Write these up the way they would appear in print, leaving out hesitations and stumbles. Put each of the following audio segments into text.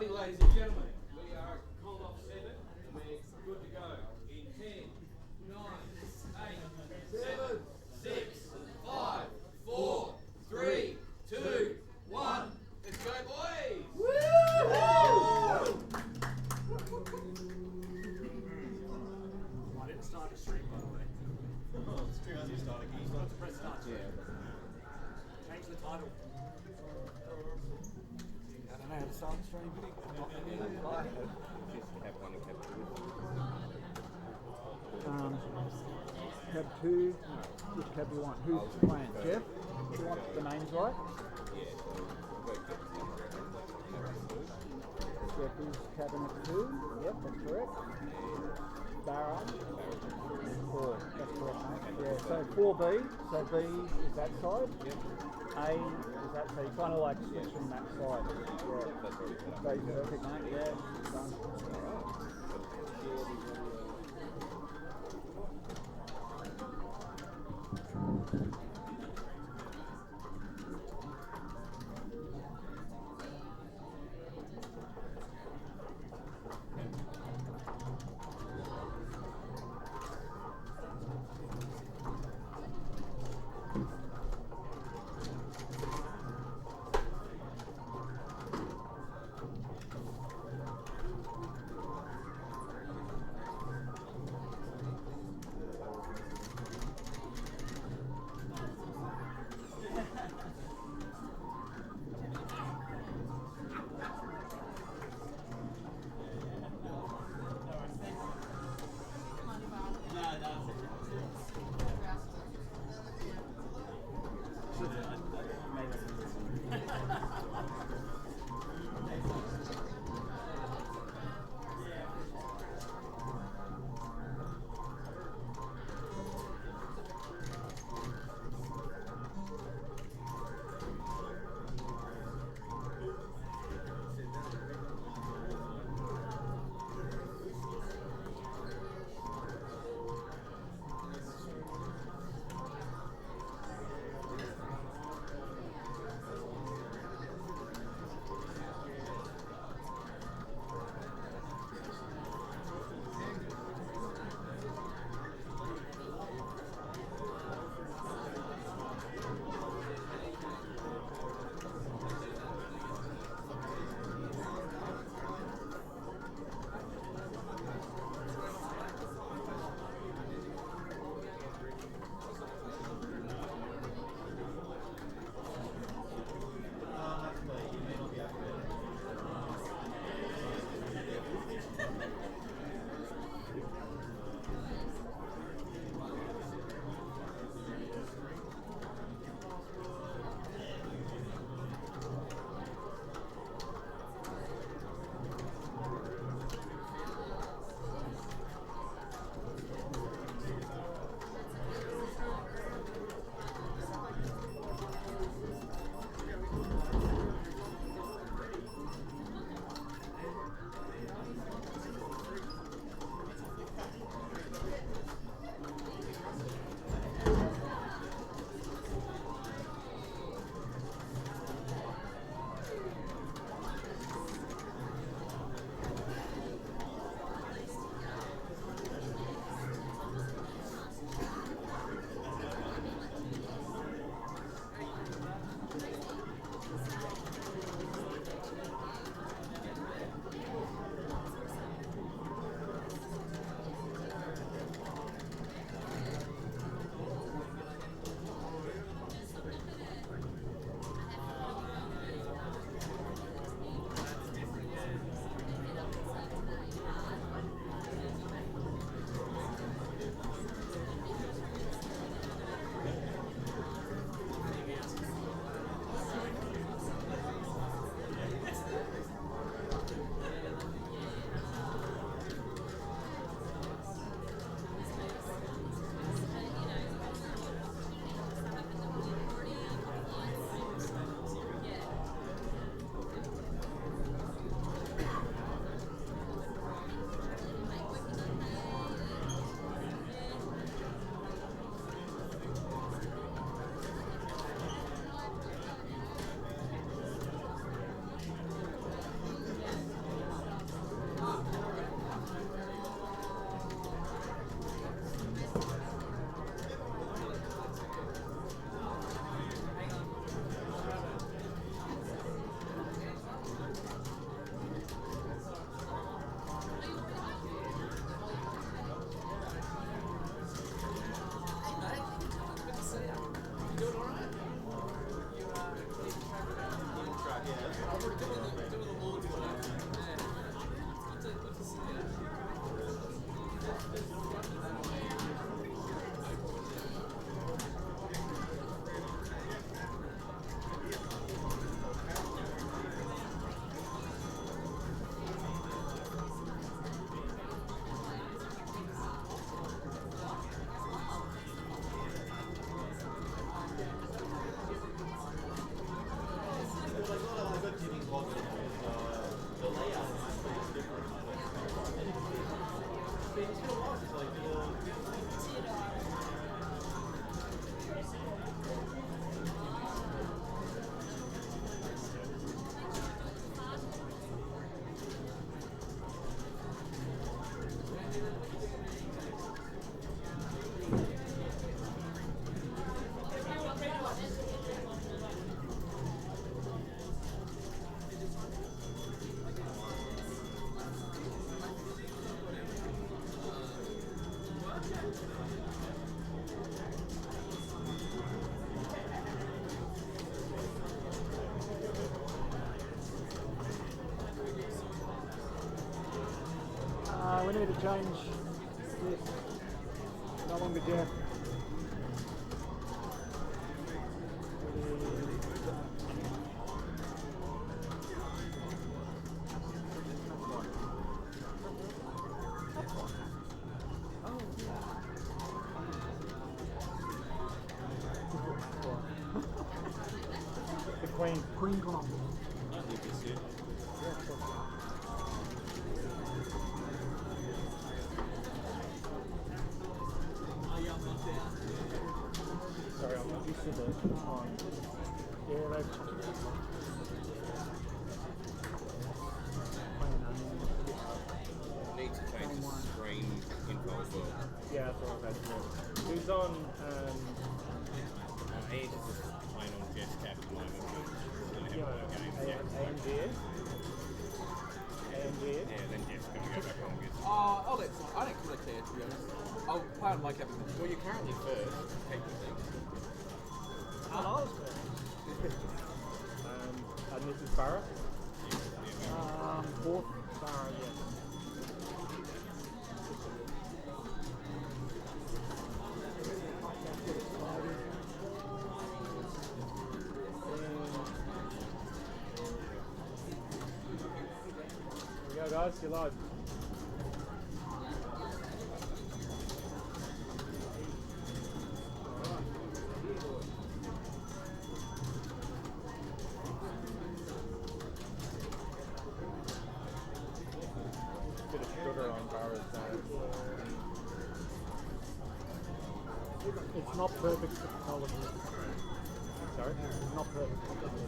Alrighty, ladies and gentlemen, we are calling off 7 and we're good to go in 10, 9, 8, 7, 6, 5, 4, 3, 2, 1. Let's go, boys! Woo! I didn't start a stream, by the way. Stream hasn't started. You got to press start. Change the title. I don't know how to start the stream. Cab 1 and cab 2. Cab 2, no, which cab do you want? Who's playing? Jeff? Do you want the names right? Jeff is cabinet 2, yep, that's correct. Barra, 4, that's correct, mate. Yeah, so 4B, so B is that side. Yep. A is that, so you kind of like switch from that side. Yeah. That's perfect, mate, yeah. Done. we need to change this. No longer Jeff. The Queen Columbia. I think this is it. Sorry, I'm not used to the time. Yeah, they've Need to change the screen info as well. yeah, that's all I've had to do. Who's on? He's just playing on Jeff's cap at the moment. Yeah, AMGS. AMGS. Yeah, then Jeff's going to go back on with. Oh, that's fine. I don't really care, to be honest. I'll play on my cap. Well, you're currently first, technically. I was first. And this is Barra. Fourth Barra, yes. Here we go, guys. You're live. Bit of sugar on Barra's It's not perfect technology. Sorry? It's not perfect technology.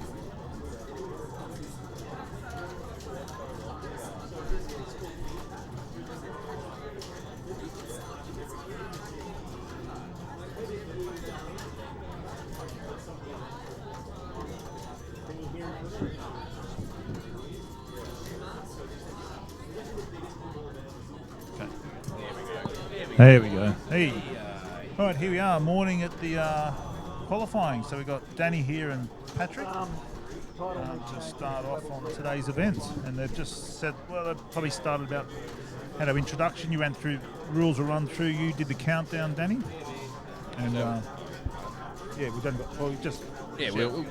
Can you hear me? There we go. Hey. All right, here we are, morning at the qualifying. So we've got Danny here and Patrick to start off on today's events. And they've just said, well, they've probably started about, had an introduction. You ran through, rules were run through. You did the countdown, Danny. And yeah, we've done, well, we just... Yeah, we'll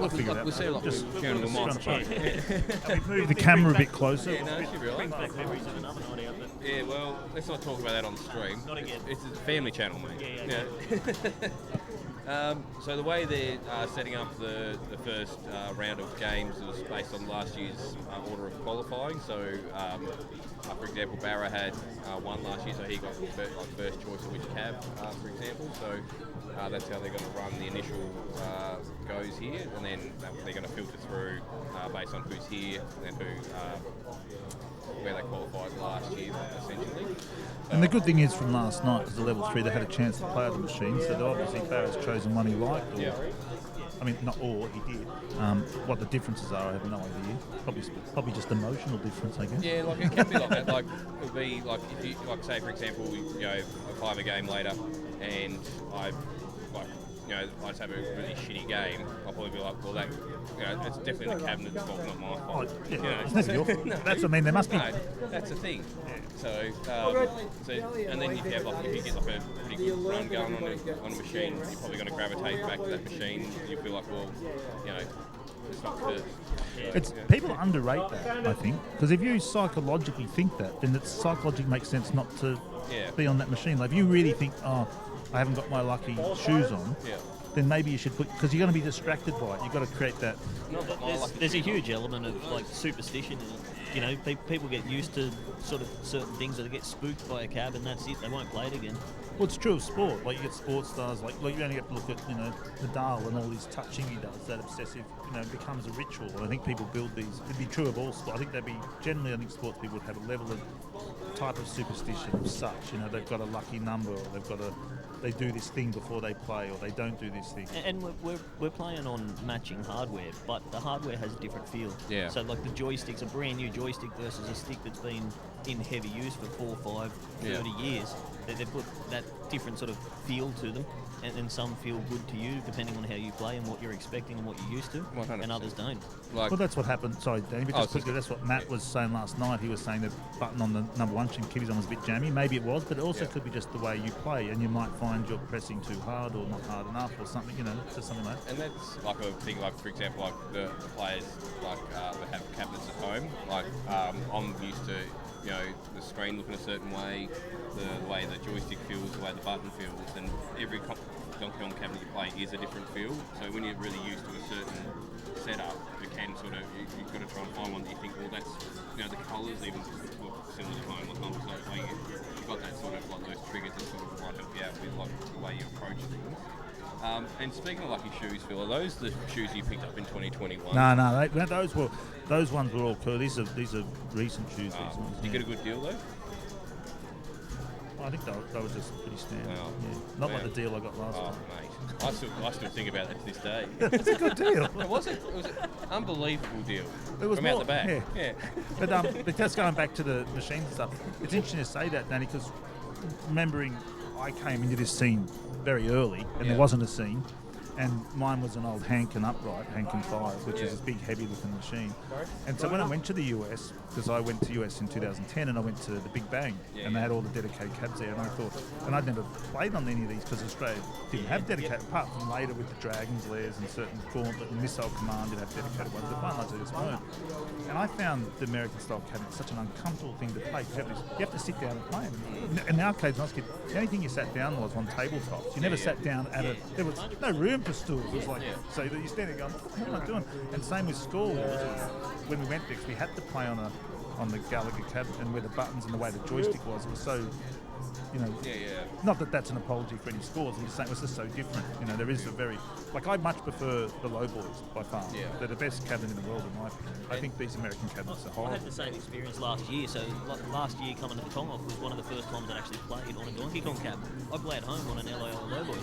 figure it out. We'll see like Just we're doing the scrunch mic. up. Move the camera a bit closer. Yeah, no, it should be all right. Memories of another night out, but Yeah, well, let's not talk about that on the stream. Not again. It's a family channel, mate. Yeah. So the way they're setting up the first round of games was based on last year's order of qualifying. So, for example, Barra had won last year, so he got first choice of which cab, for example. So that's how they're going to run the initial goes here, and then they're going to filter through based on who's here and who where they qualified last year, essentially. And the good thing is from last night, because the level 3 they had a chance to play on the machine, so they obviously Barra's chosen one he liked. Or, Yeah. I mean, not all, he did. What the differences are, I have no idea. Probably just emotional difference, I guess. Yeah, like it can be like that. Like it would be like if you like say for example we go a 5 game later and I like I just have a really shitty game, I'll probably be like, well that it's definitely the cabinet's fault, not my fault. Oh, yeah, it's never your fault. That's what I mean, there must be... No, that's the thing. So, and then if you have like if you get like a pretty good run going on a machine, you're probably going to gravitate back to that machine. You feel like, well, it's not first. It's people underrate that, I think, because if you psychologically think that, then it psychologically makes sense not to be on that machine. Like if you really think, oh, I haven't got my lucky shoes on, then maybe you should put, because you're going to be distracted by it. You've got to create that. there's a huge element of like superstition. People get used to sort of certain things that they get spooked by a cab, and that's it. They won't play it again. Well, it's true of sport. Like you get sports stars, like you only have to look at Nadal and all his touching he does. That obsessive, becomes a ritual. And I think people build these. It'd be true of all sport. I think I think sports people would have a level of type of superstition of such. They've got a lucky number, or they've got a they do this thing before they play, or they don't do this thing. And we're playing on matching hardware, but the hardware has a different feel. Yeah. So like the joystick's a brand new joystick versus a stick that's been in heavy use for 4, 5, 30 years. They put that different sort of feel to them, and some feel good to you depending on how you play and what you're expecting and what you're used to, 100%. and others don't. Like, Well, that's what happened. Sorry, Danny, but Oh, just quickly, that's what Matt was saying last night. He was saying the button on the number 1 chin Kibby's on was a bit jammy. Maybe it was, but it also could be just the way you play, and you might find you're pressing too hard or not hard enough or something, just something like that. and that's like a thing, like for example, like the players like that have cabinets at home. Like I'm used to, the screen looking a certain way, the way the joystick feels, the way the button feels, and every Donkey Kong cabinet you play is a different feel. So when you're really used to a certain setup, you can sort of you've got to try and find one that you think, well, that's the colours even look similar to home, like so like you've got that sort of like those triggers that sort of might help you out with like the way you approach things. And speaking of lucky shoes, Phil, are those the shoes you picked up in 2021? No, those ones were all cool. These are recent shoes. These ones, Did you get a good deal though? I think they were just pretty standard. Wow. Yeah. Not like Wow. the deal I got last Oh, time. mate, I still think about that to this day. It's a good deal. It was an unbelievable deal. It was from more, out the back. Yeah. But just going back to the machines and stuff, it's interesting to say that, Danny, because remembering I came into this scene very early, and there wasn't a scene, and mine was an old Hankin upright, Hankin 5, which is this big, heavy-looking machine. And so when I went to the US, because I went to US in 2010, and I went to the Big Bang, and they had all the dedicated cabs there, and I thought, and I'd never played on any of these because Australia didn't have dedicated, apart from later with the Dragon's Lairs and certain Gauntlet and Missile Command did have dedicated ones, but by and large they just weren't. And I found the American-style cabinet such an uncomfortable thing to play. You have to sit down and play them. In our case, when I was a kid, the only thing you sat down was on tabletops. You never sat down at a... There was no room for stools. It was like, so that you're standing going, what am I doing? And same with school. When we went there, 'cause we had to play on the Gallagher cabinet, and where the buttons and the way the joystick was, it was so... Not that that's an apology for any scores. I'm just saying it was just so different. There is a very... Like, I much prefer the low boys by far. Yeah. They're the best cabinet in the world, in my opinion. I think these American cabinets are I horrible. had the same experience last year. So last year coming to the Kong off was one of the first times I actually played on a Donkey Kong cab. I play at home on an LAL low boy,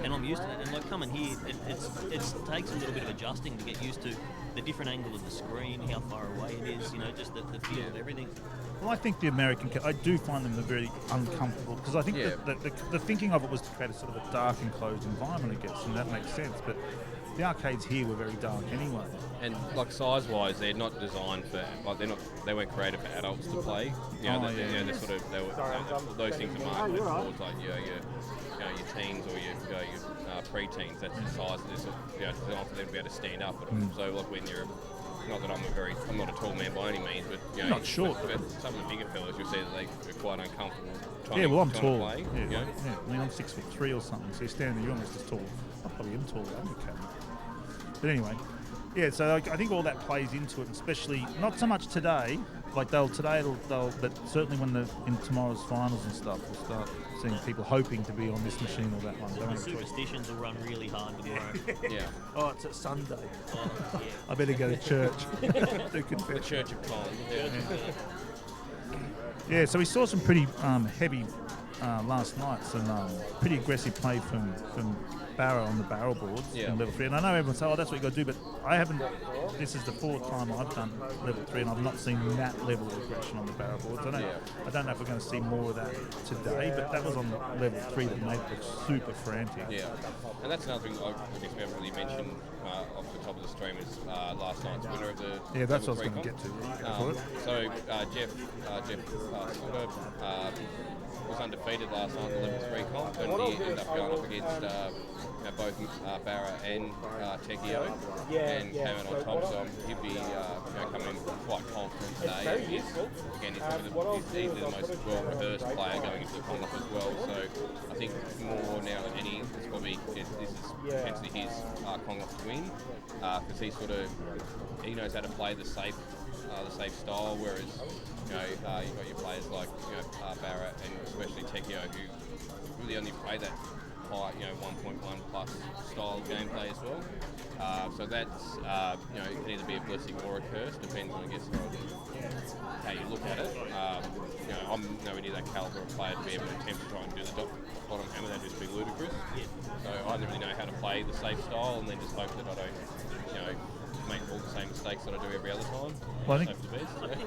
and I'm used to that. And like coming here, it takes a little bit of adjusting to get used to the different angle of the screen, how far away it is, just the feel of everything. Well, I think the American, I do find them very uncomfortable, because I think the thinking of it was to create a sort of a dark enclosed environment, I guess, and that makes sense. But the arcades here were very dark anyway. And like size-wise, they're not designed for they weren't created for adults to play. They're sort of those things are marketed towards like your teens or your pre-teens. That's the size. They're sort of, designed for them to be able to stand up. So like when you're not that I'm not a tall man by any means, but Not short. But some of the bigger fellas, you'll see that they're quite uncomfortable. I'm tall. Play, I mean, I'm 6'3" or something. So you're standing there, you're almost as tall. I probably am taller than the cabinet. But anyway, so I think all that plays into it, especially not so much today. Like but certainly in tomorrow's finals and stuff, we'll start seeing people hoping to be on this machine or that one. The superstitions will run really hard tomorrow. Oh, it's a Sunday. Oh, yeah. I better go to church. The Church of Kong. Yeah, so we saw some pretty heavy last night, some pretty aggressive play from Barra on the barrel boards in level 3. And I know everyone say, that's what you got to do, but I haven't. This is the 4th time I've done level 3, and I've not seen that level of aggression on the barrel boards. I don't know if we're going to see more of that today, but that was on level 3 that made it look super frantic. Yeah, and that's another thing I guess we haven't really mentioned off the top of the stream is last night's winner of the Yeah, that's what I was level going to 3 get to. So Jeff Sutter was undefeated last night in the level 3 comp, and he ended up going up against both Barra and Tekio, and came out on top. So he'd be coming in quite confident today. He's easily the most well-rehearsed player going into the comp as well. So I think more now than any, this is potentially his Kong off to win, because he knows how to play the safe style, whereas you've got your players like Barra and especially Tekio, who really only play that high, 1.1 plus style of gameplay as well. So that's, it can either be a blessing or a curse, depends on, I guess, how you look at it. I'm nowhere near that caliber of player to be able to attempt to try and do the bottom hammer. That'd just be ludicrous. So I don't really know how to play the safe style, and then just hope that I don't, make all the same mistakes that I do every other time. Well, I think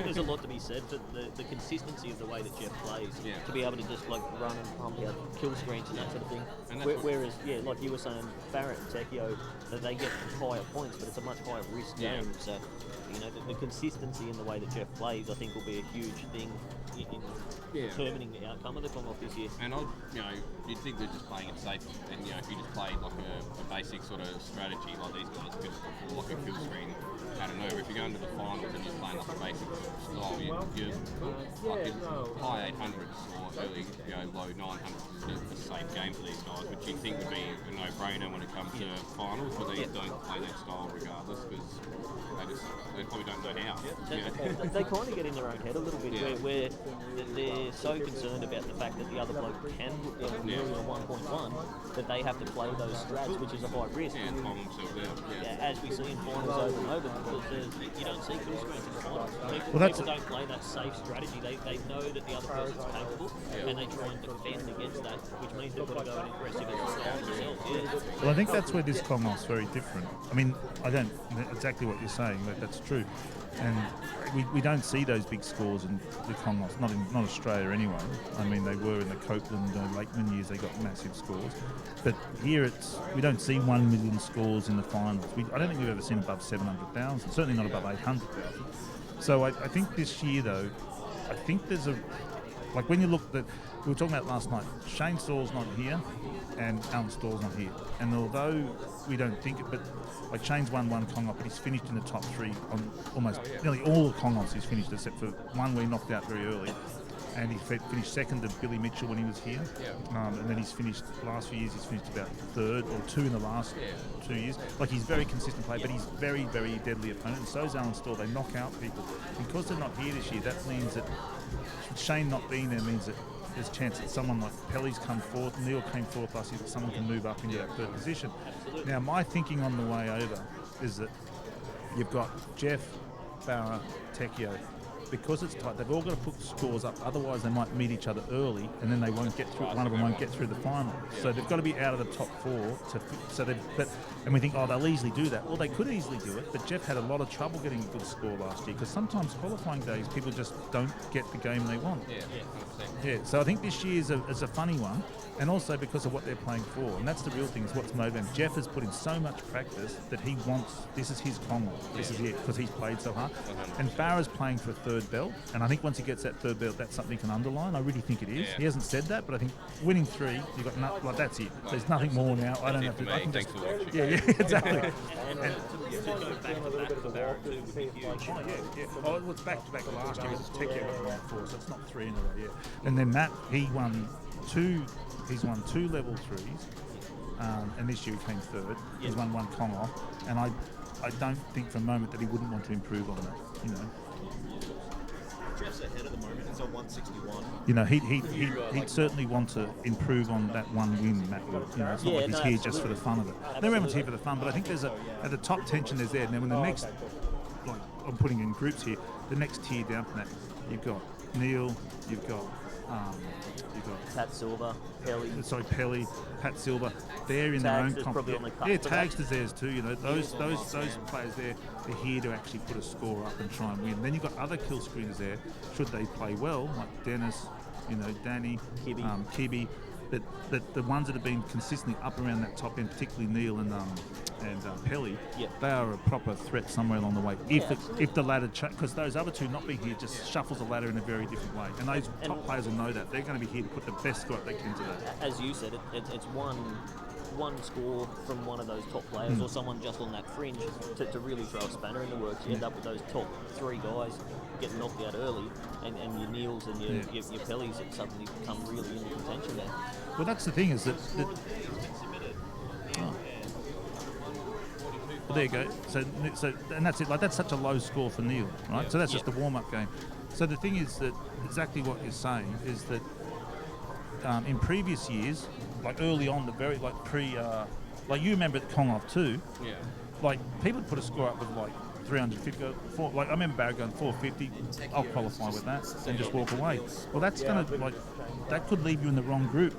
there's a lot to be said for the consistency of the way that Jeff plays. Yeah. To be able to just run and pump out kill screens and that sort of thing. And Whereas, like you were saying, Barrett and Tekio, that they get higher points, but it's a much higher risk game. So, the consistency in the way that Jeff plays, I think, will be a huge thing in determining the outcome of the Commonwealth this year. And you'd think they're just playing it safe, and if you just played like a basic sort of strategy like these guys could, like a kill screen out of nowhere. If you go into the finals and you're playing like a basic style, you're like in high 800s or early, low 900s. It's a safe game for these guys, which you'd think would be a no-brainer when it comes to finals, but they don't play that style regardless because they probably don't know how. They kind of get in their own head a little bit, where they're so concerned about the fact that the other bloke can put them nearly on 1.1 that they have to play those strats, which is a high risk. Yeah, and bomb themselves out. As we see in finals over and over, because you don't see kill screens in the finals. People don't play that safe strategy. They know that the other person's capable, and they try and defend against that, which means they've got to go in aggressive as themselves. Well, I think that's where this Commonwealth's very different. I mean, I don't exactly what you're saying, but that's true. And we don't see those big scores in the Commonwealth, not Australia anyway. I mean, they were in the Copeland, Lakeman years, they got massive scores. But here we don't see 1 million scores in the finals. I don't think we've ever seen above 700,000, certainly not above 800,000. So I think this year, though, I think there's when you look at, we were talking about last night, Shane Stall's not here and Alan Stall's not here. And although we don't think it, but Shane's won one Commonwealth, but he's finished in the top three on almost nearly all the Commonwealths he's finished, except for one where he knocked out very early. And he finished second to Billy Mitchell when he was here. And then he's finished, last few years, he's finished about third or two in the last 2 years. He's very consistent player, but he's very, very deadly opponent. And so is Alan Stall. They knock out people. Because they're not here this year, that means that Shane not being there means that there's a chance that someone like Pelly's come fourth, Neil came fourth last year, that someone can move up into that third position. Absolutely. Now, my thinking on the way over is that you've got Jeff, Barra, Tekio. Because it's tight, they've all got to put scores up, otherwise they might meet each other early and then they won't get through, one of them won't get through the final. So they've got to be out of the top four and we think, they'll easily do that. Well, they could easily do it, but Jeff had a lot of trouble getting a good score last year because sometimes qualifying days people just don't get the game they want. So I think this year is a funny one, and also because of what they're playing for, and that's the real thing, is what's motivating. Jeff has put in so much practice that he wants, this is his Commonwealth, this is it, because he's played so hard. And Barra's playing for a third belt, and I think once he gets that third belt, that's something he can underline. I really think it is. He hasn't said that, but I think winning three, you've got that's it. There's nothing more now. I don't have to. I can just, exactly. And to go back to back for Barrett too would be huge. Oh, it's back to back last year. It's Tekio got won 4, so it's not 3 in a row. And then Matt, he won 2. He's won 2 level 3s, and this year he came third. He's won 1 Commonwealth, and I don't think for a moment that he wouldn't want to improve on that. Jeff's ahead at the moment. He's on 161. He'd certainly want to improve on that one win, Matt would. It's not like he's here just for the fun of it. Everyone's here for the fun, but I think there's at the top tension there's there. Now when the next, I'm putting in groups here, the next tier down from that, you've got Neil, you've got Pat Silver, Pelly, Pat Silver. They're in their own competition. Tags is theirs too. Those players there, they're here to actually put a score up and try and win. Then you've got other kill screeners there. Should they play well, like Dennis, Danny, Kibby, that the ones that have been consistently up around that top end, particularly Neil and Pelly, they are a proper threat somewhere along the way. If the ladder, because those other two not being here just shuffles the ladder in a very different way, and those top players will know that they're going to be here to put the best score they can today. As you said, it's one score from one of those top players or someone just on that fringe to really throw a spanner in the works. You end up with those top 3 guys getting knocked out early, and your Neils and your Pellys that suddenly become really into contention there. Well, that's the thing, is that well, there you go. So and that's it. That's such a low score for Neil, right? So that's just a warm-up game. So the thing is that exactly what you're saying is that in previous years, like early on, the very like like you remember at Kong-Off too. Yeah. Like people would put a score up with like 350. Like I remember Barra going 450. I'll qualify with that and just walk away. Well, that's gonna like that could leave you in the wrong group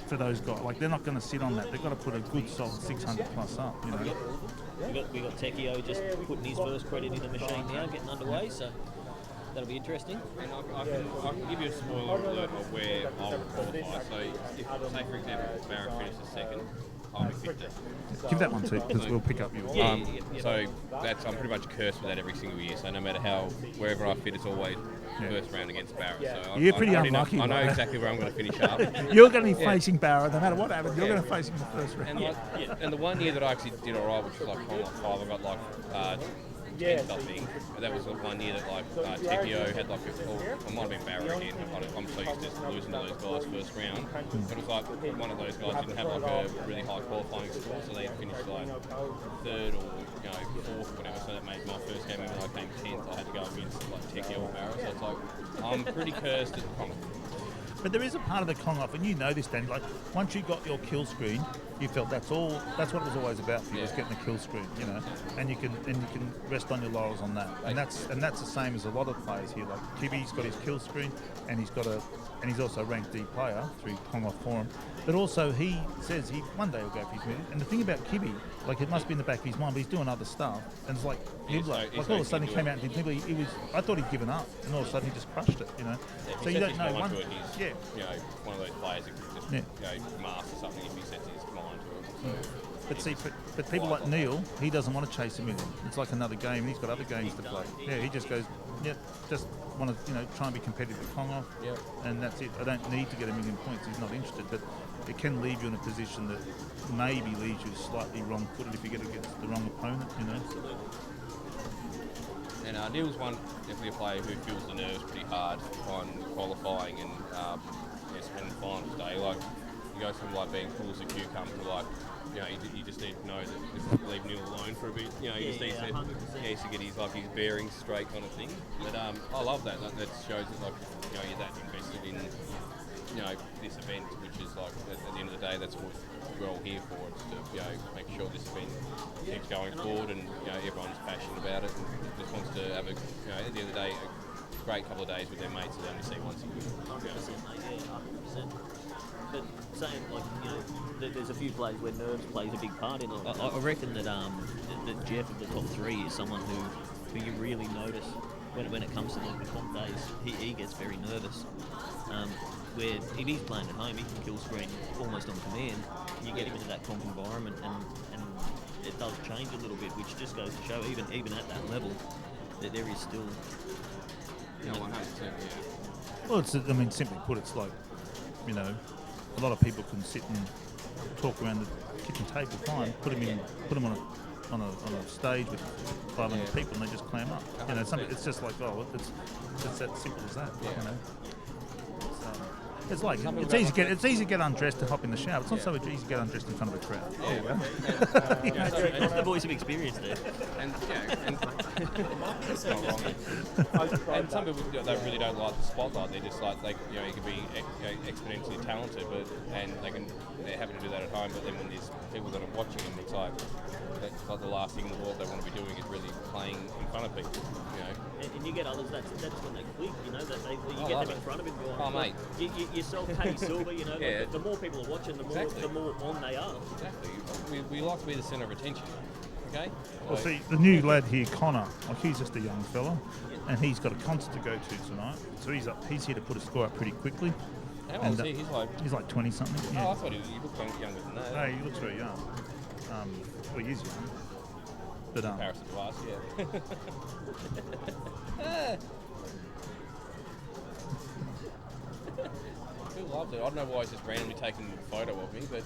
for those guys. Like they're not going to sit on that. They've got to put a good solid 600 plus up. You know. We got Tekio just putting his first credit in the machine now, getting underway. So that'll be interesting. And I can give you a spoiler alert of where I would qualify. So, if, say for example, Barra finishes second, I'll be 15th. Give that one too, because we'll pick up your. So I'm pretty much cursed with that every single year. So no matter wherever I fit, it's always first round against Barra. So you're pretty unlucky. I know exactly where I'm going to finish up. You're going to be facing Barra, no matter what happens. You're going to face him in the first round. And the one year that I actually did alright, which was like Kong-Off 5, I got like 10th, I think. That was the one year that like Tekio had like I might have been Barra again. I'm so used to losing to those guys first round. But it was like one of those guys didn't have like a really high qualifying score, so they finished like third or fourth or whatever. So that made my first game, when I came 10th, I had to go against like Tekio or Barra. So it's like I'm pretty cursed at Kong. But there is a part of the Kong-Off, and you know this, Dan. Like once you got your kill screen, you felt that's what it was always about for you, was getting the kill screen, you know. And you can rest on your laurels on that. And that's the same as a lot of players here. Like Kibi's got his kill screen, and he's also a ranked D player through Kong-Off Forum. But also he says one day he'll go for his million. And the thing about Kibi, like it must be in the back of his mind, but he's doing other stuff. And it's like Nibbler. Like all of a sudden he came out and did Nibbler. I thought he'd given up, and all of a sudden he just crushed it, you know. So you don't know one. One of those players that can just master something if he sets his mind to it. So. But people like Neil, he doesn't want to chase a million. It's like another game, and he's got other games to play. Yeah, he just goes, just want to try and be competitive at Kong-Off, and that's it. I don't need to get a million points. He's not interested, but it can leave you in a position that maybe leaves you slightly wrong-footed if you get against the wrong opponent, you know. And Neil's definitely a player who feels the nerves pretty hard on qualifying and finals day. Like you go from like being cool as a cucumber to like, you just need to know that just leave Neil alone for a bit. He just needs to get his bearings straight kind of thing. But I love that. That shows that you're that invested in this event, which is like at the end of the day, that's what we're all here for. It's to make sure this event keeps going forward, and everyone's passionate about it and just wants to have at the end of the day a great couple of days with their mates that they only see once a year. 100%. But saying there's a few plays where nerves plays a big part in it. I reckon that Jeff of the top three is someone who you really notice when it comes to the comp days. He gets very nervous. Where if he's playing at home, he can kill screen almost on command. You get him into that comp environment, and it does change a little bit, which just goes to show even at that level that there is still. 100%. Well, simply put, it's like, a lot of people can sit and talk around the kitchen table fine. Put them on a stage with 500 people, and they just clam up. It's just like, it's that simple as that. It's like it's easy to get undressed to hop in the shower. It's not so easy to get undressed in front of a crowd. That's the voice of experience there. And it's not wrong. And some people they really don't like the spotlight. They're just like you can be exponentially talented, they're happy to do that at home. But then when there's people that are watching them, it's like that's like the last thing in the world they want to be doing is really playing in front of people. And you get others. That's when they click. You get them in front of him. Mate. Yourself, Paddy Silver. The more people are watching, the more on they are. Exactly. We like to be the centre of attention. Okay. Well, see, the new lad here, Connor, he's just a young fella, and he's got a concert to go to tonight. So he's here to put a score up pretty quickly. How old is he? He's like 20 something. Yeah. Oh, I thought he looked younger than that. No, he looks very young. He is young. But comparison to us, Phil loves it. I don't know why he's just randomly taking a photo of me, but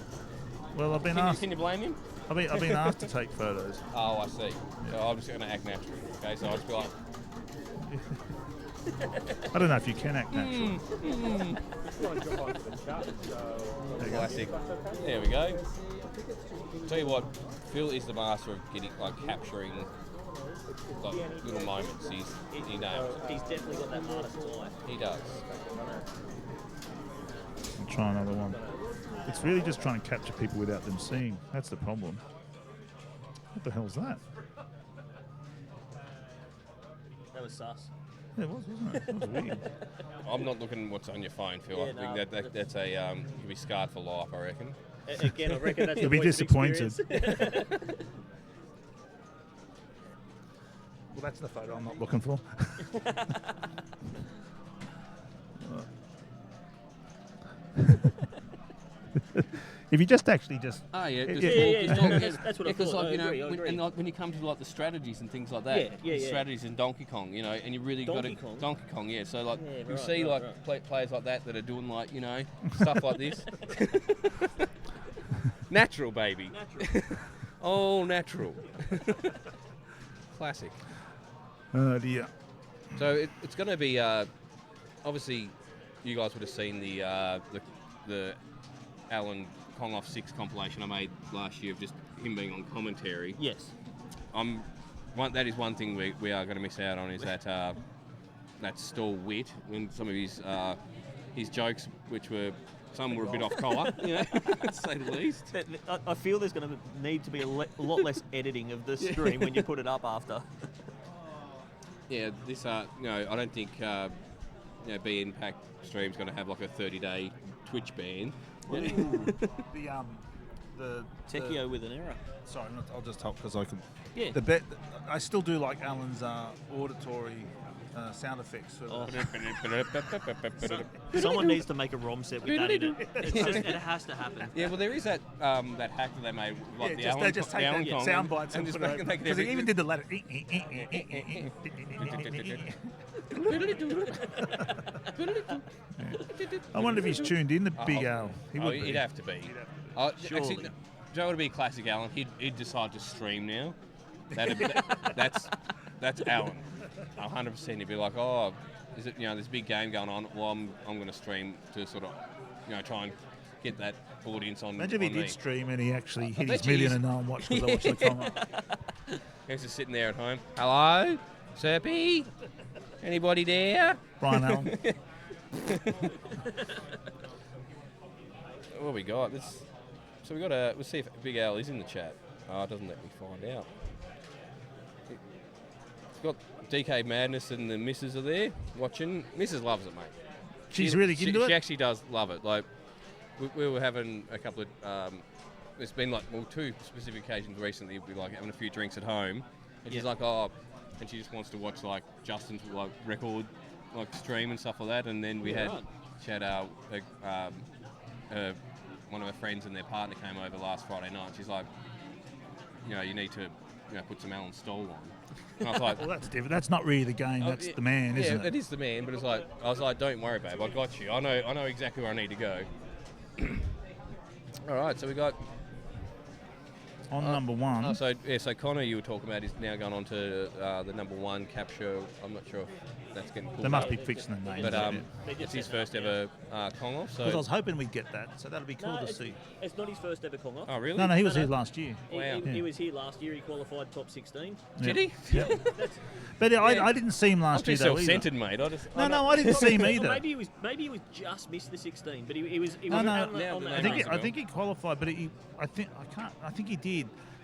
well, I've been asked. Can you blame him? I've been asked to take photos. Oh, I see. Yeah. So I'm just going to act natural. Okay, so I'll just be like. I don't know if you can act natural. Classic. There we go. Tell you what, Phil is the master of capturing little moments. He nails it. He's definitely got that artist's eye. He does. try another one. It's really just trying to capture people without them seeing. That's the problem. What the hell's that? That was sus. Yeah, it was, wasn't it? That was weird. I'm not looking what's on your phone, Phil. Yeah, I think that's a you'll be scarred for life, I reckon. Again, I reckon that's You'll the be voice of disappointed. experience. Well, that's the photo I'm not looking for. If you just actually just... Oh yeah, That's what I because thought. like I agree, I agree. when you come to like the strategies and things like that, Yeah. strategies in Donkey Kong, you know, and you really got Donkey to Kong? Donkey Kong, yeah. So like Yeah, you right, see right, like players like that are doing like stuff like this. Natural, baby. Natural. All natural. Classic. Oh dear. So it's going to be obviously you guys would have seen the Alan Kong Off 6 compilation I made last year of just him being on commentary. Yes. That is one thing we are going to miss out on is that stall wit and some of his jokes, which were some were a bit off collar, to say the least. I feel there's going to need to be a lot less editing of the stream when you put it up after. Yeah, this I don't think BPAC stream's going to have like a 30-day Twitch ban. The Techio with an error. Sorry, I'll just help because I can. Yeah. I still do like Alan's auditory sound effects. For Someone needs to make a ROM set with that in it. It has to happen. Yeah, well, there is that hack that they made, like they just take Alan that Kong sound bites and just put it make because he even did the letter. I wonder if he's tuned in to Big Al. He would be. He'd have to be. Surely. Actually, Joe would be a classic Alan. He'd decide to stream now. That's Alan. 100%. He'd be like, oh, is it this big game going on? Well, I'm going to stream to sort of try and get that audience on. Imagine if he me. did stream and he actually hit bet his you million he's- and no one watched because I watched the comment. He's just sitting there at home. Hello, Serpy? Anybody there? Brian Allen. What we got? We'll see if Big Al is in the chat. Oh, it doesn't let me find out. It's got DK Madness and the missus are there watching. Missus loves it, mate. She's really into it? She actually does love it. Like, we were having a couple of... there's been two specific occasions recently. We'll be like having a few drinks at home. And she's like, oh... And she just wants to watch like Justin's record stream and stuff like that. And then she had one of her friends and their partner came over last Friday night. She's like, you need to put some Alan Stoll on. And I was like, Well, that's different. That's not really the game. That's the man, isn't it? Yeah, it is the man. But I was like, don't worry, babe. I got you. I know exactly where I need to go. All right, so we got. On number one. So Connor, you were talking about, is now going on to the number one capture. I'm not sure if that's getting pulled They must up. be fixing the name. But it's his first ever Kong off. So Because I was hoping we'd get that, so that'll be cool to see. It's not his first ever Kong off. oh really? No, he was No, here no. last year. Wow. He was here last year. He qualified top 16. Did he? But I didn't see him I'm last too year though either. self-centered, mate. No, I didn't see him Or either. maybe he was just missed the 16, but he was No, on no. the- on the I advance. I think he qualified, but I think he did.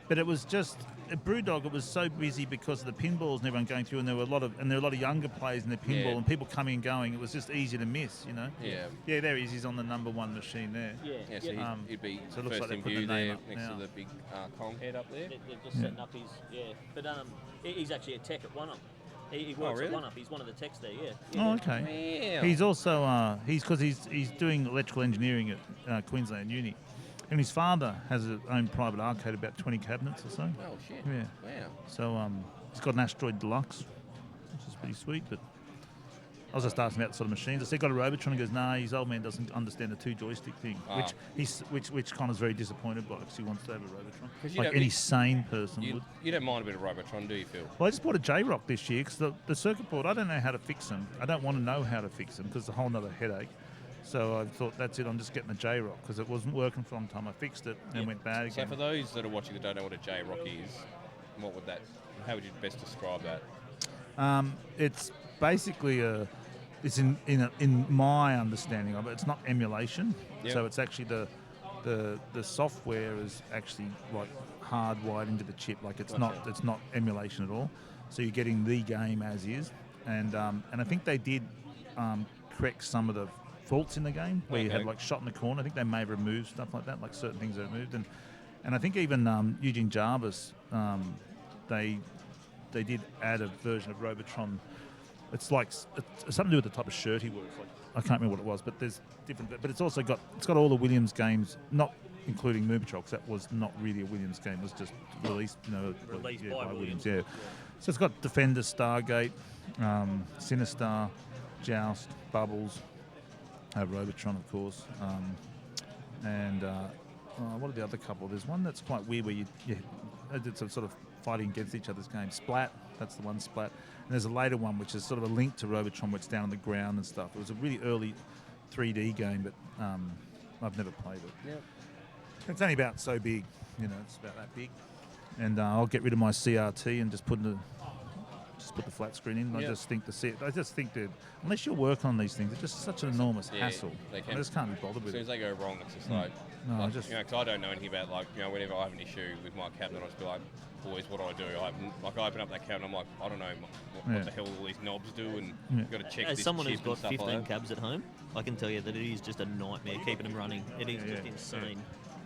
But it was just at Brewdog. It was so busy because of the pinballs and everyone going through, and there were a lot of younger players in the pinball Yeah. and people coming and going. It was just easy to miss, Yeah. Yeah, there he is. He's on the number one machine there. Yeah, so he'd be so it looks first like in they put view the name there up next now. to the big Kong head up there. They're just setting up his But he's actually a tech at One Up. He works really? at One Up. He's one of the techs there. Yeah. Oh, okay. Wow. He's also he's doing electrical engineering at Queensland Uni, and his father has his own private arcade, about 20 cabinets or so. Oh shit. Yeah. Wow. So he's got an Asteroid Deluxe, which is pretty sweet. But I was just asking about the sort of machines. I said, got a Robotron. He goes, nah, his old man doesn't understand the 2 joystick thing, Ah. which Connor's very disappointed by because he wants to have a Robotron, 'Cause you like don't- any you- sane person You, would. you don't mind a bit of Robotron, do you, Phil? Well, I just bought a J-Rock this year because the circuit board, I don't know how to fix them. I don't want to know how to fix them because it's a whole nother headache. So I thought, that's it, I'm just getting the J-Rock because it wasn't working for a long time. I fixed it and went bad So again. for those that are watching that don't know what a J-Rock is, how would you best describe that? It's basically a it's in my understanding of it, it's not emulation. Yep. So it's actually the software is actually like hardwired into the chip. Like it's not emulation at all. So you're getting the game as is, and I think they did correct some of the faults in the game where you had like shot in the corner. I think they may have removed stuff like that, like certain things are removed, and I think even Eugene Jarvis, they did add a version of Robotron. It's like it's something to do with the type of shirt he wears. Like, I can't remember what it was, but there's different. But it's also got all the Williams games, not including Moon Patrol, 'cause that was not really a Williams game. It was just released, Released by by Williams. Yeah. So it's got Defender, Stargate, Sinistar, Joust, Bubbles, Robotron, of course, and what are the other couple? There's one that's quite weird where you it's a sort of fighting against each other's game. Splat, that's the one, Splat. And there's a later one which is sort of a link to Robotron where it's down on the ground and stuff. It was a really early 3D game, but I've never played it. Yep. It's only about so big, it's about that big. And I'll get rid of my CRT and just put the flat screen in. Yep. I just think that unless you're working on these things, it's just such an enormous hassle. They I just can't be bothered with As soon it. as they go wrong, it's just like, No, because I don't know anything about, like, whenever I have an issue with my cabinet, I just be like, boys, what do I do? I open up that cabinet, I'm like, I don't know what the hell all these knobs do, and you've got to check As this someone chip who's got and stuff 15 like that. cabs at home, I can tell you that it is just a nightmare keeping them running. It is just insane.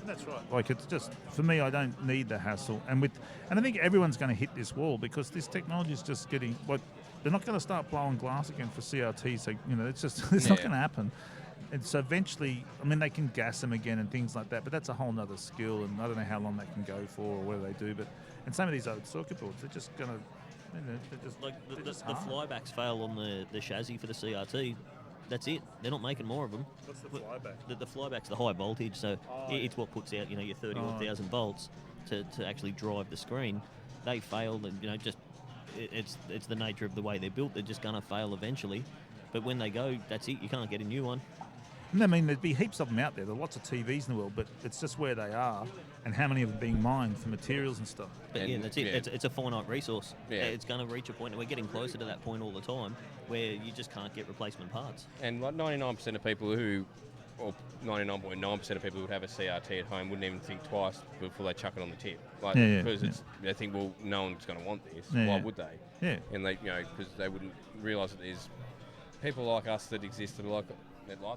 That's right. Like, it's just, for me, I don't need the hassle. And I think everyone's going to hit this wall because this technology is just getting, like, they're not going to start blowing glass again for CRT. So, it's not going to happen. And so eventually, I mean, they can gas them again and things like that, but that's a whole nother skill, and I don't know how long they can go for or whether they do. And some of these old circuit boards, they're just going to, they're just Like the hard. flybacks fail on the chassis for the CRT. That's it. They're not making more of them. What's the flyback? The flyback's the high voltage, so it's what puts out your 30,000 volts to actually drive the screen. They failed, and it's the nature of the way they're built. They're just going to fail eventually. But when they go, that's it. You can't get a new one. And I mean, there'd be heaps of them out there. There are lots of TVs in the world, but it's just where they are and how many of them being mined for materials and stuff. But And, that's it. yeah. It's a finite resource. Yeah. It's going to reach a point, and we're getting closer to that point all the time, where you just can't get replacement parts. And like 99% of people or 99.9% of people who would have a CRT at home wouldn't even think twice before they chuck it on the tip. Like, because they think, well, no one's going to want this. Yeah, Why yeah. would they? Yeah. And they, because they wouldn't realise that there's people like us that exist that are like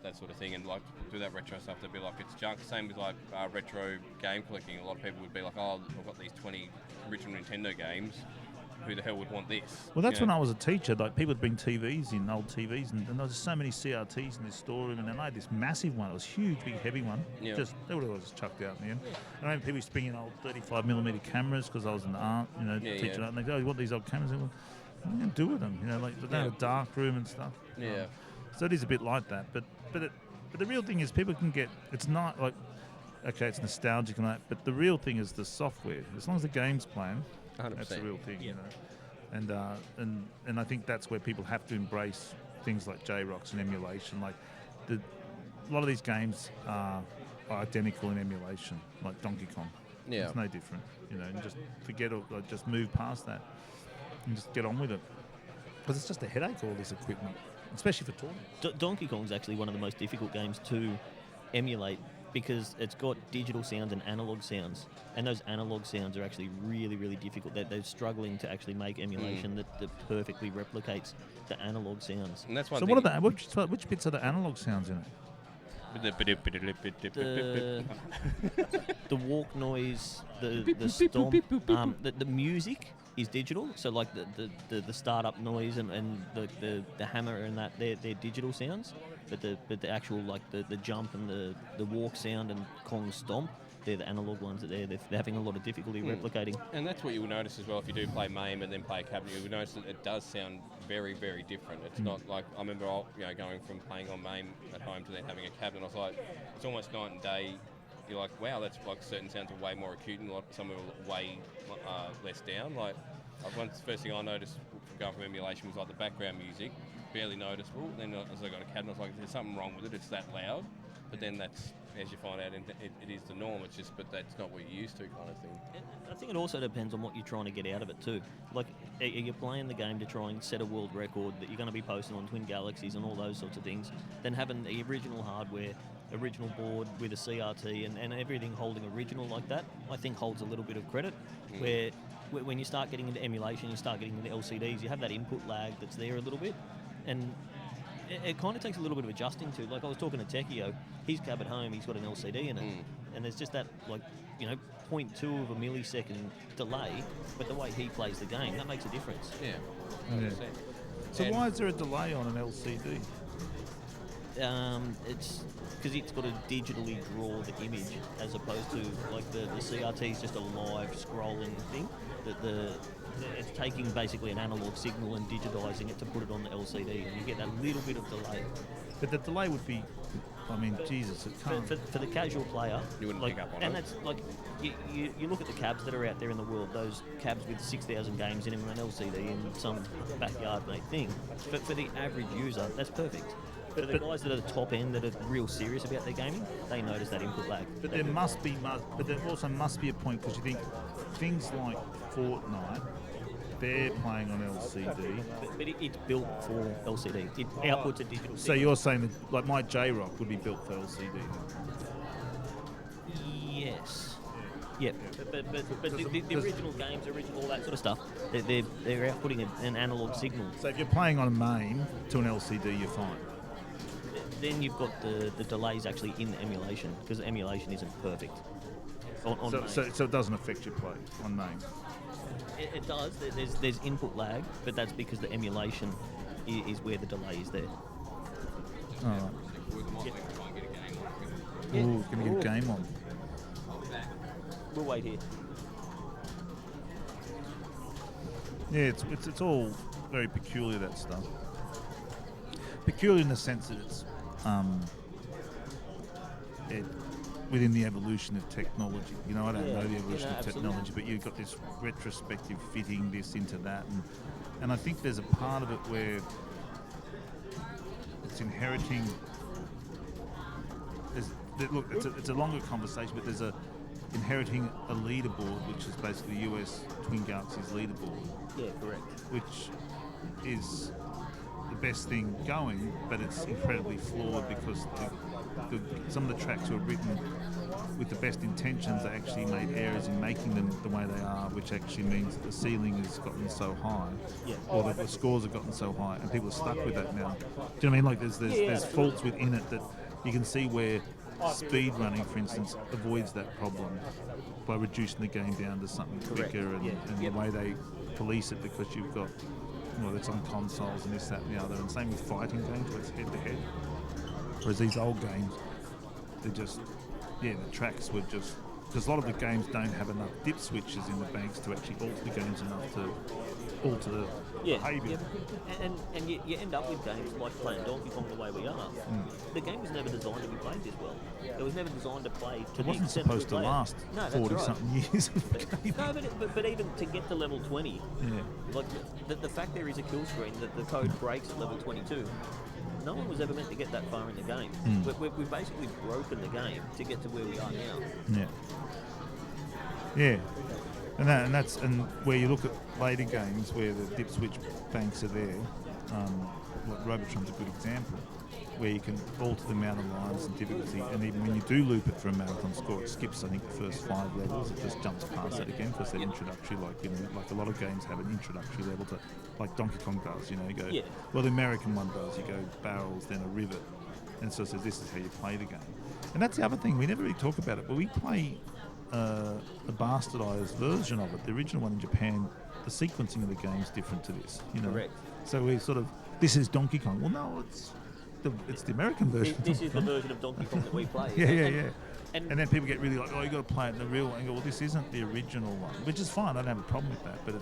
that sort of thing, and like do that retro stuff. They'd be like, it's junk. Same with like retro game collecting. A lot of people would be like, oh, I've got these 20 original Nintendo games. Who the hell would want this? Well, that's when I was a teacher. Like, people would bring TVs in, old TVs, and there was so many CRTs in this storeroom, and then I had this massive one. It was huge, big, heavy one. Yeah. They would have just chucked out in the end. And I remember people used to bring in old 35mm cameras because I was an art, teaching art. And they go, oh, you want these old cameras? Well, what are you going to do with them? Like they don't have a dark room and stuff. Yeah. So it is a bit like that, but the real thing is people can get. It's not like, okay, it's nostalgic and that, but the real thing is the software. As long as the game's playing, 100%. that's the real thing, And I think that's where people have to embrace things like J-Rocks and emulation. Like a lot of these games are identical in emulation, like Donkey Kong. Yeah. It's no different, and just forget or just move past that and just get on with it. Because it's just a headache, all this equipment, especially for tournaments. Donkey Kong's actually one of the most difficult games to emulate because it's got digital sounds and analog sounds, and those analog sounds are actually really, really difficult. They're struggling to actually make emulation that perfectly replicates the analog sounds. And that's one So thing. what are the which bits are the analog sounds in it? The walk noise, the stomp, the music is digital. So like the startup noise and the hammer and that they're digital sounds, but the actual like the jump and the walk sound and Kong stomp, they're the analog ones that they're having a lot of difficulty replicating. And that's what you will notice as well if you do play MAME and then play cabinet. You will notice that it does sound very, very different. It's not like I remember going from playing on MAME at home to then having a cabinet. I was like, it's almost night and day. You're like, wow, that's like certain sounds are way more acute and some are way less down. Like the first thing I noticed from going from emulation was like the background music, barely noticeable. Then as I got a cabinet, I was like, there's something wrong with it. It's that loud. But then that's, as you find out, it is the norm. It's just, but that's not what you're used to, kind of thing. I think it also depends on what you're trying to get out of it too. Like you're playing the game to try and set a world record that you're going to be posting on Twin Galaxies and all those sorts of things, then having the original hardware, original board with a CRT and everything holding original like that, I think holds a little bit of credit. Where when you start getting into emulation, you start getting into LCDs, you have that input lag that's there a little bit, and it kind of takes a little bit of adjusting to. Like I was talking to Tekio, his cab at home, he's got an LCD in it, and there's just that 0.2 of a millisecond delay, but the way he plays the game, that makes a difference. Yeah. Yeah. So why is there a delay on an LCD? It's because it's got to digitally draw the image as opposed to like the CRT is just a live scrolling thing. It's taking basically an analog signal and digitizing it to put it on the LCD, and you get that little bit of delay. But the delay would be, I mean, Jesus, it can't. For the casual player, You wouldn't pick up on and it. that's like you look at the cabs that are out there in the world, those cabs with 6,000 games in them and an LCD in some backyard mate thing. But for the average user, that's perfect. For the guys that are the top end that are real serious about their gaming, they notice that input lag. But there must be, but there also must be a point because you think things like Fortnite, they're playing on LCD. But it's built for LCD. It outputs a digital. So you're saying that like my J-Rock would be built for LCD? Yes. Yep. But the original games, all that sort of stuff, they're outputting an analog signal. So if you're playing on a main to an LCD, you're fine. Then you've got the delays actually in emulation because emulation isn't perfect. On main. So it doesn't affect your play on main. It does. There's input lag, but that's because the emulation is where the delay is there. All right. Ooh, going to get a game on. We'll wait here. Yeah, it's all very peculiar, that stuff. Peculiar in the sense that it's within the evolution of technology. You know, I don't know the evolution of technology, but you've got this retrospective fitting this into that, and I think there's a part of it where it's inheriting. Look, it's a longer conversation, but there's inheriting a leaderboard, which is basically US Twin Galaxies leaderboard. Yeah, correct. Which is the best thing going, but it's incredibly flawed because some of the tracks were written with the best intentions. They actually made errors in making them the way they are, which actually means that the ceiling has gotten so high, or that the scores have gotten so high, and people are stuck with that now. Do you know what I mean? Like there's faults within it that you can see where speed running, for instance, avoids that problem by reducing the game down to something quicker and the way they police it, because you've got, it's on consoles and this, that and the other, and same with fighting games where it's head to head. Whereas these old games, they're just, the tracks were just, because a lot of the games don't have enough dip switches in the banks to actually alter the games enough to alter the behaviour. Yeah. And you end up with games like playing Donkey Kong the way we are. The game was never designed to be played this well. It was never designed to play to it wasn't supposed to last 40-something years. No, but even to get to level 20, like the fact there is a kill screen that the code breaks at level 22, no one was ever meant to get that far in the game. We've basically broken the game to get to where we are now. Yeah. And where you look at later games where the dip switch banks are there, like Robotron's a good example, where you can alter the amount of lines and difficulty, and even when you do loop it for a marathon score, it skips, I think, the first 5 levels. It just jumps past that again because they're introductory, like a lot of games have an introductory level to, like Donkey Kong does, you go, well, the American one does, you go barrels, then a rivet, and so it says this is how you play the game. And that's the other thing, we never really talk about it, but we play a bastardized version of it. The original one in Japan, the sequencing of the game is different to this, Correct. So we sort of, this is Donkey Kong. Well, no, it's the American version. This is the version of Donkey Kong that we play. Yeah. And then people get really like, oh, you got to play it in the real one. And go, well, this isn't the original one, which is fine. I don't have a problem with that. But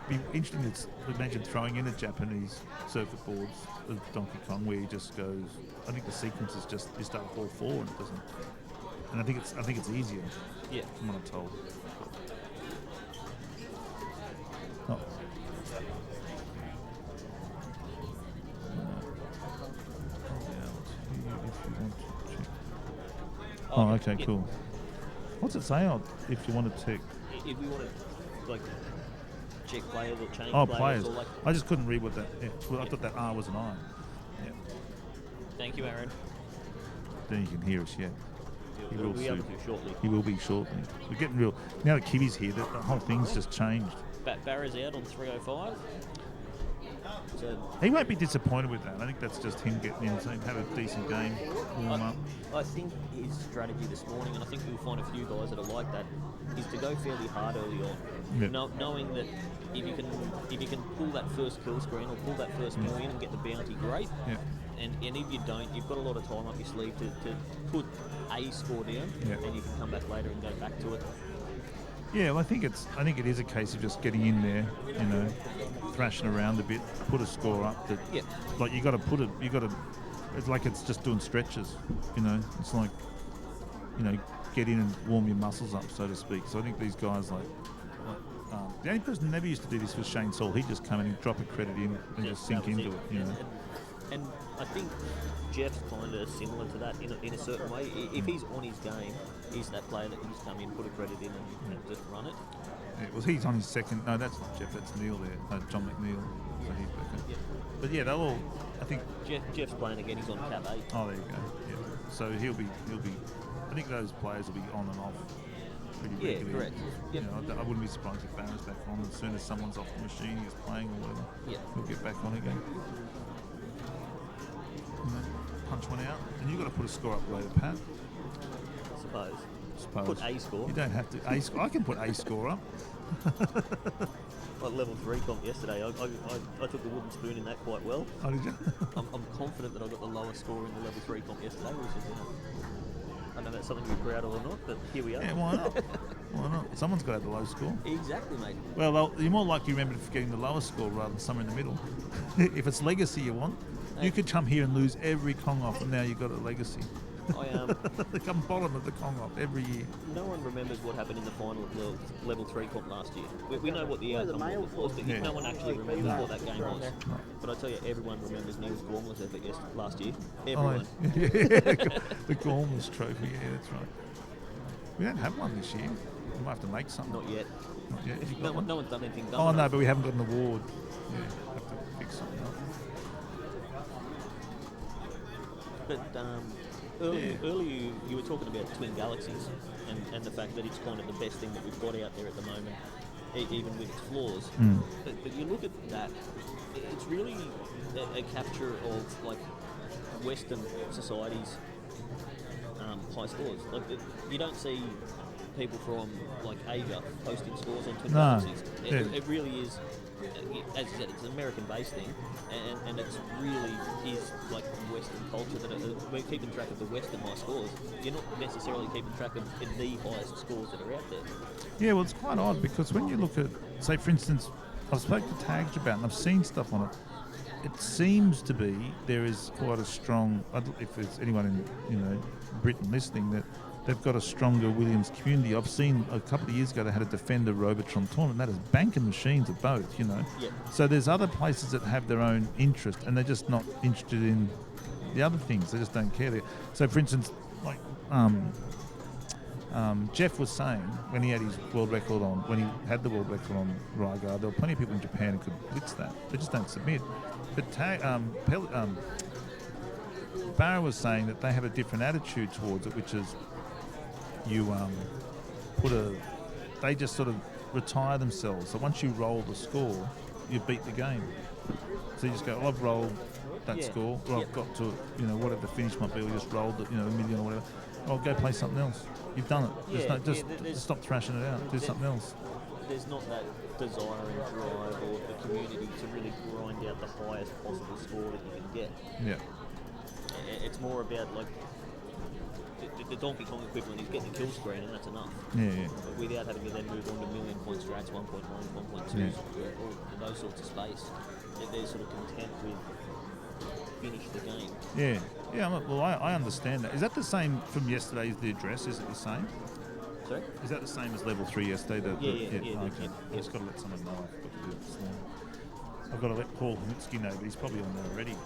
be interesting. Imagine throwing in a Japanese circuit boards of Donkey Kong where he just goes. I think the sequence is just you start with all 4 and it doesn't. And I think it's easier. Yeah. From what I'm told. Oh. Oh, okay, cool. What's it say if you want to tick? If we want to, check players or change Oh, players. players. Or like, I just couldn't read what that. Yeah. Well, I thought that R was an I. Yeah. thank you, Aaron. Then you can hear us. Yeah. He We'll will be able soon. to shortly. He will be shortly. We're getting real. Now that Kiwi's here, the whole thing's just changed. Barra's out on 305. So He won't be disappointed with that. I think that's just him getting in, so have a decent game, warm up. I think his strategy this morning, and I think we'll find a few guys that are like that, is to go fairly hard early on, Yeah. knowing that if you can pull that first kill screen or pull that first kill in and get the bounty, great. Yeah. And if you don't, you've got a lot of time up your sleeve to put a score down, Yeah. and you can come back later and go back to it. Yeah, well, I think it is a case of just getting in there, thrashing around a bit, put a score up. That, Yeah. like you got to put it. You got to. It's like it's just doing stretches. It's like, get in and warm your muscles up, so to speak. So I think these guys the only person who never used to do this was Shane Saul. He'd just come in and drop a credit in and just sink That was into it. And I think Jeff's kind of similar to that in a certain way. If he's on his game, he's that player that can just come in, put a credit in, and just run it. Yeah, well, he's on his second. No, that's not Jeff. That's Neil there. John McNeil. So he's back in. Yeah. But yeah, they'll all. I think. Jeff's playing again. He's on cap 8. Oh, there you go. Yeah. So he'll be. I think those players will be on and off pretty regularly. Correct. Yep. I wouldn't be surprised if Barron's back on as soon as someone's off the machine, he's playing or whatever. Yeah. He'll get back on again. Punch one out, and you've got to put a score up later, Pat. Suppose. Suppose. Put a score. You don't have to. A score. I can put a score up. Like level 3 comp yesterday, I took the wooden spoon in that quite well. Oh, did you? I'm confident that I got the lowest score in the level 3 comp yesterday, which is, I don't know if that's something to be proud of or not, but here we are. Yeah, why not? Why not? Someone's got to have the low score. Exactly, mate. Well, you're more likely to remember for getting the lowest score rather than somewhere in the middle. If it's legacy you want, you could come here and lose every Kong off, and now you've got a legacy. They come bottom of the Kong off every year. No one remembers what happened in the final of level 3 comp last year. We know what the outcome was, but Yeah. no one actually remembers No. what that game was. No. But I tell you, everyone remembers Neil's Gormless effort last year. Oh, Everyone. yeah. The Gormless Trophy, yeah, that's right. We don't have one this year. We might have to make something. Not yet. Not yet. Have you got No one? one's done anything. Oh, no, but we haven't got an award. Yeah, have to fix something up. But earlier you were talking about Twin Galaxies and the fact that it's kind of the best thing that we've got out there at the moment, even with its flaws. But you look at that, it's really a capture of like Western society's high scores. Like you don't see people from like Asia posting scores on Twin Galaxies. It really is, as you said, it's an American-based thing, and it's really is like Western culture that we're keeping track of the Western high scores. You're not necessarily keeping track of the highest scores that are out there. Yeah, well, it's quite odd because when you look at, say, for instance, I've spoken to Tags about it and I've seen stuff on it. It seems to be there is quite a strong, if there's anyone in Britain listening, that they've got a stronger Williams community. I've seen a couple of years ago they had a Defender Robotron tournament. That is banking machines of both, Yeah. So there's other places that have their own interest and they're just not interested in the other things. They just don't care. So, for instance, like Jeff was saying when he had his world record on, when he had the world record on Rygar, there were plenty of people in Japan who could blitz that. They just don't submit. But Barra was saying that they have a different attitude towards it, which is you they just sort of retire themselves. So once you roll the score, you beat the game. So you just go, I've rolled that score, or I've got to, whatever the finish might be, or just rolled it, a million or whatever. I'll go play something else. You've done it. Just stop thrashing it out. Do something else. There's not that desire and drive or the community to really grind out the highest possible score that you can get. Yeah. It's more about like the Donkey Kong equivalent is getting a kill screen and that's enough. Yeah. But without having to then move on to million point strats, 1.1, 1.2, or those sorts of space, they're sort of content with finish the game. Yeah. Yeah, well, I understand that. Is that the same from yesterday's, the address? Is it the same? Sorry? Is that the same as level 3 yesterday? Yeah. Okay. I've just got to let someone know I forgot to do it this morning. I've got to let Paul Hnitzky know, but he's probably on there already.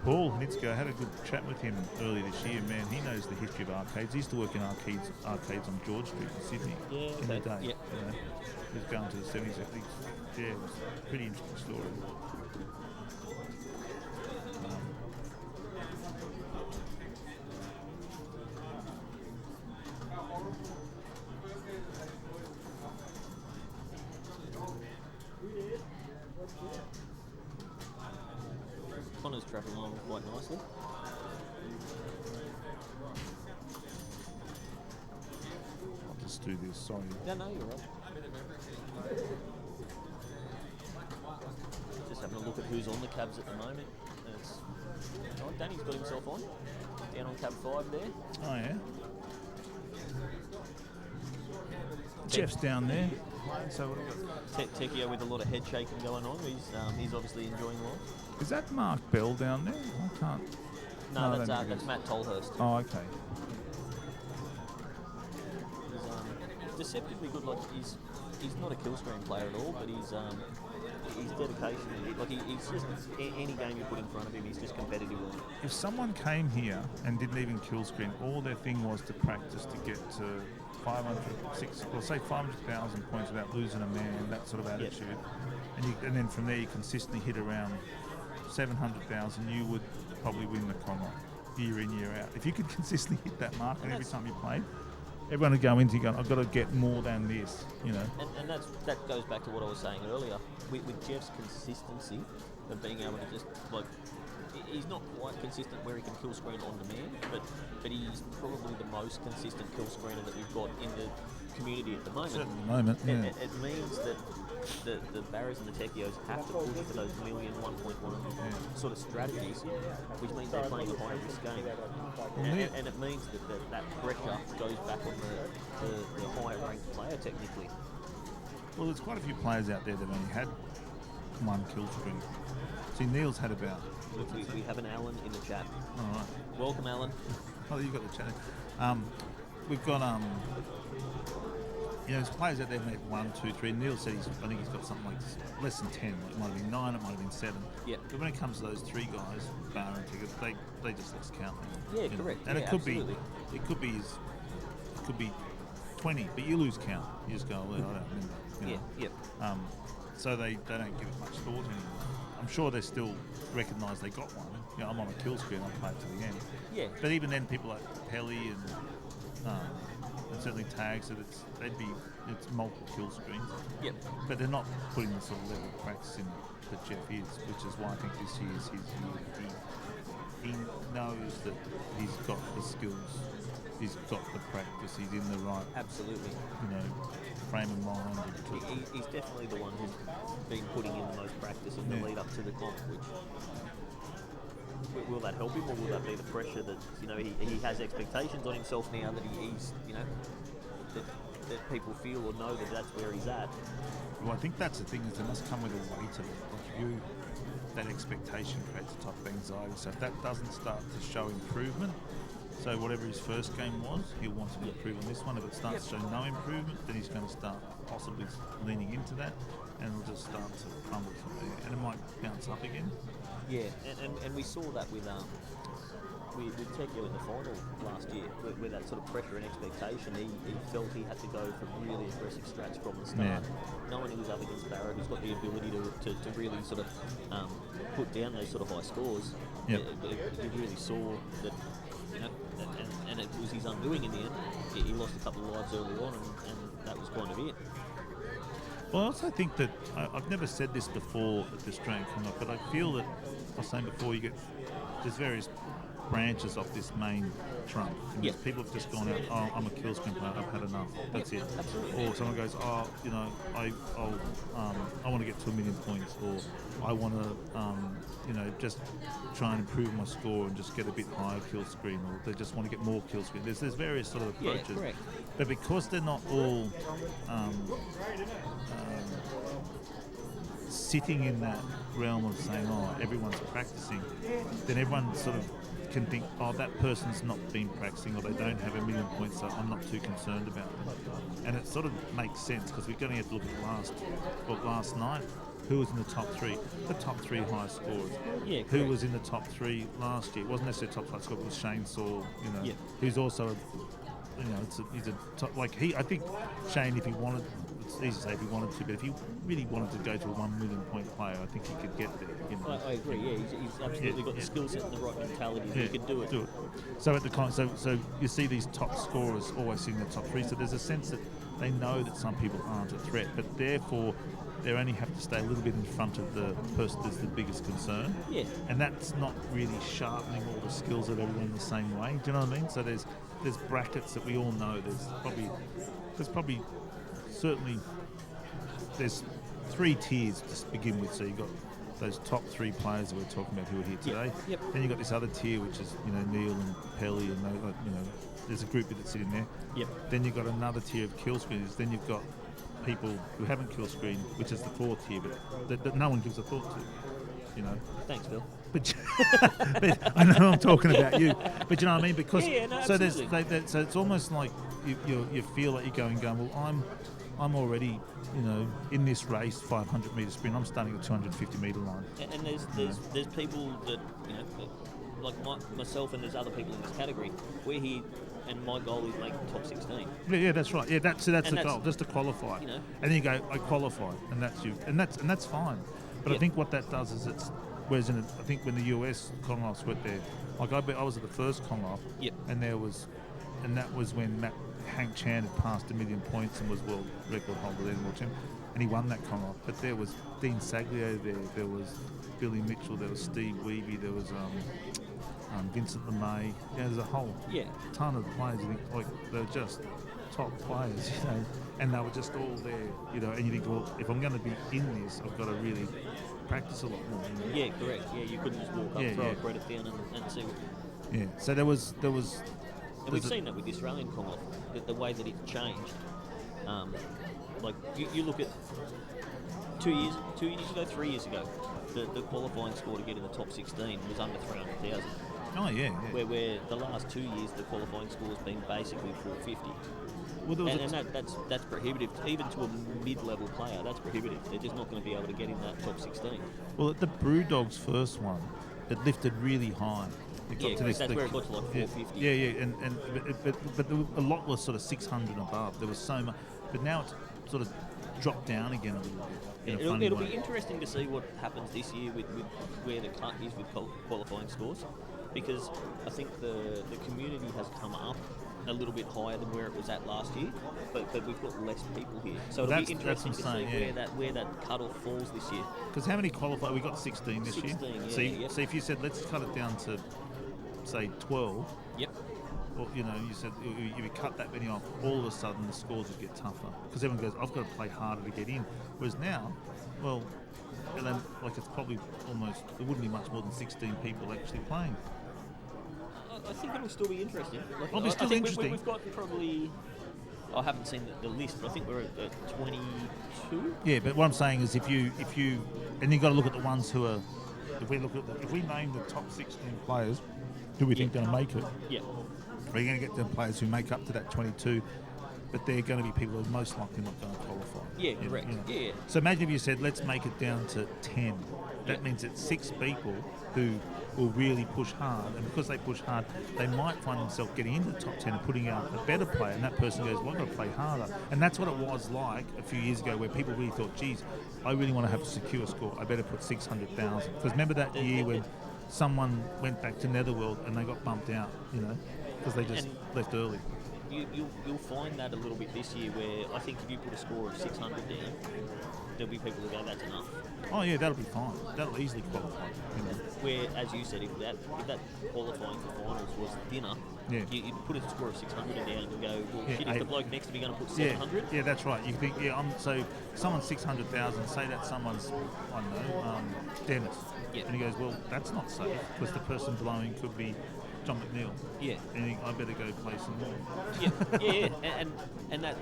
Paul Nitzko, I had a good chat with him earlier this year. Man, he knows the history of arcades. He used to work in arcades on George Street in Sydney in the day. Yeah. You know, he was going to the 70s, I think. Yeah, it was a pretty interesting story. Connor's travelling along quite nicely. I'll just do this, sorry. Yeah, no, you're right. Just having a look at who's on the cabs at the moment. It's, Danny's got himself on. Down on cab 5 there. Oh, yeah. Jeff's down there. So what have we got? Tekio with a lot of head shaking going on. He's obviously enjoying life. Is that Mark Bell down there? I can't. No, that's Matt Tolhurst. Oh, okay. He's deceptively good. Like he's not a kill screen player at all, but his dedication. Like he's just any game you put in front of him, he's just competitive on. If someone came here and didn't even kill screen, all their thing was to practice to get to 500,000 points without losing a man, that sort of attitude, and then from there you consistently hit around 700,000, you would probably win the combo year in, year out. If you could consistently hit that mark and every time you played, everyone would go into going, I've got to get more than this, you know. And that goes back to what I was saying earlier. With Jeff's consistency of being able to just, like, he's not quite consistent where he can kill screen on demand, but he's probably the most consistent kill screener that we've got in the community at the moment. Certainly at the moment, yeah. It means that the Barras and the Techios have to push for those 1,000,000, 1.1 sort of strategies, which means they're playing a high risk game. And it means that pressure goes back on the higher ranked player technically. Well, there's quite a few players out there that only had one kill screen. See, Neil's had about... We have an Alan in the chat. All right. Welcome, Alan. Oh, you got the chat. We've got there's players out there who make 1, 2, 3. Neil said I think he's got something like less than 10. It might have been 9. It might have been 7. Yeah. But when it comes to those 3 guys, Bar and Ticket, they just lost count. Yeah, correct. And yeah, it could absolutely. be 20, but you lose count. You just go, well, I don't remember. You know? Yeah. So they don't give it much thought anymore. I'm sure they still recognise they got one. You know, I'm on a kill screen, I'll play it to the end. Yeah. But even then, people like Pelly and certainly Tags, that it's multiple kill screens. Yep. But they're not putting the sort of level of practice in that Jeff is, which is why I think this year is his year. He knows that he's got the skills, he's got the practice, he's in the right, absolutely, frame of mind. He's definitely the one who's been putting in the most practice in the lead up to the comp. Which will that help him, or will that be the pressure that he has expectations on himself now that he's that people feel or know that that's where he's at? Well, I think that's the thing, is it must come with a weight of it. That expectation creates a type of anxiety. So if that doesn't start to show improvement, so whatever his first game was, he'll want to improve on this one. If it starts to show no improvement, then he's going to start possibly leaning into that, and it'll just start to crumble from there, and it might bounce up again. Yeah, and we saw that with Tekio in the final last year, with that sort of pressure and expectation. He felt he had to go for really aggressive strats from the start. Knowing he was up against Barra, who's got the ability to really sort of put down those sort of high scores. Yep. You really saw that, and it was his undoing in the end. He lost a couple of lives early on, and that was kind of it. Well, I also think that, I've never said this before at the Australian Combat, but I feel that, I was saying before, there's various branches of this main trunk. People have just gone out, oh, I'm a kill screen player, I've had enough, that's it. Absolutely. Or someone goes, oh, I want to get to 1 million points, or I want to, just try and improve my score and just get a bit higher kill screen, or they just want to get more kill screen. There's various sort of approaches. Yeah, correct. But because they're not all sitting in that realm of saying, oh, everyone's practicing, then everyone sort of can think, oh, that person's not been practicing, or they don't have 1 million points, so I'm not too concerned about them. And it sort of makes sense, because we're going to have to look at last night. who was in the top three? The top three highest scorers. Yeah, Who correct. was in the top three last year? It wasn't necessarily top five scorer, it was Shane Saul, Yeah. who's also he's a top, I think Shane, if he wanted, it's easy to say if he wanted to, but if he really wanted to go to a 1 million point player, I think he could get there. I agree. Yeah, he's absolutely got the skill set and the right mentality. Yeah, He could do it. So at the so you see these top scorers always sitting in the top three. So there's a sense that they know that some people aren't a threat, but therefore they only have to stay a little bit in front of the person that's the biggest concern. Yeah. And that's not really sharpening all the skills of everyone the same way. Do you know what I mean? So there's brackets that we all know. There's three tiers to begin with. So you've got those top three players that we're talking about who are here today. Yep. Then you've got this other tier, which is Neil and Pelly, and there's a group that's sitting there. Yep. Then you've got another tier of kill screeners. Then you've got people who haven't kill screened, which is the fourth tier, but that no one gives a thought to. Thanks, Phil. But I know I'm talking about you, but you know what I mean? Because no, so absolutely. so it's almost like you feel like you're going. Well, I'm already in this race 500 metre sprint. I'm starting at 250 metre line. And there's people that like myself, and there's other people in this category. We're here, and my goal is make top 16. Yeah, that's right. Yeah, that's the goal, just to qualify. And then you go, I qualify, and that's you, and that's fine. But I think what that does is whereas I think when the US Commonwealths went there, like I was at the first Commonwealth, and that was when Hank Chan had passed 1 million points and was world record holder then, and he won that Commonwealth. But there was Dean Saglio there was Billy Mitchell, there was Steve Weeby, there was Vincent LeMay. There's a whole ton of players. You think they're just top players, and they were just all there, and you think, well, if I'm going to be in this, I've got to really practice a lot more. Yeah, correct. Yeah, you couldn't just walk up, throw a credit down, and see. Yeah. So there was. And we've seen that with the Australian Commonwealth, the way that it's changed. Like you look at 2 years ago, 3 years ago, the qualifying score to get in the top 16 was under 300,000. Oh yeah. Where the last 2 years the qualifying score has been basically 450. Well, that's prohibitive. Even to a mid-level player, that's prohibitive. They're just not going to be able to get in that top 16. Well, at the Brewdogs first one, it lifted really high. That's where it got to like 450. Yeah, but a lot was sort of 600 and above. There was so much, but now it's sort of dropped down again a little bit. It'll be interesting to see what happens this year with where the cut is with qualifying scores, because I think the community has come up a little bit higher than where it was at last year, but we've got less people here, so it'll be interesting to see where that cut-off falls this year. Because how many qualify? We got 16 this year. 16, So if you said let's cut it down to say 12. Yep. Well, you said if you cut that many off, all of a sudden the scores would get tougher because everyone goes, I've got to play harder to get in. Whereas now, well, it's probably almost, there wouldn't be much more than 16 people actually playing. I think it'll still be interesting. It'll be still interesting. We've got probably, I haven't seen the list, but I think we're at 22. Yeah, but what I'm saying is if you and you've got to look at the ones who are, if we name the top 16 players who we think are going to make it, we're going to get the players who make up to that 22, but they're going to be people who are most likely not going to qualify. Yeah, correct. Yeah. So imagine if you said, let's make it down to 10. That means it's 6 people who will really push hard, and because they push hard, they might find themselves getting into the top 10 and putting out a better player, and that person goes, well, I've got to play harder. And that's what it was like a few years ago, where people really thought, geez, I really want to have a secure score, I better put 600,000. Because remember that year when someone went back to Netherworld and they got bumped out, because they just left early. You'll find that a little bit this year, where I think if you put a score of 600 down, there'll be people who go, that's enough. Oh yeah, that'll be fine. That'll easily qualify. Where, as you said, if that qualifying for finals was thinner, you'd put a score of 600 down and go, well, shit, is the bloke next to me going to put 700? Yeah, that's right. You think, so someone's 600,000, say that someone's, I don't know, Dennis. Yeah. And he goes, well, that's not safe, because the person blowing could be John McNeil. Yeah. And you think, I better go play some more. Yeah. And that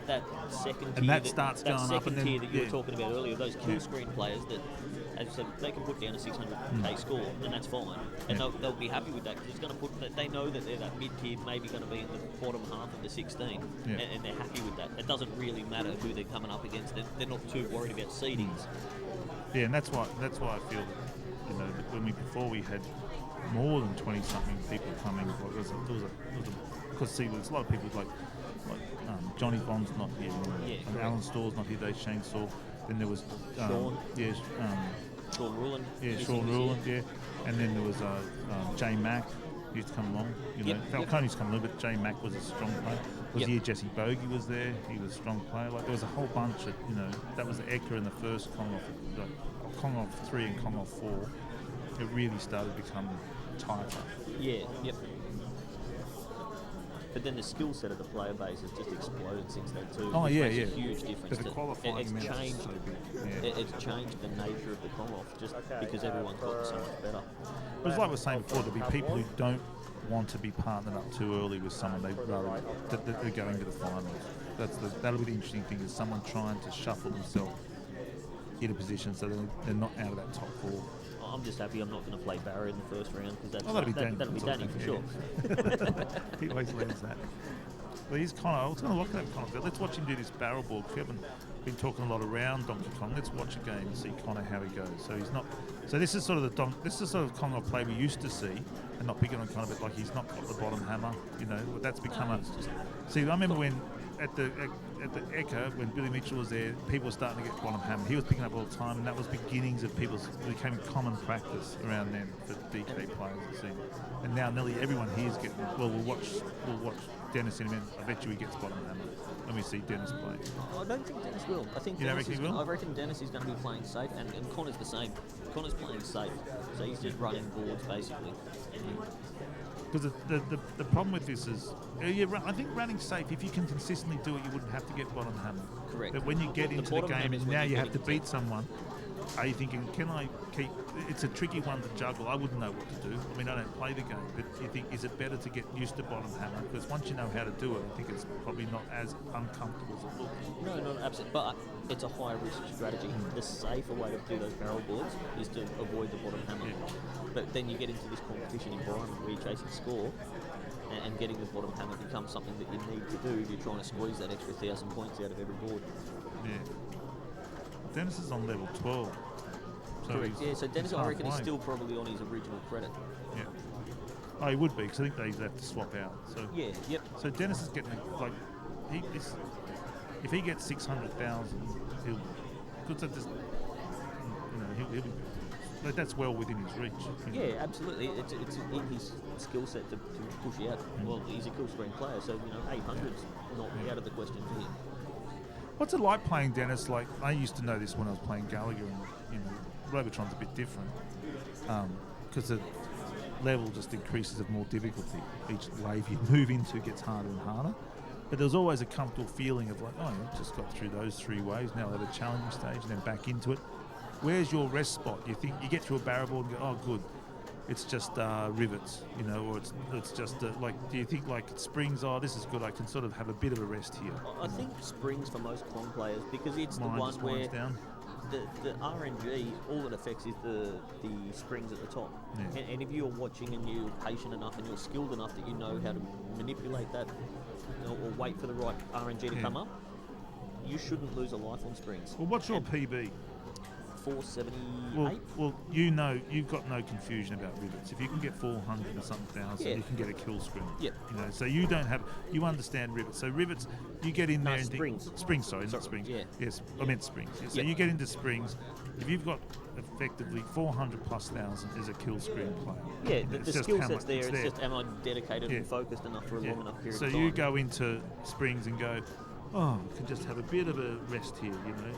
second tier, and that starts going up, second tier that you were talking about earlier, those kill screen players that, as I said, they can put down a 600k score, and that's fine, and they'll be happy with that, because it's going to put, they know that they're that mid tier, maybe going to be in the bottom half of the 16, and they're happy with that. It doesn't really matter who they're coming up against. They're not too worried about seedings. Yeah, and that's why I feel that, you know, that before we had more than 20 something people coming, because see, there's a lot of people like Johnny Bond's not here, and Alan Storr's not here. Dave Shane Storr. Then there was Sean. Sean Ruland. Yeah, Sean Ruland. Yeah, and then there was Jay Mack used to come along. You know, Falcone used to come along, but Jay Mack was a strong player. Was the year Jesse Bogey was there? He was a strong player. Like there was a whole bunch of, you know, that was the Eka in the first Kong off 3 and Kong off 4. It really started to become tighter. Yeah. Yep. But then the skill set of the player base has just exploded since then too. Oh, which yeah, makes yeah. a huge difference. But the qualifying it's minutes changed. so big. Yeah. It's changed the nature of the Commonwealth just because everyone's gotten so much better. But it's like we were saying before, there'll be people who don't want to be partnered up too early with someone they're going to the finals. That'll be the interesting thing, is someone trying to shuffle themselves in a position so they're not out of that top 4. I'm just happy I'm not going to play Barra in the first round because that'll be Danny for sure. He always lands that. But he's kind of. I was going to look at Connor. Let's watch him do this barrel ball. We haven't been talking a lot around Donkey Kong. Let's watch a game and see Connor how he goes. So he's not. So this is sort of Kong of play we used to see, and not picking on Connor, but like he's not got the bottom hammer. You know, that's become a. See, I remember when at the Echo, when Billy Mitchell was there, people were starting to get bottom hammer. He was picking up all the time, and that was beginnings of people's. It became common practice around then for DK players, it seemed. And now nearly everyone here is getting. Well, we'll watch Dennis in a minute. I bet you he gets bottom hammer when we see Dennis play. I don't think Dennis will. I think I reckon Dennis is going to be playing safe, and Connor's the same. Connor's playing safe, so he's just running boards basically. Because the problem with this is, I think running safe, if you can consistently do it, you wouldn't have to get bottom hammer. Correct. But when you get into the game and now you have to beat someone, are you thinking, can I keep... It's a tricky one to juggle. I wouldn't know what to do. I mean, I don't play the game, but you think, is it better to get used to bottom hammer? Because once you know how to do it, I think it's probably not as uncomfortable as it looks. No, not absolutely. But it's a high-risk strategy. The safer way to do those barrel boards is to avoid the bottom hammer. Yeah. But then you get into this competition environment where you're chasing score, and getting the bottom hammer becomes something that you need to do if you're trying to squeeze that extra 1,000 points out of every board. Yeah. Dennis is on level 12. So correct, yeah, so Dennis, I reckon, is still probably on his original credit. Yeah. Oh, he would be, because I think they have to swap out. So yeah, yep. So Dennis is getting, like, if he gets 600,000, he'll be, like, that's well within his reach. Yeah, absolutely. It's in his skill set to push out. Well, he's a kill screen player, so 800's not out of the question for him. What's it like playing Dennis? Like, I used to know this when I was playing Gallagher, and Robotron's a bit different because the level just increases of more difficulty. Each wave you move into gets harder and harder. But there's always a comfortable feeling of like, oh, you just got through those 3 waves. Now we'll have a challenging stage and then back into it. Where's your rest spot? You think you get through a barrel board and go, oh, good. It's just rivets, or it's just like. Do you think like springs? Oh, this is good. I can sort of have a bit of a rest here. I think springs for most Kong players because it's the one where the RNG, all it affects is the springs at the top. Yeah. And if you're watching and you're patient enough and you're skilled enough that you know how to manipulate that, or wait for the right RNG to come up, you shouldn't lose a life on springs. Well, what's your PB? 478. Well, you've got no confusion about rivets. If you can get 400 and something thousand, you can get a kill screen. Yeah. So you understand rivets. So rivets, you get in there and springs. Springs, sorry, not springs. Yeah. Yes, I meant springs. Yeah. So you get into springs. If you've got effectively 400 plus thousand is a kill screen player. Yeah, the skill set's there. It's just, am I dedicated and focused enough for a long enough period of time? So you go into springs and go, oh, you can just have a bit of a rest here,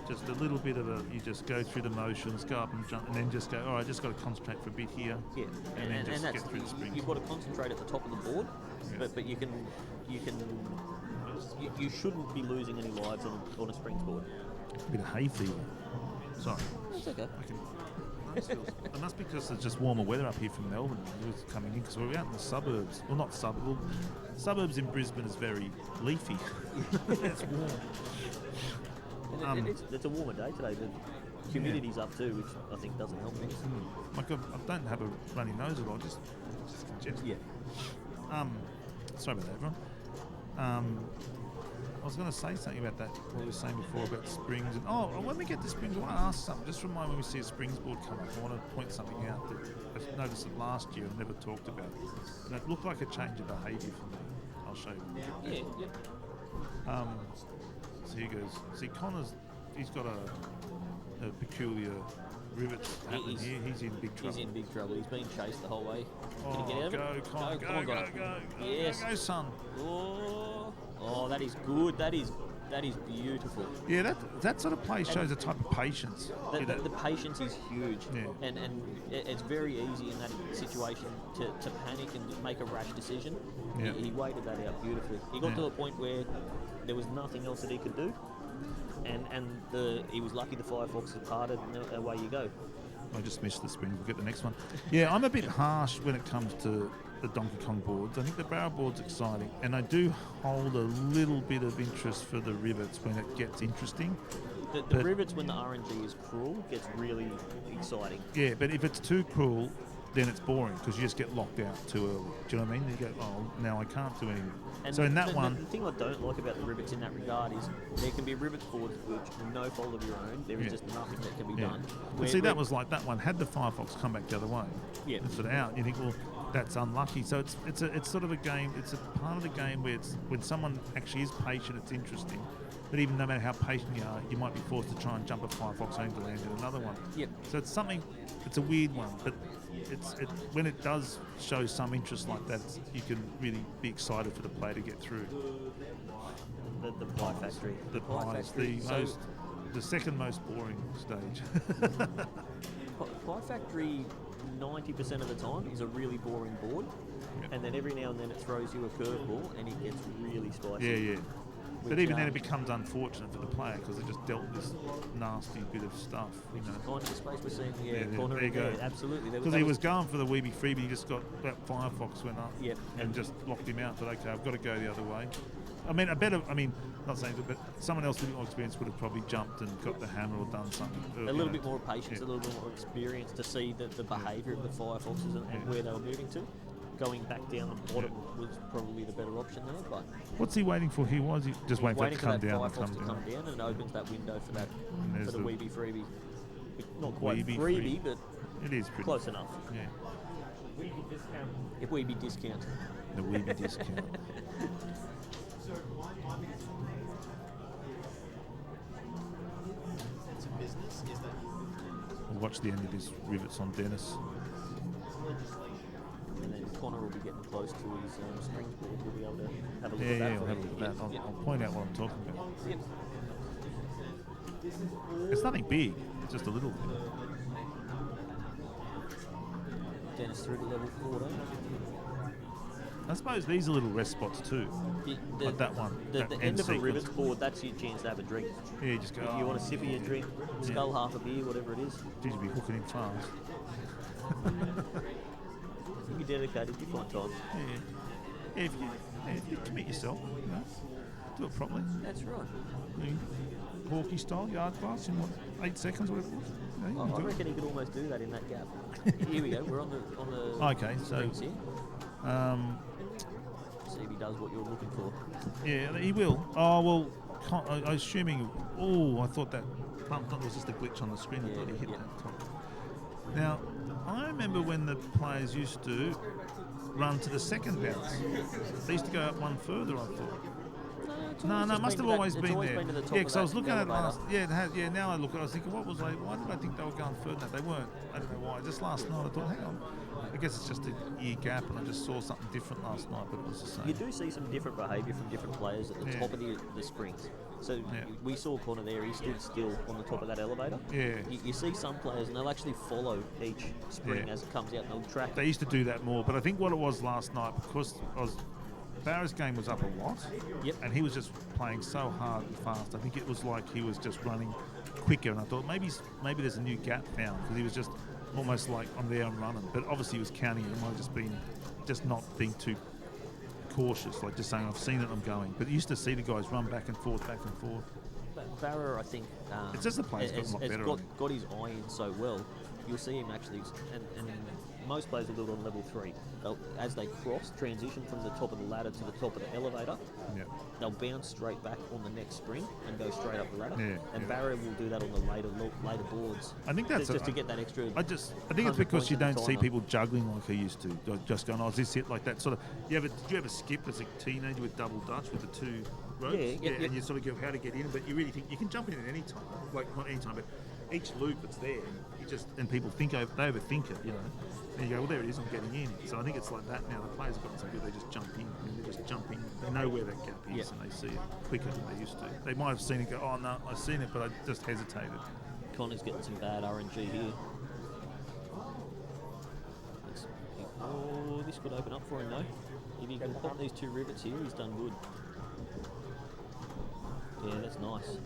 just a little bit of you just go through the motions, go up and jump, and then just go, all right, I just got to concentrate for a bit here. Yeah, and then just that's get through the springs. You've got to concentrate at the top of the board, but you shouldn't be losing any lives on a springs board. A bit of hay fever. Sorry. That's okay. It must be because it's just warmer weather up here from Melbourne. It was coming in because we're out in the suburbs. Well, not suburbs. Suburbs in Brisbane is very leafy. It's warm. It's a warmer day today. The humidity's up too, which I think doesn't help things. Like I don't have a runny nose at all. Just congested. Yeah. Sorry about that, everyone. was going to say something about that. What we were saying before about springs. And when we get to springs, I want to ask something. Just remind when we see a springs board come up, I want to point something out that I noticed it last year and never talked about. And it looked like a change of behaviour for me. I'll show you. Yeah, yeah. So here goes. See, Connor's, he's got a peculiar rivet happening here. He's in big trouble. He's in big trouble. He's been chased the whole way. Oh, Can he get out of go, it? Connor, Come on, Connor. go. Yes. Go, son. Oh, that is good. That is beautiful. Yeah, that sort of play shows a type of patience. The patience is huge, Yeah. and it's very easy in that situation to panic and make a rash decision. Yeah. He waited that out beautifully. He got to a point where there was nothing else that he could do, and he was lucky the Firefox had parted, and away you go. I just missed the spring. We'll get the next one. Yeah, I'm a bit harsh when it comes to the Donkey Kong boards. I think the barrel board's exciting, and I do hold a little bit of interest for the rivets when it gets interesting. The rivets, when the RNG is cruel, gets really exciting. Yeah, but if it's too cruel, then it's boring because you just get locked out too early. Do you know what I mean? You go, now I can't do anything. And so in that the one... The thing I don't like about the rivets in that regard is there can be rivets boards which, no fault of your own, there is just nothing that can be done. But see, that was like that one. Had the Firefox come back the other way, Yeah. sort of out, you think, well, that's unlucky. So it's sort of a game. It's a part of the game where it's when someone actually is patient, it's interesting. But even no matter how patient you are, you might be forced to try and jump a Firefox home to land in another one. Yep. So it's something. It's a weird one, but when it does show some interest like that, you can really be excited for the player to get through. The Pie Factory. The Pie is the second most boring stage. Pie Factory, 90% of the time, is a really boring board, and then every now and then it throws you a curveball, and it gets really spicy. Yeah. But even then, it becomes unfortunate for the player because they just dealt this nasty bit of stuff. You know. Kind of space we're seeing There you go. Absolutely. Because he was going for the Weeby Freebie, he just got that Firefox went up Yep. and just locked him out. But okay, I've got to go the other way. Not saying that, but someone else with more experience would have probably jumped and got the hammer or done something. A little bit more patience, a little bit more experience to see the behaviour of the Firefoxes and where they were moving to. Going back down the bottom was probably the better option there. But what's he waiting for? He just waiting for it to come down. Firefox to come down, and it opens that window for that for the Weeby Freebie. Not quite Weeby freebie, but it is pretty close enough. Yeah. If Weeby discount. The Weeby discount. It's a business. Is that We'll watch the end of his rivets on Dennis. And then Connor will be getting close to his strings board. We'll be able to have a look at Yeah, that. we'll have a look at that. I'll point out what I'm talking about. Yep. It's nothing big. It's just a little bit. Dennis through to level 14. I suppose these are little rest spots too. Like that one. The that end of a sequence. rivets board, that's your chance to have a drink. Yeah, you just go. If you want a sip of your drink, scull half a beer, whatever it is. Geez, you'd be hooking in fast. If you're dedicated, you find time. Yeah, if you commit yourself, you know, do it properly. That's right. Hawkeye style, yard class in 8 seconds, whatever it was. You know, you I can do it. reckon he could almost do that in that gap. Here we go. We're on the Okay, so strings here. See if he does what you're looking for. yeah, he will. Oh well, I'm assuming. Oh, I thought that was just a glitch on the screen. I thought he hit that top. Now, I remember when the players used to run to the second bounce. They used to go up one further, I thought. No, it must have always been there. Been to the top Yeah, because I was looking at it elevator. last. Yeah, it has, yeah. Now I look at it, I was thinking, why did I think they were going further? They weren't. I don't know why. Just last night I thought, hang on. I guess it's just a year gap, and I just saw something different last night, but it was the same. You do see some different behaviour from different players at the top of the springs. So we saw Connor there, he stood still on the top of that elevator. Yeah. You see some players, and they'll actually follow each spring as it comes out, and they'll track. They used to do that more, but I think what it was last night, because Barra's game was up a lot, and he was just playing so hard and fast. I think it was like he was just running quicker, and I thought maybe there's a new gap found, because he was just almost like I'm there and running. But obviously he was counting it. It might have just been not being too cautious, like just saying I've seen it, I'm going. But you used to see the guys run back and forth. Barra, I think, it's just the player's got a lot better. Got his eye in so well. You'll see him actually, and most players will do it on level 3. As they transition from the top of the ladder to the top of the elevator, they'll bounce straight back on the next spring and go straight up the ladder. And Barrier will do that on the later boards. I think that's just to get that extra. I think it's because you don't see people juggling like he used to. Just going, oh, is this it? Like that sort of. Did you ever skip as a teenager with double Dutch with the 2 ropes? And you sort of go how to get in, but you really think you can jump in at any time. Like not any time, but each loop that's there, and people think they overthink it, And you go, well, there it is, I'm getting in. So I think it's like that now. The players have gotten so good, they just jump in. And they just jump in. They know where that gap is, and they see it quicker than they used to. They might have seen it, go, oh no, I've seen it, but I just hesitated. Connor's getting some bad RNG here. This could open up for him though. If he can pop these 2 rivets here, he's done good. Yeah, that's nice.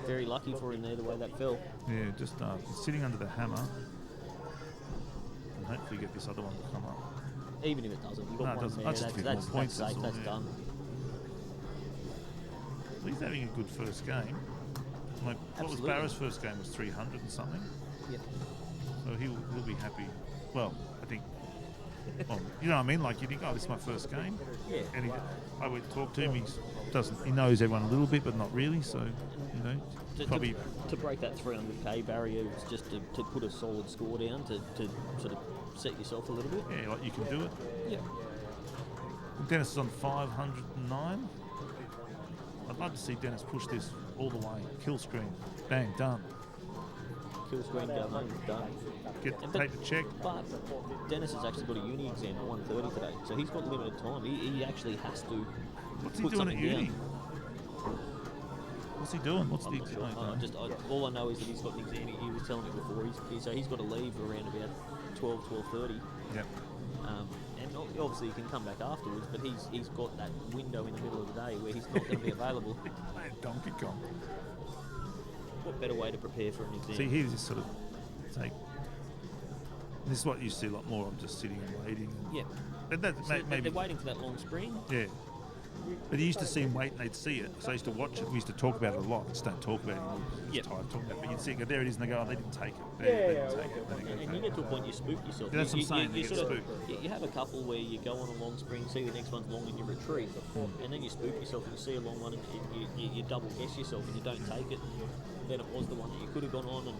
Very lucky for him there, the way that fell. Yeah, just sitting under the hammer, and hopefully get this other one to come up. Even if it doesn't, you've got one there. That's safe. That's done. Well, he's having a good first game. Like, what was Barra's first game? Was 300 and something. Yep. So he'll be happy. Well, I think. Well, you know what I mean? Like you think, oh, this is my first game. Yeah. And I would talk to him. He knows everyone a little bit, but not really. So, probably to break that 300k barrier is just to put a solid score down to sort of set yourself a little bit. Yeah, like you can do it. Yeah. Dennis is on 509. I'd love to see Dennis push this all the way. Kill screen, bang, done. Kill screen, go home, done. Take the check. But Dennis has actually got a uni exam at 1:30 today, so he's got limited time. He actually has to. What's he doing at uni? Down. What's he doing? What's the exam? All I know is that he's got an exam. He was telling me before. So he's got to leave around about 12:30. Yep. And obviously he can come back afterwards, but he's got that window in the middle of the day where he's not going to be available. Donkey Kong. What better way to prepare for an exam? See, he's just sort of take. This is what you see a lot more of, just sitting and waiting. Yeah. Maybe they're waiting for that long spring. Yeah. But you used to see him wait and they'd see it. So I used to watch it. We used to talk about it a lot. Just don't talk about it anymore. Yep. Tired of talking about it. But you'd see it go, there it is, and they go, oh, they didn't take it. They didn't take it. And you get to a point you spook yourself. Yeah, that's what I'm saying. You get spooked. You have a couple where you go on a long spring, see the next one's long and you retreat. And then you spook yourself and you see a long one and you double guess yourself and you don't take it. Then it was the one that you could have gone on, and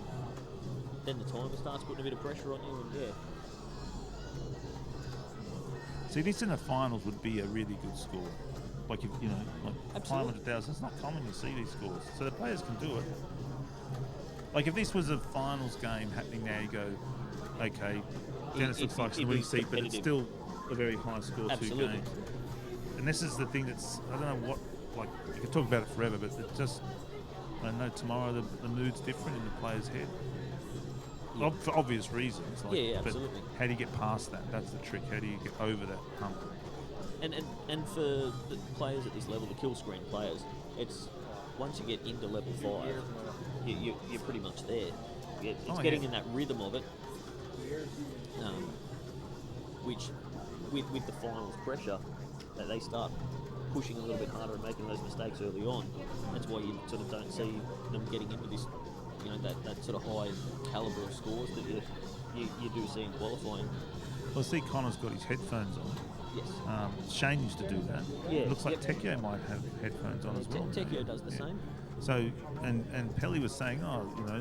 then the timer starts putting a bit of pressure on you, and yeah. See, this in the finals would be a really good score. Like, if, like 500,000. It's not common you see these scores. So the players can do it. Like, if this was a finals game happening now, you go, okay, Dennis looks like he's winning seat, but it's still a very high score, 2 games. And this is the thing that's, I don't know what, like, you could talk about it forever, but it just, I know tomorrow the mood's different in the player's head. Yeah. For obvious reasons. Like, yeah, absolutely. But how do you get past that? That's the trick. How do you get over that hump? And for the players at this level, the kill screen players, it's once you get into level 5, you're pretty much there. It's getting in that rhythm of it, which with the finals pressure, that they start pushing a little bit harder and making those mistakes early on. That's why you sort of don't see them getting into this, that sort of high calibre of scores that you do see in qualifying. Well, I see Connor's got his headphones on. Yes. Shane used to do that. Yeah. It looks like Tekio might have headphones on as well. Tekio does the same. So, and Pelly was saying,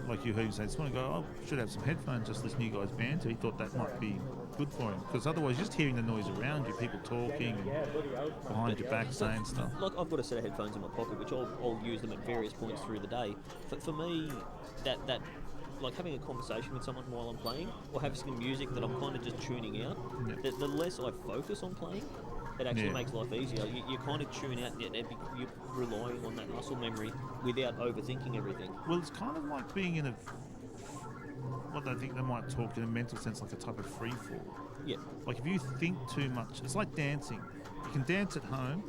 like you heard him say this morning, I should have some headphones, just listen to you guys band. So he thought that might be good for him. Because otherwise, just hearing the noise around you, people talking and behind your back saying stuff. Like, I've got a set of headphones in my pocket, which I'll use them at various points through the day. For me, that like having a conversation with someone while I'm playing, or having some music that I'm kind of just tuning out, the less I focus on playing, it actually makes life easier. You kind of tune out and you're relying on that muscle memory without overthinking everything. Well, it's kind of like being in what I think they might talk in a mental sense, like a type of free fall. Yeah. Like if you think too much, it's like dancing. You can dance at home,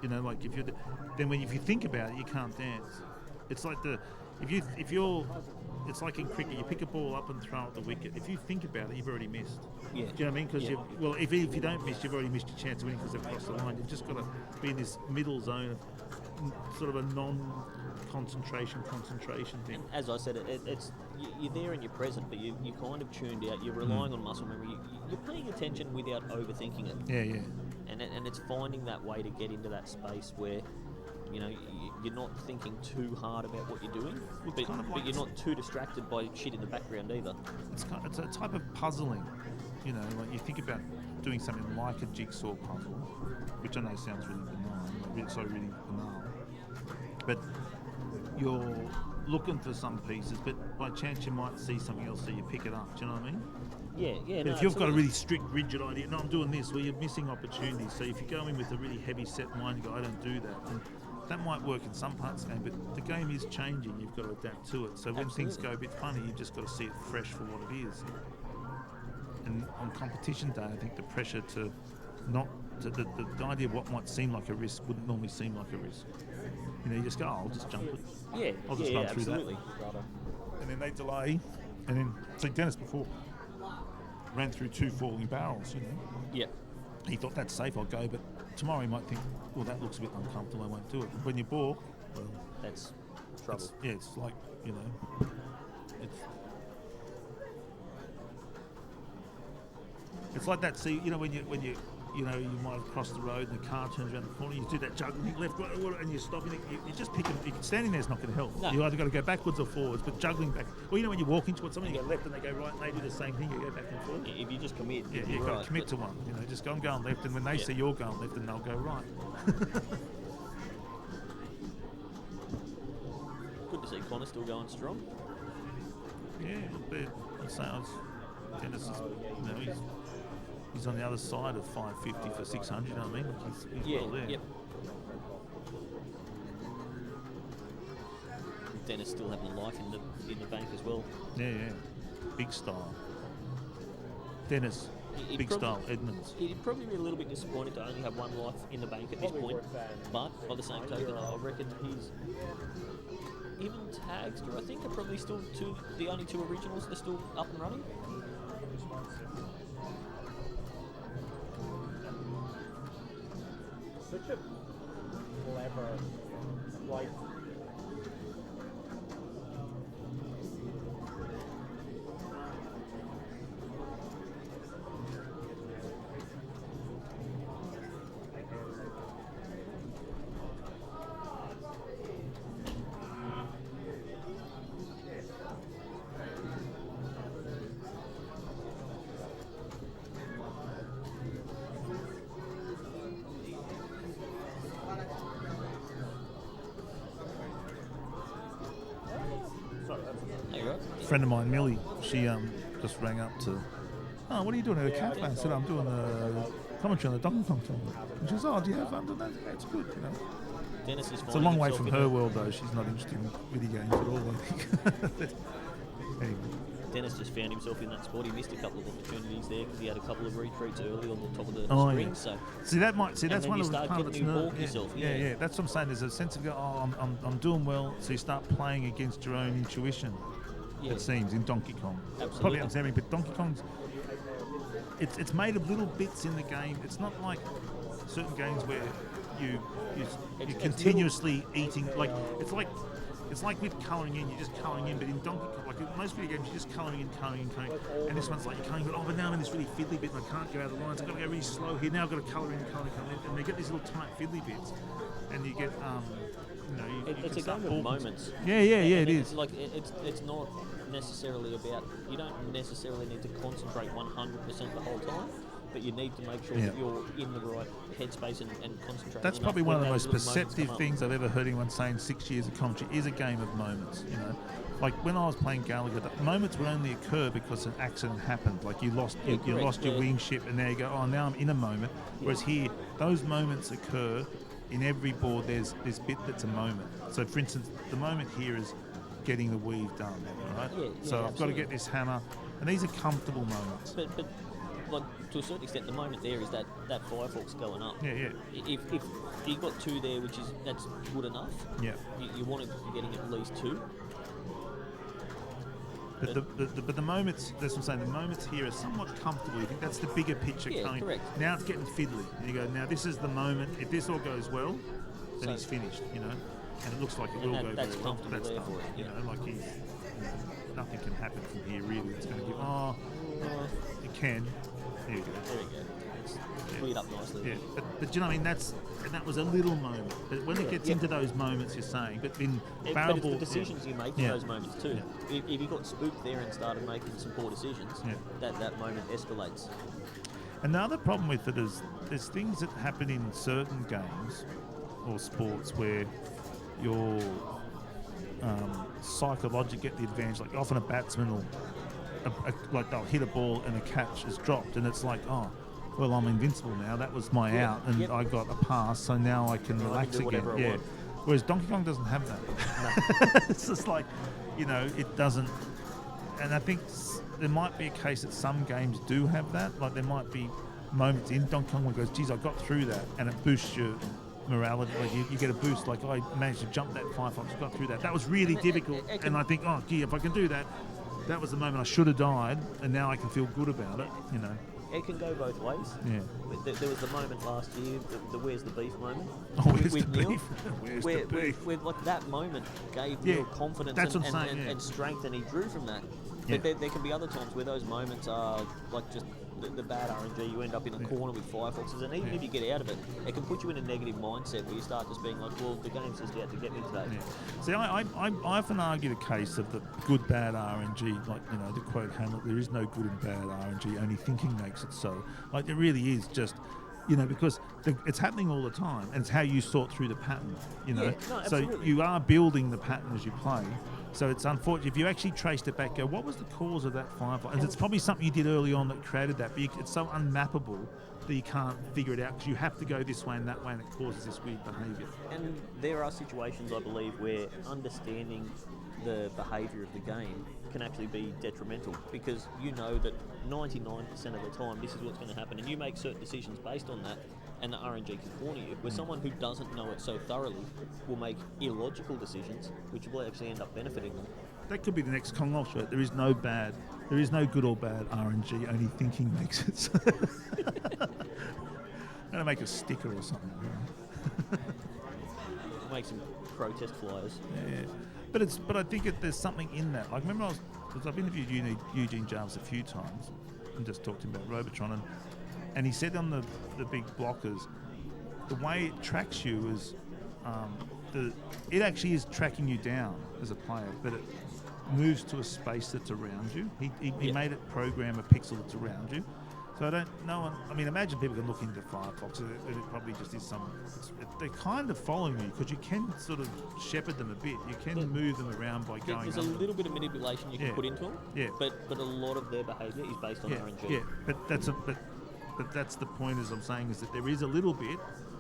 like if you think about it, you can't dance. It's like it's like in cricket, you pick a ball up and throw it at the wicket. If you think about it, you've already missed. Yeah. Do you know what I mean? Because if you don't miss, you've already missed your chance of winning because they've crossed the line. You've just got to be in this middle zone of sort of a concentration thing. And as I said, you're there and you're present, but you're kind of tuned out. You're relying on muscle memory. You're paying attention without overthinking it. Yeah. And it's finding that way to get into that space where, you're not thinking too hard about what you're doing, but you're not too distracted by shit in the background either. It's a type of puzzling, like you think about doing something like a jigsaw puzzle, which I know sounds really really banal, but you're looking for some pieces, but by chance you might see something else, so you pick it up. Do you know what I mean? Yeah. But if you've got a really strict, rigid idea, no, I'm doing this, well, you're missing opportunities. So if you go in with a really heavy set mind, you go, I don't do that. And that might work in some parts of the game, but the game is changing. You've got to adapt to it. So when things go a bit funny, you've just got to see it fresh for what it is. And on competition day, I think the pressure to not, the idea of what might seem like a risk wouldn't normally seem like a risk. You just go, I'll just jump it. Yeah, I'll just run through absolutely. that. And then they delay, and then, see, Dennis before ran through 2 falling barrels, Yeah. He thought, that's safe, I'll go, but tomorrow he might think, well, that looks a bit uncomfortable, I won't do it. When you balk, well, that's trouble. It's like, it's like that. See, when you you might have crossed the road and the car turns around the corner, you do that juggling left, right, and you're stopping. You just pick it. Standing there's not going to help. No. You either got to go backwards or forwards, but juggling back. Well, when you're walking towards someone, you go left and they go right, and they do the same thing. You go back and forth. If you just commit, you've got to commit to one. Just go, I'm going left, and when they see you're going left, then they'll go right. Good to see Connor still going strong. Yeah, but Dennis is, he's on the other side of 550 for 600. You know what I mean? He's well there. Yep. Dennis still having a life in the bank as well. Yeah. Big style. Dennis, big style. Edmonds. He'd probably be a little bit disappointed to only have one life in the bank at this point. But by the same token, I reckon he's him and Tagster, I think, are probably still the only 2 originals that are still up and running. Such a clever, like, A friend of mine, Millie, she just rang up to, what are you doing at a cafe? I said, I'm doing a commentary on the Donkey Kong tournament. And she says, do you have fun doing that? Yeah, it's good, Dennis is It's a long way from her world, though. She's not interested in video games at all, I think. Anyway. Dennis just found himself in that sport. He missed a couple of opportunities there because he had a couple of retreats early on the top of the spring. Yeah. So that's one of the part of it's nerve. Yeah. That's what I'm saying. There's a sense of I'm doing well. So you start playing against your own intuition. Yeah. It seems in Donkey Kong. Absolutely. Probably understanding, but Donkey Kong's it's made of little bits in the game. It's not like certain games where you're continuously eating. It's like with colouring in, you're just colouring in, but in Donkey Kong, like in most video games, you're just colouring in. And this one's like you're colouring, but now I'm in this really fiddly bit and I can't go out of the lines. I've got to go really slow here. Now I've got to colour in, and they get these little tight fiddly bits, and you get it's a game of moments. Yeah, it is. It's like it's not necessarily about, you don't necessarily need to concentrate 100% the whole time, but you need to make sure that you're in the right headspace and concentrate. That's probably one of the most perceptive things I've ever heard anyone say in 6 years of commentary is a game of moments. Like when I was playing Gallagher, the moments would only occur because an accident happened. Like you lost your wing ship, and there you go. Oh, now I'm in a moment. Whereas here, those moments occur in every board. There's this bit that's a moment. So, for instance, the moment here is getting the weave done, right? So I've got to get this hammer, and these are comfortable moments. But like to a certain extent, the moment there is that Firefox going up. Yeah. If you got 2 there, that's good enough. Yeah. You want to be getting at least 2. But the moments, that's what I'm saying, the moments here are somewhat comfortable. You think that's the bigger picture coming. Correct. Now it's getting fiddly. And you go, now this is the moment. If this all goes well, then he's finished, and it looks like it And will go that's very well. comfortable That's there done. for it, You yeah. know, like nothing can happen from here really. It's going to give. It can. There you go. There we go. It's cleared up nicely. Yeah, but you know, what I mean, that was a little moment. But when it gets into those moments, you're saying, but in But barrel it's ball, the decisions you make in Yeah. those moments too. If you got spooked there and started making some poor decisions, that moment escalates. And the other problem with it is there's things that happen in certain games or sports where your psychologically get the advantage. Like often a batsman will, like they'll hit a ball and a catch is dropped, and it's like, oh, well, I'm invincible now. That was my out, and I got a pass, so now I can relax do again. whatever I Yeah. want. Whereas Donkey Kong doesn't have that. It's just like, you know, it doesn't. And I think there might be a case that some games do have that. Like there might be moments in Donkey Kong where it goes, geez, I got through that, and it boosts your morality. Like you get a boost. Like I managed to jump that Firefox, got through that. That was really difficult, and I think, oh, gee, if I can do that, that was the moment I should have died, and now I can feel good about it. You know. It can go both ways. Yeah. There was the moment last year, the where's the beef moment. Oh, where's with the Neil, beef? Where's where, the beef? Where, like that moment gave Yeah, Neil confidence that's and, what I'm saying, and strength, and he drew from that. Yeah. But there can be other times where those moments are like just the bad RNG. You end up in a corner with Firefoxes, and even if you get out of it, it can put you in a negative mindset where you start just being like, well, the game's just out to get me today. Yeah. See, I often argue the case of the good, bad RNG, like, you know, to quote Hamlet, there is no good and bad RNG, only thinking makes it so. Like, there really is just, you know, because it's happening all the time, and it's how you sort through the pattern, you know. Yeah, no, so absolutely. you are building the pattern as you play. So it's unfortunate. If you actually traced it back, go, what was the cause of that firefly? And it's probably something you did early on that created that, but it's so unmappable that you can't figure it out because you have to go this way and that way, and it causes this weird behaviour. And there are situations, I believe, where understanding the behaviour of the game can actually be detrimental, because you know that 99% of the time this is what's going to happen, and you make certain decisions based on that, and the RNG can corner you. Where someone who doesn't know it so thoroughly will make illogical decisions, which will actually end up benefiting them. That could be the next Kong Off shirt. There is no good or bad RNG, only thinking makes it so. I'm going to make a sticker or something. Make some protest flyers. Yeah. But I think there's something in that. Like, remember because I've interviewed Eugene Jarvis a few times and just talked to him about Robotron, and he said on the big blockers, the way it tracks you is it actually is tracking you down as a player, but it moves to a space that's around you. He made it program a pixel that's around you. So I mean, imagine people can look into Firefox, it probably just is they're kind of following you, because you can sort of shepherd them a bit. You can move them around by going There's a little bit of manipulation you can put into them, but a lot of their behaviour is based on RNG. Yeah, but that's the point, as I'm saying, is that there is a little bit,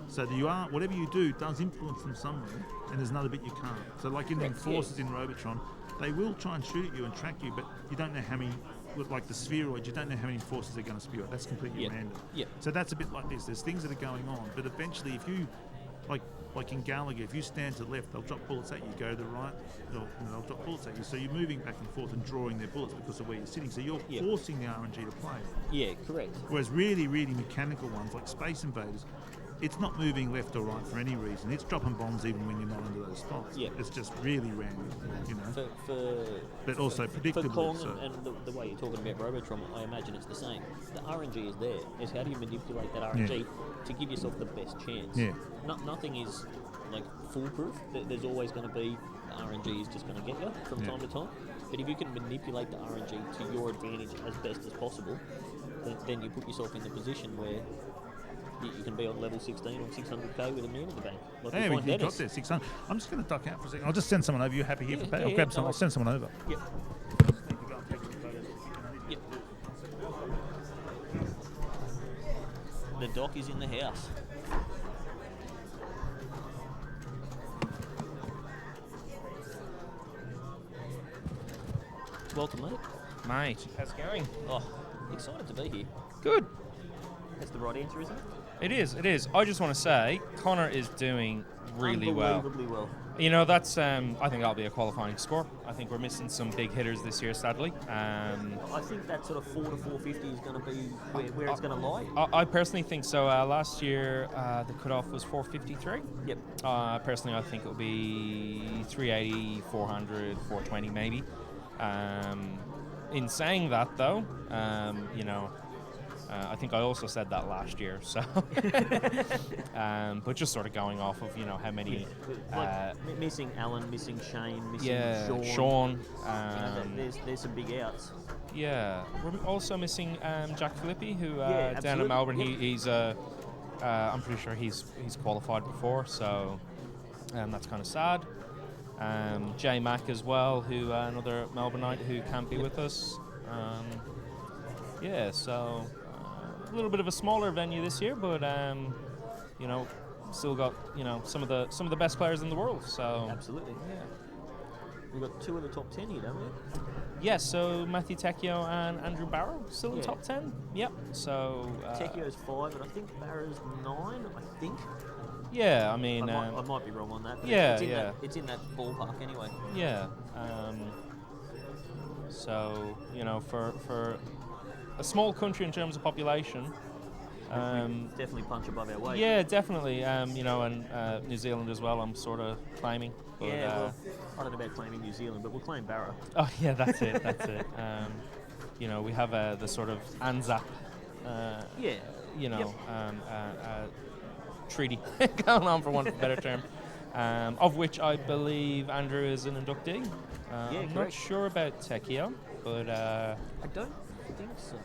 so that you are, whatever you do does influence them somewhere, and there's another bit you can't. So like in the Enforcers in Robotron, they will try and shoot at you and track you, but you don't know how many, like the spheroids, you don't know how many forces they're going to spew out. That's completely random. Yep. So that's a bit like this. There's things that are going on, but eventually if you, like in Gallagher, if you stand to the left, they'll drop bullets at you. Go to the right, they'll drop bullets at you. So you're moving back and forth and drawing their bullets because of where you're sitting. So you're forcing the RNG to play. Yeah, correct. Whereas really, really mechanical ones like Space Invaders, it's not moving left or right for any reason. It's dropping bombs even when you're not under those spots. Yeah. It's just really random, you know. But also For predictable. Kong and the way you're talking about Robotron, I imagine it's the same. The RNG is there. It's how do you manipulate that RNG to give yourself the best chance. Yeah. Nothing is like foolproof. There's always going to be the RNG is just going to get you from time to time. But if you can manipulate the RNG to your advantage as best as possible, then you put yourself in the position where you can be on level 16 on 600k with a man in the bank. Like Hey, you got there, 600. I'm just going to duck out for a second. I'll just send someone over. You happy here for pay? I'll grab someone. I'll send someone over. Yep. Just need to go and take some photos. Yep. The doc is in the house. Welcome, mate. Mate, how's it going? Oh, excited to be here. Good. That's the right answer, isn't it? It is. I just want to say, Connor is doing really well. Unbelievably well. You know, that's. I think that'll be a qualifying score. I think we're missing some big hitters this year, sadly. I think that sort of 4 to 450 is going to be where it's going to lie. I personally think so. Last year, the cutoff was 453. Yep. Personally, I think it'll be 380, 400, 420 maybe. In saying that, though, you know, I think I also said that last year. So, but just sort of going off of, you know, how many. Missing Alan, missing Shane, missing Sean. There's some big outs. Yeah, we're also missing Jack Filippi, who down absolutely. at Melbourne. Yep. He's I'm pretty sure he's qualified before, so that's kind of sad. Jay Mack as well, who another Melbourneite who can't be with us. So a little bit of a smaller venue this year, but you know, still got, you know, some of the best players in the world. So Absolutely. Yeah. We've got 2 of the top 10 here, don't we? yes, so Matthew Tecchio and Andrew Barrow still in Yeah. top 10. Yep. So Tecchio's 5, and I think Barrow's 9. I think. yeah, I mean, I might be wrong on that. But yeah, it's in yeah. It's in that ballpark anyway. yeah. So, you know, for a small country in terms of population, Definitely punch above our weight. yeah, definitely. You know, and New Zealand as well. I'm sort of claiming. But, Well, I don't know about claiming New Zealand, but we'll claim Barrow. oh yeah, that's it. That's it. You know, we have the sort of ANZAC. Yeah. You know, Yep. treaty going on, for want of a better term, of which I believe Andrew is an inductee. I'm not correct. sure about Tecchio, but I don't think so.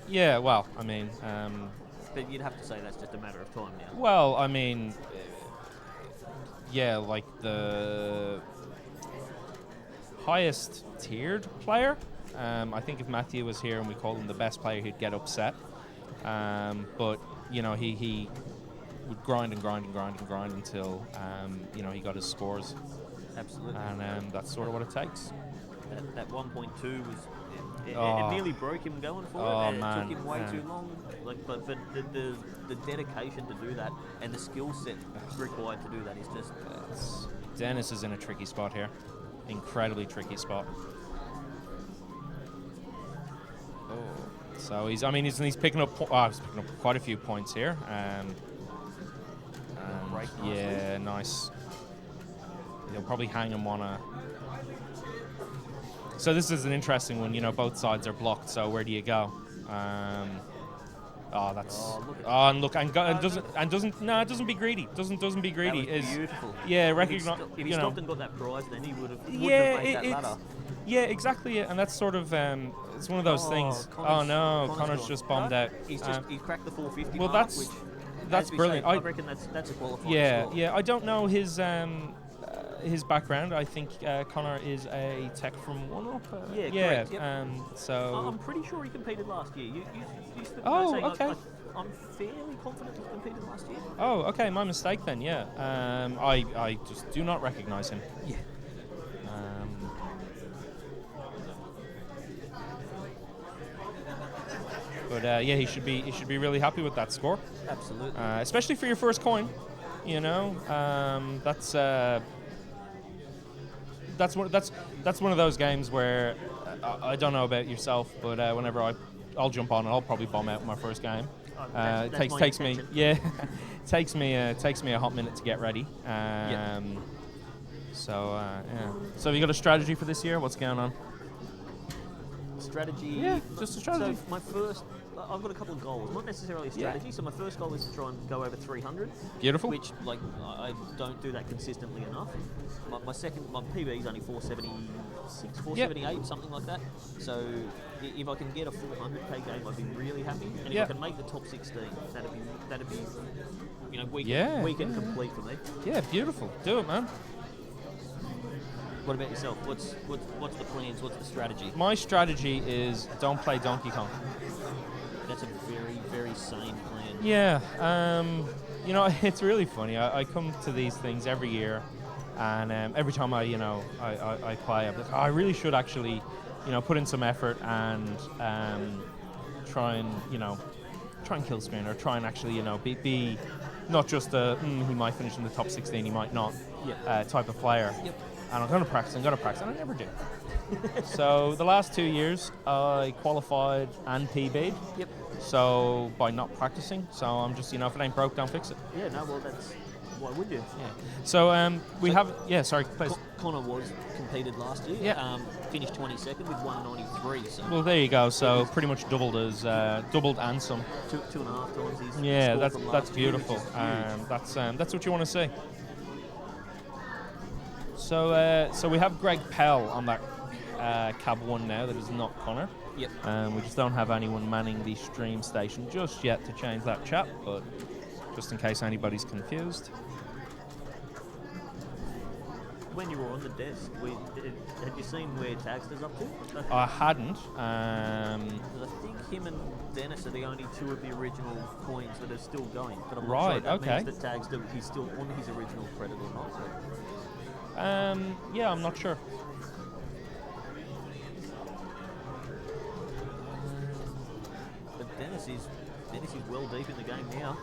yeah, well, I mean, But you'd have to say that's just a matter of time now. well, I mean, yeah, like the highest tiered player. I think if Matthew was here and we called him the best player, he'd get upset. But you know, he would grind and grind and grind and grind until you know, he got his scores, Absolutely. and that's sort of what it takes. That 1.2 was. It Oh. nearly broke him going for Oh, it. It man, took him way man. too long. Like, but the dedication to do that and the skill set required to do that is just. Dennis is in a tricky spot here, incredibly tricky spot. So he's picking up quite a few points here. Break nicely. Yeah, nice. They'll probably hang him on a. So this is an interesting one. You know, both sides are blocked. So where do you go? That's. Oh, look at And doesn't be greedy. Doesn't be greedy. That was beautiful. Yeah, If he recognize. If he You know. stopped and got that prize, then he would have made that ladder. Yeah, exactly. And that's sort of it's one of those things. Connor's just bombed out. He's he's cracked the 450 Well, mark, that's- which, that's as we brilliant. say, I I- reckon that's a qualifier. Yeah. I don't know his background. I think Connor is a tech from One Up. Yeah, yeah. correct, yep. So. I'm pretty sure he competed last year. You Oh, saying okay. I'm fairly confident he competed last year. Oh, okay. My mistake then. Yeah. I just do not recognise him. Yeah. But yeah, he should be really happy with that score. Absolutely. Especially for your first coin, you know, that's one of those games where I don't know about yourself, but whenever I'll jump on and I'll probably bomb out my first game. That's It my takes me intention. takes me a hot minute to get ready. So yeah. So have you got a strategy for this year? What's going on? Strategy. Yeah, just a strategy. So I've got a couple of goals, not necessarily a strategy. So my first goal is to try and go over 300. Beautiful. Which, like, I don't do that consistently enough. My PB is only 476, 478, something like that. So if I can get a 400k game, I'd be really happy. And if I can make the top 16, that'd be you know, weekend complete for me. Yeah, beautiful. Do it, man. What about yourself? What's the plans? What's the strategy? My strategy is don't play Donkey Kong. That's a very, very sane plan. Yeah, you know, it's really funny. I come to these things every year, and every time I play, I'm like, I really should actually, you know, put in some effort and try and kill screen, or try and actually, you know, be not just he might finish in the top 16, he might not type of player. Yep. And I'm going to practice, and I never do. So the last 2 years, I qualified and PB'd. Yep. So by not practicing, so I'm just, if it ain't broke, don't fix it. Yeah, no, well, that's... Why would you? Yeah. So sorry, please. Connor was competed last year. Yeah. Finished 22nd with 193. So Well, there you go. So pretty much doubled and some. two and a half times his Yeah, score from that's last year, beautiful. which is huge. That's what you want to see. So we have Greg Pell on that cab 1 now. That is not Connor. Yep. We just don't have anyone manning the stream station just yet to change that chat, but just in case anybody's confused. When you were on the desk, had you seen where Tagster's up to? I hadn't. 'Cause I think him and Dennis are the only two of the original coins that are still going. But I'm not sure Right, if that okay. means that Tagster is still on his original credit or not. Yeah, I'm not sure. But Dennis is well deep in the game now.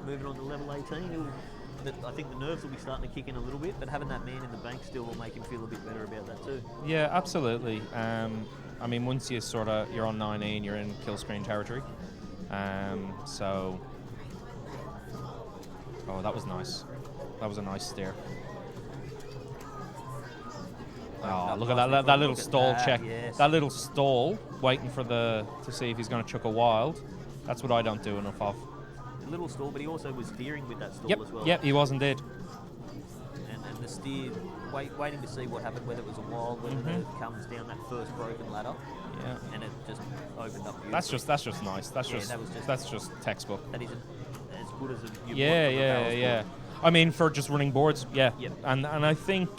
Moving on to level 18. I think the nerves will be starting to kick in a little bit, but having that man in the bank still will make him feel a bit better about that too. Yeah, absolutely. I mean, once you're on 19, you're in kill screen territory. So, that was nice. That was a nice steer. Oh, look at that little stall check. Yes. That little stall, waiting to see if he's going to chuck a wild. That's what I don't do enough of. A little stall, but he also was steering with that stall Yep, as well. yep, he was indeed. And the steer, waiting to see what happened, whether it was a wild, whether it comes down that first broken ladder. Yeah. And it just opened up beautifully. That's just nice. That's just textbook. That isn't as good as you Yeah. I mean, for just running boards, yeah. Yep. And I think,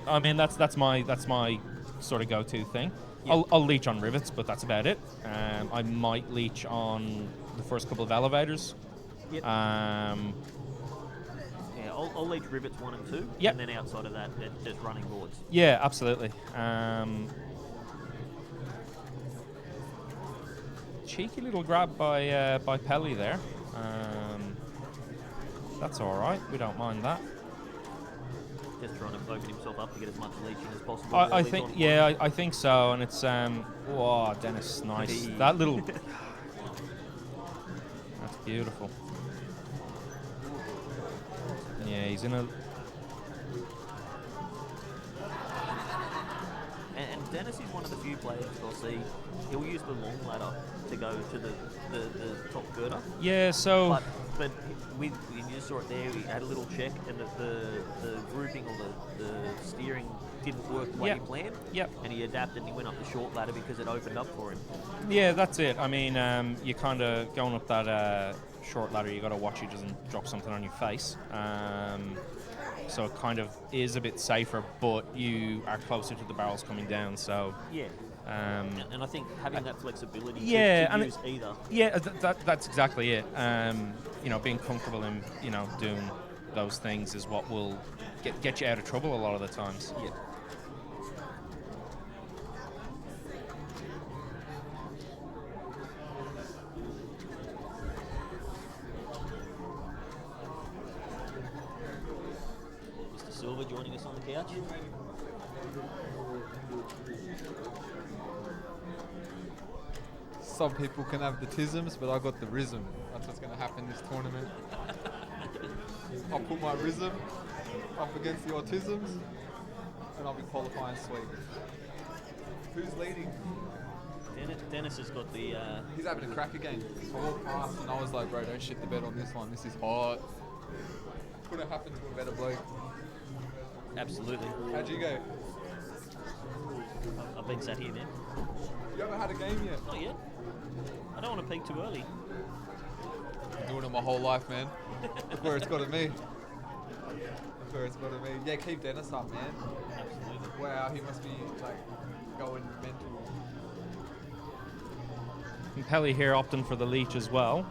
I mean, that's my sort of go-to thing. Yep. I'll leech on rivets, but that's about it. I might leech on the first couple of elevators. Yep. I'll leech rivets 1 and 2. Yep. And then outside of that, it's just running boards. Yeah, absolutely. Cheeky little grab by Pelly there. That's all right. We don't mind that. Just trying to open himself up to get as much leeching as possible. I think, yeah, I think so. And it's wow, Dennis, nice. Hey. That little. That's beautiful. Yeah, he's in a. And Dennis is one of the few players I'll see. He'll use the long ladder to go to the top girder. Yeah, so. But you just saw it there. He had a little check, and the grouping or the steering didn't work the way he planned. Yep. And he adapted and he went up the short ladder because it opened up for him. Yeah, that's it. I mean, you kind of going up that short ladder, you got to watch he doesn't drop something on your face. So it kind of is a bit safer, but you are closer to the barrels coming down. So yeah. And I think having that flexibility to use either. Yeah, that's exactly it. Being comfortable in doing those things is what will get you out of trouble a lot of the times. Yeah. Mr. Silver joining us on the couch. Some people can have the tisms, but I got the rhythm. That's what's going to happen this tournament. I'll put my rhythm up against the autisms, and I'll be qualifying sweet. Who's leading? Dennis has got the... He's having a crack again. I walked past and I was like, bro, don't shit the bed on this one. This is hot. Could have happened to a better bloke. Absolutely. How'd you go? I've been sat here, man. You haven't had a game yet? Not yet. I don't want to peak too early. I've been doing it my whole life, man. Look where it's got at me. Look where it's got at me. Yeah, keep Dennis up, man. Absolutely. Wow, he must be like going mental. And Pelly here opting for the leech as well.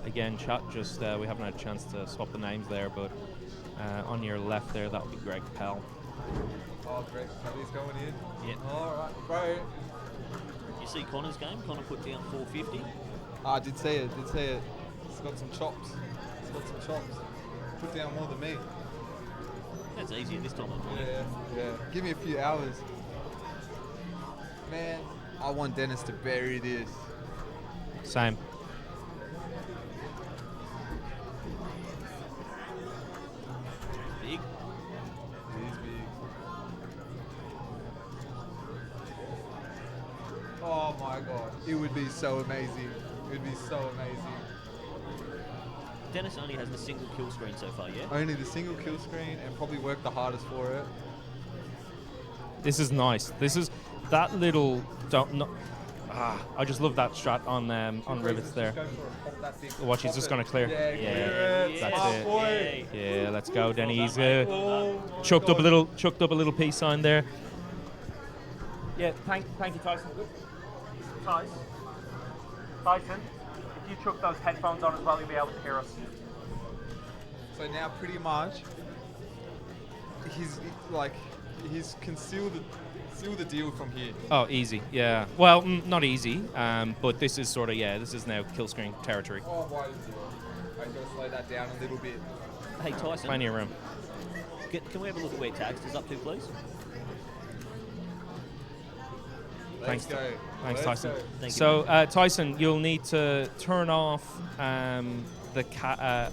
Again, chat, just we haven't had a chance to swap the names there, but on your left there, that would be Greg Pell. Oh, Greg Pelly's going in? Yep. Alright, bro. You see Connor's game? Connor put down 450. I did see it, It's got some chops. It's got some chops. Put down more than me. That's easier this time of the morning. Yeah. Give me a few hours. Man, I want Dennis to bury this. Same. Big. It is big. Oh my god. It would be so amazing. It would be so amazing. Dennis only has the single kill screen so far, yeah? Only the single kill screen and probably work the hardest for it. This is nice. This is that little. I just love that strat on rivets there. Go for it. Pop that thing. Watch, he's just gonna clear. Yeah, clear it. That's Smart it. boy. Yeah, let's go, Denny. He's Oh, chucked up a little peace sign there. Yeah, thank you, Tyson. Tyson, if you chuck those headphones on as well, you'll be able to hear us. So now pretty much he's can seal the deal from here. Oh, easy. Yeah. Well, not easy. But this is sort of this is now kill screen territory. Oh, why is it? I gotta slow that down a little bit. Hey, Tyson. Plenty of room. Can we have a look at where Tags is up to, please? Thanks, Let's go. Thanks, Let's Tyson. go. Thank you. So, Tyson, you'll need to turn off the cat.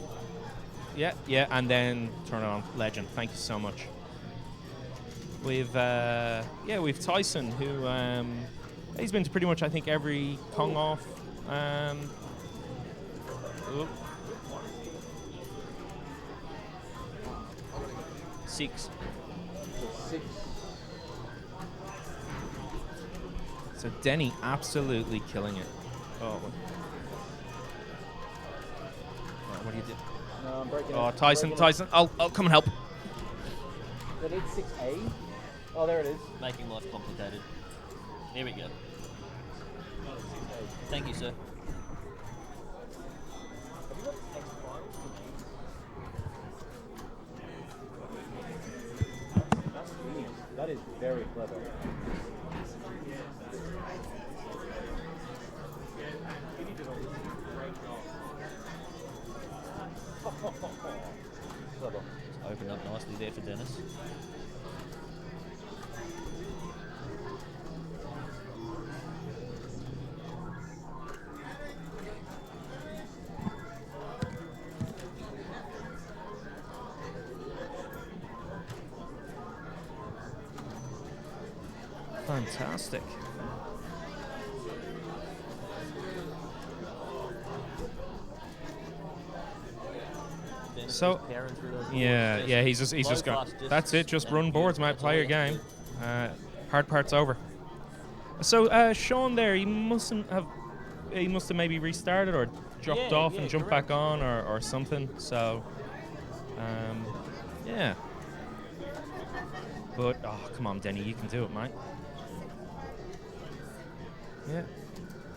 Yeah, and then turn it on. Legend. Thank you so much. We've Tyson, who he's been to pretty much I think every Kong off. Six. So Denny absolutely killing it. Oh. What do you do? No, I'm breaking Oh, it. Tyson, Breaking Tyson, I'll come and help. it. They need 6A. Oh, there it is. Making life complicated. Here we go. Thank you, sir. Have you got X files for me? That's genius. That is very clever. Clever. Opened up nicely there for Dennis. Fantastic. Dennis So, just powering through those Yeah, boards. yeah, he's just Low got. fast, just That's it. Just stand run boards, mate. that's Play all your you have to game. do. Hard part's over. So, Sean, there, he must have maybe restarted or dropped Yeah, off yeah, and jumped correct. back on or something. So, yeah. But come on, Denny, you can do it, mate. Yeah,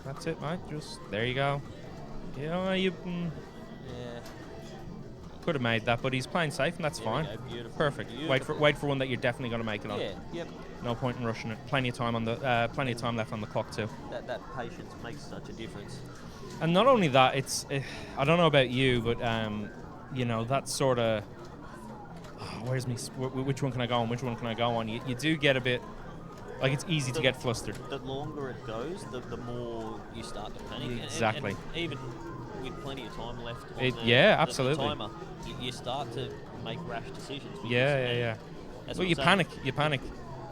that's it, mate. Just there you go. You Yeah. could have made that, but he's playing safe, and that's There we fine. go, beautiful, Perfect. beautiful. Wait for one that you're definitely going to make it on. Yeah. Yep. No point in rushing it. Plenty of time left on the clock too. That patience makes such a difference. And not only that, it's I don't know about you, but that sort of where's me? Which one can I go on? Which one can I go on? You do get a bit like it's easy to get flustered. The longer it goes, the more you start to panic. Exactly. And even with plenty of time left on Absolutely. the timer, you start to make rash decisions. because- Yeah. That's Well, what you I'm saying. panic. You panic.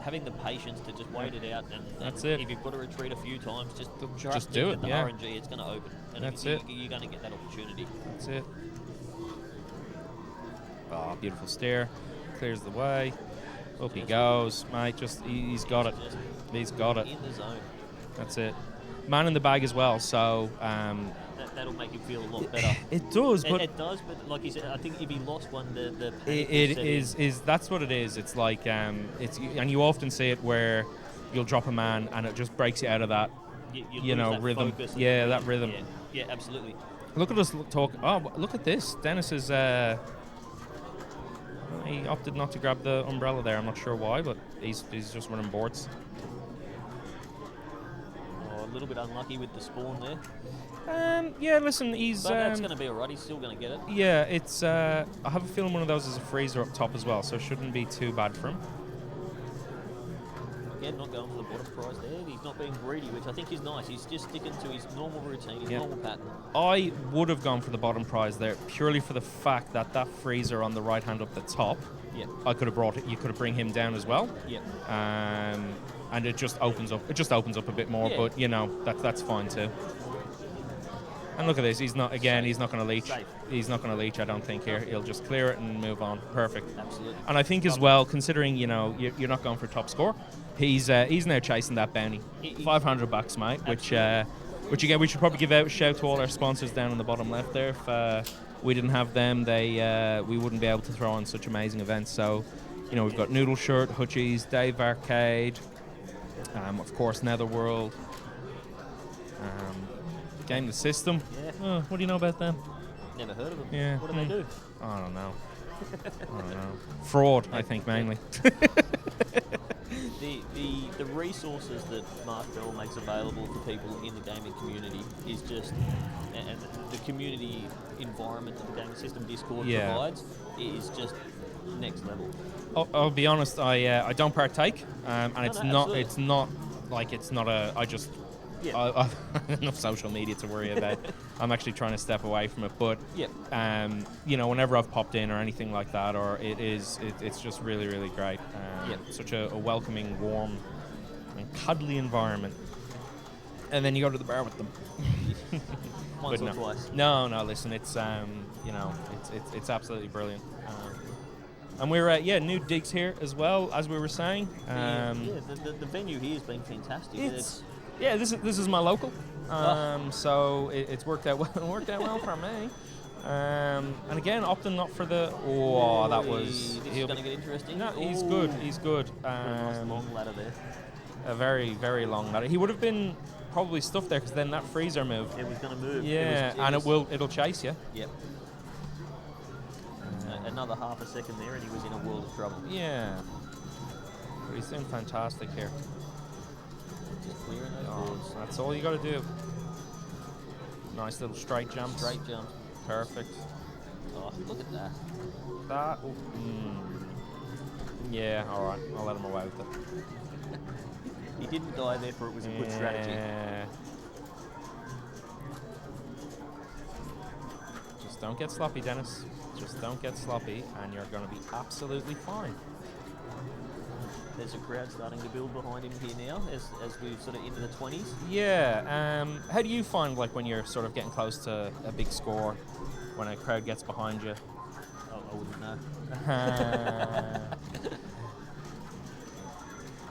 Having the patience to just wait it out, and That's and it. If you've got to retreat a few times, just Just do it, The yeah. RNG, it's going to open, and That's you, it. You're going to get that opportunity. That's it. Oh, beautiful stair. Clears the way. Up he goes, mate. He's got it. Just He's got it. in the zone. That's it. Man in the bag as well. So That'll make you feel a lot better. it does, but It does, but like you said, I think if he lost one, the panic it will set is that's what it is. It's like and you often see it where you'll drop a man and it just breaks you out of that. in. you know, lose that rhythm. focus and Yeah, that rhythm. Yeah, absolutely. Look at us talk. Oh, look at this. Dennis is. He opted not to grab the umbrella there. I'm not sure why, but he's just running boards. Oh, little bit unlucky with the spawn there. Yeah, listen, he's. But that's going to be alright. He's still going to get it. Yeah, it's. I have a feeling one of those is a freezer up top as well, so it shouldn't be too bad for him. Again, not going for the bottom prize there. He's not being greedy, which I think is nice. He's just sticking to his normal routine, his normal pattern. I would have gone for the bottom prize there purely for the fact that that freezer on the right hand up the top. Yeah. I could have brought it. You could have bring him down as well. Yeah. And it just opens up. It just opens up a bit more, but you know that's fine too. And look at this. He's not again. He's not going to leech. Safe. He's not going to leech. I don't think here. He'll just clear it and move on. Perfect. Absolutely. And I think as well, considering you're not going for top score, he's now chasing that bounty, $500, mate. Which again we should probably give out a shout to all our sponsors down in the bottom left there. If we didn't have them, we wouldn't be able to throw on such amazing events. So, we've got Noodle Shirt, Hutchies, Dave Arcade, of course Netherworld, Game the System. Yeah. Oh, what do you know about them? Never heard of them. Yeah. What do they do? I don't know. Fraud, I think, mainly. The resources that Mark Bell makes available for people in the gaming community is just, and the community environment that the Gaming System Discord provides is just next level. I'll be honest, I don't partake, and it's not I just. I've enough social media to worry about. I'm actually trying to step away from it, but whenever I've popped in or anything like that, or it's just really, really great. Such a welcoming, warm, and cuddly environment. And then you go to the bar with them. Once or twice. No. Listen, it's it's absolutely brilliant. And we're new digs here as well, as we were saying. The venue here has been fantastic. This is my local, so it's worked out well. Worked out well for me. And again, opting not for the. Oh, that was. This is going to get interesting. No, he's good. He's good. Nice long ladder there. A very, very long ladder. He would have been probably stuffed there because then that freezer moved. It was going to move. Yeah, it'll chase you. Yep. Another half a second there, and he was in a world of trouble. Yeah. But he's doing fantastic here. Just clearing those boards. That's all you got to do. Nice little straight jump. Straight jump. Perfect. Oh, look at that. That. Yeah, all right. I'll let him away with it. He didn't die there, for it was a good strategy. Just don't get sloppy, Dennis. Just don't get sloppy, and you're going to be absolutely fine. There's a crowd starting to build behind him here now, as we've sort of into the 20s. Yeah. How do you find, like, when you're sort of getting close to a big score, when a crowd gets behind you? Oh, I wouldn't know.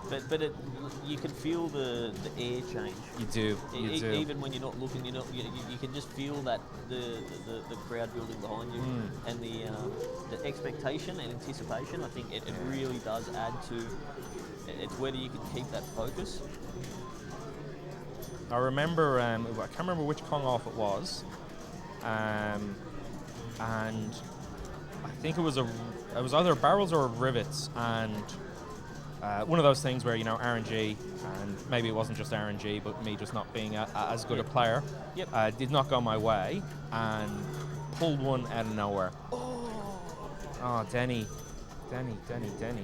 But you can feel the air change. You do. You do. Even when you're not looking, you can just feel that the crowd building behind you, and the expectation and anticipation. I think it really does add to. It's whether you can keep that focus. I remember. I can't remember which Kong off it was, and I think it was either barrels or rivets, and. One of those things where, RNG, and maybe it wasn't just RNG, but me just not being as good a player, did not go my way, and pulled one out of nowhere. Oh, Denny.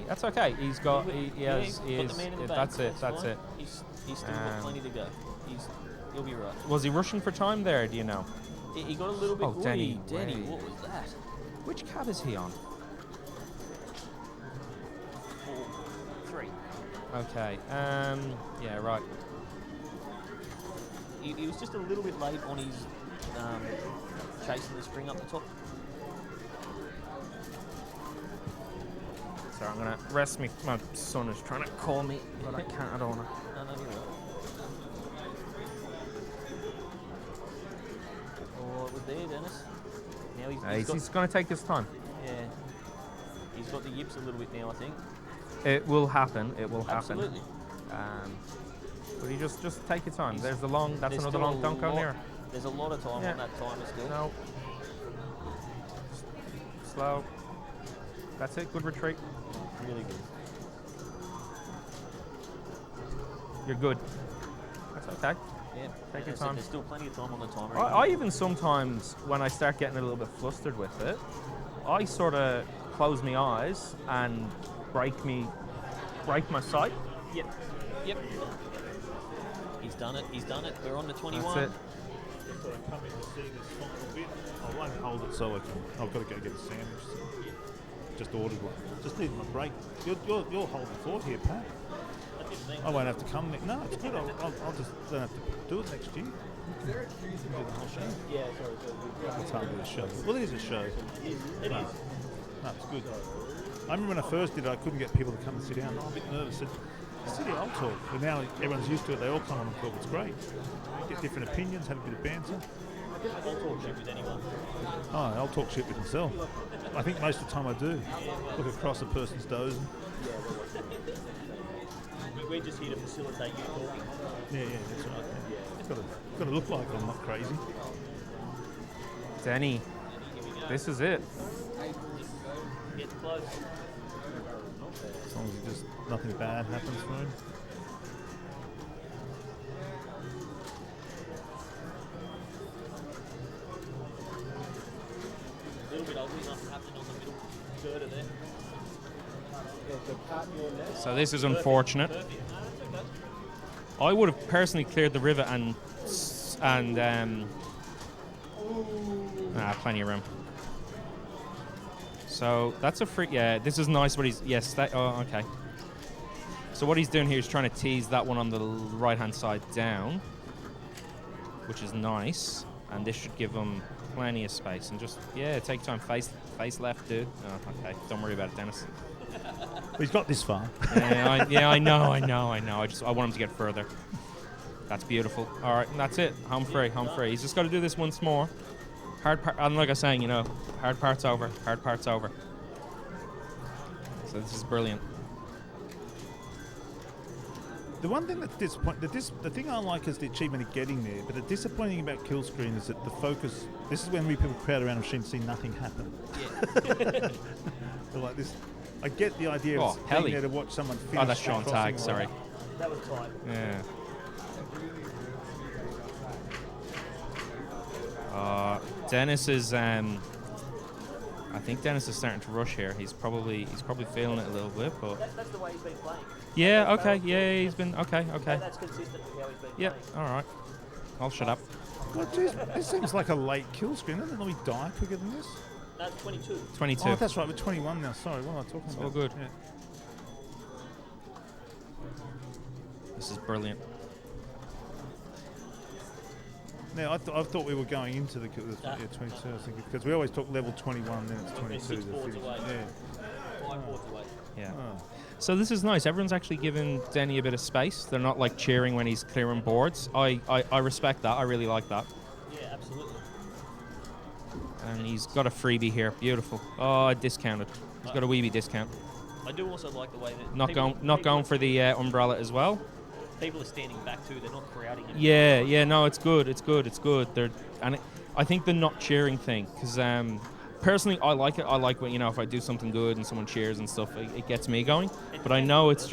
That's okay. He's got. He has. That's it. He's still got plenty to go. He'll be right. Was he rushing for time there? Do you know? He got a little bit. Denny, what was that? Which cab is he on? 3. Okay. Yeah. Right. He was just a little bit late on his chasing the spring up the top. So I'm gonna rest me. My son is trying to call me, but I can't. I don't wanna. No, you're right. Oh, it was there, Dennis. Now he's gonna take his time. Yeah. He's got the yips a little bit now, I think. It will happen. It will happen. Absolutely. But you just take your time. There's another long dunk on there. There's a lot of time on that timer still. No. Slow. That's it. Good retreat. Really good. You're good. That's okay. Yeah, Take your as I said, time. There's still plenty of time on the timer. I even sometimes, when I start getting a little bit flustered with it, I sort of close my eyes and break my sight. Yep. Yep. He's done it. He's done it. We're on to 21. That's it. So I come in to see this final bit. I won't hold it so I can. I've got to go get a sandwich. So just ordered one. Just needed my break. You're holding fort here, Pat. I didn't think I won't have to come. No, it's good. I'll just don't have to do it next year. Do the whole show. Yeah, sorry. It's hard to do a show. Well, it is a show. It is. No, it's good. I remember when I first did it, I couldn't get people to come and sit down. I'm a bit nervous. City, I'll talk. But now everyone's used to it. They all come on and talk. It's great. Get different opinions, have a bit of banter. I'll talk shit with anyone. Oh, I'll talk shit with myself. I think most of the time I do. Look across a person's dozing. We're just here to facilitate you talking. Yeah, that's right. Yeah. It's got to look like I'm not crazy. Denny, this is it. Get close. As long as just nothing bad happens for him. A little bit ugly, nothing happening on the middle third of there. So this is unfortunate. I would have personally cleared the river and plenty of room. So that's a free. Yeah, this is nice. But okay. So what he's doing here is trying to tease that one on the right hand side down, which is nice, and this should give him plenty of space. And just take time. Face left, dude. Oh, okay. Don't worry about it, Dennis. He's got this far. I know. I want him to get further. That's beautiful. All right, and that's it. Home free. He's just got to do this once more. Hard part, and like I was saying, hard part's over. So this is brilliant. The one thing that's disappointing, the thing I like is the achievement of getting there, but the disappointing about kill screen is that the focus, this is when we people crowd around a machine and see nothing happen. Yeah. They're like this. I get the idea of being there to watch someone finish. Oh, that's Sean Tagg, sorry. That was tight. Yeah. Dennis is. I think Dennis is starting to rush here. He's probably feeling it a little bit, but. That's the way he's been playing. Yeah. Okay. Yeah. He's been. Okay. That's consistent with how he's been Yep. playing. All right. I'll shut up. Well, geez, this seems like a late kill screen. Doesn't we die quicker than this? No, 22. 22. Oh, that's right. We're 21 now. Sorry, what am I talking It's about? all good. Yeah. This is brilliant. Now, I thought we were going into the 22, I think, because we always talk level 21, then it's 22. 6 boards away. Yeah. 5 boards away. Yeah. Oh. So this is nice. Everyone's actually giving Denny a bit of space. They're not like cheering when he's clearing boards. I respect that. I really like that. Yeah, absolutely. And he's got a freebie here. Beautiful. Oh, I discounted. He's got a weebie discount. I do also like the way that Not going for the umbrella as well. People are standing back too. They're not crowding. Yeah. No, it's good. I think the not cheering thing, because personally I like it. I like when if I do something good and someone cheers and stuff, it gets me going. But I know it's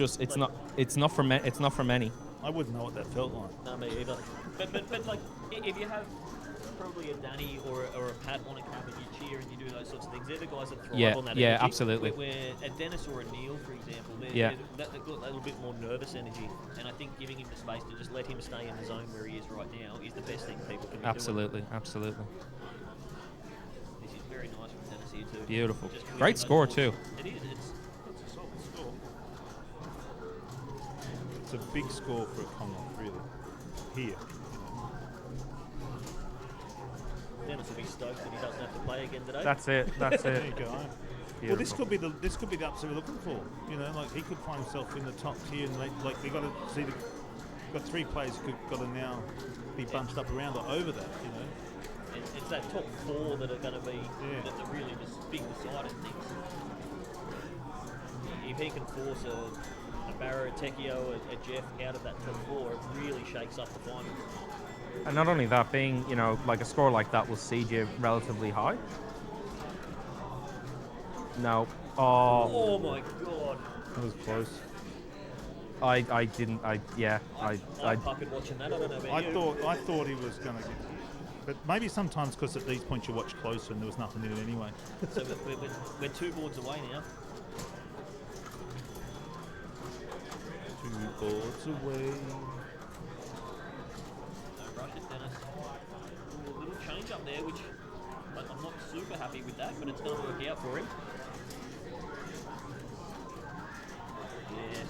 not for many. I wouldn't know what that felt like. No, me either. But like, if you have probably a Danny or a Pat on a come and you cheer and you do those sorts of things, they're the guys that thrive on that energy. Yeah, absolutely. Where a Dennis or a Neil, for example, they've got a little bit more nervous energy, and I think giving him the space to just let him stay in the zone where he is right now is the best thing people can be Absolutely. doing. This is very nice from Dennis here too. Beautiful. Just clearing Great those score boards. too. It is. It's a solid score. It's a big score for a Commonwealth, really. Here. Dennis will be stoked that he doesn't have to play again today. That's it. There you go. Well, this could be the upset we're looking for. Like he could find himself in the top tier, and they got to see got 3 players who got to now be bunched up around or over that. It's that top 4 that are going to be that are really just big deciding things. If he can force a Barra, a Tekio, a Jeff out of that top 4, it really shakes up the final. And not only that, being like a score like that will seed you relatively high. No. Oh. Oh my god. That was close. I didn't. I puckered watching that. I don't know about you. I thought he was going to get. But maybe sometimes because at these points you watch closer and there was nothing in it anyway. So we're 2 boards away now. 2 boards away. Don't rush it, Dennis. Ooh, a little change up there, which I'm not super happy with that, but it's going to work out for him. Yes.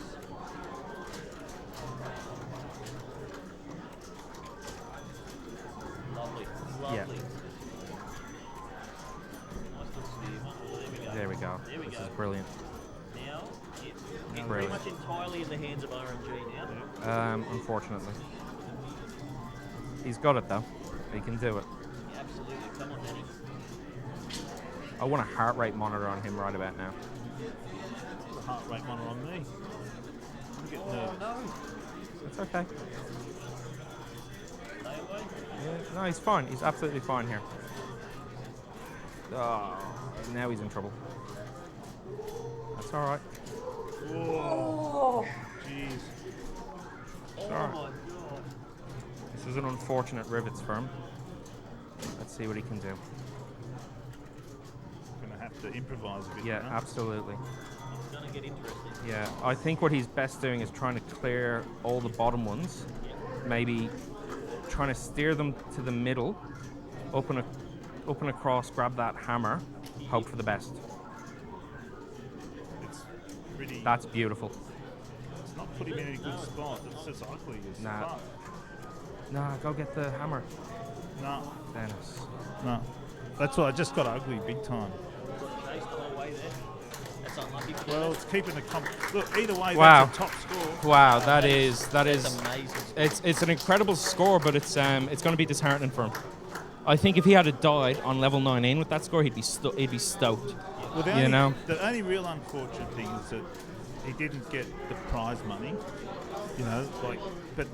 Lovely. Yeah. Nice little steer. Oh, There we go. There we This go. is brilliant. Now, it's pretty Brilliant. much entirely in the hands of RMG now. Unfortunately. He's got it though. He can do it. Yeah, absolutely. Come on, Danny. I want a heart rate monitor on him right about now. The heart rate monitor on me. I'm getting nervous. No. It's okay. Stay away. Yeah, no, he's fine. He's absolutely fine here. Oh, now he's in trouble. That's all right. Whoa. Jeez. Oh Sorry. my god. This is an unfortunate rivets for him. Let's see what he can do. Going to have to improvise a bit. Yeah, now. absolutely. It's going to get interesting. Yeah, I think what he's best doing is trying to clear all the bottom ones. Maybe trying to steer them to the middle, up and across, grab that hammer, hope for the best. It's pretty. That's beautiful. It's not putting him in a good spot. It's just ugly as Nah. fuck. Nah, go get the hammer, No, Dennis. no. That's what I just got ugly big time. Got chased the whole way there. That's unlucky for Well, Dennis. it's keeping the Look, either way, Wow. that's a top score. Wow, that is That's amazing. it's an incredible score, but it's going to be disheartening for him. I think if he had died on level 9 with that score, he'd be stoked. Well, the only real unfortunate thing is that he didn't get the prize money. You know, but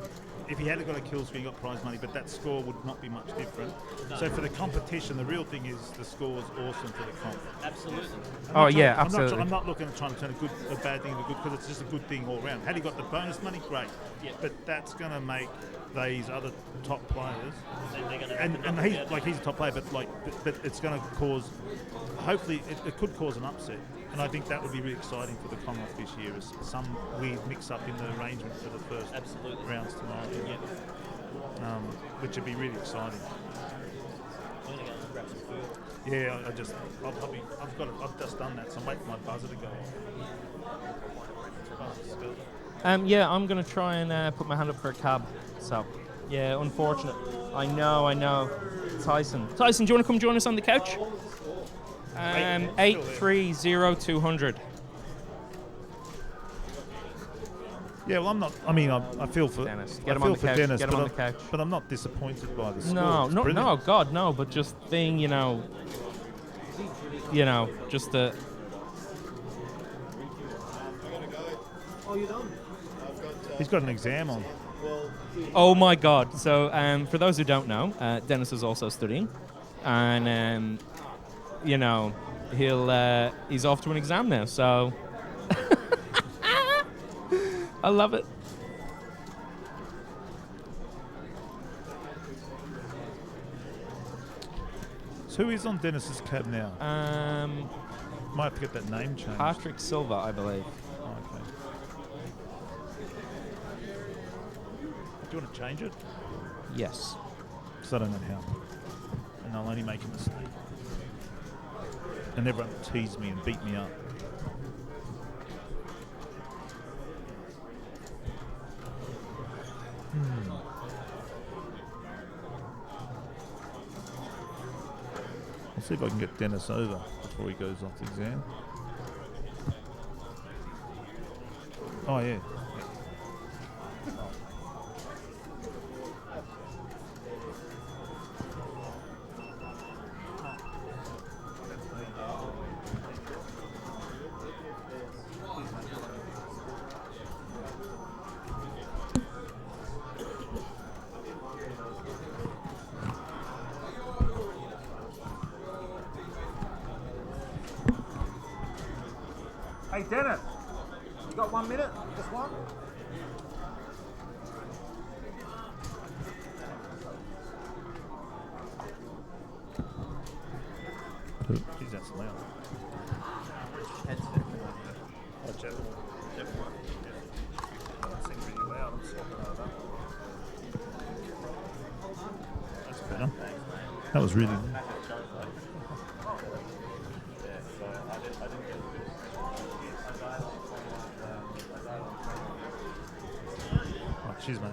if he had got a kill streak, he got prize money, but that score would not be much different. No. So for the competition, the real thing is the score was awesome for the comp. Absolutely. Absolutely. I'm not looking at trying to turn a bad thing into good, because it's just a good thing all around. Had he got the bonus money, great. Yeah. But that's going to make these other top players, They're going to and he's a top player, but it's going to cause. Hopefully, it could cause an upset, and I think that would be really exciting for the Commonwealth this year. Is some weird mix-up in the arrangement for the first Absolutely. rounds tomorrow, Yeah. which would be really exciting. I'm going to go and grab some food. Yeah, I've just done that, so I'm waiting for my buzzer to go off. Yeah, I'm going to try and put my hand up for a cab. So, yeah, unfortunate. I know. Tyson, do you want to come join us on the couch? 830200. Yeah, well, I'm not. I mean, I feel for Dennis. I Get him feel on the for couch. Dennis, Get him but on the couch. But I'm not disappointed by the score. No, It's no, brilliant. God, no. But just thing, just the. He's got an exam on. Oh my God! So, for those who don't know, Dennis is also studying, and he's off to an exam now. So, I love it. So who is on Dennis's cab now? Might have to get that name changed. Patrick Silva, I believe. Oh, okay. Do you want to change it? Yes. Because I don't know how. And I'll only make a mistake. And everyone will tease me and beat me up. I'll see if I can get Dennis over before he goes off the exam. Oh, yeah. Hey, Dennis, you got 1 minute? Just one? Geez, that's loud. Oh, Jeff. That seems really loud. I'm swapping over. That's better. That was really loud. Oh, cheers, mate.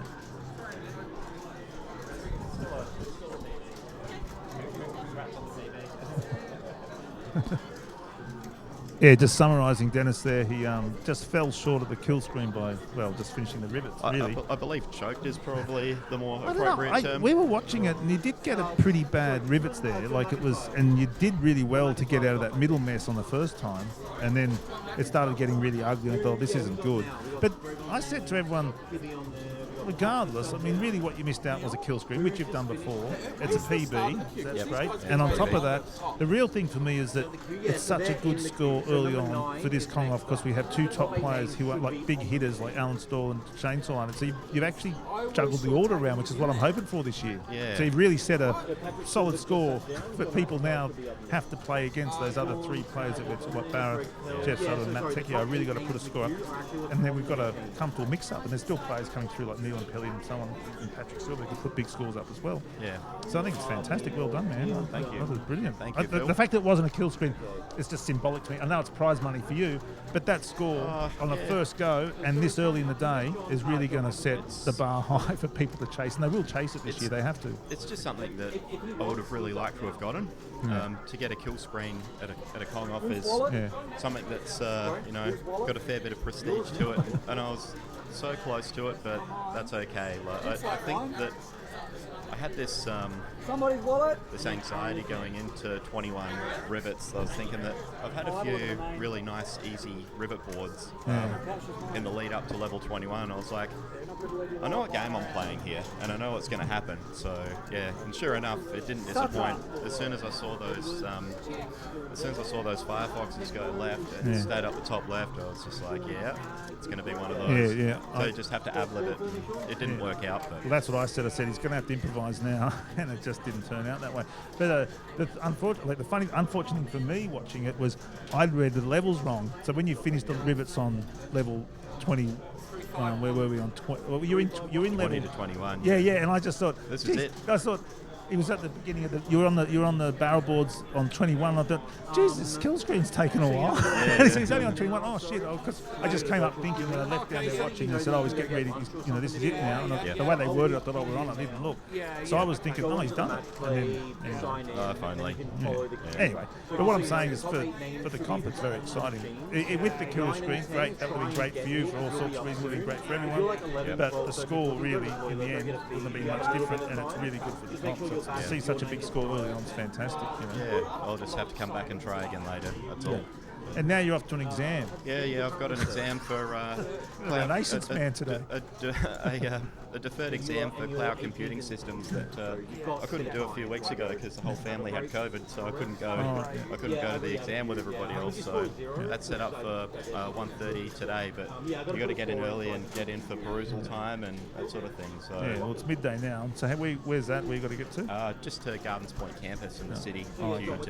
Yeah, just summarising Dennis there, he just fell short of the kill screen by, well, just finishing the rivets, really. I believe choked is probably the more I don't appropriate know, term. we were watching it and you did get a pretty bad rivets there, like it was, and you did really well to get out of that middle mess on the first time, and then it started getting really ugly and I thought, this isn't good. But I said to everyone, regardless, I mean, really what you missed out was a kill screen, which you've done before. It's a PB, that's great. And on top of that, the real thing for me is that it's such a good score early on for this Commonwealth because we have two top players who are like big hitters like Alan Stall and Shane Solana. So you've actually juggled the order around, which is what I'm hoping for this year. Yeah. So you've really set a solid score, but people now have to play against those other three players that we're like Barra, Jeff Sutherland, Matt Tecchio. I really got to put a score up. And then we've got a comfortable mix-up, and there's still players coming through like Neil and Pelly and someone and Patrick Silver who can put big scores up as well. Yeah. So I think it's fantastic. Well done, man. Thank you. That was brilliant. Thank you, Phil. The fact that it wasn't a kill screen, it's just symbolic to me. I know it's prize money for you, but that score on the first go and this early in the day is really going to set the bar high for people to chase, and they will chase it this year. They have to. It's just something that I would have really liked to have gotten. To get a kill screen at a Kong off is something that's got a fair bit of prestige to it, and I was so close to it, but that's okay. Like, I think that I had this this anxiety going into 21 rivets. I was thinking that I've had a few really nice, easy rivet boards in the lead up to level 21. I was like, I know what game I'm playing here, and I know what's going to happen. So yeah, and sure enough, it didn't disappoint. As soon as I saw those Firefoxes go left and stayed up the top left, I was just like, yeah, it's going to be one of those. So you just have to ad-lib it. It didn't work out, but well, that's what I said. I said he's going to have to improvise now, and it just didn't turn out that way. But unfortunately, the unfortunate thing for me watching it was I'd read the levels wrong. So when you finished the rivets on level 20. Where were we on? Well, you're in 20 level to 21. Yeah, and I just thought this is it. I thought it was at the beginning of the. You were on the barrel boards on 21. I thought, geez, this kill screen's taken a while. He's only on 21. Oh shit! Because I just came up thinking when I left down there watching. And I said, I was getting ready. This is it now. And the way they worded it, I thought, oh, we're on it. I didn't look. So I was thinking, oh, he's done it. And then, finally. Anyway, but what I'm saying is for the comp, it's very exciting. With the kill screen, great. That would have been great for you for all sorts of reasons. It would have been great for everyone. But the score really, in the end, wouldn't have been much different, and it's really good for the comp. So to see such a big score early on is fantastic. Yeah, I'll just have to come back and try again later. That's all. And now you're off to an exam. Yeah, I've got an exam for an ASICS man today. A deferred exam for cloud computing systems that I couldn't do a few weeks ago because the whole family had COVID, so I couldn't go. I couldn't go to the exam with everybody else. So that's set up for 1:30 today. But you got to get in early and get in for perusal time and that sort of thing. So well, it's midday now. So where's that? Where you got to get to? Just to Gardens Point campus in the city, QUT.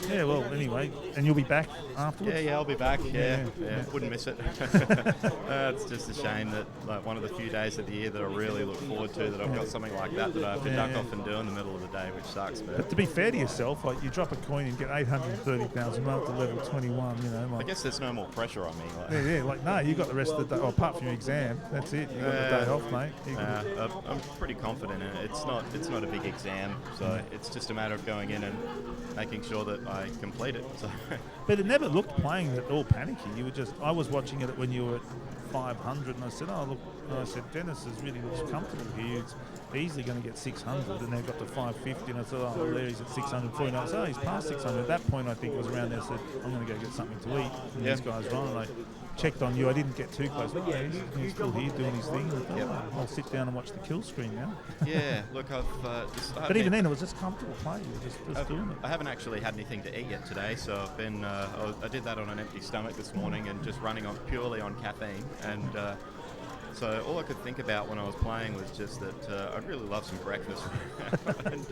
Yeah. Well, anyway, and you'll be back afterwards. Yeah, I'll be back. Yeah. Wouldn't miss it. It's just a shame that one of the few days of the year that I really look forward to, that I've got something like that I have to duck off and do in the middle of the day, which sucks. But to be fair to yourself, like you drop a coin and get 830,000 up to level 21. I guess there's no more pressure on me. No, you got the rest of the day. Apart from your exam, that's it. You got the day off, mate. I'm pretty confident in it. It's not a big exam, so it's just a matter of going in and making sure that I complete it. So. But it never looked playing at all panicky. You were just. I was watching it when you were at 500, and I said, "Oh look," and I said, "Dennis really looks comfortable here. He's easily going to get 600." And then got to 550, and I said, "Oh, Larry's at 640." And I said, "Oh, he's past 600." At that point, I think it was around there. I said, "I'm going to go get something to eat." And these guys run, and I checked on you. I didn't get too close. He's still here doing his thing. I thought, I'll sit down and watch the kill screen now. Look, I've. But even then, it was just comfortable play. You were just doing it. I haven't actually had anything to eat yet today, so I've been. I did that on an empty stomach this morning and just running on purely on caffeine. And So all I could think about when I was playing was just that I'd really love some breakfast. And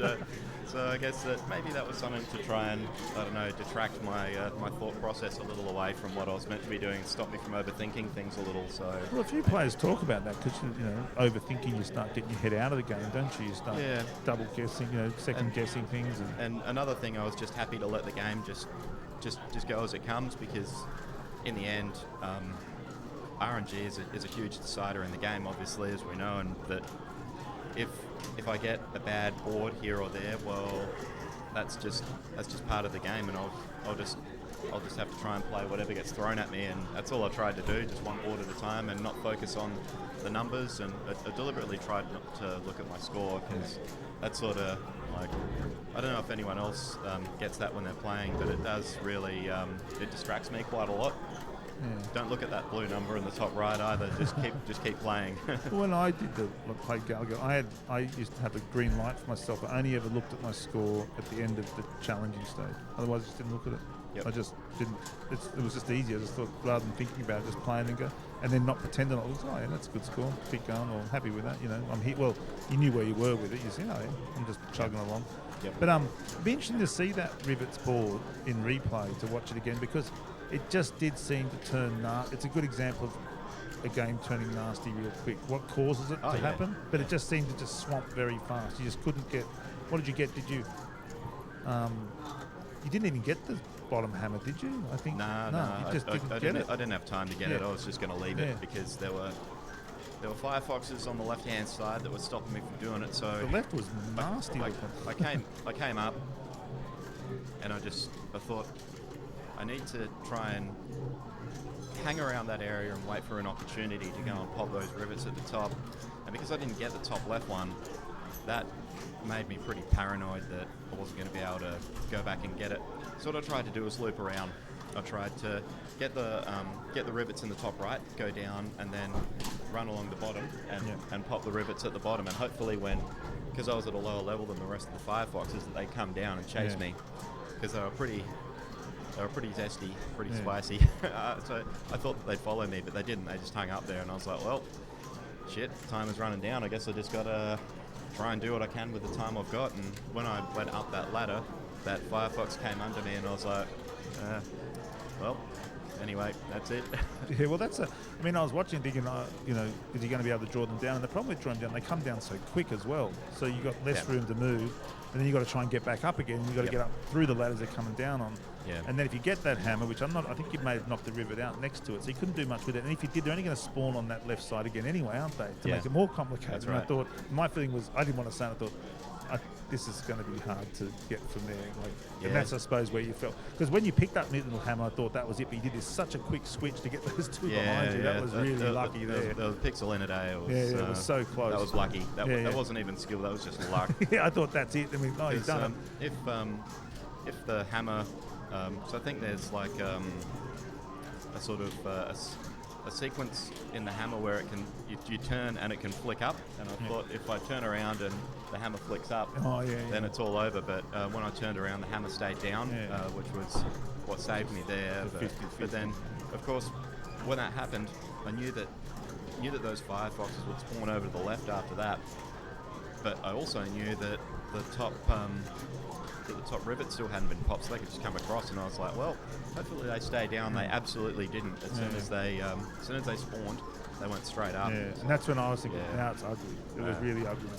so I guess that maybe that was something to try and, I don't know, detract my my thought process a little away from what I was meant to be doing and stop me from overthinking things a little. So Well, a few players talk about that because, you know, overthinking, you start getting your head out of the game, don't you? You start double guessing, you know, second guessing things. And another thing, I was just happy to let the game just go as it comes, because in the end, RNG is a huge decider in the game, obviously, as we know, and that if I get a bad board here or there, well, that's just part of the game, and I'll just have to try and play whatever gets thrown at me, and that's all I tried to do, just one board at a time, and not focus on the numbers. And I deliberately tried not to look at my score, because that's sort of like, I don't know if anyone else gets that when they're playing, but it does really it distracts me quite a lot. Don't look at that blue number in the top right either. Just keep playing. When I played Gallagher, I used to have a green light for myself. I only ever looked at my score at the end of the challenging stage. Otherwise, I just didn't look at it. Yep. I just didn't. It was just easier. I just thought, rather than thinking about it, just playing and go, and then not pretending. I was, oh yeah, that's a good score. Keep going, or happy with that. You know, I'm here. Well, you knew where you were with it. You said, oh yeah, I'm just chugging along. Yep. But it'd be interesting to see that Rivets board in replay, to watch it again, because it just did seem to turn. It's a good example of a game turning nasty real quick. What causes it to happen? But it just seemed to just swamp very fast. You just couldn't get. What did you get? Did you? You didn't even get the bottom hammer, did you? I think. No, you just didn't get it. I didn't have time to get it. I was just going to leave it, because there were firefoxes on the left-hand side that were stopping me from doing it. So the left was nasty. I came up, and I thought I need to try and hang around that area and wait for an opportunity to go and pop those rivets at the top. And because I didn't get the top left one, that made me pretty paranoid that I wasn't going to be able to go back and get it. So what I tried to do was loop around. I tried to get the rivets in the top right, go down, and then run along the bottom and pop the rivets at the bottom. And hopefully, because I was at a lower level than the rest of the firefoxes, that they come down and chase me, because they were pretty zesty, pretty spicy. So I thought that they'd follow me, but they didn't. They just hung up there, and I was like, well, shit, time is running down. I guess I just got to try and do what I can with the time I've got. And when I went up that ladder, that firefox came under me, and I was like, well, anyway, that's it. Yeah, well, I mean, I was watching thinking, you know, is he going to be able to draw them down? And the problem with drawing them down, they come down so quick as well. So you've got less room to move, and then you've got to try and get back up again. And you've got to get up through the ladders they're coming down on. Yeah. And then if you get that hammer, which I think you may have knocked the rivet out next to it, so you couldn't do much with it. And if you did, they're only going to spawn on that left side again anyway, aren't they? To make it more complicated. That's and right. I thought, my feeling was, I didn't want to say it. I thought, this is going to be hard to get from there. And that's, I suppose, where you felt. Because when you picked up Little Hammer, I thought that was it. But you did this such a quick switch to get those two behind you. That was really lucky there. There was a pixel in a day. It was so close. That was lucky. That wasn't even skill. That was just luck. Yeah, I thought that's it. I mean, he's done it. If the hammer, so I think there's like a sort of a sequence in the hammer where it can you turn and it can flick up. And I thought if I turn around and the hammer flicks up, then it's all over. But when I turned around, the hammer stayed down, which was what saved me there. But then, of course, when that happened, I knew that those firefoxes would spawn over to the left after that. But I also knew that the top rivet still hadn't been popped, so they could just come across. And I was like, well, hopefully they stay down. They absolutely didn't. As soon as they spawned, they went straight up. Yeah, and that's when I was thinking, now it's ugly. It was really ugly.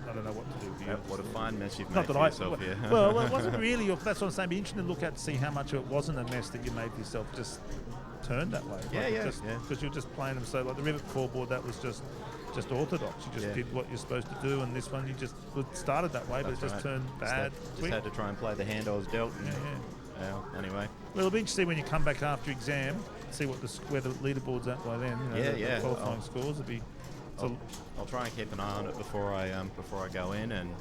I don't know what to do here. What a fine mess you've made for yourself here. Well, it wasn't really. That's what I'm saying. It'd be interesting to look at to see how much of it wasn't a mess that you made for yourself. Just turned that way. Because you're just playing them so. Like the Rivet 4 board, that was just orthodox. You just did what you're supposed to do, and this one you just started that way, but it just turned bad. Just had to try and play the hand I was dealt. Anyway. Well, it'll be interesting when you come back after exam, see where the leaderboard's at by then. The qualifying scores will be. I'll try and keep an eye on it before I go in, and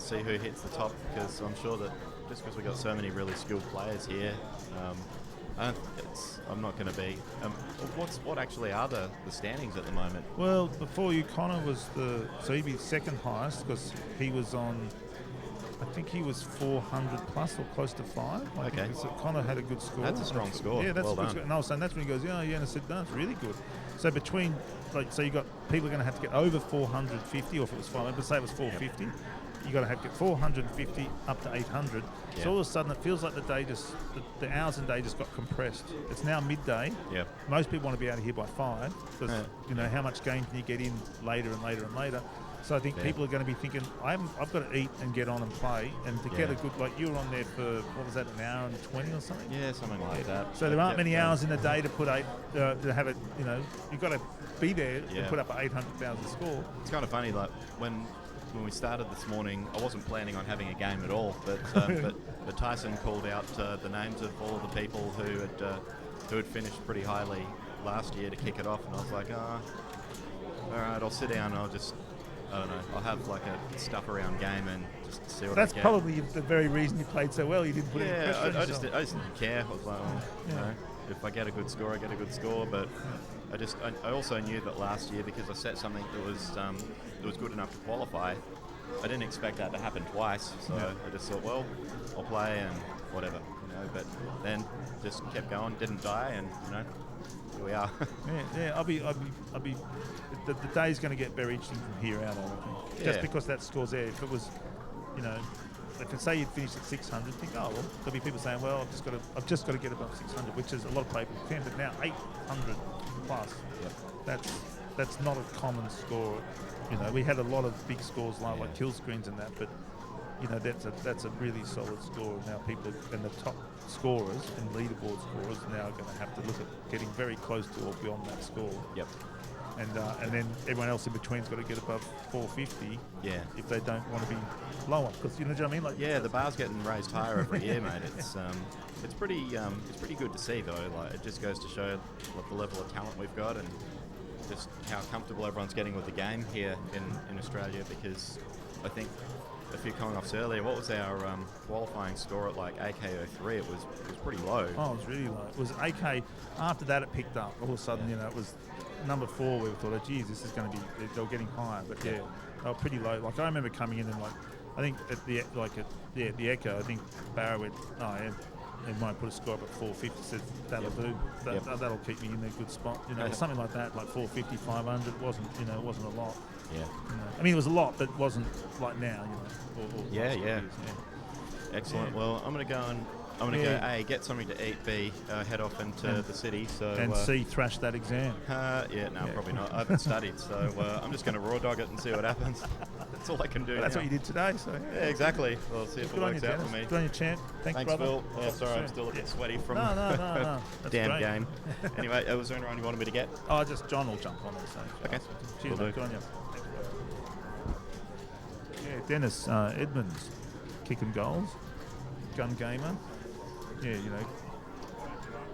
see who hits the top, because I'm sure that just because we've got so many really skilled players here. I'm not going to be. What actually are the standings at the moment? Well, before you, Connor was he'd be second highest because he was on. I think he was 400 plus or close to 5. So Connor had a good score. That's a strong score. Yeah, that's well a good done. score. And I was saying that's when he goes, and I said, no, it's really good. So between, like, so you got people are going to have to get over 450, or if it was 500, but say it was 450, you got to have to get 450 up to 800. Yeah. So all of a sudden it feels like the day just, the hours in the day just got compressed. It's now midday. Yeah. Most people want to be out of here by 5 because you know how much game can you get in later and later and later. So I think people are going to be thinking, I've got to eat and get on and play, and to get a good, like you were on there for, what was that, an hour and 20 or something? Yeah, something like that. So there aren't many hours in a day to put to have it, you know, you've got to be there and put up an 800,000 score. It's kind of funny, like when we started this morning, I wasn't planning on having a game at all, but but Tyson called out the names of all of the people who had finished pretty highly last year to kick it off, and I was like, all right, I'll sit down and I don't know, I'll have like a stuff around game and just see what That's I get. probably the very reason you played so well. You didn't put any pressure on I yourself. just didn't care. I was like, you know, if I get a good score, I get a good score. But I also knew that last year, because I set something that was good enough to qualify, I didn't expect that to happen twice. So I just thought, well, I'll play and whatever, you know. But then just kept going, didn't die, and you know, here we are. I'll be. The day's going to get very interesting from here out. I reckon. Just because that score's there. If it was, you know, if it say you'd finished at 600, think, oh well, there'll be people saying, well, I've just got to get above 600, which is a lot of people can. But now 800 plus, that's not a common score. You know, we had a lot of big scores like kill screens and that, but you know, that's a really solid score. Now people and the top scorers and leaderboard scorers now are going to have to look at getting very close to or beyond that score. Yep. And then everyone else in between's got to get above 450. Yeah. If they don't want to be lower, because you know what I mean. Like the bar's getting raised higher every year, mate. It's pretty good to see though. Like it just goes to show what the level of talent we've got and just how comfortable everyone's getting with the game here in Australia. Because I think a few coming offs earlier, what was our qualifying score at like AK03? It was pretty low. Oh, it was really low. It was AK. After that, it picked up. All of a sudden, you know, it was number 4. We thought, oh, geez, this is going to be. They were getting higher, but they were pretty low. Like I remember coming in and like, I think at the Echo, I think Barra went, they might put a score up at 450. Said that'll do. That'll keep me in a good spot. You know, something like that, like 450, 500. Wasn't a lot. Yeah. You know, I mean, it was a lot, but it wasn't like now. You know. Yeah. Excellent. Yeah. Well, I'm going to go and A, get something to eat, B, head off into the city. And C, thrash that exam. Probably not. I haven't studied, so I'm just going to raw dog it and see what happens. That's all I can do. Well, that's now. what you did today, so yeah, exactly. Well, see if it works out for me. Good on you, champ. Thanks, brother. Phil. Yeah, sorry, I'm still a bit sweaty from no. damn great. game. Anyway, was there anyone you wanted me to get? Oh, just John will jump on it. So. Okay. Cheers, Will mate. do. Good on you. Yeah, Dennis Edmonds, kicking goals, gun gamer. Yeah, you know.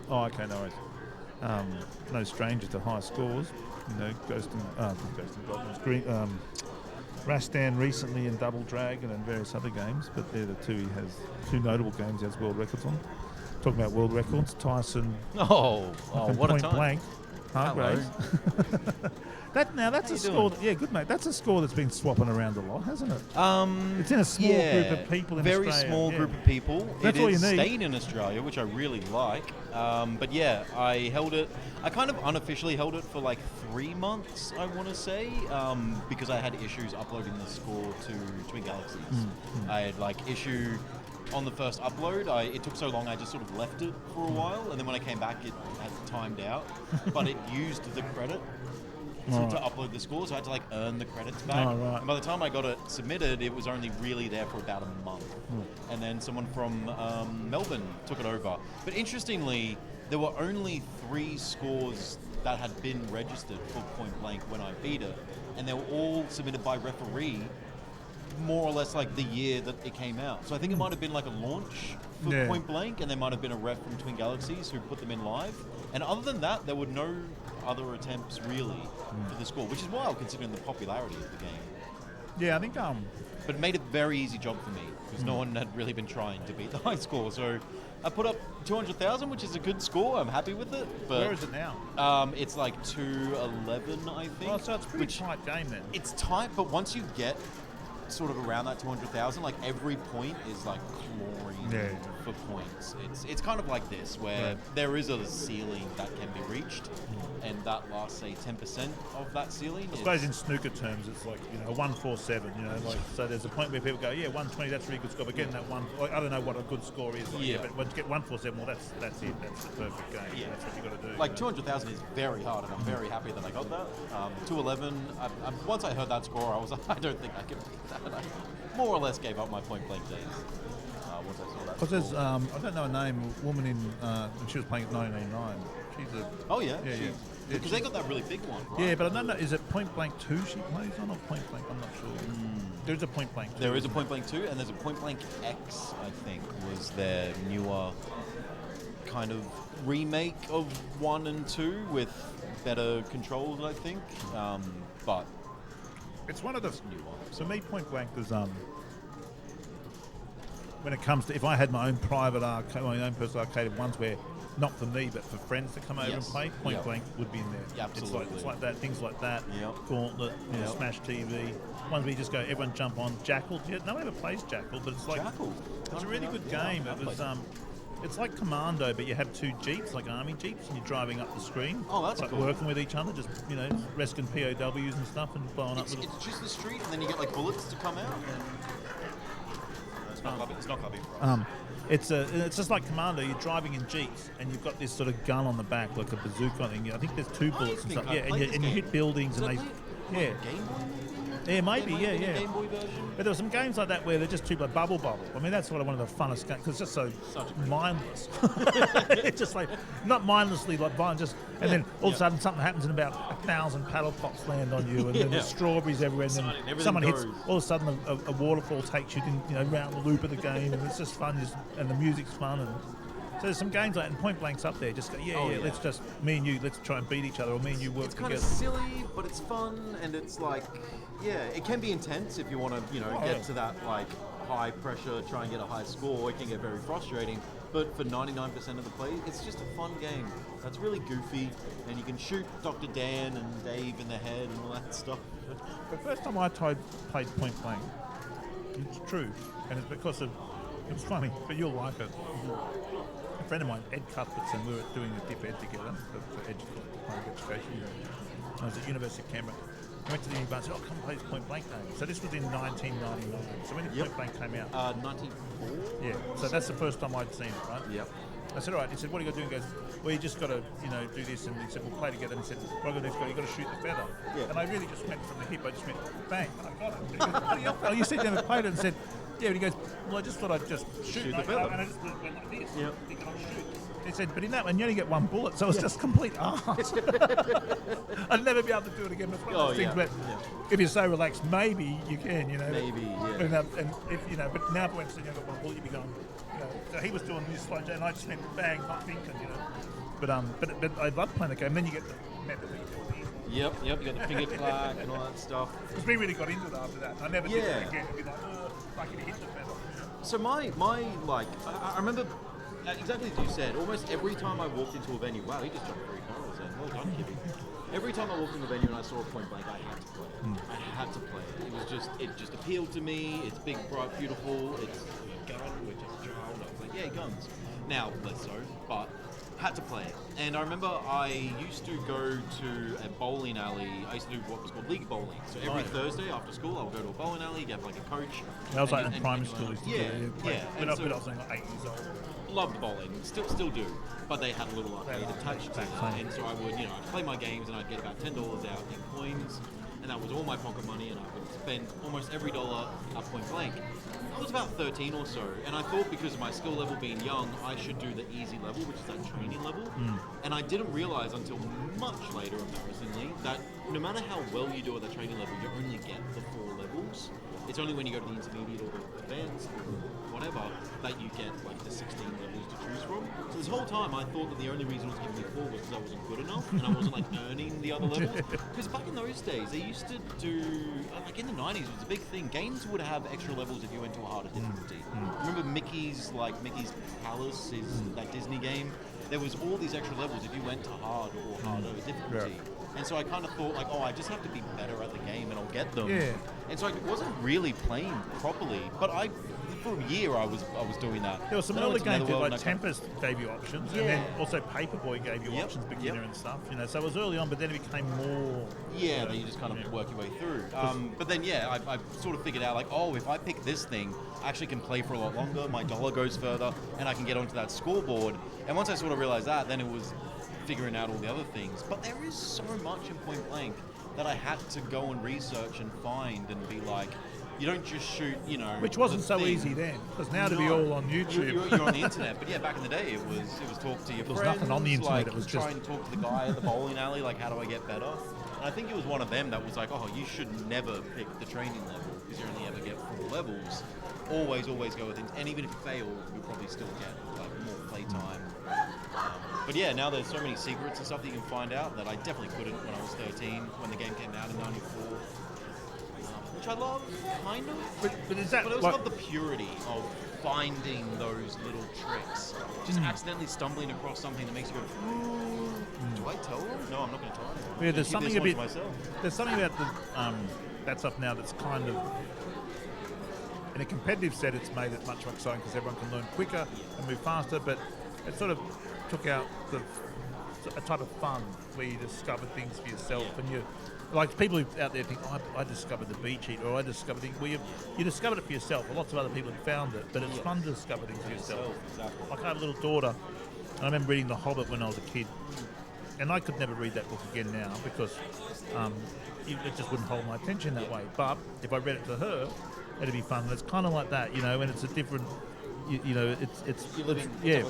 Oh, okay, no worries. No stranger to high scores. You know, Ghost and Goblins, Rastan recently in Double Dragon and various other games, but they're the two he has. Two notable games he has world records on. Talking about world records, Tyson. Oh, what a Point time. Blank. Hargraves. That's a score. Good mate. That's a score that's been swapping around a lot, hasn't it? It's in a small group of people in very Australia. small group of people. That's all you need. Stayed in Australia, which I really like. But yeah, I held it. I kind of unofficially held it for like 3 months, I want to say, because I had issues uploading the score to Twin Galaxies. I had like issue on the first upload. It took so long, I just sort of left it for a while, and then when I came back, it had timed out. But it used the credit to upload the score, so I had to like earn the credits back. And by the time I got it submitted, it was only really there for about a month. And then someone from Melbourne took it over. But interestingly, there were only 3 scores that had been registered for Point Blank when I beat it, and they were all submitted by referee more or less like the year that it came out. So I think it might have been like a launch for Point Blank, and there might have been a ref from Twin Galaxies who put them in live. And other than that, there were no other attempts really for the score, which is wild considering the popularity of the game. Yeah, I think But it made a very easy job for me because no one had really been trying to beat the high score. So I put up 200,000, which is a good score. I'm happy with it. But where is it now? It's like 211, I think. Oh, so it's a pretty tight game then. It's tight, but once you get sort of around that 200,000. Like every point is like clawing for points. It's kind of like this, where there is a ceiling that can be reached, and that last, say, 10% of that ceiling. I suppose in snooker terms, it's like, you know, 147. You know, like, so there's a point where people go, yeah, 120, that's a really good score. But getting that one, like, I don't know what a good score is. Like, but when you get 147, well, that's it. That's the perfect game. Yeah, that's what you got to do. Like 200,000 is very hard, and I'm very happy that I got that. 211. Once I heard that score, I was like, I don't think I can beat that. And I more or less gave up my point blank days. Once I saw that. Because there's, I don't know her name, a woman in, she was playing at 1989. She's a. Oh yeah. Because they got that really big one, right? Yeah, but I don't know. Is it Point Blank 2 she plays on, or Point Blank? I'm not sure. There's a Point Blank 2. There is a Point Blank 2, and there's a Point Blank X, I think, was their newer kind of remake of 1 and 2 with better controls, I think. But it's one of the new ones. So me, Point Blank is when it comes to, if I had my own private arcade, my own personal arcade ones where, not for me, but for friends to come over and play, Point Blank would be in there. Yeah, absolutely. It's like that, things like that. Gauntlet, Smash TV. Ones where you just go, everyone jump on. Jackal. No one ever plays Jackal, but it's like Jackal. It's a really good game. It was it's like Commando, but you have 2 jeeps, like army jeeps, and you're driving up the screen. Oh, that's like cool. Working with each other, just, you know, rescuing POWs and stuff, and blowing up little. It's just the street, and then you get like bullets to come out. It's not clubbing. It's just like Commando. You're driving in jeeps, and you've got this sort of gun on the back, like a bazooka thing. I think there's 2 bullets and stuff. Yeah, and you hit buildings, and they. Yeah, maybe, yeah. Game Boy version? But there were some games like that where they're just too like Bubble. I mean, that's one of the funnest games because it's just so mindless. It's just like not mindlessly like violent, just and then all of a sudden something happens and about 1,000 paddle pops land on you, and then there's strawberries everywhere, and then someone hits. All of a sudden, a waterfall takes you, round the loop of the game, and it's just fun, and the music's fun, and. So there's some games like, and Point Blank's up there. Just go, let's just me and you, let's try and beat each other, or me and you work together. It's kind of silly, but it's fun, and it's like, it can be intense if you want to, get to that like high pressure, try and get a high score. It can get very frustrating, but for 99% of the play, it's just a fun game. That's really goofy, and you can shoot Dr. Dan and Dave in the head and all that stuff. The first time I played Point Blank, it's true, and it's because of, it was funny, but you'll like it. A friend of mine, Ed Cuthbertson, we were doing the Dip Ed together for education. I was at University of Canberra. I went to the university and said, come play this Point Blank game. So this was in 1999. So when did Point Blank came out? 94? Yeah, so that's the first time I'd seen it, right? Yep. I said, all right. He said, what are you going to do? He goes, well, you just got to, do this. And he said, we'll play together. And he said, what are you going to do? You've got to shoot the feather. Yeah. And I really just went from the hip. I just went, bang, and I got it. And he goes, what are you up? You said you never played it, and said, yeah. And he goes, well, I just thought I'd just shoot the feather. And I just went like this. Yep. Thinking I'll shoot. He said, but in that one, you only get 1 bullet, so it's just complete arse. I'd never be able to do it again. It's one of those things, but if you're so relaxed, maybe you can, Maybe, And if, but now when you got 1 bullet, you'd be going, So he was doing this slow jam, and I just went bang, not thinking, But I love playing the game. Then you get the method where you do these. Yep, you got the finger clack and all that stuff. Because we really got into it after that. I never did it again. It'd be like, fucking hit the feather. So my I remember exactly as you said. Almost every time I walked into a venue, wow, he just jumped 3 barrels then. Well done, Kibby. Every time I walked into a venue and I saw a Point Blank, I had to play it. I had to play it. It just appealed to me. It's big, bright, beautiful. It's a gun, which is a child. I was like, yeah, guns. Now less so, but had to play it. And I remember I used to go to a bowling alley. I used to do what was called league bowling. So every Thursday after school, I would go to a bowling alley, get like a coach. That was like in primary school. Yeah. But I was like 8 years old. Loved bowling, still do, but they had a little arcade attached to it, and so I would, I'd play my games and I'd get about $10 out in coins, and that was all my pocket money, and I would spend almost every dollar at Point Blank. I was about 13 or so, and I thought because of my skill level being young, I should do the easy level, which is that training level, and I didn't realize until much later, embarrassingly, that no matter how well you do at the training level, you only get the 4 levels. It's only when you go to the intermediate or the advanced or whatever that you get like the 16 levels to choose from. So this whole time I thought that the only reason it was giving me 4 was because I wasn't good enough and I wasn't like earning the other levels. Because back in those days they used to do, like in the 90s it was a big thing. Games would have extra levels if you went to a harder difficulty. Remember Mickey's Palace is that Disney game? There was all these extra levels if you went to hard or harder difficulty. And so I kind of thought, like, oh, I just have to be better at the game and I'll get them. Yeah. And so I wasn't really playing properly. But for a year, I was doing that. There were some Then I early went to games that, Netherworld like and I Tempest gave you options, Yeah. and then also Paperboy gave you Yep, options, beginner yep. and stuff. You know, so it was early on, but then it became more. Yeah, then you just kind of work your way through. But then, yeah, I sort of figured out, like, oh, if I pick this thing, I actually can play for a lot longer, my dollar goes further, and I can get onto that scoreboard. And once I sort of realized that, then it was figuring out all the other things. But there is so much in Point Blank that I had to go and research and find and be like, you don't just shoot, you know. Which wasn't the so thing. easy then, because now to be No. all on YouTube. You're on the internet, but yeah, back in the day, it was talk to your There was friends. nothing on the internet, Like, it was try just- and talk to the guy at the bowling alley. Like, how do I get better? And I think it was one of them that was like, oh, you should never pick the training level because you only ever get 4 levels. Always go with it, and even if you fail, you'll probably still get like more playtime. But yeah, now there's so many secrets and stuff that you can find out that I definitely couldn't when I was 13, when the game came out in '94. Which I love, kind of. But is that But I also like, love the purity of finding those little tricks. Just accidentally stumbling across something that makes you go, ooh, do I tell them? No, I'm not going to tell them. I'm yeah, gonna there's keep something this a one to bit. myself. There's something about the that stuff now that's kind of. In a competitive set, it's made it much more exciting because everyone can learn quicker and move faster, but it sort of took out a type of fun where you discover things for yourself, and you, like people who out there think, oh, I discovered the beat cheat, or I discovered things. Well, you discovered it for yourself. Well, lots of other people have found it, but it's fun to discover things for yourself. Exactly. Like I have a little daughter, and I remember reading The Hobbit when I was a kid, and I could never read that book again now because it just wouldn't hold my attention that way. But if I read it to her, it'd be fun. And it's kind of like that, you know, and it's a different, you know, it's yeah,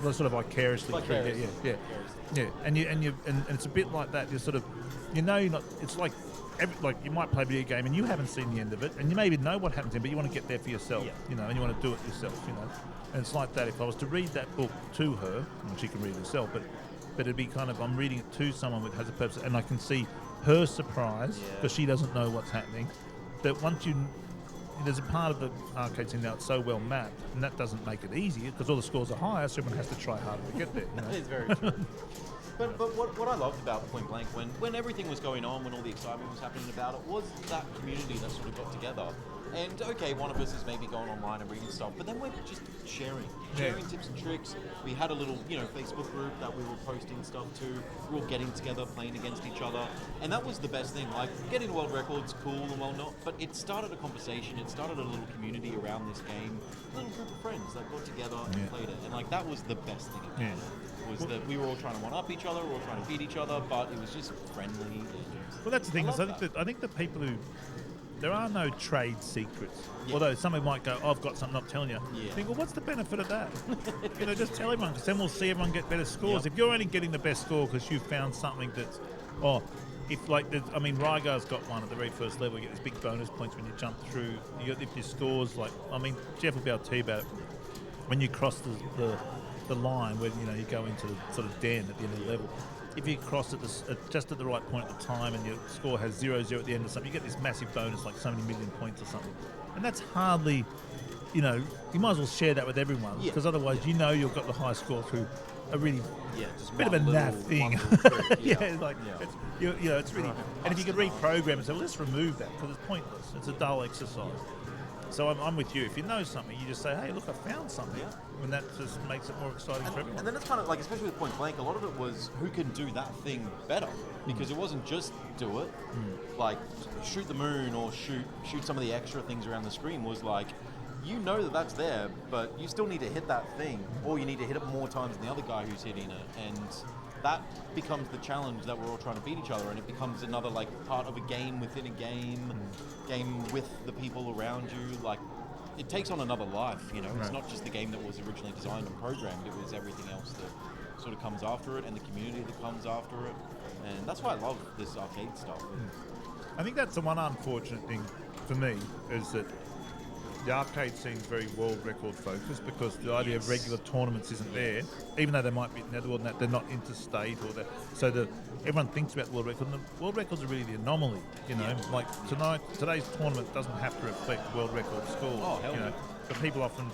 well, sort of vicariously through, yeah, and it's a bit like that. You're sort of, you know, you're not. It's like, like you might play a video game and you haven't seen the end of it, and you maybe know what happens in, but you want to get there for yourself, you know, and you want to do it yourself, you know. And it's like that. If I was to read that book to her, and she can read it herself, but it'd be kind of, I'm reading it to someone that has a purpose, and I can see her surprise because she doesn't know what's happening. That once there's a part of the arcade scene now it's so well mapped, and that doesn't make it easy because all the scores are higher, so everyone has to try harder to get there. You know? That is very true. But what I loved about Point Blank, when everything was going on, when all the excitement was happening about it, was that community that sort of got together. And okay, one of us is maybe going online and reading stuff, but then we're just sharing tips and tricks. We had a little, you know, Facebook group that we were posting stuff to. We were all getting together, playing against each other, and that was the best thing. Like getting world records, cool and whatnot, but it started a conversation. It started a little community around this game, a little group of friends that got together and played it, and like that was the best thing about it. Was that we were all trying to one up each other, we were all trying to beat each other, but it was just friendly. And Well, that's the thing. I Is love I think the people who there are no trade secrets. Although somebody might go, oh, I've got something, I'm not telling you. Yeah. Think, well, what's the benefit of that? You know, just tell everyone, because then we'll see everyone get better scores. If you're only getting the best score because you found something that's, if like, I mean, Rygar's got one at the very first level. You get these big bonus points when you jump through. If your scores, like, I mean, Jeff will be able to tell you about it. When you cross the line, where you know you go into the sort of den at the end of the level. If you cross just at the right point at the time and your score has 0-0 at the end or something, you get this massive bonus, like so many million points or something. And that's hardly, you know, you might as well share that with everyone because otherwise you know you've got the high score through a really just bit of a one naff little- thing. one little trick, It's like, you know, it's really, and if you could reprogram and say, well, let's remove that because it's pointless. It's a dull exercise. So I'm with you. If you know something, you just say, hey, look, I found something. And that just makes it more exciting for everyone. And then it's kind of like, especially with Point Blank, a lot of it was who can do that thing better. Because it wasn't just do it, like shoot the moon or shoot some of the extra things around the screen. Was like, you know that's there, but you still need to hit that thing, or you need to hit it more times than the other guy who's hitting it. And that becomes the challenge that we're all trying to beat each other, and it becomes another like part of a game within a game, game with the people around you. Like, it takes on another life, you know. It's not just the game that was originally designed and programmed, it was everything else that sort of comes after it and the community that comes after it. And that's why I love this arcade stuff. I think that's the one unfortunate thing for me is that the arcade scene's very world record focused because the idea of regular tournaments isn't there, even though they might be in Netherworld and that they're not interstate or that. So everyone thinks about the world record, and the world records are really the anomaly. You know, like today's tournament doesn't have to reflect world record scores. You know, but people often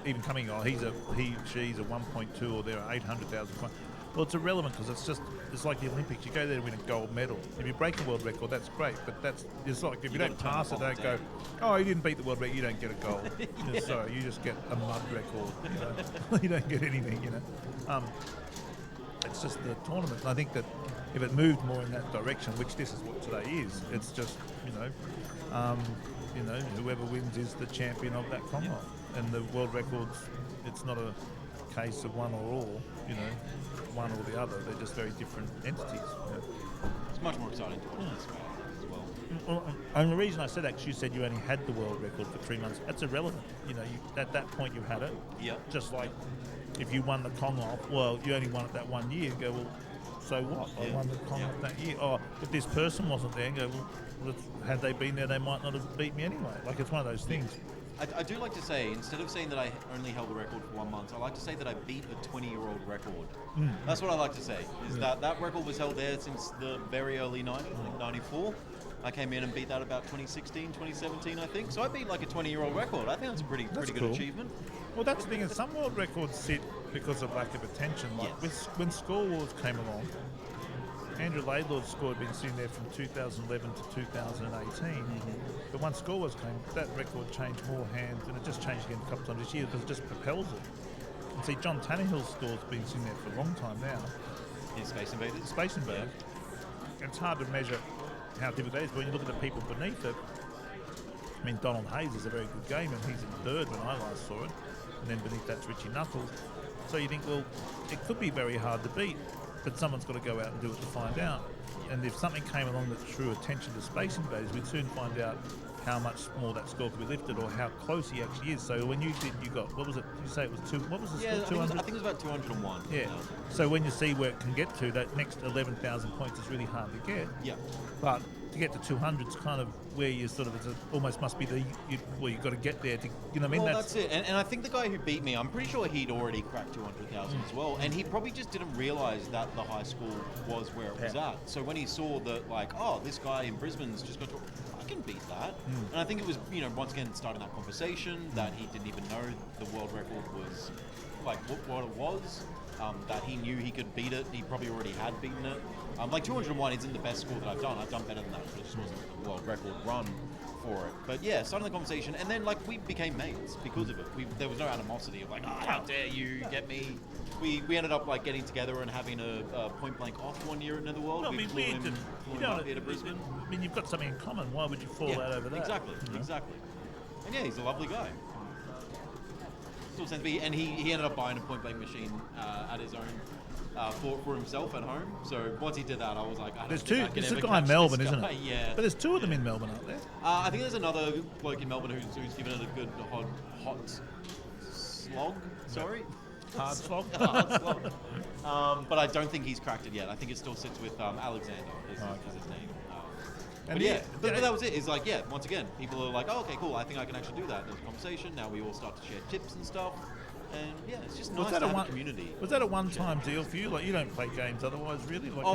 even coming, she's a 1.2 or they're 800,000. Well, it's irrelevant because it's like the Olympics. You go there to win a gold medal. If you break a world record, that's great. But it's like if you don't pass it, don't go, oh, you didn't beat the world record, you don't get a gold. Sorry, you just get a mud record. You don't get anything. It's just the tournament. And I think that if it moved more in that direction, which this is what today is, it's just whoever wins is the champion of that Commonwealth. And the world records, it's not a case of one or all, one or the other. They're just very different entities. It's much more exciting to watch this way as well. And the reason I said actually, you said you only had the world record for 3 months. That's irrelevant. At that point you had it. Yeah. Just like if you won the Commonwealth, well, you only won it that 1 year. You go, well, so what? I won the Commonwealth that year. Oh, if this person wasn't there, you go, well, had they been there, they might not have beat me anyway. Like, it's one of those things. I do like to say, instead of saying that I only held the record for 1 month, I like to say that I beat a 20-year-old record. That's what I like to say, is that record was held there since the very early 90s, like 94. I came in and beat that about 2016, 2017, I think. So I beat like a 20-year-old record. I think that's a pretty good cool. achievement. Well, that's the thing, is some world records sit because of lack of attention. Like when Score Wars came along, Andrew Laidlaw's score had been sitting there from 2011 to 2018. But once Score Wars came, that record changed more hands, and it just changed again a couple times this year because it just propels it. And see, John Tannehill's score's been sitting there for a long time now. In Space Invaders? Space Invaders. Yeah. It's hard to measure how difficult that is, but when you look at the people beneath it, I mean, Donald Hayes is a very good gamer, and he's in third when I last saw it, and then beneath that's Richie Knuckles. So you think, well, it could be very hard to beat, but someone's got to go out and do it to find out. And if something came along that drew attention to Space Invaders, we'd soon find out how much more that score could be lifted or how close he actually is. So when you did, you got, what was it? Did you say it was what was the score? 200? I think it was about 201. Yeah. So when you see where it can get to, that next 11,000 points is really hard to get. Yeah. But to get to 200 is kind of where you sort of, almost must be you've got to get there to, you know what I mean? Well, that's it. And I think the guy who beat me, I'm pretty sure he'd already cracked 200,000 as well. And he probably just didn't realise that the high school was where it was at. So when he saw that, like, oh, this guy in Brisbane's just got to, I can beat that. And I think it was, once again, starting that conversation that he didn't even know the world record was, like, what it was. That he knew he could beat it. He probably already had beaten it. Like 201 isn't the best score that I've done. I've done better than that, but it just wasn't the world record run for it. But yeah, starting the conversation, and then like we became mates because of it. There was no animosity of like, how dare you get me. We ended up like getting together and having a point blank off one year at Netherworld. Well, we flew him up here to Brisbane. I mean, you've got something in common. Why would you fall out over that? Exactly. And yeah, he's a lovely guy. Still seems to be, and he ended up buying a point blank machine at his own for himself at home. So once he did that, I was like, there's a guy in Melbourne, isn't it? Yeah. But there's two of them in Melbourne, aren't there? I think there's another bloke in Melbourne who's given it a good hot slog. Sorry. Hard slog. Hard slog. But I don't think he's cracked it yet. I think it still sits with Alexander is his name. But that was it. It's like, once again, people are like, oh, okay, cool. I think I can actually do that. There's a conversation. Now we all start to share tips and stuff. And it's just nice to have a community. Was that a one-time deal for you? Like, you don't play games otherwise, really? Like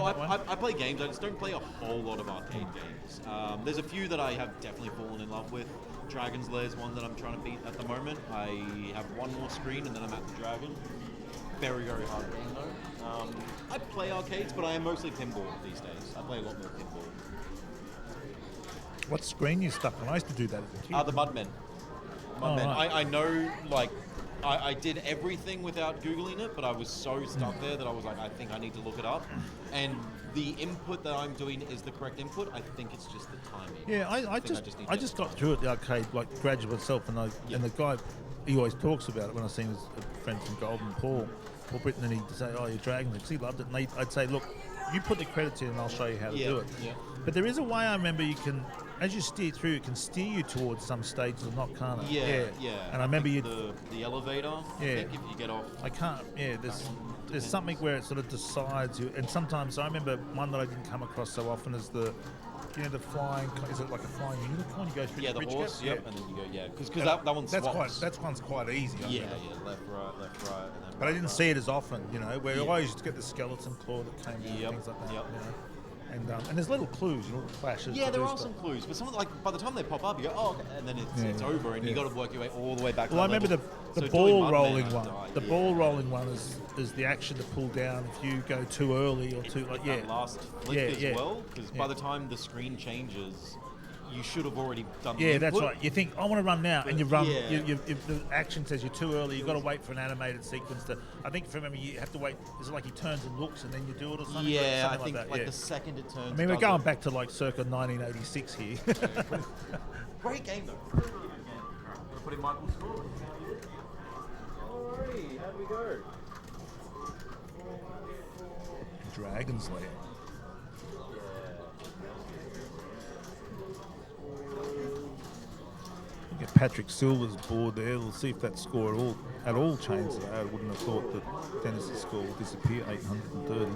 I play games. I just don't play a whole lot of arcade games. There's a few that I have definitely fallen in love with. Dragon's Lair is one that I'm trying to beat at the moment. I have one more screen and then I'm at the Dragon. Very, very hard game though. I play arcades, but I am mostly pinball these days. I play a lot more pinball. What screen you stuck on? I used to do that as a kid. The Mudmen. Right. I know, like, I did everything without Googling it, but I was so stuck there that I was like, I think I need to look it up. And the input that I'm doing is the correct input. I think it's just the timing. Yeah, I just got through at the arcade, like, graduate myself, and the guy, he always talks about it when I see his friend from Golden, Paul Britton, and he'd say, oh, you're Dragons, because he loved it. And I'd say, look, you put the credits in and I'll show you how to do it. Yeah. But there is a way I remember you can, as you steer through, it can steer you towards some stages or not, can't it? Yeah. And I remember the elevator, I think, if you get off. I can't, there's something where it sort of decides you, and sometimes I remember one that I didn't come across so often is the flying, is it like a flying unicorn? You go through the bridge horse, gap? and then you go, because that one swaps. That one's quite easy. Left, right, and then but I didn't see it as often, where I used to get the skeleton claw that came out, things like that. And there's little clues, little flashes. Yeah, to there do are stuff. some clues, but some like by the time they pop up, you go, oh, okay, and then it's over, and you got to work your way all the way back. Well, I to that remember level. the So doing ball Mudman, rolling I've one. died, The ball rolling one is the action to pull down if you go too early or too like That last flick as well, because by Yeah. the time the screen changes, you should have already done. Yeah, the that's input. right. You think I want to run now, and you run. Yeah. The action says you're too early. You've got to wait for an animated sequence. To I think, if I remember, you have to wait. Is it like he turns and looks, and then you do it or something? Yeah, something I think like that. like yeah. the second it turns. I mean, we're does going it. back to like circa 1986 here. Great game though. Put in Michael's score. Alrighty, how do we go? Dragon's Lair. Look at Patrick Silver's board there. We'll see if that score at all changes. I wouldn't have thought that Dennis's score would disappear. 830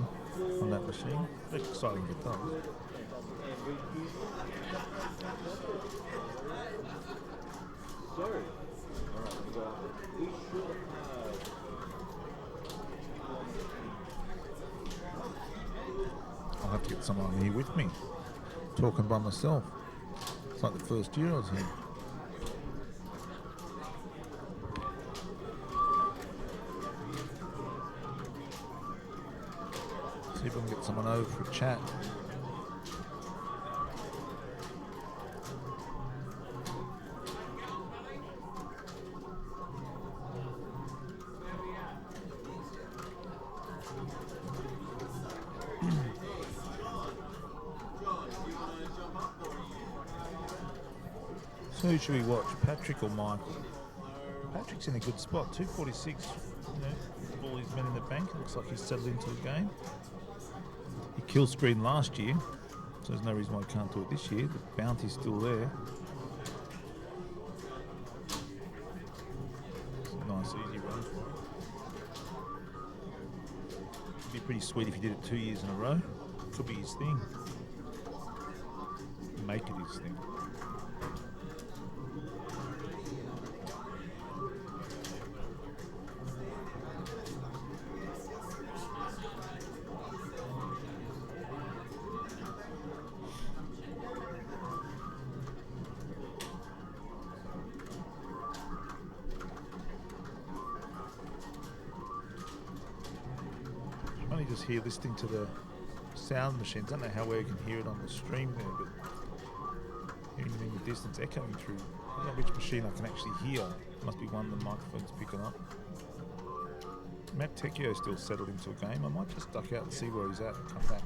on that machine. That's exciting if it does. I'll have to get someone here with me. Talking by myself. It's like the first year I was here. See if I can get someone over for a chat. So who should we watch, Patrick or Michael? Patrick's in a good spot, 246. All his men in the bank. Looks like he's settled into the game. He killed screen last year, so there's no reason why he can't do it this year. The bounty's still there. It's a nice, easy run for him. It'd be pretty sweet if he did it 2 years in a row. Could be his thing. Make it his thing. Just here listening to the sound machines. I don't know how well you can hear it on the stream there, but hearing it in the distance echoing through. I don't know which machine I can actually hear. Must be one the microphone's picking up. Matt Tecchio still settled into a game. I might just duck out and see where he's at and come back.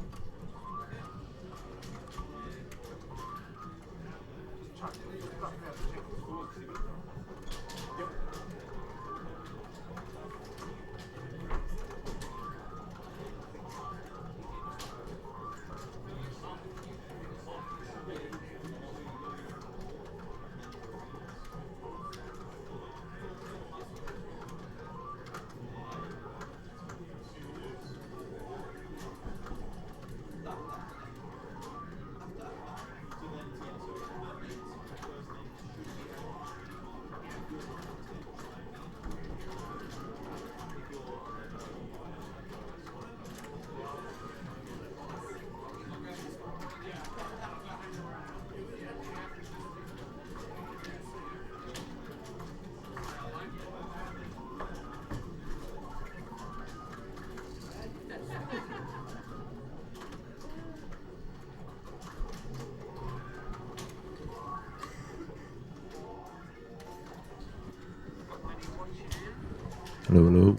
Hello, hello.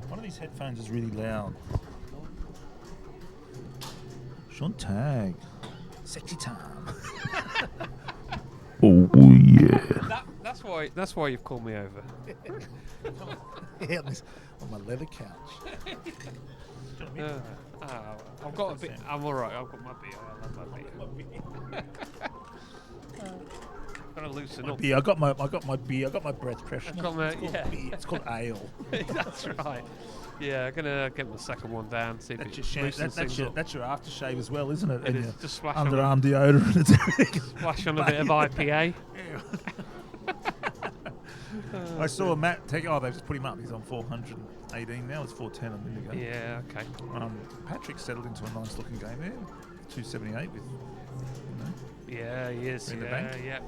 One of these headphones is really loud. Sean Tag. Sexy time. Oh yeah. That's why you've called me over. Yeah, on my leather couch. I've got a bit. I'm all right. I've got my beer. I love my beer. Gotta loosen up. I got my beer. I got my breath freshener. Beer. It's called ale. That's right. Yeah, I'm gonna get the second one down. See if That's it your, loosens things up. that's your aftershave as well, isn't it? It And is. your Just splash underarm deodorant and everything. Splash on a bit of IPA. I saw Matt take. Oh, they just put him up. He's on 418 now. It's 410 a minute ago. Yeah, okay. Patrick settled into a nice looking game there. 278 with. Yeah, he is. In the Yeah, bank. yeah.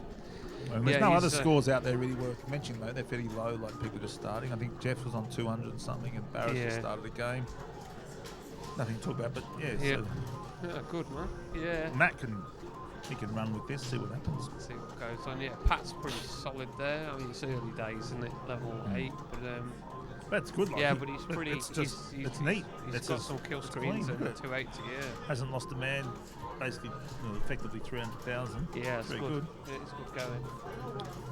Well, there's no other scores out there really worth mentioning though. They're fairly low, like people just starting. I think Jeff was on 200 and something, and Barrett just started the game. Nothing to talk about, but yeah. So Yeah, good man. Yeah. Matt can run with this, see what happens. See what goes on. Yeah, Pat's pretty solid there. I mean, it's early days, isn't it? Level 8, but that's good. Like yeah, but he's pretty. It's just it's neat. He's got some kill screens and 280. Yeah. Hasn't lost a man. Basically, effectively 300,000. Yeah, it's very good. good. Yeah, it's good going.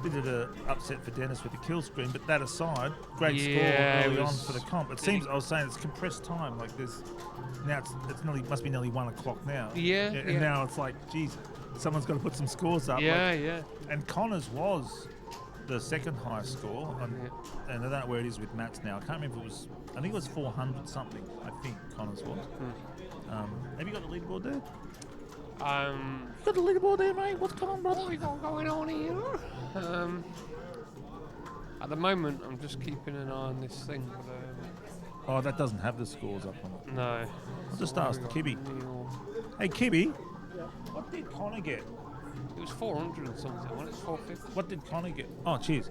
Bit of an upset for Dennis with the kill screen, but that aside, great score Yeah, early it on was for the comp. It seems I was saying it's compressed time. Like there's now it's nearly must be nearly 1 o'clock now. Yeah, And now it's like, geez, someone's got to put some scores up. Yeah, like, yeah. And Connor's was the second highest score, and I don't know where it is with Matt's now. I can't remember if it was. I think it was 400 something. I think Connor's was. Have you got the leaderboard there? You got the leaderboard there, mate? What's going on, brother? What we got going on here? At the moment, I'm just keeping an eye on this thing. But, oh, that doesn't have the scores up on it. no. I'll just ask Kibby. Hey, Kibby, what did Connor get? It was 400 and something, wasn't it? 450. What did Connor get? Oh, cheers.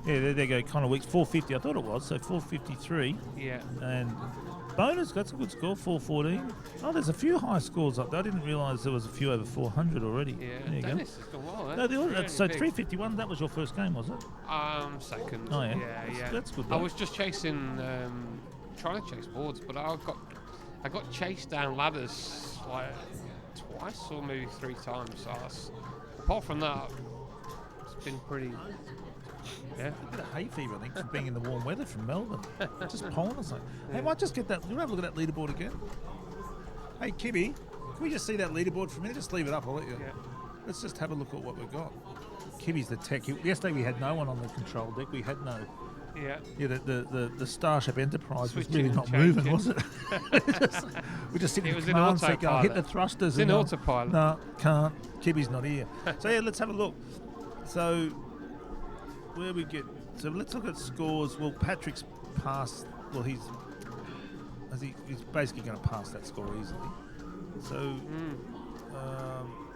Yeah, there you go. Connor Weeks, 450. I thought it was, so 453. Yeah. And bonus, that's a good score, 414. Oh, there's a few high scores up there. I didn't realise there was a few over 400 already. Yeah, there you Dennis go. has done well, No, really so big. 351, that was your first game, was it? Second. Oh, yeah. Yeah. That's good, I though. was just chasing, trying to chase boards, but I got chased down ladders like twice or maybe 3 times. So apart from that, it's been pretty. Yeah. A bit of hay fever, I think, from being in the warm weather from Melbourne. Just pollen or something. Hey, might just get that. You want to have a look at that leaderboard again? Hey, Kibby, can we just see that leaderboard for a minute? Just leave it up, I'll let you. Yeah. Let's just have a look at what we've got. Kibby's the tech. Yesterday we had no one on the control deck. We had no. Yeah. Yeah, the Starship Enterprise was Switching really and not changing. moving, was it? we just sitting It in was the in command set going, hit the autopilot. thrusters. It's in and autopilot. No, can't. Kibby's not here. So yeah, let's have a look. So where we get. So let's look at scores. Well, Patrick's passed. Well, he's basically going to pass that score easily. So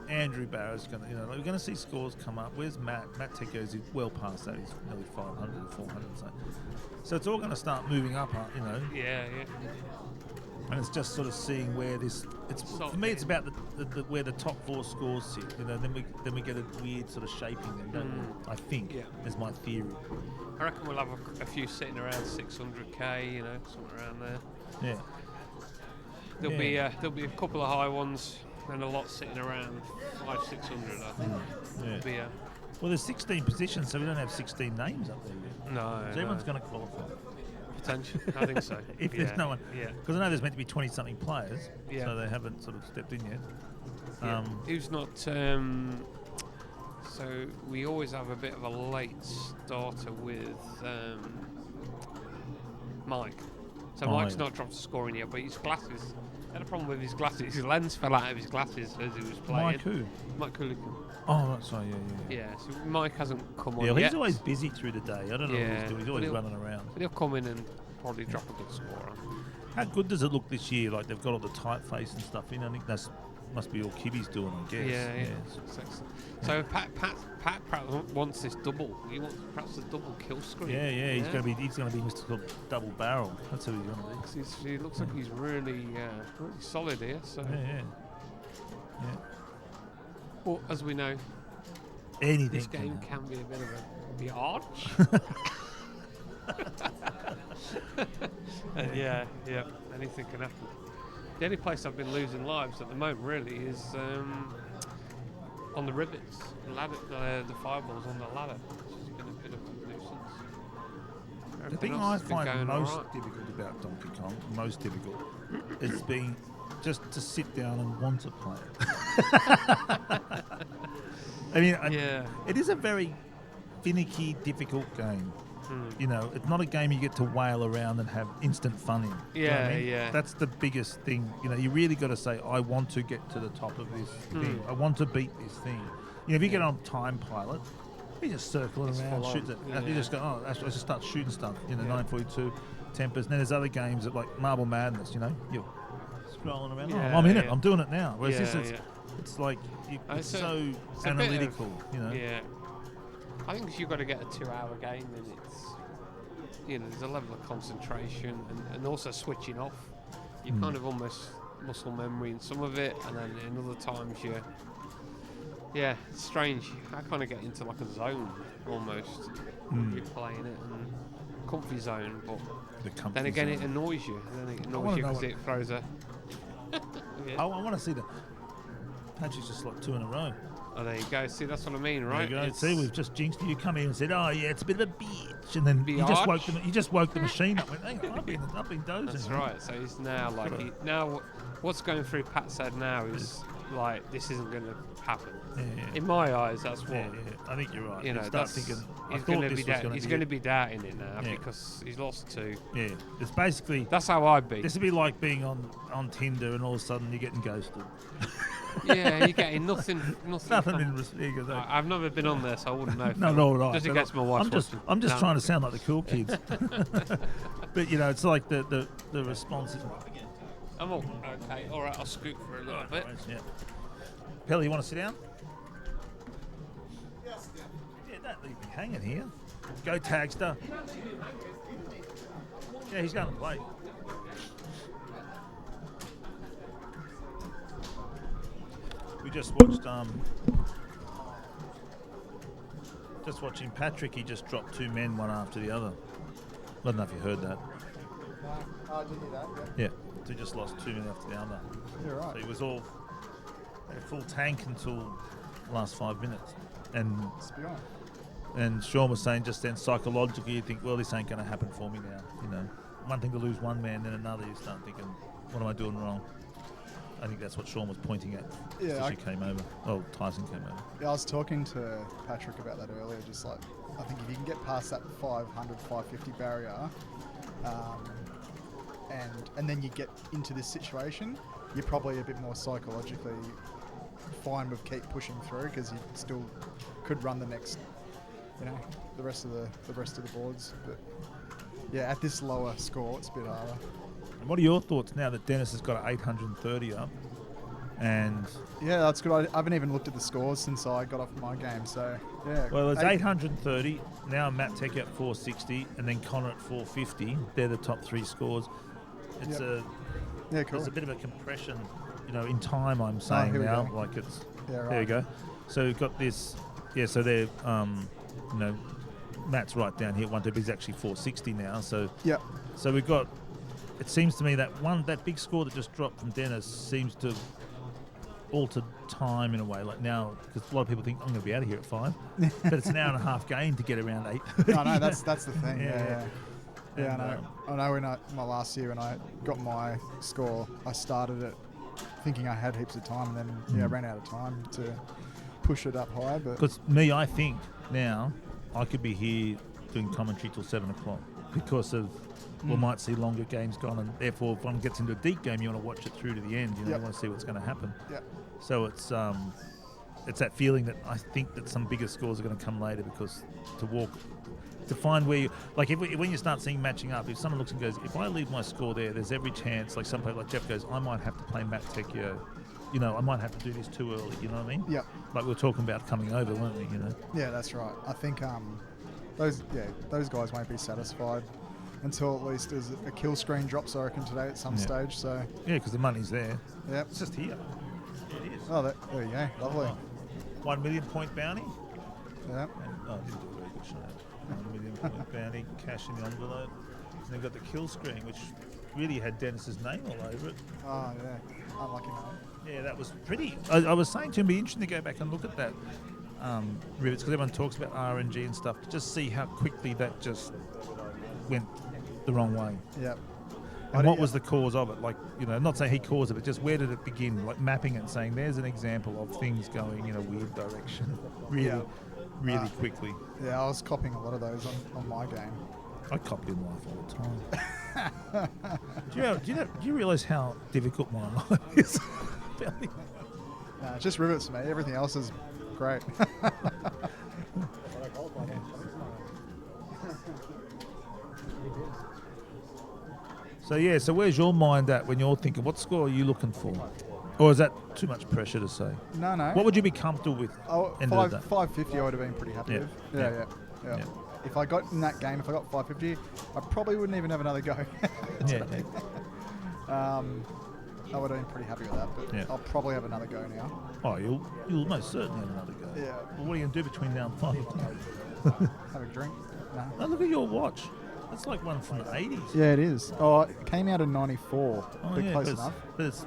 Andrew Barra's going to, we're going to see scores come up. Where's Matt? Matt Teko's well past that. He's nearly 500, 400. So it's all going to start moving up, Yeah. And it's just sort of seeing where this. For me, it's about the where the top 4 scores sit. Then we get a weird sort of shaping. Then, don't we? I think is my theory. I reckon we'll have a few sitting around 600k, somewhere around there. Yeah. There'll be a couple of high ones and a lot sitting around 500-600. I think. Yeah. Well, there's 16 positions, so we don't have 16 names up there yet. No. So everyone's going to qualify. Potentially, I think so. If there's no one, Yeah. because I know there's meant to be 20-something players, Yeah. so they haven't sort of stepped in yet. Who's not? So we always have a bit of a late starter with Mike. So Mike's not dropped a score in yet, but his glasses. Had a problem with his glasses. His lens fell out of his glasses as he was playing. Mike who? Mike Coolican. Oh, right, sorry, yeah. Yeah, so Mike hasn't come on Yeah, well, yet. he's always busy through the day. I don't know what he's doing. He's always But running around. But he'll come in and probably drop a good score on. How good does it look this year? Like they've got all the typeface and stuff in. I think that's must be all Kibby's doing, I guess. Yeah. So Pat wants this double. He wants perhaps a double kill screen. Yeah. He's going to be Mr. Double Barrel. That's who he's going to be. He looks like he's really solid here. So Yeah. But as we know, Anything. this game can be a bit of a biatch. Yeah. Anything can happen. The only place I've been losing lives at the moment really is on the rivets, the fireballs on the ladder, which has been a bit of a nuisance. The thing I find most difficult about Donkey Kong, is being just to sit down and want to play it. I mean, it is a very finicky, difficult game. It's not a game you get to wail around and have instant fun in. Yeah. That's the biggest thing. You really got to say, I want to get to the top of this thing. I want to beat this thing. If you get on Time Pilot, You just circle It's around, full shoots on, it. You yeah. just go, oh, let's just start shooting stuff. You know, Yeah. 942, Tempest. And then there's other games that like Marble Madness, you know, you're scrolling around. Yeah, oh, I'm in it. yeah. I'm doing it now. Whereas Yeah, this is, yeah. it's like, it's It's so a bit of- analytical, you know. Yeah. I think you've got to get a 2-hour game, and it's, you know, there's a level of concentration and also switching off. You kind of almost muscle memory in some of it, and then in other times yeah, it's strange. I kind of get into like a zone almost. You're playing it and comfy zone, but The comfy then again zone. it annoys you. And then it wanna annoys you know because what- it throws a. I want to see the Patrick's just like 2 in a row. Oh, there you go. See, that's what I mean, right? There you go. It's- See, we've just jinxed you. You come in and said, "Oh yeah, it's a bit of a bitch," and then you just woke the machine up. Went, hang on, I've been dozing. That's right. So he's now like what's going through Pat's head now is like this isn't going to happen. Yeah. In my eyes, that's what. Yeah, I think you're right. You know, start that's, thinking. I he's thought going to this be was going to he's be going to it. be doubting it now Yeah. because he's lost 2. Yeah, it's basically. That's how I'd be. This would be like being on Tinder and all of a sudden you're getting ghosted. Yeah, you're getting nothing. Nothing in I've never been on there, so I wouldn't know. No, no, right. Just in case my wife's watching. I'm just No. trying to sound like the cool kids. But you know, it's like the response is. I'm all okay. All right, I'll scoot for a little bit. Yeah. Pelly, you want to sit down? Yeah, don't leave me hanging here. Go Tagster. Yeah, he's going to play. We just watched watching Patrick. He just dropped 2 men one after the other. I don't know if you heard that. I did hear that, Yeah, so he just lost 2 men after the other. You're right. So he was all had a full tank until the last 5 minutes. And Sean was saying just then, psychologically, you think, well, this ain't going to happen for me now. You know, one thing to lose one man, then another, you start thinking, what am I doing wrong? I think that's what Sean was pointing at. Yeah, She came over. Oh, Tyson came over. Yeah, I was talking to Patrick about that earlier. Just like, I think if you can get past that 500, 550 barrier, and then you get into this situation, you're probably a bit more psychologically fine with keep pushing through because you still could run the next, the rest of the boards. But yeah, at this lower score, it's a bit harder. And what are your thoughts now that Dennis has got an 830 up? And yeah, that's good. I haven't even looked at the scores since I got off my game. So yeah. well, it's 830 now. Matt Tech at 460, and then Connor at 450. They're the top 3 scores. It's cool. There's a bit of a compression, in time. I'm saying here we now, go. like it's. Yeah, right. There you go. So we've got this. Yeah. So they're, Matt's right down here. But he's actually 460 now. So yeah. So we've got. It seems to me that that big score that just dropped from Dennis seems to altered time in a way. Like now, because a lot of people think I'm going to be out of here at 5, but it's an hour and a half game to get around 8. No, that's the thing. Yeah, And, I know. I know. When my last year when I got my score, I started it thinking I had heaps of time, and then ran out of time to push it up high. But because me, I think now I could be here doing commentary till 7 o'clock because of. We might see longer games gone, and therefore, if one gets into a deep game, you want to watch it through to the end. You want to see what's going to happen. Yep. So it's that feeling that I think that some bigger scores are going to come later because to find where you when you start seeing matching up, if someone looks and goes, if I leave my score there, there's every chance. Like some people, like Jeff goes, I might have to play Matt Tecchio. I might have to do this too early. You know what I mean? Yep. Like we were talking about coming over, weren't we? Yeah, that's right. I think those guys won't be satisfied until at least as a kill screen drops, I reckon, today at some stage. So yeah, because the money's there. Yep. It's just here. It is. Oh, there you go. Lovely. 1 million point bounty. Yeah. I didn't do a very good shot. 1 million point bounty, cash in the envelope. And they've got the kill screen, which really had Dennis's name all over it. Oh yeah, unlucky mate. Yeah, that was pretty. I was saying to him, it'd be interesting to go back and look at that rivets because everyone talks about RNG and stuff. To just see how quickly that just went the wrong way. Yep. And what was the cause of it? Like, not saying he caused it, but just where did it begin? Like mapping it and saying, there's an example of things going in a weird direction really quickly. Yeah, I was copying a lot of those on my game. I copy in life all the time. Do you realise how difficult my life is? No, it's just rivets, mate. Everything else is great. So yeah, so where's your mind at when you're thinking, what score are you looking for? Or is that too much pressure to say? No. What would you be comfortable with? Oh, end of the day? 550 I would have been pretty happy Yeah. with. Yeah. Yeah. If I got in that game, if I got 550, I probably wouldn't even have another go. Yeah. I would have been pretty happy with that, but Yeah. I'll probably have another go now. Oh, you'll most certainly have another go. Yeah. Well, what are you going to do between now and 5 o'clock? Have a drink? No. Oh, look at your watch. That's like one from the 80s. Yeah, it is. Oh, it came out in 94, Oh, but yeah, close but enough. But it's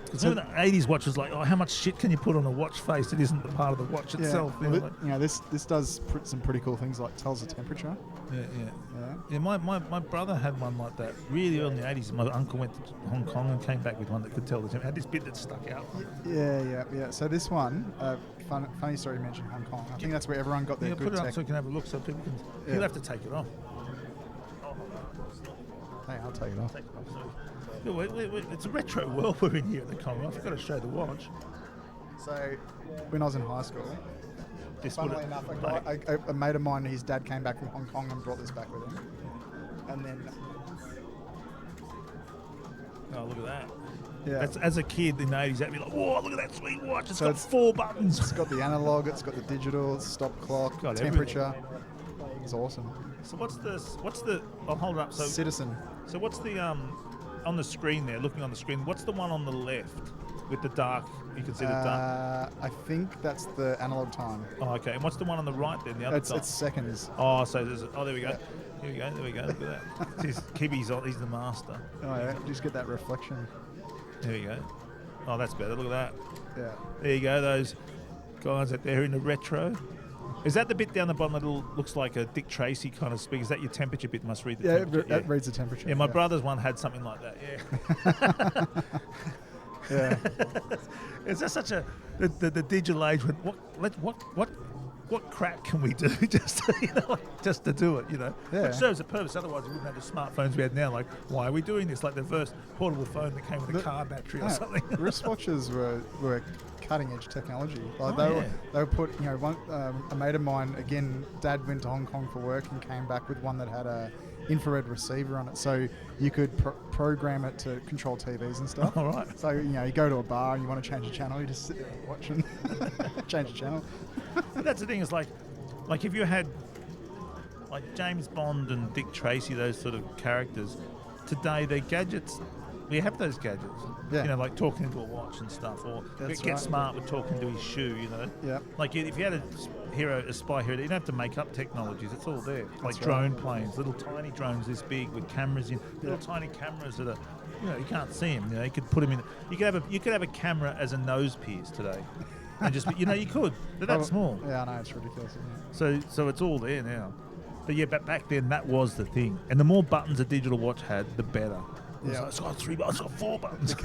because remember the 80s watch was like, oh, how much shit can you put on a watch face? It isn't the part of the watch itself. Well, You know, like- this does put some pretty cool things like tells the temperature. Yeah, my brother had one like that really early in the 80s. My uncle went to Hong Kong and came back with one that could tell the temperature. Had this bit that stuck out. Yeah. So this one, funny story you mentioned Hong Kong. I think that's where everyone got their Yeah, good put it tech. up so you can have a look so people can... Yeah. You'll have to take it off. Hey, I'll take it off. Take it off. Yeah, it's a retro world we're in here at the Commonwealth. I've got to show the watch. So when I was in high school, This funnily would've- enough, a mate of mine, his dad came back from Hong Kong and brought this back with him. And then, Oh, look at that. yeah. That's, as a kid in the 80s, that'd be like, whoa, look at that sweet watch. It's So got it's- 4 buttons. It's got the analog, it's got the digital, it's stop clock, Got temperature. It's awesome. So what's the? I'll hold it up. So Citizen. So what's the on the screen there? Looking on the screen, what's the one on the left with the dark? You can see the dark. I think that's the analog time. Oh, okay. And what's the one on the right then? The other It's seconds. Oh, so there's. Oh, there we go. Here we go. There we go. Look at that. Kibby's on. He's the master. Oh yeah, just get that reflection. There we go. Oh, that's better. Look at that. Yeah. There you go. Those guys out there in the retro. Is that the bit down the bottom that looks like a Dick Tracy kind of speak? Is that your temperature bit? Must read the Yeah, temperature. that reads the temperature. Yeah, my brother's one had something like that. Yeah. Yeah. Is that such a the digital age? What crack can we do just to do it? You know, Yeah. which serves a purpose. Otherwise, we wouldn't have the smartphones we have now. Like, why are we doing this? Like the first portable phone that came with a car battery or something. Wristwatches were cutting edge technology. Like Oh, they were put. You know, one a mate of mine again. Dad went to Hong Kong for work and came back with one that had a infrared receiver on it, so you could program it to control TVs and stuff. All right. So you know, you go to a bar and you want to change the channel, you just sit there and watch and change the channel. But that's the thing. Is like if you had like James Bond and Dick Tracy, those sort of characters. Today, their gadgets. We have those gadgets. Yeah. You know, like talking into a watch and stuff, or That's get right. smart with talking to his shoe. You know. Yeah. Like if you had a spy hero, you don't have to make up technologies. It's all there. Like right. drone planes, little tiny drones this big with cameras in, little tiny cameras that are, you know, you can't see them. You know, you could put them in. You could have a camera as a nose piece today, and just you know you could. They're that small. Yeah, I know, it's ridiculous. Isn't it? So it's all there now. But yeah, but back then that was the thing. And the more buttons a digital watch had, the better. Yeah. It's got 3 buttons, it's got 4 buttons. The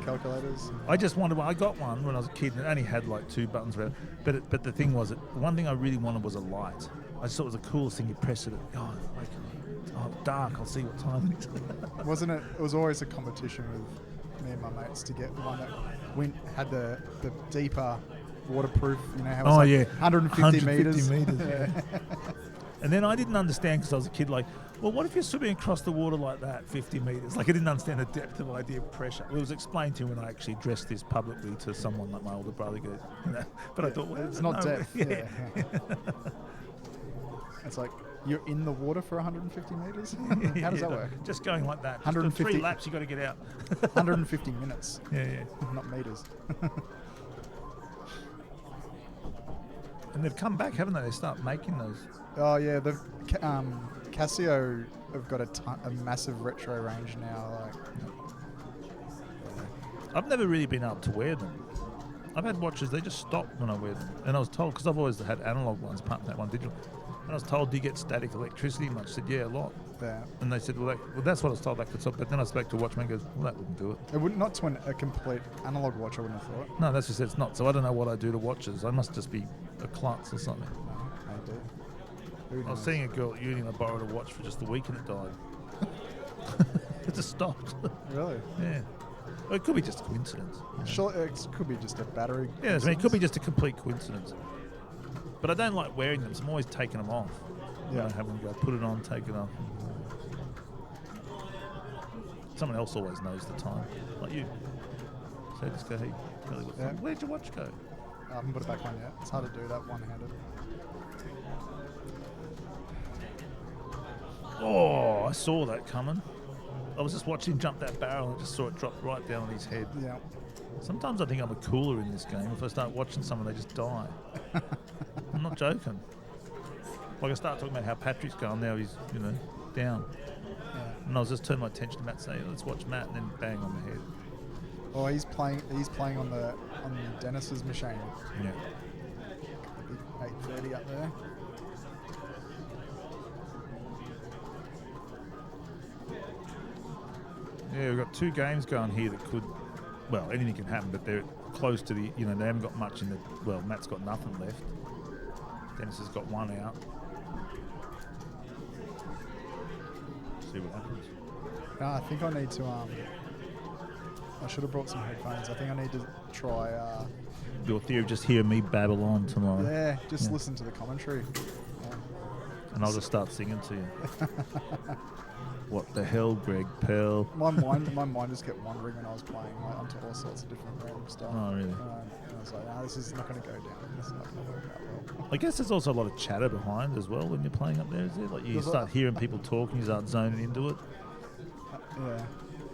calculators. I just wanted one. I got one when I was a kid, and it only had like 2 buttons. But the thing was, one thing I really wanted was a light. I just thought it was the coolest thing. You press it, dark. I'll see what time it is. Wasn't it? It was always a competition with me and my mates to get the one that had the deeper waterproof. You know how it's 150 meters. Yeah. And then I didn't understand because I was a kid. Like, well, what if you're swimming across the water like that, 50 meters? Like, I didn't understand the depth of the idea of pressure. It was explained to me when I actually addressed this publicly to someone like my older brother. Goes, you know. But I thought, well, it's not depth. Yeah. It's like you're in the water for 150 meters. How does that work? Just going like that. 150 3 laps, you got to get out. 150 minutes. Yeah. Not meters. And they've come back, haven't they? They start making those. Oh yeah, the Casio have got a massive retro range now. Like, I've never really been able to wear them. I've had watches, they just stop when I wear them. And I was told, because I've always had analog ones, apart from that one digital. And I was told, do you get static electricity much? I said, yeah, a lot. Yeah. And they said, well, that's what I was told that could stop. But then I spoke to a watchman and goes, well, that wouldn't do it. It wouldn't, not to a complete analog watch, I wouldn't have thought. No, that's just it's not. So I don't know what I do to watches. I must just be a klutz or something. No, I do. I was seeing a girl at uni and I borrowed a watch for just a week and it died. It just stopped. Really? Yeah. Well, it could be just a coincidence. You know. Sure, it could be just a battery. Yeah, I mean, it could be just a complete coincidence. But I don't like wearing them, so I'm always taking them off. Yeah. I have them go, put it on, take it off. someone else always knows the time, like you. So just go, hey, Kelly, what's time? Where'd your watch go? I haven't put it back on yet. It's hard to do that one-handed. Oh, I saw that coming. I was just watching him jump that barrel and I just saw it drop right down on his head. Yeah. Sometimes I think I'm a cooler in this game. If I start watching someone, they just die. I'm not joking. Like I start talking about how Patrick's going, now he's, down. Yeah. And I was just turning my attention to Matt, saying, let's watch Matt, and then bang on the head. Oh, he's playing on the Dennis's machine. Yeah. The big 830 up there. Yeah, we've got 2 games going here that could, well, anything can happen, but they're close to the, they haven't got much in the, well, Matt's got nothing left. Dennis has got 1 out. See what happens. I think I need to, I should have brought some headphones. I think I need to try, Your theory of just hear me babble on tomorrow. yeah, just listen to the commentary. And I'll just start singing to you. What the hell, Greg Pell? My mind just kept wandering when I was playing onto all sorts of different random stuff. Oh, really? And I was like, this is not going to go down. This is not going to work out well. I guess there's also a lot of chatter behind as well when you're playing up there, is there? Like you start hearing people talking, you start zoning into it.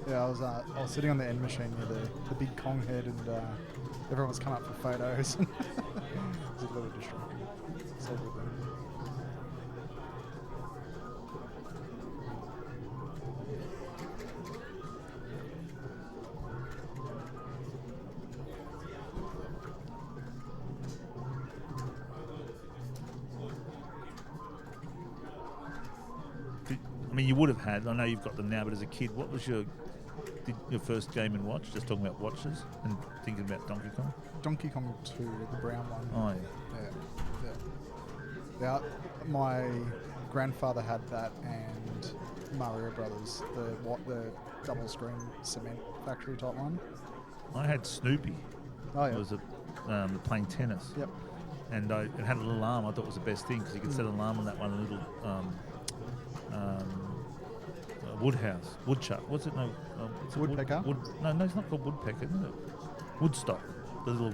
Yeah. I was sitting on the end machine near the big Kong head, and everyone was coming up for photos. It was a little distracting. It's all good though. I mean, you would have had, I know you've got them now, but as a kid, what was your first Game & Watch? Just talking about watches and thinking about Donkey Kong? Donkey Kong 2, the brown one. Oh, yeah. My grandfather had that and Mario Brothers, the double screen cement factory type one. I had Snoopy. Oh, yeah. It was playing tennis. Yep. And it had a little arm. I thought it was the best thing because you could set an alarm on that one, a little woodchuck. What's it? No, it's woodpecker. No, it's not called woodpecker. Isn't it? Woodstock. The little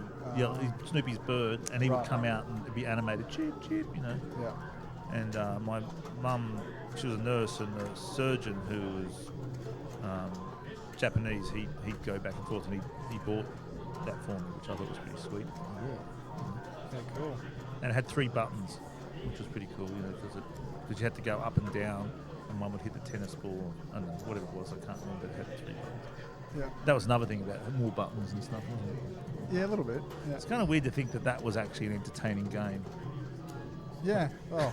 Snoopy's bird, and he would come out and it'd be animated, chirp, chirp, Yeah. And my mum, she was a nurse and a surgeon who was Japanese. He'd go back and forth, and he bought that for me, which I thought was pretty sweet. Yeah, cool. And it had 3 buttons, which was pretty cool, because you had to go up and down, and one would hit the tennis ball. I don't know, whatever it was, I can't remember. It had 3 buttons. Yeah. That was another thing about it, more buttons and stuff, wasn't it? Yeah, a little bit. Yeah. It's kind of weird to think that was actually an entertaining game. Yeah. Oh.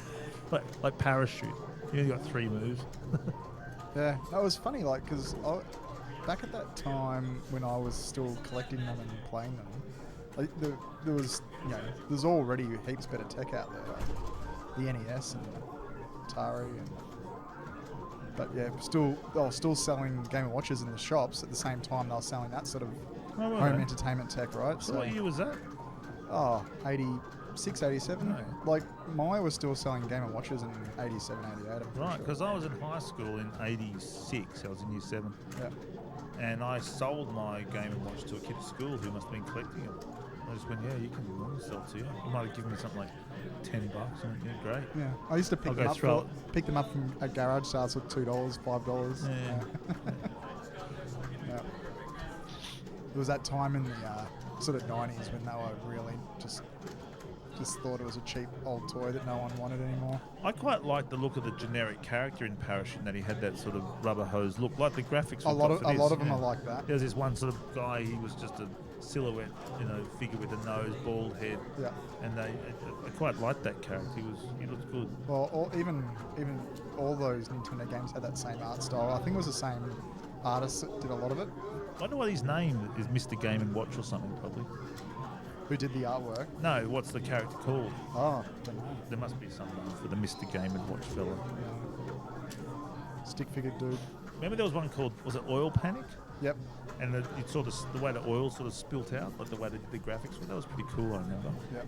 Like Parachute. You only got 3 moves. Yeah, that was funny, because back at that time when I was still collecting them and playing them, there was, there's already heaps better tech out there, like the NES and Atari, but yeah, they were still selling Game & Watches in the shops at the same time they were selling that sort of home entertainment tech, right? So what year was that? Oh, 86, 87. Right. Like, Maya was still selling Game & Watches in 87, 88. Right, because I was in high school in 86. I was in year 7. Yeah. And I sold my Game & Watch to a kid at school who must have been collecting it. I just went, yeah, you can sell it to you. You might have given me something like $10. And yeah, great. Yeah, I used to pick them up from at garage sales for $2, $5. Yeah. Yeah. There was that time in the sort of 90s when they were really just thought it was a cheap old toy that no one wanted anymore. I quite liked the look of the generic character in Parachute, that he had that sort of rubber hose look, like the graphics. A lot of them are like that. There was this one sort of guy, he was just a silhouette, figure with a nose, bald head. Yeah. And I quite liked that character. He looked good. Well, even all those Nintendo games had that same art style. I think it was the same artist that did a lot of it. I wonder what his name is, Mr. Game & Watch or something, probably. Who did the artwork? No, what's the character called? Oh, don't know. There must be someone for the Mr. Game & Watch fella. Yeah. Stick figure dude. Remember there was one called, was it Oil Panic? Yep. And you saw the way the oil sort of spilt out, like the way they did the graphics were. That was pretty cool, I remember. Yep.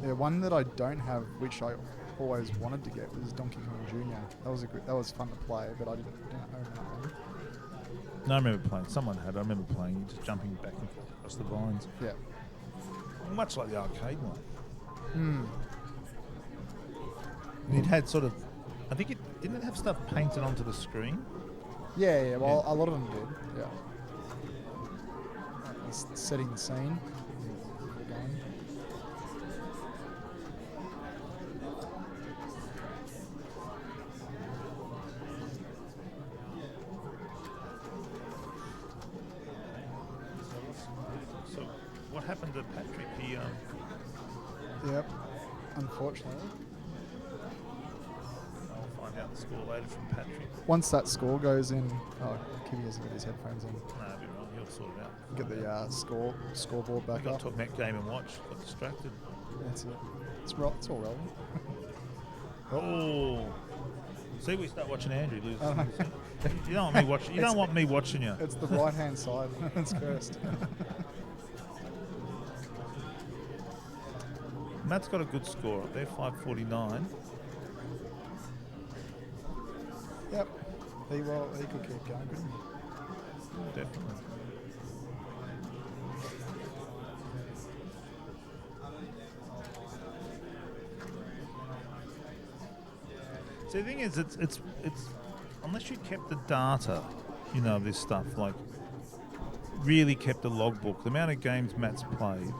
Yeah, one that I don't have, which I always wanted to get was Donkey Kong Jr. That was fun to play, but I didn't own that one. No, I remember playing. Someone had. I remember playing, just jumping back and forth across the vines. Yeah. Much like the arcade one. Hmm. And it had sort of, I think it didn't have stuff painted onto the screen. Yeah. Well, a lot of them did. Yeah. It's setting the scene. For the game. So, what happened to Patrick? He, Yep. Unfortunately. I'll find out the score later from Patrick. Once that score goes in, Kibby hasn't got his headphones on. No, I'll be right. He'll sort it out. Get the scoreboard back Got up. talking about Game and Watch. Got distracted. That's it. It's all relevant. Oh. See, we start watching Andrew lose. I know. You don't want me watching. You don't want me watching you. It's the right hand side. It's cursed. Matt's got a good score up there, 549. Yep. He could keep going, couldn't he? Definitely. See, the thing is, it's unless you kept the data, of this stuff, like really kept a logbook, the amount of games Matt's played,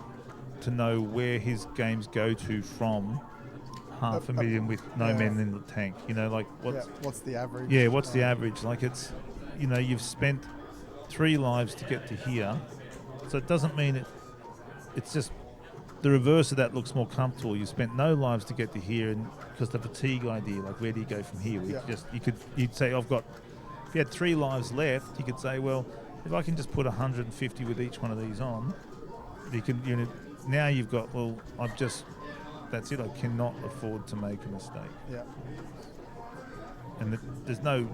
to know where his games go to from 500,000 with no men in the tank. Like what's the average? Yeah, what's the average? Like it's, you've spent 3 lives to get to here, so it doesn't mean it's just the reverse of that looks more comfortable. You spent no lives to get to here, and because the fatigue idea, like where do you go from here? You'd say if you had 3 lives left, you could say, well, if I can just put 150 with each one of these on, you can, now you've got, well, that's it, I cannot afford to make a mistake. Yeah. And there's no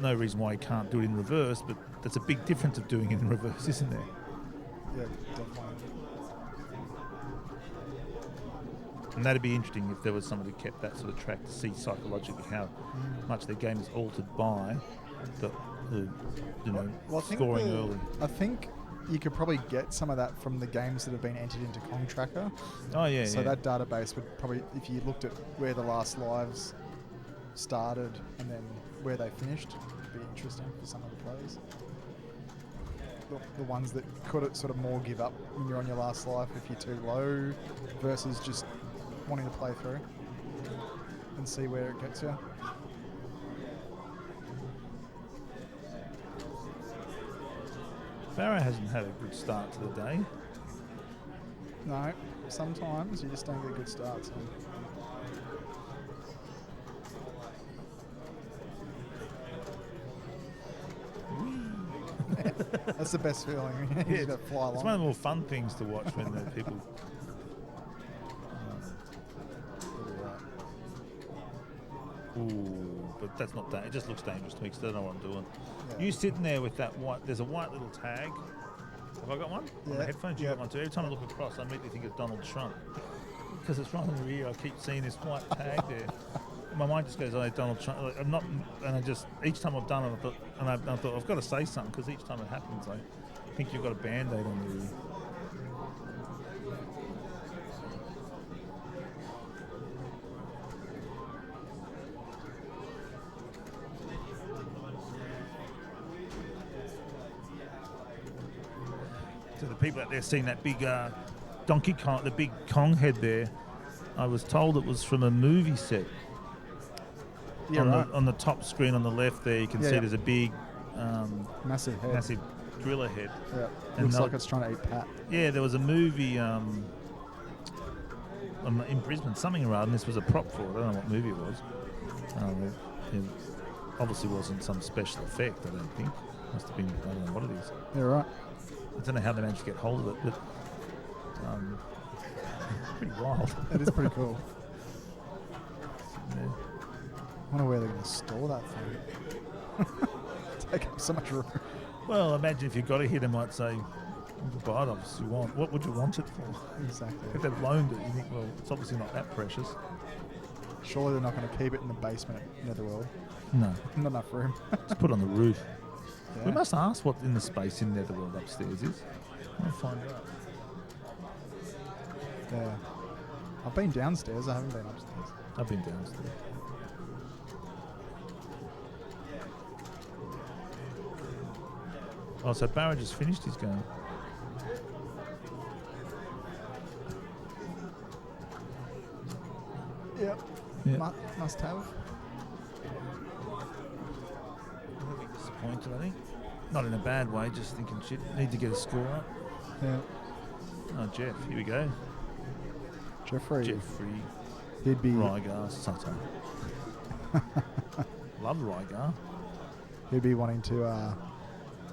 reason why you can't do it in reverse, but that's a big difference of doing it in reverse, isn't there? Yeah, definitely. And that'd be interesting if there was somebody who kept that sort of track to see psychologically how much their game is altered by the scoring early. I think you could probably get some of that from the games that have been entered into Kong Tracker. Oh, yeah. So that database would probably, if you looked at where the last lives started and then where they finished, would be interesting for some of the players. The ones that could sort of more give up when you're on your last life if you're too low versus just wanting to play through and see where it gets you. Barrow hasn't had a good start to the day. No, sometimes you just don't get good starts. That's the best feeling. You just gotta fly along. It's one of the more fun things to watch when the people. Ooh, but that's not that. It just looks dangerous to me because I don't know what I'm doing. Yeah. You sitting there with that white. There's a white little tag. Have I got one? Yeah. On the headphones, you got one too. Every time I look across, I immediately think of Donald Trump because it's right in the rear. I keep seeing this white tag there. My mind just goes, "Oh, Donald Trump." Like, I'm not, and I just each time I've done it, I thought I've got to say something because each time it happens, I think you've got a Band-Aid on your ear. To the people out there seeing that big Donkey Kong, the big Kong head there, I was told it was from a movie set. Yeah, on the top screen on the left there, you can see there's a big, massive head. massive driller head. Yeah, And looks like it's trying to eat Pat. Yeah, there was a movie in Brisbane, something or other, and this was a prop for it. I don't know what movie it was. It obviously wasn't some special effect, I don't think. Must have been, I don't know what it is. Yeah, right. I don't know how they managed to get hold of it, but pretty wild. It is pretty cool. Yeah. I wonder where they're going to store that thing. Take up so much room. Well, imagine if you got a hit, it might say, "You can buy it, obviously you want. What would you want it for?" Exactly. If they've loaned it, you think, well, it's obviously not that precious. Surely they're not going to keep it in the basement at Netherworld. No. Not enough room. Let's put it on the roof. Yeah. We must ask what in the space in Netherworld upstairs is. I'll find out. Yeah. I've been downstairs. I haven't been upstairs. I've been downstairs. Oh, so Barra just finished his game. Yep. Yeah. Must have. A little bit disappointed, I think. Not in a bad way, just thinking shit, need to get a score up. Yeah. Oh, Jeff, here we go. Jeffrey. He'd be Rygar Sutter. Love Rygar. He'd be wanting to.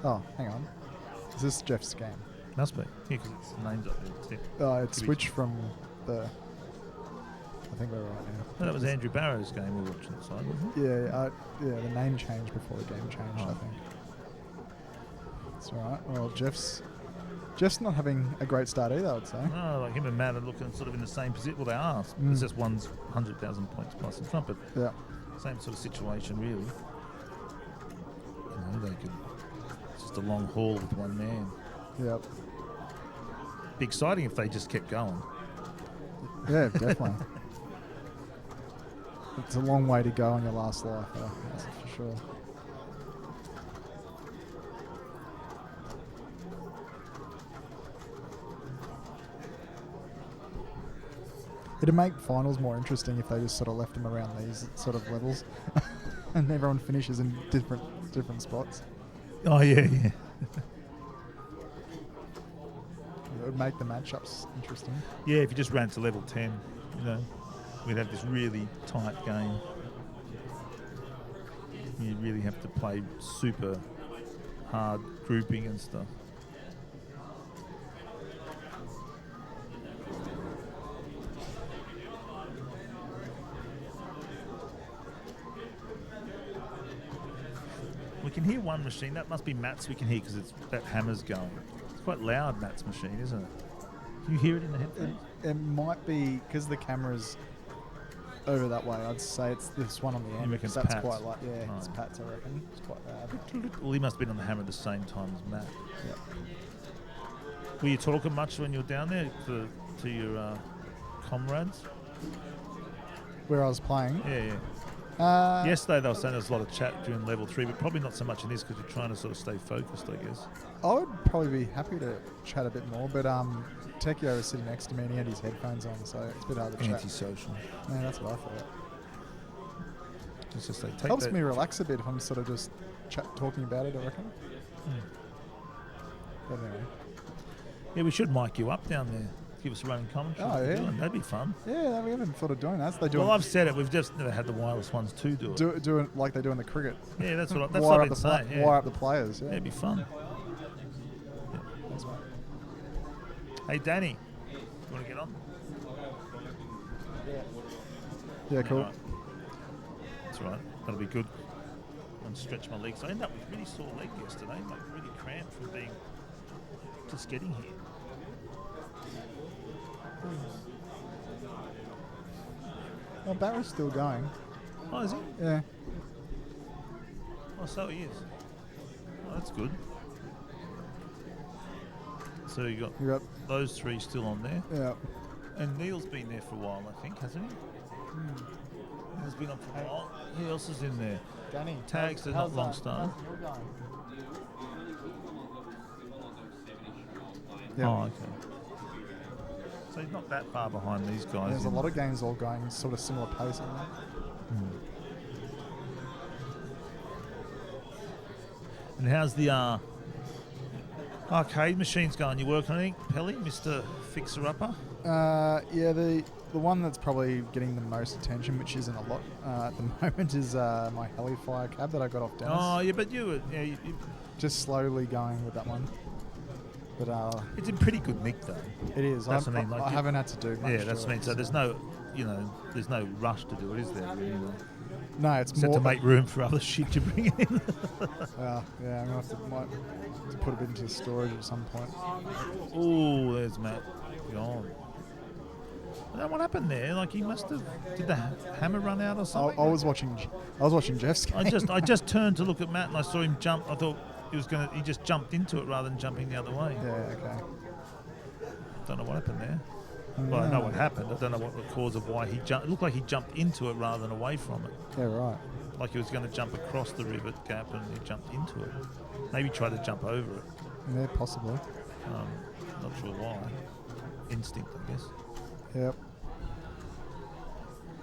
Oh, hang on. Is this Jeff's game? Must be. Yeah, because its name's up there too. It switched from the. I think we're right now. No, that was Andrew Barrow's game we were watching at the side, wasn't it? Yeah, the name changed before the game changed, I think. It's alright. Well, Jeff's not having a great start either, I would say. No, like him and Matt are looking sort of in the same position. Well, they are. It's just one's 100,000 points plus in front, but same sort of situation, really. You know, they could. It's just a long haul with one man. Yep. Be exciting if they just kept going. Yeah, definitely. It's a long way to go on your last life, that's for sure. It'd make finals more interesting if they just sort of left them around these sort of levels, and everyone finishes in different spots. Oh yeah. It would make the matchups interesting. Yeah, if you just ran to level 10, you know, we'd have this really tight game. You really have to play super hard grouping and stuff. We can hear one machine. That must be Matt's we can hear because that hammer's going. It's quite loud, Matt's machine, isn't it? Can you hear it in the headphones? It might be because the camera's over that way. I'd say it's this one on the end. Reckon it's That's Pat's? quite loud. Yeah, Oh. it's Pat's, I reckon. It's quite loud. Well, he must have been on the hammer at the same time as Matt. Yeah. Were you talking much when you were down there to your comrades? Where I was playing. Yeah. Yesterday they were saying there was a lot of chat during level 3, but probably not so much in this because you're trying to sort of stay focused, I guess. I would probably be happy to chat a bit more, but Tekio was sitting next to me and he had his headphones on, so it's a bit hard to chat. Antisocial. Yeah, that's what I thought. It's just they take Helps that- me relax a bit if I'm sort of just talking about it, I reckon. But anyway. Yeah, we should mic you up down there. Give us a running commentary. Oh, yeah. That'd be fun. Yeah, we haven't thought of doing that. So they do Well, I've said it. We've just never had the wireless ones to do it. do it like they do in the cricket. Yeah, that's what I've Wire been up saying. Yeah. Wire up the players. Yeah, It'd be fun. Yeah. Thanks, mate. Hey, Danny, you want to get on? Yeah, cool. Alright. That's all right. That'll be good. I'm stretch my legs. I ended up with really sore leg yesterday, like really cramped from being just getting here. Well, Barra's still going. Oh, is he? Yeah. Oh, so he is. Oh, that's good. So you got Yep. those three still on there. Yeah. And Neil's been there for a while, I think, hasn't he? Neil's been on for a while. Who else is in there? Danny. Tags are not long started. Yeah. Oh, okay. So he's not that far behind these guys. There's a lot of games all going sort of similar pace, aren't they? And how's the arcade machines going? You working on anything, Pelly, Mr. Fixer-Upper? Yeah, the one that's probably getting the most attention, which isn't a lot at the moment, is my Helifire cab that I got off Dennis. Oh, yeah, but you just slowly going with that one. But it's in pretty good nick, though. It is. That's what I mean. I haven't had to do much. Yeah, that's to what I mean. it, So there's no, there's no rush to do it, is there? Really? No, it's Except more to make room for other shit to bring in. yeah, I'm gonna might have to put a bit into storage at some point. Oh, there's Matt. Gone. What happened there? Like he must have. Did the hammer run out or something? I was watching Jeff's game. I just turned to look at Matt and I saw him jump. I thought he just jumped into it rather than jumping the other way. Yeah, okay. Don't know what happened there. Well, I know what happened. I don't know what the cause of why he jumped. It looked like he jumped into it rather than away from it. Yeah, right. Like he was going to jump across the rivet gap and he jumped into it. Maybe tried to jump over it. Yeah, possibly. Not sure why. Instinct, I guess. Yep.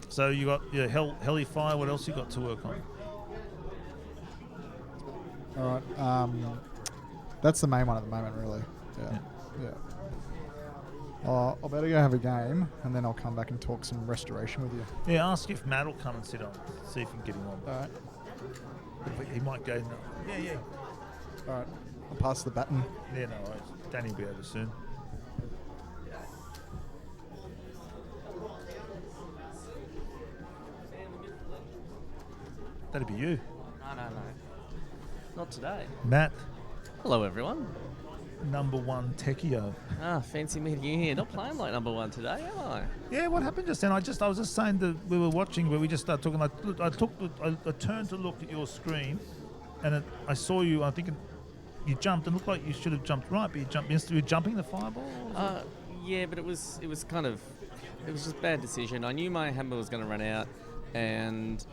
So you got your heli fire. What else you got to work on? All right. That's the main one at the moment, really. Yeah. I better go have a game, and then I'll come back and talk some restoration with you. Yeah, ask if Matt will come and sit on. See if we can get him on. All right. He might go. Yeah. All right. I'll pass the baton. Yeah, no worries. Danny will be over soon. That'd be you. No. Not today. Matt, Hello, everyone. number one techio. Fancy meeting you here. Not playing like number one today, am I? Yeah, what happened just then? I was just saying that we were watching, but we just started talking. I turned to look at your screen, and I saw you. I think you jumped and looked like you should have jumped right, but you jumped instantly. Jumping the fireball. Yeah, but it was just a bad decision. I knew my hammer was going to run out, and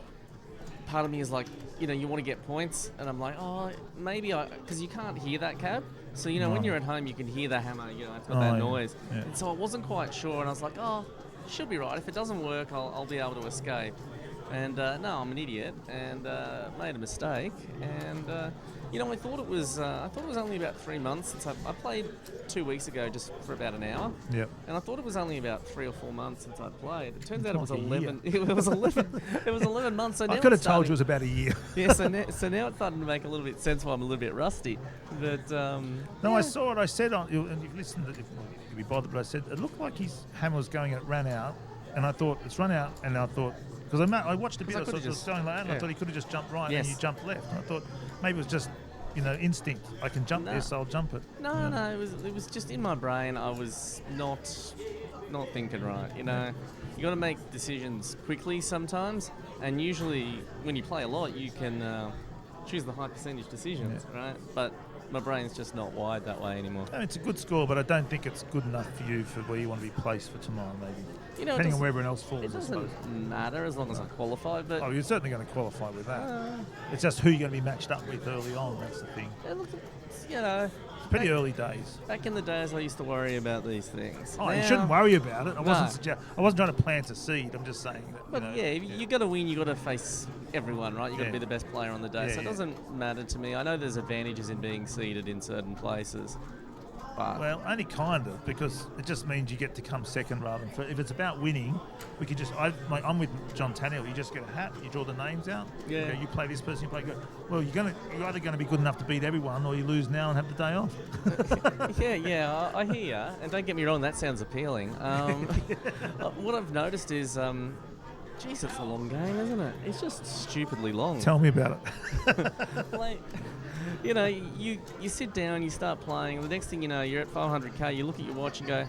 part of me is like, you want to get points, and I'm like, maybe because you can't hear that cab. So, when you're at home, you can hear the hammer, it's got that noise. Yeah. And so I wasn't quite sure, and I was like, should be right. If it doesn't work, I'll be able to escape. And no, I'm an idiot, and made a mistake. And, I thought it was only about 3 months since I played 2 weeks ago just for about an hour. Yep. And I thought it was only about 3 or 4 months since I'd played. It turns out It's it was like a 11. It was 11. It was 11 months. So I now could have it's told you it starting- was about a year. Yeah, so now it's starting to make a little bit sense why I'm a little bit rusty. But No, I saw it. I said and you've listened. If you'd be bothered, but I said it looked like his hammer was going and it ran out, and I thought it's run out, and I thought because I watched a bit, Because I so it could've was just- going like that, and I yeah. thought he could have just jumped right, Yes. and you jumped left. And I thought maybe it was just instinct. I can jump No. this, I'll jump it. No, it was just in my brain. I was not thinking right. You got to make decisions quickly sometimes, and usually when you play a lot, you can choose the high percentage decisions, right? But my brain's just not wired that way anymore. I mean, it's a good score, but I don't think it's good enough for you for where you want to be placed for tomorrow, maybe. It Depending on doesn't- where everyone else falls, It I suppose. doesn't matter as long as I qualify, but Oh, you're certainly going to qualify with that. It's just who you're going to be matched up with early on. That's the thing. It's pretty early days. back in the days I used to worry about these things. Oh, you Now- shouldn't worry about it. I wasn't. No. I wasn't trying to plant a seed. I'm just saying that. But yeah, you got to win. You got to face everyone, right? You got to Yeah. be the best player on the day. Yeah, So it yeah. doesn't matter to me. I know there's advantages in being seeded in certain places, but Well, only kind of, because it just means you get to come second rather than first. If it's about winning, we could just. I'm with John Tannehill. You just get a hat. You draw the names out. Yeah. Okay, you play this person. You play good. Well, you're either going to be good enough to beat everyone, or you lose now and have the day off. yeah, I hear ya. And don't get me wrong, that sounds appealing. What I've noticed is, geez, it's a long game, isn't it? It's just stupidly long. Tell me about it. Like, you sit down, you start playing. The next thing you know, you're at 500k. You look at your watch and go,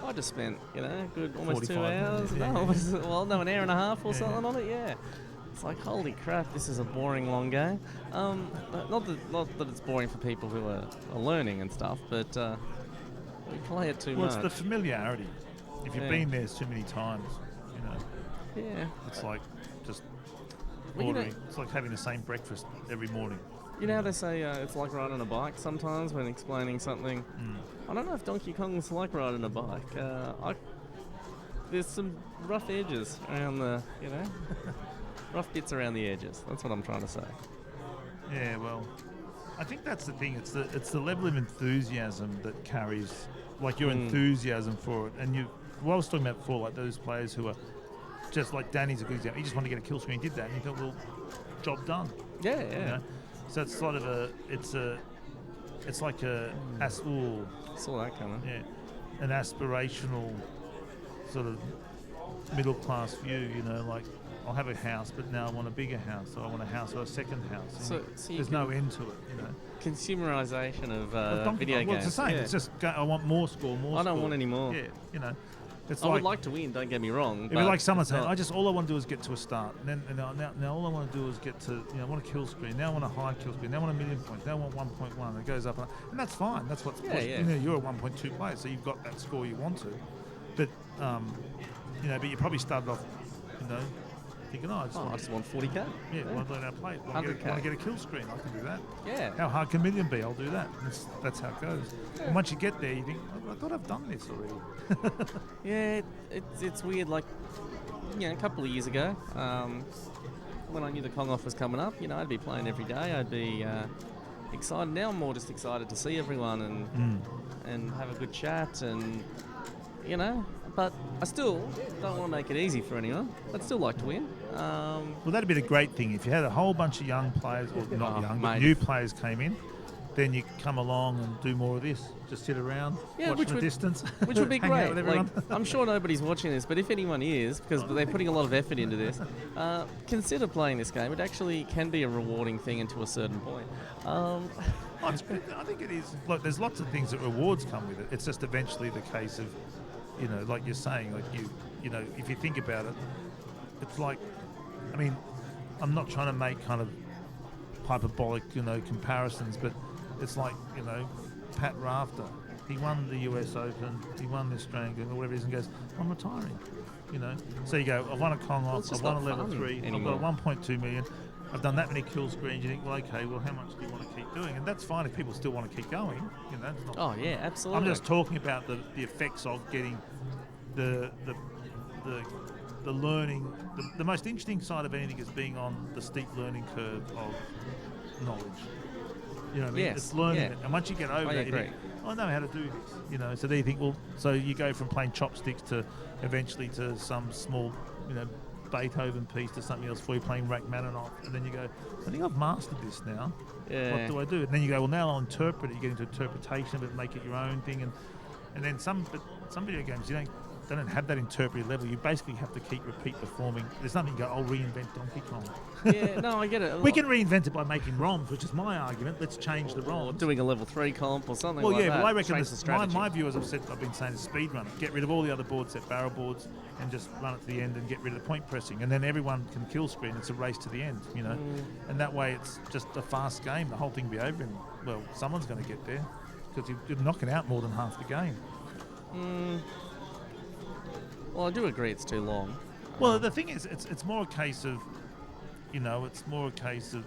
I just spent, good almost 2 45 hours. minutes, yeah. An hour and a half or Yeah. something on it. Yeah. It's like, holy crap, this is a boring long game. But not that it's boring for people who are learning and stuff, but we play it too Well, much. it's the familiarity. If you've Yeah. been there too many times, Yeah. it's like just Well, you know- ordering. It's like having the same breakfast every morning. You know how they say it's like riding a bike sometimes when explaining something? I don't know if Donkey Kong's like riding a bike. There's some rough edges around the, rough bits around the edges. That's what I'm trying to say. Yeah, well, I think that's the thing. It's the level of enthusiasm that carries, like your enthusiasm for it. And what I was talking about before, like those players who are just like Danny's a good example. He just wanted to get a kill screen, he did that, and you thought, well, job done. Yeah, You yeah. know? So it's sort of it's like Saw that coming. yeah, an aspirational sort of middle class view. Like I'll have a house, but now I want a bigger house, or I want a house or a second house. So you there's can- no end to it. Consumerization of Well, Donkey video Kong, games. well, it's the same. Yeah. It's just I want more score, more. I don't score. want any more. Yeah, It's I would like to win. Don't get me wrong. It'd be but like someone it's saying, not- all I want to do is get to a start. And then now all I want to do is get to, I want a kill screen. Now I want a high kill screen. Now I want a million points. Now I want 1.1. It goes up, and that's fine. That's what's pushed. Yeah. You're a 1.2 player, so you've got that score you want to. But but you probably started off, thinking, I just want 40k. Yeah, want to learn how to play it. Want to get a kill screen. I can do that. Yeah. How hard can million be? I'll do that. That's how it goes. And once you get there, you think, I thought I've done this already. Yeah, it's weird. Like, a couple of years ago, when I knew the Kong off was coming up, I'd be playing every day. I'd be excited. Now I'm more just excited to see everyone and have a good chat and, But I still don't want to make it easy for anyone. I'd still like to win. Well, that'd be the great thing. If you had a whole bunch of young players, or not young, but new players came in, then you come along and do more of this. Just sit around, watch from a distance. Which would be hang out great. with Like, everyone. I'm sure nobody's watching this, but if anyone is, because they're putting a lot of effort into this, consider playing this game. It actually can be a rewarding thing until a certain point. I think it is. Look, there's lots of things that rewards come with it. It's just eventually the case of, like you're saying, like if you think about it, it's like, I'm not trying to make kind of hyperbolic, comparisons, but it's like, Pat Rafter, he won the US Open, he won the Australian Open, or whatever it is, and goes, I'm retiring, So you go, I've won a Kong off, I've won a level 3, anymore. I've got a 1.2 million, I've done that many kill screens. You think, well, okay, how much do you want to keep doing? And that's fine if people still want to keep going. It's not, absolutely. I'm just talking about the effects of getting the learning. The most interesting side of anything is being on the steep learning curve of knowledge. Yes, it's learning yeah. it, and once you get over that, you think, I know how to do this. So then you think, so you go from playing chopsticks to eventually to some small, Beethoven piece to something else before you're playing Rachmaninoff, and then you go, I think I've mastered this now. Yeah. What do I do? And then you go, well, now I'll interpret it. You get into interpretation of it, make it your own thing, and then some video games they don't have that interpretive level. You basically have to repeat performing. There's nothing you go, I'll reinvent Donkey Kong. Yeah, no, I get it. We can reinvent it by making ROMs, which is my argument. Let's change the ROMs. Or doing a level 3 comp or something well, like that. Well, I reckon Change the strategy. my view, as I've been saying, is speedrun it. Get rid of all the other board set barrel boards and just run it to the end and get rid of the point pressing. And then everyone can kill screen. It's a race to the end, And that way it's just a fast game. The whole thing will be over in, well, someone's going to get there because you're knocking out more than half the game. Well, I do agree it's too long. Well, the thing is, it's more a case of, it's more a case of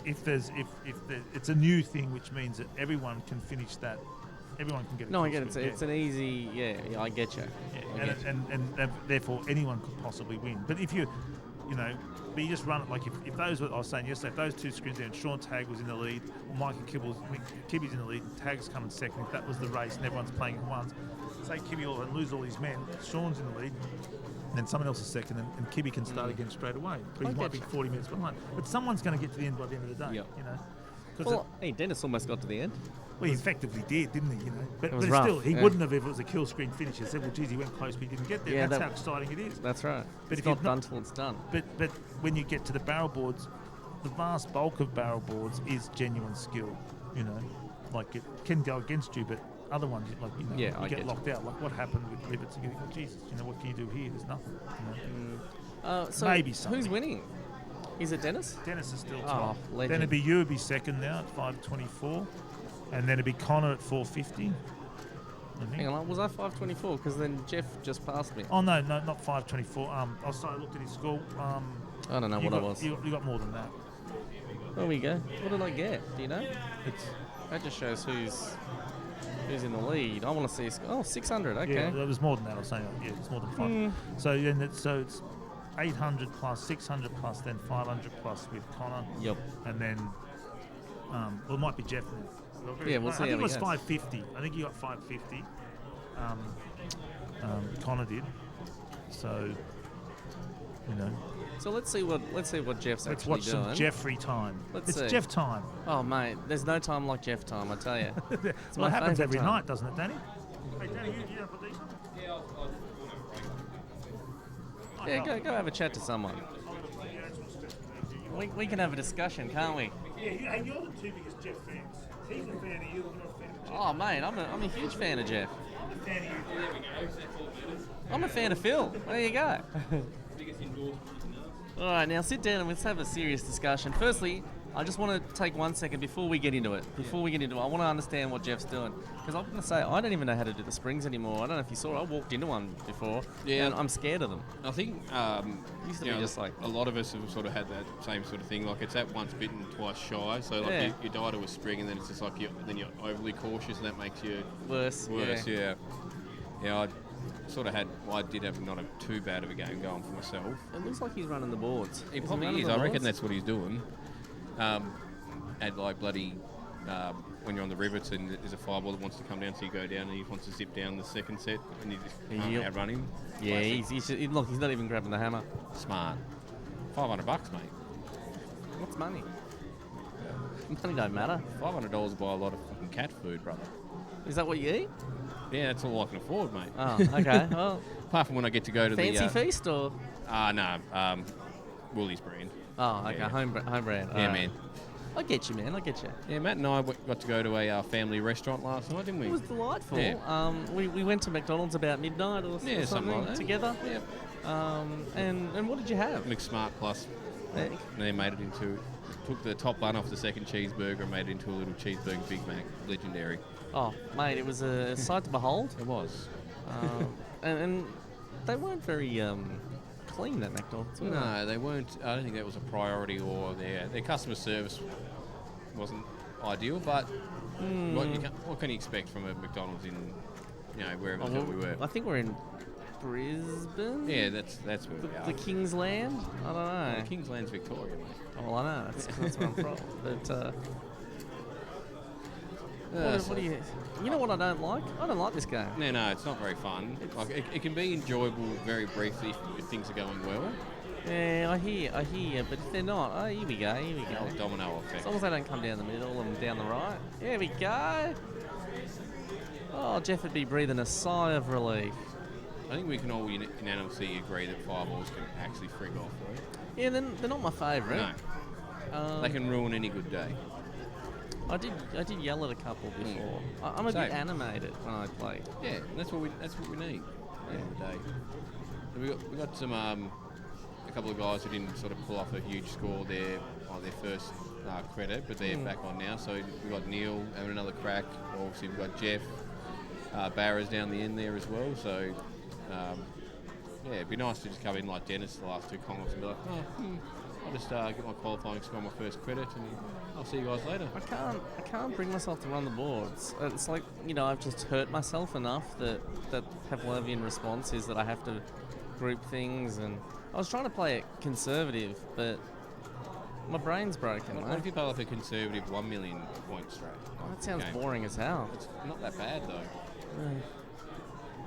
if it's a new thing, which means that everyone can finish that. Everyone can get it. No, I get it. It's an easy, I get you. Yeah, and therefore anyone could possibly win. But if you just run it like if those were, I was saying yesterday, if those two screens there and Sean Tagg was in the lead, or Michael Kibby's in the lead, and Tagg's coming second, if that was the race and everyone's playing at once, say Kibby will lose all his men, Sean's in the lead, and then someone else is second, and Kibby can start again straight away. But he might be 40 minutes behind. But someone's going to get to the end by the end of the day. Well, Dennis almost got to the end. Well, he effectively did, didn't he? But rough, still, he wouldn't have if it was a kill screen finish. He said, well, geez, he went close, but he didn't get there. Yeah, That's how exciting it is. That's right. But it's not done till it's done. But when you get to the barrel boards, the vast bulk of barrel boards is genuine skill. Like it can go against you, but other ones, you get locked out. Like what happened with Rivets? And you think, oh, Jesus, what can you do here? There's nothing. So maybe something. Who's winning? Is it Dennis? Dennis is still top. Legend. Then it'd be you would be second now at 524, and then it'd be Connor at 450. Hang on, was I 524? Because then Jeff just passed me. Oh no, not 524. I looked at his score. I don't know what I was. You got more than that. There we go. What did I get? Do you know? That just shows who's in the lead. I want to see. 600. Okay. Yeah, there was more than that. I was saying. Yeah, it's more than 5. So then it's 800 plus 600 plus then 500 plus with Connor. Yep. And then it might be Jeff now. Yeah, we'll see. I think it was 550. I think he got 550. Connor did. So So let's see what Jeff's let's actually watch doing. some Jeffrey time. Let's it's see. Jeff time. Oh mate, there's no time like Jeff time, I tell you. Well, it happens every night, doesn't it, Danny? Hey, Danny, you don't put these on? Yeah, go have a chat to someone. We can have a discussion, can't we? Yeah, hey, you're the two biggest Jeff fans. He's a fan of you, and you're a fan of Oh, mate, I'm a huge fan of Jeff. I'm a fan of Phil. There you go. All right, now sit down and let's have a serious discussion. Firstly, I just want to take 1 second before we get into it. I want to understand what Jeff's doing. Because I'm going to say, I don't even know how to do the springs anymore. I don't know if you saw it. I walked into one before, and I'm scared of them. I think Used to be just like... a lot of us have sort of had that same sort of thing. Like it's that once bitten, twice shy. So like you die to a spring, and then it's just like you're overly cautious, and that makes you worse. Yeah. Yeah, I did have not too bad of a game going for myself. It looks like he's running the boards. He probably is. I reckon that's what he's doing. And like bloody, when you're on the rivets and there's a fireball that wants to come down, so you go down and he wants to zip down the second set and you just can't outrun him. Yeah, he's not even grabbing the hammer. Smart. $500, mate. What's money? Money don't matter. $500 to buy a lot of fucking cat food, brother. Is that what you eat? Yeah, that's all I can afford, mate. Oh, okay. Well, apart from when I get to go to Fancy Feast or? No, Woolies brand. Oh, okay, yeah. Home brand. Yeah, man. I get you, man. I get you. Yeah, Matt and I got to go to a family restaurant last night, didn't we? It was delightful. Yeah. We went to McDonald's about midnight or something like that. together. Yep. And what did you have? McSmart Plus. And they made it into, took the top bun off the second cheeseburger and made it into a little cheeseburger Big Mac. Legendary. Oh, mate, it was a sight to behold. It was. And they weren't very clean at McDonald's. No, they weren't. I don't think that was a priority, or their customer service wasn't ideal. But what can you expect from a McDonald's in wherever the hell we were? I think we're in Brisbane. Yeah, that's where we are. The King's Land. I don't know. The King's Land's Victoria, mate. Oh, well, I know. That's where I'm from. But what do you? You know what I don't like? I don't like this game. No, it's not very fun. Like it can be enjoyable very briefly if things are going well. Yeah, I hear, but if they're not, here we go. The old domino effect. As long as they don't come down the middle and down the right. Here we go. Oh, Jeff would be breathing a sigh of relief. I think we can all unanimously agree that fireballs can actually frig off, right? Yeah, they're not my favourite. No. They can ruin any good day. I did yell at a couple before. I'm a bit animated when I play. Yeah, that's what we need at the end of the day. So we got some a couple of guys who didn't sort of pull off a huge score there on their first credit, but they're back on now. So we got Neil having another crack. Obviously we've got Jeff, Barra's down the end there as well. So it'd be nice to just come in like Dennis the last two Commonwealths and be like, I'll just get my qualifying score on my first credit, and I'll see you guys later. I can't bring myself to run the boards. It's like I've just hurt myself enough that Pavlovian response is that I have to group things, and I was trying to play it conservative, but my brain's broken. What if you play like a conservative 1 million point strat? That sounds boring as hell. It's not that bad though.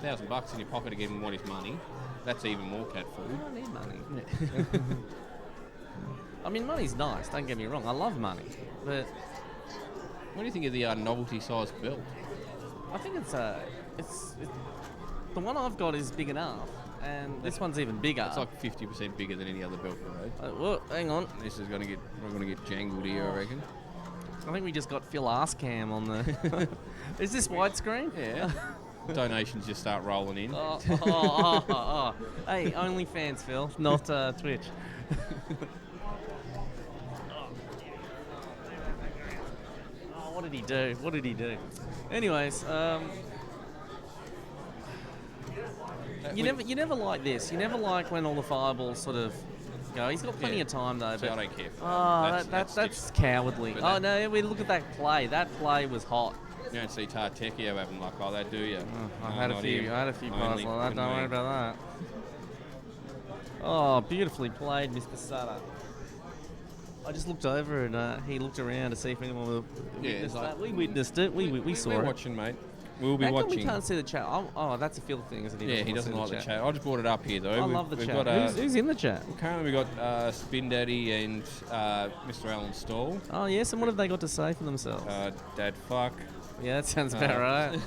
$1,000 in your pocket again. What is money? That's even more cat food. I don't need money. I mean, money's nice, don't get me wrong. I love money, but... What do you think of the novelty-sized belt? I think it's the one I've got is big enough, and this one's even bigger. It's like 50% bigger than any other belt, right? Well, hang on. This is going to get jangled here, I reckon. I think we just got Phil Arscam on the... Is this widescreen? Yeah. Donations just start rolling in. Oh. Hey, OnlyFans, Phil, not Twitch. What did he do? Anyways, you never like this. You never like when all the fireballs sort of go. He's got plenty of time though. So I don't care. That's cowardly. But oh no, we look at that play. That play was hot. You don't see Tartekio having luck like that, do you? I had a few prize like that. Don't worry about that. Oh, beautifully played, Mr. Sutter. I just looked over and he looked around to see if anyone would witness that. We witnessed it. We saw it. We're watching, mate. We'll be How watching. Come we can't see the chat. Oh, that's a Phil thing, isn't he? Yeah, he doesn't like the chat. I just brought it up here, though. I love the chat. Who's in the chat? Currently, we've got Spin Daddy and Mr. Alan Stoll. Oh, yes, and what have they got to say for themselves? Dad fuck. Yeah, that sounds about right.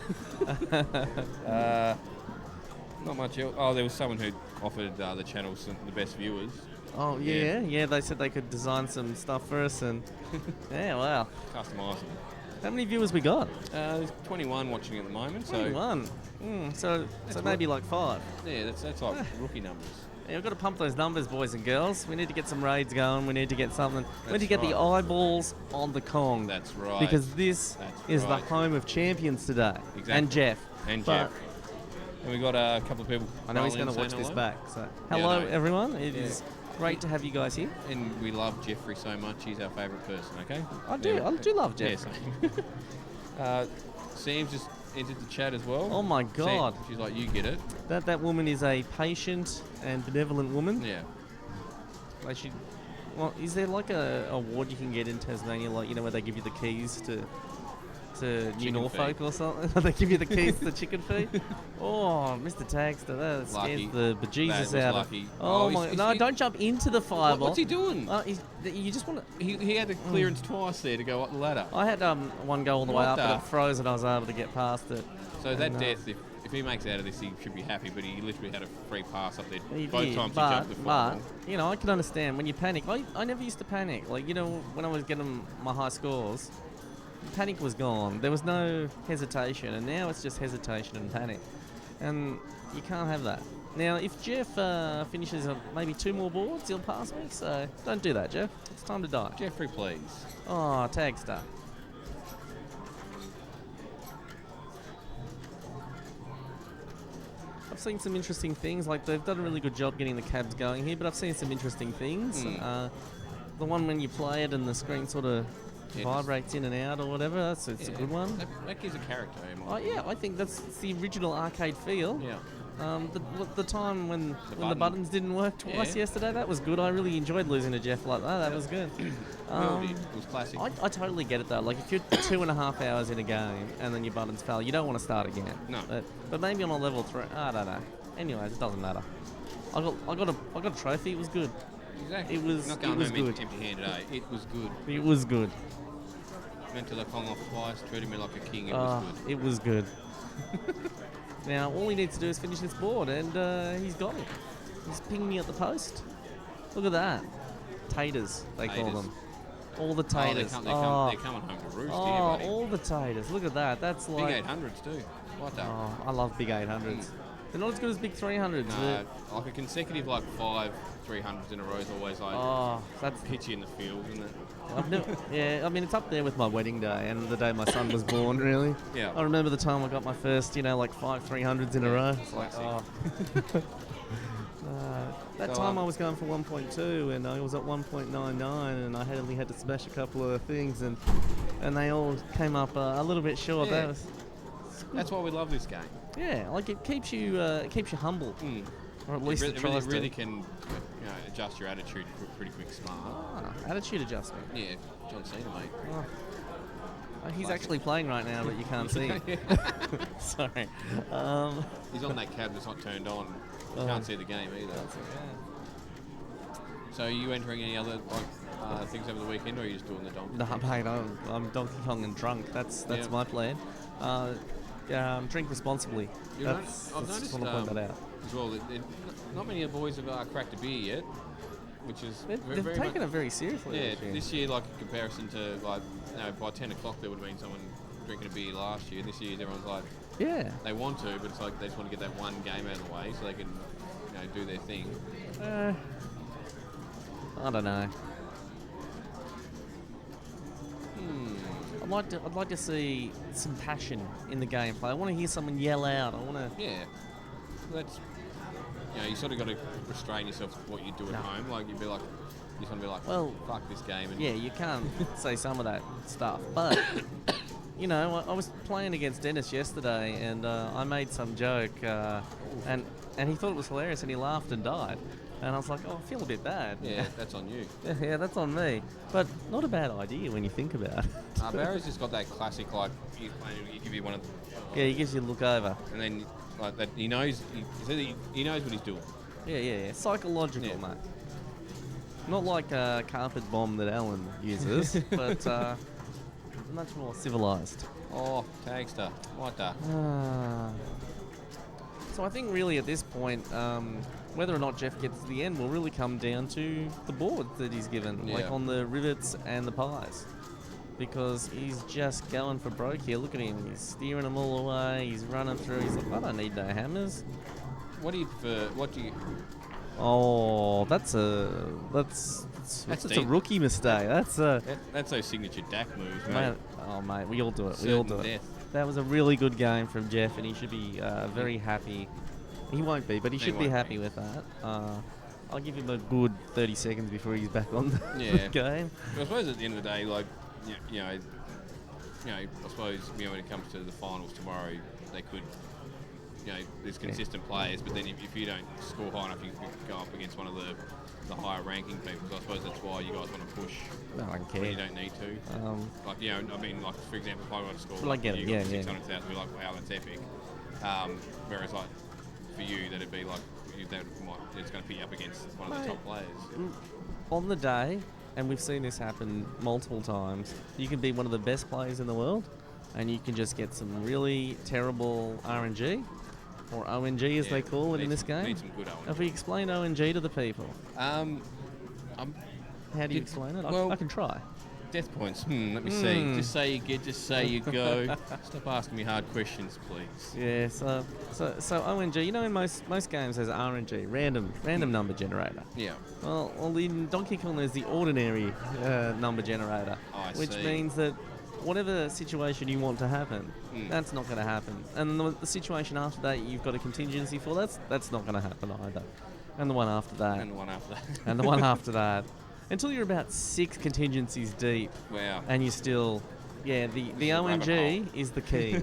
Not much else. Oh, there was someone who offered the channel the best viewers. Oh, yeah. They said they could design some stuff for us, and yeah, wow. Customise them. How many viewers we got? There's 21 watching at the moment. So 21. So maybe like 5. yeah, that's like rookie numbers. Yeah, we've got to pump those numbers, boys and girls. We need to get some raids going. We need to get something. We need to get the eyeballs on the Kong. That's right. Because this is the right. home of champions today. Exactly. And Jeff. And But Jeff. And we got a couple of people. I know he's rolling going to in watch saying this hello. back. So hello, no. everyone. It is great to have you guys here. And we love Jeffrey so much. He's our favourite person. Okay. I do love Jeff. Yeah, same. Sam's just entered the chat as well. Oh my God. Sam, she's like, you get it. That woman is a patient and benevolent woman. Yeah. Like well, is there like a award you can get in Tasmania, like where they give you the keys to New Chicken Norfolk feed. or something? They give you the keys to the chicken feed. Oh, Mr. Tagster, that scares Lucky. the bejesus That was out lucky. of. Oh my! No, don't jump into the fireball. What's he doing? You just want to. He had the clearance twice there to go up the ladder. I had one go all the way What up, the- and it froze, and I was able to get past it. So that And, death, if he makes it out of this, he should be happy. But he literally had a free pass up there. He Both did, times but, he jumped the fireball. I can understand when you panic. I never used to panic. Like, when I was getting my high scores, panic was gone. There was no hesitation, and now it's just hesitation and panic. And you can't have that. Now, if Jeff finishes maybe 2 more boards, he'll pass me. So don't do that, Jeff. It's time to die. Jeffrey, please. Oh, Tagster. I've seen some interesting things. Like, they've done a really good job getting the cabs going here, but I've seen some interesting things. The one when you play it and the screen sort of vibrates in and out or whatever, it's a good one. That gives a character. I think that's the original arcade feel. Yeah. The time when the buttons didn't work twice yesterday, that was good. I really enjoyed losing to Jeff like that. That was good. We all did. It was classic. I totally get it though. Like, if you're 2.5 hours in a game and then your buttons fail, you don't want to start again. No. But maybe on a level 3, I don't know. Anyways, it doesn't matter. I got a trophy. It was good. Exactly. It was. Not It going was home good. empty-handed, eh? It was good. It was good. Went to the Kong off twice, treated me like a king. It was good. It was good. Now, all he needs to do is finish this board, and he's got it. He's pinging me at the post. Look at that. Taters, they call Taters. them. All the taters. They're coming home to roost here, buddy. All the taters. Look at that. That's Big like... 800s too. What the? Oh, I love big 800s. They're not as good as big 300s. No, like a consecutive 5 300s in a row is always that's pitchy in the field, isn't it? I mean, it's up there with my wedding day and the day my son was born, really. Yeah. I remember the time I got my first, 5 300s in a row. It's like, that time I was going for 1.2 and I was at 1.99 and I only had to smash a couple of things and they all came up a little bit short. Yeah. That's why we love this game. Yeah, like it keeps you humble, or at least it It tries really to. can adjust your attitude pretty quick, smart. Attitude adjustment. Yeah, John Cena, mate. He's actually playing right now, but you can't see him. Sorry. He's on that cab that's not turned on. You can't see the game either. So are you entering any other things over the weekend, or are you just doing the Donkey? No, mate, I'm Donkey Kong and drunk. That's my plan. Drink responsibly. I've noticed want to point that out. as well that not many of the boys have cracked a beer yet, which is They've taken it very seriously. Yeah, this year. this year, like in comparison to by 10 o'clock there would have been someone drinking a beer last year. This year everyone's like, yeah, they want to, but it's like they just want to get that one game out of the way so they can do their thing. I don't know. I'd like to see some passion in the gameplay. I want to hear someone yell out. I want to. Yeah, that's you sort of got to restrain yourself to what you do at home. Like you just want to be like, well, fuck this game. And yeah, you can't say some of that stuff, but I was playing against Dennis yesterday, and I made some joke, and he thought it was hilarious, and he laughed and died. And I was like, I feel a bit bad. Yeah, that's on you. Yeah, that's on me. But not a bad idea when you think about it. Barry's just got that classic, like, he give you one of yeah, he gives you a look over. And then, like, that he knows he knows what he's doing. Yeah. Psychological, mate. Not like a carpet bomb that Alan uses, but much more civilised. Oh, Tagster. What the? So I think really at this point, whether or not Jeff gets to the end will really come down to the board that he's given, like on the rivets and the pies. because he's just going for broke here. Look at him. He's steering them all away. He's running through. He's like, I don't need no hammers. What do you prefer? What do you? Oh, that's a rookie mistake. That's those signature DAC moves, mate. Mate, we all do it. We all do it. That was a really good game from Jeff, and he should be very happy. He won't be, but he should be happy with that. I'll give him a good 30 seconds before he's back on the game. I suppose at the end of the day, like, you know, I suppose when it comes to the finals tomorrow, they could, there's consistent players, but then if you don't score high enough, you can go up against one of the higher ranking people. So I suppose that's why you guys want to push. No, I don't care. When you don't need to. Like, for example, if I want to score, well, I get it. 600,000, we're like, wow, that's epic. Whereas, like, for you, that'd be like, it's going to put you up against one of the top players. On the day, and we've seen this happen multiple times, you can be one of the best players in the world, and you can just get some really terrible RNG, or ONG as they call it in this game. Need some good ONG. Have we explained ONG to the people? How do you explain it? Well, I can try. Death points. Let me see. Just say you get. Just say you go. Stop asking me hard questions, please. Yeah. So ONG. In most games there's RNG, random number generator. Yeah. Well, in Donkey Kong there's the ordinary number generator, which means that whatever situation you want to happen, that's not going to happen. And the situation after that you've got a contingency for, that's not going to happen either. And the one after that. And the one after that. And the one after that. Until you're about 6 contingencies deep. Wow. And you're still... Yeah, the ONG is the key.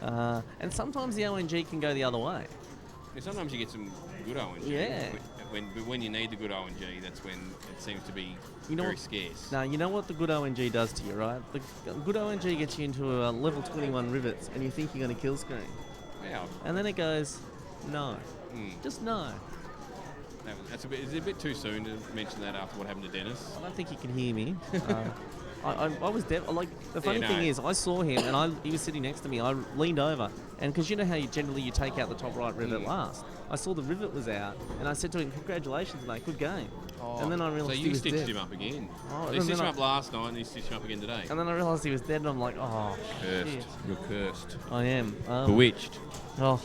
And sometimes the ONG can go the other way. Yeah, sometimes you get some good ONG. Yeah. When you need the good ONG, that's when it seems to be very scarce. Now, you know what the good ONG does to you, right? The good ONG gets you into a level 21 rivets, and you think you're going to kill screen. Wow. And then it goes, no. Just no. It's a bit too soon to mention that after what happened to Dennis. I don't think he can hear me. I was the funny thing is, I saw him and he was sitting next to me. I leaned over, and because you know how you take out the top right rivet last, I saw the rivet was out, and I said to him, "Congratulations, mate, good game." And then I realised he was dead. So you stitched him up again. You stitched him up last night, and you stitched him up again today. And then I realised he was dead, and I'm like, "Oh, cursed! Shit. You're cursed. I am Bewitched." Oh,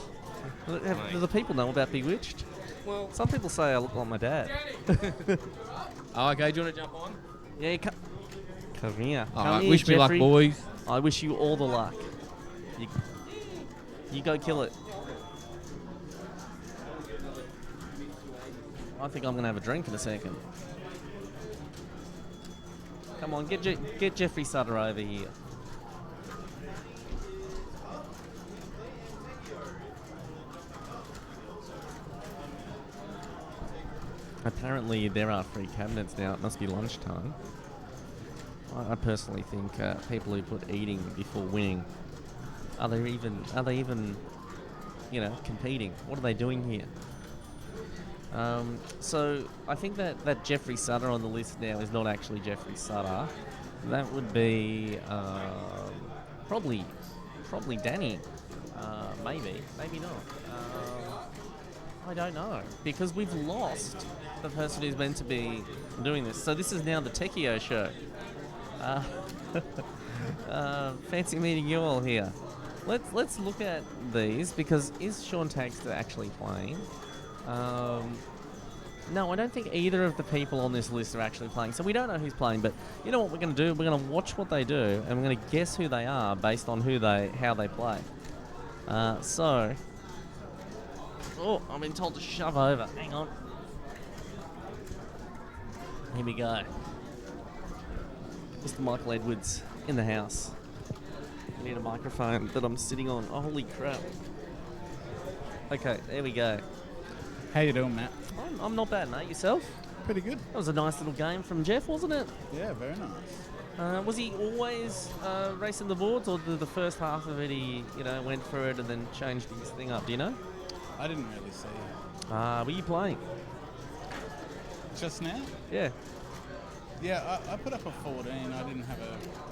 do the people know about Bewitched? Well, some people say I look like my dad. Okay, do you want to jump on? Yeah, come here. Alright, wish me luck, boys. I wish you all the luck. You go kill it. I think I'm going to have a drink in a second. Come on, get Jeffrey Sutter over here. Apparently there are free cabinets now. It must be lunchtime. I personally think people who put eating before winning, are they even competing? What are they doing here? So I think that Jeffrey Sutter on the list now is not actually Jeffrey Sutter. That would be probably Danny. Maybe not. I don't know, because we've lost the person who's meant to be doing this. So this is now the Techio show. Fancy meeting you all here. Let's look at these, because is Sean Taxter actually playing? No, I don't think either of the people on this list are actually playing. So we don't know who's playing, but you know what we're going to do? We're going to watch what they do, and we're going to guess who they are based on how they play. Oh, I've been told to shove over. Hang on. Here we go. Mr. Michael Edwards in the house. I need a microphone that I'm sitting on. Oh, holy crap. Okay, there we go. How you doing, Matt? I'm not bad, mate. Yourself? Pretty good. That was a nice little game from Jeff, wasn't it? Yeah, very nice. Was he always racing the boards, or the first half of it he went for it and then changed his thing up? Do you know? I didn't really see. Were you playing? Just now? Yeah. Yeah, I put up a 14. I didn't have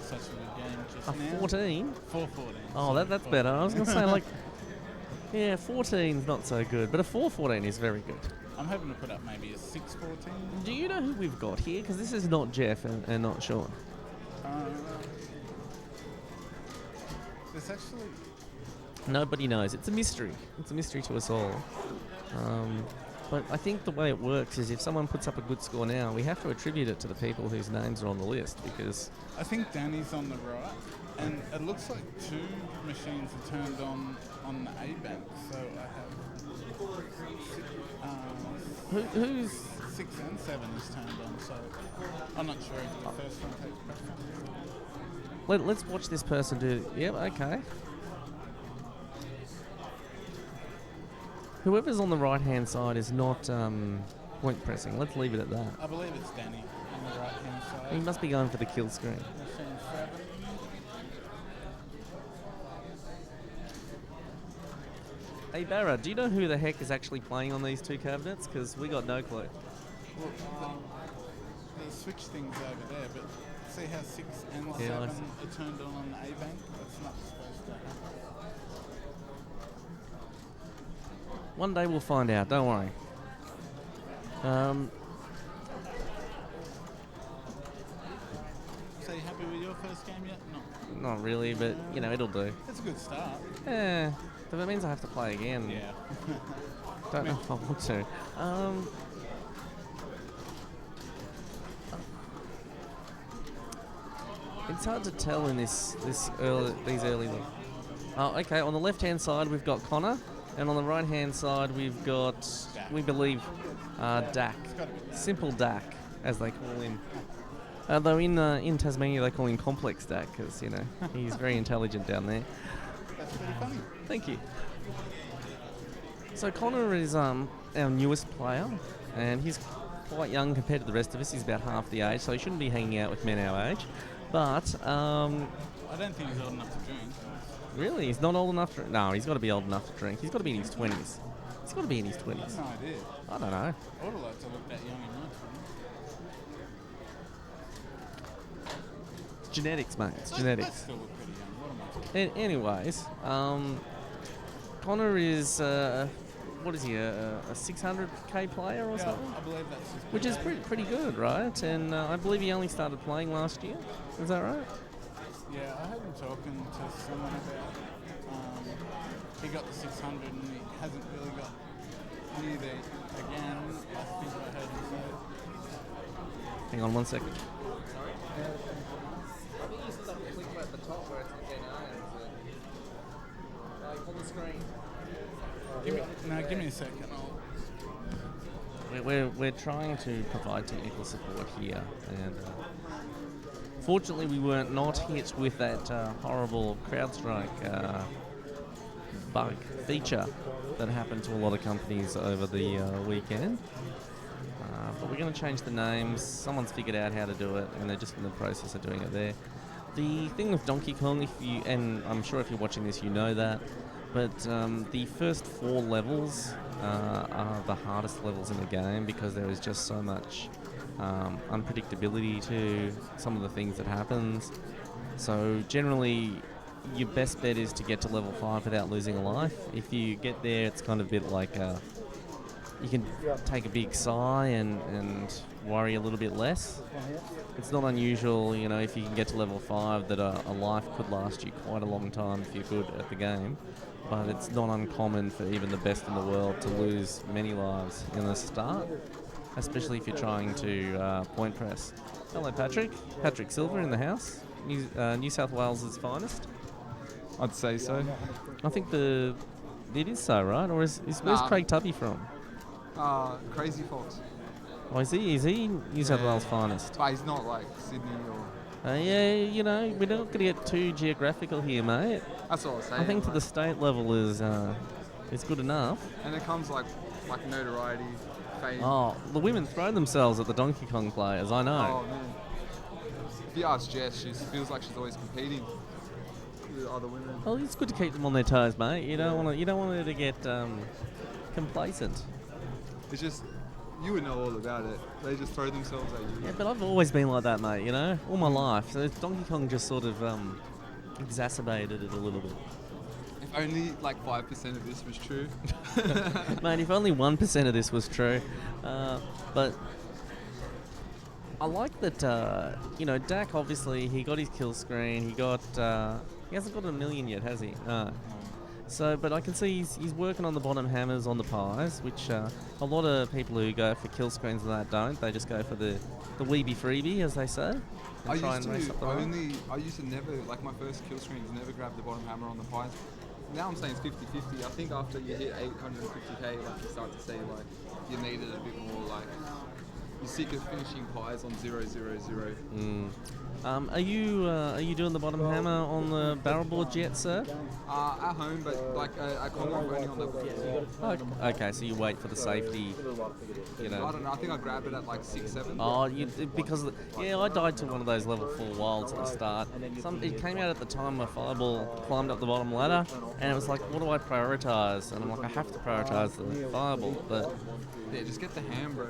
such a good game just now. A 14? 4-14. Oh, that's better. I was going to say, yeah, 14's not so good, but a 4-14 is very good. I'm hoping to put up maybe a 6-14. Do you know who we've got here? Because this is not Jeff and not Sean. There's actually... Nobody knows. It's a mystery. It's a mystery to us all. But I think the way it works is if someone puts up a good score now, we have to attribute it to the people whose names are on the list because... I think Danny's on the right, and it looks like 2 machines are turned on the A bank, so I have... Who's... 6 and 7 is turned on, so I'm not sure if the first one takes preference. Let's watch this person do... Yep, okay. Whoever's on the right-hand side is not point pressing. Let's leave it at that. I believe it's Danny on the right-hand side. He must be going for the kill screen. Machine 7. Hey Barra, do you know who the heck is actually playing on these 2 cabinets? Because we got no clue. Well, the switch thing's over there, but see how 6 and 7 Yeah, are turned on the A bank? That's not supposed to happen. One day we'll find out, don't worry. So you happy with your first game yet? No. Not really, but, you know, it'll do. It's a good start. Yeah, but that means I have to play again. Yeah. Don't know if I want to. It's hard to tell in these early. Oh, okay. On the left-hand side we've got Connor, and on the right-hand side we've got, we believe, Dak. Simple Dak, as they call him. Though in Tasmania they call him Complex Dak because you know he's very intelligent down there. That's pretty funny. Thank you. So Connor is our newest player, and he's quite young compared to the rest of us. He's about half the age, so he shouldn't be hanging out with men our age. But I don't think he's old enough to drink. Really, he's not old enough to. No, he's got to be old enough to drink. He's got to be in his 20s. He's got to be in his 20s. I have no idea. I don't know. I would have liked to look that young in my 20s. It's genetics, mate. It's I genetics. still look pretty young. What am I talking Anyways, Connor is what is he, a 600k player or something? I believe that's his Which is pretty good, right? And I believe he only started playing last year. Is that right? Yeah, I heard him talking to someone about he got the 600 and he hasn't really got near there again. I think I heard him say. Hang on 1 second. I think you still have to click at the top where it's the Gen on the screen. Give me a second. We're trying to provide technical support here, and fortunately we weren't not hit with that horrible CrowdStrike bug feature that happened to a lot of companies over the weekend. But we're going to change the names. Someone's figured out how to do it, and they're just in the process of doing it there. The thing with Donkey Kong, and I'm sure if you're watching this you know that, but the first 4 levels are the hardest levels in the game because there is just so much unpredictability to some of the things that happens. So generally your best bet is to get to level 5 without losing a life. If you get there, it's kind of a bit like you can take a big sigh and worry a little bit less. It's not unusual, you know, if you can get to level 5 that a life could last you quite a long time if you're good at the game. But it's not uncommon for even the best in the world to lose many lives in the start, especially if you're trying to point press. Hello, Patrick. Patrick Silver in the house. New South Wales' finest. I'd say so. I think it is so, right? Or where's Craig Tubby from? Crazy Fox. Oh, is he New South Wales finest? But he's not like Sydney or... Yeah, you know, we're not going to get too geographical here, mate. That's what I was saying. I think to the state level is good enough. And it comes like notoriety, fame. Oh, the women throw themselves at the Donkey Kong players, I know. Oh, man. If you ask Jess, she feels like she's always competing with other women. Well, it's good to keep them on their toes, mate. You don't want her to get complacent. It's just... You would know all about it. They just throw themselves at you. Yeah, but I've always been like that, mate, you know? All my life. So Donkey Kong just sort of exacerbated it a little bit. If only like 5% of this was true. Mate, if only 1% of this was true. But I like that, Dak, obviously, he got his kill screen. He got He hasn't got a million yet, has he? No. So, but I can see he's working on the bottom hammers on the pies, which a lot of people who go for kill screens and that don't. They just go for the weeby freebie, as they say. I used to never, like my first kill screens, never grab the bottom hammer on the pies. Now I'm saying it's 50-50. I think after you hit 850k, like you start to see like you needed a bit more like you're sick of finishing pies on 0-0-0. Are you doing the bottom hammer on the barrel board yet, sir? At home, but like I can't only on the Okay, so you wait for the safety. You know. I don't know. I think I grabbed it at like 6-7. Oh, because I died to one of those level 4 wilds at the start. It came out at the time my fireball climbed up the bottom ladder, and it was like, what do I prioritise? And I'm like, I have to prioritise the fireball, but yeah, just get the ham, bro.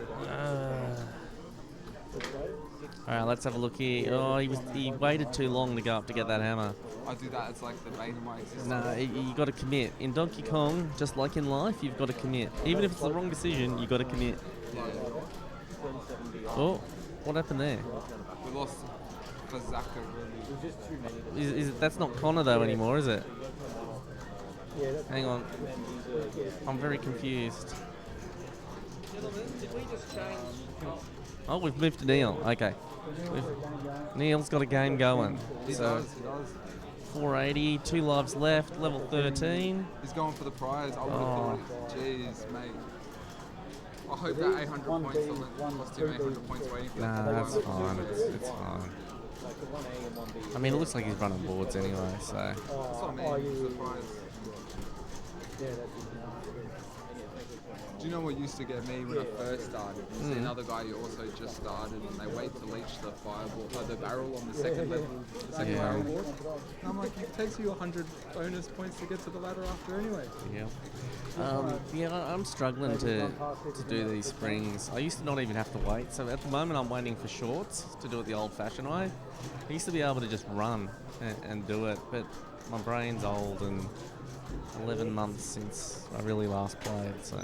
Alright, let's have a look here. Oh, he waited too long to go up to get that hammer. I do that, it's like the bane of my existence. No, you got to commit. In Donkey Kong, just like in life, you've got to commit. Even if it's the wrong decision, you got to commit. Yeah. Oh, what happened there? We lost Fazaka, really. That's not Connor though anymore, is it? Hang on. I'm very confused. Did we just change? Oh, we've moved to Neil. Okay. Neil's got a game going. He does. 480, 2 lives left, level 13. He's going for the prize. I would have thought, jeez, mate. I hope that 800 points doesn't cost him 800 points waiting for Nah, that's fine. It's fine. I mean, it looks like he's running boards anyway, so. That's what I mean, the prize. Do you know what used to get me when I first started? You see another guy who also just started, and they wait to leech the fireball, the barrel on the second level, the second barrel board. And I'm like, it takes you 100 bonus points to get to the ladder after anyway. I'm struggling to do these springs. I used to not even have to wait, so at the moment I'm waiting for shorts to do it the old-fashioned way. I used to be able to just run and do it, but my brain's old and 11 months since I really last played, so.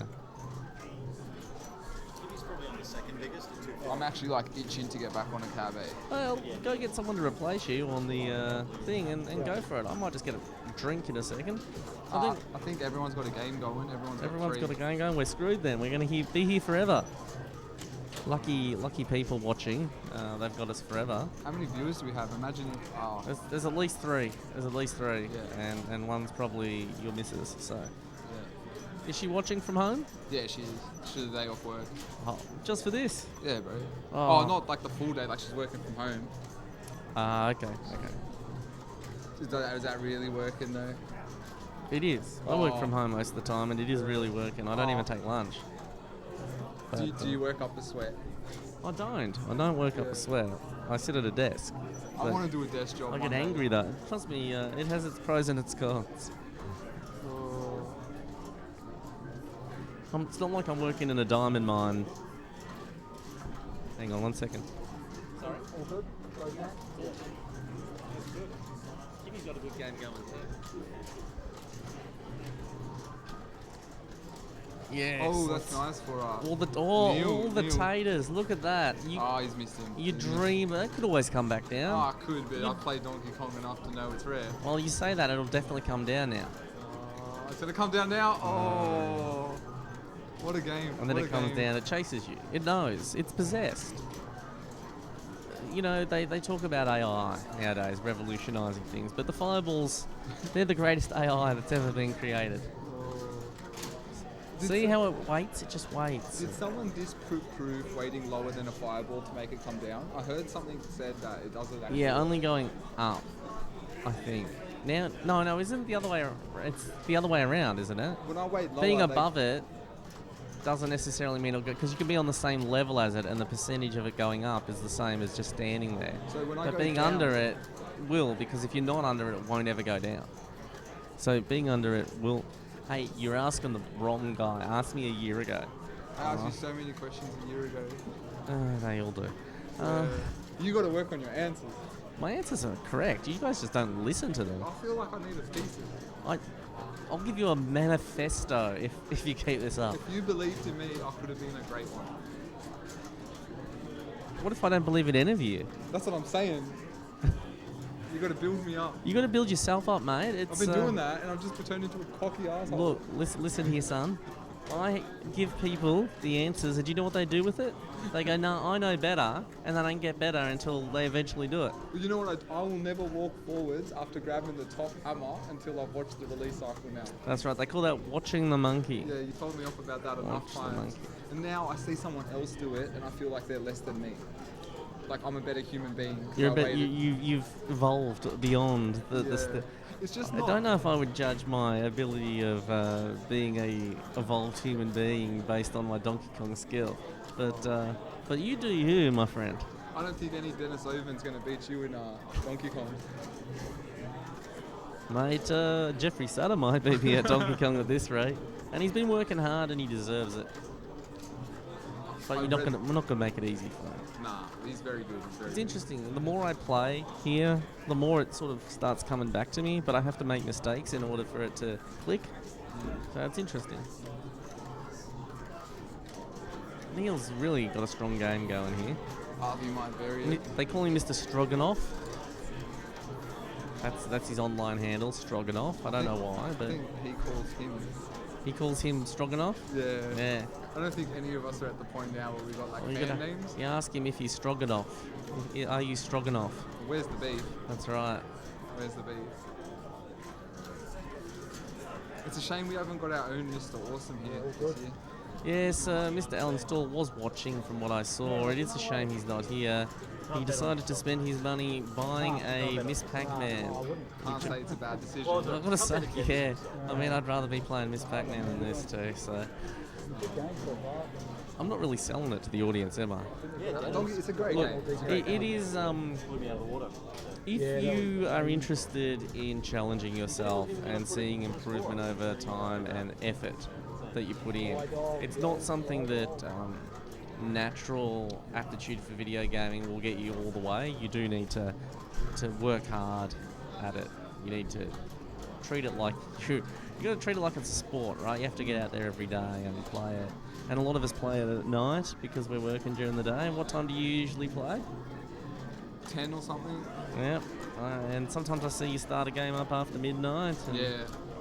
I'm actually like itching to get back on a cab. Well, go get someone to replace you on the thing and go for it. I might just get a drink in a second. I think everyone's got a game going. Everyone's got a game going. We're screwed then. We're going to be here forever. Lucky people watching. They've got us forever. How many viewers do we have? Imagine. There's at least 3. Yeah. And one's probably your missus. So. Is she watching from home? Yeah, she is. She's a day off work. Oh, just for this? Yeah, bro. Oh, not like the full day, like she's working from home. Okay. Is that really working though? It is. I work from home most of the time and it is really working. I don't even take lunch. But, do you work up a sweat? I don't work up a sweat. I sit at a desk. I want to do a desk job. I get angry though. Trust me, it has its pros and its cons. It's not like I'm working in a diamond mine. Hang on 1 second. Sorry? All good? Jimmy's got a good game going too. Yes. Oh, that's nice for all the Neil. taters. Look at that. He's missed him. You dream it could always come back down. I could, but I've played Donkey Kong enough to know it's rare. Well, you say that, it'll definitely come down now. It's gonna come down now. Oh. What a game. And then it comes down, it chases you. It knows. It's possessed. You know, they talk about AI nowadays, revolutionising things, but the fireballs, they're the greatest AI that's ever been created. See how it waits? It just waits. Did someone disprove waiting lower than a fireball to make it come down? I heard something said that it doesn't actually... Yeah, only going up, I think. Now, no, isn't it the other way around? It's the other way around, isn't it? When I wait lower... Being above it doesn't necessarily mean it'll go, because you can be on the same level as it and the percentage of it going up is the same as just standing there. So when I but go being down, under it will, because if you're not under it, it won't ever go down. So being under it will... Hey, you're asking the wrong guy. Ask me a year ago. I asked you so many questions a year ago. They all do. You got to work on your answers. My answers are correct. You guys just don't listen to them. I feel like I need a thesis. I'll give you a manifesto if you keep this up. If you believed in me, I could have been a great one. What if I don't believe in any of you? That's what I'm saying. You got to build me up. You got to build yourself up, mate. It's, I've been doing that, and I've just turned into a cocky asshole. Look, listen here, son. I give people the answers, and do you know what they do with it? They go, no, I know better, and they don't get better until they eventually do it. Well, you know what? I will never walk forwards after grabbing the top hammer until I've watched the release cycle now. That's right. They call that watching the monkey. Yeah, you told me off about that enough Watch the times. monkey. And now I see someone else do it, and I feel like they're less than me. Like I'm a better human being. You're a I bit. waited. You've evolved beyond the. Yeah. It's just I not. don't know if I would judge my ability of being a evolved human being based on my Donkey Kong skill, but you do you, my friend. I don't think any Dennis Oven's going to beat you in Donkey Kong. Mate, Jeffrey Sutter might beat me at Donkey Kong at this rate, and he's been working hard and he deserves it. But we're not gonna make it easy for him. Nah, he's very good. It's interesting. The more I play here, the more it sort of starts coming back to me, but I have to make mistakes in order for it to click. So it's interesting. Neil's really got a strong game going here. Harvey might vary it. They call him Mr. Stroganoff. That's his online handle, Stroganoff. I don't know why, but I think he calls him. He calls him Stroganoff? Yeah. Yeah. I don't think any of us are at the point now where we've got like Well, fan names. You ask him if he's Stroganoff. Are you Stroganoff? Where's the beef? That's right. Where's the beef? It's a shame we haven't got our own Mr. Awesome here this year. Yes, Mr. Alan Stall was watching from what I saw. It is a shame he's not here. He decided to spend his money buying a Miss Pac-Man. Can't say it's a bad decision. I've got to say, yeah. I mean, I'd rather be playing Miss Pac-Man than this too, so... I'm not really selling it to the audience, am I? It's a great Look, game. it is... if you are interested in challenging yourself and seeing improvement over time and effort that you put in, it's not something that natural aptitude for video gaming will get you all the way. You do need to work hard at it. You need to treat it like you got to treat it like it's a sport, right? You have to get out there every day and play it. And a lot of us play it at night because we're working during the day. What time do you usually play? 10 or something. Yep. And sometimes I see you start a game up after midnight. And Yeah,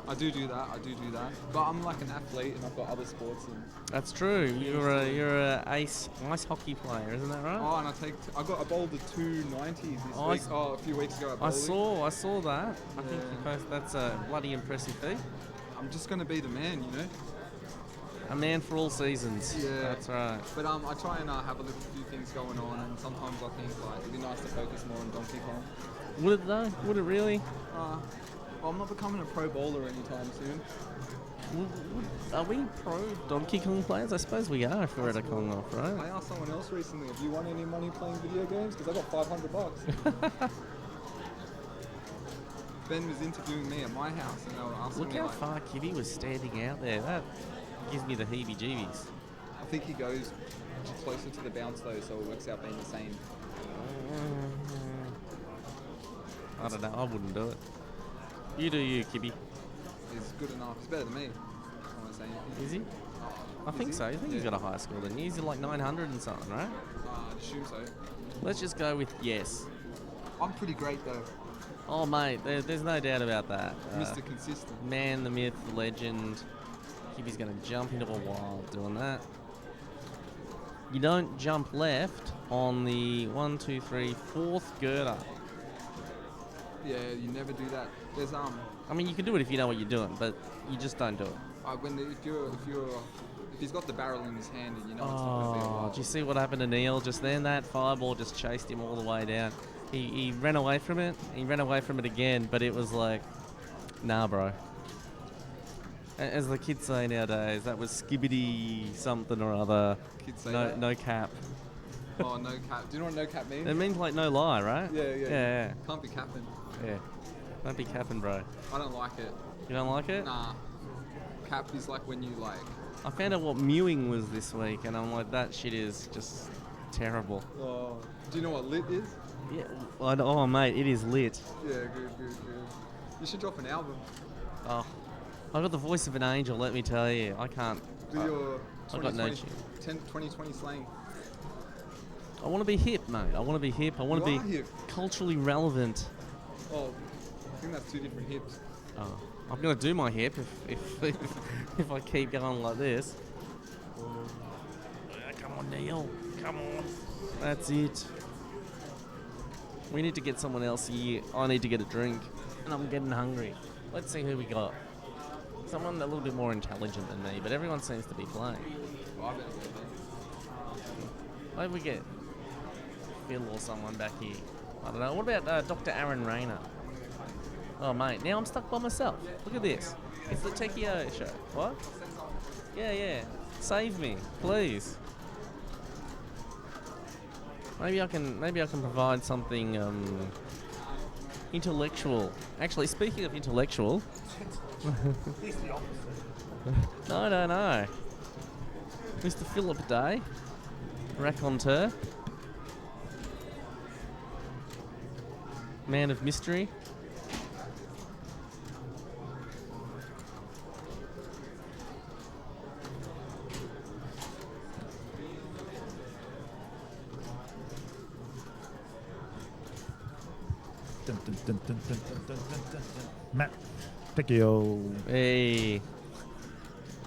I do that. But I'm like an athlete and I've got other sports. And that's true. You're a ice hockey player, isn't that right? Oh, and I bowled the 290s this week. A few weeks ago at bowling. I saw that. I think you posted, that's a bloody impressive feat. I'm just going to be the man, you know? A man for all seasons. Yeah. That's right. But I try and have a few things going on, and sometimes I think like it'd be nice to focus more on Donkey Kong. Would it though? Would it really? Well, I'm not becoming a pro bowler anytime soon. Are we pro Donkey Kong players? I suppose we are if we're at a Kong off, right? I asked someone else recently, have you won any money playing video games? Because I got $500. Ben was interviewing me at my house, and they were asking Look me how like, far Kitty was standing out there. That gives me the heebie-jeebies. I think he goes closer to the bounce though, so it works out being the same. I don't know. I wouldn't do it. You do you, Kibby. He's good enough. He's better than me. I don't want to say anything. Is he? I think so. I think he's got a higher score than you. He's like 900 and something, right? I'd assume so. Let's just go with yes. I'm pretty great though. Oh, mate, there's no doubt about that. Mr. Consistent. Man, the myth, the legend. Kibby's going to jump into a wild doing that. You don't jump left on the 1, 2, 3, 4th girder. Yeah, you never do that. There's I mean, you can do it if you know what you're doing, but you just don't do it. If he's got the barrel in his hand and you know it's not going to be a while. Do you see what happened to Neil just then? That fireball just chased him all the way down. He ran away from it. He ran away from it again, but it was like, nah, bro. As the kids say nowadays, that was skibbity something or other. Kids say that? No cap. Oh, no cap. Do you know what no cap means? It means like no lie, right? Yeah. Can't be capping. Yeah. Don't be capping, bro. I don't like it. You don't like it? Nah. Cap is like when you like... I found out what mewing was this week, and I'm like, that shit is just terrible. Oh. Do you know what lit is? Yeah. Oh, mate, it is lit. Yeah, good. You should drop an album. Oh. I got the voice of an angel, let me tell you. I can't... Do your I got no 2020 slang. I want to be hip, mate. I want to be hip. I want to be hip. culturally relevant. Oh, I think that's 2 different hips. Oh, I'm gonna do my hip if I keep going like this. Come on, Neil. Come on. That's it. We need to get someone else here. I need to get a drink, and I'm getting hungry. Let's see who we got. Someone a little bit more intelligent than me, but everyone seems to be playing. Maybe we get Phil or someone back here. I don't know. What about Dr. Aaron Rayner? Oh, mate, now I'm stuck by myself. Look at this. It's the Techio show. What? Yeah. Save me, please. Maybe I can provide something intellectual. Actually, speaking of intellectual. No. Mr. Philip Day, raconteur, man of mystery. Matt Picchio. Hey.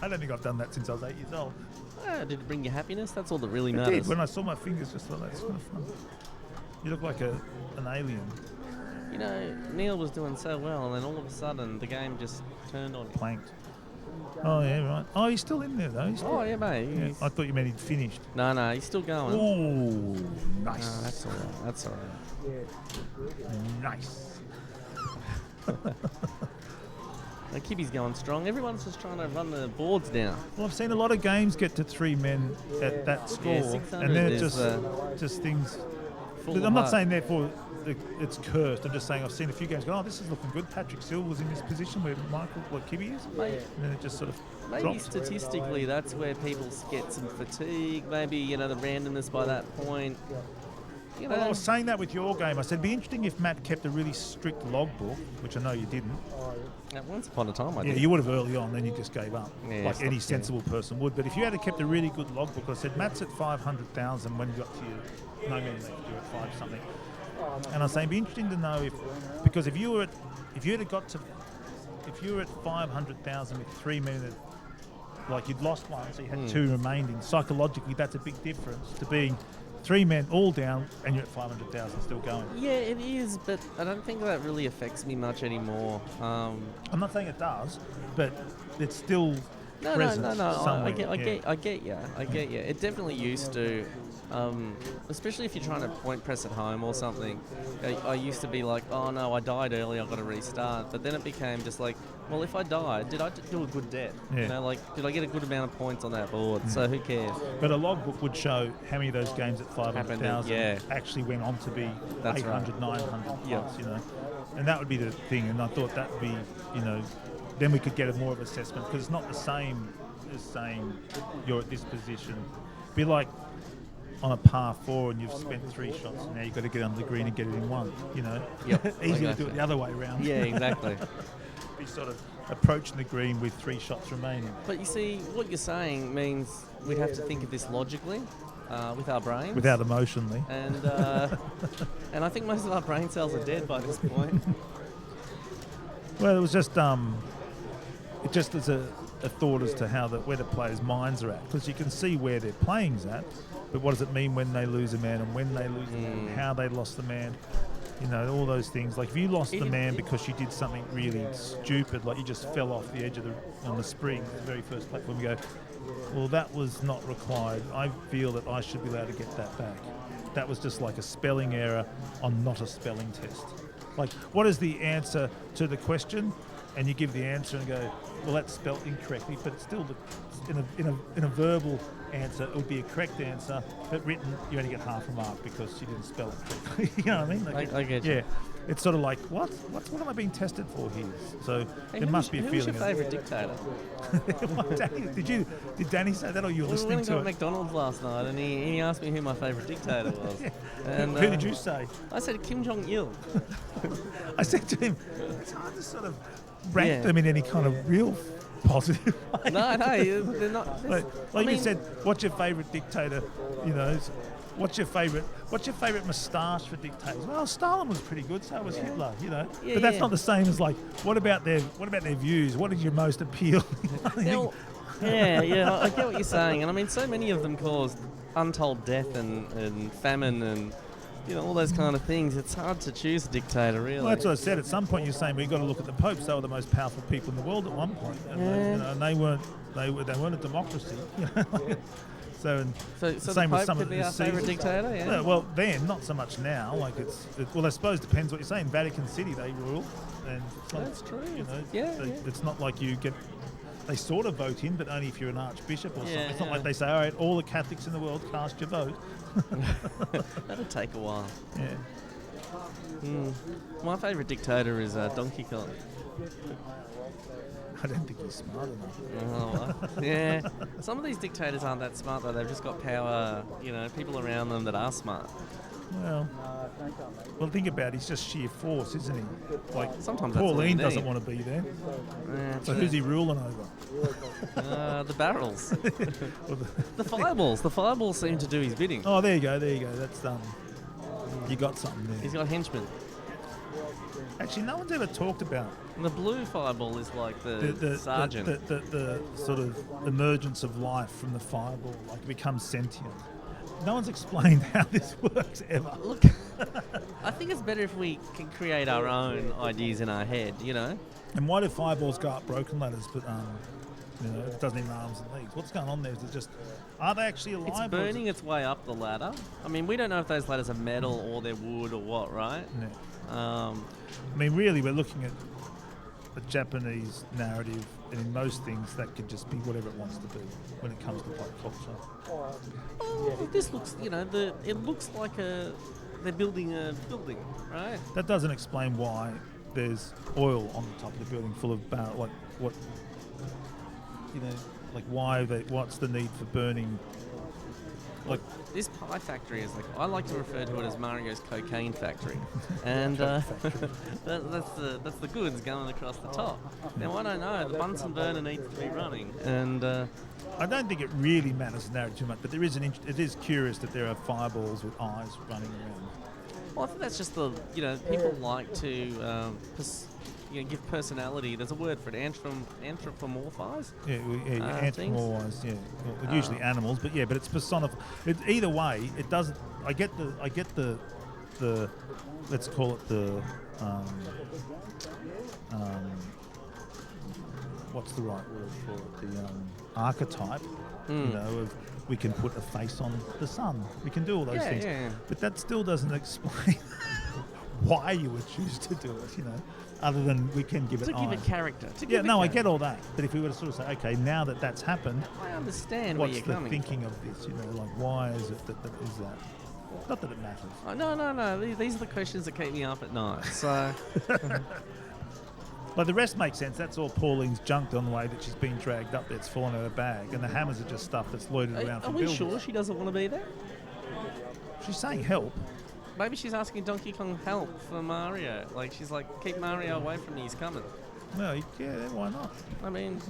I don't think I've done that since I was 8 years old. Did it bring you happiness? That's all that really It matters. did. When I saw my fingers, just thought that's kind of fun. You look like an alien. You know, Neil was doing so well, and then all of a sudden the game just turned on him. Planked. Oh, yeah, right. Oh, he's still in there, though. Oh, yeah, mate. Yeah, I thought you meant he'd finished. No, he's still going. Ooh, nice. No, that's all right. Nice. The Kibby's going strong. Everyone's just trying to run the boards down. Well, I've seen a lot of games get to 3 men at that score, Yeah, 600 and then is, just things. full I'm of not hope. saying therefore it's cursed. I'm just saying I've seen a few games go, oh, this is looking good. Patrick Silva was in this position where Kibby is, Mate, and then it just sort of maybe drops. statistically that's where people get some fatigue. Maybe, the randomness by that point. Well, I was saying that with your game. I said it'd be interesting if Matt kept a really strict logbook, which I know you didn't. Once upon a time I Yeah, did. you would have early on, then you just gave up, Yeah, like stop, any yeah. sensible person would. But if you had kept a really good logbook, I said Matt's at 500,000 when you got to your no men left, you're at 5 something. And I was saying it'd be interesting to know because if you were at 500,000 with 3 men, like you'd lost one, so you had 2 remaining. Psychologically, that's a big difference to being 3 men all down and you're at 500,000 still going. Yeah, it is, but I don't think that really affects me much anymore. I'm not saying it does, but it's still present No. somewhere. I get you. It definitely used to, especially if you're trying to point press at home or something. I used to be like, oh no, I died early, I've got to restart. But then it became just like, well, if I died, did I do a good death? Yeah. Did I get a good amount of points on that board? So who cares? But a logbook would show how many of those games at 500,000 yeah. actually went on to be That's 800, right. 900 plus, Yeah. And that would be the thing. And I thought that would be, then we could get a more of assessment because it's not the same as saying you're at this position. Be like on a par 4 and you've spent 3 shots and now you've got to get under the green and get it in 1, Yep, Easier I to do it gotcha. the other way around. Yeah, exactly. Be sort of approaching the green with 3 shots remaining. But you see, what you're saying means we'd have to think of this logically, with our brains. Without emotionally. And and I think most of our brain cells are dead by this point. Well, it was just it just as a thought as to how where the players' minds are at, because you can see where their playing's at, but what does it mean when they lose a man and when they lose a man, and how they lost the man, all those things. Like if you lost the man because you did something really stupid, like you just fell off the edge of on the spring, the very first platform, you go, well, that was not required. I feel that I should be allowed to get that back. That was just like a spelling error on not a spelling test. Like, what is the answer to the question? And you give the answer and go, well, that's spelled incorrectly, but it's still in a verbal answer, it would be a correct answer, but written, you only get half a mark because you didn't spell it correctly. You know what I mean? Like I get you. Yeah, it's sort of like, what am I being tested for here? So Hey, there must be a who's feeling. your favourite dictator? What, Danny, did Danny say that, or you were We listening went to to it? McDonald's last night, and he asked me who my favourite dictator was. And, Who did you say? I said Kim Jong Il. I said to him, it's hard to sort of rank Yeah. them in any kind of real positive way. No, they're not. Like I you mean- said, what's your favourite dictator? What's your favourite moustache for dictators? Well, Stalin was pretty good. So was Hitler. You know, Yeah, but that's yeah. not the same as like. What about their views? What is your most appealing? Well, yeah, I get what you're saying, and I mean, so many of them caused untold death and famine and all those kind of things. It's hard to choose a dictator, really. Well, that's what I said. At some point, you're saying we've got to look at the popes. They were the most powerful people in the world at one point, and, and they weren't a democracy. So the same with Pope some could of be the our favourite Caesars. dictator, yeah. Well, then, not so much now. Like well, I suppose it depends what you're saying. Vatican City, they rule, and it's not, That's true. It's not like you get. They sort of vote in, but only if you're an archbishop or something. It's not yeah. like they say, all right, all the Catholics in the world cast your vote. That'll take a while. Yeah. My favourite dictator is Donkey Kong. I don't think he's smart enough. Oh, yeah. Some of these dictators aren't that smart, though. They've just got power, people around them that are smart. Well, think about it. He's just sheer force, isn't he? Like, Sometimes that's all you Pauline need. doesn't want to be there. So true. who's he ruling over? The barrels. The fireballs. The fireballs seem to do his bidding. Oh, there you go. That's you got something there. He's got henchmen. Actually, no one's ever talked about And the blue fireball is like the sergeant. the sort of emergence of life from the fireball, like it becomes sentient. No one's explained how this works ever. Look, I think it's better if we can create our own ideas in our head, And why do fireballs go up broken ladders, but it doesn't even arms and legs? What's going on there? Is it just, are they actually alive? It's burning its way up the ladder. I mean, we don't know if those ladders are metal or they're wood or what, right? I mean, really, we're looking at a Japanese narrative, and in most things, that could just be whatever it wants to be when it comes to pop culture. Oh, this looks, it looks like they're building a building, right? That doesn't explain why there's oil on the top of the building full of like what, like what's the need for burning? Like this pie factory is I like to refer to it as Mario's cocaine factory, and that's the goods going across the top. Now I don't know, the Bunsen burner needs to be running, and I don't think it really matters narrative too much, but there is it is curious that there are fireballs with eyes running around. Well, I think that's just people like to give personality. There's a word for it, anthropomorphize. Anthropomorphize. Yeah, well, usually animals, but it's personified. Either way, it doesn't. I get the let's call it the what's the right word for it? The archetype. Of we can put a face on the sun. We can do all those things, but that still doesn't explain why you would choose to do it. Other than we can give it give it character. I get all that. But if we were to sort of say, okay, now that that's happened, I understand what's where you're the coming thinking of this? Like why is it that is that? Not that it matters. No. These are the questions that keep me up at night. So, like the rest makes sense. That's all Pauline's junked on the way that she's been dragged up there. It's fallen out of her bag, and the hammers are just stuff that's loaded around. Are we sure she doesn't want to be there? She's saying help. Maybe she's asking Donkey Kong help for Mario. Like, she's like, keep Mario away from me, he's coming. No, why not? I mean,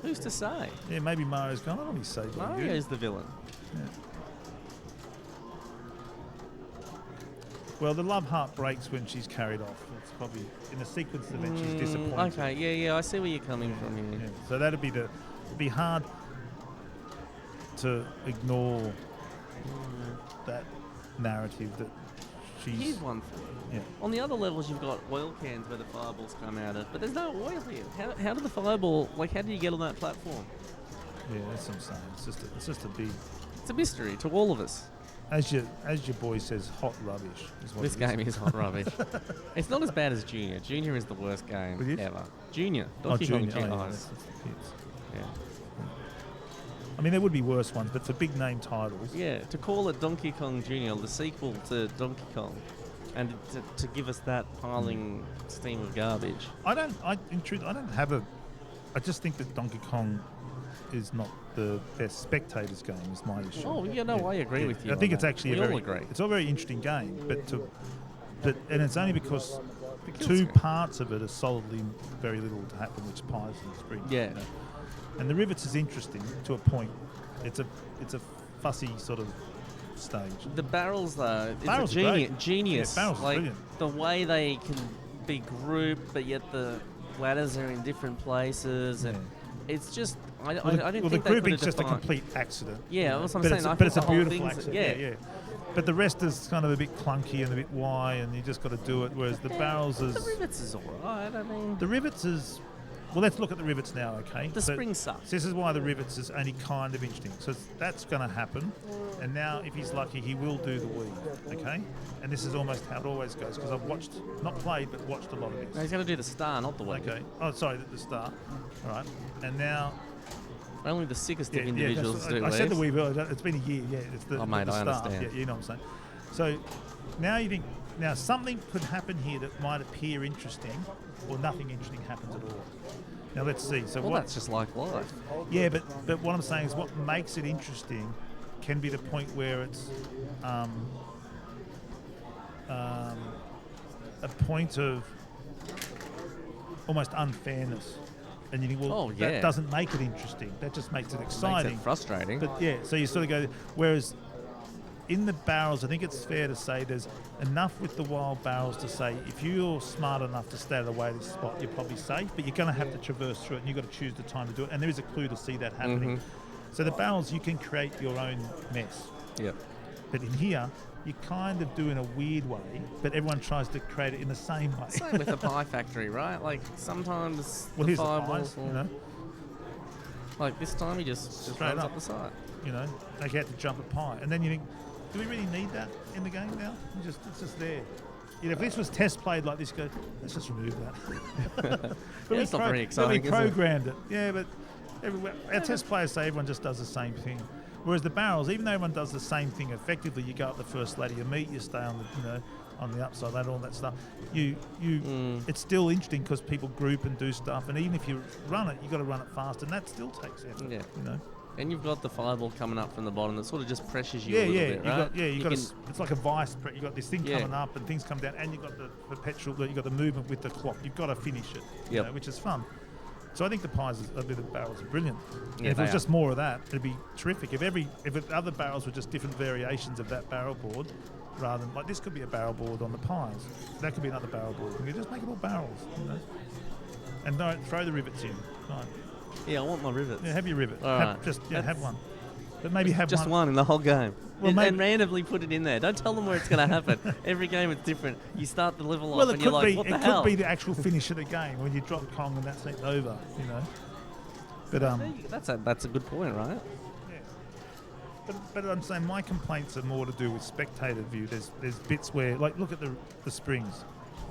who's to say? Yeah, maybe Mario's gone. I don't want to be saved. Mario's the villain. Yeah. Well, the love heart breaks when she's carried off. It's probably in the sequence of events she's disappointed. Okay, yeah, I see where you're coming from here. Yeah. So it'd be hard to ignore that narrative that she's... Here's one thing. Yeah. On the other levels, you've got oil cans where the fireballs come out of, but there's no oil here. How did the fireball, how did you get on that platform? Yeah, that's what I'm saying. It's just a big... It's a mystery to all of us. As your boy says, hot rubbish. This game is hot rubbish. It's not as bad as Junior. Junior is the worst game ever. Junior. Donkey Kong Junior. Yeah. I mean, there would be worse ones, but for big name titles. Yeah, to call it Donkey Kong Junior, the sequel to Donkey Kong, and to give us that piling steam of garbage. In truth, I just think that Donkey Kong is not the best spectators game. Is my issue. Oh, I agree with you. I think it's actually all agree. It's a very interesting game, and it's only because two parts of it are solidly very little to happen, which pies and spring. Yeah. And the rivets is interesting to a point. It's a fussy sort of stage. The barrels, though, Barrels it's are a great. genius. Yeah, barrels are like brilliant. the way they can be grouped, but yet the ladders are in different places, and it's just I don't Well, the think they grouping's could have just a defined- complete accident. Yeah, that's what I'm but saying. It's, I but think it's a the whole beautiful thing's- accident. Yeah. But the rest is kind of a bit clunky and a bit why, and you just got to do it. Whereas the barrels is The rivets is all right. I mean, the rivets is. Well, let's look at the rivets now, okay? The spring sucks. This is why the rivets is only kind of interesting. So that's going to happen. And now, if he's lucky, he will do the weave, okay? And this is almost how it always goes, because I've watched, not played, but watched a lot of no, this. he's going to do the star, not the weave. Okay. Oh, sorry, the start. All right. And now... Only the sickest of individuals do I said the weaves. weave earlier. It's been a year, yeah. It's the, Oh, mate, the I start. understand. Yeah, you know what I'm saying. So now you think, now something could happen here that might appear interesting, or nothing interesting happens at all. Now let's see. So Well, what? that's just like life. Yeah, but what I'm saying is, what makes it interesting can be the point where it's a point of almost unfairness, and you think, well, Oh, yeah. that doesn't make it interesting. That just makes it exciting. Makes it frustrating. But yeah, so you sort of go. Whereas in the barrels, I think it's fair to say there's enough with the wild barrels to say if you're smart enough to stay out of the way of this spot, you're probably safe, but you're going to have to traverse through it, and you've got to choose the time to do it, and there is a clue to see that happening. So the barrels, you can create your own mess. Yep. But in here, you kind of do in a weird way, but everyone tries to create it in the same way. Same with the pie factory, right? Like sometimes Well, the here's the fireballs pies, will, you know. Like this time he just Straight runs up. up the side. You know, they get to jump a pie, and then you think, do we really need that in the game now? It's just there. You know, if this was test played like this, go, let's just remove that. Yeah, it's not very exciting, We is it? programmed it. Yeah, but our test players say everyone just does the same thing. Whereas the barrels, even though everyone does the same thing effectively, you go up the first ladder, you meet, you stay on the, on the upside ladder, all that stuff. It's still interesting because people group and do stuff, and even if you run it, you got to run it fast, and that still takes effort. Yeah. You know. And you've got the fireball coming up from the bottom that sort of just pressures you a Yeah, little yeah, bit, right? you got it's like a vice. You got this thing Yeah. coming up and things come down, and you got the perpetual. You got the movement with the clock. You've got to finish it, you Yep. know, which is fun. So I think the pies, the barrels are brilliant. Yeah, if it was they just more of that, it'd be terrific. If other barrels were just different variations of that barrel board, rather than like this could be a barrel board on the pies. That could be another barrel board. You just make it all barrels, you know. And don't throw the rivets in. Right. Yeah, I want my rivets. Yeah, have your rivet. All right. Have one. But maybe have just one. one in the whole game. Well, And randomly put it in there. Don't tell them where it's going to happen. Every game it's different. You start the level Well, off and you're like, what the hell? It could be the actual finish of the game when you drop Kong and that's it over, you know. But That's a good point, right? But I'm saying my complaints are more to do with spectator view. There's bits where, like, look at the springs.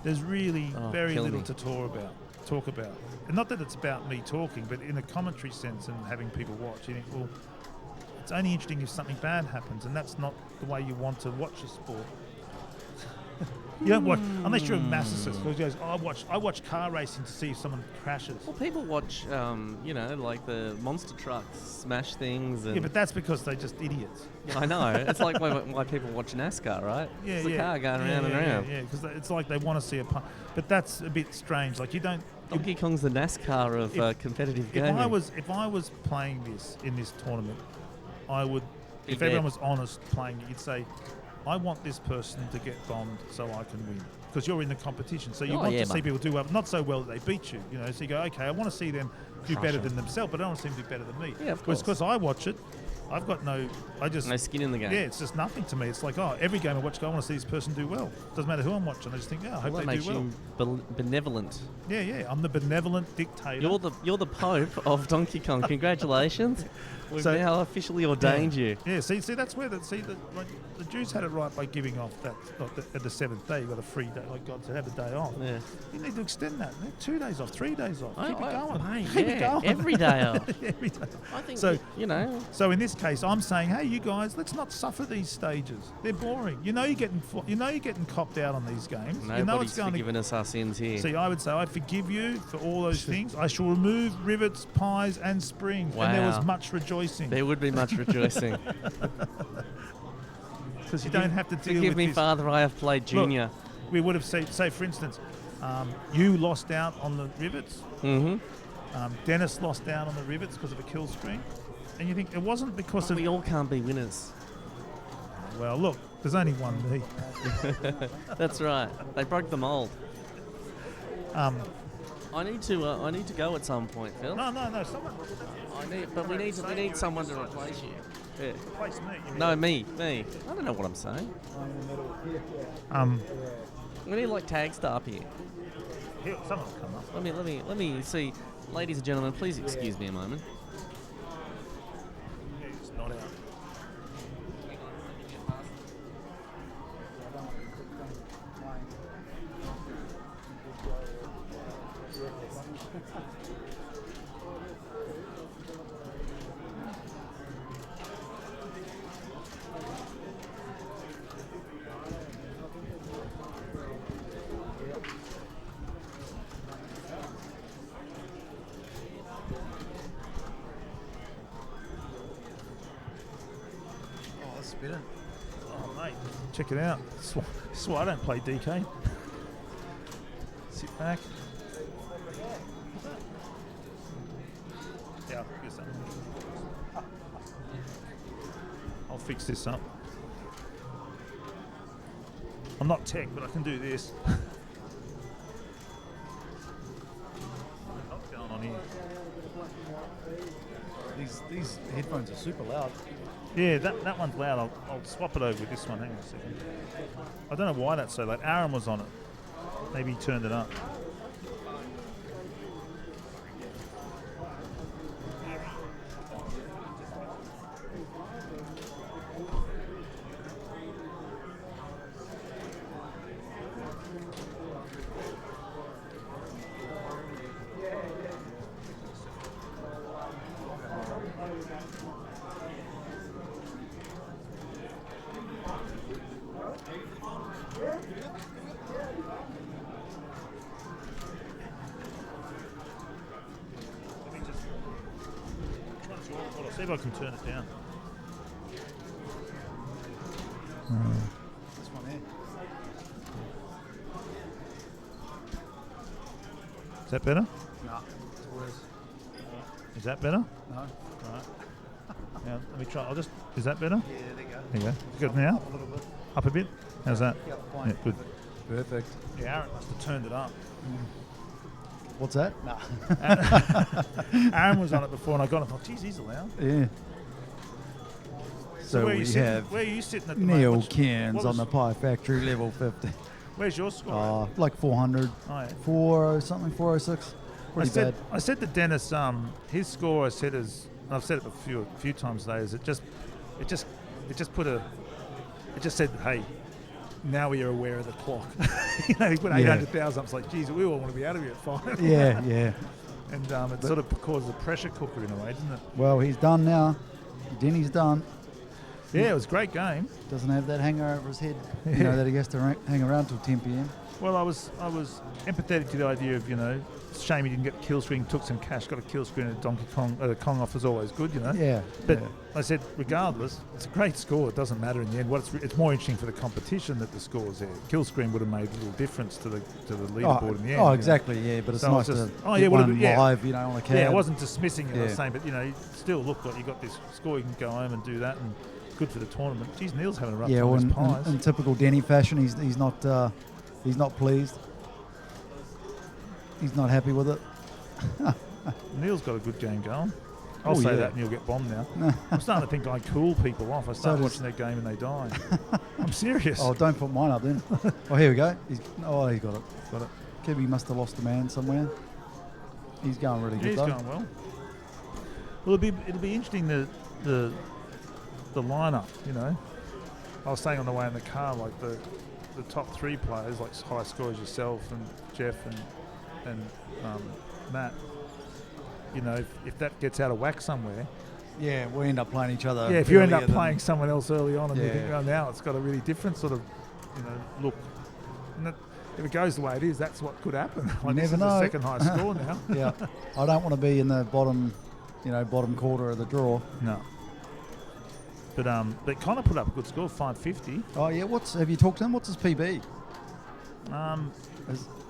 There's really very kill little me. to talk about. And not that it's about me talking, but in a commentary sense and having people watch, you think, well, it's only interesting if something bad happens, and that's not the way you want to watch a sport. You don't watch unless you're a masochist. Who goes, I watch car racing to see if someone crashes. Well, people watch, like the monster trucks smash things. And Yeah, but that's because they're just idiots. I know. It's like why people watch NASCAR, right? Yeah, it's the car going around and yeah, around. Yeah, because it's like they want to see a pun. But that's a bit strange. Like you don't. Donkey Kong's the NASCAR of competitive gaming. If I was playing this in this tournament, I would. Be If bad. everyone was honest playing it, you'd say, I want this person to get bombed so I can win. Because you're in the competition, so you want to see people do well, not so well that they beat you. You know, so you go, okay, I want to see them do Crush better them. than themselves, but I don't want to see them do better than me. Yeah, of course. Because I watch it, I've got no skin in the game. Yeah, it's just nothing to me. It's like, every game I watch, I want to see this person do well. Doesn't matter who I'm watching. I just think, I hope that they makes do well. you benevolent. Yeah, I'm the benevolent dictator. You're the Pope of Donkey Kong. Congratulations. We've now officially ordained you. Yeah, see, that's where the Jews had it right by giving off that at the seventh day. You got a free day, like God said, have a day off. Yeah. You need to extend that. 2 days off, 3 days off. Keep it going. Mate, Keep it going. every day off. Every day. I think So So in this case, I'm saying, hey, you guys, let's not suffer these stages. They're boring. You're getting copped out on these games. Nobody's it's going forgiven us our sins here. See, I would say I forgive you for all those things. I shall remove rivets, pies, and springs. Wow. And there was much rejoicing. There would be much rejoicing. Because you don't have to deal Forgive with me, this. Father, I have played junior. Look, we would have said, say for instance, you lost out on the rivets. Mm-hmm. Dennis lost out on the rivets because of a kill screen. And you think it wasn't because we all can't be winners. well, look, there's only one me. That's right. They broke the mold. I need to go at some point, Phil. No, someone. We need someone to replace you. Yeah. Replace me. No, me. I don't know what I'm saying. We need like tag staff here. Someone will come up. Let me see, ladies and gentlemen. Please excuse me a moment. He's not out. Oh, mate, check it out. That's why I don't play DK. Sit back. Yeah, here's that. I'll fix this up. I'm not tech, but I can do this. What's going on here? These headphones are super loud. Yeah, that one's loud. I'll swap it over with this one. Hang on a second. I don't know why that's so loud. Aaron was on it. Maybe he turned it up. See if I can turn it down. This one here. Is that better? No, it's worse. Is that better? No. Right. Now, let me try. Is that better? Yeah, there you go. There you go. Good now? Up a little bit. Up a bit? How's that? Yep, fine. Yeah, good. Perfect. Yeah, Aaron must have turned it up. What's that? No. Aaron was on it before and I got it. I thought, geez, he's allowed. Yeah. So where are you we sitting? have Where are you sitting at the Neil moment? Cairns on the Pie Factory level 50. Where's your score? Like 400. Oh, yeah. 4 something, 406. Pretty bad. I said to Dennis, his score I said is, and I've said it a few times today, is it just said, hey, now we are aware of the clock. You know, he put 800,000 up. It's like, geez, we all want to be out of here at 5. Yeah. And it sort of causes a pressure cooker in a way, doesn't it? Well, he's done now. Denny's done. Yeah, it was a great game. Doesn't have that hanger over his head, Yeah. you know, that he has to hang around till 10 p.m. Well, I was empathetic to the idea of, you know, it's a shame he didn't get the kill screen, took some cash, got a kill screen at Donkey Kong. The Kong off is always good, you know. Yeah. But yeah. I said, regardless, it's a great score. It doesn't matter in the end. It's more interesting for the competition that the score's there. Kill screen would have made a little difference to the leaderboard in the end. Oh, exactly, yeah. But it's so nice just, to get one live, you know, on a cab. Yeah, I wasn't dismissing it. I was Yeah. saying, but, you know, still look like you got this score. You can go home and do that, and good for the tournament. Geez, Neil's having a rough time with his pies. In typical Denny fashion, he's not pleased. He's not happy with it. Neil's got a good game going. I'll say that and you'll get bombed now. I'm starting to think I cool people off. I start watching their game and they die. I'm serious. Oh, don't put mine up then. Oh, here we go. He's got it. Got it. Kibby must have lost a man somewhere. He's going really good He's though. going well. Well, it'll be interesting the lineup. You know, I was saying on the way in the car, like the top 3 players, like high scorers yourself and Jeff and Matt. You know, if that gets out of whack somewhere. Yeah, we end up playing each other. Yeah, if you end up playing someone else early on and you think, oh, now it's got a really different sort of, you know, look. And if it goes the way it is, that's what could happen. Like, never this is know. the second high score now. Yeah, I don't want to be in the bottom quarter of the draw. No. But Connor put up a good score, 550. Oh yeah, have you talked to him? What's his PB?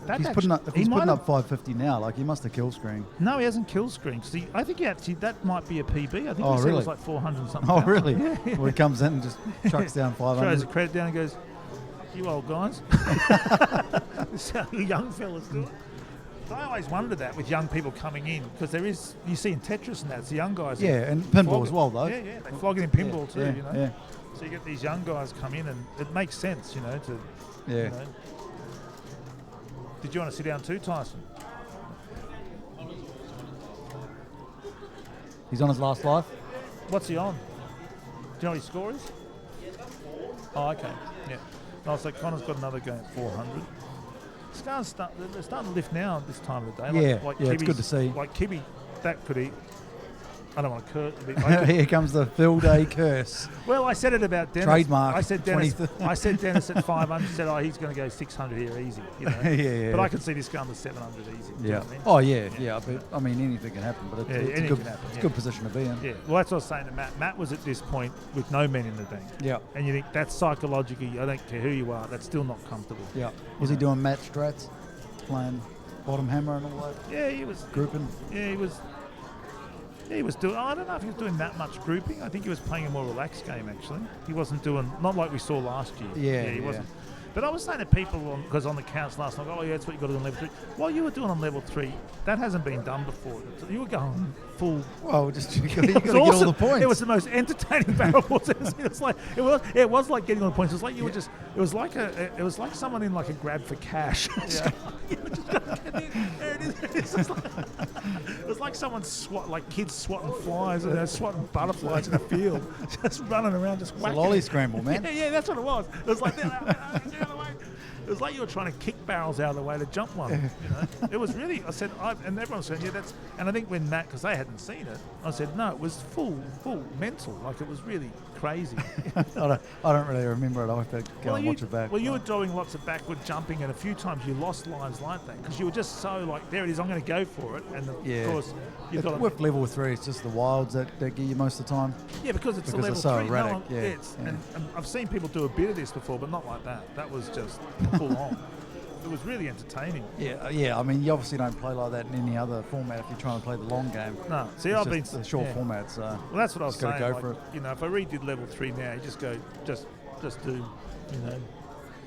That He's putting up. If he's putting up 550 now, like he must have kill screen. No, he hasn't kill screened. See, I think that might be a PB. I think Oh, he said it really? was like 400 something. Oh, pounds. really? Yeah. Well, he comes in and just chucks down 500. Throws the credit down and goes, "You old guys." This is how you young fellas do it. So I always wondered that with young people coming in, because you see in Tetris and that, it's the young guys. Yeah, that and pinball flog as it. well, though. Yeah, they flog it in pinball too, yeah, you know. yeah. So you get these young guys come in, and it makes sense, you know, to. Yeah. You know. Did you want to sit down too, Tyson? He's on his last life. What's he on? Do you know what his score is? Oh, okay. Yeah. No, so Connor's got another game at 400. They're starting to lift now at this time of the day. It's good to see. Like Kibby, that could eat. I don't want to Here comes the Phil Day curse. Well, I said it about Dennis. Trademark. I said Dennis at 500. Said, he's going to go 600 here easy. You know? Yeah. But I can see this going to 700 easy. Do you know what I mean? Oh yeah. But I mean, anything can happen. But it's a good position to be in. Yeah. Well, that's what I was saying to Matt. Matt was at this point with no men in the bank. Yeah. And you think that's psychologically, I don't care who you are, that's still not comfortable. Yeah. Was he doing match strats, playing bottom hammer and all that? Yeah, he was grouping. Yeah, he was. Yeah, he was doing. I don't know if he was doing that much grouping. I think he was playing a more relaxed game actually. He wasn't doing not like we saw last year. Yeah, he wasn't. But I was saying to people because on the counts last night, that's what you got to do on level 3. What you were doing on level 3, that hasn't been done before. You were going full. Well, just you got to get awesome. all the points. It was the most entertaining battle boards I've ever seen. It's like it was like getting all the points. It was like you were just. It was like someone in like a grab for cash. Yeah. There it is. It was like someone like kids swatting flies and swatting butterflies in a field, just running around, just whacking. It's a lolly scramble, man. Yeah, that's what it was. It was like it was like you were trying to kick barrels out of the way to jump one. You know, it was really. I said, and everyone was saying, yeah, that's. And I think when Matt, because they hadn't seen it, I said, no, it was full mental. Like it was really crazy. I don't really remember it. I have to go and watch it back. Well, you were doing lots of backward jumping, and a few times you lost lives like that because you were just so like, there it is, I'm going to go for it, and of course you've got with level 3, it's just the wilds that get you most of the time. Yeah, because it's because level it's so 3. erratic. And I've seen people do a bit of this before, but not like that. That was just full on. It was really entertaining. Yeah. I mean, you obviously don't play like that in any other format if you're trying to play the long game. No, see, it's I've been a short format. So well, that's what I was saying. Go like, for it. You know, if I redid level 3 now, you just do,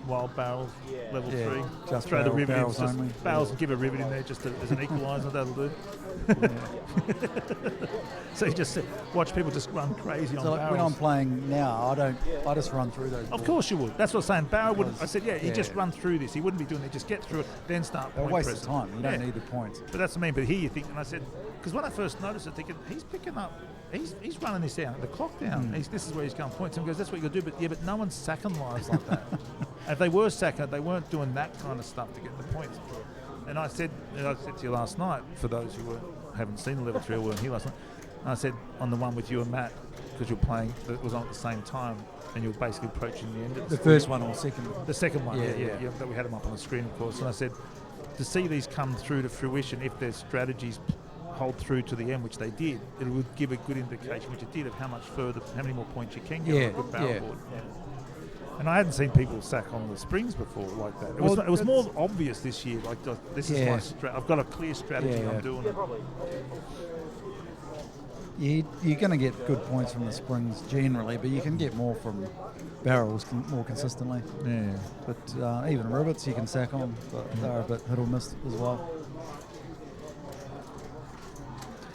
wild barrels, level 3. Just throw the rivet in, barrels only. barrels and give a rivet in there just as an equaliser. That'll do. So you just watch people just run crazy on So barrels. when I'm playing now, I just run through those. Of course you would. That's what I'm saying. Barrow would. I said, he just Yeah. run through this. He wouldn't be doing it. Just get through it, then start A point waste pressing. of time. You don't need the points. But that's what I mean. But here you think, and I said, because when I first noticed it, thinking he's picking up, he's running this out, the clock down. This is where he's going points. And he goes, that's what you got to do. But no one's sacking lives like that. And if they were sacking it, they weren't doing that kind of stuff to get the points. And I said to you last night, for those who haven't seen the level 3 or weren't here last night, I said on the one with you and Matt, because you're playing, that was on at the same time, and you were basically approaching the end of The first one or second? The second one, Yeah. that we had them up on the screen, of course. And I said, to see these come through to fruition, if their strategies hold through to the end, which they did, it would give a good indication, which it did, of how much further, how many more points you can get on a good barrel board. And I hadn't seen people sack on the springs before like that. It was more obvious this year. Like this is my I've got a clear strategy. I'm doing it. You're going to get good points from the springs generally, but you can get more from barrels more consistently. Yeah. But even rivets you can sack on, but they're a bit hit or miss as well.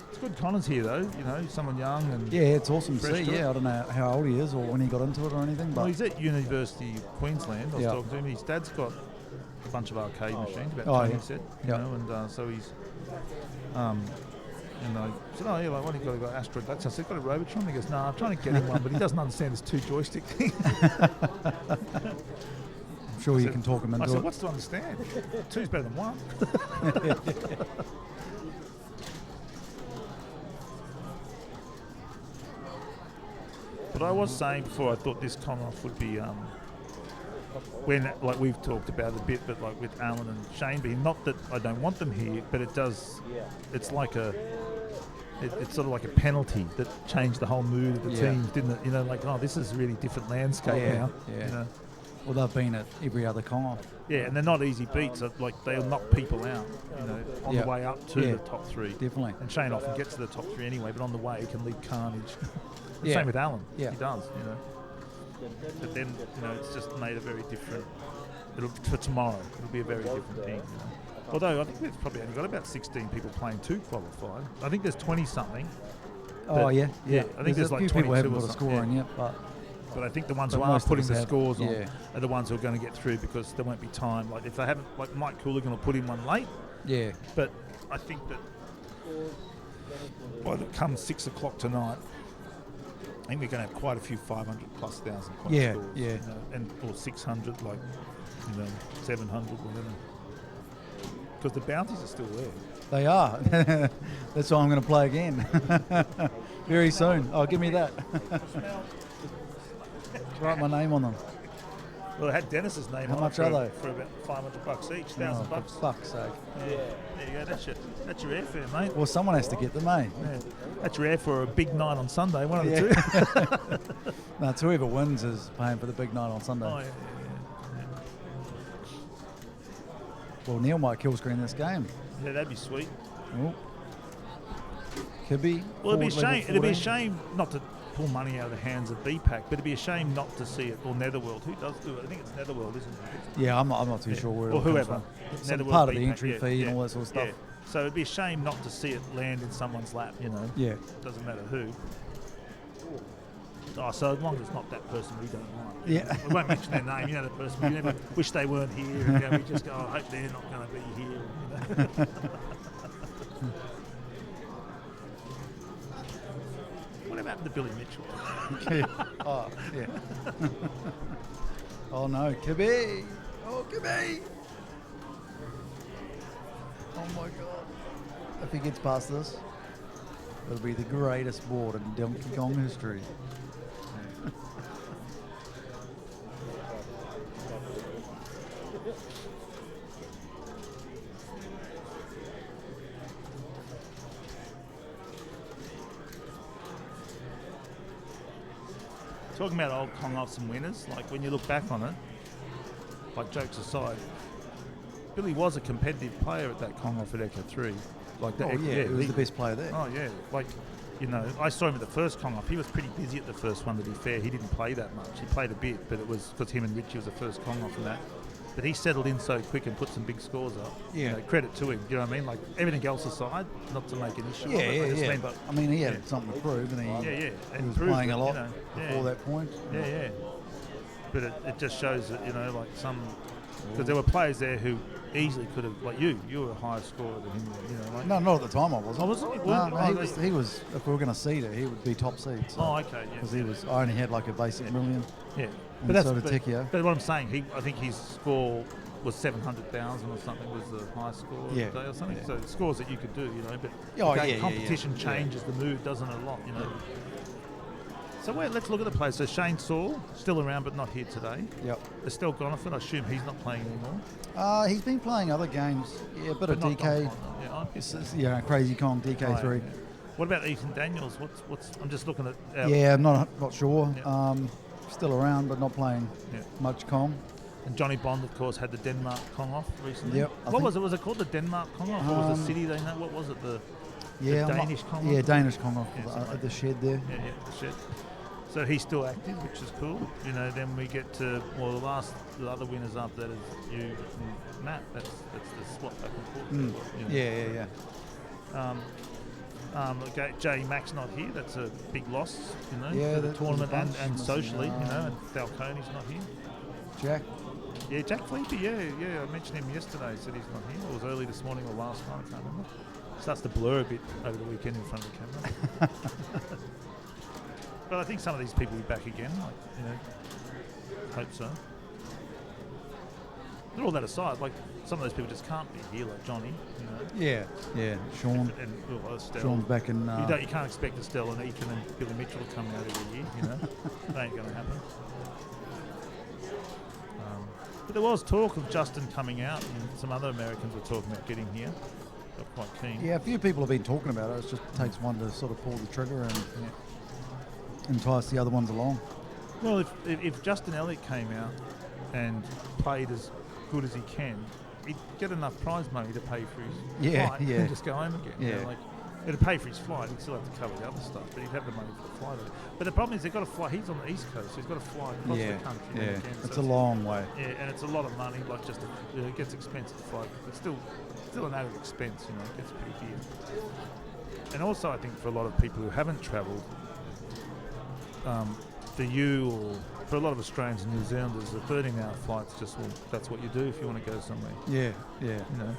It's good Connor's here though, someone young and it's awesome to see. to it. I don't know how old he is or when he got into it or anything. But well, he's at University of Queensland. I was talking to him. His dad's got a bunch of arcade machines, about 20 he said. And so he's and I said, like, what do you got Asteroid Deluxe? I said, got a Robotron? He goes, no, I'm trying to get him one, but he doesn't understand this 2 joystick thing. I'm sure you can talk him into it. I said, what's to understand? 2's better than 1. But I was saying before, I thought this Commonwealth would be when, like we've talked about a bit, but like with Alan and Shane being, not that I don't want them here, but it does, it's like it's sort of like a penalty that changed the whole mood of the team, didn't it? Like, this is a really different landscape now. Yeah. Well, they've been at every other Kong. Yeah, and they're not easy beats. Like they'll knock people out, on the way up to the top 3. Definitely. And Shane often gets to the top 3 anyway, but on the way he can leave carnage. Yeah. Same with Alan. Yeah. He does. But then it's just made a very different. For tomorrow, it'll be a very different thing. Although I think we've probably only got about 16 people playing to qualify. I think there's 20 something. Oh yeah. I think there's a like few 22 people haven't or got a something. score on yet, but I think the ones but who are most of putting us the have. scores on Yeah. are the ones who are going to get through because there won't be time. Like if they haven't, like Mike Cooligan will put in one late. Yeah. But I think that by the come 6 o'clock tonight, I think we're going to have quite a few 500 plus thousand point Yeah, scores. yeah. Or 600, 700, whatever. Because the bounties are still there. They are. That's why I'm going to play again very soon. Oh, give me that. Write my name on them. Well, it had Dennis's name How on much it are they? for about $500 each, $1,000. For fuck's sake. Yeah, there you go. That's your airfare, mate. Well, someone has to get them, eh? Yeah. That's your air for a big night on Sunday, one of the two. No, it's whoever wins is paying for the big night on Sunday. Oh, yeah. Well, Neil might kill screen this game. Yeah, that'd be sweet. Oh. Could be. Well, it'd be a Forward shame. level It'd be a 14. shame not to pull money out of the hands of BPAC, but it'd be a shame not to see it. Or Netherworld. Who does do it? I think it's Netherworld, isn't it? Yeah, I'm not too sure where it or all comes whoever. from. Some Netherworld, part of the BPAC, entry fee and all that sort of stuff. Yeah. So it'd be a shame not to see it land in someone's lap. Yeah. Doesn't matter who. Oh, so as long as it's not that person we don't like. Yeah. We won't mention their name. The person we never wish they weren't here. And, we just go, I hope they're not going to be here. What happened to Billy Mitchell? Oh, yeah. Oh no, Kibby! Oh, Kibby! Oh my god. If he gets past this, it'll be the greatest board in Donkey Kong history. Talking about old Kong offs and winners, like when you look back on it, like jokes aside, Billy was a competitive player at that Kong off at Echo 3. Like Oh yeah, he was the best player there. Oh yeah, like I saw him at the first Kong off. He was pretty busy at the first one. To be fair, he didn't play that much. He played a bit, but it was because him and Richie was the first Kong off and that. But he settled in so quick and put some big scores up. Yeah. Credit to him. You know what I mean? Like everything else aside, not to make an issue. of it, I just mean, But I mean, he had something to prove, and he and he was proved playing it, a lot yeah. before that point. Yeah. But it just shows that like some because there were players there who easily could have like you were a higher scorer than him. Like No, not at the time I wasn't. Oh, wasn't he? No, he was. If we were going to seed it, he would be top seed. So, Oh, okay, yeah. Because he was. I only had like a basic million. Yeah, And so did Tekio. But what I'm saying, I think his score was 700,000 or something was the high score of the day or something. Yeah. So scores that you could do, But Oh, okay, yeah, competition yeah. changes the mood, doesn't it, a lot, So let's look at the players. So Shane Saul, still around but not here today. Yep. Estelle Gonifant, I assume he's not playing anymore. He's been playing other games. Yeah, a bit of But not DK. Kong, no. It's, Crazy Kong DK3. Oh, yeah. What about Ethan Daniels? What's? I'm just looking at. Yeah, I'm not sure. Yeah. Still around, but not playing much Kong. And Johnny Bond, of course, had the Denmark Kong off recently. Yep. What was it? Was it called the Denmark Kong off, or was the city they know? What was it? The Danish Kong off? Yeah, Danish Kong off Yeah, at the shed there. Yeah, the shed. So he's still active, which is cool. Then we get to the other winners after that is you and Matt. That's the swap back and forth. Yeah. Okay, Jay Mack's not here. That's a big loss, Yeah, for the that tournament was a bunch. and socially, and Falcone's not here. Jack. Yeah, Jack Fleepy, yeah. I mentioned him yesterday, said he's not here. It was early this morning or last night, I can't remember. Starts to blur a bit over the weekend in front of the camera. But I think some of these people will be back again, hope so. But all that aside, some of those people just can't be here, like Johnny, Yeah. Sean. And Estelle. Sean's back in. You can't expect Estelle and Ethan and Billy Mitchell to come out every year, That ain't going to happen. But there was talk of Justin coming out, and some other Americans were talking about getting here. Got quite keen. Yeah, a few people have been talking about it. It just takes one to sort of pull the trigger and entice the other ones along. Well, if Justin Elliott came out, and played as good as he can, he'd get enough prize money to pay for his Yeah, flight yeah. and just go home again. You know, Yeah. like, it'd pay for his flight. He'd still have to cover the other stuff, but he'd have the money for the flight. But the problem is they've got to fly. He's on the East Coast, so he's got to fly across Yeah, the country. yeah. Again, It's so a long way. Yeah, and it's a lot of money. Like it gets expensive to fly. It's still an added expense. You know, it gets pretty dear. And also, I think for a lot of people who haven't travelled, for you or for a lot of Australians and New Zealanders, the 13-hour flight's just, well, that's what you do if you want to go somewhere. Yeah, yeah. You know,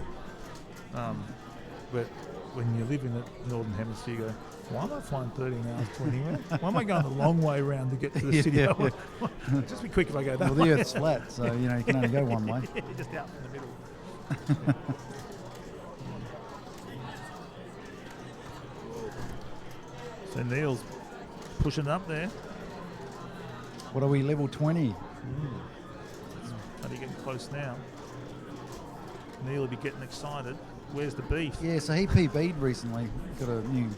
but when you live in the Northern Hemisphere, you go, why am I flying 13 hours, 20 minutes? Why am I going the long way around to get to the city? Yeah. Just be quick if I go that Well, way. the Earth's flat, so you know you can only go one way. Yeah, just out in the middle. So Neil's pushing up there. What are we, level 20? Are you getting close now? Neil will be getting excited. Where's the beef? Yeah, so he PB'd recently. Got a new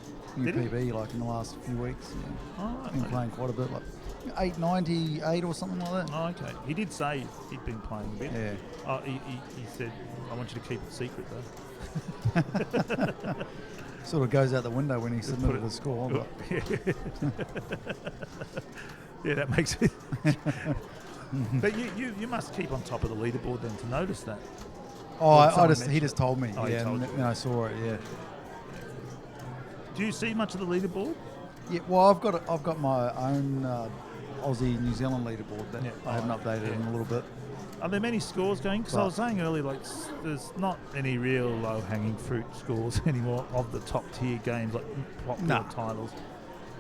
Did he? PB like in the last few weeks. Yeah. Oh, right. Been playing quite a bit, like 898 or something like that. Oh, okay. He did say he'd been playing a bit. Yeah. Oh, he said, I want you to keep it secret, though. Sort of goes out the window when he Just submitted put the it- score. But Yeah, that makes it. But you must keep on top of the leaderboard then to notice that. oh, Or I someone just he mentioned just it. told me. Oh, he yeah, told and you. then I saw it. Yeah. Do you see much of the leaderboard? Yeah. Well, I've got my own Aussie New Zealand leaderboard that Yeah. I haven't updated in a little bit. Are there many scores going? Because I But- was saying earlier, like there's not any real low-hanging fruit scores anymore of the top-tier games, like popular Nah. titles.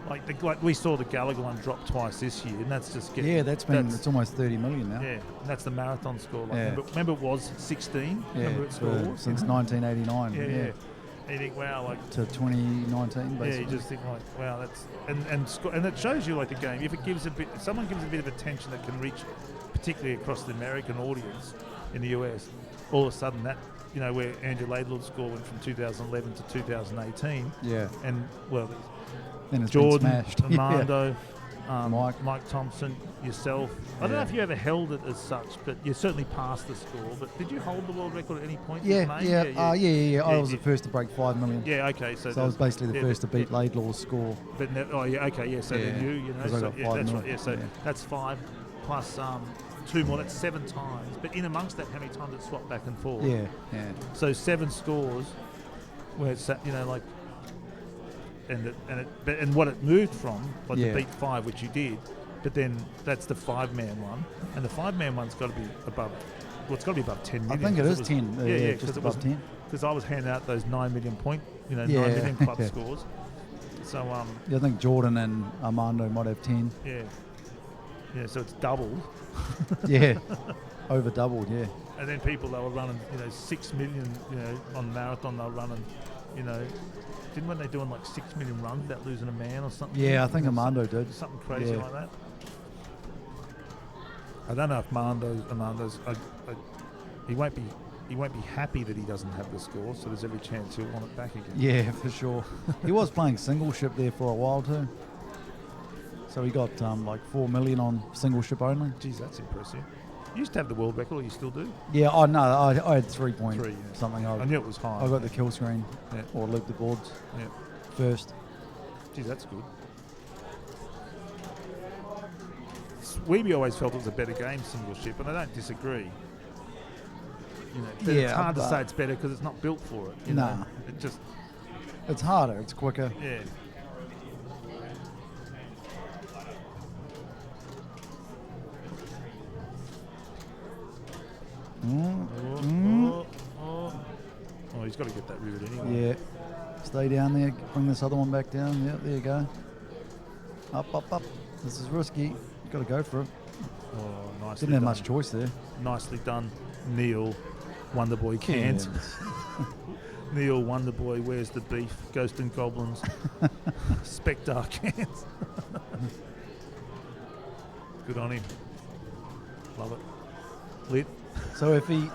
Like we saw the Gallagher one drop twice this year, and that's just getting. Yeah, it's almost 30 million now. Yeah, and that's the marathon score. Like, Yeah. remember it was 16. Yeah, Remember its score was? since 1989. Yeah, Yeah, yeah. And you think, wow, like to 2019, yeah, basically. you just think like, wow, that's and it shows you like the game. If it gives if someone gives a bit of attention that can reach, particularly across the American audience in the US, all of a sudden that where Andrew Laidlaw's score went from 2011 to 2018. Yeah. And well, Then it's been Jordan, smashed. Yeah. Armando, Mike Thompson, yourself. I don't know Yeah. if you ever held it as such, but you certainly passed the score. But did you hold the world record at any point? Yeah, in May? yeah. I was yeah. the first to break 5 million. Yeah, okay. So I was basically the yeah, first to beat Laidlaw's score. But yeah, okay, yeah. So then you know, 'Cause I so, got yeah, 5 that's mil. right. Yeah, so Yeah. that's 5 plus 2 more. That's 7 times. But in amongst that, how many times it swapped back and forth? Yeah, yeah. So 7 scores, where it's like, and what it moved from, like Yeah. the beat 5, which you did, but then that's the 5-man one, and the 5-man one's got to be above. Well, it's got to be above 10 I million. think it 'cause is 10. Yeah, just 'cause it above was 10. Because I was handing out those 9 million point, 9 Yeah. million club scores. So Yeah, I think Jordan and Armando might have 10. yeah, so it's doubled. Yeah, over doubled, yeah. And then people, they were running, 6 million, on marathon, they were running, weren't they doing like 6 million runs without losing a man or something? Yeah, I think Armando did. Something crazy Yeah. like that. I don't know if Armando's he won't be happy that he doesn't have the score, so there's every chance he'll want it back again. Yeah, for sure. He was playing single ship there for a while too. So he got like 4 million on single ship only. Geez, that's impressive. You used to have the world record, or you still do? Yeah, no, I had 3 point Three, yeah. something. I knew it was high. I got the kill screen Yeah. or loop the boards Yeah. first. Geez, that's good. Weeby always felt it was a better game, single ship, and I don't disagree. But it's Yeah, hard to but- say it's better because it's not built for it. You Nah. know? It just It's harder, it's quicker. yeah. Oh, he's got to get that rivet anyway. Yeah. Stay down there, bring this other one back down. Yeah, there you go. Up. This is risky. You've got to go for it. Oh, nicely Didn't have done. much choice there. Nicely done, Neil, Wonderboy Cans. Neil Wonderboy, where's the beef? Ghost and Goblins, Spectre Cans. Good on him. Love it. Lit. So if he's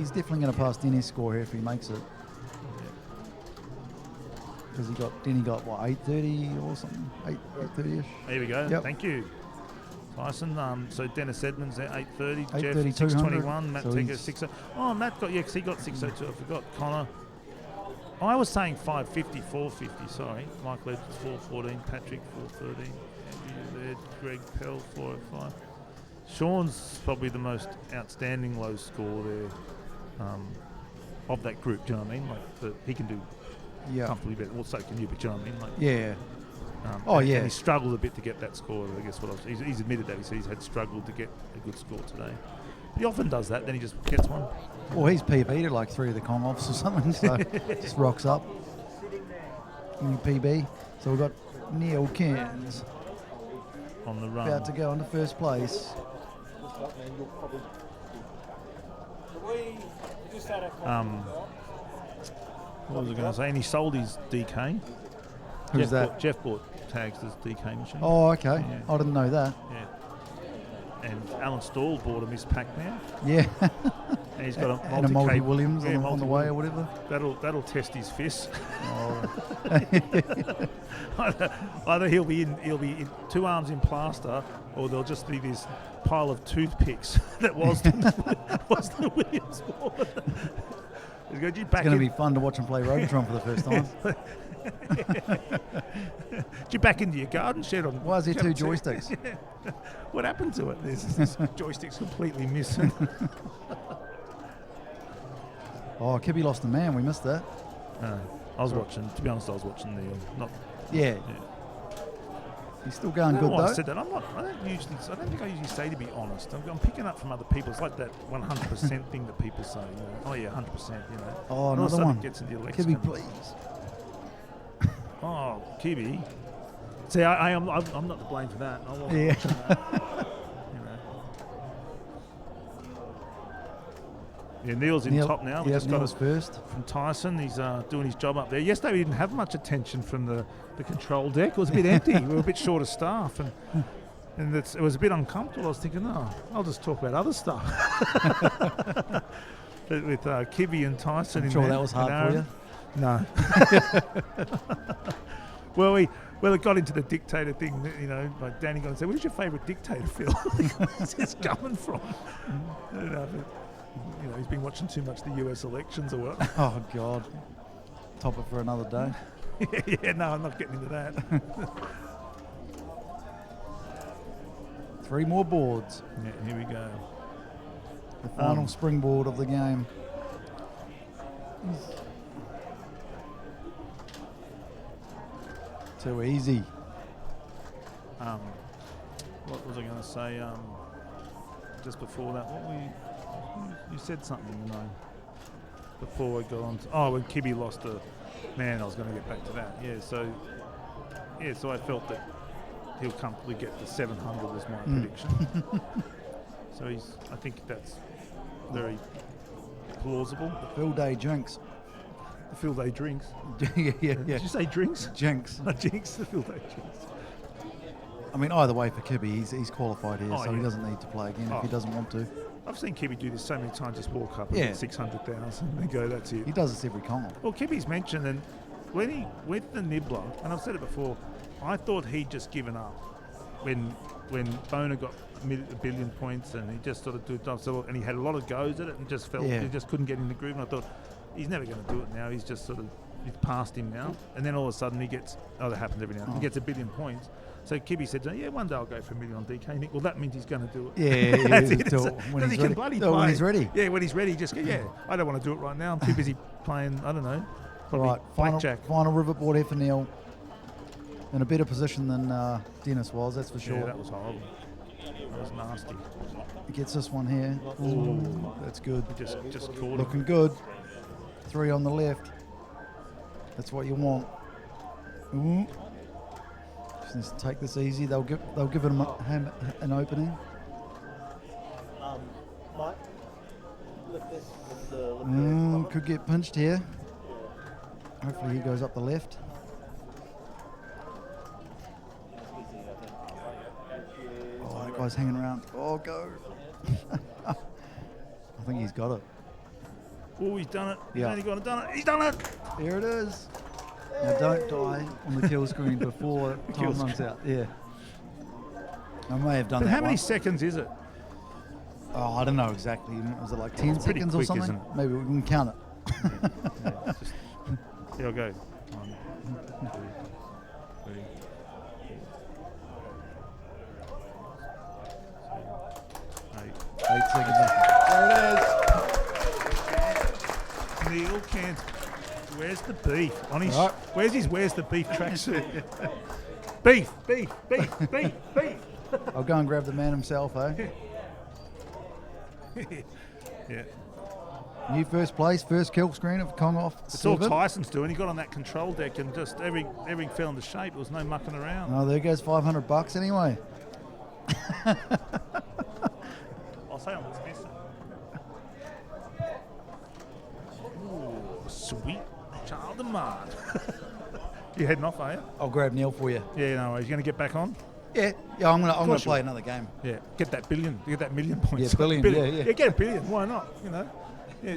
definitely going to pass Denny's score here if he makes it. Because Denny got what, 830 or something, 830ish. There we go. Yep. Thank you. Tyson. So Dennis Edmonds there, 8:30. 8:30, Jeff 6:21. Matt so Tigger he's- 6. Oh, Matt got because he got 6:02. I forgot Connor. I was saying 5:50, 4:50. Sorry, Mike Ledge 4:14. Patrick 4:13. Andrew Led, Greg Pell 4:05. Sean's probably the most outstanding low score there of that group. Do you know what I mean? Like he can do comfortably better. Also can you, but do you know what I mean? Like, Yeah. And yeah. he struggled a bit to get that score. I guess he's admitted that. He said he's had struggled to get a good score today. He often does that. Then he just gets one. Well, he's PB'd at like 3 of the Kong offs or something, so just rocks up. New PB. So we've got Neil Cairns on the run. About to go into first place. What was I going to say? And he sold his DK. Who's that? Jeff bought tags as DK machine. Oh, okay. Yeah. I didn't know that. Yeah. And Alan Stall bought a Miss Pac-Man. Yeah. And he's got a and a multi Williams on the way or whatever. That'll test his fists. Oh. Either he'll be in 2 arms in plaster, or there'll just be this pile of toothpicks that was the Williams ball. It's going to be fun to watch him play Robotron for the first time. Did you back into your garden shed on? Why is there 2 joysticks? Yeah. What happened to it? This joystick's completely missing. Oh, Kibby lost a man. We missed that. I was watching. To be honest, I was watching the not. Yeah. He's still going good though. I said that. I don't think I usually say to be honest. I'm picking up from other people. It's like that 100% thing that people say. You know? Oh yeah, 100%. You know. Oh, and all of a another sudden one. It gets into your lexicon. Kibby, please. Oh, Kibby. See, I'm not to blame for that. I wasn't watching that. You know. Yeah, Neil's in top now. We just got Neil's first. From Tyson. He's doing his job up there. Yesterday we didn't have much attention from the control deck. It was a bit empty. We were a bit short of staff, and it was a bit uncomfortable. I was thinking, I'll just talk about other stuff. With Kibby and Tyson. I'm sure that was hard for you. No. Well, it got into the dictator thing, you know. Like Danny got and said, "Where's your favourite dictator, Phil?" Where's this coming from? You know, he's been watching too much the US elections or what? Oh God! Topic for another day. Yeah, no, I'm not getting into that. 3 more boards. Yeah, here we go. The final springboard of the game. Too easy. What was I going to say? Just before that, you said something, you know, before I got on to, when Kibby lost a man, I was going to get back to that. So I felt that he'll comfortably get to 700 was my prediction. So I think that's very plausible. The Phil Day jinx. The Phil Day drinks. yeah. Did you say drinks? Jinx. Jinx, the Phil Day jinx. I mean, either way for Kibby, he's qualified here, so yeah. he doesn't need to play again if he doesn't want to. I've seen Kibby do this so many times, just walk up and get 600,000 and go, that's it. He does this every con. Well, Kibby's mentioned, and when he with the nibbler, and I've said it before, I thought he'd just given up when Boner got a billion points, and he just sort of did it, and he had a lot of goes at it, and just felt he just couldn't get in the groove. And I thought he's never going to do it now. He's just sort of past him now, and then all of a sudden he gets that happens every now and then. He gets a billion points. So Kibby said, one day I'll go for $1 million on DK. Nick, well, that means he's going to do it. Yeah, That's it. when he's ready. Bloody when he's ready. Yeah, when he's ready, just go, I don't want to do it right now. I'm too busy playing, I don't know, probably blackjack. Final rivet board here for Neil. In a better position than Dennis was, that's for sure. Yeah, that was horrible. That was nasty. He gets this one here. Ooh, that's good. Just caught Looking good. 3 on the left. That's what you want. Ooh. Just take this easy. They'll give him an opening. Mike, lift this. Could get pinched here. Hopefully he goes up the left. Oh, that guy's hanging around. Oh, go. I think he's got it. Oh, he's done it. Yeah. He's done it. He's done it. Here it is. Now don't die on the kill screen before time runs out. Yeah. I may have done But that how many once. seconds is it? Oh, I don't know exactly. Was it like 10 It's pretty seconds or quick, something? isn't it? Maybe we can count it. Here I go. 1, 2, 3, 4, 8 seconds. There it is. Neil Kent. Where's the beef? On his, Right. where's the beef tracksuit? Beef. I'll go and grab the man himself, eh? Yeah. New first place, first kill screen of Kong off. It's all 7. Tyson's doing. He got on that control deck and just everything fell into shape. There was no mucking around. Oh, there goes $500 anyway. I'll say I'm dismissing. Ooh, sweet child of mine. You heading off, are you? I'll grab Neil for you. Yeah, no worries. You going to get back on? Yeah, I'm gonna course play you will. another game. Yeah, get that billion. Get that million points. Yeah, billion, yeah. Yeah, get a billion. Why not? You know. Yeah,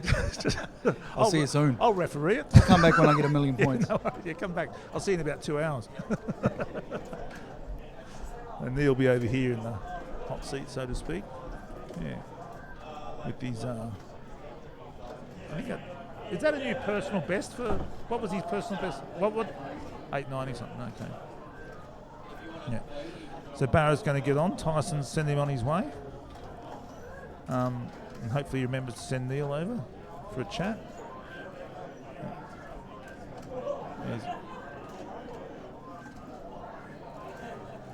I'll see you soon. I'll referee it. I'll come back when I get a million points. Yeah, no worries. Yeah, come back. I'll see you in about 2 hours. And Neil will be over here in the hot seat, so to speak. Yeah. With these, I think is that a new personal best for, what was his personal best? What 890 something, okay. Yeah. So Barra's going to get on. Tyson's send him on his way. And hopefully he remembers to send Neil over for a chat.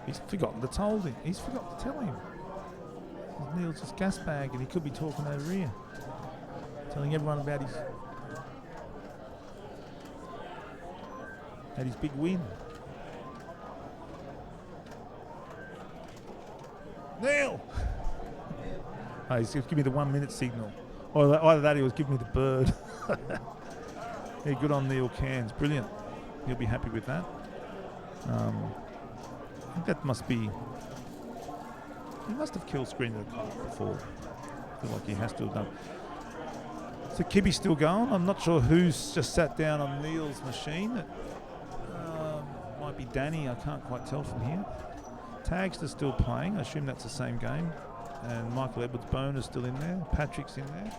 He's forgotten to tell him. He's forgot to tell him. Neil's just gas bag and he could be talking over here. Telling everyone about his big win. Neil! Oh, he's giving me the 1 minute signal. Or either that, he was giving me the bird. Yeah, good on Neil Cairns. Brilliant. He'll be happy with that. I think that must be... He must have kill screened it before. I feel like he has to have done. So Kibby's still going. I'm not sure who's just sat down on Neil's machine. It might be Danny. I can't quite tell from here. Tags are still playing. I assume that's the same game. And Michael Edwards-Bone is still in there. Patrick's in there.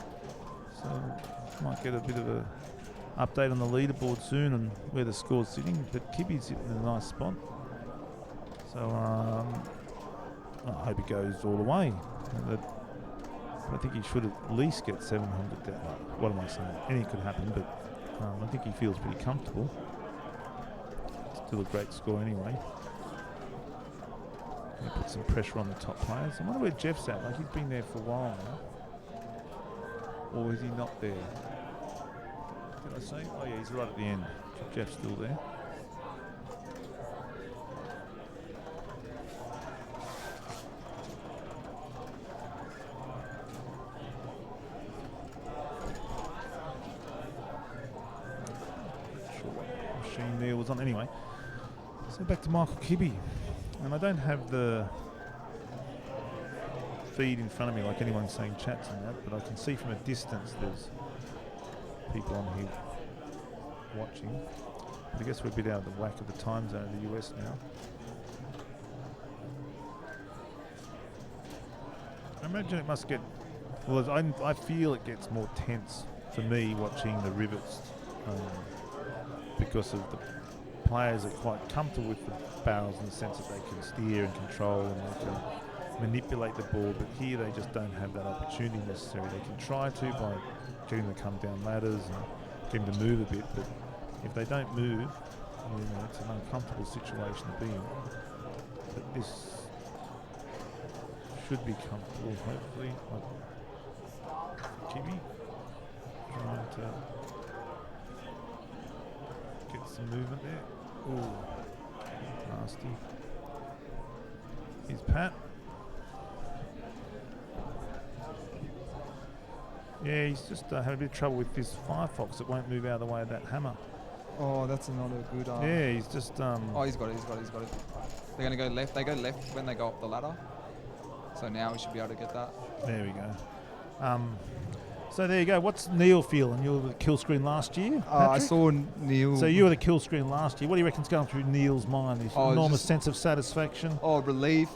So might get a bit of a update on the leaderboard soon and where the score's sitting. But Kibby's sitting in a nice spot. So I hope he goes all the way. I think he should at least get 700. What am I saying? Anything could happen, but I think he feels pretty comfortable. Still a great score anyway. Put some pressure on the top players. I wonder where Jeff's at. Like, he's been there for a while now. Or is he not there? Did I say? Oh yeah, he's right at the end. Jeff's still there. Not sure what machine there was on. Anyway, so back to Michael Kibby. And I don't have the feed in front of me like anyone's saying chats and that, but I can see from a distance there's people on here watching. But I guess we're a bit out of the whack of the time zone of the US now. I imagine it must get, well, I feel it gets more tense for me watching the rivets because of the players are quite comfortable with the barrels in the sense that they can steer and control and they can manipulate the ball, but here they just don't have that opportunity necessarily. They can try to by getting them to come down ladders and getting them to move a bit, but if they don't move, you know, it's an uncomfortable situation to be in. But this should be comfortable, hopefully. Jimmy trying to get some movement there. Ooh, nasty. Here's Pat. Yeah, he's just having a bit of trouble with this Firefox. It won't move out of the way of that hammer. Oh, that's another good... yeah, he's just... oh, he's got it. They're going to go left. They go left when they go up the ladder. So now we should be able to get that. There we go. So there you go. What's Neil feeling? You were with the kill screen last year, I Patrick? saw Neil. So you were the kill screen last year. What do you reckon's going through Neil's mind? His enormous sense of satisfaction? Oh, relief.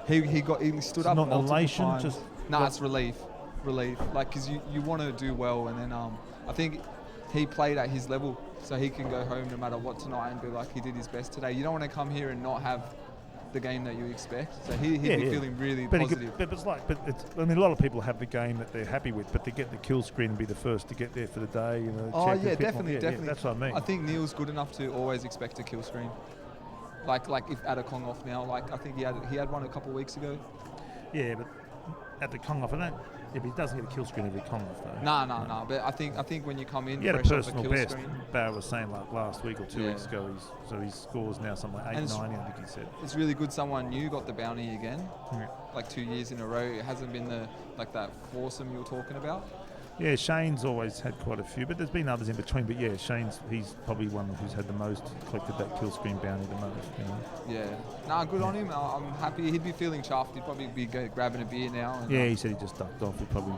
He stood up not multiple elation, times. just It's relief. Like, because you want to do well, and then I think he played at his level, so he can go home no matter what tonight and be like he did his best today. You don't want to come here and not have the game that you expect. So he'd be feeling really positive. I mean, a lot of people have the game that they're happy with, but to get the kill screen and be the first to get there for the day, you know. Oh check yeah, the definitely. that's what I mean. I think Neil's good enough to always expect a kill screen. Like if at a Kong off now, like I think he had one a couple of weeks ago. Yeah, but at the Kong off, if he doesn't get a kill screen every Kong off though. No. But I think when you come in, he had a fresh off personal kill best. screen, Barra was saying like last week or 2 weeks ago. His scores now something like 890, I think he said. It's really good. Someone new got the bounty again, Yeah. like 2 years in a row. It hasn't been that foursome you were talking about. Yeah, Shane's always had quite a few, but there's been others in between. But yeah, he's probably one who's had the most, collected that kill screen bounty the most. You know. Yeah, good on him. I'm happy. He'd be feeling chuffed. He'd probably be grabbing a beer now. And, yeah, he said he just ducked off. He'd probably,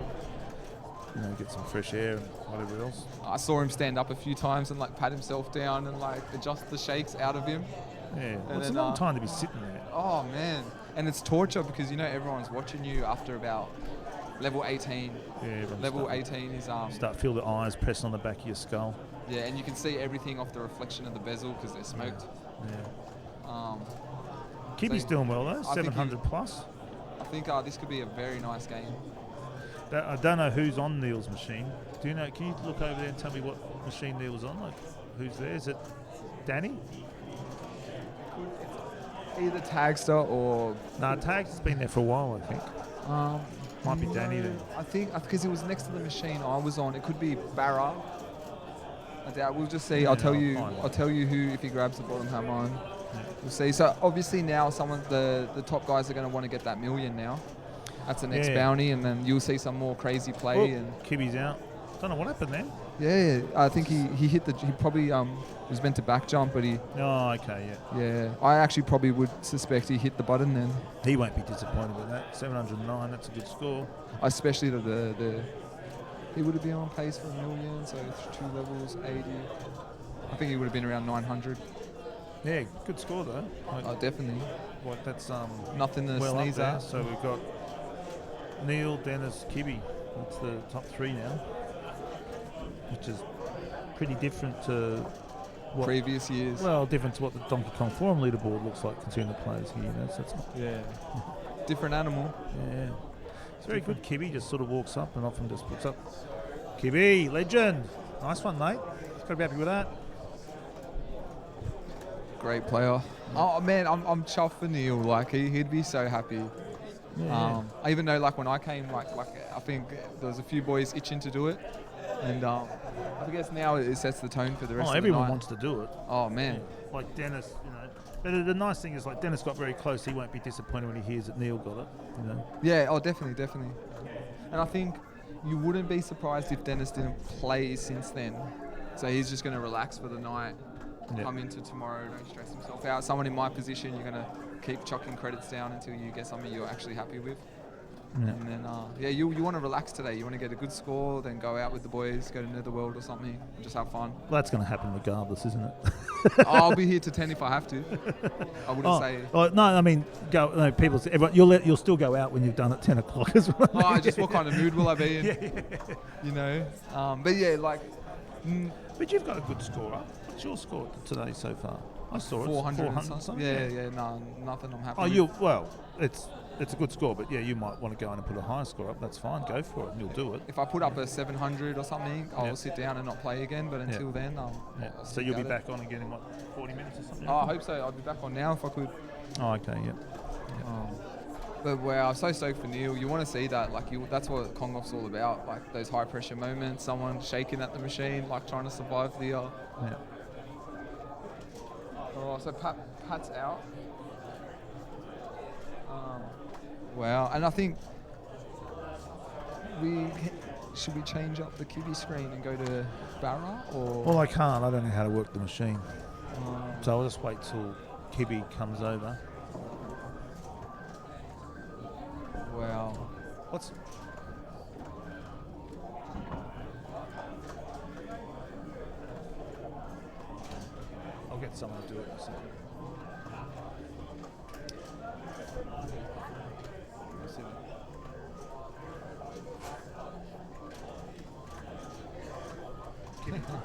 get some fresh air and whatever else. I saw him stand up a few times and pat himself down and adjust the shakes out of him. Yeah, it's a long time to be sitting there. Oh man, and it's torture because everyone's watching you after about level 18. Yeah, level 18 is feel the eyes pressing on the back of your skull. Yeah, and you can see everything off the reflection of the bezel because they're smoked. Yeah. Kibby's doing well though, 700 plus. I think this could be a very nice game. I don't know who's on Neil's machine. Do you know? Can you look over there and tell me what machine Neil's on? Like, who's there? Is it Danny? Either Tagster or... No, Tagster's been there for a while, I think. Might be Danny then. I think because it was next to the machine I was on. It could be Barra. I doubt. We'll just see. I'll tell you who if he grabs the bottom hammer on. Yeah. We'll see. So obviously now the top guys are going to want to get that million now. That's the next bounty, and then you'll see some more crazy play. And Kibby's out. Don't know what happened then. Yeah, I think he hit he probably was meant to back jump, but he. Oh, okay, yeah. I actually probably would suspect he hit the button then. He won't be disappointed with that. 709, that's a good score. Especially he would have been on pace for a million, so 2 levels, 80. I think he would have been around 900. Yeah, good score though. Definitely. That's nothing to sneeze at. So we've got Neil, Dennis, Kibby. That's the top 3 now, which is pretty different to what previous years. Well, different to what the Donkey Kong Forum leaderboard looks like, considering the players here. So it's different animal. Yeah, it's very good. Kibby just sort of walks up and often just puts up. Kibby, legend, nice one, mate. Got to be happy with that. Great player. Oh man, I'm chuffed for Neil. Like he'd be so happy. Yeah. Even though when I came, I think there was a few boys itching to do it, and I guess now it sets the tone for the rest of the night. Everyone wants to do it. Oh man. Yeah. Like Dennis, But the nice thing is, Dennis got very close. He won't be disappointed when he hears that Neil got it. Yeah. Oh, definitely. And I think you wouldn't be surprised if Dennis didn't play since then. So he's just going to relax for the night. Yep. Come into tomorrow, don't stress himself out. Someone in my position, you're going to keep chucking credits down until you get something you're actually happy with. Yeah. And then, you want to relax today. You want to get a good score, then go out with the boys, go to Netherworld or something, and just have fun. Well, that's going to happen regardless, isn't it? I'll be here to 10 if I have to. I wouldn't say. No, I mean, go. No, people. You'll still go out when you've done it 10 o'clock as well. Just what kind of mood will I be in? But yeah, But you've got a good score up. What's your score today so far? I saw 400 it. 400 something. Yeah. No, nothing. I'm happy. It's a good score, but you might want to go in and put a higher score up. That's fine. Go for it, and you'll do it. If I put up a 700 or something, I'll sit down and not play again. But until then, I'll so you'll be back on again in 40 minutes or something? I hope so. I'll be back on now if I could. Oh, okay. Yeah. But wow, I'm so stoked for Neil. You want to see that, that's what Kong Off's all about, those high pressure moments, someone shaking at the machine, trying to survive the. So Pat's out. Wow, and I think should we change up the Kibby screen and go to Barra or? Well, I can't. I don't know how to work the machine, so I'll just wait till Kibby comes over. Wow. someone to do it. So.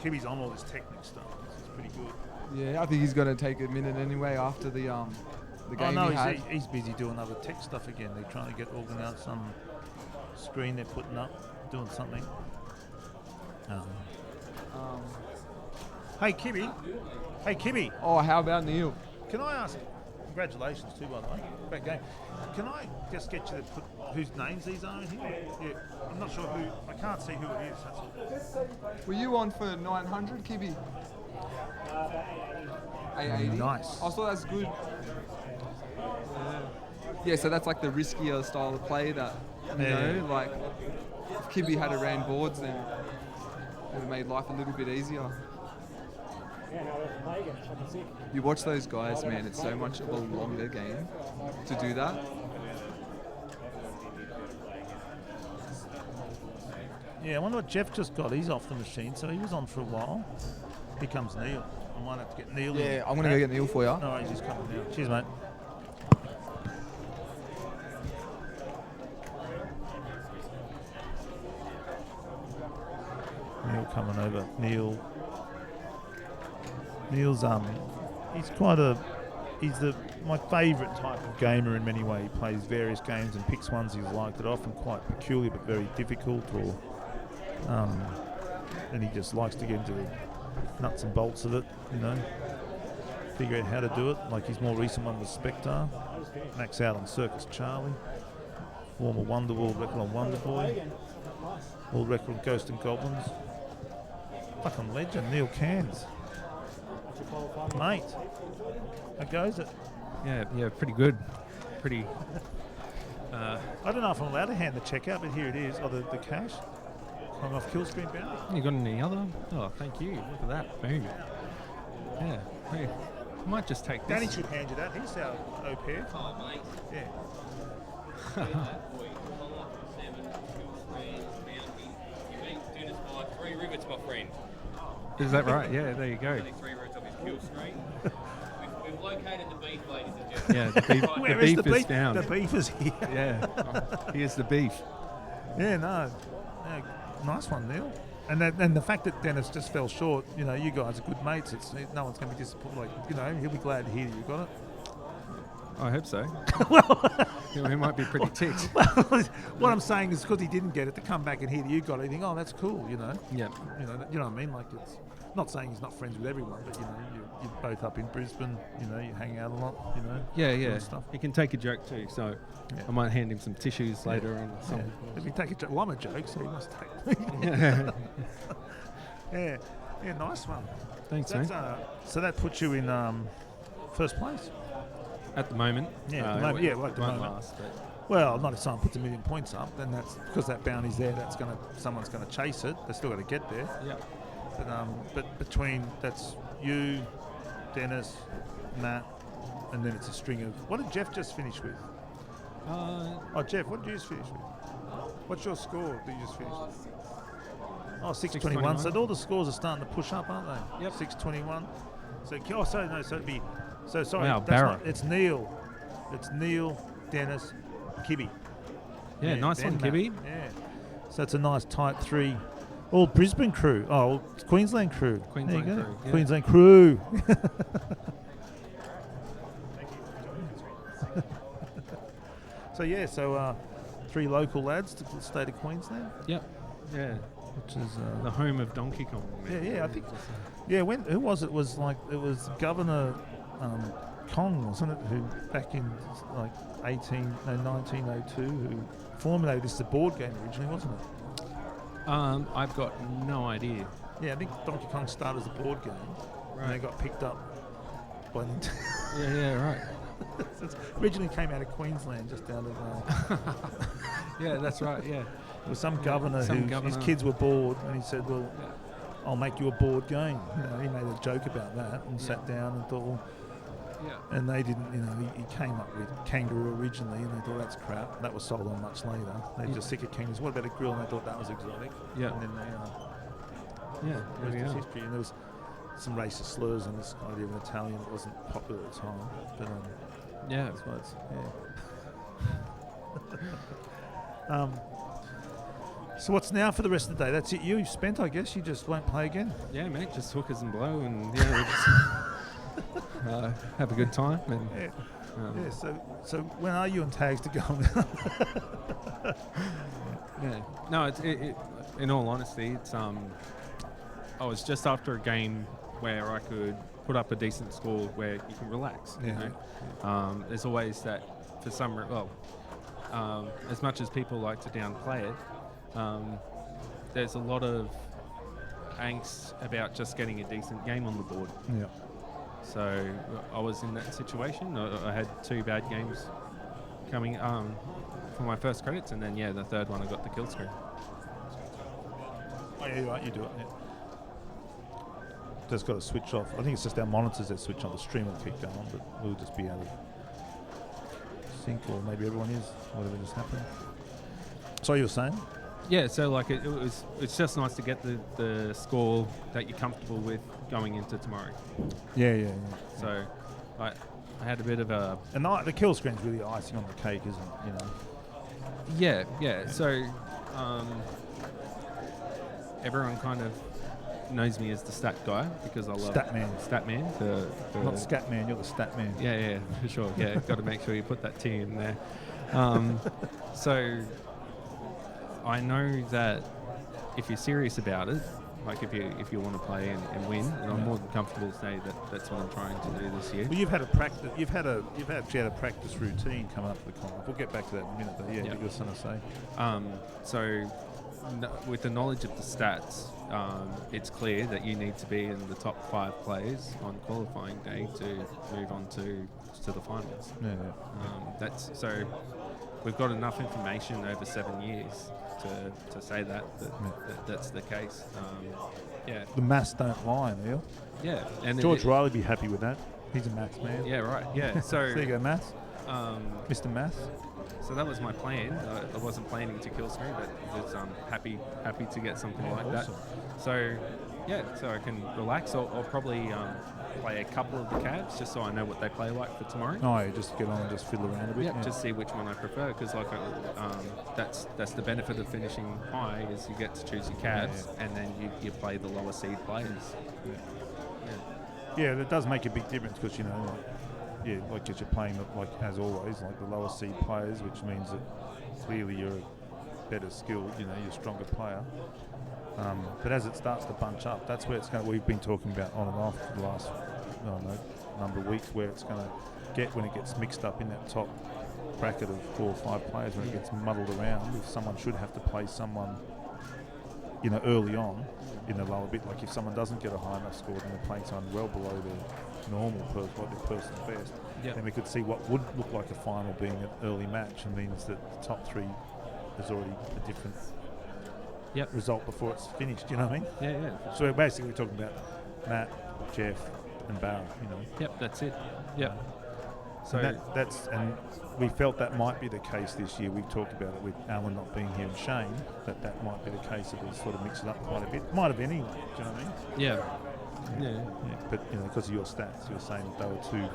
Kibby's on all this technique stuff. This is pretty good. Yeah, I think he's going to take a minute anyway after the game no, he had. he's busy doing other tech stuff again. They're trying to get organised some screen they're putting up, doing something. Hey, Kibby. Hey, Kibby. Oh, how about Neil? Can I ask? Congratulations too, by the way. Great game. Can I just get you to put whose names these are in here? Yeah, I'm not sure who. I can't see who it is. That's all. Were you on for 900, Kibby? 880. Nice. I thought that's good. Yeah, so that's like the riskier style of play that, you know, like if Kibby had ran boards, then it would have made life a little bit easier. You watch those guys, man, it's so much of a longer game to do that. Yeah, I wonder what Jeff just got. He's off the machine, so he was on for a while. Here comes Neil. I might have to get Neil in. Yeah, I'm going to go get Neil for you. No, he's just coming now. Cheers, mate. Neil coming over. Neil's he's my favourite type of gamer in many ways. He plays various games and picks ones he's liked. They're often quite peculiar but very difficult, or and he just likes to get into the nuts and bolts of it, you know, figure out how to do it. Like his more recent one was Spectre, max out on Circus Charlie, former world record on Wonder Boy, world record on Ghost and Goblins. Fucking legend, Neil Cairns. Mate, how goes it? Yeah, pretty good. Pretty. I don't know if I'm allowed to hand the check out, but here it is. Oh, the cash. Coming off kill screen bounty. You got any other? Oh, thank you. Look at that. Boom. Yeah. Hey, I might just take this. Danny should hand you that. He's our au pair. Oh, mate. Yeah. Three rivets, my friend. Is that right? Yeah, there you go. Only 3 rivets of his kill screen. We've located the beef, ladies and gentlemen. Yeah, the beef, is found. The beef is here. Yeah. Here's the beef. Yeah, no. Yeah, nice one, Neil. And the fact that Dennis just fell short, you know, you guys are good mates. No one's going to be disappointed. Like, you know, he'll be glad to hear that you got it. I hope so. Well, he might be pretty ticked. Well, what I'm saying is because he didn't get it, to come back and hear that you got it, you think, oh, that's cool, you know. Yeah. You know what I mean? Like, it's not saying he's not friends with everyone, but you know, you're both up in Brisbane. You know, you hang out a lot. You know. Yeah. Stuff. He can take a joke too, so I might hand him some tissues later and something. Yeah. If you take a joke, well, I'm a joke, so he must take. Yeah, nice one. Thanks, mate. So that puts you in first place. At the moment. Yeah, at the moment. Last, well, not if someone puts 1 million points up, then that's because that bounty's there. Someone's going to chase it. They're still got to get there. Yeah. But between that's you, Dennis, Matt, and then it's a string of. What did Jeff just finish with? Jeff, what did you just finish with? What's your score that you just finished with? Oh, 621. So all the scores are starting to push up, aren't they? Yep. 621. So it'd be. So sorry, wow, it's Neil, Dennis, Kibby. Yeah, nice one, Kibby. Yeah. So it's a nice tight 3. All Brisbane crew. Oh, it's Queensland crew. Queensland there you go. crew. Yeah. Queensland crew. So 3 local lads to the state of Queensland. Yep. Yeah. Which is the home of Donkey Kong. Yeah, I think. Yeah, who was it? It was Governor Kong, wasn't it? Who back in like 1902, who formulated this as a board game originally, wasn't it? I've got no idea. Yeah, I think Donkey Kong started as a board game, and they got picked up by Nintendo. Yeah, right. So it originally came out of Queensland, just out of. Yeah, that's right. Yeah. There was some governor his kids were bored, and he said, "Well, I'll make you a board game." You know, he made a joke about that, and sat down and thought, "Well." Yeah. And they didn't, you know, he came up with kangaroo originally, and they thought that's crap. That was sold on much later. They're just sick of kangaroos. What about a grill? And they thought that was exotic. Yeah. And then they, yeah, the rest is history. And there was some racist slurs on this idea of an Italian. It wasn't popular at the time, but Yeah. that's why it's yeah. So what's now for the rest of the day? That's it. You've spent, I guess. You just won't play again. Yeah, mate, just hookers and blow, and yeah, we just have a good time. And Yeah. So when are you on tags to go? yeah. No, it in all honesty, it's I was just after a game where I could put up a decent score where you can relax. You Yeah. know? There's always that for some as much as people like to downplay it, there's a lot of angst about just getting a decent game on the board. Yeah. So I was in that situation. I had 2 bad games coming for my first credits, and then the third one I got the kill screen. Oh yeah, you're right. You do it. Yeah. Just got to switch off. I think it's just our monitors that switch on. The stream will keep going, but we'll just be out of sync, or maybe everyone is. Whatever just happened. So you were saying? Yeah, so like it's just nice to get the score that you're comfortable with going into tomorrow. Yeah. So I had a bit of a... And the kill screen's really icing on the cake, isn't it? You know. Yeah. So everyone kind of knows me as the stat guy because I love Statman. Not Scatman, you're the Statman. Yeah, for sure. Yeah, got to make sure you put that T in there. So I know that if you're serious about it, like if you want to play and win, and I'm more than comfortable to say that that's what I'm trying to do this year. Well, you've actually had a practice routine coming up to the con. We'll get back to that in a minute, but yeah. You've got something to say. So with the knowledge of the stats, it's clear that you need to be in the top 5 players on qualifying day to move on to the finals. Yeah. That's so. We've got enough information over 7 years to say that's the case. The maths don't lie, Neil. Yeah, and George Riley would be happy with that. He's a maths man. Yeah, right. Yeah. So there you go, maths. Mr. Maths. So that was my plan. I wasn't planning to kill screen, but was happy to get something like awesome. that. So so I can relax. I'll probably play a couple of the cabs just so I know what they play like for tomorrow. Oh, yeah, just get on and just fiddle around a bit. Yeah, just see which one I prefer, because that's the benefit of finishing high is you get to choose your cabs, and then you play the lower seed players. Yeah, that does make a big difference because because you're playing like as always, like the lower seed players, which means that clearly you're a better skilled, you're a stronger player. But as it starts to bunch up, that's where it's going. We've been talking about on and off for the last number of weeks, where it's going to get when it gets mixed up in that top bracket of 4 or 5 players, when it gets muddled around. If someone should have to play someone, early on in the lower bit, like if someone doesn't get a high enough score, then they're playing someone well below their normal their personal best. Yep. Then we could see what would look like a final being an early match, and means that the top 3 is already a different result before it's finished. You know what I mean? Yeah. So we're basically talking about Matt, Jeff, and Barra. Yep, that's it. Yep. So and we felt that might be the case this year. We've talked about it with Alan not being here and Shane, that might be the case that we sort of mix it up quite a bit. Might have been anyway. Do you know what I mean? Yeah. But because of your stats, you were saying that they were 2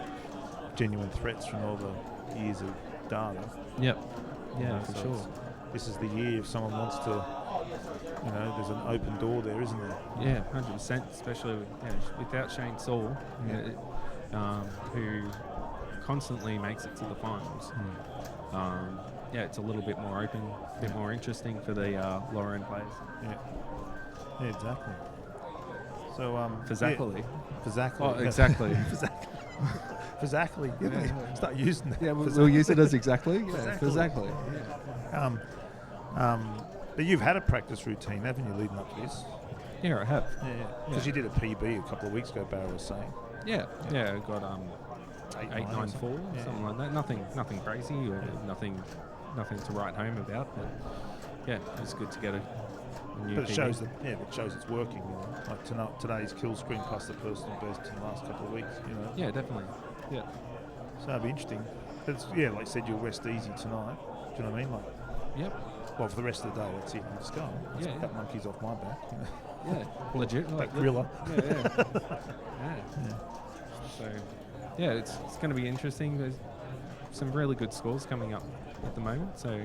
genuine threats from all the years of data. Yep. Yeah, for so sure. This is the year if someone wants to. There's an open door there, isn't there? Yeah, 100%. Especially without Shane Saul, who constantly makes it to the finals. It's a little bit more open, a bit more interesting for the lower end players. Yeah, exactly. So for Zachary. For Zachary. Oh, exactly. For Zachary. Start using that. Yeah, we'll use it as exactly. Yeah, for Zachary. But you've had a practice routine, haven't you, leading up to this? Yeah, I have. Yeah. Because you did a PB a couple of weeks ago, Barra was saying. Yeah, I got 894, something like that. Nothing crazy or nothing to write home about. But yeah, it's good to get a new. But it shows it's working. Like today's kill screen plus the personal best in the last couple of weeks. Yeah, definitely. Yeah. So it'll be interesting. But like I said, you'll rest easy tonight. Do you know what I mean? Yep. well, for the rest of the day, that's it. Let's go. Let's Yeah, get that monkey's off my back. Yeah, legit. That gorilla. Yeah. So, yeah, it's going to be interesting. There's some really good scores coming up at the moment. So,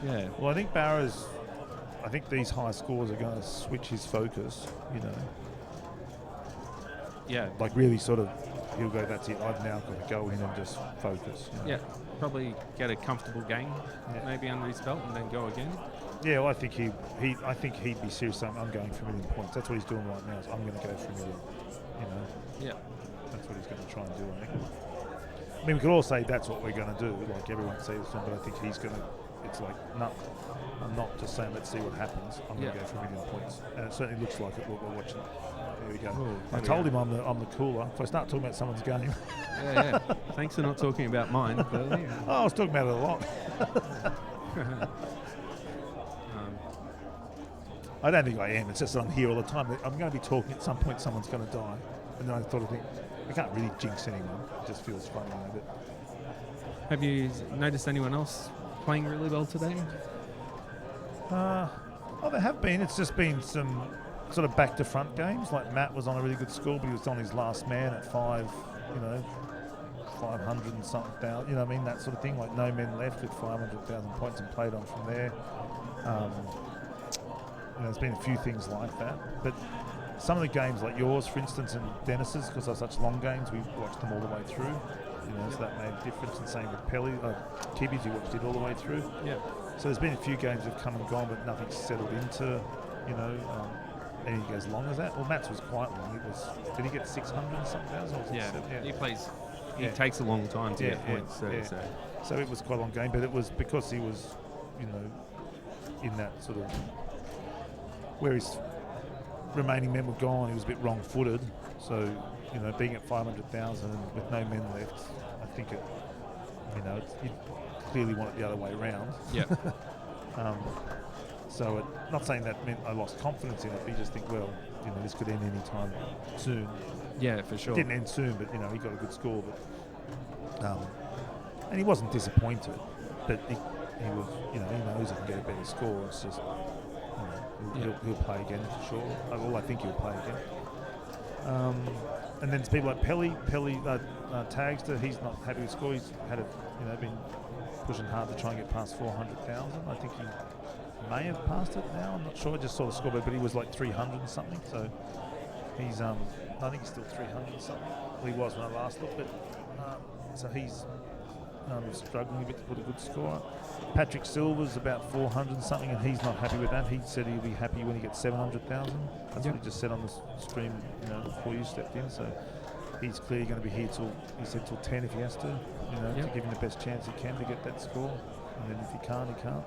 yeah. Well, I think these high scores are going to switch his focus, you know. Yeah. Like really sort of, he'll go, that's it, I've now got to go in and just focus. You know? Yeah, probably get a comfortable game maybe under his belt and then go again. Yeah, well, I think he'd be serious saying, I'm going for 1 million points. That's what he's doing right now, is I'm going to go for 1 million, you know. Yeah. That's what he's going to try and do, I think. I mean, we could all say that's what we're going to do, like everyone says, but I think he's going to, it's like, no, I'm not just saying, let's see what happens. I'm going to go for 1 million points. And it certainly looks like it, what we're watching. There we go. Ooh, I told him I'm the cooler. If I start talking about someone's game. Yeah. Thanks for not talking about mine. But Oh, I was talking about it a lot. I don't think I am. It's just that I'm here all the time. I'm going to be talking at some point. Someone's going to die, and then I thought, I can't really jinx anyone. It just feels funny, you know, but have you noticed anyone else playing really well today? Oh, there have been. It's just been some sort of back to front games. Like Matt was on a really good score, but he was on his last man at 500 and something thousand. You know what I mean? That sort of thing. Like no men left with 500,000 points and played on from there. There's been a few things like that, but some of the games like yours, for instance, and Dennis's, because they're such long games, we watched them all the way through. You know, so that made a difference. And same with Kibby's, you watched it all the way through. Yeah. So there's been a few games that have come and gone, but nothing's settled into, anything as long as that. Well, Matt's was quite long. Did he get 600 and something thousand? He takes a long time to get points. So it was quite a long game, but it was because he was, in that sort of where his remaining men were gone, he was a bit wrong-footed. So, being at 500,000 and with no men left, I think you clearly want it the other way around. Yeah. So, not saying that meant I lost confidence in it, but you just think, well, this could end any time soon. Yeah, for sure. It didn't end soon, but he got a good score. But and he wasn't disappointed, but he was, he knows he can get a better score. It's just, he'll play again for sure. Well, I think he'll play again. And then there's people like Pelly Tagster. He's not happy with score. He's had been pushing hard to try and get past 400,000. I think he may have passed it now. I'm not sure. I just saw the scoreboard, but he was like 300 and something. So he's I think he's still 300 and something. Well, he was when I last looked, but so he's struggling a bit to put a good score up. Patrick Silver's about 400 and something, and he's not happy with that. He said he'll be happy when he gets 700,000. That's what he just said on the stream, before you stepped in. So he's clearly going to be here till 10 if he has to, to give him the best chance he can to get that score. And then if he can't, he can't.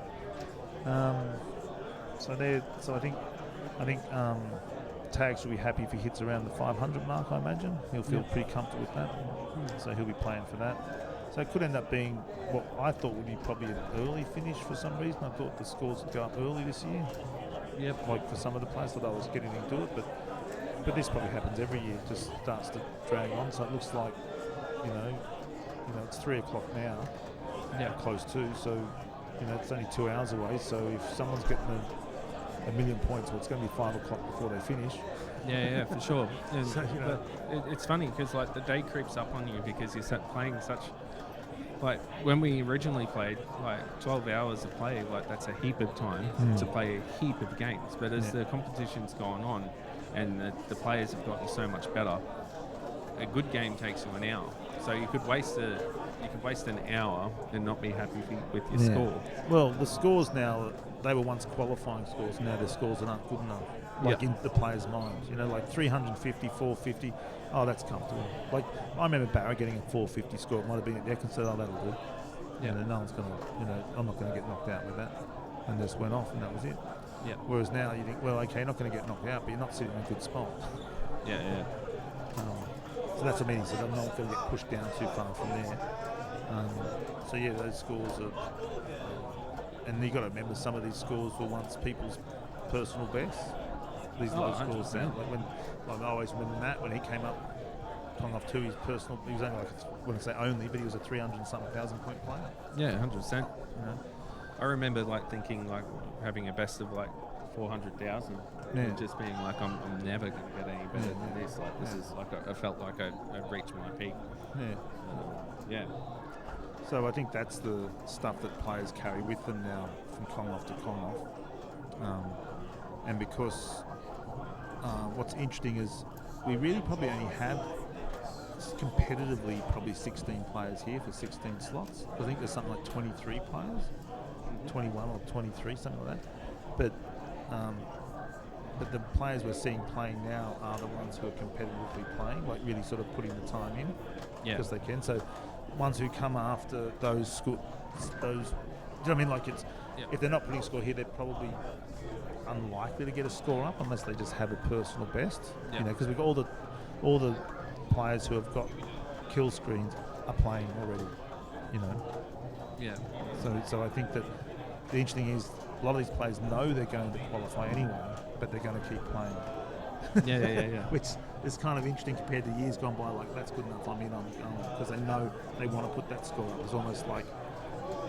So I think Tags will be happy if he hits around the 500 mark. I imagine he'll feel pretty comfortable with that. So he'll be playing for that. So it could end up being what I thought would be probably an early finish for some reason. I thought the scores would go up early this year. Yep. Like for some of the players, thought I was getting into it, but this probably happens every year. It just starts to drag on. So it looks like, it's 3 o'clock now. Yeah. Close to. So, it's only 2 hours away. So if someone's getting a million points, well, it's going to be 5 o'clock before they finish. Yeah, for sure. And So, it's funny because the day creeps up on you because you're playing such. Like when we originally played, 12 hours of play, that's a heap of time to play a heap of games. But as the competition's gone on, and the players have gotten so much better, a good game takes you an hour. So you could waste an hour and not be happy with your score. Well, the scores now, they were once qualifying scores. Now the scores are not good enough. In the players' minds, 350, 450. Oh, that's comfortable. I remember Barra getting a 450 score. It might have been at Eck, said, "Oh, that'll do." Yeah. No one's going to, I'm not going to get knocked out with that. And just went off, and that was it. Yeah. Whereas now you think, well, okay, you're not going to get knocked out, but you're not sitting in a good spot. Yeah. So that's what I mean. He said, I'm not going to get pushed down too far from there. Those scores are, and you got to remember, some of these scores were once people's personal best. These low scores now. I always remember Matt when he came up, coming off to his personal. He was only I wouldn't say only, but he was a 300 and something thousand point player. Yeah, 100%. I remember like thinking like having a best of like 400,000 Yeah. and just being like, I'm never going to get any better than this. Like this is like I felt like I'd reached my peak. Yeah. Yeah. So I think that's the stuff that players carry with them now from Kong-off to Kong-off. And because what's interesting is we really probably only had competitively probably 16 players here for 16 slots. I think there's something like 23 players, 21 or 23, something like that. But the players we're seeing playing now are the ones who are competitively playing, like really sort of putting the time in because they can. So ones who come after those, do you know what I mean? Like if they're not putting a score here, they're probably unlikely to get a score up unless they just have a personal best. You know, because we've got all the players who have got kill screens are playing already. You know. Yeah. So I think that the interesting is a lot of these players know they're going to qualify anyway, but they're going to keep playing. Yeah. Which is kind of interesting compared to years gone by. Like that's good enough. I'm in. I'm going because they know they want to put that score up. It's almost like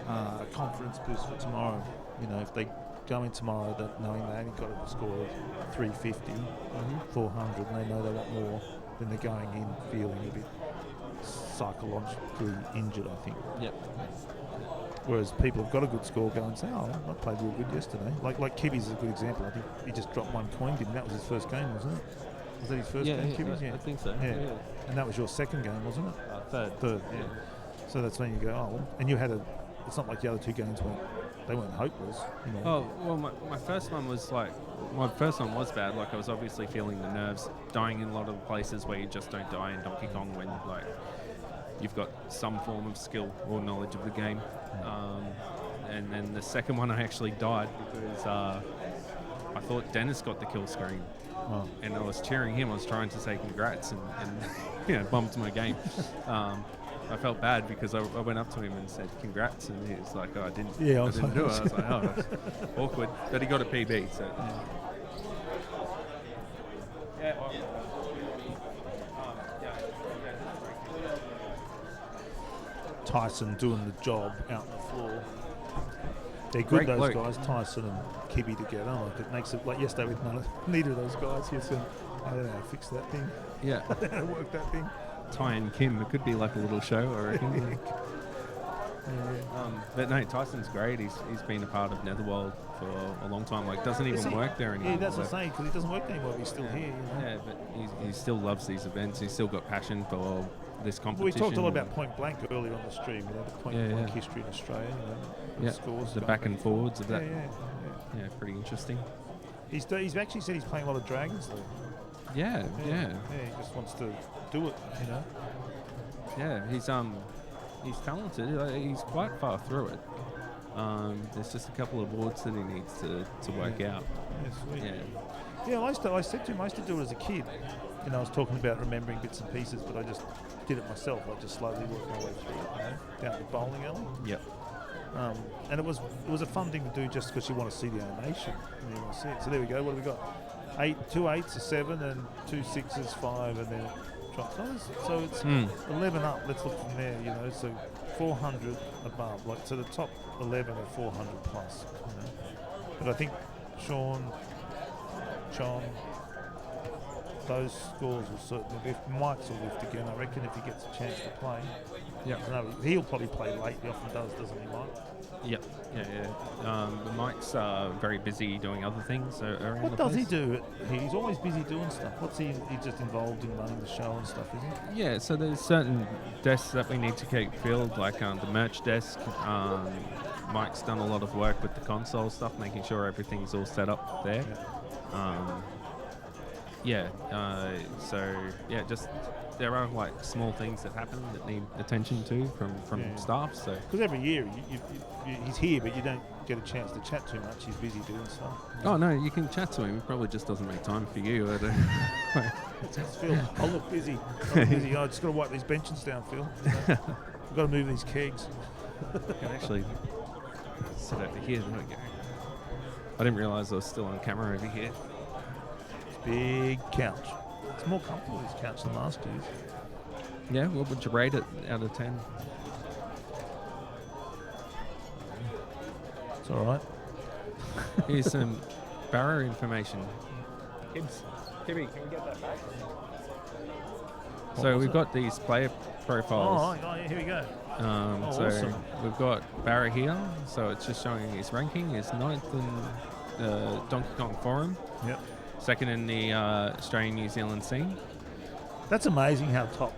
a confidence boost for tomorrow. You know, if they go in tomorrow that knowing they only got a score of 350, 400, and they know they want more, then they're going in feeling a bit psychologically injured, I think. Yep. Whereas people have got a good score go and say, oh, I played real good yesterday. Like Kibby's is a good example. I think he just dropped one coin, didn't he? That was his first game, wasn't it? Was that his first game, Kibby's? I think so. Yeah. And that was your second game, wasn't it? Third. Yeah. So that's when you go, oh, well, and you had it's not like the other two games weren't hopeless. You know. Oh, well, my first one was bad. Like I was obviously feeling the nerves, dying in a lot of places where you just don't die in Donkey Kong when like you've got some form of skill or knowledge of the game. And then the second one I actually died because I thought Dennis got the kill screen. Oh. And I was cheering him. I was trying to say congrats and bumped my game. I felt bad because I went up to him and said congrats, and he was like, "Oh, I didn't do it." I was like, "Oh, that's awkward." But he got a PB, so. Tyson doing the job out on the floor. They're good, Great those bloke. guys, Tyson and Kibby together. Like it makes it like yesterday with neither of those guys. He said, I don't know how to fix that thing. Yeah. I don't know how to work that thing. Ty and Kim, it could be like a little show, I reckon. But no, Tyson's great. He's been a part of Netherworld for a long time. Like, doesn't even work there anymore. Yeah, that's what I'm saying, because he doesn't work anymore. He's still here. You know? Yeah, but he still loves these events. He's still got passion for this competition. We talked a lot about Point Blank earlier on the stream. You know, the Point Blank history in Australia. You know, scores, the back and forwards of that. Yeah, pretty interesting. He's actually said he's playing a lot of Dragons though. Yeah. Yeah, he just wants to do it. You know. Yeah, he's talented. He's quite far through it. There's just a couple of boards that he needs to work out. Yeah, sweet. Yeah, I said to him, I used to do it as a kid. You know, I was talking about remembering bits and pieces, but I just did it myself. I just slowly worked my way through it, you know, down the bowling alley. Yep. And it was a fun thing to do just because you want to see the animation. And you want to see it. So there we go. What have we got? 2 8s, a 7, and 2 6s, 5, and then so it's 11 up. Let's look from there. You know, so 400 above. Like so, the top 11 are 400 plus. You know, but I think John, those scores will certainly lift. Mike's will lift again, I reckon, if he gets a chance to play. Yeah. He'll probably play late. He often does, doesn't he, Mike? Yep. Yeah. Mike's very busy doing other things around What the does he place. do? He's always busy doing stuff. What's he's just involved in running the show and stuff, isn't he? Yeah, so there's certain desks that we need to keep filled, like the merch desk. Mike's done a lot of work with the console stuff, making sure everything's all set up there. Just there are like small things that happen that need attention to from staff. So because every year he's here, but you don't get a chance to chat too much. He's busy doing stuff. Oh no, you can chat to him. He probably just doesn't make time for you. That's Phil. I look busy. I just got to wipe these benches down, Phil. I've got to move these kegs. I can actually sit over here. There we go. I didn't realise I was still on camera over here. It's a big couch. It's more comfortable, this couch, than last year's. Yeah, what would you rate it out of 10? It's all right. Here's some Barrow information. Kids, Kibby, can we get that back? So we've got these player profiles. Oh, yeah, here we go. So awesome. we've got Barra here, so it's just showing his ranking. He's 9th in the Donkey Kong Forum. Yep. 2nd in the Australian New Zealand scene. That's amazing how top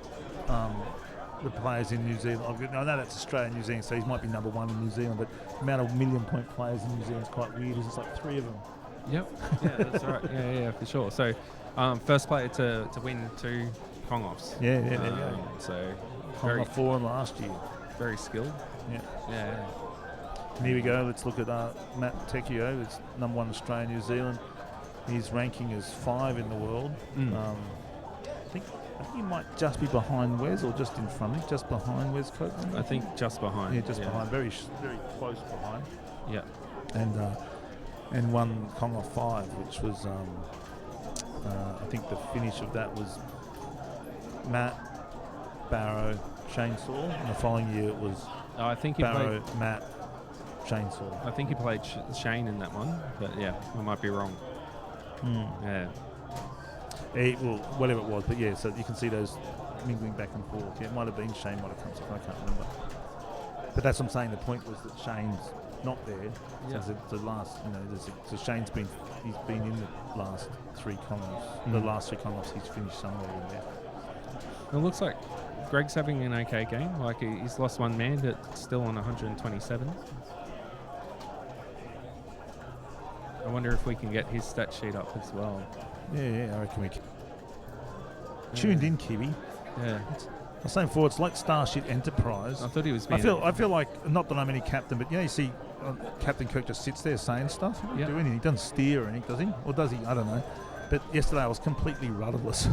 the players in New Zealand. I know that's Australia, New Zealand, so he might be number 1 in New Zealand, but the amount of million-point players in New Zealand is quite weird. It's like 3 of them. Yep. Yeah, that's right. Yeah, for sure. So, first player to win 2 Kong-offs. Yeah, there you go. So, Kong off 4 last year. Very skilled. Yeah. And here we go. Let's look at Matt Tecchio. It's number 1 Australia, New Zealand. His ranking is 5 in the world. I think he might just be behind Wes or just in front of him, just behind Wes Copeland. I think just behind. Yeah, just behind. Very close behind. Yeah. And won Kong off 5, which was I think the finish of that was Matt, Barrow, Shane Saul, and the following year it was I think he Barrow, played Matt, Shane Saul. I think he played Shane in that one, but yeah, I might be wrong. Yeah. Well, whatever it was, but yeah, so you can see those mingling back and forth. Yeah, it might have been Shane, might have come second, I can't remember. But that's what I'm saying. The point was that Shane's not there. Yeah. So the last, so Shane's been in the last 3 Kong-offs. The last 3 Kong-offs, he's finished somewhere in there. It looks like Greg's having an okay game. Like he's lost 1 man, but still on 127. I wonder if we can get his stat sheet up as well. Yeah, I reckon we can. Tuned in, Kiwi. Yeah. I was saying before, it's like Starship Enterprise. I thought he was I being feel like, not that I'm any captain, but you see Captain Kirk just sits there saying stuff. He doesn't do anything. He doesn't steer or anything, does he? Or does he? I don't know. But yesterday I was completely rudderless.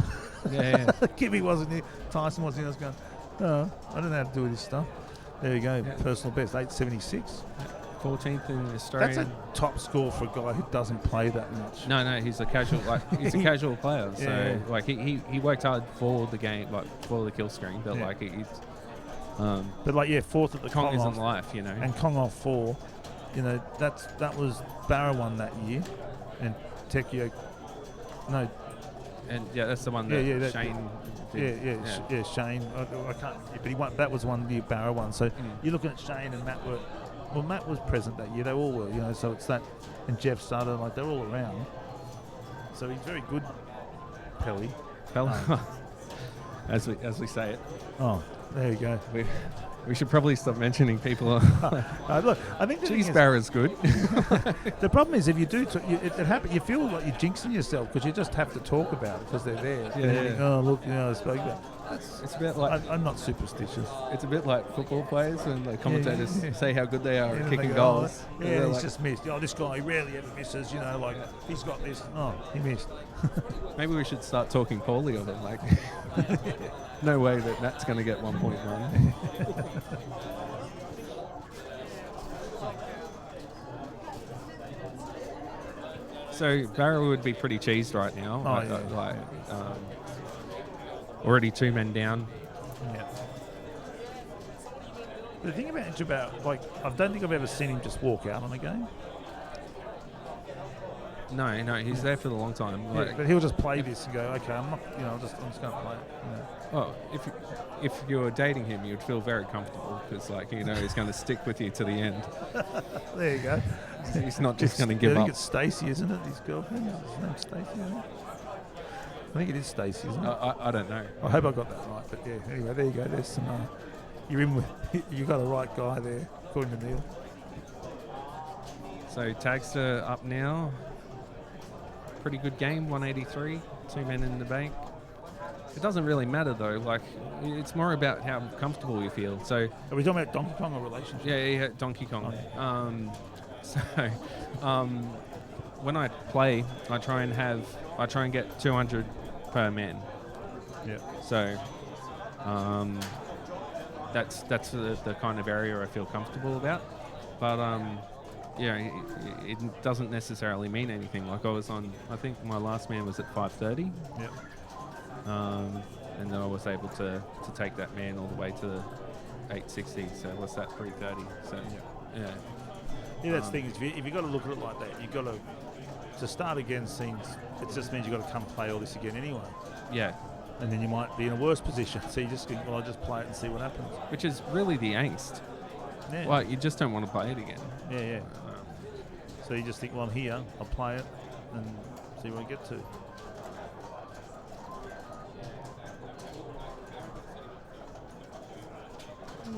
Yeah. Kiwi wasn't here. Tyson wasn't here. I was going, oh, I don't know how to do this stuff. There you go. Yeah. Personal best, 876. 14th in Australia. That's a top score for a guy who doesn't play that much. No, he's a casual. He's a casual player. So Yeah. he worked hard for the game, for the kill screen. But he's. But 4th at the Kong isn't off, life, And Kong off 4, that was Barra won that year, and Tecchio. No. And that's the one that Shane did. Yeah, Shane. I can't. But he won. That was one year Barra won. So you're looking at Shane and Matt were. Well, Matt was present that year. They all were, So it's that, and Jeff Sutter, they're all around. So he's very good, Pelly. As we say it. Oh, there you go. We should probably stop mentioning people. Look, I think Geez, Barra's good. The problem is if you do, it happens. You feel like you're jinxing yourself because you just have to talk about it because they're there. Yeah. Think, oh, look, I spoke about. It's a bit like I'm not superstitious. It's a bit like football players when the commentators say how good they are at kicking they go, goals. Oh, yeah, he's just missed. Oh, this guy rarely ever misses. He's got this. Oh, he missed. Maybe we should start talking poorly of him. Like, no way that Matt's going to get 1.1. So Barrow would be pretty cheesed right now. Already 2 men down. Yeah. The thing about I don't think I've ever seen him just walk out on a game. No, he's there for the long time. But he'll just play this and go, okay, I'm just going to play it. Well, if you were dating him, you'd feel very comfortable because, he's going to stick with you to the end. There you go. He's not just going to give up. I think it's Stacey, isn't it? His girlfriend. Is his name Stacey? I think it is Stacey, isn't it? I don't know. I hope I got that right. But yeah, anyway, there you go. There's some. You're in with. You got a right guy there, according to Neil. So Tagster up now. Pretty good game, 183. 2 men in the bank. It doesn't really matter though. It's more about how comfortable you feel. So are we talking about Donkey Kong or relationship? Yeah, Donkey Kong. Oh, yeah. When I play, I try and get 200 per man. Yeah. So that's the kind of area I feel comfortable about. But it doesn't necessarily mean anything. Like I think my last man was at 530. Yep. And then I was able to take that man all the way to 860. So what's that, 330? So yeah. Yeah, that's the thing. If you've got to look at it like that, you've got to start again. Seems it just means you've got to come play all this again anyway. Yeah. And then you might be in a worse position. So you just think, well, I'll just play it and see what happens. Which is really the angst. Yeah. Well, you just don't want to play it again. Yeah. So you just think, well, I'm here. I'll play it and see where I get to.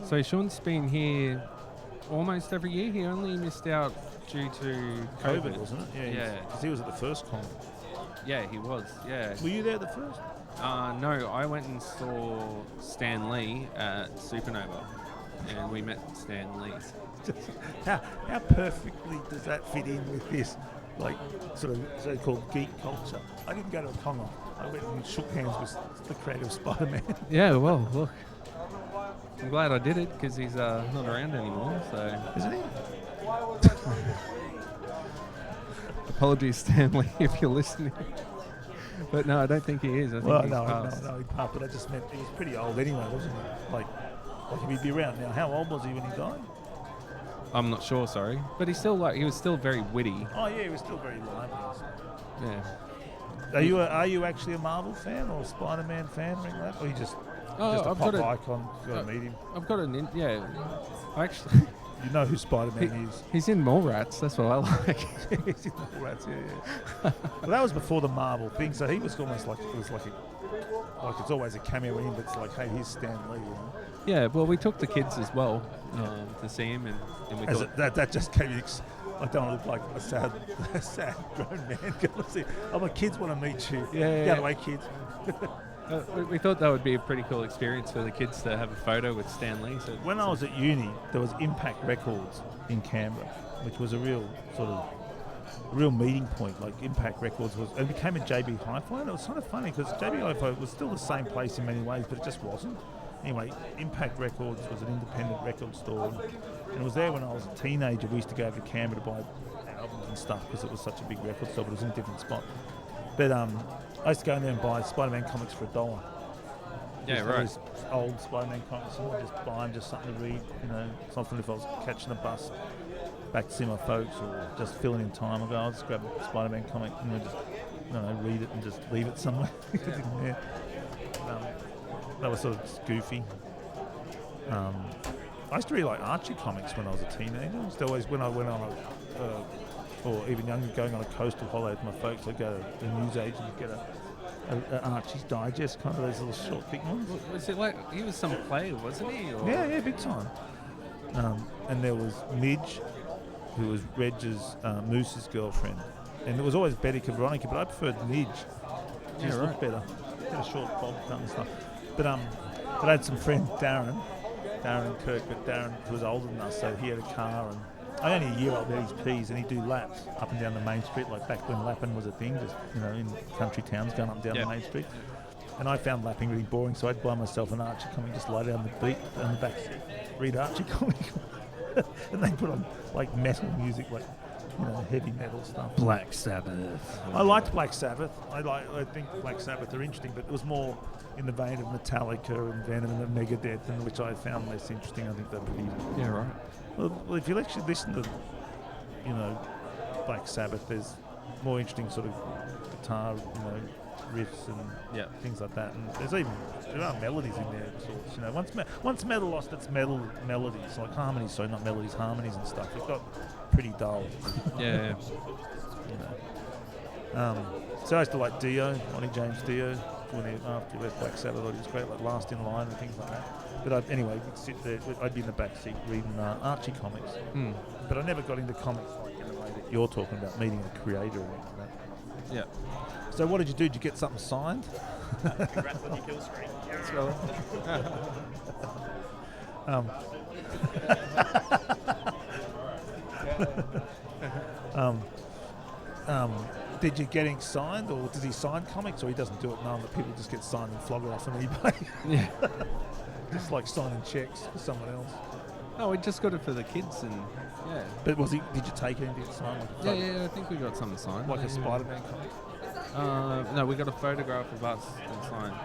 So Sean's been here almost every year. He only missed out due to COVID, wasn't it? Yeah. Because he was at the first con. Yeah, he was. Yeah. Were you there at the first? No, I went and saw Stan Lee at Supernova, and we met Stan Lee. How perfectly does that fit in with this, like, sort of so-called geek culture? I didn't go to a con. I went and shook hands with the creative Spider-Man. Yeah, well, look. I'm glad I did it because he's not around anymore. So isn't he? Apologies, Stanley, if you're listening. But no, I don't think he is. I think he's no, passed. he passed. But I just meant he was pretty old anyway, wasn't he? Like if he'd be around now. How old was he when he died? I'm not sure. Sorry, but he was still very witty. Oh yeah, he was still very lively. Yeah. Are you actually a Marvel fan or a Spider-Man fan or anything like that? Or you just a I've pop got icon? Got to meet him. I've got yeah. Actually, you know who Spider-Man is. He's in Mallrats. That's what I like. He's in Mallrats. Yeah. Well, that was before the Marvel thing, so he was almost like it's always a cameo in, but it's like, hey, here's Stan Lee. You know? Yeah. Well, we took the kids as well to see him, and we thought that just gave you. I don't want to look like a sad grown man. Oh, my kids want to meet you. Yeah. Get away, kids. We thought that would be a pretty cool experience for the kids to have a photo with Stan Lee. So when I was at uni, there was Impact Records in Canberra, which was a real meeting point. Like Impact Records it became a JB Hi-Fi, and it was sort of funny because JB Hi-Fi was still the same place in many ways, but it just wasn't. Anyway, Impact Records was an independent record store, and it was there when I was a teenager. We used to go over to Canberra to buy albums and stuff because it was such a big record store, but it was in a different spot. But I used to go in there and buy Spider-Man comics for $1. Yeah, right. Those old Spider-Man comics, and I'd just buy them, just something to read. You know, something if I was catching a bus back to see my folks or just filling in time. I go, I'll just grab a Spider-Man comic and just, read it and just leave it somewhere. Yeah. That was sort of goofy. I used to really like Archie comics when I was a teenager. I used to always, when I went on or even younger, going on a coastal holiday with my folks, I'd go to the newsagent and get an Archie's Digest, kind of those little short, thick ones. Was it like he was some player, wasn't he? Or? Yeah, big time. And there was Midge, who was Reg's Moose's girlfriend, and it was always Betty Veronica, but I preferred Midge. She just looked better. Had a short bob cut and stuff. But I had some friend Darren and Kirk, but Darren was older than us, so he had a car, and I only a year old had his P's, and he'd do laps up and down the main street, like back when lapping was a thing, just in country towns going up and down the main street. And I found lapping really boring, so I'd buy myself an Archie comic, just lie down the beat on the back seat, read Archie comic, and they put on like metal music, like heavy metal stuff. Black Sabbath. I liked Black Sabbath. I think Black Sabbath are interesting, but it was more in the vein of Metallica and Venom and Megadeth, and which I found less interesting. I think they're pretty. Yeah, right. Well, if you actually listen to, Black Sabbath, there's more interesting sort of guitar, riffs and things like that. And there are melodies in there of sorts. Once metal lost its metal melodies, like harmonies, not melodies, harmonies and stuff, it got pretty dull. Yeah. So I used to like Dio, Ronnie James Dio. After he left Black Sabbath, I thought he was great, like Last in Line and things like that. But we'd sit there, I'd be in the back seat reading Archie comics. But I never got into comics like in the way that you're talking about, meeting a creator or anything like that. Yeah. So what did you do? Did you get something signed? Congrats on your kill screen. Did you get him signed, or does he sign comics, or he doesn't do it knowing that people just get signed and flog it off on eBay? Yeah. Just like signing checks for someone else. No, we just got it for the kids, and yeah. But did you take anything to sign? Yeah, I think we got something signed. Like a Spider-Man comic? No, we got a photograph of us and signed.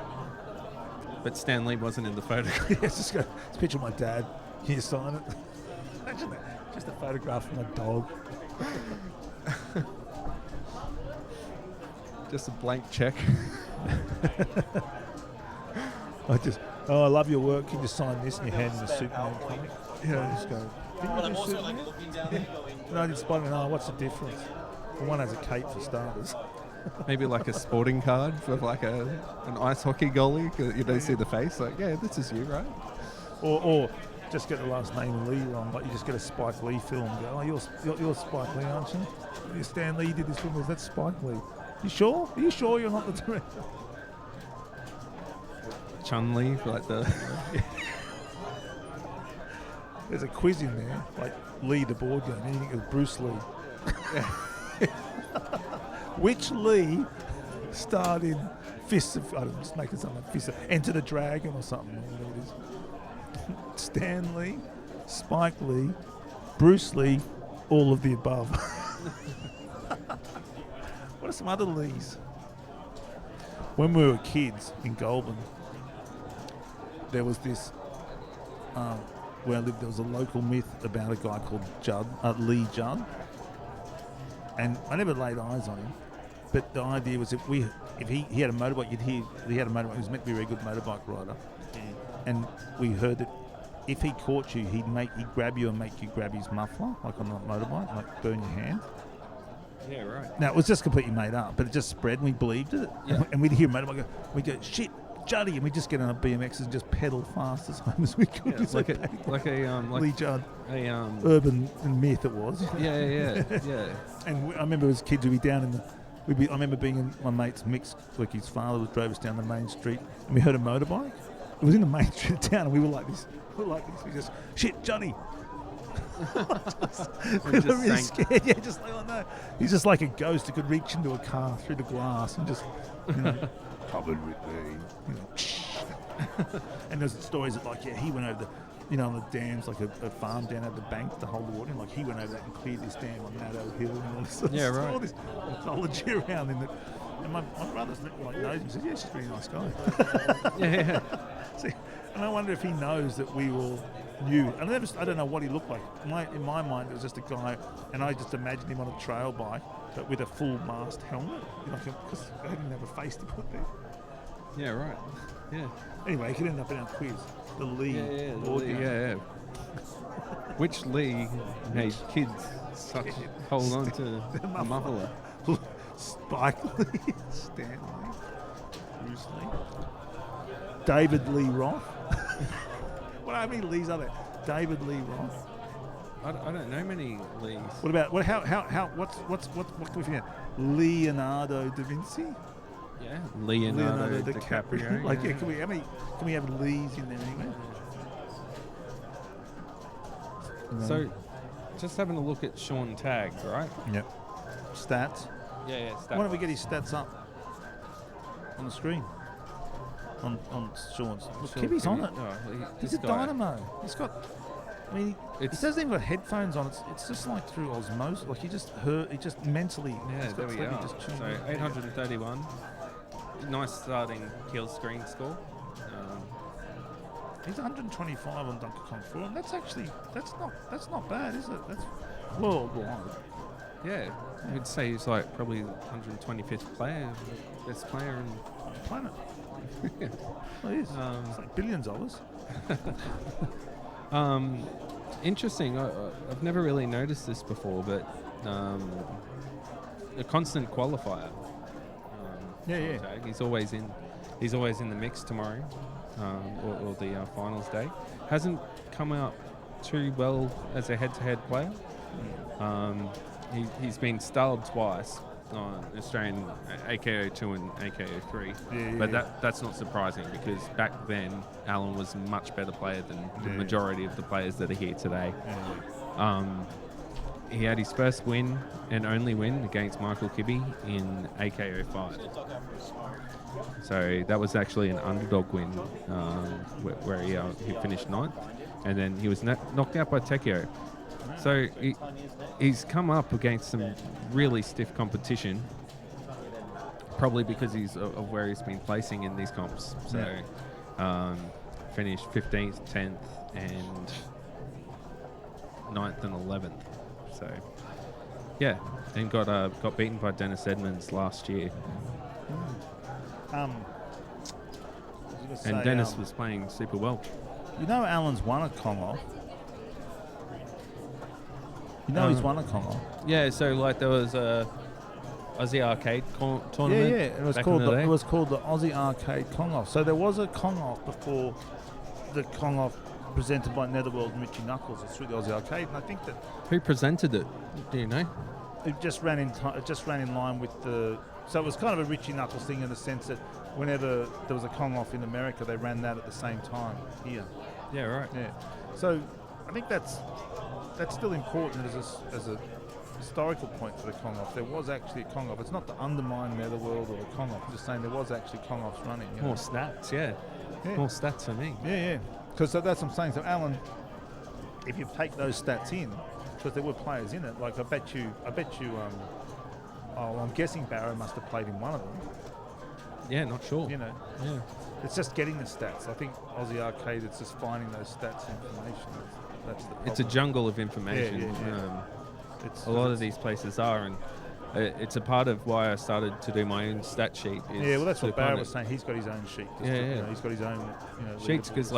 But Stan Lee wasn't in the photograph. It's picture of my dad. Can you sign it? Imagine that. Just a photograph from a dog. Just a blank check. I love your work. You just sign this and you hand in the Superman comic. Yeah, just go. Didn't you do Superman? No, I did Spider-Man. Oh, what's the difference? Well, one has a cape for starters. Maybe like a sporting card for like an ice hockey goalie. 'Cause you don't see the face. Like, yeah, this is you, right? Or just get the last name Lee wrong. Like you just get a Spike Lee film. And go, oh, you're Spike Lee, aren't you? Stan Lee did this film. That's Spike Lee. You sure? Are you sure you're not the director? Chun-Li, like the... There's a quiz in there, like Lee the board game. Anything with Bruce Lee. Which Lee starred in Fists of... I'm just making something like Fists of... Enter the Dragon or something. Whatever it is. Stan Lee, Spike Lee, Bruce Lee, all of the above. What are some other Lees? When we were kids in Goulburn, there was this, where I lived, there was a local myth about a guy called Lee Judd. And I never laid eyes on him, but the idea was if he had a motorbike, he had a motorbike, he was meant to be a very good motorbike rider. And we heard that if he caught you, he'd grab you and make you grab his muffler, like on a motorbike, like burn your hand. Yeah, right. Now, it was just completely made up, but it just spread and we believed it. Yeah. And we'd hear a motorbike go, we'd go, shit, Juddy, and we'd just get on our BMXs and just pedal fast as home as we could. Yeah, like Lee Judd. Urban myth it was. Yeah. And I remember as kids, we'd be down in the... I remember being in my mate's mix, like his father drove us down the main street, and we heard a motorbike. It was in the main street of town, and we were like this. We just, shit, Johnny. We were really scared. Yeah, just like, oh no. He's just like a ghost who could reach into a car through the glass and just, covered with me. And there's stories that, like, he went over on the dams, like a farm down at the bank to hold the water in. Like, he went over that and cleared this dam on Naddo Hill and all this. Yeah, right. All this mythology around in it. And my brother's like knows him. He says, yeah, he's just a really nice guy. Yeah. See, and I wonder if he knows that we all knew. And I don't know what he looked like. In my mind, it was just a guy, and I just imagined him on a trail bike, but with a full mast helmet, because I didn't have a face to put there. Yeah, right. Yeah. Anyway, it could end up in our quiz. The Lee. Yeah. Which Lee made kids hold on to the muffler? Spike Lee, Stan Lee, Bruce Lee, David Lee Roth. How many Lees are there? David Lee Roth. I don't know many Lees. What about what can we forget? Leonardo da Vinci. Yeah, Leonardo DiCaprio. Like, can we have Lees in there anyway? So, just having a look at Sean Tagg, right? Yep. Stats. Yeah, stats. Why don't we get his stats up on the screen? On Sean's. Look, Kibby's on it. He's a dynamo. He's got. I mean, he doesn't even got headphones on. It's just like through osmosis. Like he just mentally. Yeah, there we are. So 831. Nice starting kill screen score. He's 125 on Donkey Kong Forum. That's not bad, is it? That's worldwide. Yeah, I'd say he's like probably 125th player, best player in the planet. Yeah. Well, it is. It's like billions of us. Interesting. I've never really noticed this before, but a constant qualifier. Tag. He's always in the mix tomorrow, or the finals day. Hasn't come out too well as a head-to-head player. He's been stalled twice on Australian AKO 2 and AKO 3, but that's not surprising because back then Alan was a much better player than the majority of the players that are here today. He had his first win and only win against Michael Kibbe in AKO 5. So that was actually an underdog win where he finished 9th, and then he was knocked out by Tekio. So he's come up against some really stiff competition, probably because of where he's been placing in these comps. So finished 15th, 10th, and 9th and 11th. So, yeah, and got beaten by Dennis Edmonds last year. And Dennis was playing super well. You know, Alan's won a Kong off. You know, he's won a Kong off. Yeah, so like there was a Aussie Arcade tournament. Yeah, it was back called in the day. it was called the Aussie Arcade Kong off. So there was a Kong off before the Kong off presented by Netherworld and Richie Knuckles. It's through the Aussie Arcade, and I think that Who presented it? Do you know? it just ran in line with the. So it was kind of a Richie Knuckles thing in the sense that whenever there was a Kong off in America, they ran that at the same time here. Yeah, right. Yeah. So I think that's still important as a historical point for the Kong off. There was actually a Kong off. It's not to undermine Netherworld or the Kong off. Just saying there was actually Kong offs running. You know? More stats, yeah. More stats for me. Yeah. Because that's what I'm saying. So Alan, if you take those stats in, because there were players in it, like I bet you. I'm guessing Barrow must have played in one of them. Yeah, not sure. You know. Yeah. It's just getting the stats. I think Aussie Arcade, it's just finding those stats information. That's the problem. It's a jungle of information. Yeah. A lot of these places are, and it's a part of why I started to do my own stat sheet. Yeah, well, that's what Barrow was saying. He's got his own sheet. He's got his own, sheets, because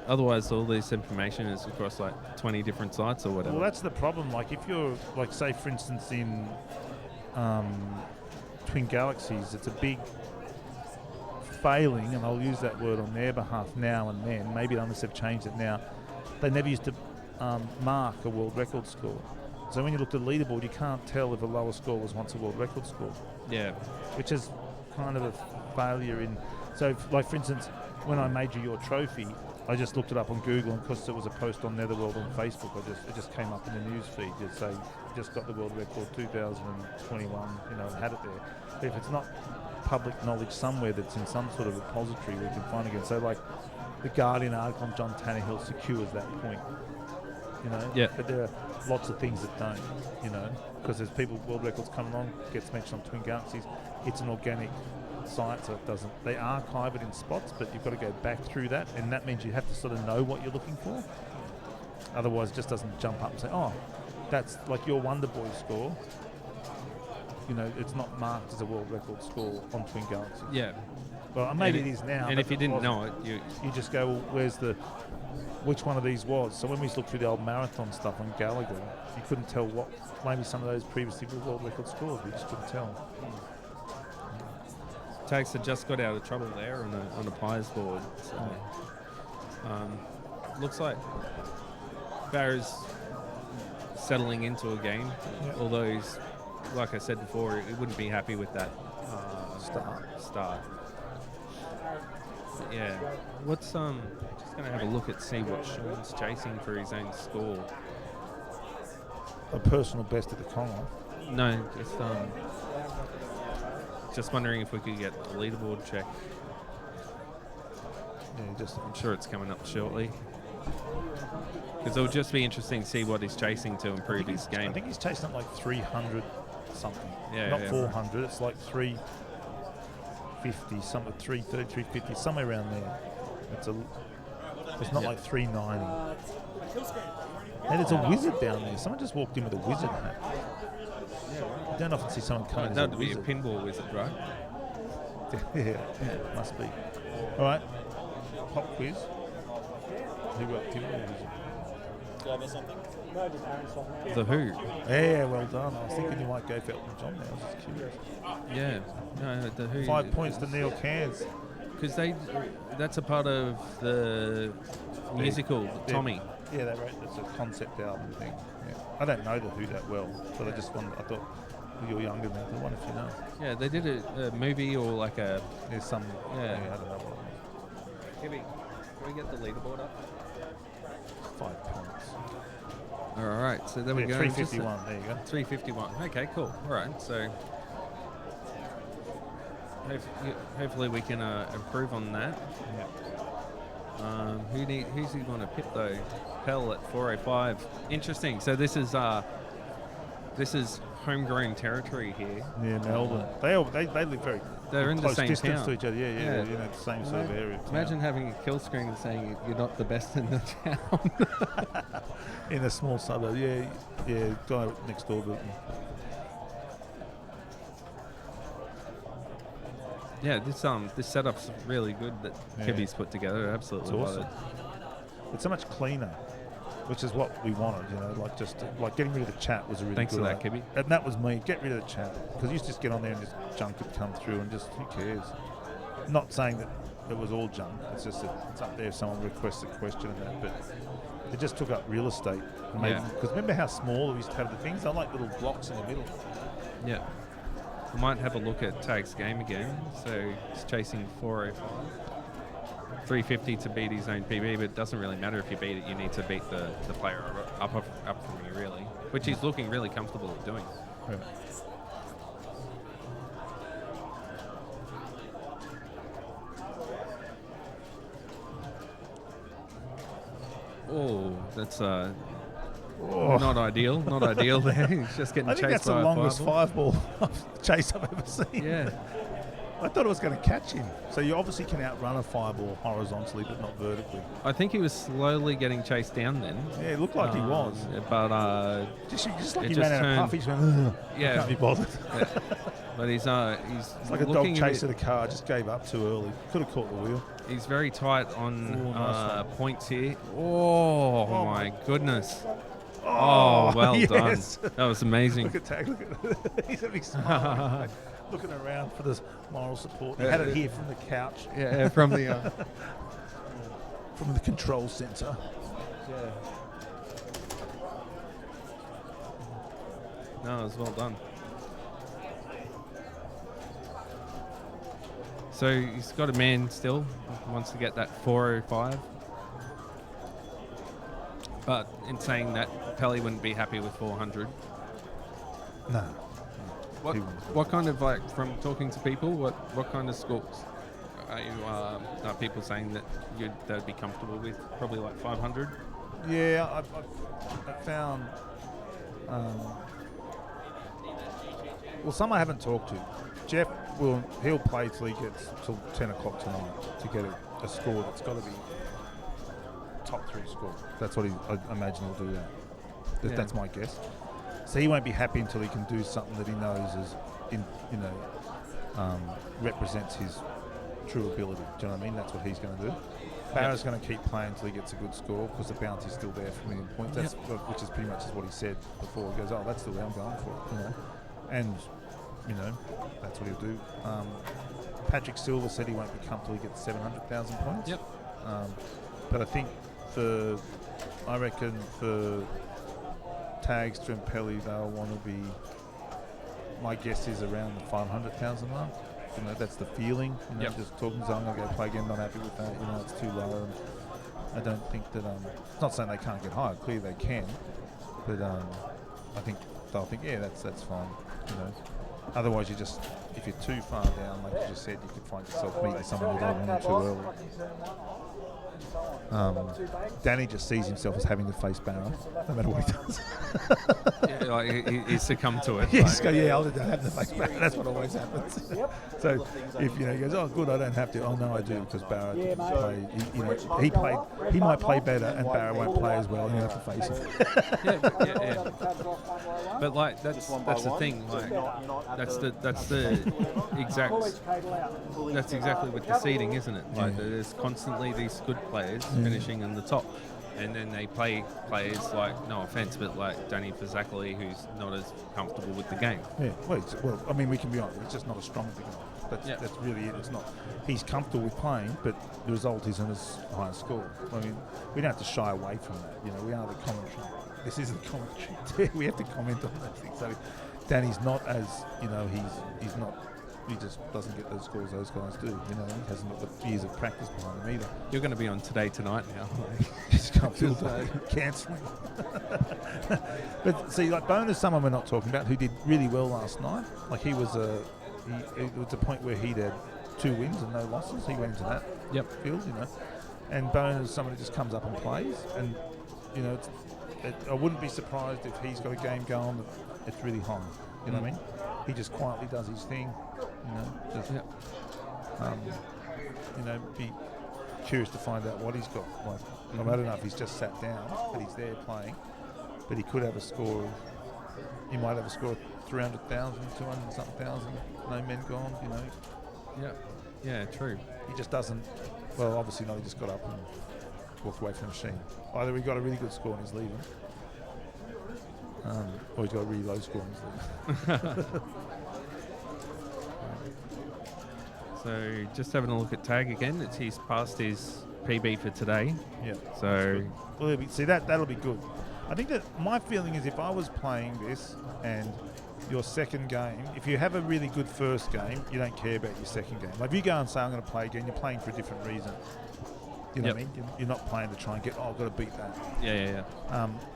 otherwise all this information is across like 20 different sites or whatever. Well, that's the problem. Like if you're, like, say for instance in Twin Galaxies, it's a big failing, and I'll use that word on their behalf now and then. Maybe they must have changed it now. They never used to mark a world record score. So when you look at the leaderboard, you can't tell if a lower score was once a world record score. Yeah. Which is kind of a failure in. So, like for instance, when I made you your trophy, I just looked it up on Google, and because there was a post on Netherworld on Facebook, it just came up in the news feed. You'd say, just got the world record 2021, and had it there. But if it's not public knowledge somewhere that's in some sort of repository, we can find again. So, like, the Guardian article on John Tannehill secures that point. Yeah. But there are lots of things that don't, because there's world records come along, gets mentioned on Twin Galaxies. It's an organic site, so it doesn't. They archive it in spots, but you've got to go back through that, and that means you have to sort of know what you're looking for. Otherwise, it just doesn't jump up and say, "Oh, that's like your Wonder Boy score." It's not marked as a world record score on Twin Galaxies. Yeah. Well, maybe it is now. And if you didn't know it, you just go, well, which one of these was? So when we looked through the old marathon stuff on Gallagher, you couldn't tell what. Maybe some of those previously were world record scores. We just couldn't tell. Tags had just got out of trouble there on the Pies board. So, looks like Barrow's settling into a game, although he's, like I said before, he wouldn't be happy with that start. Yeah. What's just gonna have a look at see what Sean's chasing for his own score. A personal best at the Kong off? No, just wondering if we could get a leaderboard check. Yeah, I'm sure it's coming up shortly. Because it would just be interesting to see what he's chasing to improve his game. I think he's chasing up like 300 something. Yeah, not 400. It's like 350, 330, 350, somewhere around there. It's not like 390. And there's a wizard down there. Someone just walked in with a wizard hat. You don't often see someone come in as a That'd be a wizard. pinball wizard, right? yeah, must be. All right, pop quiz. Who got pinball wizard? Did I miss something? No, just Aaron swapping out. The Who. Yeah, well done. I was thinking you might go for Elton John now. I was just curious. Yeah, no, the Who. 5 points to Neil Cairns. Because that's a part of the musical, Tommy. Yeah, they wrote it's a concept album thing. Yeah. I don't know the Who that well, but I just wondered. I thought you're younger than me. I wonder if you know. Yeah, they did a movie or like a. There's some. Yeah, I don't know what it can we get the leaderboard up? 5 points. All right, so then we go. 351. There you go. 351. Okay, cool. All right, so hopefully we can improve on that. Yeah. Who's he going to pick though? Pell at 405. Interesting. So this is homegrown territory here. Yeah, Melbourne. They live very They're in the close same distance town. to each other. Yeah, you know, the same sort of area. of Imagine town. having a kill screen and saying you're not the best in the town. In a small suburb. Yeah, guy next door. But Yeah, this setup's really good that Kibby's put together. Absolutely it's love awesome. it. It's so much cleaner, which is what we wanted. You know, like just like getting rid of the chat was a really Thanks good for that, idea. Kibby. And that was me. Get rid of the chat because you used to just get on there and just junk would come through and just who cares. Not saying that it was all junk. It's just that it's up there if someone requests a question and that, but it just took up real estate. Yeah. Because remember how small we used to have the things? They're like little blocks in the middle. Yeah. I might have a look at Tag's game again. So he's chasing 405. 350 to beat his own PB, but it doesn't really matter if you beat it. You need to beat the player up from you, really, which he's looking really comfortable at doing. Yeah. Oh, that's not ideal. Not ideal there. He's just getting I think chased that's the by longest a fireball. five-ball chase I've ever seen. Yeah. I thought it was going to catch him. So you obviously can outrun a fireball horizontally, but not vertically. I think he was slowly getting chased down then. Yeah, it looked like he was. But just like it he ran out of puff, he just went, ugh, yeah, I can't be bothered. Yeah. But he's it's like a dog chasing a car, just gave up too early. Could have caught the wheel. He's very tight on Ooh, nice points here. Oh, my goodness. Oh, well yes. done. That was amazing. Look at Tag, look at he's a big smile. Looking around for this moral support. He had it here from the couch. Yeah, from the from the control center. Yeah. No, it was well done. So he's got a man still. Wants to get that 405. But in saying that, Pelly wouldn't be happy with 400. No. What kind of, like, from talking to people, what kind of scores are you, are people saying that they'd be comfortable with? Probably like 500? Yeah, I found. Well, some I haven't talked to. Jeff he'll play till he gets till 10 o'clock tonight to get a score that's got to be top 3 score. That's what I imagine he'll do that. Yeah. That's my guess. So he won't be happy until he can do something that he knows is, represents his true ability. Do you know what I mean? That's what he's going to do. Barra's going to keep playing until he gets a good score because the bounty's still there for $1 million points. That's which is pretty much what he said before. He goes, "Oh, that's the way I'm going for it," you know. And that's what he'll do. Patrick Silver said he won't be comfortable till he gets 700,000 points. Yep. But I think I reckon for Tags to Pelly, they'll want to be. My guess is around the 500,000 mark. You know, that's the feeling. You know, just talking to I'm going to go play again. Not happy with that. You know, it's too low. And I don't think that. It's not saying they can't get higher. Clearly they can. But I think they'll think, yeah, that's fine. You know. Otherwise, if you're too far down, like you just said, you could find yourself meeting someone you don't want to too early. Danny just sees himself as having to face Barra, no matter what he does. Yeah, like he succumbed to it. Yes, I'll have to face Barra. That's what always happens. So if he goes, oh good, I don't have to. Oh no, I do because Barra didn't play. He might play better, and Barra won't play as well, and you have to face him. Yeah. But like that's the thing. Like that's exactly with the seeding, isn't it? Like there's constantly these good players finishing in the top, and then they play players like, no offense, but like Danny Fazackley, who's not as comfortable with the game. Yeah. Well, I mean, we can be honest. It's just not as strong as the game. That's really it. It's not. He's comfortable with playing, but the result isn't as high a score. I mean, we don't have to shy away from that. You know, we are the commentary. This is the commentary. We have to comment on those things. So Danny's not as, he's not. He just doesn't get those scores those guys do. You know, he hasn't got the years of practice behind him either. You're going to be on Today Tonight now. He's cancelling. But see, like Bone is someone we're not talking about who did really well last night. Like it was a point where he'd had 2 wins and no losses. He went into that field, And Bone is someone who just comes up and plays. And, I wouldn't be surprised if he's got a game going that it's really high. You know what I mean? He just quietly does his thing. You know, just be curious to find out what he's got. Like, I don't know if he's just sat down, but he's there playing. But he could have a score of. He might have a score of 300,000, 200-something thousand. No men gone. You know. Yeah, true. He just doesn't. Well, obviously not. He just got up and walked away from the machine. Either he got a really good score and he's leaving, or he's got a really low score and he's leaving. So just having a look at Tag again. He's passed his PB for today. Yeah. So well, that'll be good. I think that my feeling is if I was playing this and your second game, if you have a really good first game, you don't care about your second game. Like if you go and say I'm going to play again, you're playing for a different reason. You know what I mean? You're not playing to try and get, I've got to beat that. Yeah.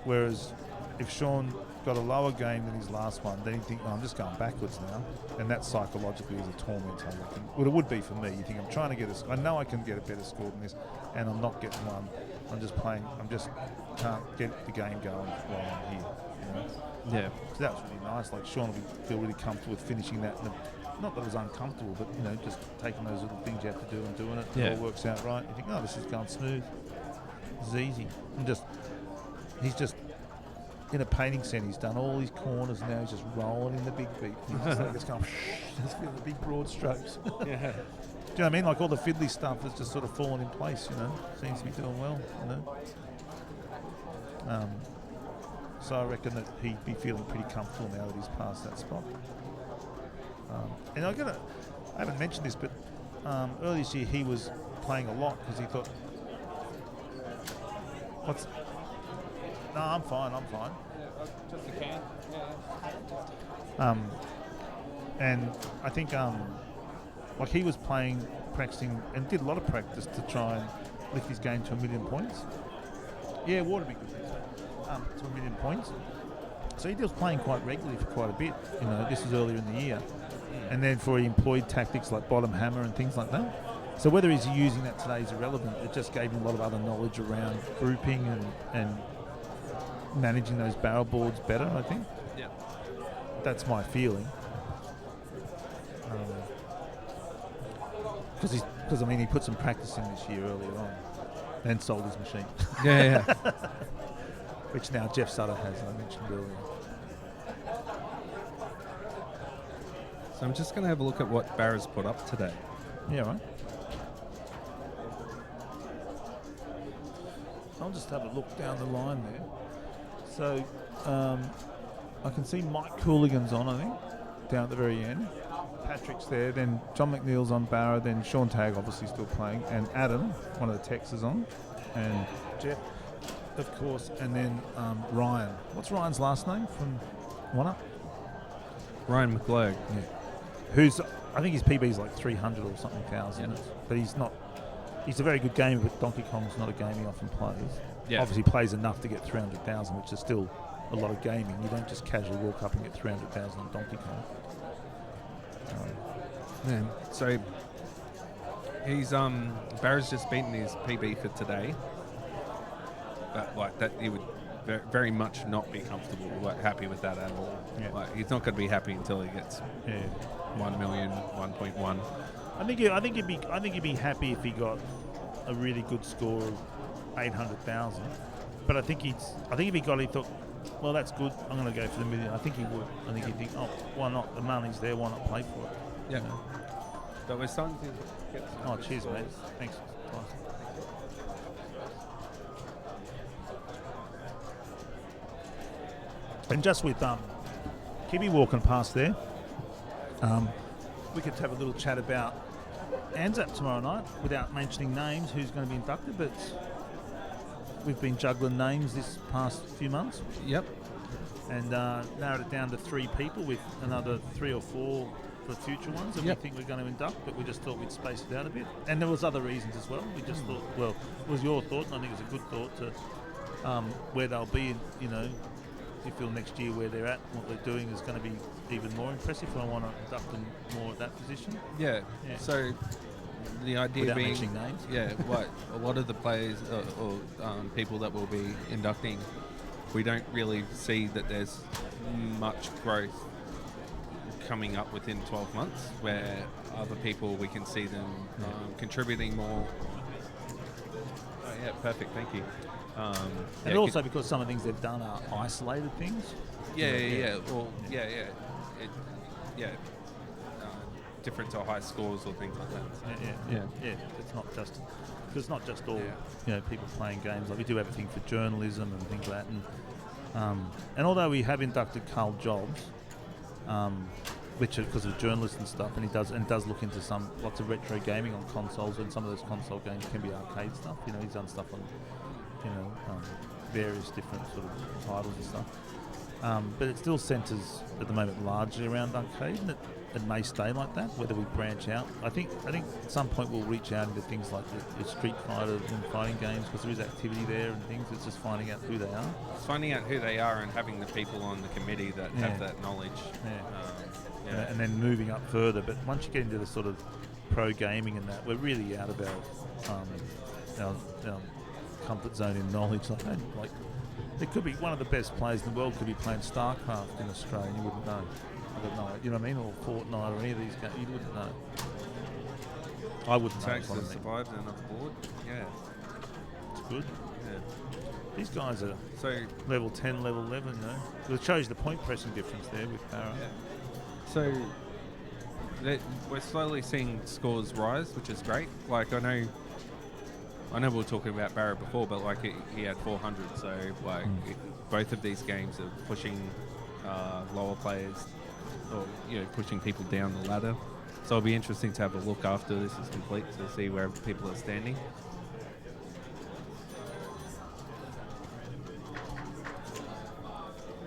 Whereas if Sean got a lower game than his last one, then he'd think, I'm just going backwards now. And that psychologically is a torment, I reckon. Well, it would be for me. You think, I'm trying to get I know I can get a better score than this, and I'm not getting one. I'm just playing, can't get the game going while I'm here. You know? Yeah. So that was really nice. Like Sean would feel really comfortable with finishing that. Not that it was uncomfortable, but just taking those little things you have to do and doing it. Yeah. It all works out right. You think, this is going smooth. This is easy. And he's just in a painting set. He's done all his corners now. He's just rolling in the big beat. He's just like it's going. Just feel the big broad strokes. Yeah. Do you know what I mean? Like all the fiddly stuff has just sort of fallen in place. Seems to be doing well. So I reckon that he'd be feeling pretty comfortable now that he's past that spot. And I haven't mentioned this, but earlier this year he was playing a lot because he thought, no, I'm fine. Just a can. And I think he was practicing and did a lot of practice to try and lift his game to 1 million points. Yeah, water would be good. To 1 million points. So he was playing quite regularly for quite a bit. This was earlier in the year. And then he employed tactics like bottom hammer and things like that. So whether he's using that today is irrelevant. It just gave him a lot of other knowledge around grouping and managing those barrel boards better, I think. Yeah. That's my feeling. Because he put some practice in this year earlier on and sold his machine. Yeah. Which now Jeff Sutter has, I mentioned earlier. So I'm just going to have a look at what Barra's put up today. Yeah, right. I'll just have a look down the line there. So I can see Mike Cooligan's on, I think, down at the very end. Patrick's there, then John McNeil's on Barra, then Sean Tagg obviously still playing, and Adam, one of the techs, is on, and Jeff, of course, and then Ryan. What's Ryan's last name from One Up? Ryan McGlogue. Yeah. I think his PB is like 300 or something thousand, but he's not. He's a very good gamer, but Donkey Kong's not a game he often plays. Yeah. Obviously plays enough to get 300,000, which is still a lot of gaming. You don't just casually walk up and get 300,000 on Donkey Kong. Yeah. So he's Barra's just beaten his PB for today. But like that, he would very much not be comfortable, happy with that at all. Yeah. Like he's not going to be happy until he gets 1 million, 1.1. I think he'd be happy if he got a really good score of 800,000. But I think if he got it, he thought, well, that's good. I'm going to go for the million. I think he would. I think he'd think, why not? The money's there. Why not play for it? Yeah. So we're starting to get some good cheers, scores. mate. Thanks. And just with Kibby walking past there, we could have a little chat about Anzac tomorrow night without mentioning names, who's going to be inducted, but we've been juggling names this past few months. Yep. And narrowed it down to 3 people with another 3 or 4 for future ones that we think we're going to induct, but we just thought we'd space it out a bit. And there was other reasons as well. We just thought, well, it was your thought, and I think it was a good thought to where they'll be, you feel next year where they're at, what they're doing is going to be even more impressive. I want to induct them more at that position. Yeah. So the idea Without being, mentioning names. a lot of the players or people that will be inducting we don't really see that there's much growth coming up within 12 months, where other people, we can see them contributing more. Oh, yeah, perfect, thank you. And also because some of the things they've done are isolated things. Different to high scores or things like that. Yeah. It's not just all people playing games. Like we do everything for journalism and things like that. And although we have inducted Carl Jobs, which is because of journalists and stuff, and he does look into lots of retro gaming on consoles, and some of those console games can be arcade stuff. He's done stuff on various different sort of titles and stuff. But it still centres at the moment largely around arcade, and it may stay like that, whether we branch out. I think at some point we'll reach out into things like the Street Fighter and fighting games, because there is activity there and things. It's just finding out who they are. It's finding out who they are and having the people on the committee that have that knowledge. And then moving up further. But once you get into the sort of pro gaming and that, we're really out of our comfort zone in knowledge. Like there could be one of the best players in the world could be playing StarCraft in Australia and you wouldn't know. You know what I mean? Or Fortnite or any of these games, you wouldn't know. I wouldn't know. Tax has survived enough board. Yeah. It's good. Yeah. These guys are level 10, level 11, though. It shows the point pressing difference there with Barra. Yeah. So we're slowly seeing scores rise, which is great. Like I know we were talking about Barra before, but like he had 400. So like both of these games are pushing lower players, or pushing people down the ladder. So it'll be interesting to have a look after this is complete to see where people are standing.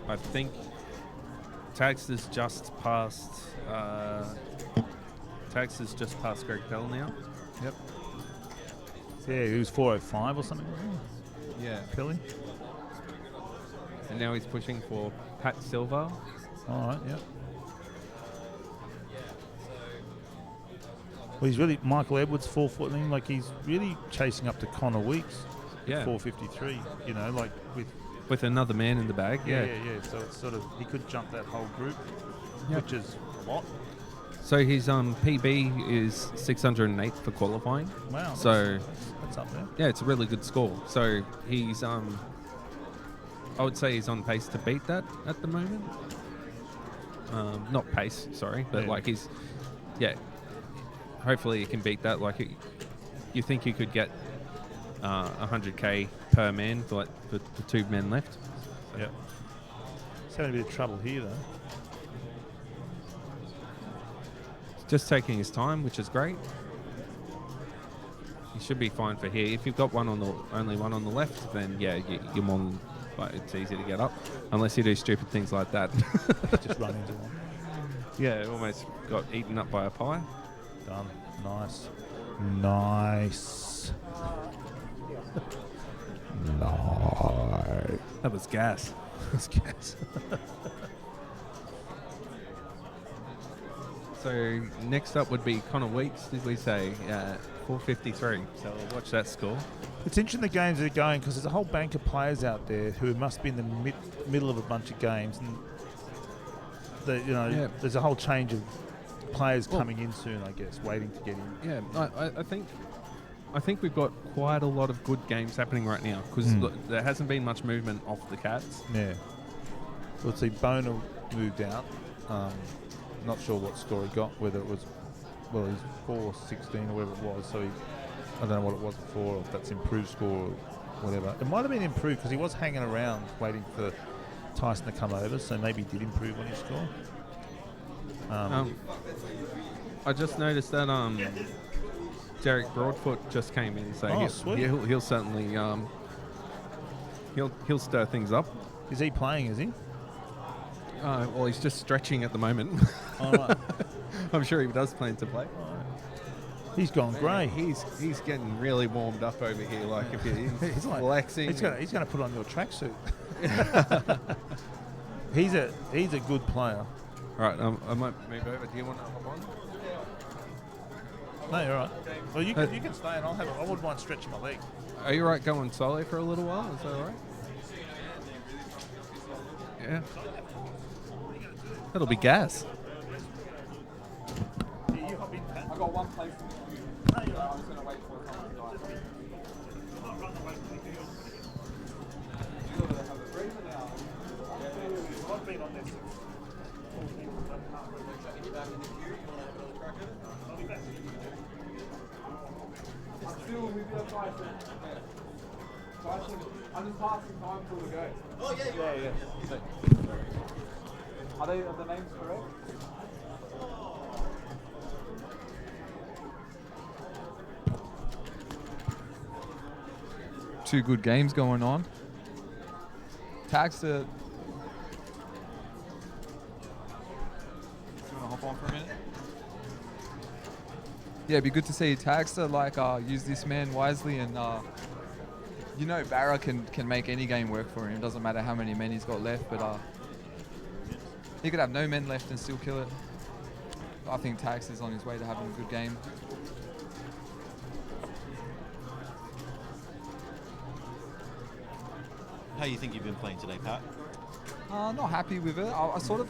I think Tags has just passed Greg Bell now. Yep. Yeah, he was 405 or something. Yeah. Pilly. And now he's pushing for Pat Silva. All right, yep. Well, he's really Michael Edwards 414. Like he's really chasing up to Connor Weeks. Yeah. 453. Like with another man in the bag. Yeah. So it's sort of he could jump that whole group, which is a lot. So his PB is 608 for qualifying. Wow. So that's up there. Yeah, it's a really good score. So he's I would say he's on pace to beat that at the moment. Not pace, sorry, but like he's hopefully he can beat that. Like you think you could get 100k per man for the 2 men left. Yep. He's having a bit of trouble here though. Just taking his time, which is great. He should be fine for here. If you've got only one on the left, then you're more than, it's easy to get up, unless you do stupid things like that. Just run into one. Yeah, almost got eaten up by a pie. Done. Nice. Nice. That was gas. That's gas. So next up would be Connor Weeks, did we say? 453. So we'll watch that score. It's interesting the games that are going because there's a whole bank of players out there who must be in the middle of a bunch of games, and there's a whole change of players coming in soon, I guess, waiting to get in. Yeah, I think we've got quite a lot of good games happening right now because there hasn't been much movement off the Cats. Yeah. Let's see, Boner moved out. Not sure what score he got, whether it was, he's 416 or whatever it was, so I don't know what it was before, or if that's improved score or whatever. It might have been improved because he was hanging around waiting for Tyson to come over, so maybe he did improve on his score. I just noticed that Derek Broadfoot just came in, so he'll certainly he'll stir things up. Is he playing? Is he? Well, he's just stretching at the moment. All right. I'm sure he does plan to play. He's gone grey. He's getting really warmed up over here. Like if he's like relaxing. He's going to put on your tracksuit. He's a good player. All right, I might move over. Do you want to hop on? No, you're right. Well, you can stay, and I wouldn't mind stretching my leg. Are you right going solo for a little while? Is that all right? Yeah. That'll be gas. I got one place in the queue. So I'm just going to wait for someone to die. I've been on this. Still, we've got 5 minutes. Okay. So I'm just passing time till we go. Oh, yeah, yeah. Are the names correct? Two good games going on. Tagster. You want to hop on for a minute? Yeah, it'd be good to see Tagster use this man wisely, and Barra can make any game work for him. Doesn't matter how many men he's got left, but he could have no men left and still kill it. I think Tagster's on his way to having a good game. How you think you've been playing today, Pat? Not happy with it. I sort of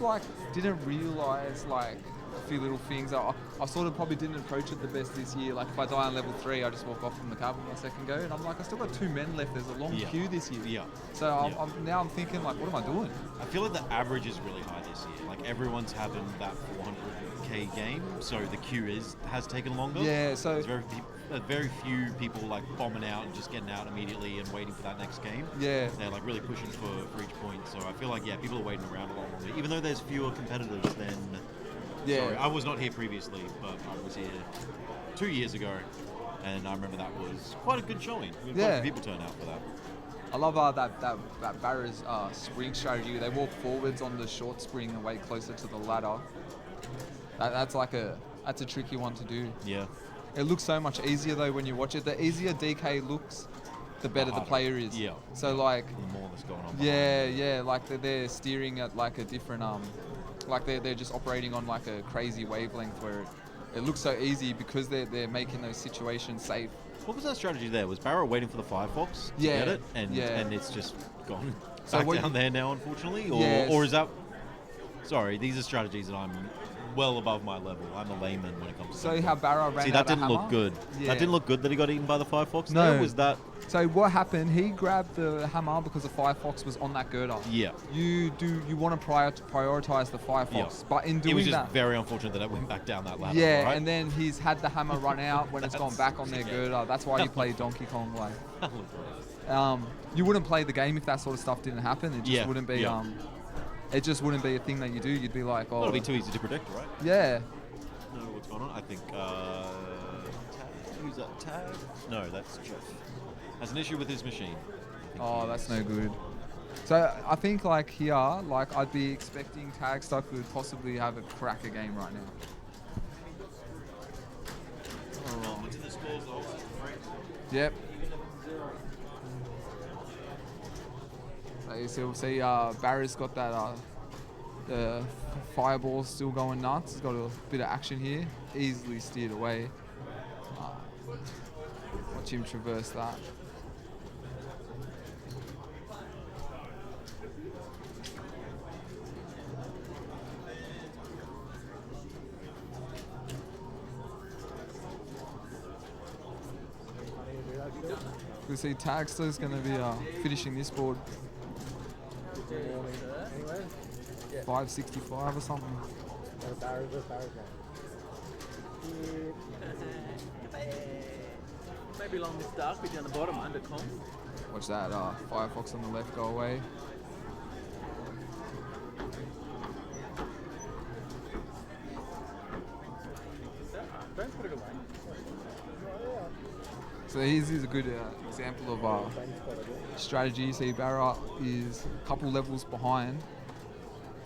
didn't realise a few little things. I sort of probably didn't approach it the best this year. Like if I die on level 3, I just walk off from the cab on my second go, and I'm like, I still got 2 men left. There's a long queue this year. Yeah. So I'm thinking what am I doing? I feel like the average is really high this year. Like everyone's having that 400k game, so the queue has taken longer. Yeah. So there's very few people bombing out and just getting out immediately and waiting for that next game. Yeah. They're really pushing for each point. So I feel like people are waiting around a lot longer, even though there's fewer competitors than. Yeah. Sorry, I was not here previously, but I was here 2 years ago, and I remember that was quite a good showing. Quite a few people turned out for that. I love that Barra's spring strategy. They walk forwards on the short spring and wait closer to the ladder. That's a tricky one to do. Yeah. It looks so much easier though when you watch it. The easier DK looks, the better the player is. Yeah. So the more that's going on. Yeah. They're steering at a different they're just operating on a crazy wavelength where it looks so easy because they're making those situations safe. What was that strategy there? Was Barra waiting for the Firefox to get it? And it's just gone back down there now, unfortunately? Or is that... Sorry, these are strategies that I'm well above my level. I'm a layman when it comes to So how Barra ran that out didn't of look hammer? good. Yeah. That didn't look good that he got eaten by the Firefox. No. There? Was that... So what happened, he grabbed the hammer because the Firefox was on that girder. Yeah. You want to prioritize the Firefox, but in doing it was just that... very unfortunate that it went back down that ladder. Yeah, right? and then he's had the hammer run out when it's gone back on their girder. That's why you play Donkey Kong way. You wouldn't play the game if that sort of stuff didn't happen. It just wouldn't be... It just wouldn't be a thing that you do. You'd be like, oh... It'll be too easy to predict, right? Yeah. No, what's going on? I think... who's that? Tag? No, that's Jeff. Has an issue with his machine. Oh, that's no good. So I think here, I'd be expecting Tagster could possibly have a cracker game right now. Alright, to the scores, Yep. So we'll see Barry's got that the fireball still going nuts. He's got a bit of action here. Easily steered away. Watch him traverse that. We see Tagster's going to be finishing this board. 565 or something. Maybe along this dark bit down the bottom under com. Watch that Firefox on the left go away. Don't put it away. So here's a good example of strategy. See, Barra is a couple levels behind,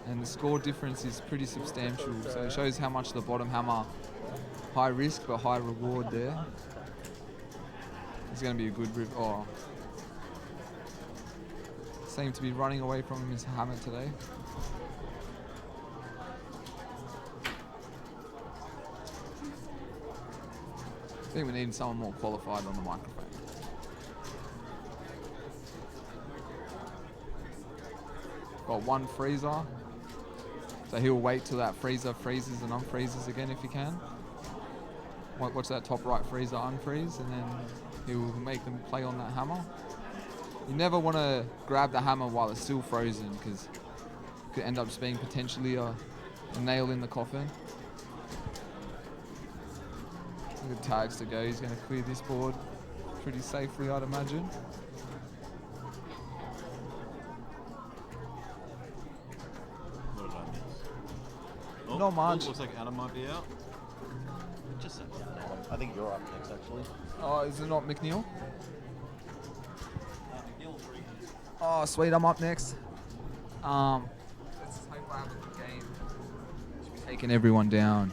and the score difference is pretty substantial. So it shows how much the bottom hammer, high risk but high reward there. It's going to be a good rip. Oh, seem to be running away from his hammer today. I think we need someone more qualified on the microphone. Got got one freezer. So he'll wait till that freezer freezes and unfreezes again if he can. Watch that top right freezer unfreeze, and then he'll make them play on that hammer. You never want to grab the hammer while it's still frozen, because it could end up just being potentially a nail in the coffin. Good tags to go. He's going to clear this board pretty safely, I'd imagine. What did I miss? Not much. Looks like Adam might be out. Just I think you're up next, actually. Oh, is it not McNeil? Oh, sweet. I'm up next. Let's just hope I have a good game. Should be taking everyone down.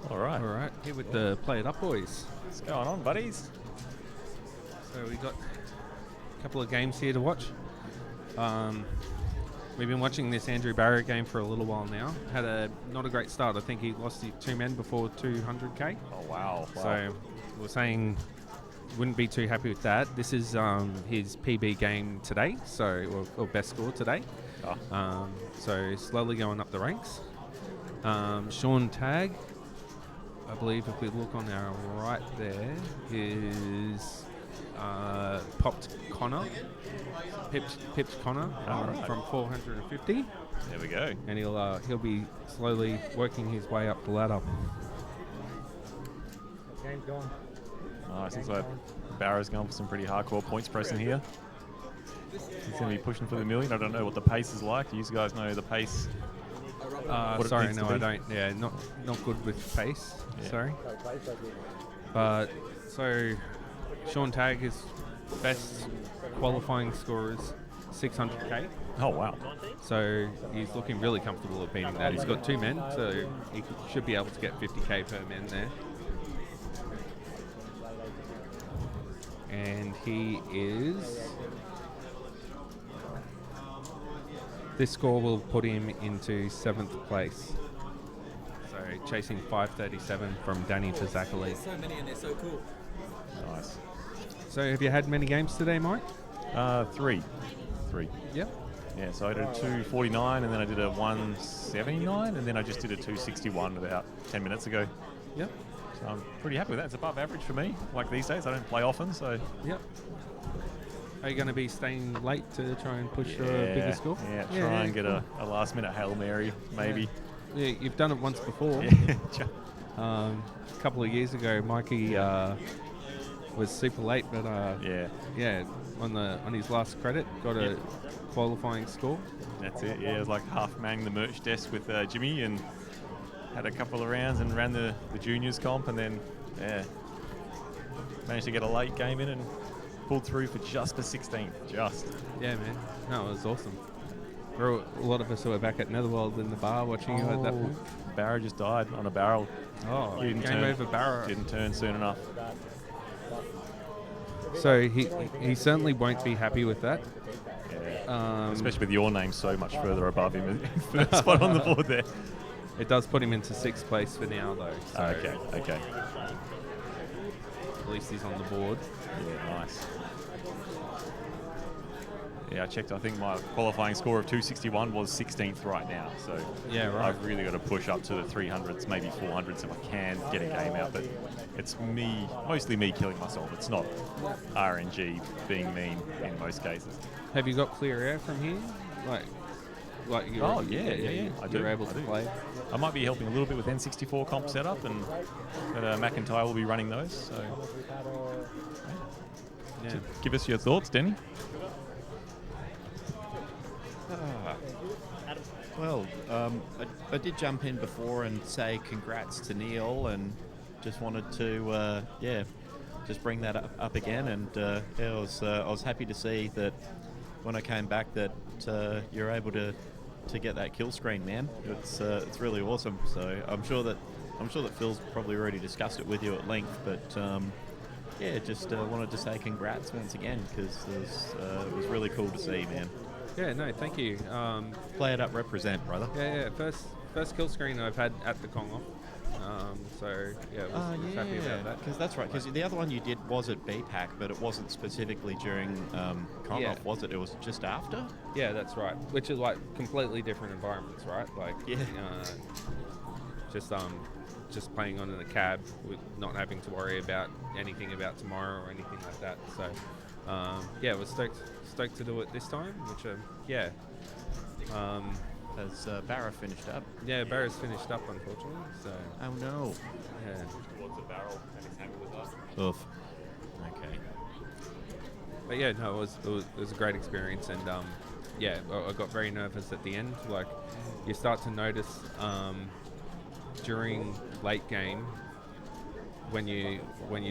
All right. All right. Here with the Play It Up boys. What's going on, buddies? So we got a couple of games here to watch. We've been watching this Andrew Barrett game for a little while now. Had not a great start. I think he lost the 2 men before 200k. Oh wow! So we're saying wouldn't be too happy with that. This is his PB game today, so or best score today. Oh. So slowly going up the ranks. Sean Tagg, I believe if we look on our right there, is popped Connor, pipped Connor from 450. There we go. And he'll be slowly working his way up the ladder. Game's gone. Nice. Looks like Barra's going for some pretty hardcore points pressing here. He's going to be pushing for the million. I don't know what the pace is like. Do you guys know the pace? Sorry, no, I don't. Yeah, not good with pace. Yeah. Sorry. But so Sean Tagg is best qualifying scorers 600k. Oh, wow. So he's looking really comfortable at beating that. He's got 2 men, so he should be able to get 50k per men there. And he is... This score will put him into 7th place. So chasing 537 from Danny Fazakali. There's so many and they're so cool. Nice. So have you had many games today, Mike? 3. Yep. Yeah, so I did a 249 and then I did a 179 and then I just did a 261 about 10 minutes ago. Yep. So I'm pretty happy with that. It's above average for me. Like these days, I don't play often, so... Yep. Are you going to be staying late to try and push for a bigger score? Yeah, try and get a last-minute Hail Mary, maybe. Yeah, you've done it once before. Yeah. A couple of years ago, Mikey was super late, but on his last credit, got a qualifying score. That's it. Yeah, it was like half manning the merch desk with Jimmy and had a couple of rounds and ran the juniors comp and then managed to get a late game in and pulled through for just the 16th. Yeah, man. No, it was awesome. There were a lot of us who were back at Netherworld in the bar watching you at that point. Barra just died on a barrel. Oh, game over Barra. Didn't turn soon enough. So he certainly won't be happy with that. Yeah. Especially with your name so much further above him. First spot on the board there. It does put him into 6th place for now, though. So Okay. At least he's on the board. Yeah, nice. Yeah, I checked. I think my qualifying score of 261 was 16th right now. So yeah, right. I've really got to push up to the 300s, maybe 400s if I can get a game out. But it's mostly me killing myself. It's not RNG being mean in most cases. Have you got clear air from here? Like you're, I do. You're able to play. I might be helping a little bit with N64 comp setup, and McIntyre will be running those. So, yeah. Give us your thoughts, Denny. Well, I did jump in before and say congrats to Neil, and just wanted to, just bring that up again. And I was happy to see that when I came back that you're able to get that kill screen, man. It's really awesome. So I'm sure that Phil's probably already discussed it with you at length, but just wanted to say congrats once again because it was really cool to see, man. Yeah, no, thank you. Play it up, represent, brother. Yeah. First kill screen I've had at the Kong off. Was happy about that. Because that's right. Because the other one you did was at BPAC, but it wasn't specifically during Kong off, was it? It was just after. Yeah, that's right. Which is like completely different environments, right? Like, just playing on in a cab with not having to worry about anything about tomorrow or anything like that. So, was stoked to do it this time. Which, Has Barra finished up? Yeah, Barra's finished up, unfortunately. So. Oh no. Yeah. Towards the barrel, and his hammer was up. Oof. Okay. But yeah, no, it was a great experience, and I got very nervous at the end. Like, you start to notice during late game when you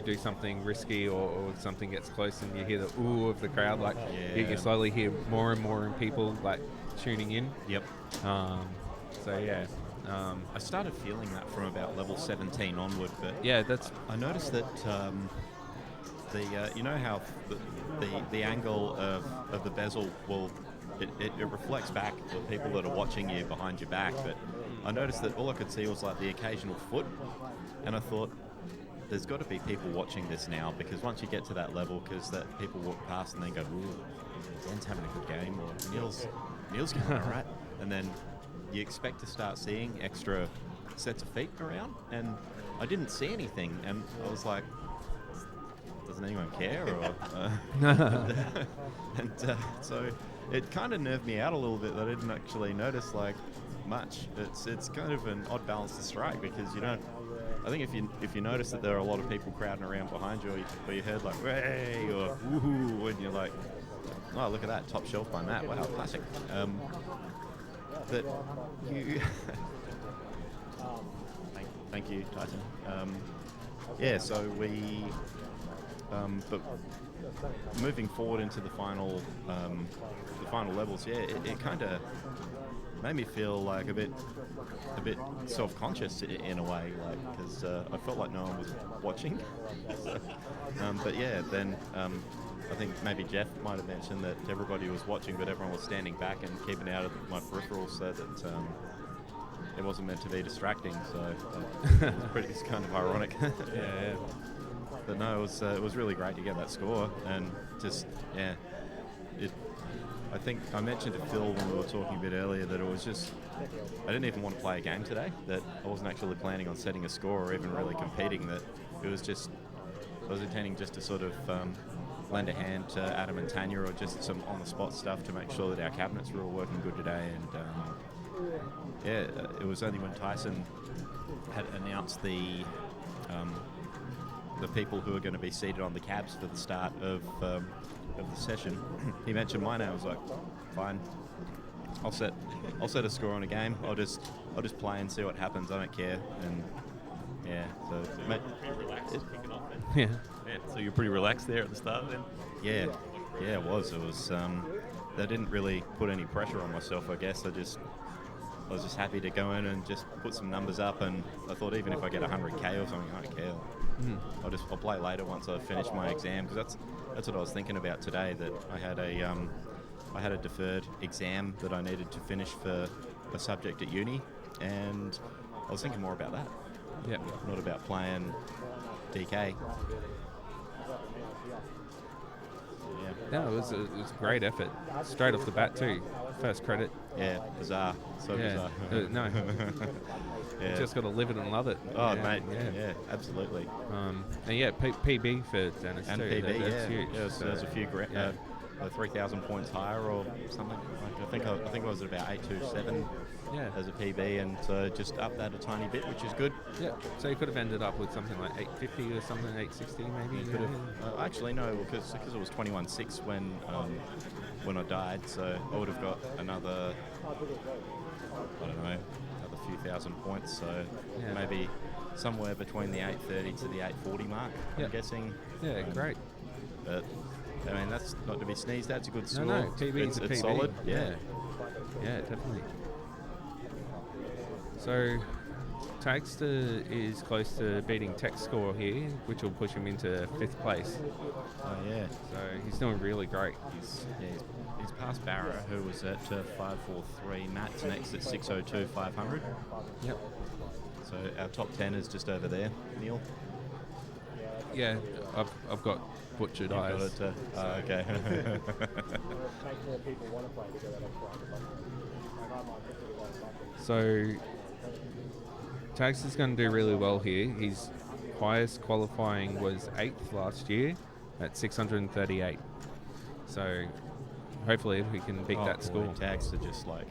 do something risky or something gets close and you hear the ooh of the crowd, like you slowly hear more and more people like tuning in. Yep. I started feeling that from about level 17 onward, but I noticed that you know how the angle of the bezel will it reflects back the people that are watching you behind your back, but I noticed that all I could see was like the occasional foot, and I thought there's got to be people watching this now, because once you get to that level, because that people walk past and then go, ooh, Ben's having a good game, or Neil's going all right, and then you expect to start seeing extra sets of feet around, and I didn't see anything, and I was like, doesn't anyone care? So it kind of nerved me out a little bit that I didn't actually notice like much. It's kind of an odd balance to strike, because you don't. I think if you notice that there are a lot of people crowding around behind you, or you heard like "way" or "woohoo," and you're like, "Oh, look at that top shelf by Matt! Wow, classic." That you. Thank you, Titan. So we. But moving forward into the final levels, it kind of made me feel like a bit self-conscious in a way, like because I felt like no one was watching. But yeah, then I think maybe Jeff might have mentioned that everybody was watching, but everyone was standing back and keeping out of my peripherals so that it wasn't meant to be distracting. So it's kind of ironic. Yeah. But no, it was really great to get that score, and just I think I mentioned to Phil when we were talking a bit earlier that it was just I didn't even want to play a game today. That I wasn't actually planning on setting a score or even really competing. That it was just I was intending just to sort of lend a hand to Adam and Tanya, or just some on-the-spot stuff to make sure that our cabinets were all working good today. And it was only when Tyson had announced the people who are going to be seated on the cabs for the start of the session. He mentioned my name. I was like, fine, I'll set a score on a game. I'll just play and see what happens. I don't care. And so yeah. So you're pretty relaxed there at the start then? Yeah, it was. They didn't really put any pressure on myself, I guess. I was just happy to go in and just put some numbers up, and I thought even if I get 100k or something, I don't care. I'll play later once I finish my exam, because that's what I was thinking about today. That I had a deferred exam that I needed to finish for a subject at uni, and I was thinking more about that. Yeah, not about playing DK. No, it was a great effort, straight off the bat too. First credit. Yeah, bizarre. So bizarre. No. Yeah. Just got to live it and love it. Oh, mate. Yeah, absolutely. And PB for Dennis and too. PB, That's huge. Yeah, so there's a few 3,000 points higher or something. Like I think I was at about 827 as a PB, and so just up that a tiny bit, which is good. Yeah. So you could have ended up with something like 850 or something, 860 maybe. You could have. Actually, no, because it was 21.6 when I died, so I would have got another, I don't know, another few thousand points. So maybe somewhere between the 830 to the 840 mark. I'm guessing. Yeah, great. But I mean, that's not to be sneezed at. It's a good score. No, PB is a PB. It's solid. Yeah, definitely. So, Taxter is close to beating Tech's score here, which will push him into 5th place. Oh yeah. So he's doing really great. He's past Barra, who was at 543. Matt's next at 602, 500. Yep. So our top 10 is just over there, Neil. Yeah, I've got butchered You've eyes. got it, okay. So Tax is going to do really well here. His highest qualifying was 8th last year at 638. So hopefully we can beat that score. Tax are just like...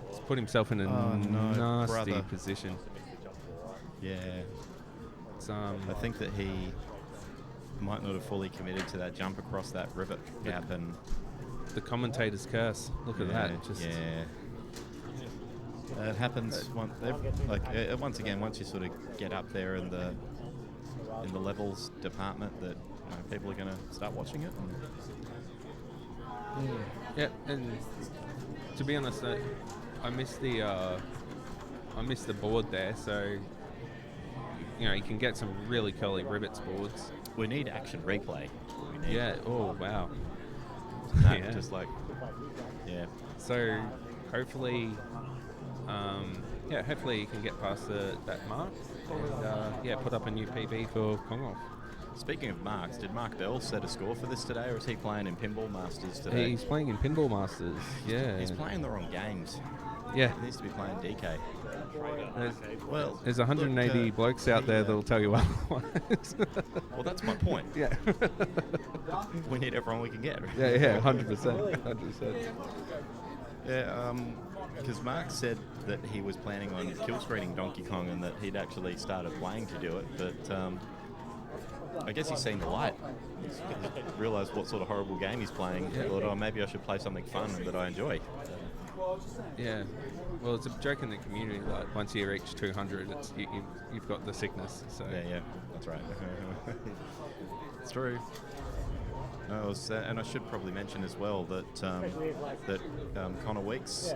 He's put himself in a nasty position. Yeah. I think that he might not have fully committed to that jump across that rivet gap, and the commentator's curse. Look at that. Just it happens once again. Once you sort of get up there in the levels department, that people are going to start watching it. Yeah, and to be honest, I missed the board there, so you can get some really curly rivets boards. We need action replay. Oh wow. Just like So hopefully, hopefully you can get past that mark and put up a new PB for Kong-Off. Speaking of marks, did Mark Bell set a score for this today, or is he playing in Pinball Masters today? He's playing in Pinball Masters. Yeah. He's playing the wrong games. Yeah. He needs to be playing DK. There's 180 blokes out there that'll tell you otherwise. Well, that's my point. Yeah. We need everyone we can get. 100%. 100%. Yeah, because Mark said that he was planning on kill screening Donkey Kong and that he'd actually started playing to do it, but I guess he's seen the light. He's realised what sort of horrible game he's playing. He thought, maybe I should play something fun and that I enjoy. Yeah. Well, it's a joke in the community that once you reach 200, you've got the sickness. So yeah, that's right. It's true. No, and I should probably mention as well that Connor Weeks,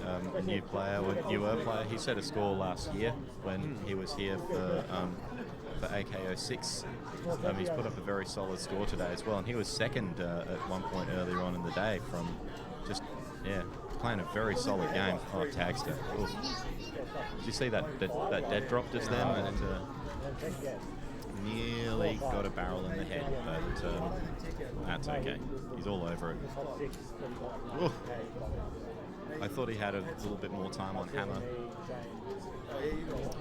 a newer player, he set a score last year when he was here for AKO 6. He's put up a very solid score today as well, and he was second at one point earlier on in the day from just playing a very solid game. Oh, Tagster. Oof. Did you see that dead drop just then? And nearly got a barrel in the head, but that's okay. He's all over it. Ooh. I thought he had a little bit more time on hammer.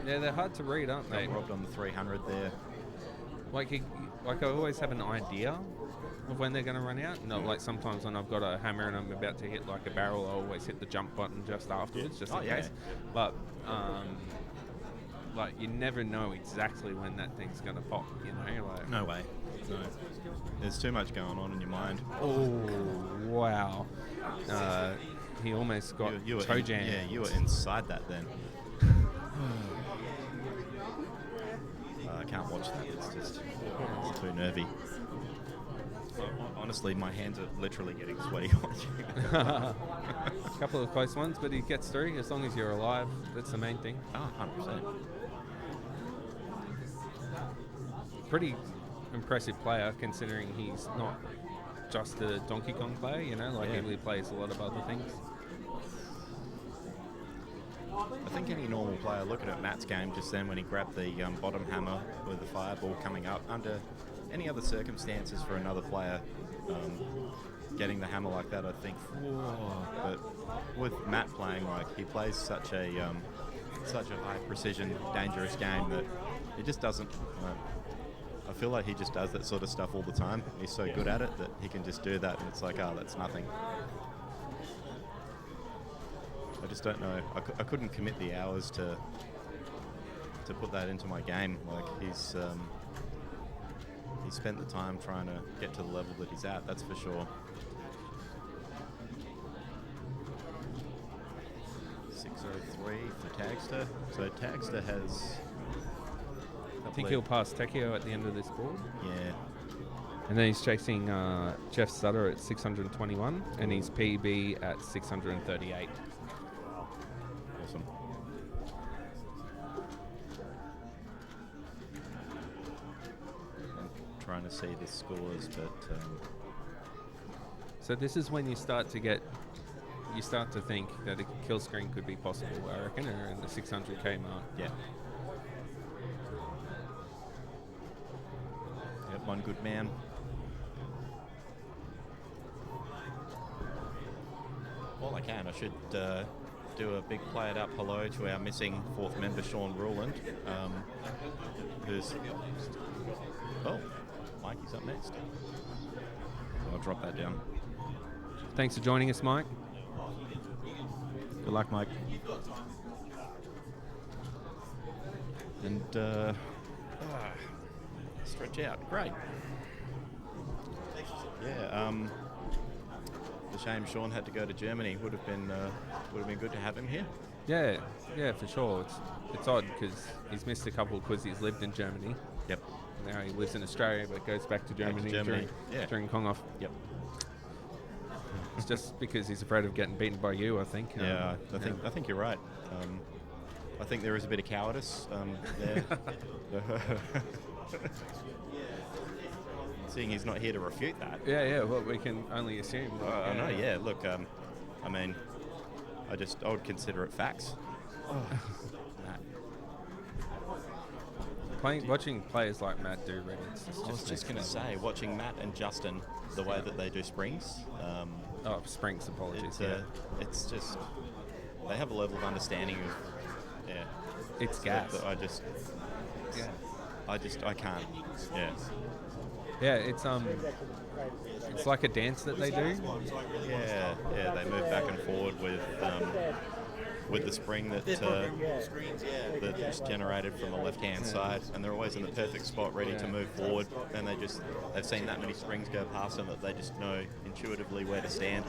Yeah, they're hard to read, aren't they? Got robbed on the 300 there. Like I always have an idea of when they're going to run out. No, like sometimes when I've got a hammer and I'm about to hit like a barrel, I always hit the jump button just afterwards, just in case. But like you never know exactly when that thing's going to pop. You know, like no way. No, there's too much going on in your mind. Oh wow! He almost got toe jam. Yeah, you were inside that then. I can't watch that. It's too nervy. Honestly, my hands are literally getting sweaty watching. A couple of close ones, but he gets through as long as you're alive. That's the main thing. Oh, 100%. Pretty impressive player considering he's not just a Donkey Kong player, you know, like he really plays a lot of other things. I think any normal player looking at Matt's game just then when he grabbed the bottom hammer with the fireball coming up, under any other circumstances for another player getting the hammer like that, I think, whoa. But with Matt playing, like, he plays such a high precision, dangerous game that it just doesn't. I feel like he just does that sort of stuff all the time. He's so good at it that he can just do that, and it's like, oh, that's nothing. I just don't know. I couldn't commit the hours to put that into my game. Like he's spent the time trying to get to the level that he's at. That's for sure. 603 for Tagster. So Tagster has. I think he'll pass Tekio at the end of this board. Yeah. And then he's chasing Jeff Sutter at 621, and his PB at 638. Awesome. I'm trying to see the scores, but so this is when you start to think that a kill screen could be possible, I reckon, around the 600k mark. Yeah. Yep, one good man. While I can, I should do a big played up hello to our missing fourth member, Sean Ruland, who's... Oh, Mikey's up next. I'll drop that down. Thanks for joining us, Mike. Good luck, Mike. And stretch out. Great. Yeah. It's a shame Sean had to go to Germany. Would have been good to have him here. Yeah, for sure. It's odd because he's missed a couple because he's lived in Germany. Yep. Now he lives in Australia but goes back to Germany, during Kong Off. Yep. It's just because he's afraid of getting beaten by you, I think. Yeah, I think you're right. I think there is a bit of cowardice there. Seeing he's not here to refute that. Yeah. Well, we can only assume. I know. Yeah. Look, I mean, I would consider it facts. Watching players like Matt do records. I was just going to say, watching Matt and Justin, the way that they do springs. Springs, apologies. It's just, they have a level of understanding of, It's gas. I can't. Yeah. Yeah, it's like a dance that they do. Yeah, they move back and forward with the spring that's generated from the left-hand side, and they're always in the perfect spot, ready to move forward. And they've seen that many springs go past them that they just know intuitively where to stand.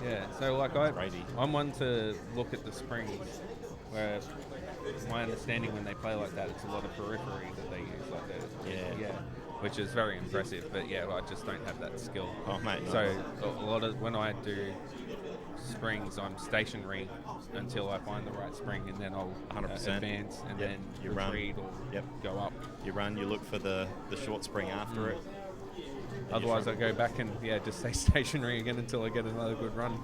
Yeah, so like I'm one to look at the springs, where my understanding when they play like that, it's a lot of periphery that they use like that. Yeah. which is very impressive. But yeah, I just don't have that skill. Oh, mate. So a lot of when I do springs, I'm stationary until I find the right spring, and then I'll 100%. advance and Yep. then You retreat run. or go up. You run. You look for the short spring after it. Otherwise, I go back and just stay stationary again until I get another good run.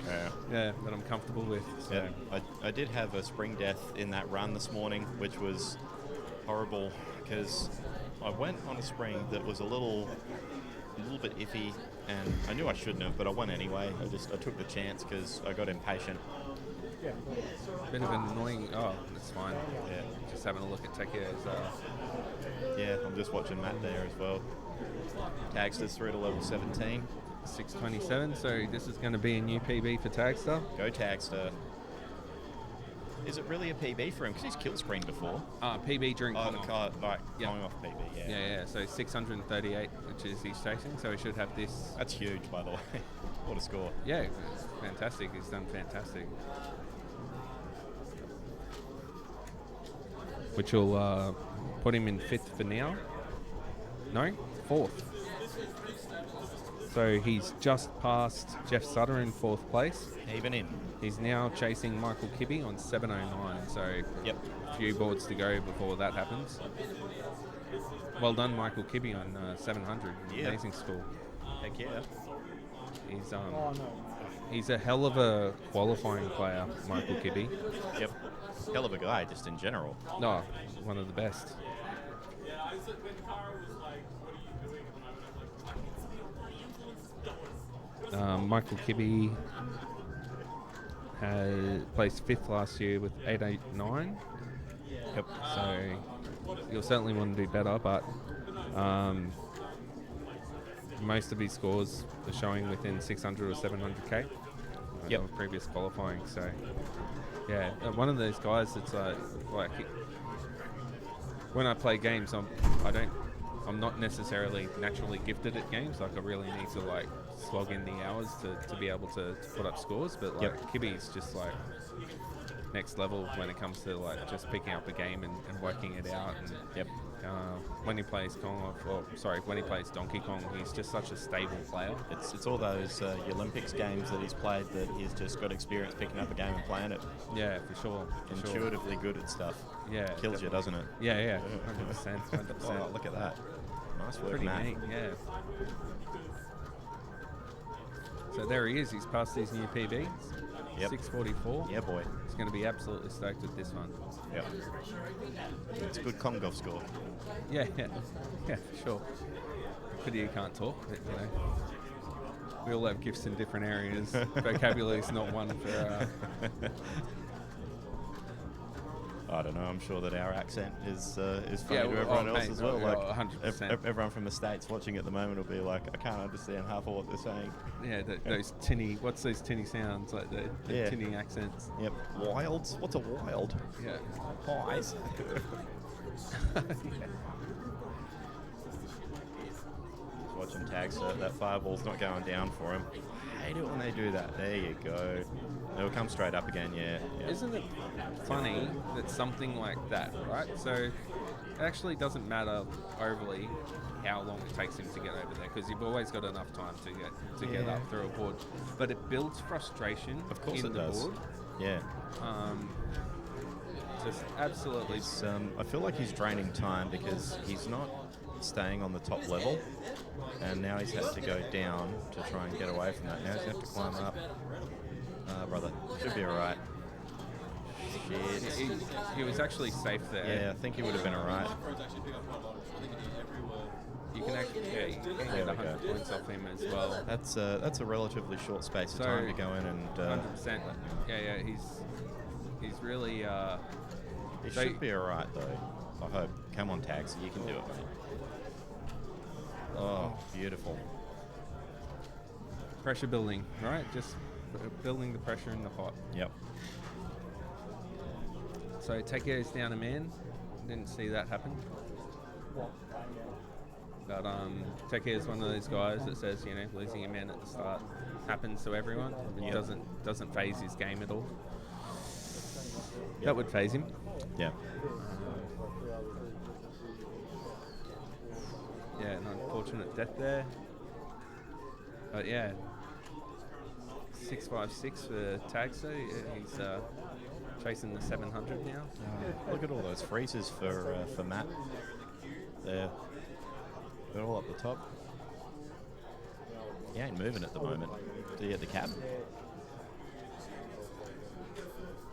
Yeah, that I'm comfortable with. So. Yeah, I did have a spring death in that run this morning, which was horrible because I went on a spring that was a little bit iffy, and I knew I shouldn't have, but I went anyway. I took the chance because I got impatient. Bit of an annoying. Oh, that's fine. Yeah, just having a look at Tekio's. Yeah, I'm just watching Matt there as well. Tagster's through to level 17. 627, so this is going to be a new PB for Tagster. Go Tagster. Is it really a PB for him? Because he's kill screened before. PB during Kong off. Kong off PB, yeah. Yeah, so 638, which is he's chasing, so he should have this. That's huge, by the way. What a score. Yeah, it's fantastic. He's done fantastic. Which will put him in 5th for now. No? 4th. So he's just passed Jeff Sutter in 4th place. Even in. He's now chasing Michael Kibbe on 709. So a few boards to go before that happens. Well done, Michael Kibbe on 700. Yeah. Amazing score. Heck yeah. He's a hell of a qualifying player, Michael Kibbe. Yep. Hell of a guy, just in general. No, one of the best. Michael Kibbe had placed 5th last year with 889. Yep. So you'll certainly want to do better, but most of his scores are showing within 600 or 700k of previous qualifying. So yeah, one of those guys that's like when I play games, I'm not necessarily naturally gifted at games. Like I really need to like slog in the hours to be able to put up scores. But like Kibbe's just like next level when it comes to like just picking up a game and working it out. And when he plays when he plays Donkey Kong, he's just such a stable player. It's all those Olympics games that he's played that he's just got experience picking up a game and playing it. Yeah, for sure. Intuitively good at stuff. Yeah, kills you, doesn't it? Yeah, 100%. Oh, look at that. Nice work, Pretty Matt. neat, yeah. So there he is. He's passed his new PB. Yep. 644. Yeah, boy. He's going to be absolutely stoked with this one. Yep. It's a good Kong golf score. Yeah, for sure. Pity you can't talk, but you know, we all have gifts in different areas. Vocabulary is not one for. I don't know. I'm sure that our accent is funny to well, everyone else as well. Like 100%. Everyone from the States watching at the moment will be like, I can't understand half of what they're saying. Yeah, those tinny. What's those tinny sounds like the tinny accents? Yep. Wilds. What's a wild? Yeah. Pies. Watching tags, so that fireball's not going down for him. I hate it when they do that. There you go. It'll come straight up again, yeah. Isn't it funny that something like that, right? So it actually doesn't matter overly how long it takes him to get over there, because you've always got enough time to get up through a board. But it builds frustration in the board. Yeah. Just absolutely. I feel like he's draining time because he's not staying on the top level, and now he's had to go down to try and get away from that. Now he's going to have to climb up. Brother, should be alright. Shit. He was actually safe there. Yeah, I think he would have been alright. You can actually, you can get 100 points off him as well. That's a relatively short space of time to go in and. 100%. Yeah, he's really. He should be alright though. I hope. Come on, Tags, you can do it, mate. Oh, beautiful. Pressure building, right? Just building the pressure in the pot. Yep. So Tekio's down a man. Didn't see that happen. But Tekio is one of those guys that says, you know, losing a man at the start happens to everyone. It doesn't phase his game at all. That would phase him. Yeah. Yeah, no, unfortunate death there. But yeah, 656 for Tagster. He's chasing the 700 now. Look at all those freezes for Matt. They're all up the top. He ain't moving at the moment. Did he get the cab?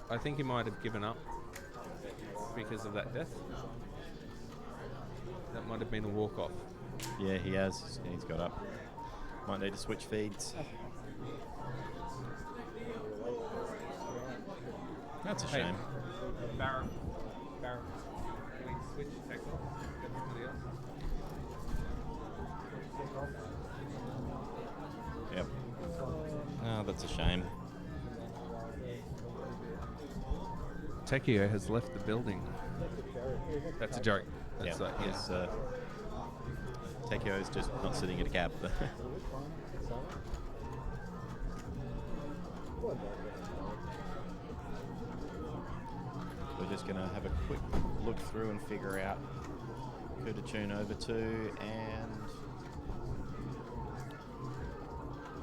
I think he might have given up because of that death. That might have been a walk-off. Yeah, he has. He's got up. Might need to switch feeds. That's a shame. Barra. Can we switch tackle? Everybody else? Yep. Oh, that's a shame. Tekio has left the building. That's a joke. That's Yeah, Tekio's just not sitting in a cab. We're just going to have a quick look through and figure out who to tune over to, and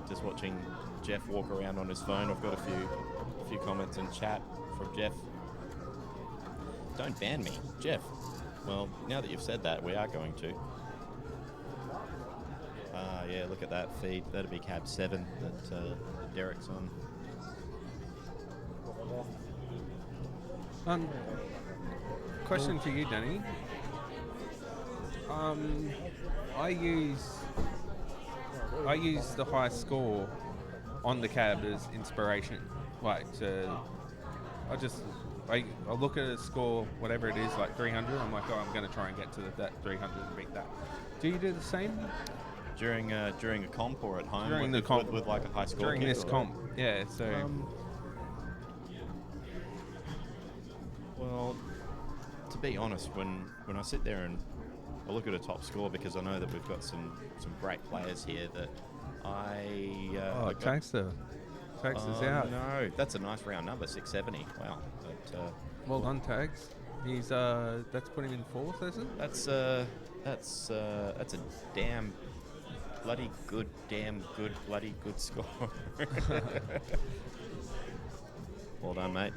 just watching Jeff walk around on his phone. I've got a few comments in chat from Jeff. Don't ban me, Jeff. Well, now that you've said that, we are going to. Yeah, look at that feed. That'd be cab 7 that Derek's on. Question for you, Danny. I use the high score on the cab as inspiration. Like, I look at a score, whatever it is, like 300. I'm like, oh, I'm going to try and get to that 300 and beat that. Do you do the same? During a comp or at home? During the comp. With like a high score? During this comp, yeah. So. Well, to be honest, when I sit there and I look at a top score, because I know that we've got some great players here that Tagster. Tagster's out. No, that's a nice round number, 670. Wow. Well done, Tags. He's that's put him in 4th, isn't it? That's a damn bloody good score. Well done, mate.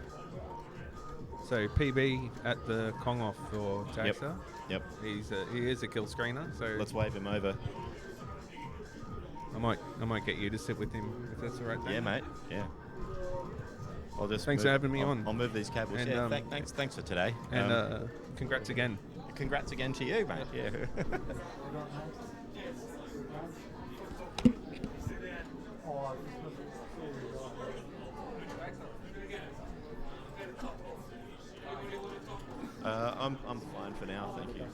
So PB at the Kong off for Tagster. Yep. He is a kill screener. So let's wave him over. I might get you to sit with him if that's all right. Dan. Yeah, mate. Yeah. I'll just thanks for having me on. I'll move these cables. And, yeah. Thanks for today. And congrats again. Congrats again to you, mate. Yeah. I'm fine for now, thank you.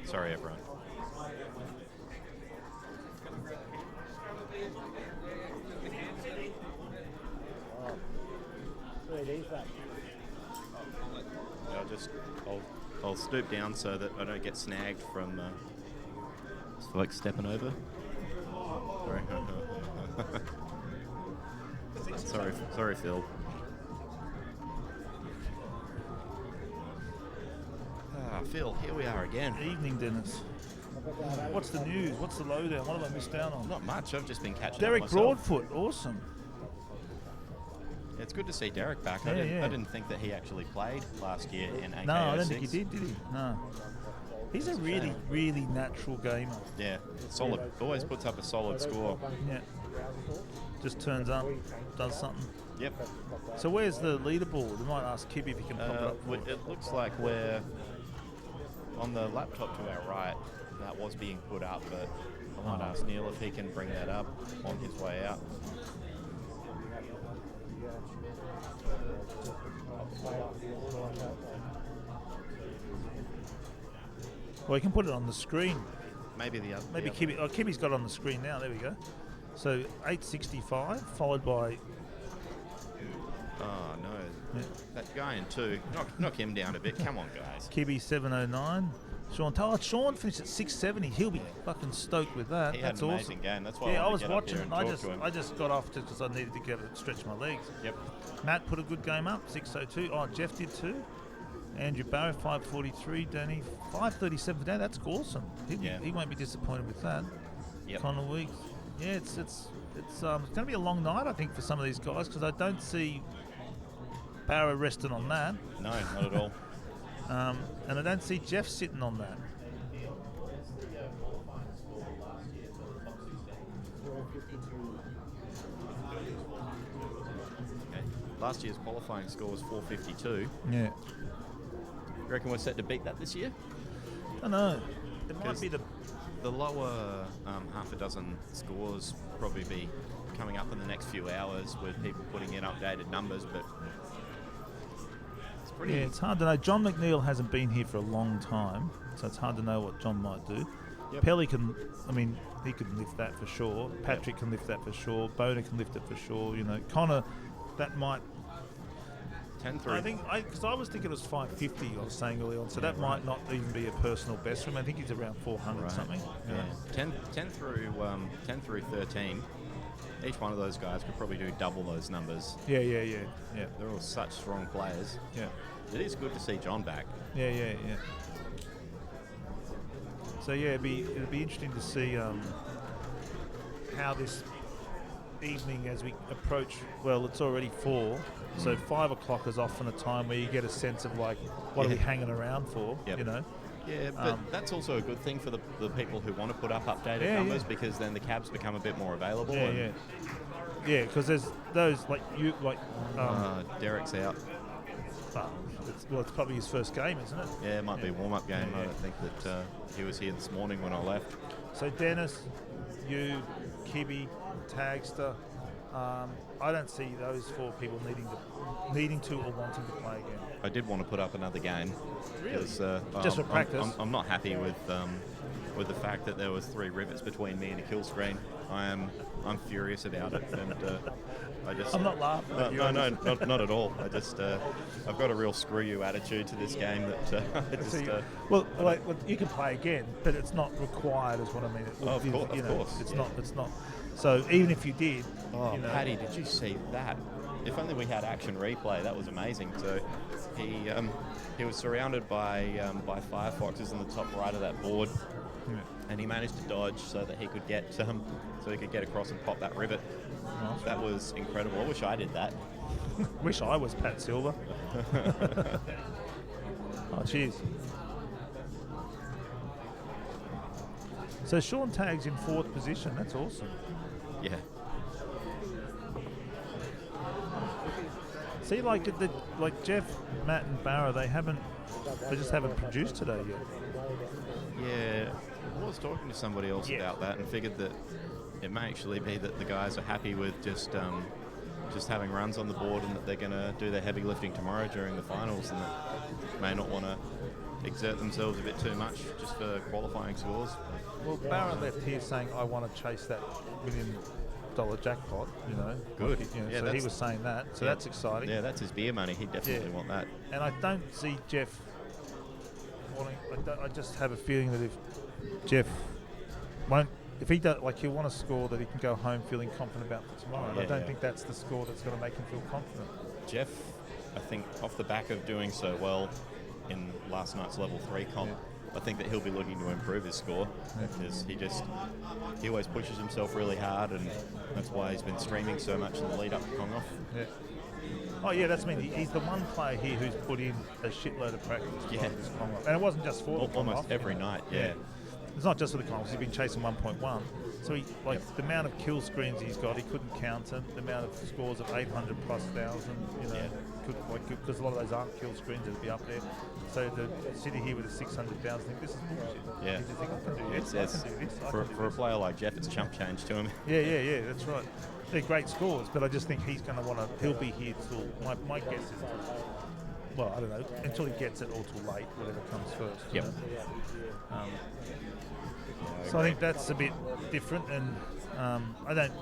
Sorry, everyone. I'll stoop down so that I don't get snagged from like stepping over. Sorry, Phil. Phil, here we are again. Evening, Dennis. What's the news? What's the lowdown? What have I missed out on? Not much. I've just been catching Derek up myself. Broadfoot, awesome. It's good to see Derek back. Yeah, I didn't think that he actually played last year in AKO6. No, I don't think he did he? No. He's a really, really natural gamer. Yeah, solid. Always puts up a solid score. Yeah. Just turns up, does something. Yep. So where's the leaderboard? We might ask Kibby if he can pop it up. It looks like we're on the laptop to our right. That was being put up, but I might ask Neil if he can bring that up on his way out. Well, you can put it on the screen. Maybe the other. Maybe Kibby. Oh, Kibby's got it on the screen now. There we go. So 865, followed by. Oh no, that guy in 2. Knock him down a bit. Come on, guys. Kibby 709. Sean finished at 670. He'll be fucking stoked with that. He That's had an awesome. amazing game. That's why I I was wanted to get up watching. here and I talk just to him. I just got off just because I needed to stretch my legs. Yep. Matt put a good game up, 602. Oh, Jeff did too. Andrew Barrow 5:43. Danny 5:37 for Danny. That's awesome. He won't be disappointed with that. Yep. Connor Weeks. Yeah, it's going to be a long night, I think, for some of these guys, because I don't see Barrow resting on that. No, not at all. And I don't see Jeff sitting on that. Okay. Last year's qualifying score was 452. Yeah. You reckon we're set to beat that this year? I don't know. It might be the lower half a dozen scores probably be coming up in the next few hours with people putting in updated numbers, but it's pretty... Yeah, it's hard to know. John McNeil hasn't been here for a long time, so it's hard to know what John might do. Yep. Pelly can, he could lift that for sure. Patrick can lift that for sure. Boner can lift it for sure. You know, Connor, that might... 10-3. I think, because I was thinking it was 550, I was saying early on, so that might not even be a personal best for him. I think he's around 400 something. Yeah. 10 through 13. Each one of those guys could probably do double those numbers. Yeah. They're all such strong players. Yeah. It is good to see John back. Yeah. So yeah, it'd be interesting to see how this evening, as we approach. Well, it's already 4, so 5 o'clock is often a time where you get a sense of like what are we hanging around for. Yep. You know. Yeah, but that's also a good thing for the people who want to put up updated numbers, because then the cabs become a bit more available. Yeah, because there's those like you Derek's out. It's probably his first game, isn't it? Yeah, it might be a warm-up game. I don't think that he was here this morning when I left. So Dennis, you, Kibby, Tagster, I don't see those 4 people needing to or wanting to play again. I did want to put up another game. Really? Just for practice? I'm not happy with the fact that there was 3 rivets between me and a kill screen. I'm furious about it, and I'm not laughing at you. No, not at all. I've got a real screw you attitude to this game that you can play again, but it's not required, is what I mean. Of course. It's not. So even if you did, Paddy, did you see that? If only we had action replay. That was amazing. So he was surrounded by firefoxes in the top right of that board, and he managed to dodge so that he could get across and pop that rivet. Nice. That was incredible. I wish I did that. Wish I was Pat Silver. Oh, cheers. So Sean Tagg's in 4th position. That's awesome. Yeah. See, like Jeff, Matt, and Barra, they just haven't produced today yet. Yeah, I was talking to somebody else about that and figured that it may actually be that the guys are happy with just having runs on the board, and that they're going to do their heavy lifting tomorrow during the finals, and that may not want to exert themselves a bit too much just for qualifying scores. Well, Barra left here saying, I want to chase that $1 million jackpot, you know. Good. So he was saying that, so that's exciting. Yeah, that's his beer money. He'd definitely want that. And I don't see Jeff wanting... I just have a feeling that if Jeff won't... If he does, he'll want a score that he can go home feeling confident about for tomorrow. And I don't think that's the score that's going to make him feel confident. Jeff, I think, off the back of doing so well in last night's level 3 comp, I think that he'll be looking to improve his score, because he always pushes himself really hard, and that's why he's been streaming so much in the lead up to Kong off. Yeah. Oh yeah, that's mean he's the one player here who's put in a shitload of practice for this Kong off, and it wasn't just for the Kong almost off, every night. Yeah. It's not just for the Kong off. He's been chasing 1.1, so he the amount of kill screens he's got, he couldn't count it. The amount of scores of 800 plus 1,000, you know, because a lot of those aren't kill screens that'd be up there. So sitting here with a 600,000, think this is bullshit. Yeah. You just think, I can do this, I can do this. For a player like Jeff, it's chump change to him. Yeah, that's right. They're great scores, but I just think he's going to want to. He'll be here till my guess is. Well, I don't know, until he gets it, or till late, whatever comes first. Yep. So I think that's a bit different, and I don't.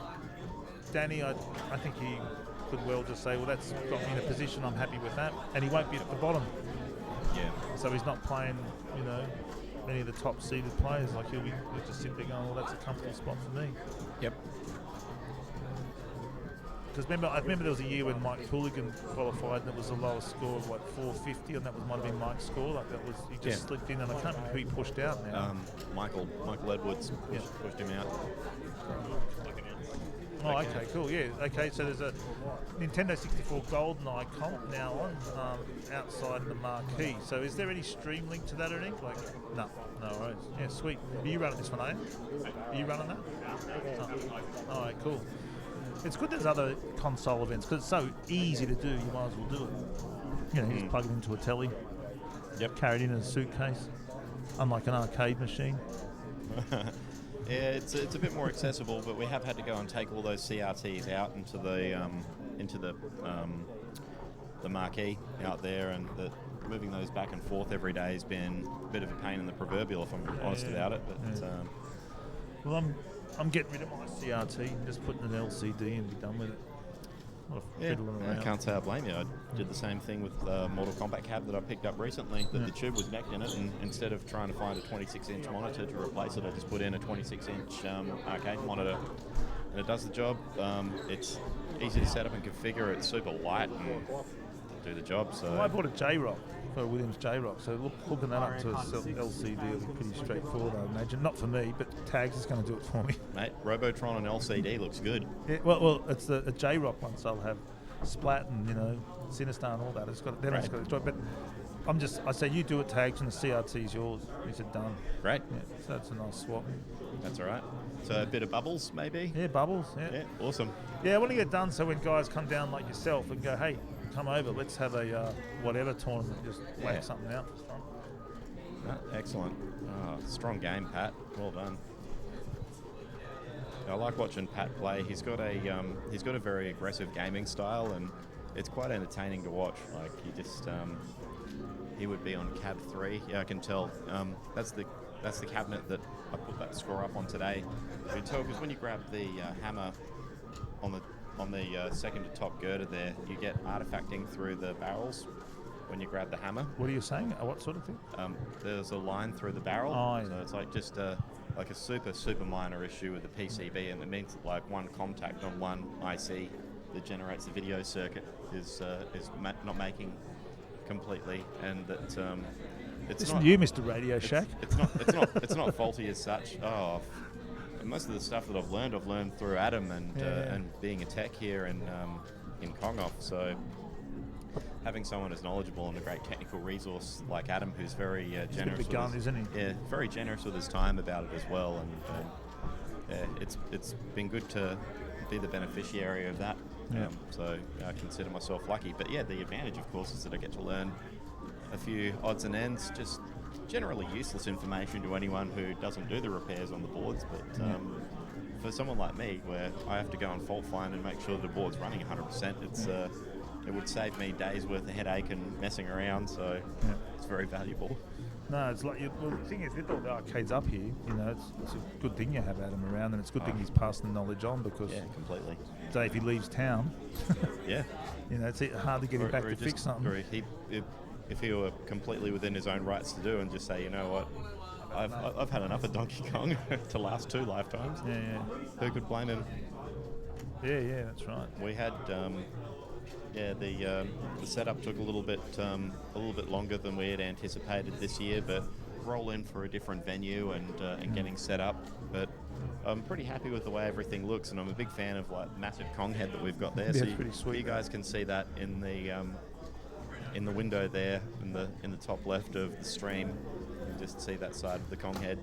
Danny, I think he could well just say, well, that's got me in a position, I'm happy with that, and he won't be at the bottom. Yeah. So he's not playing, any of the top seeded players. Like he'll just sit there going, well, that's a comfortable spot for me. Yep. Because I remember there was a year when Mike Hooligan qualified and it was the lowest score of 450, and that might have been Mike's score. Like that was he just slipped in, and I can't remember who he pushed out now. Michael Edwards pushed him out. Oh, okay, cool. Yeah, okay. So there's a Nintendo 64 GoldenEye comp now on outside the marquee. So is there any stream link to that or anything? Like, no worries. Yeah, sweet. Are you running this one, eh? Are you running that? Oh, all right, cool. It's good there's other console events because it's so easy to do. You might as well do it. You just plug it into a telly. Yep. Carry it in a suitcase, unlike an arcade machine. Yeah, it's a bit more accessible, but we have had to go and take all those CRTs out into the marquee out there, and moving those back and forth every day has been a bit of a pain in the proverbial, if I'm honest about it. But well, I'm getting rid of my CRT and just putting an LCD and be done with it. I can't say I blame you. I did the same thing with Mortal Kombat cab that I picked up recently. The tube was necked in it, and instead of trying to find a 26-inch monitor to replace it, I just put in a 26-inch arcade monitor, and it does the job. It's easy to set up and configure. It's super light and do the job. So I bought a J-Rock for a Williams J-Rock, so hooking that up to a LCD will be pretty straightforward, I imagine. Not for me, but Tags is going to do it for me. Mate, Robotron on LCD looks good. Yeah, well, it's a J-Rock one, so I'll have Splat and Sinistar and all that. It's got to enjoy. But I say you do it, Tags, and the CRT's yours. He said done. Great. Yeah, so that's a nice swap. That's all right. So a bit of bubbles, maybe. Yeah, bubbles. Yeah, awesome. Yeah, I want to get done so when guys come down like yourself and go, hey, come over, let's have a whatever tournament, just whack something out for fun. Excellent. Strong game, Pat. Well done. I like watching Pat play. He's got a very aggressive gaming style, and it's quite entertaining to watch. Like he would be on cab 3. Yeah, I can tell. That's the cabinet that I put that score up on today. You can tell because when you grab the hammer on the second to top girder there, you get artifacting through the barrels when you grab the hammer. What are you saying? What sort of thing? There's a line through the barrel, so it's like just a super minor issue with the PCB, and it means that like one contact on one IC that generates the video circuit is not making completely, and that it's Listen not to you, Mr. Radio Shack. It's not faulty as such. Most of the stuff that I've learned through Adam and being a tech here in Kongoff. So having someone as knowledgeable and a great technical resource like Adam, who's very generous. He's a big gun, isn't he? Yeah, very generous with his time about it as well, and it's been good to be the beneficiary of that. Yeah. So I consider myself lucky. But yeah, the advantage, of course, is that I get to learn a few odds and ends, just generally useless information to anyone who doesn't do the repairs on the boards. But for someone like me, where I have to go and fault find and make sure the board's running 100%, it would save me days worth of headache and messing around. So it's very valuable. No, it's like the thing is with all the arcades up here, it's a good thing you have Adam around, and it's a good thing he's passing the knowledge on because completely. Say if he leaves town, it's hard to get him back to fix something. Or if he were completely within his own rights to do and just say, you know what, I've had enough of Donkey Kong to last 2 lifetimes. Yeah. Who could blame him? Yeah, that's right. We had. The setup took a little bit longer than we had anticipated this year, but roll in for a different venue and getting set up. But I'm pretty happy with the way everything looks, and I'm a big fan of like massive Kong head that we've got there. Yeah, so it's pretty sweet. You guys can see that in the window there in the top left of the stream. You can just see that side of the Kong head.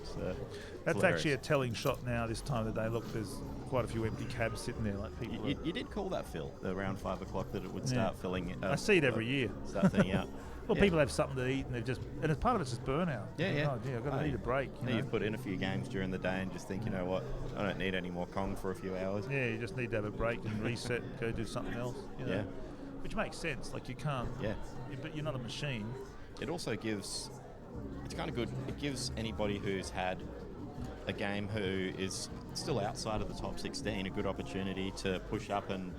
So that's actually a telling shot now. This time of the day, look, there's quite a few empty cabs sitting there. Like people. You did call that, Phil, around 5 o'clock that it would start filling. I see it every year. Start filling out. Well, people have something to eat, and it's part of it's just burnout. Yeah. I've got to need a break. You've put in a few games during the day and just think, you know what, I don't need any more Kong for a few hours. Yeah, you just need to have a break and reset, go do something else. Which makes sense. Like you can't. Yeah. But you're not a machine. It also gives. It's kind of good. It gives anybody who's had a game who is still outside of the top 16 a good opportunity to push up and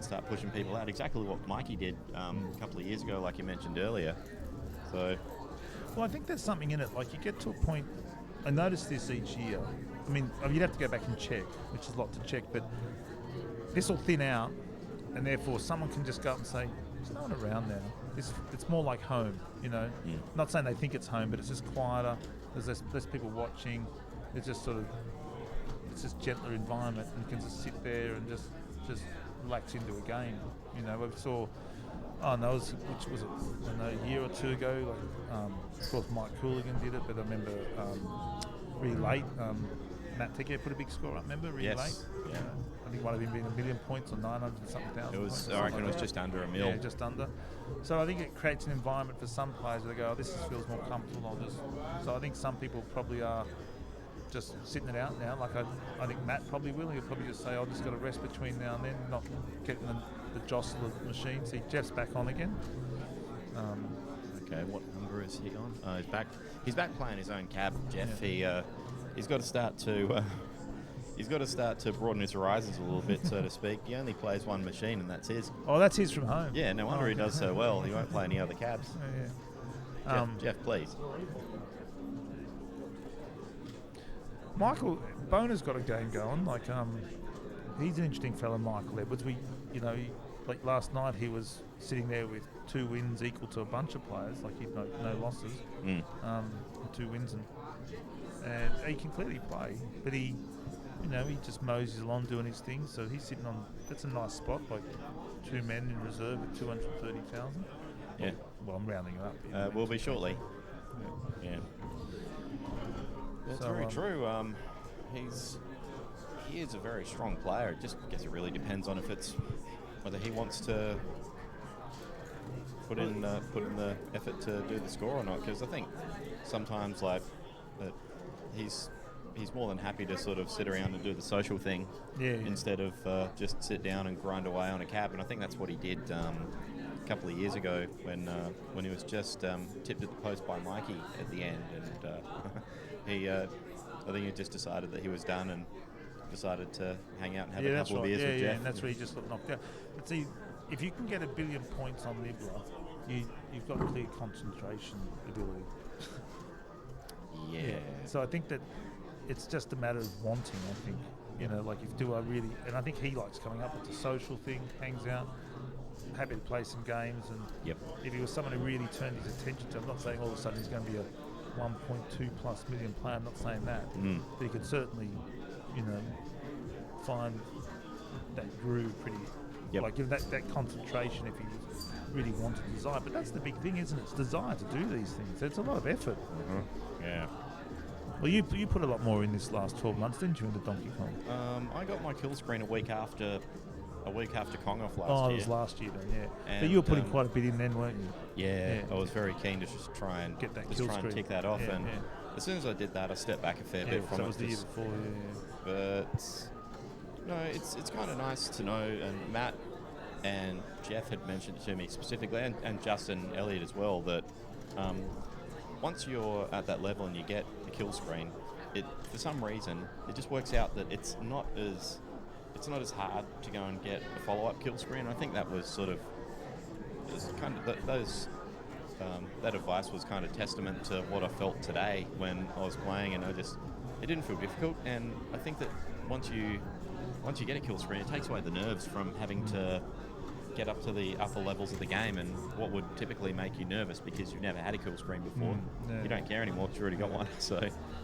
start pushing people out. Exactly what Mikey did a couple of years ago, like you mentioned earlier. So, well, I think there's something in it. Like you get to a point. I notice this each year. I mean, you'd have to go back and check, which is a lot to check. But this will thin out, and therefore someone can just go up and say, there's no one around now. It's more like home, you know. Not saying they think it's home, but it's just quieter. There's less people watching. It's just sort of, it's just gentler environment, and you can just sit there and just relax into a game. You know, we saw, which was a year or two ago. Like, of course, Mike Cooligan did it, but I remember really late. Matt Tekke put a big score up. Remember, really late. Yeah. I think it might have been 1 million points or 900 and something thousand. It was. Points, I reckon it was like just that. under a mil. Yeah, just under. So I think it creates an environment for some players where they go, oh, this feels more comfortable. So I think some people probably are just sitting it out now. Like I think Matt probably will. He'll probably just say, I've just got a rest between now and then, not getting the jostle of the machine. See, Jeff's back on again. Okay, what number is he on? He's back. He's back playing his own cab, Jeff. Yeah. He's got to start to. He's got to start to broaden his horizons a little bit, so to speak. He only plays one machine, and that's his. Oh, that's his from home. Yeah, no wonder he does so well. He won't play any other cabs. Yeah. Jeff, please. Michael Boner's got a game going. Like, he's an interesting fellow, Michael Edwards. Like last night, he was sitting there with 2 wins equal to a bunch of players. Like, he'd no losses, 2 wins, and he can clearly play. But he just moses along doing his thing. So he's sitting on. That's a nice spot. Like 2 men in reserve at 230,000. Yeah. Well, I'm rounding it up. Will be shortly. Yeah. That's very true. He is a very strong player. Just guess it really depends on whether he wants to put in the effort to do the score or not. Because I think sometimes that he's more than happy to sort of sit around and do the social thing instead of just sit down and grind away on a cab. And I think that's what he did a couple of years ago when he was just tipped at the post by Mikey at the end, and I think he just decided that he was done and decided to hang out and have a couple of beers with Jeff. And that's where he just got knocked out. But see, if you can get 1 billion points on Nibbler, you've got clear concentration ability. Yeah. So I think that it's just a matter of wanting, I think. You know, like and I think he likes coming up. It's a social thing, hangs out, happy to play some games. And if he was someone who really turned his attention to, I'm not saying all of a sudden he's going to be a 1.2+ million player, I'm not saying that. But he could certainly, find that groove pretty, like give that concentration if he really wanted to desire. But that's the big thing, isn't it? It's desire to do these things. It's a lot of effort. Yeah. Well, you put a lot more in this last 12 months, didn't you, into Donkey Kong? I got my kill screen a week after Kong off last year. Oh, it was last year then, yeah. And but you were putting quite a bit in then, weren't you? Yeah, I was very keen to just try and get that just kill try screen. And tick that off. As soon as I did that, I stepped back a fair bit from so it. It was the year before, But no, it's kind of nice to know. And Matt and Jeff had mentioned it to me specifically, and Justin Elliott as well, that once you're at that level and you get a kill screen, for some reason it just works out that it's not as hard to go and get a follow-up kill screen. I think that was sort of that advice was kind of testament to what I felt today when I was playing, and it didn't feel difficult. And I think that once you get a kill screen, it takes away the nerves from having to get up to the upper levels of the game, and what would typically make you nervous because you've never had a kill screen before. You don't care anymore because you already got one, so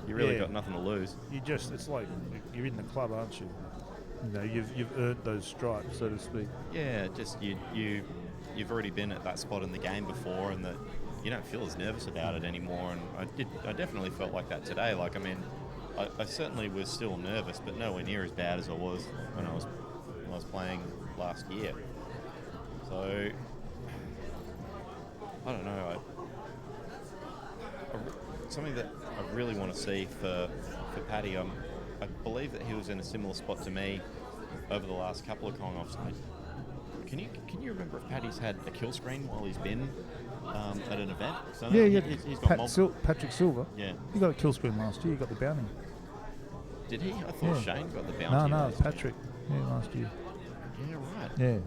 you really got nothing to lose. It's like you're in the club, aren't you? You've earned those stripes, so to speak. Yeah, just you've already been at that spot in the game before, and that you don't feel as nervous about it anymore. And I definitely felt like that today. Like, I mean, I certainly was still nervous, but nowhere near as bad as I was when I was playing last year. So I don't know. Something that I really want to see for Paddy. I believe that he was in a similar spot to me over the last couple of Kong offs. Can you remember if Paddy's had a kill screen while he's been at an event? So he's got Patrick Silver. Yeah, he got a kill screen last year. He got the bounty. Did he? I thought Shane got the bounty. No, Patrick. Yeah, last year. Yeah, right. Yeah.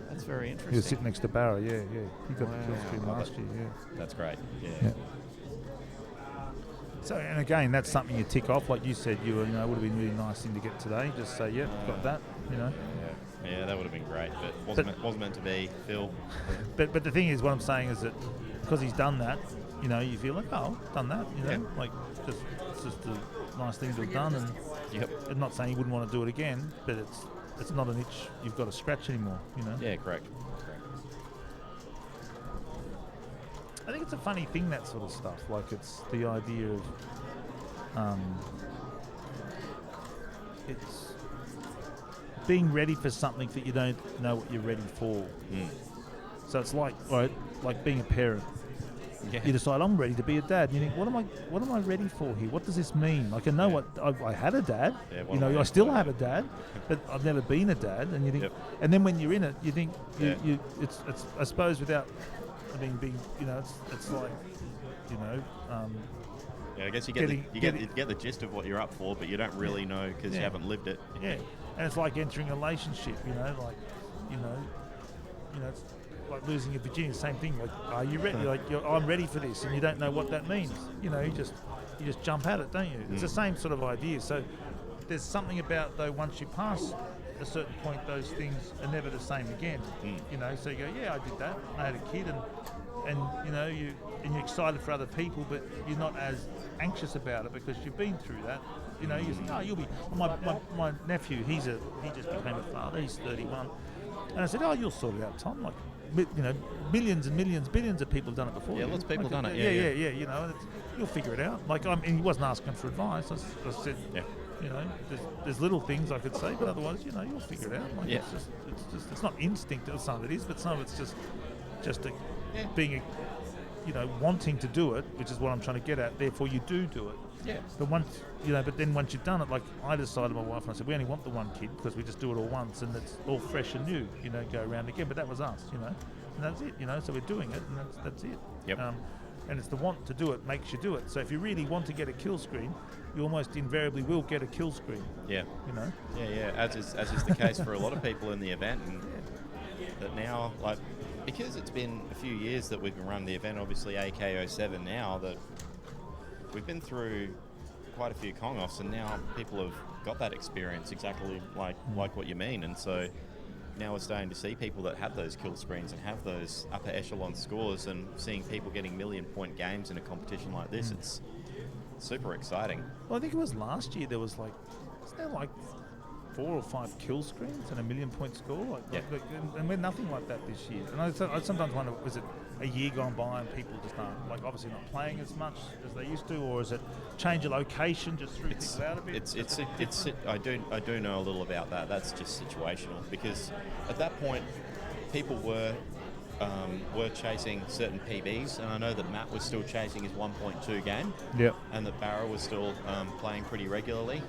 That's very interesting. He was sitting next to Barra. Yeah. He got the kill screen last year. Yeah. That's great. Yeah. So, and again, that's something you tick off. Like you said, it would have been a really nice thing to get today. Just say, got that, Yeah, that would have been great, but wasn't meant to be, Phil. But the thing is, what I'm saying is that because he's done that, you know, you feel like, oh, done that, you know, like it's just a nice thing to have done. And I'm not saying he wouldn't want to do it again, but it's not an itch you've got to scratch anymore, you know. Yeah, correct. I think it's a funny thing, that sort of stuff. Like, it's the idea of it's being ready for something that you don't know what you're ready for. So it's like being a parent. Yeah. You decide, I'm ready to be a dad. And you think, what am I ready for here? What does this mean? Like, I know what I had a dad. Yeah, you know, I still have a dad, but I've never been a dad. And you think, and then when you're in it, you think, it's I suppose without, I mean, being, you know, it's like, you know. Yeah, I guess you get the gist of what you're up for, but you don't really know because you haven't lived it. Yeah, and it's like entering a relationship. You know, like, you know, it's like losing your virginity. Same thing. Like, are you ready? Like, I'm ready for this, and you don't know what that means. You know, you just jump at it, don't you? It's the same sort of idea. So there's something about, though, once you pass a certain point, those things are never the same again. You know, so you go, yeah, I did that. I had a kid, and you know, you're excited for other people, but you're not as anxious about it because you've been through that. You know, you think, oh, you'll be. My nephew, he just became a father. He's 31, and I said, oh, you'll sort it out, Tom. Like, you know, millions and millions, billions of people have done it before. Yeah, lots of people done it. Yeah. You know, you'll figure it out. Like, and he wasn't asking for advice. I said, you know, there's little things I could say, but otherwise, you know, you'll figure it out. Like, it's not instinct. Some of it is, but some of it's just being a, you know, wanting to do it, which is what I'm trying to get at. Therefore, you do it. Yeah. But then once you've done it, like, I decided, my wife and I said, we only want the one kid because we just do it all once, and it's all fresh and new. You know, go around again. But that was us, you know, and that's it. You know, so we're doing it, and that's it. Yep. And it's the want to do it makes you do it. So if you really want to get a kill screen, you almost invariably will get a kill screen. Yeah. You know. Yeah. As is the case for a lot of people in the event, and that now, like, because it's been a few years that we've been running the event, obviously AK07 now, that we've been through quite a few Kong-offs, and now people have got that experience exactly like what you mean, and so now we're starting to see people that have those kill screens and have those upper echelon scores, and seeing people getting million-point games in a competition like this, it's super exciting. Well, I think it was last year there was like, isn't there like 4 or 5 kill screens and a million-point score? And we're nothing like that this year. And I sometimes wonder, was it a year gone by and people just aren't, like, obviously not playing as much as they used to, or is it change of location just threw things out a bit? I do know a little about that. That's just situational, because at that point people were chasing certain PBs, and I know that Matt was still chasing his 1.2 game, and that Barra was still playing pretty regularly.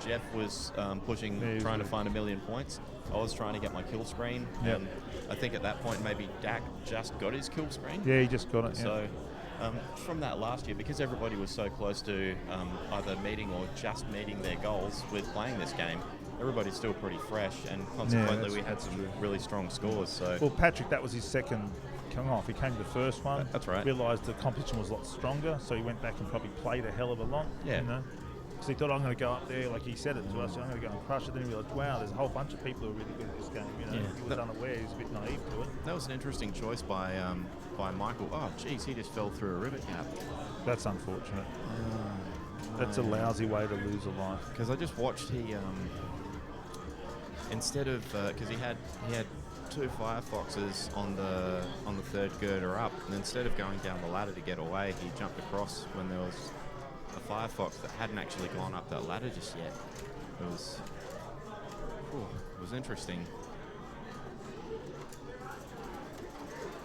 Jeff was pushing, trying to find 1 million points. I was trying to get my kill screen. I think at that point maybe Dak just got his kill screen. Yeah, he just got it. So from that last year, because everybody was so close to either meeting or just meeting their goals with playing this game, everybody's still pretty fresh, and consequently we had some really strong scores. So, well, Patrick, that was his second coming off. He came to the first one. That's right. Realised the competition was a lot stronger, so he went back and probably played a hell of a lot. Yeah. You know? Because he thought, I'm going to go up there, like he said it to us, I'm going to go and crush it. Then he realised, wow, there's a whole bunch of people who are really good at this game. You know, he was unaware, he was a bit naive to it. That was an interesting choice by Michael. Oh, geez, he just fell through a rivet gap. That's unfortunate. That's a lousy way to lose a life. Because I just watched instead of because he had 2 Firefoxes on the third girder up, and instead of going down the ladder to get away, he jumped across when there was a Firefox that hadn't actually gone up that ladder just yet. It was interesting.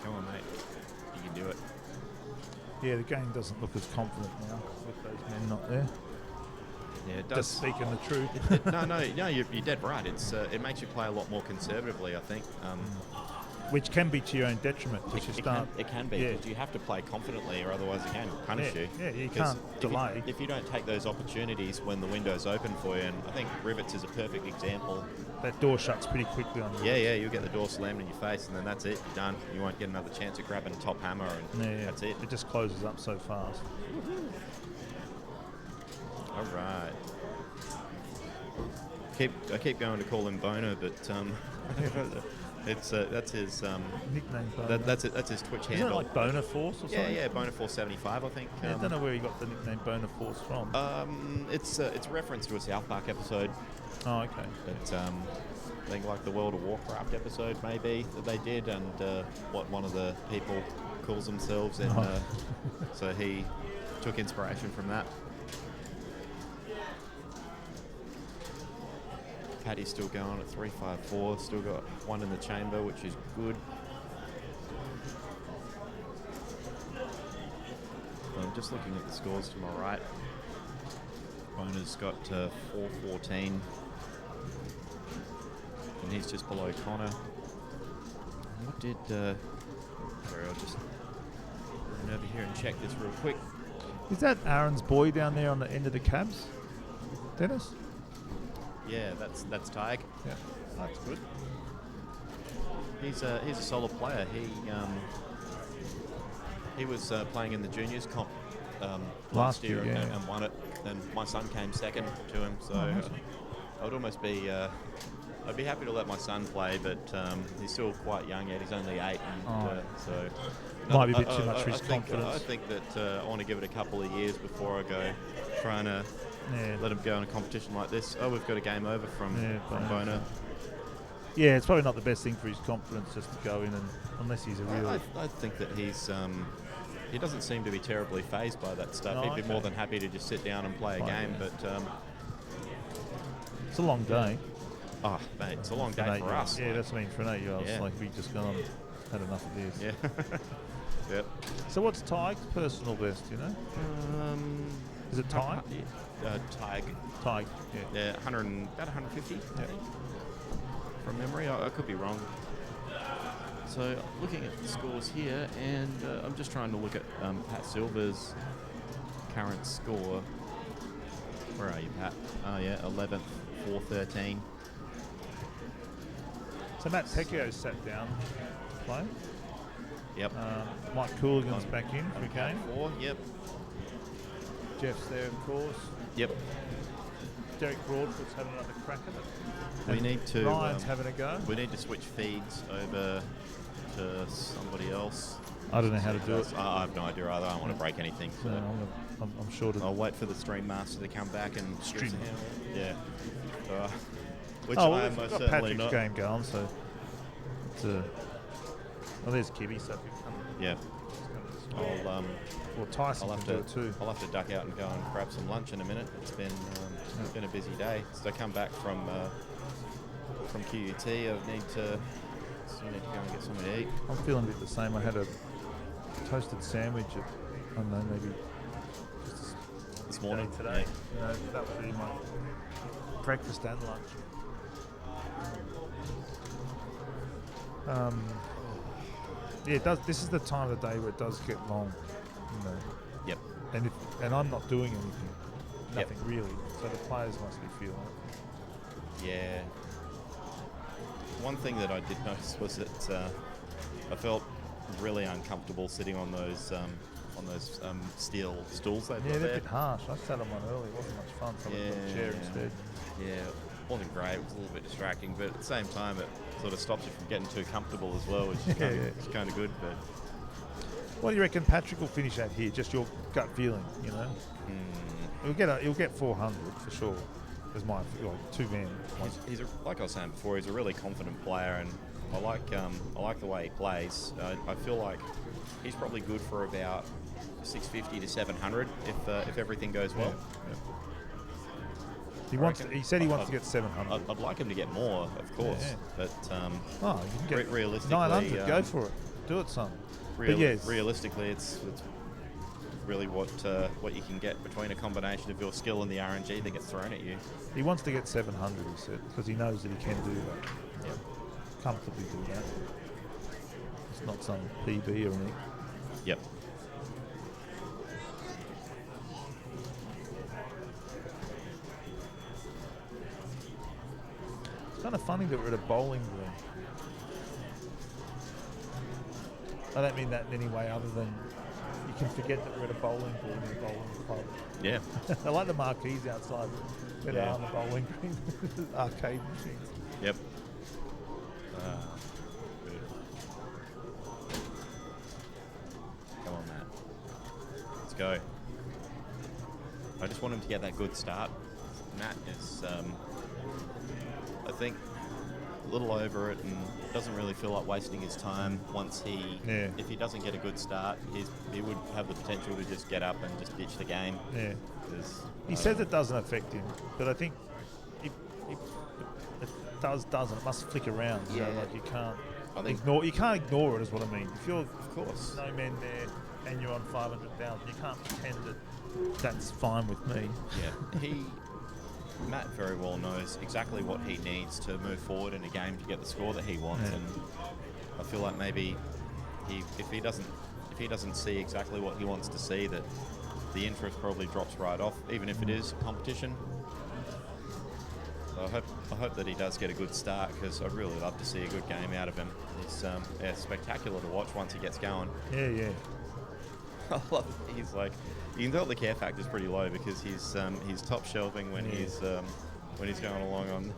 Come on, mate, you can do it. Yeah, the game doesn't look as confident now with those men not there. Yeah, it does. Just speaking the truth. No, you're dead right. It makes you play a lot more conservatively, I think. Which can be to your own detriment. It can be, because you have to play confidently, or otherwise the game will punish you. Yeah, you can't delay. If you don't take those opportunities when the window's open for you, and I think Rivets is a perfect example. That door shuts pretty quickly on you. Yeah, you'll get the door slammed in your face, and then that's it. You're done. You won't get another chance at grabbing top hammer, and that's it. It just closes up so fast. All right. I keep going to call him Bono, but It's that's his nickname. Boner. That's his Twitch Isn't handle. it like Boner Force or something? Yeah, Boner Force 75, I think. Yeah, I don't know where he got the nickname Boner Force from. It's a reference to a South Park episode. Oh, okay. But I think like the World of Warcraft episode maybe that they did, and what one of the people calls themselves, and so he took inspiration from that. Paddy's still going at 354, still got one in the chamber, which is good. I'm just looking at the scores to my right. Boner's got 414, and he's just below Connor. What did... sorry, I'll just run over here and check this real quick. Is that Aaron's boy down there on the end of the cabs? Dennis? Yeah, that's Tig. Yeah, that's good. He's a solid player. He was playing in the juniors comp last year and won it. And my son came second to him, so I would almost be I'd be happy to let my son play, but he's still quite young yet. He's only 8, and so might be a bit too much for his confidence. I think that I want to give it a couple of years before I go trying to let him go in a competition like this. Oh, we've got a game over from Boner. Yeah, it's probably not the best thing for his confidence just to go in, and unless he's a real... I think that he's... he doesn't seem to be terribly fazed by that stuff. No, He'd be more than happy to just sit down and play a game, but... it's a long day. Oh, mate, it's a long day for us. Yeah, that's what I mean, for an 8-year-old. Like, we just gone had enough of this. Yeah. Yep. So what's Tig's personal best, you know? Is it Tig? Tig. Tig, yeah. About 150, I think, from memory. I could be wrong. So looking at the scores here, and I'm just trying to look at Pat Silver's current score. Where are you, Pat? Oh, yeah, 11th, 413. So Matt Pecchio sat down to play. Yep. Mike Cooligan's back in for a game. 4, yep. Jeff's there, of course. Yep. Derek Broadfoot's having another crack at it. We need to... Ryan's having a go. We need to switch feeds over to somebody else. I don't know how to do it. I have no idea either. I don't want to break anything. So I'm sure to... I'll wait for the stream master to come back and... Stream. Yeah. Which well, I am we've most got certainly Patrick's not. game going, so... It's well, there's Kibby, so... Yeah. Well, Tyson I'll can do it too. I'll have to duck out and go and grab some lunch in a minute. It's been a busy day. So I come back from QUT. I need to go and get something to eat. I'm feeling a bit the same. I had a toasted sandwich at, I don't know, maybe this morning today. You know, that would be my breakfast and lunch. Yeah, it does. This is the time of the day where it does get long. You know. Yep. And I'm not doing anything. Nothing really. So the players must be feeling it. Yeah. One thing that I did notice was that I felt really uncomfortable sitting on those steel stools they've got they're there. a bit harsh. I sat on one early. It wasn't much fun. So I got a chair instead. Yeah, it wasn't great. It was a little bit distracting, but at the same time, it sort of stops you from getting too comfortable as well, which is it's kind of good. But what do you reckon Patrick will finish at here? Just your gut feeling, you know? He'll get 400 for sure. As my two men. He's like I was saying before, he's a really confident player, and I like the way he plays. I feel like he's probably good for about 650 to 700 if everything goes well. Yeah. He said he wants to get 700. I'd like him to get more, of course, but you can get realistically, 900. Go for it. Do it, son. Realistically, it's really what you can get between a combination of your skill and the RNG that gets thrown at you. He wants to get 700, he said, because he knows that he can do that. Yep. Comfortably do that. It's not some PB or anything. Yep. It's kind of funny that we're at a bowling green. I don't mean that in any way other than you can forget that we're at a bowling green in a bowling club. Yeah. I like the marquees outside that are on the bowling green. Arcade machines. Yep. Good. Come on, Matt. Let's go. I just want him to get that good start. Matt is, I think, a little over it and doesn't really feel like wasting his time once if he doesn't get a good start, he would have the potential to just get up and just ditch the game. Yeah. He says it doesn't affect him, but I think it doesn't. It must flick around. You know, like you can't ignore it is what I mean. If you're, of course, no men there and you're on 500,000, you can't pretend that that's fine with me. Yeah. Matt very well knows exactly what he needs to move forward in a game to get the score that he wants, and I feel like maybe if he doesn't see exactly what he wants to see, that the interest probably drops right off, even if it is competition. So I hope that he does get a good start, because I'd really love to see a good game out of him. He's spectacular to watch once he gets going. Yeah. I love it. He's like, you can tell the care factor's pretty low because he's top shelving when he's going along on.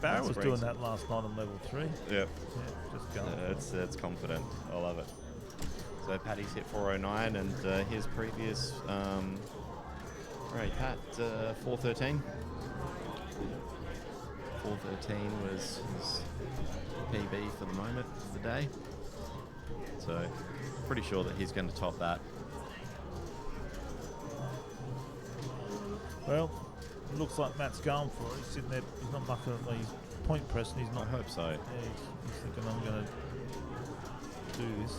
Barrett was doing that last night on level 3. Yep. Yeah, just going. It's confident. I love it. So Paddy's hit 409, and his previous, Pat, 413. 413 was his PB for the moment of the day. So pretty sure that he's going to top that. Well, it looks like Matt's going for it. He's sitting there, he's not mucking at me. He's point pressing, he's not. I hope so. Yeah, he's thinking I'm going to do this.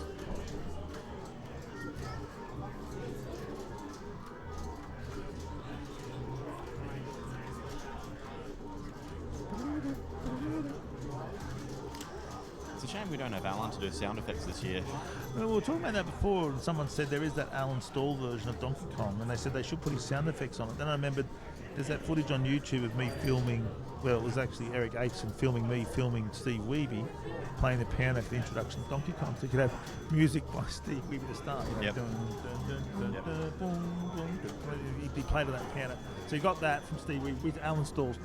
It's a shame we don't have Alan to do sound effects this year. Well, we were talking about that before, and someone said there is that Alan Stall version of Donkey Kong, and they said they should put his sound effects on it. Then I remembered there's that footage on YouTube of me filming, well, it was actually Eric Aitchison filming Steve Wiebe playing the piano for the introduction to Donkey Kong. So you could have music by Steve Wiebe to start. You know, Yep. He played on that piano. So you got that from Steve Wiebe with Alan Stall's.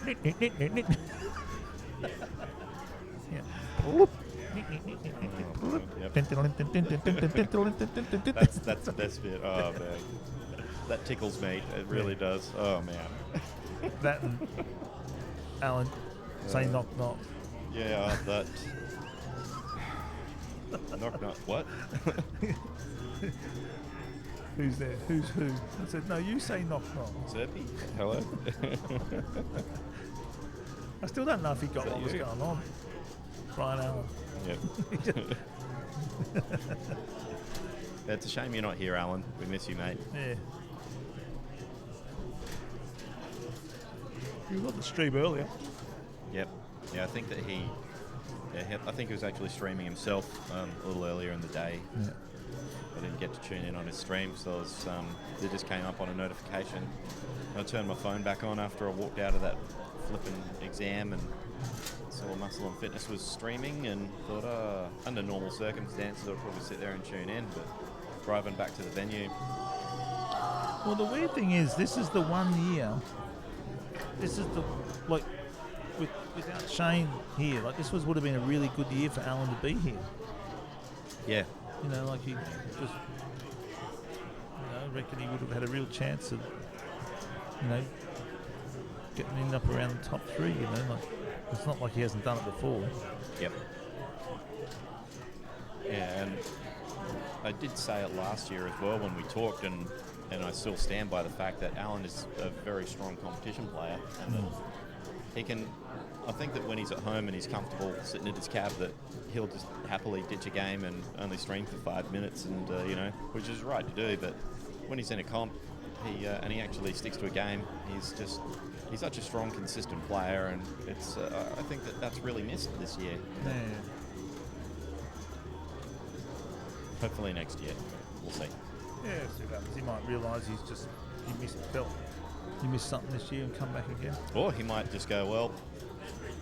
That's the best bit. Oh man, that tickles me. It really does. Oh man. That and Alan say knock knock. Yeah, that. Knock knock. What? Who's there? Who's who? I said, no, you say knock knock. Zerpy? Hello? I still don't know if he got what was going on. Brian Allen. Yep. It's a shame you're not here, Alan. We miss you, mate. Yeah. You got the stream earlier. Yep. Yeah, I think that I think he was actually streaming himself a little earlier in the day. Yeah. I didn't get to tune in on his stream, so it just came up on a notification. I turned my phone back on after I walked out of that flipping exam and saw Muscle and Fitness was streaming, and thought, under normal circumstances, I'd probably sit there and tune in, but driving back to the venue. Well, the weird thing is, this is the 1 year. This is the, like, without Shane here, like, this would have been a really good year for Alan to be here. Yeah. You know, like, he just, reckon he would have had a real chance of, getting up around the top 3, like, it's not like he hasn't done it before. Yep. Yeah, and I did say it last year as well when we talked, and I still stand by the fact that Alan is a very strong competition player, and that he can, I think that when he's at home and he's comfortable sitting at his cab, that he'll just happily ditch a game and only stream for 5 minutes, and which is right to do, but when he's in a comp, he actually sticks to a game. He's such a strong, consistent player, and it's I think that's really missed this year. Yeah. Hopefully next year, we'll see. Yeah, see what happens. He might realise he missed something this year and come back again. Or he might just go, well,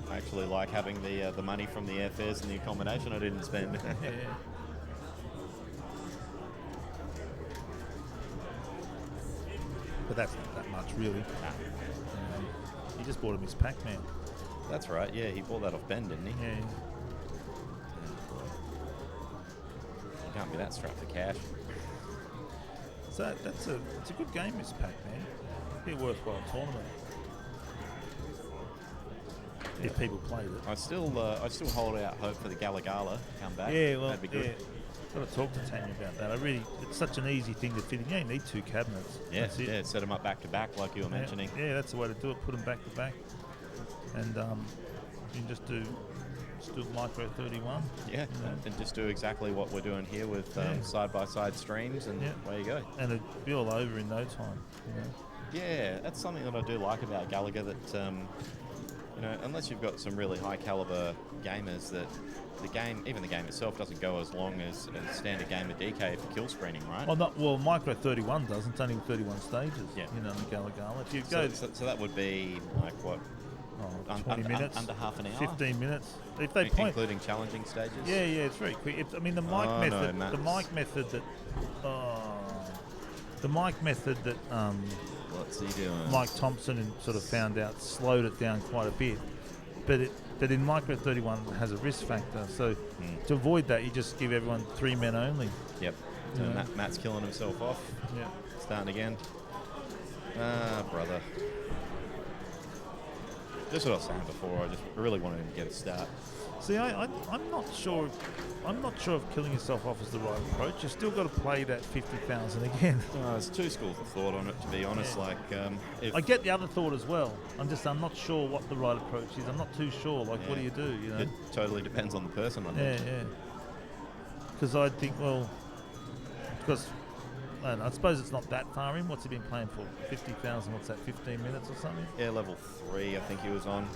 I actually like having the money from the airfares and the accommodation I didn't spend. Yeah. But that's not that much, really. He just bought him his Pac-Man. That's right, yeah, he bought that off Ben, didn't he? Yeah. can't be that strapped for cash. So it's a good game, this pack, man. Be a worthwhile tournament if people played it. I still hold out hope for the Galagala to come back. Yeah, well, that'd be good. Got to talk to Tanya about that. It's such an easy thing to fit in. You only need 2 cabinets. Yeah, That's it. yeah, set them up back to back, like you were mentioning. Yeah, that's the way to do it. Put them back to back, and you can just do micro 31. Yeah, and just do exactly what we're doing here with side by side streams, and away you go. And it'd be all over in no time. You know? Yeah, that's something that I do like about Gallagher. That unless you've got some really high caliber gamers, that the game itself doesn't go as long as a standard game of DK for kill screening, right? Well, micro 31 doesn't. It's only 31 stages. Yeah. You know, the Galagala. If you so, go, so that would be like what? 20 minutes, under half an hour, 15 minutes. If they point, including challenging stages. Yeah, it's very quick. The mic method, the mic method that what's he doing? Mike Thompson sort of found out slowed it down quite a bit, but in micro 31 it has a risk factor. So to avoid that, you just give everyone 3 men only. Yep. So Matt's killing himself off. Yeah. Starting again. Brother. Just what I was saying before. I just really wanted him to get a start. See, I'm not sure. I'm not sure if killing yourself off is the right approach. You've still got to play that 50,000 again. There's 2 schools of thought on it, to be honest. Like, I get the other thought as well. I'm not sure what the right approach is. I'm not too sure. Like, what do you do? You know, it totally depends on the person. I think. Yeah. Because I think, I suppose it's not that far in. What's he been playing for? 50,000. What's that? 15 minutes or something? Yeah, level 3. I think he was on.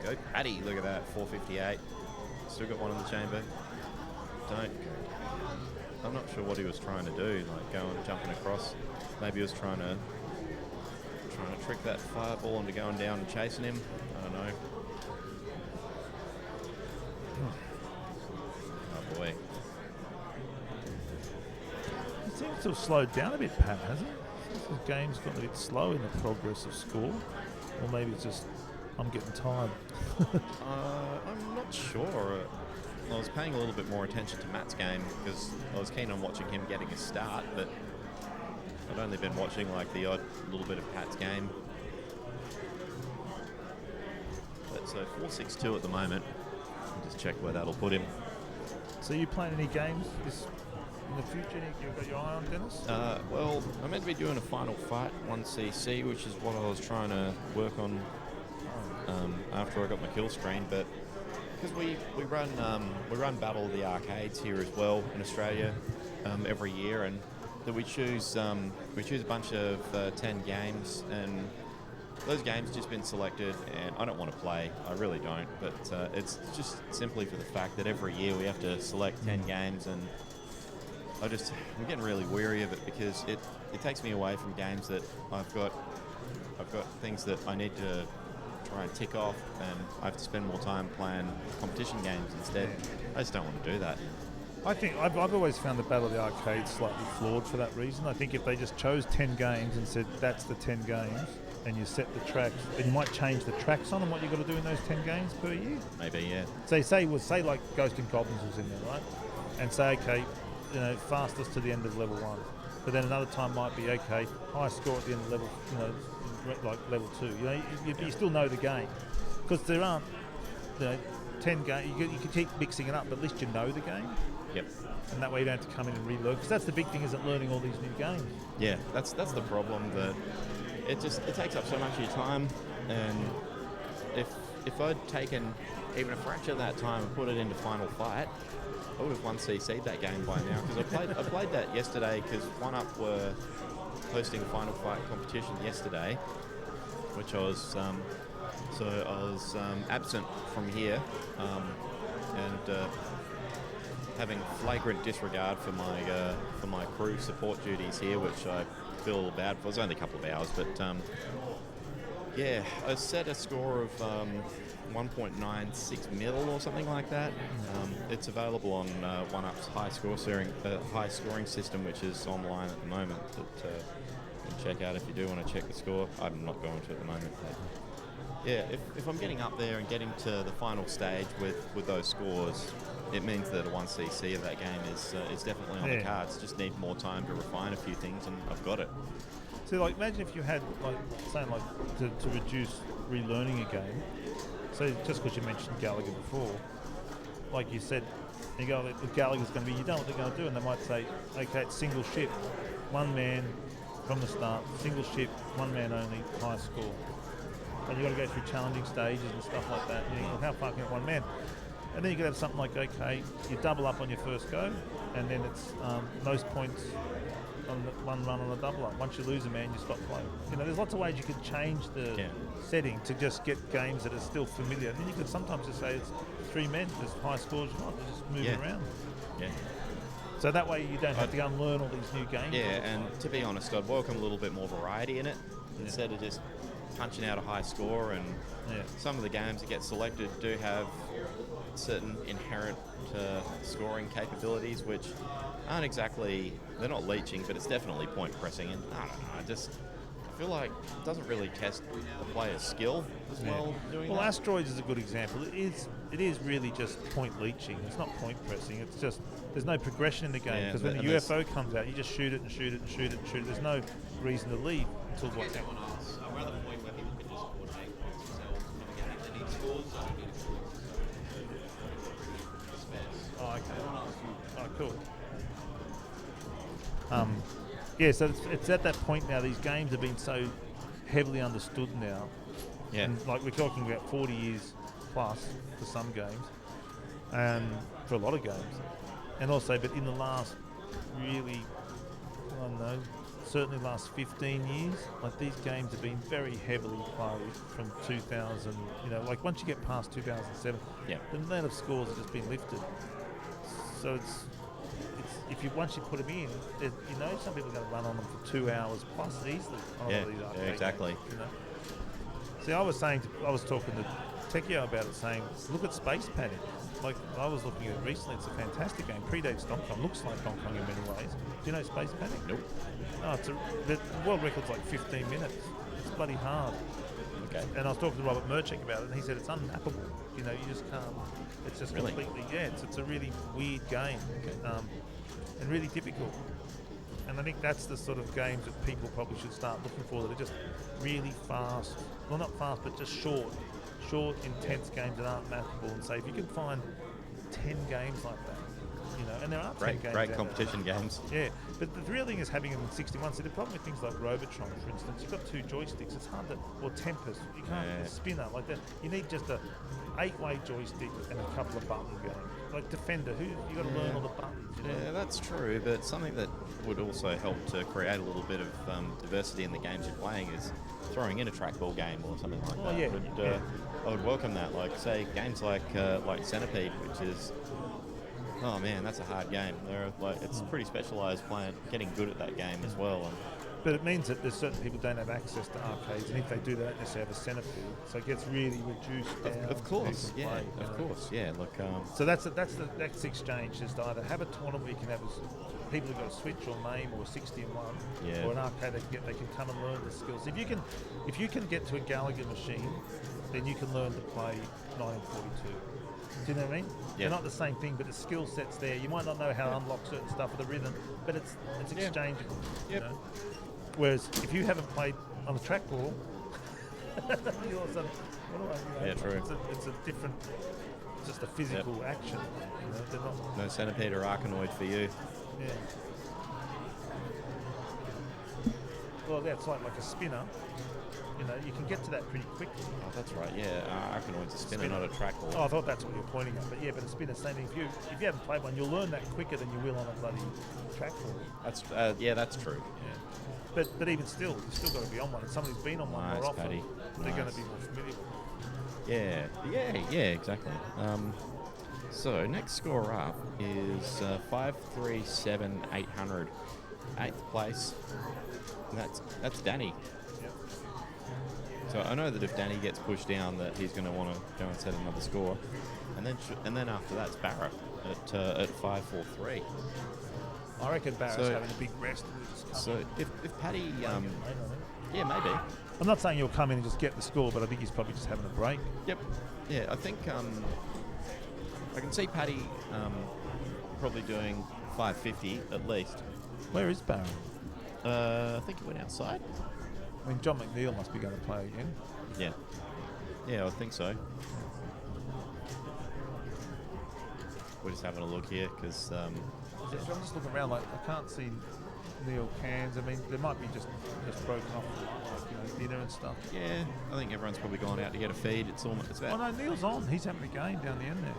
Go Paddy, look at that, 458. Still got one in the chamber. I'm not sure what he was trying to do, like going, jumping across. Maybe he was trying to trick that fireball into going down and chasing him. I don't know. Oh boy. It seems to have slowed down a bit, Pat, hasn't it? The game's got a bit slow in the progress of score. Or maybe it's just I'm getting tired. I'm not sure. I was paying a little bit more attention to Matt's game because I was keen on watching him getting a start, but I've only been watching like the odd little bit of Pat's game. But so 462 at the moment. I'll just check where that'll put him. So you playing any games in the future you've got your eye on, Dennis? Well, I'm meant to be doing a final fight, 1cc, which is what I was trying to work on after I got my kill screen, but because we run Battle of the Arcades here as well in Australia every year, and that we choose a bunch of 10 games, and those games just been selected, and I don't want to play, I really don't, but it's just simply for the fact that every year we have to select 10 games, and I'm getting really weary of it because it takes me away from games that I've got things that I need to try and tick off, and I have to spend more time playing competition games instead. I just don't want to do that. I think I've always found the Battle of the Arcade slightly flawed for that reason. I think if they just chose 10 games and said that's the 10 games, and you set the tracks, and you might change the tracks on them, what you've got to do in those 10 games per year. Maybe, yeah. Say like Ghost and Goblins was in there, right? And say, okay, fastest to the end of level 1. But then another time might be, okay, high score at the end of level, like level 2. You still know the game. Because there aren't 10 games. You can keep mixing it up, but at least you know the game. Yep. And that way you don't have to come in and relearn. Because that's the big thing, isn't learning all these new games. Yeah, that's the problem, that it takes up so much of your time, and if I'd taken even a fraction of that time and put it into Final Fight, I would have 1cc'd that game by now, because I played that yesterday because 1UP were hosting a Final Fight competition yesterday, which I was absent from here, and having flagrant disregard for my crew support duties here, which I feel a little bad for. It was only a couple of hours, but yeah, I set a score of 1.96 mil or something like that. It's available on 1UP's high scoring system, which is online at the moment. That you can check out if you do want to check the score. I'm not going to at the moment. But yeah, if I'm getting up there and getting to the final stage with those scores, it means that a 1cc of that game is definitely on the cards. Just need more time to refine a few things, and I've got it. So, like, imagine if you had, like, saying, like, to reduce relearning a game. So, just because you mentioned Gallagher before, like you said, you go, if Gallagher's going to be, you know what they're going to do, and they might say, okay, it's single ship, one man from the start, single ship, one man only, high score. And you've got to go through challenging stages and stuff like that. You think, well, how far can one man? And then you could have something like, okay, you double up on your first go, and then it's most points on the one run on a double up. Once you lose a man, you stop playing. You know, there's lots of ways you could change the setting to just get games that are still familiar. And then you could sometimes just say it's 3 men, there's high scores you want, just move around. Yeah. So that way you don't have to go and learn all these new games. Yeah, and to be honest, I'd welcome a little bit more variety in it instead of just punching out a high score. And some of the games that get selected do have certain inherent scoring capabilities, which aren't exactly, they're not leeching, but it's definitely point pressing. And I don't know, I feel like it doesn't really test the player's skill as well doing that. Well, Asteroids is a good example. It is really just point leeching. It's not point pressing. It's just, there's no progression in the game, because when the UFO comes out, you just shoot it and shoot it and shoot it and shoot it. There's no reason to leave until what happens. We're at the point where people can just coordinate points themselves and never get any scores, so I need to Oh, okay. Oh, cool. So it's at that point now. These games have been so heavily understood now. Yeah. And like we're talking about 40 years plus for some games, and for a lot of games, and also, but in the last really, I don't know, certainly last 15 years, like these games have been very heavily played from 2000. You know, like once you get past 2007, the amount of scores have just been lifted. So it's if you once you put them in, you know some people are going to run on them for 2 hours plus easily. On all these arcade exactly. games, you know? See, I was talking to Tekio about it, saying, look at Space Panic. Like I was looking at it recently. It's a fantastic game. Predates Donkey Kong. Looks like Donkey Kong in many ways. Do you know Space Panic? Nope. Oh, the world record's like 15 minutes. It's bloody hard. Okay. And I was talking to Robert Merchek about it, and he said it's unmappable. You know, you just can't. It's just completely. Yeah, it's a really weird game, and really difficult. And I think that's the sort of games that people probably should start looking for, that are just really fast. Well, not fast, but just short, intense games that aren't mappable. And say if you can find 10 games like that, you know, and there are 10 games. Great competition games. Yeah, but the real thing is having them in 61. So the problem with things like Robotron, for instance, you've got 2 joysticks. It's hard to, or Tempest, you can't spinner like that. You need just a 8-way joystick and a couple of buttons going. Like Defender, you got to learn all the buttons. You know? Yeah, that's true. But something that would also help to create a little bit of diversity in the games you're playing is throwing in a trackball game or something like that. I would welcome that. Like say games like Centipede, which is. Oh man, that's a hard game. It's pretty specialised playing, getting good at that game as well. But it means that there's certain people don't have access to arcades, and if they do, they don't necessarily have a centipede. So it gets really reduced down. Of course, yeah. Look, so that's the next exchange is to either have a tournament where you can have people who've got a Switch or MAME or 60-in-1, or an arcade they can come and learn the skills. If you can get to a Gallagher machine, then you can learn to play 1942. Do you know what I mean? They're not the same thing, but the skill set's there. You might not know how to unlock certain stuff with the rhythm, but it's exchangeable. You know? Whereas if you haven't played on a trackball, you all of a sudden, true. It's a different, just a physical action. You know? They're not. No Centipede or Arkanoid for you. Yeah. Well, that's like a spinner. You know, you can get to that pretty quickly. Oh, that's right. Yeah, Arkanoid's a spinner, not a trackball. Oh, I thought that's what you're pointing at. But yeah, but a spinner, same thing. If you haven't played one, you'll learn that quicker than you will on a bloody trackball. That's true. Yeah. But even still, you've still got to be on one. And somebody who's been on one more often, they're going to be more familiar with it. Yeah, exactly. So next score up is 537,800, 8th place. And that's Danny. So I know that if Danny gets pushed down, that he's going to want to go and set another score, and then after that's Barrett at 543. I reckon Barrett's having a big rest. So if Paddy, maybe. I'm not saying he'll come in and just get the score, but I think he's probably just having a break. Yep. Yeah, I think I can see Paddy probably doing 550 at least. Where is Barron? I think he went outside. I mean, John McNeil must be going to play again. Yeah. Yeah, I think so. We're just having a look here because... I'm just looking around, like, I can't see Neil Cairns. I mean, there might be just broken off, like, dinner and stuff. Yeah, I think everyone's probably gone out to get a feed. It's almost... It's about... Oh, no, Neil's on. He's having a game down the end there.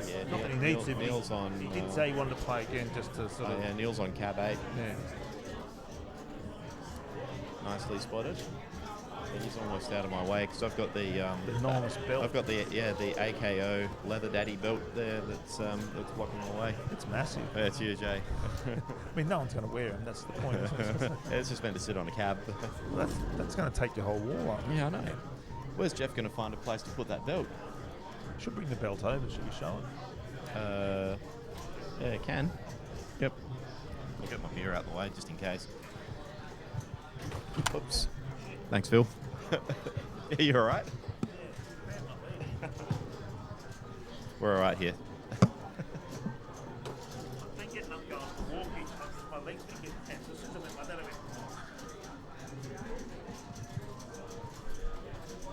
Yeah, Not that he needs to, but Neil's on... He did say he wanted to play again just to sort of... Yeah, Neil's on cab 8. Yeah. Nicely spotted. He's almost out of my way because I've got the enormous belt. I've got the AKO Leather Daddy belt there that's blocking my way. It's massive. Yeah, it's huge, eh? I mean, no one's going to wear them. That's the point. Yeah, it's just meant to sit on a cab. Well, that's going to take your whole wall up. Yeah, I know. Where's Jeff going to find a place to put that belt? Should bring the belt over. Should we show it? Yeah, it can. Yep. I'll get my beer out of the way just in case. Oops. Thanks, Phil. Are you all right? We're all right here.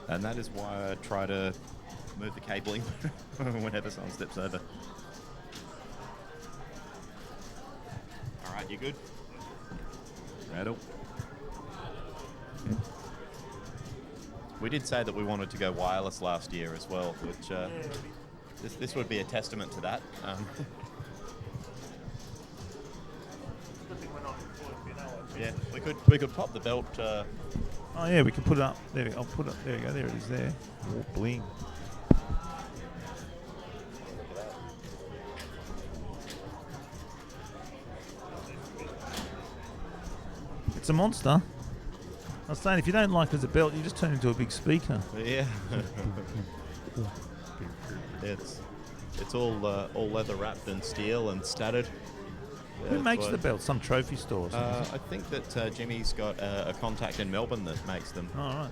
And that is why I try to move the cabling whenever someone steps over. All right, you good? Rattle. We did say that we wanted to go wireless last year as well, which this would be a testament to that. Yeah, we could pop the belt. Oh yeah, we can put it up. There, I'll put it. There we go. There it is. There. Oh, bling. It's a monster. I was saying, if you don't like it as a belt, you just turn it into a big speaker. Yeah. It's all leather wrapped and steel and studded. Who makes the belt? Some trophy store or something? I think that Jimmy's got a contact in Melbourne that makes them. Oh, right.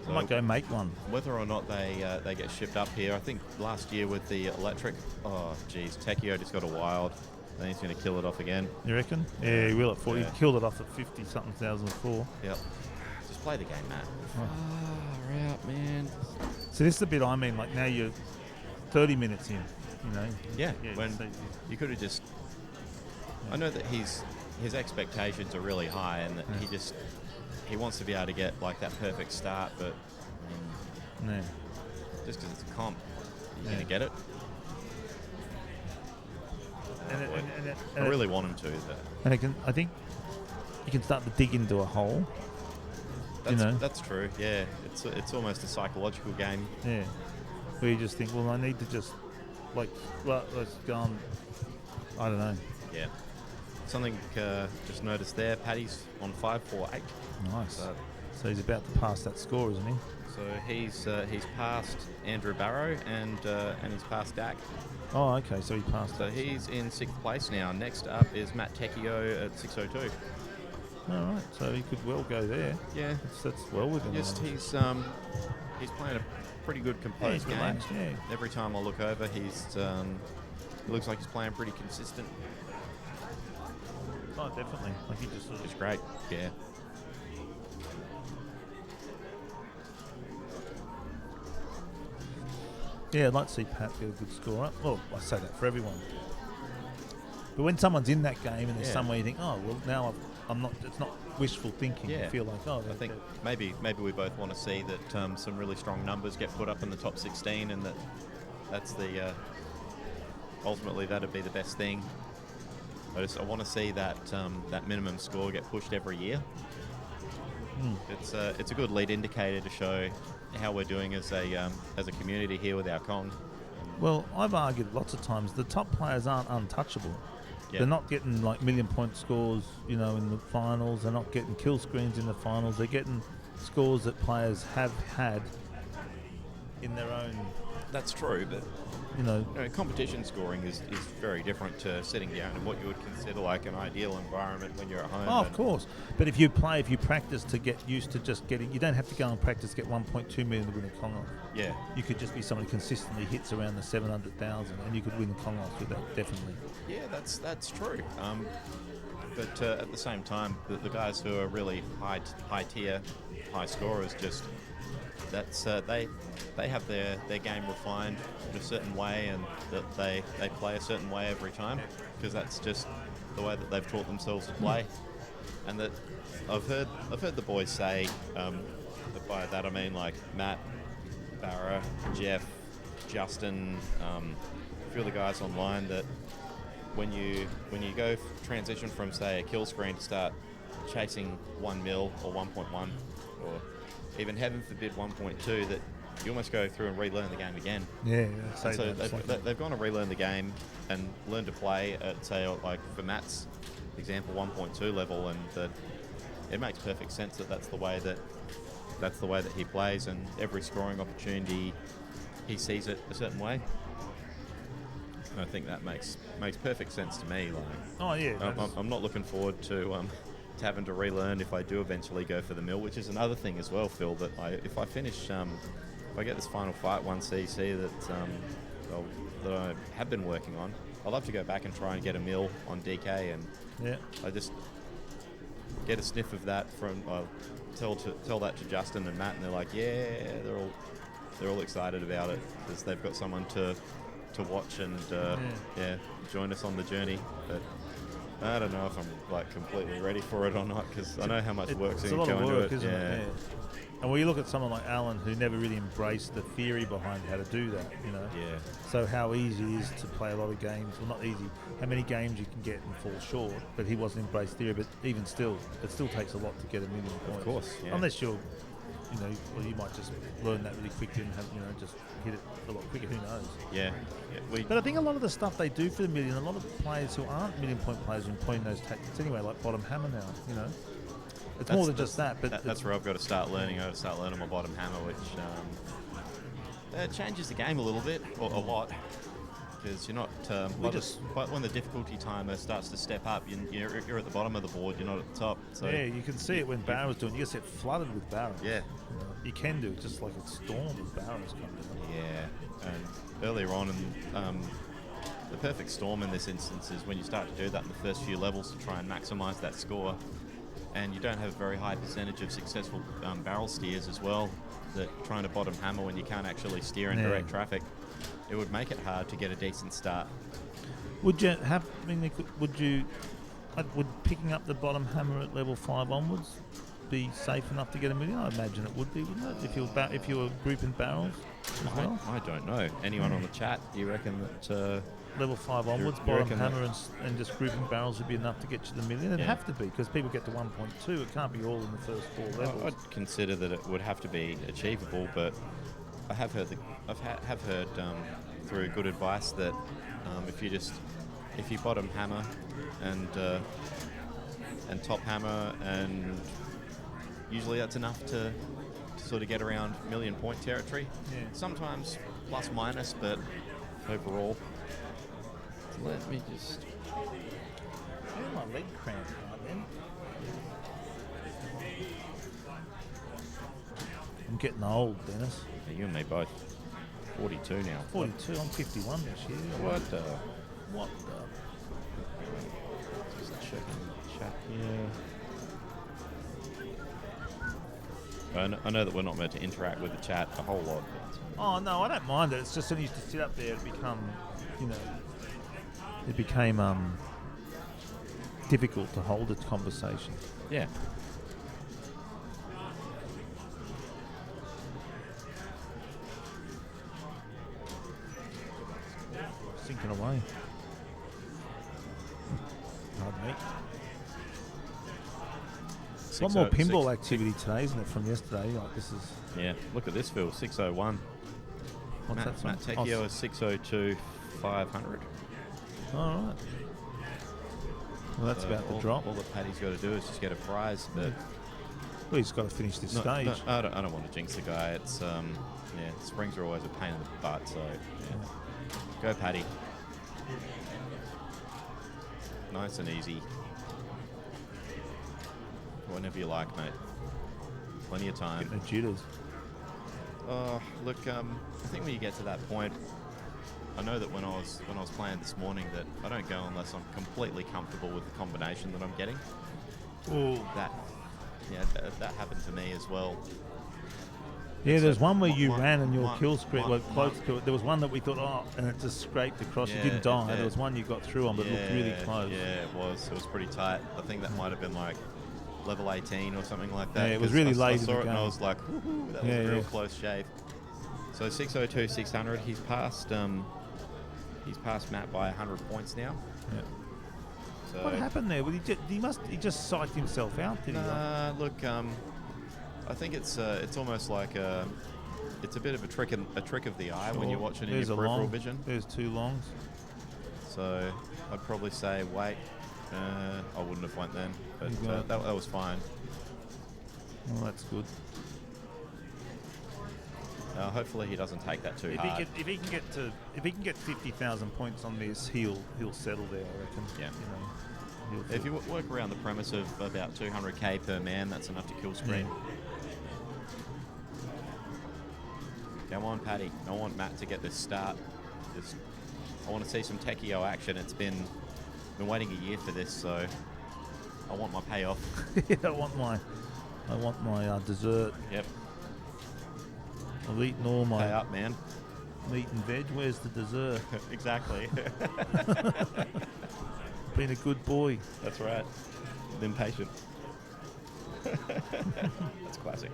I might go make one. Whether or not they get shipped up here, I think last year with the electric, oh geez, Tekio just got a wild. Then he's going to kill it off again. You reckon? Yeah, he will at 40. Yeah. He killed it off at 50-something 1004. Yep. Just play the game, Matt. Oh. Out, man. So this is the bit I mean, like now you're 30 minutes in, you know? Yeah, yeah when so you could have just... I know that his expectations are really high and that he wants to be able to get like that perfect start, but just because it's a comp, you're going to get it. I really want him to. And I think you can start to dig into a hole. That's true. Yeah, it's almost a psychological game. Yeah, where you just think, well, I need to just let's go on. I don't know. Yeah. Something just noticed there. Paddy's on 548. Nice. So he's about to pass that score, isn't he? So he's passed Andrew Barrow and he's passed Dak. Oh, okay. So he passed. So he's in 6th place now. Next up is Matt Tekio at 602. All right. So he could well go there. Yeah, that's well within. Just he's playing a pretty good composed game. Relaxed, yeah. Every time I look over, he looks like he's playing pretty consistent. Oh, definitely. Like he just it's great. Yeah. Yeah, I'd like to see Pat get a good score up. Well, I say that for everyone. But when someone's in that game and there's somewhere you think, oh, well, now I'm not. It's not wishful thinking. Yeah. You feel like, oh, I think maybe we both want to see that some really strong numbers get put up in the top 16, and that's the ultimately that'd be the best thing. I want to see that that minimum score get pushed every year. It's a good lead indicator to show how we're doing as a community here with our Kong. Well, I've argued lots of times the top players aren't untouchable. Yep. They're not getting like million-point scores, in the finals. They're not getting kill screens in the finals. They're getting scores that players have had in their own. That's true, but competition scoring is very different to sitting down in what you would consider like an ideal environment when you're at home. Oh, of course. But if you practice to get used to just getting, you don't have to go and practice to get 1.2 million to win a Kong off. Yeah. You could just be someone who consistently hits around the 700,000 and you could win a Kong off with that, definitely. Yeah, that's true. But at the same time, the guys who are really high tier, high scorers, just they have their game refined in a certain way, and that they play a certain way every time, because that's just the way that they've taught themselves to play. And that I've heard the boys say, that by that I mean like Matt, Barra, Jeff, Justin, a few of the guys online, that when you go transition from say a kill screen to start chasing 1 mil or 1.1 or even heaven forbid 1.2, that you almost go through and relearn the game again. Yeah, and so they've gone to relearn the game and learn to play at, say, like for Matt's example, 1.2 level, and that it makes perfect sense that that's the way that he plays, and every scoring opportunity he sees it a certain way. And I think that makes perfect sense to me. Like, oh yeah, I'm not looking forward to having to relearn if I do eventually go for the mill, which is another thing as well, Phil. That if I finish, if I get this final fight 1cc that I have been working on, I'd love to go back and try and get a mill on DK, and I just get a sniff of that from. Tell that to Justin and Matt, and they're like, yeah, they're all excited about it because they've got someone to watch and join us on the journey. But I don't know if I'm like completely ready for it or not, because I know how much work's it's going a lot to of go work, into it. isn't it? Yeah. And when you look at someone like Alan, who never really embraced the theory behind how to do that, Yeah. So how easy it is to play a lot of games, well, not easy, how many games you can get and fall short, but he wasn't embraced theory, but even still, it still takes a lot to get 1 million points. Of course, yeah. Unless you're, well, you might just learn that really quickly and have, just hit it a lot quicker, who knows? Yeah. But I think a lot of the stuff they do for the million, a lot of players who aren't million-point players are employing those tactics anyway, like bottom hammer now, It's more than just that. But that's where I've got to start learning. I've got to start learning my bottom hammer, which changes the game a little bit, or a lot, because you're not. But when the difficulty timer starts to step up, you're at the bottom of the board. You're not at the top. So yeah, you can see it when barrels doing. You just get flooded with barrels. Yeah, you can do it just like a storm of barrels coming down. Yeah, and earlier on, the perfect storm in this instance is when you start to do that in the first few levels to try and maximise that score. And you don't have a very high percentage of successful barrel steers as well, that trying to bottom hammer when you can't actually steer in direct traffic, it would make it hard to get a decent start. Would picking up the bottom hammer at level 5 onwards be safe enough to get 1 million? I imagine it would be, wouldn't it? If you were grouping barrels as well? I don't know. Anyone on the chat, do you reckon that... level 5 onwards, bottom hammer and just grouping barrels would be enough to get you the million? It'd have to be, because people get to 1.2. It can't be all in the first 4 levels. I'd consider that it would have to be achievable, but I have heard through good advice that if you bottom hammer and top hammer, and usually that's enough to sort of get around million-point territory. Yeah. Sometimes plus minus, but overall. Let me just... my leg cramp right then. I'm getting old, Dennis. Yeah, you and me both. 42 now. 42, I'm 51 this year. What the... Just checking the chat here. I know that we're not meant to interact with the chat a whole lot. But oh, no, I don't mind it. It's just when you used to sit up there, it became difficult to hold a conversation. Yeah. Sinking away. Pardon me. A lot more pinball activity today, isn't it, from yesterday? Like this is. Yeah. Look at this, Phil. 601. What's that? Matt Tecchio is 602 500. All right. Well, that's about the drop. All that Paddy's got to do is just get a prize, but well, he's got to finish this stage. No, I don't want to jinx the guy. It's springs are always a pain in the butt. So yeah. Go, Paddy. Nice and easy. Whenever you like, mate. Plenty of time. Getting the jitters. Oh, look, I think when you get to that point, I know that when I was playing this morning that I don't go unless I'm completely comfortable with the combination that I'm getting. Ooh. That happened to me as well. Yeah, So there's one where you ran and your one- kill screen one- was close to it. There was one that we thought, oh, and it just scraped across. You didn't die. There was one you got through on, but it looked really close. Yeah, it was. It was pretty tight. I think that might have been like level 18 or something like that. Yeah, it was 'cause really I late saw in the it and I game. was like, woohoo, that was a real close shave. So 602, 600. He's passed Matt by 100 points now. Yeah. So What happened there? Well, he just psyched himself out, did he? Nah, look, I think it's almost like it's a bit of a trick of the eye when you're watching in There's your a peripheral long. vision. There's two longs. So I'd probably say wait. I wouldn't have went then, but You got it. that was fine. Well, that's good. Hopefully he doesn't take that too hard. If he can get 50,000 points on this, he'll settle there. I reckon. Yeah. You know, If you work around the premise of about 200k per man, that's enough to kill screen. Come on, Paddy. I want Matt to get this start. I want to see some Techio action. It's been waiting a year for this, so I want my payoff. I want my dessert. Yep. I've eaten all my Pay up, man. meat and veg. Where's the dessert? Exactly. Been a good boy. That's right. Been patient. That's classic.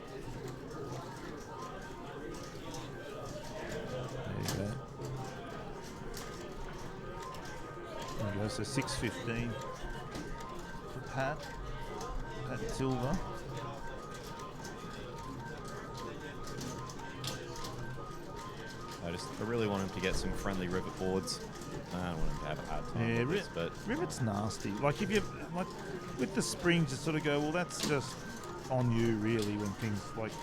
There you go. There you go. So 6:15 for Pat Silver. I really want him to get some friendly rivet boards. I don't want him to have a hard time Yeah, with this, but rivet's nasty. Like if you with the springs, you sort of go, well, that's just on you really when things like,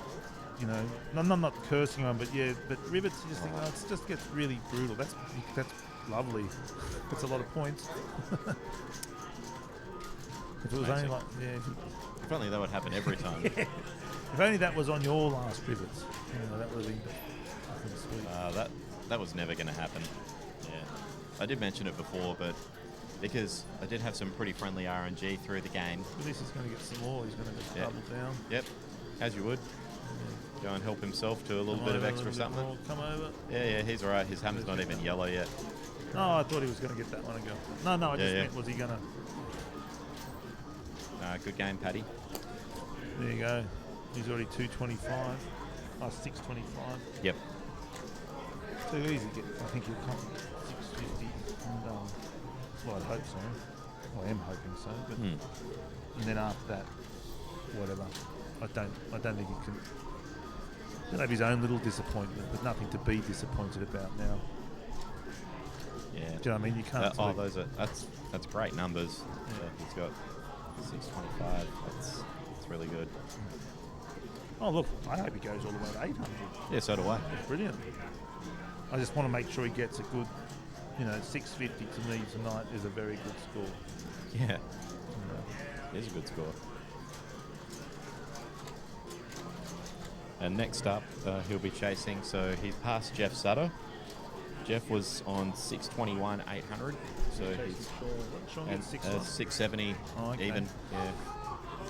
you know, I'm not cursing on, but rivets, you just think, oh, it just gets really brutal. That's lovely. That's a lot of points. If it was only like, if only that would happen every time. If only that was on your last rivets, you know, that would be sweet. That was never going to happen. Yeah, I did mention it before, but because I did have some pretty friendly RNG through the game. At least he's going to get some more. He's going to just double down. Yep, as you would. Go and help himself to a little bit of extra something. Come over. Yeah, he's all right. His hammer's not even yellow yet. Oh, I thought he was going to get that one and go. No, I just meant, was he going to? Good game, Paddy. There you go. He's already 225. 625. Yep. Too easy. I think he'll come 650. And, well, I hope so. I am hoping so. But and then after that, whatever. I don't think he can. He'll have his own little disappointment, but nothing to be disappointed about now. Yeah. Do you know what I mean? You can't. That's great numbers. Yeah. He's got 625. That's really good. Oh look, I hope he goes all the way to 800. Yeah, so do I. That's brilliant. I just want to make sure he gets a good, 650 to me tonight is a very good score. Yeah. It is a good score. And next up, he'll be chasing. So he's passed Jeff Sutter. Jeff was on 621, 800. So he's at 670 even. Yeah.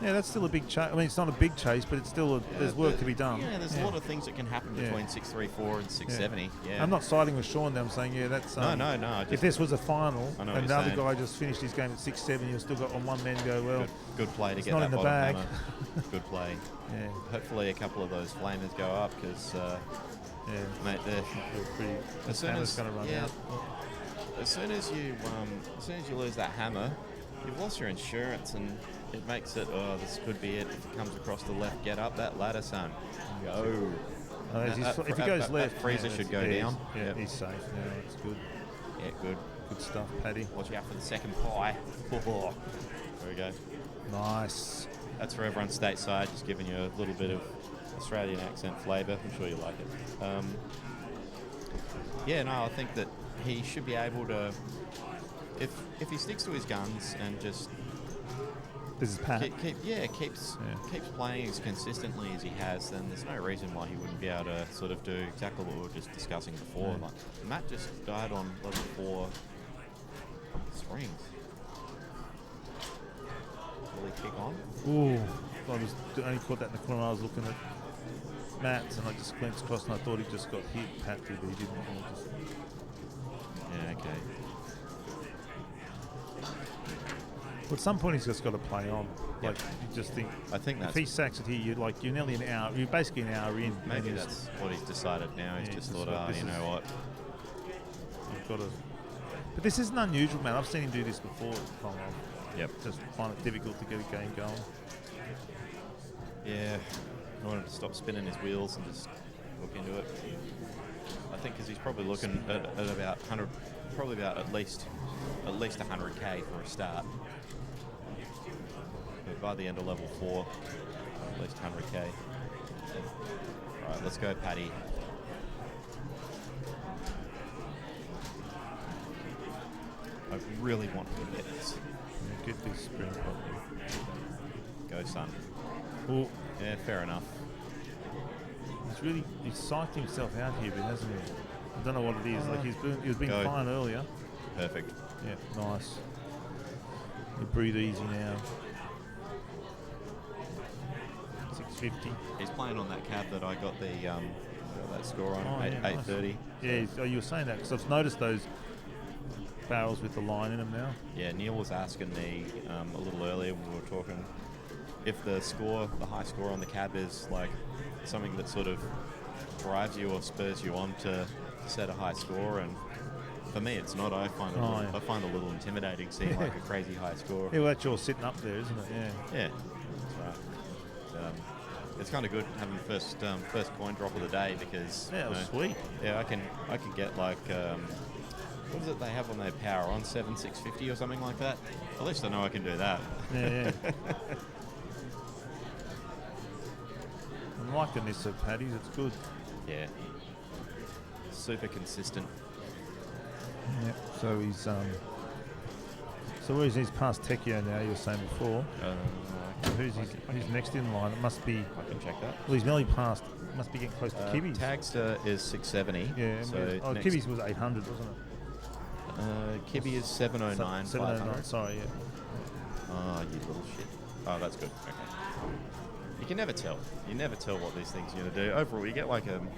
Yeah, that's still a big chase. I mean, it's not a big chase, but it's still there's work to be done. Yeah, there's a lot of things that can happen between 634 and 670. Yeah. I'm not siding with Sean there. I'm saying, that's... No. If this was a final I know and what the other you're guy just finished his game at 670, you've still got on one man go, well... Good play to it's get not that in the bottom bag. hammer. Good play. Yeah. Hopefully a couple of those flamers go up because, mate, as soon as as soon as you lose that hammer, you've lost your insurance, and it makes it. Oh, this could be it. If it comes across the left, get up that ladder, son. Go. If he goes left, that freezer should go down. Yeah, he's safe now. It's good. Yeah, good. Good stuff, Paddy. Watch out for the second pie. Oh, there we go. Nice. That's for everyone stateside, just giving you a little bit of Australian accent flavour. I'm sure you like it. I think that he should be able to, if he sticks to his guns and just This is Pat. keeps playing as consistently as he has, then there's no reason why he wouldn't be able to sort of do exactly what we were just discussing before. Yeah. Like Matt just died on level 4 springs. Will he kick on? Ooh, I only caught that in the corner. I was looking at Matt's and I just glanced across and I thought he just got hit. Pat did, but he didn't. Yeah, okay. Well, at some point he's just got to play on. Like you just think. I think if he sacks it here, you're nearly an hour. You're basically an hour in. Maybe that's what he's decided now. He's just thought, you know what? You've got to. But this isn't unusual, man. I've seen him do this before at Congo. Yep. Just find it difficult to get a game going. Yeah. I wanted to stop spinning his wheels and just look into it. I think because he's probably looking at about 100, probably about at least 100k for a start. But by the end of level 4, at least 100k. Right, let's go, Paddy. I really want to get this. Yeah, get this spring properly. Go, son. Ooh. Yeah, fair enough. He's psyched himself out here, but hasn't he? I don't know what it is. Like he was being fine earlier. Perfect. Yeah, nice. You breathe easy now. 650. He's playing on that cab that I got that score on, Oh, 830. Nice. Yeah, you were saying that because I've noticed those barrels with the line in them now. Yeah, Neil was asking me a little earlier when we were talking if the high score on the cab is like something that sort of drives you or spurs you on to set a high score, and for me it's not. I find I find it a little intimidating seeing like a crazy high score. Yeah, well, that's all sitting up there, isn't it? Yeah. Yeah, that's right. It's kind of good having the first coin drop of the day because it was sweet. Yeah, I can get like what is it they have on their power on 7,650 or something like that. At least I know I can do that. Yeah. I'm liking this of Paddy's. It's good. Yeah. Super consistent. Yep. So he's so where is he's past Tekio now? You were saying before. Who's next in line? It must be. I can check that. Well, he's nearly past. Must be getting close to Kibby's. Tagster is 670. Yeah. So Kibby's was 800, wasn't it? Kibby is 709. 709. Sorry. Yeah. Oh, you little shit. Oh, that's good. Okay. You can never tell. You never tell what these things are going to do. Overall, you get like going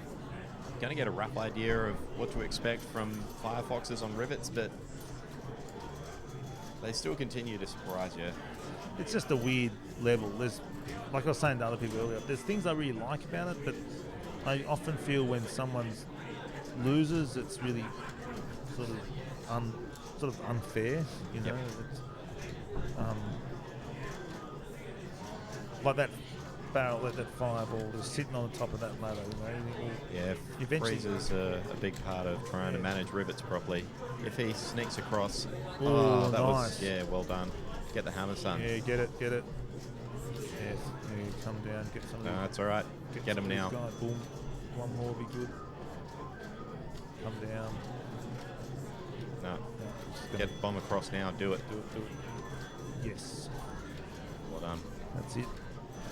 to get a rough idea of what to expect from Firefoxes on rivets, but they still continue to surprise you. It's just a weird level. There's, like I was saying to other people earlier, there's things I really like about it, but I often feel when someone loses, it's really sort of unfair. You know, it's, like that barrel, that fireball is sitting on the top of that ladder. You know, yeah, eventually Freezer's a big part of trying to manage rivets properly. If he sneaks across, that nice. was well done. Get the hammer, son. Yeah, get it. Yes, yeah, come down, get some. No, that's all right. Get him now. Boom, one more will be good. Come down. No, get bomb across now. Do it. Do it. Yes. Well done. That's it.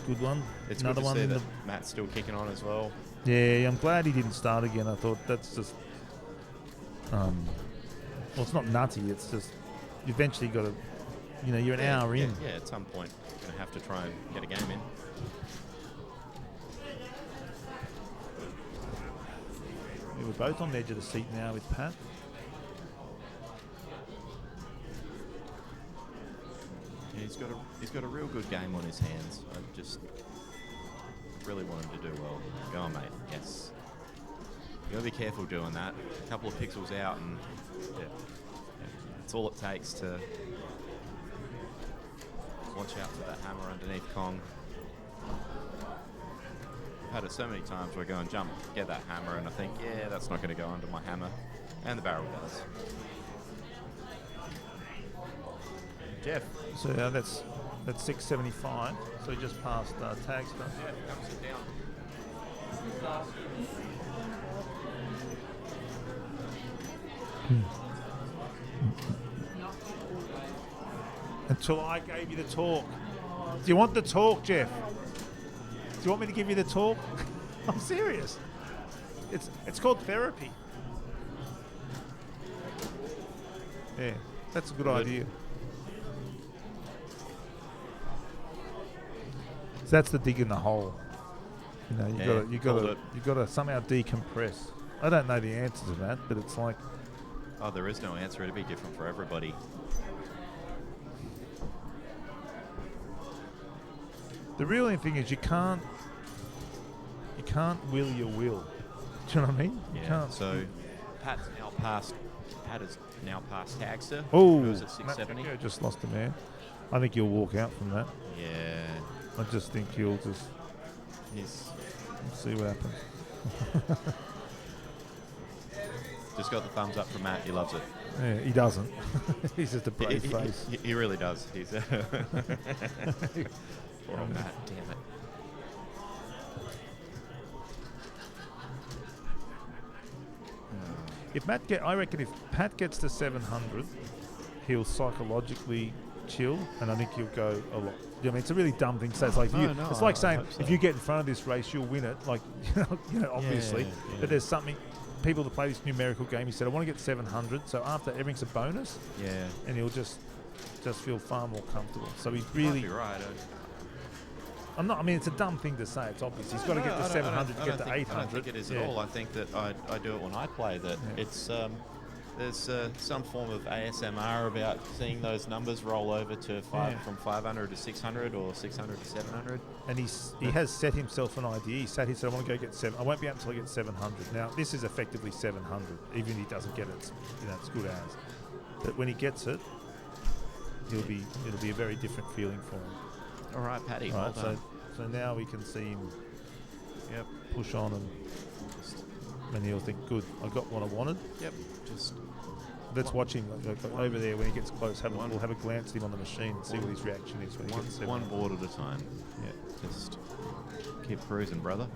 Good one. It's another good to one. see that Matt's still kicking on as well. Yeah, I'm glad he didn't start again. I thought that's just. Well, it's not nutty. It's just you eventually got to. You know, you're an hour in. Yeah, at some point you're going to have to try and get a game in. Yeah, we're both on the edge of the seat now with Pat. Yeah, he's got a real good game on his hands. I just really want him to do well. Go on, mate. Yes. You got to be careful doing that. A couple of pixels out and it's all it takes to watch out for that hammer underneath Kong. I've had it so many times where I go and jump, get that hammer, and I think, yeah, that's not going to go under my hammer. And the barrel does. Jeff. So that's 675. So he just passed Tagster. Yeah, come sit down. Until I gave you the talk. Do you want the talk, Jeff? Do you want me to give you the talk? I'm serious. It's called therapy. Yeah, that's a good idea. So that's the dig in the hole. You know, you gotta somehow decompress. I don't know the answer to that, but it's like, Oh, there is no answer. It'd be different for everybody. the real thing is you can't will your will. Do you know what I mean? You can't. So Pat has now passed Tagster. Oh, who's at 670. Matt just lost a man. I think he'll walk out from that. Yeah. I just think he'll just. We'll see what happens. Just got the thumbs up from Matt. He loves it. Yeah, he doesn't. He's just a brave face. He really does. He's. Poor old Matt. Damn it. I reckon if Pat gets to 700, he'll psychologically chill, and I think he'll go a lot. I mean, it's a really dumb thing to say. It's like it's like saying if you get in front of this race, you'll win it. Like obviously, Yeah. but there's something. People that play this numerical game, he said, I want to get 700. So after everything's a bonus. Yeah. And he'll just feel far more comfortable. So he's really. Might be right. I'm not. I mean, it's a dumb thing to say. It's obvious. He's got to get to 700 to get to 800. I don't think it is at all. I think that I do it when I play. That it's there's some form of ASMR about seeing those numbers roll over to from 500 to 600 or 600 to 700. And he has set himself an idea. He said, I want to go get 7. I won't be out until I get 700. Now this is effectively 700. Even if he doesn't get it, it's good as. But when he gets it, it'll be a very different feeling for him. All right, Paddy. All right, well done. so now we can see him push on and he'll think, good, I got what I wanted. Yep. Just let's watch him over there when he gets close. We'll have a glance at him on the machine and see what his reaction is when he gets 700. One board at a time. Yeah. Just keep cruising, brother.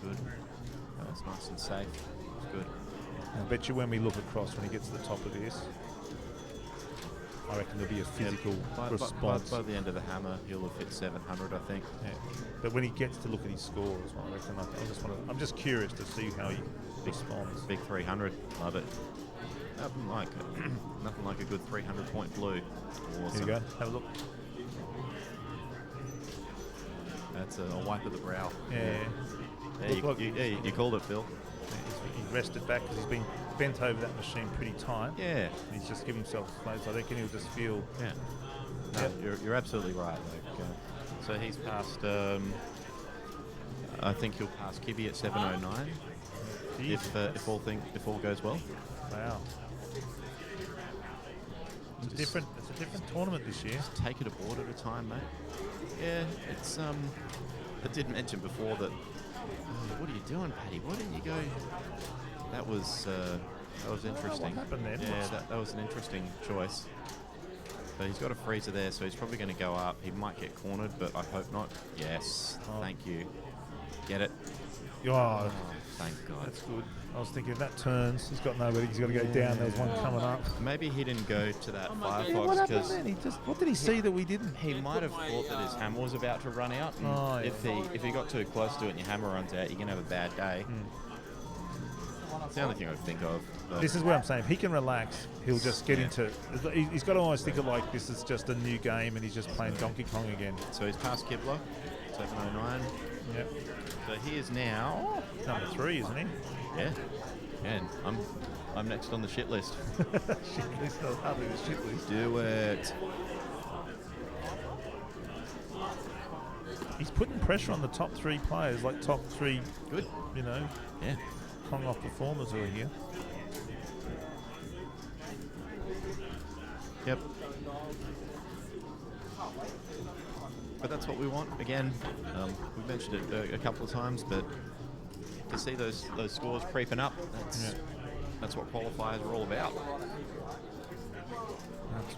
Good. That's nice and safe. It's good. I bet you when we look across, when he gets to the top of this, I reckon there'll be a physical response. By the end of the hammer, he'll have hit 700, I think. Yeah. But when he gets to look at his score as well, I reckon I'm just curious to see how he responds. Big 300, love it. Nothing like a good 300-point blue. Awesome. Here you go. Have a look. That's a wipe of the brow. Yeah. You called it, Phil. He rested back because he's been bent over that machine pretty tight. Yeah. And he's just giving himself space. I reckon he'll just feel. Yeah. No, you're absolutely right. So he's passed. I think he'll pass Kibby at 709 if all goes well. Wow. It's a different tournament this year. Just take it a board at a time, mate. Yeah, it's I did mention before that. What are you doing, Paddy? Why didn't you go? That was interesting. What happened there? Yeah, that was an interesting choice. So he's got a freezer there, so he's probably going to go up. He might get cornered, but I hope not. Yes, thank you. Get it? Oh, thank God. That's good. I was thinking if that turns, he's got nobody. He's got to go down. There's one coming up. Maybe he didn't go to that Firefox What happened because then? What did he see that we didn't? he might have thought that his hammer was about to run out. And if he got too close to it and your hammer runs out, you're gonna have a bad day. It's the only thing I would think of. But This is where I'm saying if he can relax, he'll just get into. He's got to almost think of like this is just a new game and he's just playing Donkey Kong again. So he's past Kibler, 709. Yep. So he is now number 3, isn't he? Yeah. And I'm next on the shit list. Shit list, hardly the shit list. Do it. He's putting pressure on the top 3 players, like top 3. Good. Yeah. Kong off performers who are here. Yep. But that's what we want. Again, we mentioned it a couple of times, but to see those scores creeping up, that's what qualifiers are all about.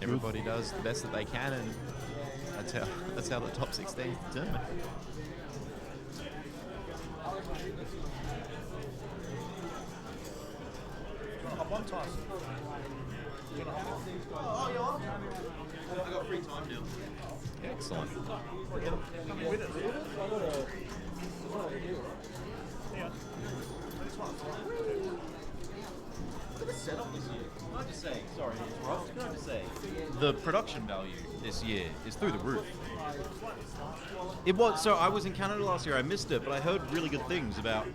everybody does the best that they can, and that's how the top 16 is determined. One Tyson. I got free time now. Excellent. Look at the setup this year. Can I just say, sorry to interrupt, can I just say, the production value this year is through the roof. It was, so I was in Canada last year, I missed it, but I heard really good things about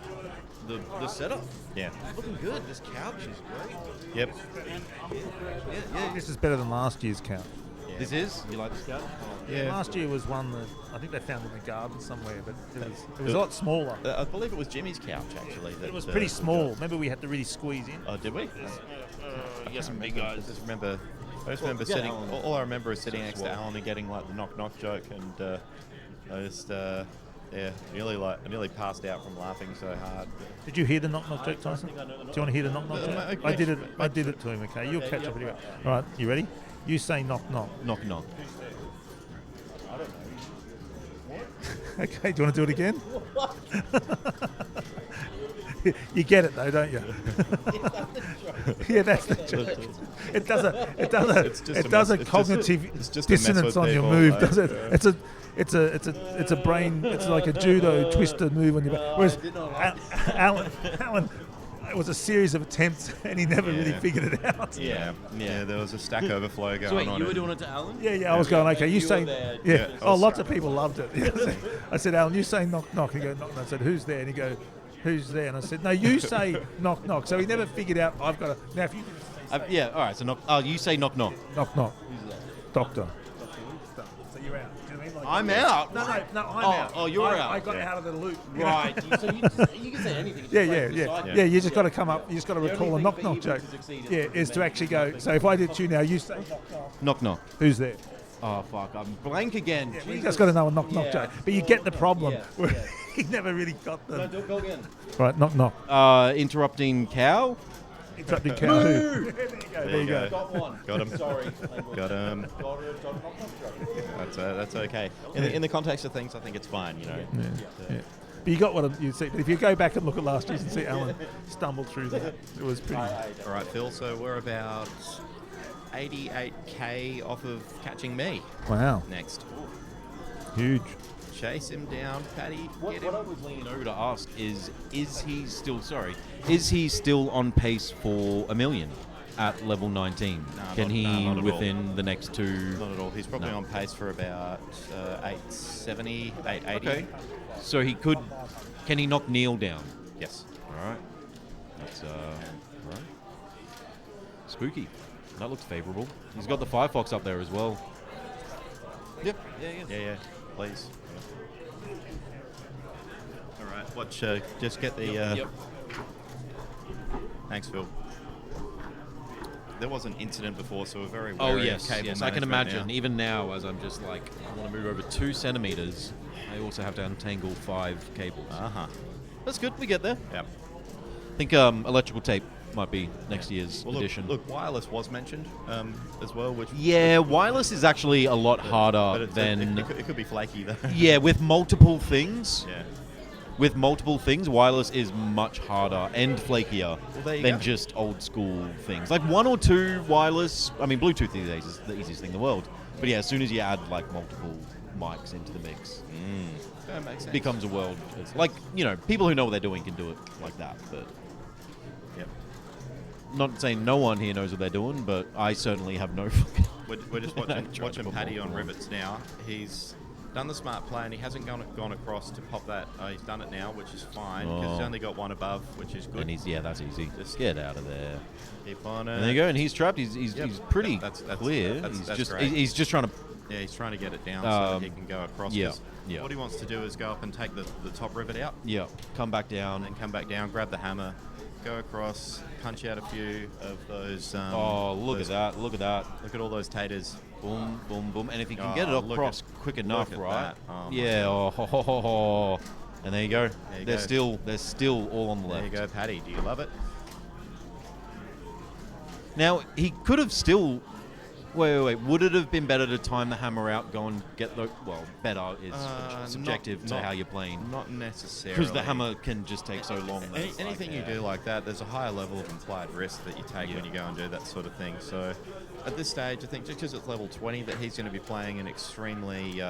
the setup. Yeah. It's looking good, this couch is great. Yep. Yeah. This is better than last year's couch. Yeah. This is? You like this couch? Yeah. Last year was one that I think they found in the garden somewhere, but it was a lot smaller. I believe it was Jimmy's couch, actually. It was pretty small. Remember, we had to really squeeze in. Oh, did we? You got some big guys. I just remember sitting. All I remember is sitting next to Alan and getting like the knock joke, and I just nearly passed out from laughing so hard. Did you hear the knock joke, Tyson? Do you want to hear the knock joke? I did it to him. Okay, you'll catch up anyway. All right, you ready? You say knock. Knock. I don't know. Okay, do you want to do it again? You get it though, don't you? Yeah, that's the joke. It does a cognitive dissonance on your move, does it? It's a brain. It's like a judo twister move on your back. Whereas Alan, it was a series of attempts, and he never really figured it out. Yeah. There was a stack overflow going on. So wait, you were doing it to Alan? Yeah. I was going. Okay, you say. Yeah. Lots of people loved it. I said, Alan, you say knock. He go knock. And I said, who's there? And he go, who's there? And I said, no, you say knock. So he never figured out. I've got to now. If you yeah. All right. So knock. Oh, you say knock. Knock. Who's that? Doctor. So you're out. Do you know what I mean? Like, I'm out. No, I'm out. Oh, you're out. I got out of the loop. Right. So you can say anything. Yeah. You just got to come up. You just got to recall a knock joke. Yeah, is to actually go. So if I did you now, you say knock. Who's there? Oh fuck! I'm blank again. Yeah, you just got to know a knock joke. But you get the problem. He never really got them. No, go again. Right, knock. Interrupting cow. Interrupting cow. There you go. Got one. Got him. Sorry. Got him. That's okay. In the context of things, I think it's fine. You know. Yeah. But you got what you see. But if you go back and look at last year's and see Alan stumble through that, it was pretty. All right, Phil. So we're about 88k off of catching me. Wow. Next. Huge. Chase him down, Paddy. What I was leaning over to ask is he still on pace for 1 million at level 19? Can he within the next two? Not at all. He's probably on pace for about 870, 880. Okay. So he could. Can he knock Neil down? Yes. All right. That's right. Spooky. That looks favourable. He's got the Firefox up there as well. Yep. Yeah. Please. All right. Watch. Just get the. Yep. Thanks, Phil. There was an incident before, so we're very Oh wary yes, of cable yes. I can management imagine. now. Even now, as I'm just like, I want to move over 2 centimeters. I also have to untangle 5 cables. That's good. We get there. Yep. I think electrical tape might be next year's edition. Look, wireless was mentioned as well, which wireless is actually a lot harder than. It could be flaky though. Yeah, with multiple things. Yeah. With multiple things, wireless is much harder and flakier there you than go. just old school things. Like 1 or 2 wireless. I mean, Bluetooth these days is the easiest thing in the world. But yeah, as soon as you add like multiple mics into the mix, That makes sense. it becomes a world. It's like, people who know what they're doing can do it like that. But Yep. not saying no one here knows what they're doing, but I certainly have no fucking. We're just watching Paddy on rivets now. He's done the smart play and he hasn't gone across to pop that. He's done it now, which is fine because he's only got one above, which is good. And that's easy. Just get out of there. Keep on it. And there you go. And he's trapped. He's pretty That's clear. That's great. He's just trying to. Yeah, he's trying to get it down so that he can go across. Yeah, 'cause yeah. What he wants to do is go up and take the top rivet out. Yeah, come back down. And then come back down, grab the hammer, go across, punch out a few of those. Look at that. Look at that. Look at all those taters. Boom, boom, boom. And if he can get it across quick enough, at right? that. Oh, my yeah. God. And there you go. There you They're still all on the left. There you go, Paddy. Do you love it? Now, he could have still Wait. Would it have been better to time the hammer out, go and get the... Well, better is subjective to how you're playing. Not necessarily. Because the hammer can just take so long. Anything you do like that, there's a higher level of implied risk that you take when you go and do that sort of thing. So at this stage, I think just because it's level 20, that he's going to be playing an extremely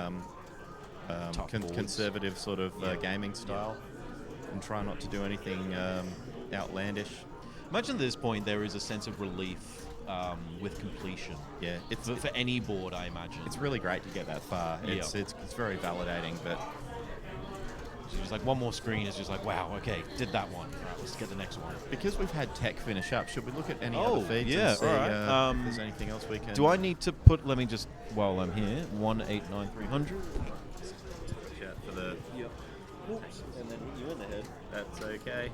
conservative sort of gaming style and try not to do anything outlandish. Imagine at this point there is a sense of relief with completion. Yeah, it's for any board, I imagine. It's really great to get that far. It's very validating, but it's just like one more screen is just like, wow, okay, did that one. All right, let's get the next one. Because we've had tech finish up, should we look at any other feeds and see if there's anything else we can... Do I need to put, let me just, while I'm here, 189300. Watch out for the... Yep. Oops, and then hit you in the head. That's okay.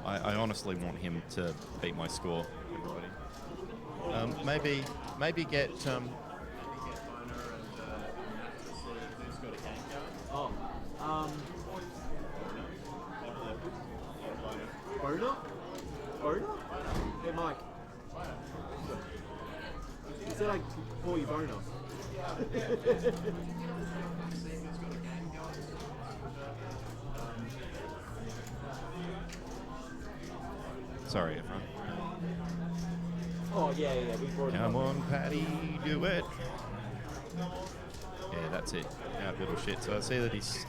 I honestly want him to beat my score, everybody. Maybe get... Boner? Hey, Mike. You said I call you Boner. Sorry, everyone. Oh, yeah, we brought it Come up. on, Paddy, do it. Yeah, that's it. Our little shit. So I see that he's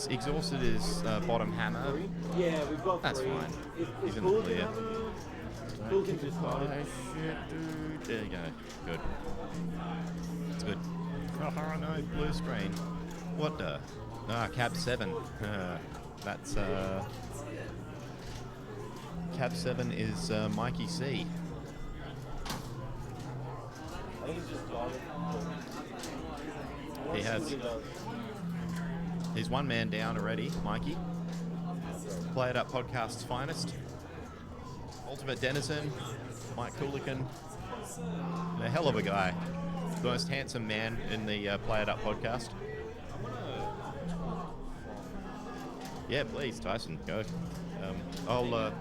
exhausted his bottom hammer. Yeah, we've got That's three. fine. Is He's in the Bulls clear. Bulls can just start it. Shit, dude. There you go. Good. It's good. Oh no, blue screen. What the? Cab 7. That's Cab 7 is Mikey C. I think he's just driving. He has. He's one man down already, Mikey. Play It Up Podcast's finest. Ultimate Denizen, Mike Coolican. A hell of a guy. The most handsome man in the Play It Up podcast. Yeah, please, Tyson, go. I'll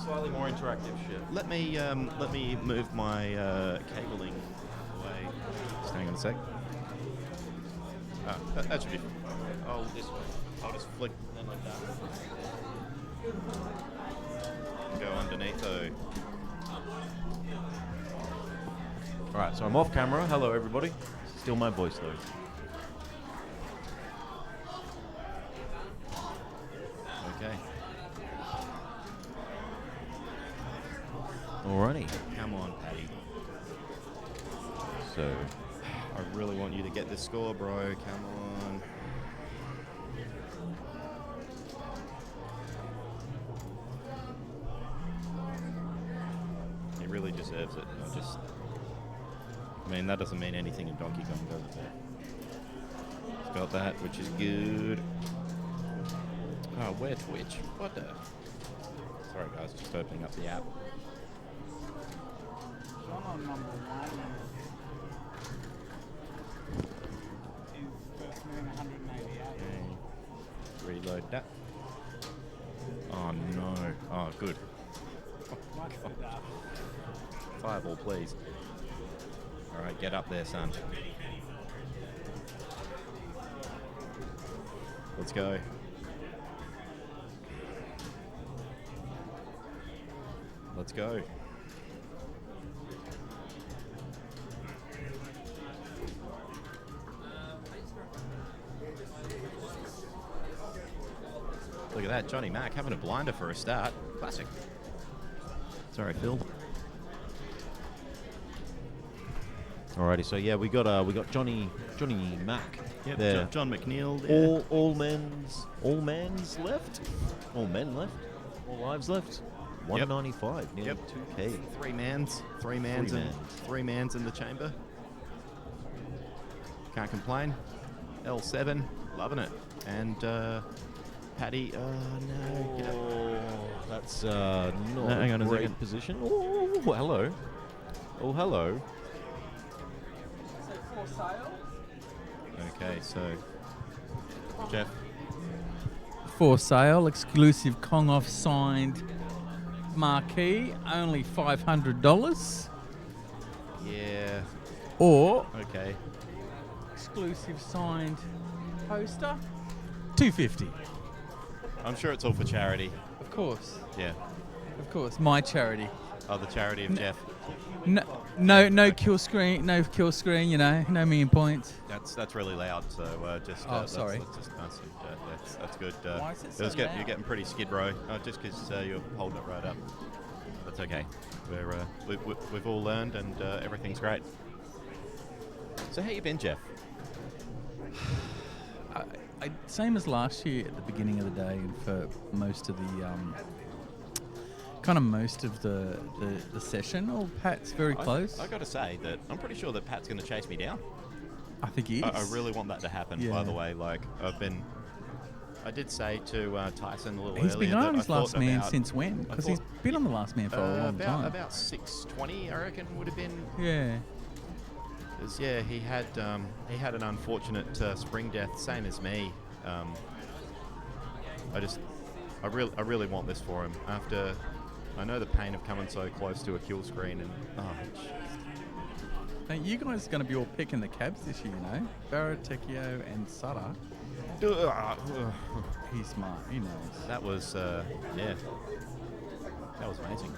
Slightly more interactive shit. let me move my cabling away. Just hang on a sec. That should be. I'll just flick them like that. Go underneath though. Alright, so I'm off camera. Hello, everybody. Still my voice, though. Okay. Alrighty. Come on, Paddy. So, I really want you to get this score, bro. Come on. He really deserves it. I mean, that doesn't mean anything in Donkey Kong, does it? He's got that, which is good. Oh, where Twitch? What the? Sorry, guys, just opening up the app. John on number 1 is first man 188. Reload that. Oh no. Oh, good. Much for that. Fireball, please. Alright, get up there, son. Let's go. Let's go. Look at that, Johnny Mac having a blinder for a start. Classic. Sorry, Phil. alrighty, so yeah, we got Johnny Mac. Yep, there. John McNeil there. All men's left. All men left. All lives left. 195, nearly 2K. Three mans in the chamber. Can't complain. L7, loving it. And Paddy, no, get up. That's not hang on a great second. position. Oh, hello. Oh, hello. Okay, so Jeff. For sale, exclusive Kong Off signed marquee, only $500. Yeah. Or okay, exclusive signed poster, $250. I'm sure it's all for charity. Of course. Yeah. Of course, my charity. Oh, the charity of Jeff. No kill screen, you know, no million points. That's really loud. So just. Sorry. That's good. Why is it so loud? You're getting pretty skid row. Just because you're holding it right up. That's okay. We've all learned, and everything's great. So how you been, Jeff? Same as last year at the beginning of the day, and for most of the most of the session. Oh, Pat's very close. I got to say that I'm pretty sure that Pat's going to chase me down. I think he is. I really want that to happen. Yeah. By the way, like I did say to Tyson a little He's earlier been on that his I Last thought Man about- since when? I Because he's thought- been on the Last Man for a long time. About 6:20, I reckon, would have been. Yeah. 'Cause, yeah, he had an unfortunate spring death, same as me. I really want this for him. After I know the pain of coming so close to a kill screen, and Now, you guys are going to be all picking the cabs this year, you know? Baratekio and Sutter. He's smart, he knows. that was that was amazing.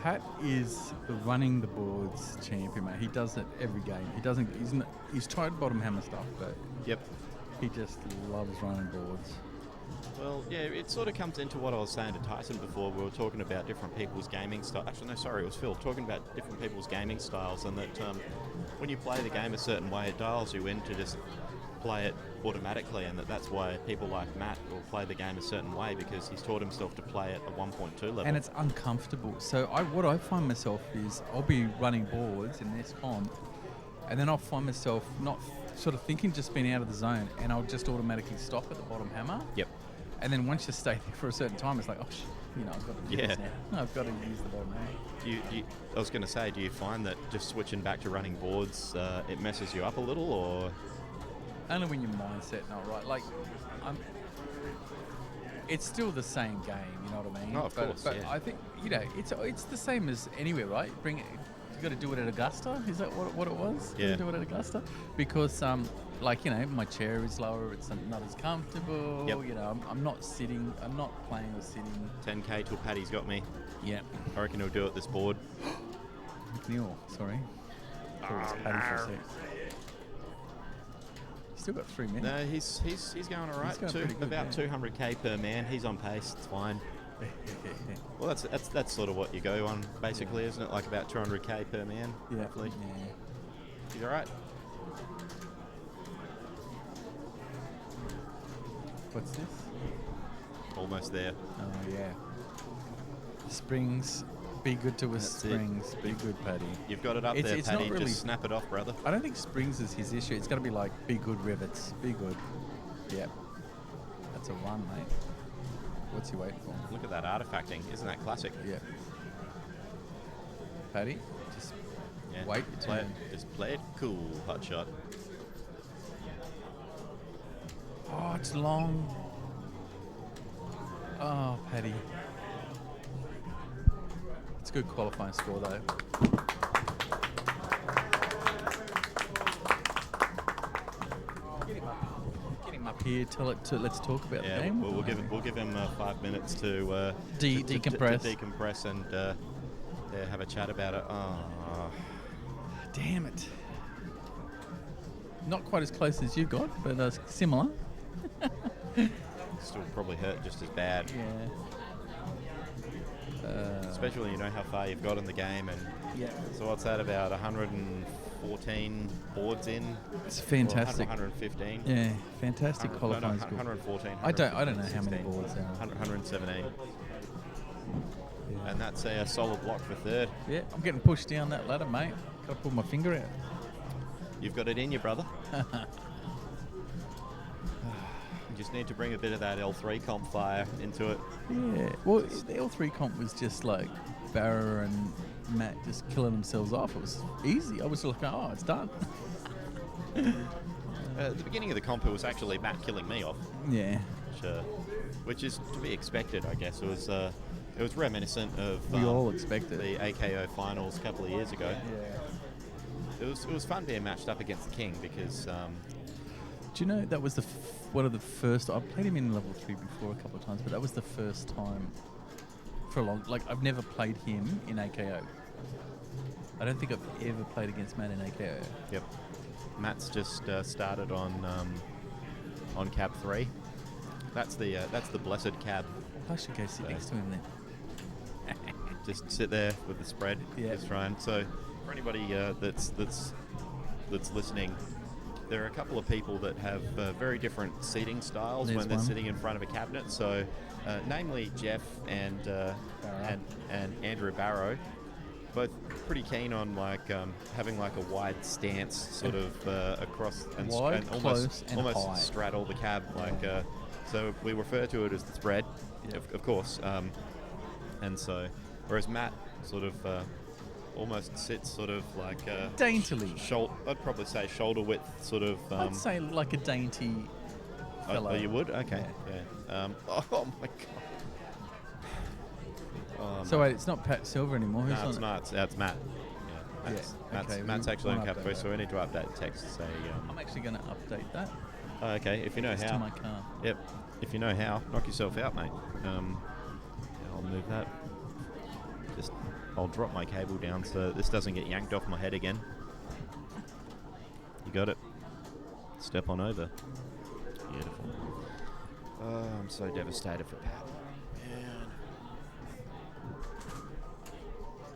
Pat is the running the boards champion, mate. He does it every game. He's tried bottom hammer stuff, but yep, he just loves running boards. Well, yeah, it sort of comes into what I was saying to Tyson before. We were talking about different people's gaming style. Actually, no, sorry, it was Phil talking about different people's gaming styles, and that when you play the game a certain way, it dials you in to just play it automatically, and that's why people like Matt will play the game a certain way, because he's taught himself to play at a 1.2 level. And it's uncomfortable. So what I find myself is I'll be running boards in this comp, and then I'll find myself not sort of thinking, just being out of the zone, and I'll just automatically stop at the bottom hammer. Yep. And then once you stay there for a certain time, it's like, oh, I've got to do this now. I've got to use the bottom hammer. I was going to say, do you find that just switching back to running boards, it messes you up a little, or? Only when your mindset not right. Like, it's still the same game, you know what I mean? Oh, of course, But yeah. I think, it's the same as anywhere, right? You got to do it at Augusta. Is that what it was? Yeah. Do it at Augusta, because my chair is lower. It's not as comfortable. Yep. You know, I'm not sitting. I'm not playing or sitting. 10k till Paddy's got me. Yep. I reckon he'll do it this board. McNeil, sorry. Thought it was Paddy for a sec. Still got 3 minutes. No, he's going all right. He's going pretty good, about yeah. 200k per man. He's on pace. It's fine. Well, that's sort of what you go on, basically, isn't it? Like about 200k per man. Yeah. Roughly. Yeah. He's all right. What's this? Almost there. Oh yeah. Springs. Be good to us, That's it. Springs. Be good, Paddy. You've got it up there, It's Paddy. not really, Just snap it off, brother. I don't think Springs is his issue. It's got to be like, be good rivets. Be good. Yep. That's a one, mate. What's he waiting for? Look at that artifacting. Isn't that classic? Yeah. Paddy, just wait your play it. turn. Just play it cool, hot shot. Oh, it's long. Oh, Paddy. It's a good qualifying score, though. Get him up here. Let's talk about the game. We'll give him 5 minutes to decompress. to decompress and have a chat about it. Oh, damn it! Not quite as close as you got, but similar. Still probably hurt just as bad. Yeah. Especially when you know how far you've got in the game, and so what's that, about 114 boards in? It's fantastic. 115. Yeah, fantastic qualifying score. 114. I don't know how many boards there are. 117. And that's a solid block for third. Yeah, I'm getting pushed down that ladder, mate. Got to pull my finger out. You've got it in you, brother. You just need to bring a bit of that L3 comp fire into it. Yeah, well, the L3 comp was just like Barra and Matt just killing themselves off. It was easy. I was like, oh, it's done. At the beginning of the comp, it was actually Matt killing me off. Yeah. Which is to be expected, I guess. It was reminiscent of We all expected the AKO finals a couple of years ago. Yeah. It was fun being matched up against the King because. Do you know that was one of the first? I've played him in level 3 before a couple of times, but that was the first time for a long. Like I've never played him in AKO. I don't think I've ever played against Matt in AKO. Yep. Matt's just started on cab 3. That's the blessed cab. I should go sit next to him then. Just sit there with the spread. Yeah. Just Ryan. So for anybody that's listening, there are a couple of people that have very different seating styles There's when they're one. sitting in front of a cabinet. So, namely Jeff and Andrew Barrow, both pretty keen on having like a wide stance sort of across and, Wide, and close, and almost high. straddle the cab. So we refer to it as the spread, of course. And so, whereas Matt sort of almost sits sort of like daintily. I'd probably say shoulder width, sort of. I'd say like a dainty fellow. Oh, you would? Okay. Yeah. Oh my god. So wait, it's not Pat Silver anymore. Who's No, on it's it? not. It's Matt. Yeah. Matt's actually on I'll Cap update 3, so that. we need to update the text to say. I'm actually going to update that. Oh, okay, if you know It's how. to my car. Yep. If you know how, knock yourself out, mate. I'll move that. I'll drop my cable down so this doesn't get yanked off my head again. You got it. Step on over. Beautiful. Oh, I'm so devastated for Pat. Man.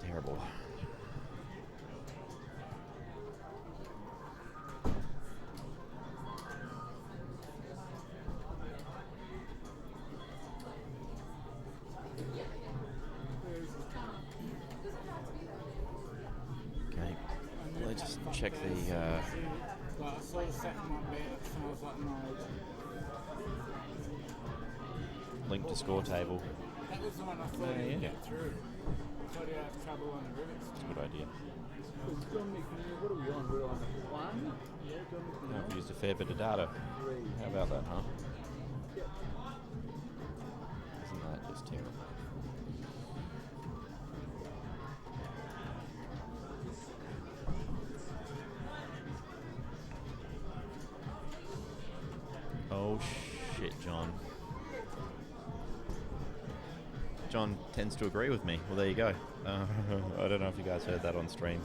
Terrible. Okay, let's just check the. Like, I saw the second one there, and I was like, no. Link to score table. That was the one I thought Yeah. he'd get through. I thought he'd have trouble on the rivets. It's a good idea. What are we on? We're on 1? Yeah, Now I've used a fair bit of data. How about that, huh? Isn't that just terrible? Oh shit, John. John tends to agree with me. Well, there you go. I don't know if you guys heard that on stream.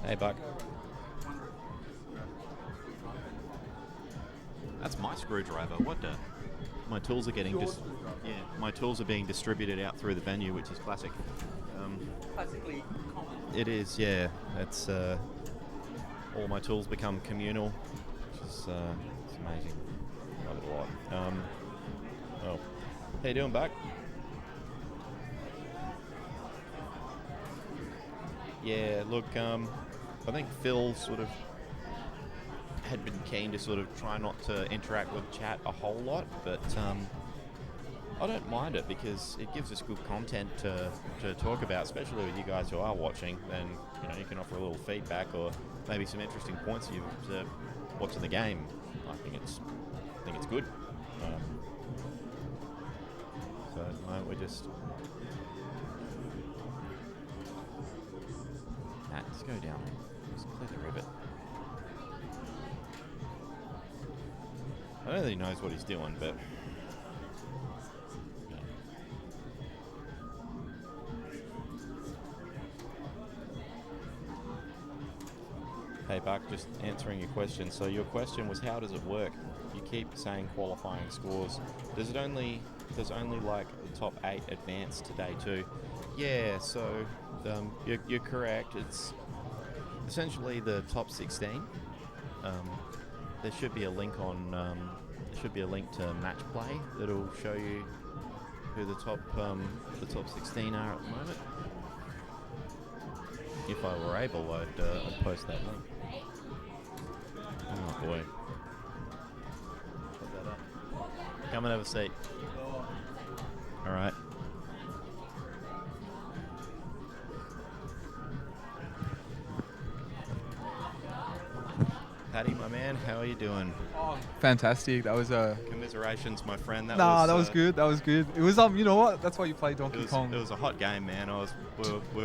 Hey, Buck. That's my screwdriver. What the? My tools are getting my tools are being distributed out through the venue, which is classic. Classically common. It is, yeah. It's all my tools become communal, which is it's amazing. Love it a lot. Oh, how you doing, Buck? Yeah, look, I think Phil sort of had been keen to sort of try not to interact with chat a whole lot, but I don't mind it because it gives us good content to talk about, especially with you guys who are watching. Then you can offer a little feedback or maybe some interesting points you've observed watching the game. I think it's good. So at the moment we're just let's go down. Just clear the rivet. I don't think he knows what he's doing, but yeah. Hey Buck, just answering your question. So your question was, how does it work? You keep saying qualifying scores. There's only like the top 8 advanced today too. Yeah, so you're correct. It's essentially the top 16. There should be a link on. There should be a link to match play that'll show you who the top 16 are at the moment. If I were able, I'd post that link. Oh boy. Put that up. Come and have a seat. All right. Paddy, my man, how are you doing? Oh, fantastic. That was a commiserations, my friend. that was good. That was good. It was you know what? That's why you play Donkey Kong. It was a hot game, man. We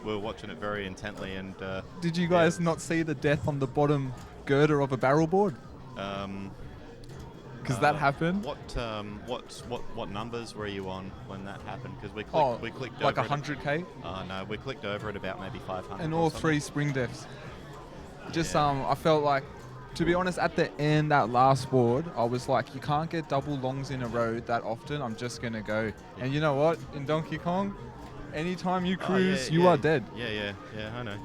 were watching it very intently, and Did you guys not see the death on the bottom girder of a barrel board? Because that happened. What numbers were you on when that happened? Because we clicked like over 100k. No, we clicked over at about maybe 500. And or all something. 3 spring deaths. Just I felt like, to be honest, at the end, that last board, I was like, you can't get double longs in a row that often. I'm just gonna go. And you know what? In Donkey Kong, anytime you cruise, you are dead. Yeah, I know.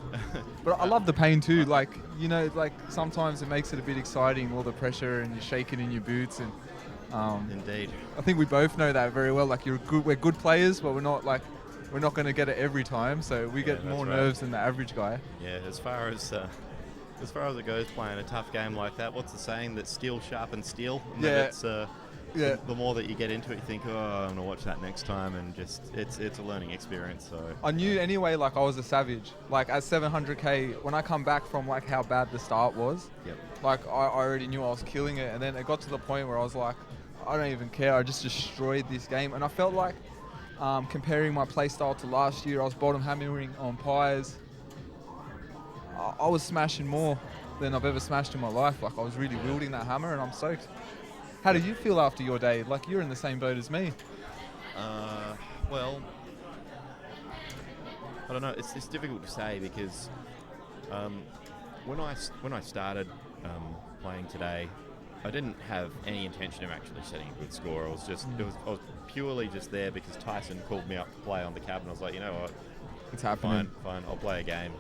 But I love the pain too. Like, you know, like sometimes it makes it a bit exciting, all the pressure, and you're shaking in your boots. And indeed, I think we both know that very well. Like, we're good players, but we're not going to get it every time. So we get more nerves than the average guy. Yeah, as far as it goes, playing a tough game like that, what's the saying? That steel sharpens steel. And the more that you get into it, you think, oh, I'm gonna watch that next time, and just it's a learning experience. So I knew anyway, like I was a savage. Like at 700k, when I come back from like how bad the start was, like I already knew I was killing it, and then it got to the point where I was like, I don't even care. I just destroyed this game, and I felt like comparing my playstyle to last year, I was bottom hammering on pies. I was smashing more than I've ever smashed in my life. Like, I was really wielding that hammer, and I'm stoked. How do you feel after your day? Like, you're in the same boat as me. Well, I don't know. It's difficult to say because when I started playing today, I didn't have any intention of actually setting a good score. I was purely just there because Tyson called me up to play on the cab, and I was like, you know what, it's happening. Fine. I'll play a game.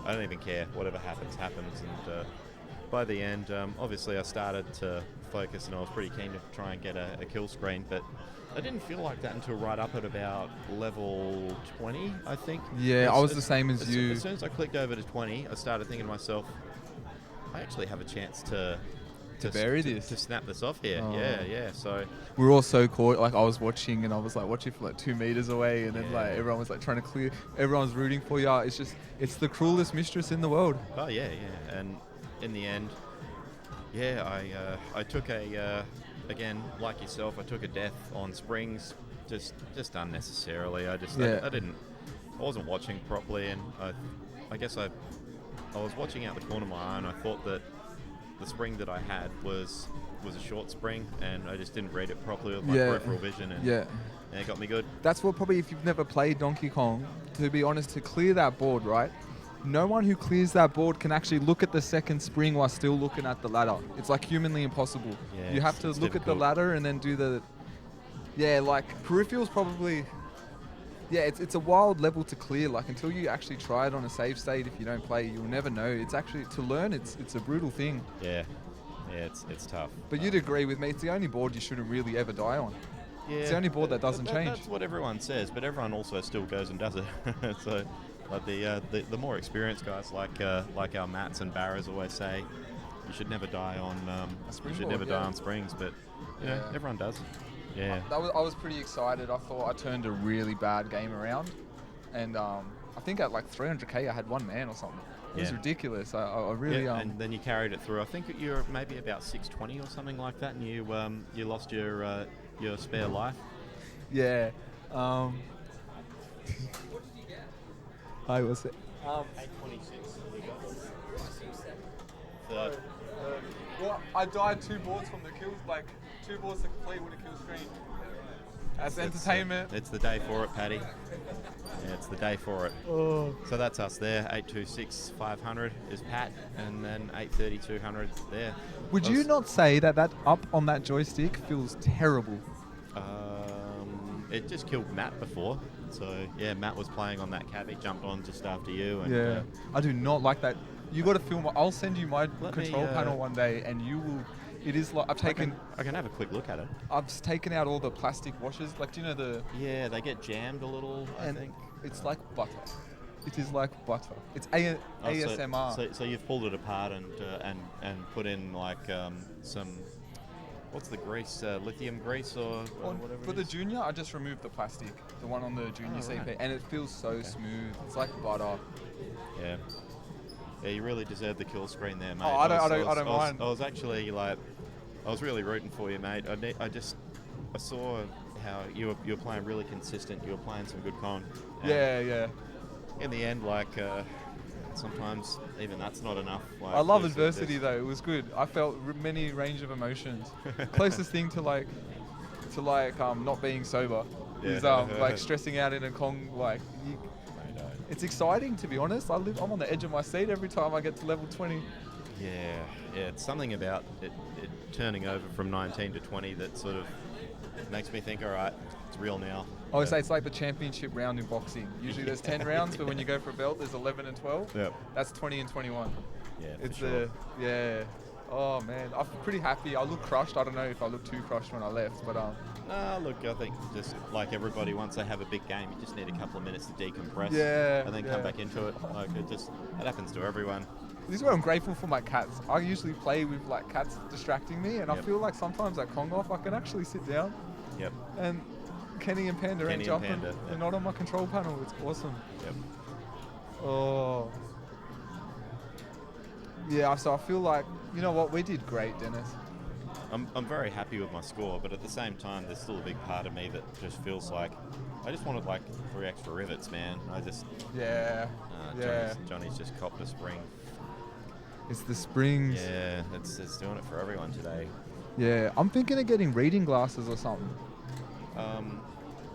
I don't even care. Whatever happens, happens. And by the end, obviously, I started to focus, and I was pretty keen to try and get a kill screen, but I didn't feel like that until right up at about level 20, I think. Yeah, I was the same as you. As soon as I clicked over to 20, I started thinking to myself, I actually have a chance to bury this, to snap this off here. Oh. Yeah. So we were all so caught. Like, I was watching, and I was like watching from like 2 meters away, and then like everyone was like trying to clear. Everyone was rooting for you. It's the cruelest mistress in the world. Oh yeah. And in the end, I took again, like yourself, I took a death on springs, just unnecessarily. I wasn't watching properly, and I guess I was watching out the corner of my eye, and I thought that the spring that I had was a short spring, and I just didn't read it properly with my peripheral vision, and it got me good. That's what probably, if you've never played Donkey Kong, to be honest, to clear that board, right? No one who clears that board can actually look at the second spring while still looking at the ladder. It's like humanly impossible. Yeah, you have to look at the ladder and then do the... Yeah, like peripherals probably... Yeah, it's a wild level to clear. Like, until you actually try it on a save state, if you don't play, you'll never know. It's actually, to learn, it's a brutal thing. Yeah, it's tough. But you'd agree with me, it's the only board you shouldn't really ever die on. Yeah, it's the only board that doesn't change. That's what everyone says, but everyone also still goes and does it. So, like the more experienced guys, like our Matts and Barras always say, you should never die on on springs. But you know, everyone does. Yeah. I was pretty excited. I thought I turned a really bad game around, and I think at like 300k I had one man or something. It was ridiculous. I really and then you carried it through. I think you're maybe about 620 or something like that, and you lost your spare life. Yeah. I was it. 826. Third. Well, I died 2 boards from the kills, like 2 boards to complete with a kill screen. That's entertainment. It's the day for it, Paddy. Yeah, it's the day for it. Oh. So that's us there. 826 500 is Pat, and then 830 200 there. Would you not say that up on that joystick feels terrible? It just killed Matt before. So yeah, Matt was playing on that cab. He jumped on just after you. And, yeah, I do not like that. You got to film. I'll send you my control panel one day, and you will. It is like I've taken. I can have a quick look at it. I've taken out all the plastic washers. Like, do you know the? Yeah, they get jammed a little. I think it's like butter. It is like butter. It's ASMR. So you've pulled it apart and put in like some what's the grease? Lithium grease or whatever. For it the is? junior, I just removed the plastic, the one on the junior Oh, CP, right. and it feels so smooth. It's like butter. Yeah. Yeah, you really deserve the kill screen there, mate. Oh, I don't mind. I was actually like, I was really rooting for you, mate. I saw how you were playing really consistent. You were playing some good con. And Yeah. In the end, like sometimes even that's not enough. Like, I love there's- adversity though. It was good. I felt many range of emotions. Closest thing to not being sober is Yeah. like stressing out in a con. Like it's exciting, to be honest. I'm on the edge of my seat every time I get to level 20. Yeah, it's something about it turning over from 19 to 20 that sort of makes me think, all right, it's real now. I would say it's like the championship round in boxing. Usually there's 10 rounds, but when you go for a belt, there's 11 and 12. Yep. That's 20 and 21. Yeah, It's for sure. yeah. Oh man, I'm pretty happy. I look crushed. I don't know if I look too crushed when I left, but Look, I think just like everybody, once they have a big game, you just need a couple of minutes to decompress. Yeah, And then yeah. come back into it. Like it happens to everyone. this is where I'm grateful for my cats. I usually play with like cats distracting me, and I Yep. feel like sometimes at Kong Off I can actually sit down. Yep. And Kenny and Panda ain't Kenny and jumping. Panda, They're yep. not on my control panel. It's awesome. Yep. Oh. Yeah, so I feel like, you know what, we did great, Dennis. I'm very happy with my score, but at the same time, there's still a big part of me that just feels like I just wanted like 3 extra rivets, man. Yeah. Johnny's just copped the spring. It's the springs. Yeah, it's doing it for everyone today. Yeah, I'm thinking of getting reading glasses or something.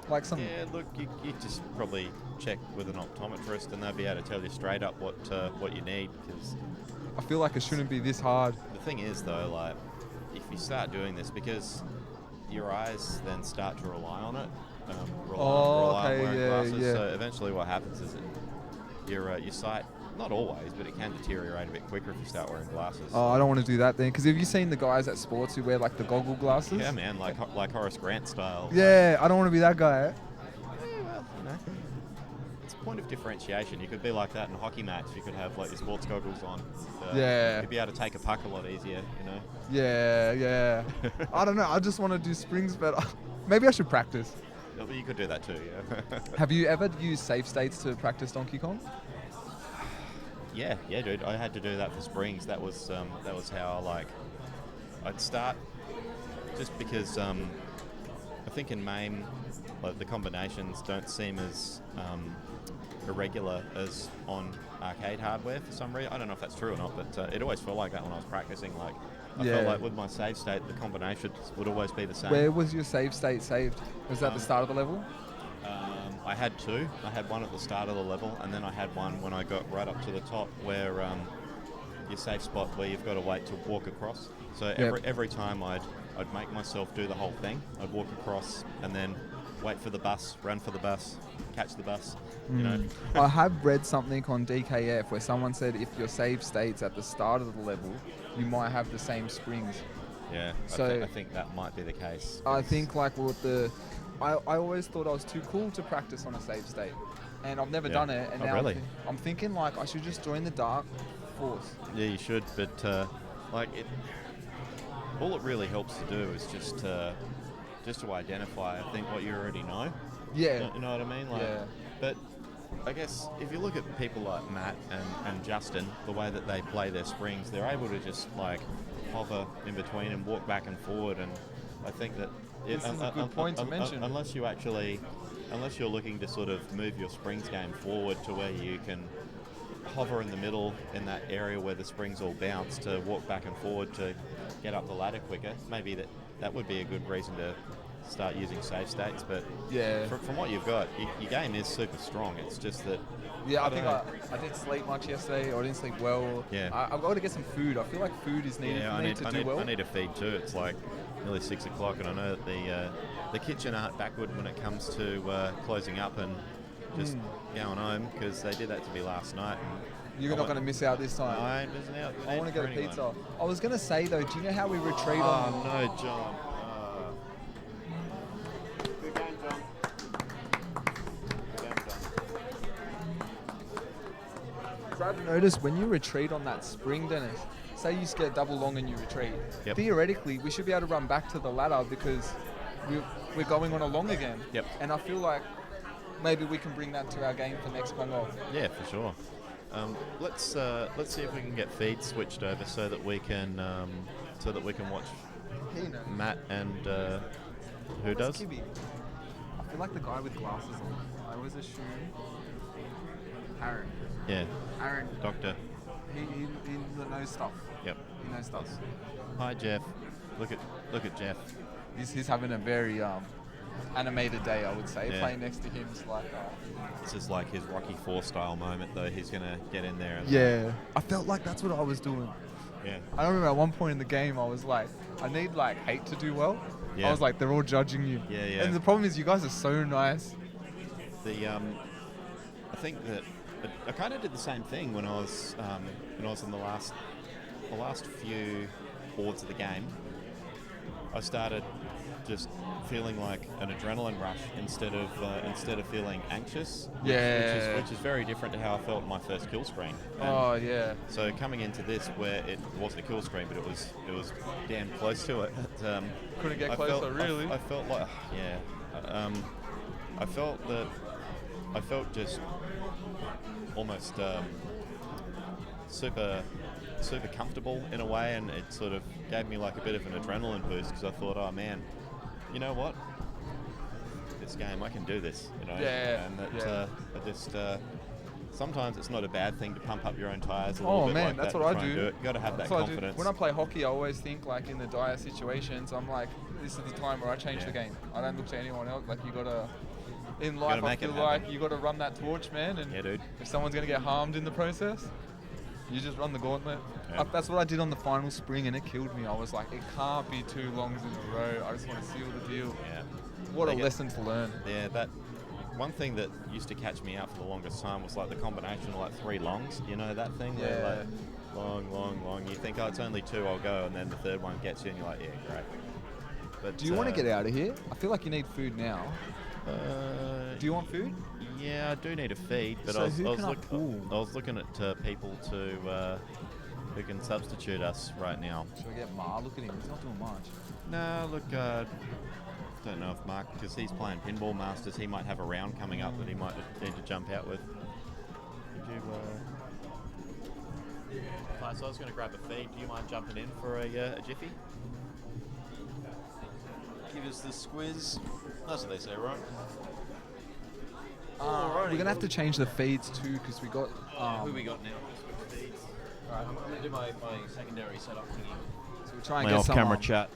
Like some. Yeah, look, you just probably check with an optometrist, and they'll be able to tell you straight up what you need. Because I feel like it shouldn't be this hard. the thing is, though, like if you start doing this, because your eyes then start to rely on it, rely on wearing glasses. yeah. So eventually, what happens is your sight, not always, but it can deteriorate a bit quicker if you start wearing glasses. Oh, I don't want to do that then. Because have you seen the guys at sports who wear like the goggle glasses? Yeah, man, like Horace Grant style. Yeah, I don't want to be that guy. Well, you know, it's a point of differentiation. You could be like that in a hockey match. You could have like your sports goggles on. Yeah. You'd be able to take a puck a lot easier, you know. Yeah. I don't know. I just want to do springs better. Maybe I should practice. No, but you could do that too, yeah. Have you ever used save states to practice Donkey Kong? Yeah, dude. I had to do that for springs. That was how I'd start, just because I think in MAME, like the combinations don't seem as irregular as on arcade hardware for some reason. I don't know if that's true or not, but it always felt like that when I was practicing. Like I felt like with my save state, the combinations would always be the same. Where was your save state saved? Was that the start of the level? I had 2. I had one at the start of the level, and then I had one when I got right up to the top where your safe spot where you've got to wait to walk across. So every time I'd make myself do the whole thing. I'd walk across and then wait for the bus, run for the bus, catch the bus. You know. I have read something on DKF where someone said if your save state's at the start of the level, you might have the same springs. Yeah. So I think that might be the case. I think like with the, I always thought I was too cool to practice on a save state, and I've never done it. And now really? I'm thinking like I should just join the Dark Force. Yeah, you should, but all it really helps to do is just to identify, I think, what you already know. Yeah. You know what I mean? But I guess if you look at people like Matt and Justin, the way that they play their springs, they're able to just like hover in between and walk back and forward. And I think that This is a good point to mention. Unless you're looking to sort of move your springs game forward to where you can hover in the middle in that area where the springs all bounce to walk back and forward to get up the ladder quicker, maybe that would be a good reason to start using save states. But yeah, from what you've got, your game is super strong. It's just that I think I didn't sleep much yesterday, or I didn't sleep well. Yeah. I've got to get some food. I feel like food is needed for me to do well. I need a feed too. It's like nearly 6 o'clock, and I know that the kitchen aren't backward when it comes to closing up and just going home, because they did that to me last night. And You're not going to miss out this time. I ain't missing out. I want to get a pizza. I was going to say though, do you know how we retreat on? Oh no, John. Good game, John. Good game, John. Bradley. noticed when you retreat on that spring, Dennis, say you get double long and you retreat, Yep. theoretically we should be able to run back to the ladder because we're going on a long again. Yep. And I feel like maybe we can bring that to our game for next Congo. Yeah, for sure. Let's see if we can get feed switched over so that we can watch Matt and who Where's does? Kibby? I feel like the guy with glasses on. I always assume Aaron. Yeah. Aaron. Doctor. He knows stuff. Yep. He knows stuff. Hi, Jeff. Look at Jeff. He's having a very animated day, I would say. Yeah. Playing next to him is like. This is like his Rocky IV style moment, though. He's gonna get in there. And Yeah, I felt like that's what I was doing. Yeah. I remember at one point in the game, I was like, I need like hate to do well. Yeah. I was like, they're all judging you. Yeah, yeah. And the problem is, you guys are so nice. I think that I kind of did the same thing when I was in the last few boards of the game. I started just feeling like an adrenaline rush instead of feeling anxious. Yeah. Which is very different to how I felt in my first kill screen. Oh, yeah. So coming into this, where it wasn't a kill screen, but it was damn close to it. Couldn't get I closer, felt, really. I felt like I felt just almost super comfortable in a way, and it sort of gave me like a bit of an adrenaline boost because I thought, oh man, you know what? This game, I can do this, you know. Yeah. And that yeah. I just sometimes it's not a bad thing to pump up your own tires a little Oh bit man, like that's that what and I try and do. do it. You got to have that That's what I do. confidence. When I play hockey, I always think like in the dire situations, I'm like, this is the time where I change the game. I don't look to anyone else. Like you gotta. In life, I make it feel happen. like you got to run that torch, man. And Yeah, dude. if someone's going to get harmed in the process, you just run the gauntlet. Yeah. That's what I did on the final spring, and it killed me. I was like, it can't be 2 longs in a row. I just want to seal the deal. Yeah. What They a get- lesson to learn. Yeah, that one thing that used to catch me out for the longest time was like the combination of like 3 longs. You know that thing? Where Yeah. like long. You think, oh, it's only 2, I'll go, and then the third one gets you, and you're like, yeah, great. But Do you want to get out of here? I feel like you need food now. Do you want food? Yeah, I do need a feed, but So I was who can I pull? looking at people who can substitute us right now. Should we get Ma? Look at him. He's not doing much. No, look, don't know if Mark, because he's playing Pinball Masters, he might have a round coming up that he might need to jump out with. Did you? So I was going to grab a feed. Do you mind jumping in for a jiffy? Give us the squiz. That's what they say, right? We're going to have to change the feeds too, because we got... Who we got now? Switch feeds. Alright. I'm going to do my secondary setup thingy. So we'll try and My get off-camera some, chat.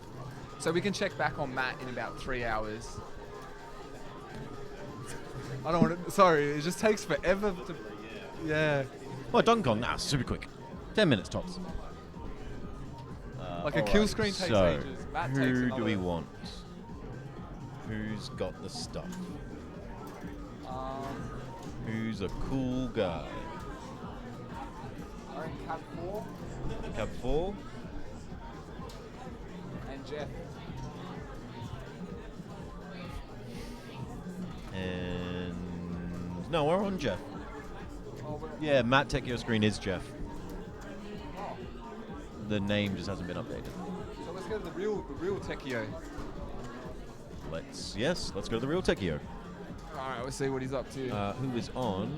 So we can check back on Matt in about 3 hours. I don't want to... Sorry, it just takes forever to... Yeah. Well, Donkey Kong, nah, super quick. 10 minutes tops. Like a kill screen takes ages. Matt takes who do another- we want? Who's got the stuff? Who's a cool guy? I reckon Cab 4 Cab 4? and Jeff. And no, we're on Jeff. Oh, Yeah, Matt Tech Your Screen is Jeff. The name just hasn't been updated. So let's go to the real Techio. Let's go to the real Techio. Alright, we'll see what he's up to. Who is on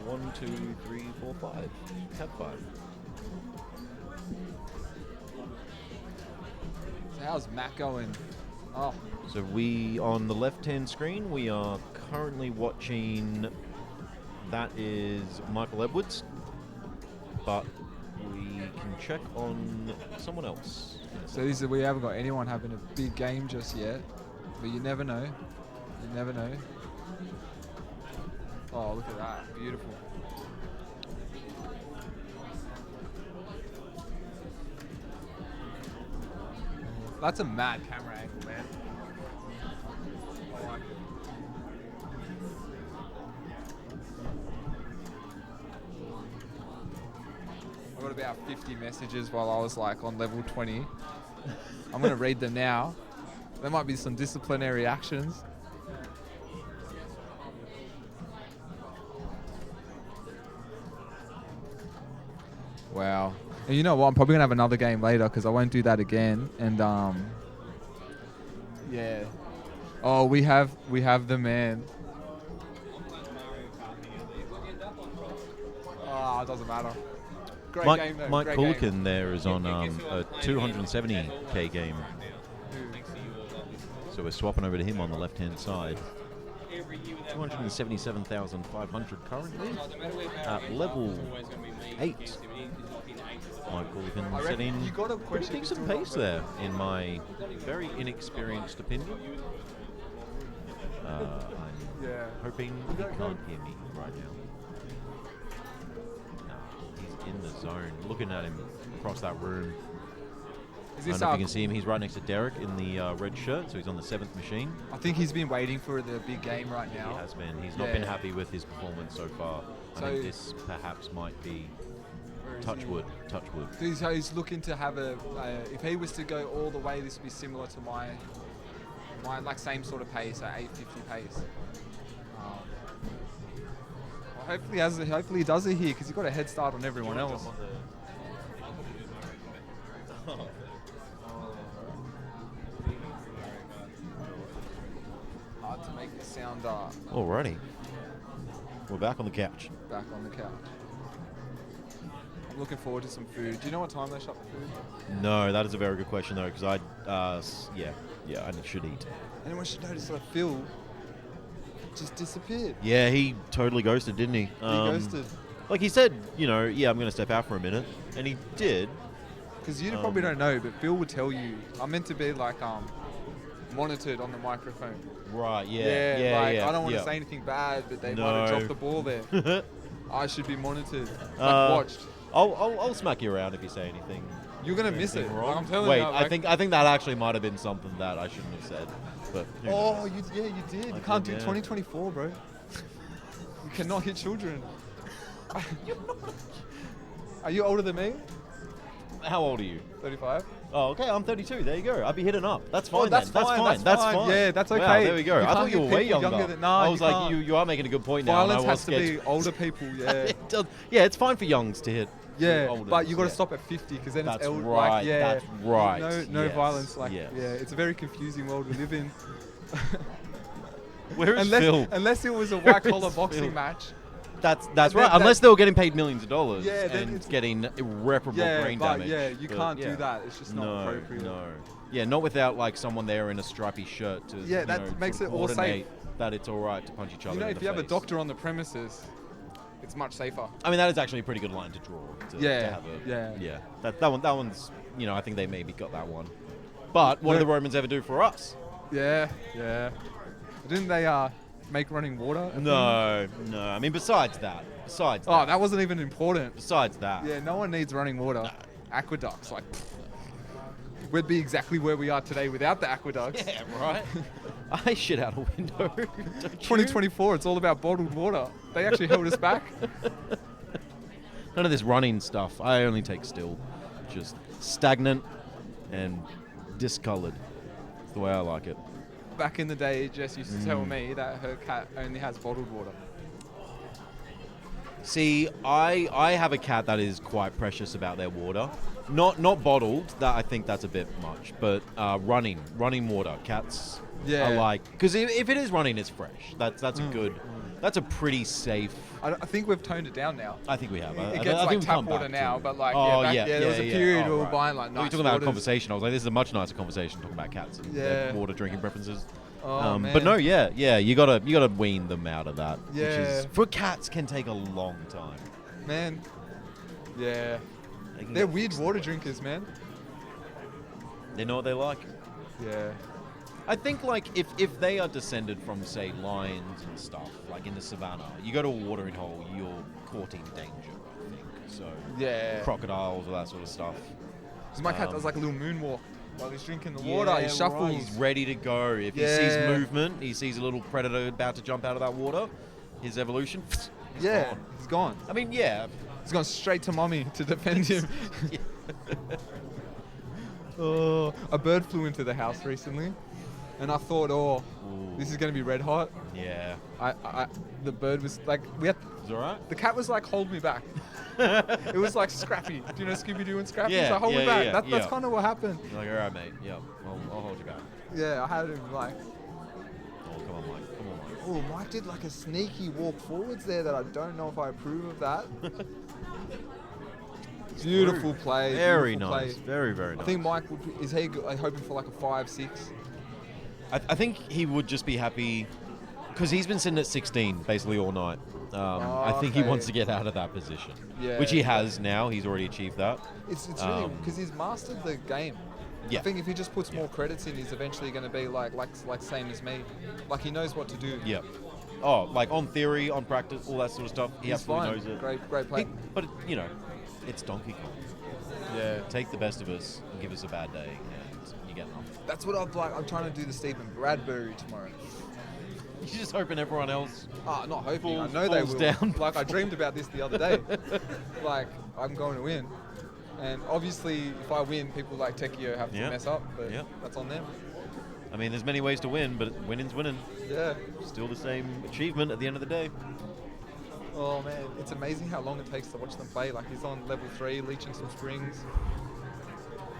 1, 2, 3, 4, 5? Tab 5. So how's Matt going? Oh, So we, on the left-hand screen, we are currently watching, that is Michael Edwards, but we can check on someone else. so this is, we haven't got anyone having a big game just yet, but you never know. You never know. Oh, look at that. Beautiful. That's a mad camera angle, man. I like it. I got about 50 messages while I was like on level 20. I'm going to read them now. There might be some disciplinary actions. Wow. And you know what? I'm probably gonna have another game later because I won't do that again. And yeah. Oh, we have the man. Ah, it doesn't matter. Great game though. Mike Great Coolican game. there is on a 270k game. So we're swapping over to him on the left-hand side. 277,500 currently. At level 8. Mike Coolican setting pretty decent pace there, in my very inexperienced opinion. I'm hoping he can't hear me right now. He's in the zone. Looking at him across that room. I don't know if you can see him. He's right next to Derek in the red shirt, so he's on the 7th machine. I think he's been waiting for the big game right now. He has been. He's not been happy with his performance so far. I think this perhaps might be touch wood. He's looking to have if he was to go all the way, this would be similar to my like same sort of pace, at 850 pace. Well, hopefully he does it here because he's got a head start on everyone else. Hard to make it sound. Alrighty. We're back on the couch. Back on the couch. I'm looking forward to some food. Do you know what time they shut the food? No, that is a very good question though, because I should eat. Anyone should notice that Phil just disappeared. Yeah, he totally ghosted, didn't he? He ghosted. Like he said, yeah, I'm going to step out for a minute, and he did. Because you probably don't know, but Phil would tell you. I'm meant to be like monitored on the microphone. Right. Yeah. I don't want to say anything bad, but they might have dropped the ball there. I should be monitored, watched. I'll smack you around if you say anything. You're gonna miss it. Wrong. Like, I'm telling Wait, you. I think that actually might have been something that I shouldn't have said. But you did. You can't do 2024, bro. You cannot hit children. Are you older than me? How old are you? 35. Oh, okay. I'm 32. There you go. I'd be hitting up. That's fine. That's then. fine. That's fine. Yeah, that's okay. Wow, there we go. You I thought can't you were hit way people younger. than- no, I was you like, can't. you are making a good point now. Violence and I was has to be older people. Yeah. Yeah, it's fine for youngs to hit. Yeah, older but you got to yeah. stop at 50 because then That's it's elder. right. Like, yeah, That's right. No Yes. violence. Like, Yes. yeah, it's a very confusing world we live in. Where is Phil? Unless it was a white collar Where is boxing Phil? match. That's right. Unless they were getting paid millions of dollars and getting irreparable brain damage. Yeah, you can't do that. It's just not appropriate. No. Yeah, not without like someone there in a stripy shirt to makes it all coordinate safe. that it's all right to punch each other. You know, in if the you have a face. doctor on the premises, it's much safer. I mean, that is actually a pretty good line to draw. To have a, That one's. I think they maybe got that one. But what do the Romans ever do for us? Yeah. Didn't they make running water? No. I mean, besides that. Oh, that wasn't even important. Besides that. Yeah, no one needs running water. Aqueducts, we'd be exactly where we are today without the aqueducts. Yeah, right. I shit out a window. 2024, it's all about bottled water. They actually held us back. None of this running stuff. I only take still. Just stagnant and discolored. That's the way I like it. Back in the day, Jess used to tell me that her cat only has bottled water. See, I have a cat that is quite precious about their water. Not bottled. That I think that's a bit much. But running water. Cats are like, because if it is running, it's fresh. That's a good. That's a pretty safe. I think we've toned it down now. I think we have. It gets like tap water now, but like there was a period where we were buying like nice We're talking about a waters. conversation. I was like, this is a much nicer conversation talking about cats and their water drinking preferences. Oh, man. But no, you gotta wean them out of that. Yeah. Which is, for cats can take a long time. Man. Yeah. They're weird water drinkers, man. They know what they like. Yeah. I think like if they are descended from say lions and stuff, like in the savannah, you go to a watering hole, you're courting danger, I think. So crocodiles, all that sort of stuff. Because my cat does like a little moonwalk while he's drinking the water. He shuffles. Right. He's ready to go. If he sees movement, he sees a little predator about to jump out of that water, his evolution, he's gone. He's gone. I mean, he's gone straight to mommy to defend him. A bird flew into the house recently, and I thought, this is going to be red hot. Yeah. The bird was like, we had It's all right. The cat was like, hold me back. It was like Scrappy. Do you know Scooby-Doo and Scrappy? Yeah, He's like, hold me yeah, back. yeah, That's kind of what happened. You're like, all right, mate. Yeah, I'll hold you back. Yeah, I had him like. Oh, come on, Mike. Come on, Mike. Oh, Mike did like a sneaky walk forwards there that I don't know if I approve of that. Beautiful play. Very beautiful nice. play. Very, very I nice. think Mike is he hoping for like a 5-6. I think he would just be happy because he's been sitting at 16 basically all night. I think he okay. wants to get out of that position, Yeah. which he has now. He's already achieved that. It's really because he's mastered the game. Yeah. I think if he just puts more credits in, he's eventually going to be like same as me. Like he knows what to do. Yeah. Oh, like on theory, on practice, all that sort of stuff. He He's absolutely fine. knows it. Great play. But you know, it's Donkey Kong. Yeah. Take the best of us and give us a bad day, and you get nothing. That's what I'm trying to do the Stephen Bradbury tomorrow. You're just hoping everyone else. Not hoping. falls- I know they falls will. down. Like I dreamed about this the other day. Like I'm going to win, and obviously if I win, people like Tekio have to Yeah. mess up, but Yeah. that's on them. I mean, there's many ways to win, but winning's winning. Yeah. Still the same achievement at the end of the day. Oh man, it's amazing how long it takes to watch them play. Like he's on level 3, leeching some springs.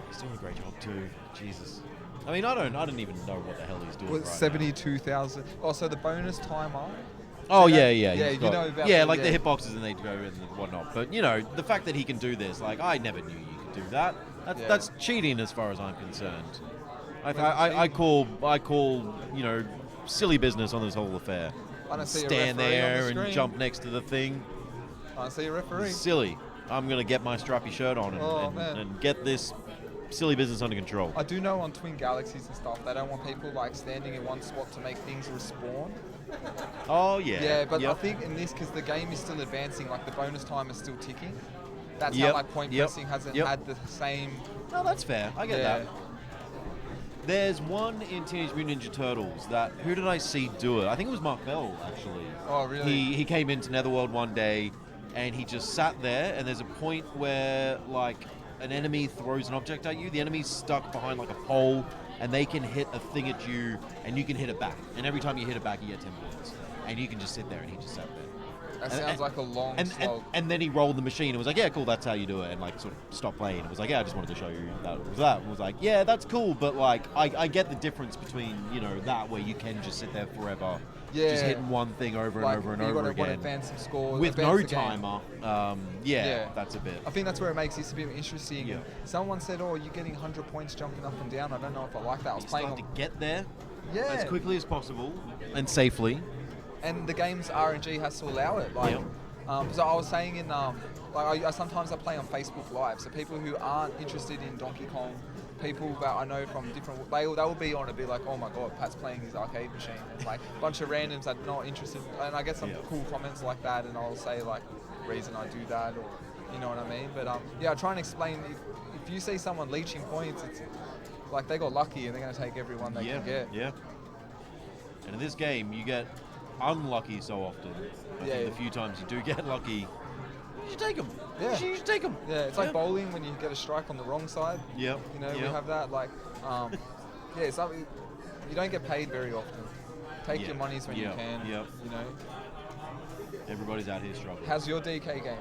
He's doing a great job too. Jesus. I mean, I don't even know what the hell he's doing. Well, right now. 72,000. Oh, so the bonus timer. Oh See yeah, that? yeah. Yeah, he's you got- know about yeah, the- like the hitboxes and they go and whatnot. But you know, the fact that he can do this, like I never knew you could do that. That's cheating as far as I'm concerned. I call you know silly business on this whole affair. I don't see a Stand referee on the there and screen. jump next to the thing. I see a referee. Silly. I'm gonna get my strappy shirt on Oh, and, man. and get this silly business under control. I do know on Twin Galaxies and stuff, they don't want people like standing in one spot to make things respawn. Oh yeah. Yeah, but I Yep. think in this, because the game is still advancing, like the bonus time is still ticking. That's how Yep, like point yep, pressing hasn't yep. had the same. No, that's fair. I get Yeah. that. There's one in Teenage Mutant Ninja Turtles that who did I see do it? I think it was Mark Bell actually. Oh, really? He came into Netherworld one day and he just sat there and there's a point where like an enemy throws an object at you. The enemy's stuck behind like a pole and they can hit a thing at you and you can hit it back. And every time you hit it back you get 10 points. And you can just sit there and he just sat there. That And- sounds like a long slog. And then he rolled the machine and was like, yeah, cool, that's how you do it. And like sort of stopped playing. And was like, yeah, I just wanted to show you that it was that. And was like, yeah, that's cool, but like I get the difference between, you know, that where you can just sit there forever. Yeah. Just hitting one thing over Like, and over and you over gotta again. advance some scores, With advance no the game. timer. Yeah, that's a bit. I think that's where it makes this a bit interesting. Yeah. Someone said, "Oh, you're getting 100 points jumping up and down." I don't know if I like that. I was playing Start to get there Yeah. as quickly as possible and safely. and the game's RNG has to allow it. Like, so I was saying in like I sometimes I play on Facebook Live. So people who aren't interested in Donkey Kong, people that I know from different, they will be on and be like, oh my god, Pat's playing his arcade machine, and like a bunch of randoms that are not interested, and I get some cool comments like that, and I'll say like, reason I do that, or you know what I mean. But yeah, I try and explain if you see someone leeching points, it's like they got lucky and they're going to take everyone they can get. Yeah. And in this game, you get unlucky so often. I Yeah. think the few times you do get lucky, you should take them. Yeah. You should take them. Yeah, it's like bowling when you get a strike on the wrong side. Yep. You know, we Yep. have that. Like, yeah, it's something you don't get paid very often. Take your monies when you can. Yep. You know. Everybody's out here struggling. How's your DK game?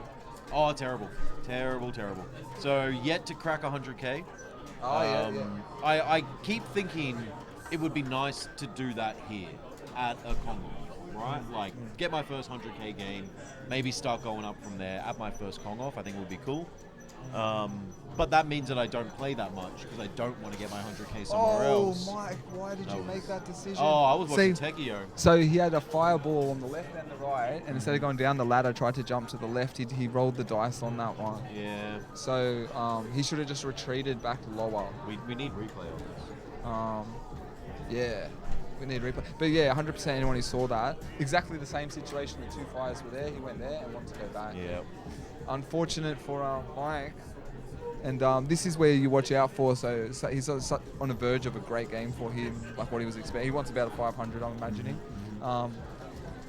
Oh, terrible. Terrible. So, yet to crack 100K. Oh, yeah. I keep thinking it would be nice to do that here at a con, right? Like, get my first 100K game, maybe start going up from there at my first Kong off. I think it would be cool. But that means that I don't play that much because I don't want to get my 100K somewhere else. Oh, Mike, why did you make that decision? Oh, I was watching Tekio. So he had a fireball on the left and the right, and instead of going down the ladder, tried to jump to the left. He rolled the dice on that one. Yeah. So he should have just retreated back lower. We need replay on this. Yeah. We need replay. But yeah, 100% anyone who saw that. Exactly the same situation. The two fires were there. He went there and wanted to go back. Yeah. Unfortunate for Mike. And this is where you watch out for. So he's on the verge of a great game for him, like what he was expecting. He wants about a 500, I'm imagining.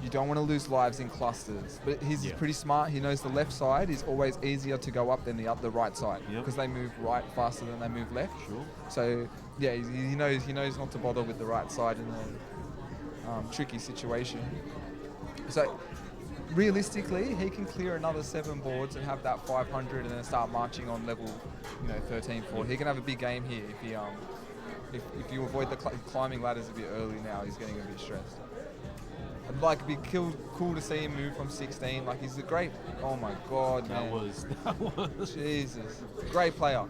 You don't want to lose lives in clusters. But he's pretty smart. He knows the left side is always easier to go up than the right side because they move right faster than they move left. Sure. So yeah, he knows not to bother with the right side in a tricky situation. So realistically, he can clear another 7 boards and have that 500 and then start marching on level, 13, 14. He can have a big game here if he if you avoid the climbing ladders a bit early now. He's getting a bit stressed. It'd be cool to see him move from 16. Like, he's a great. Oh my God, man. That was. Jesus, great player.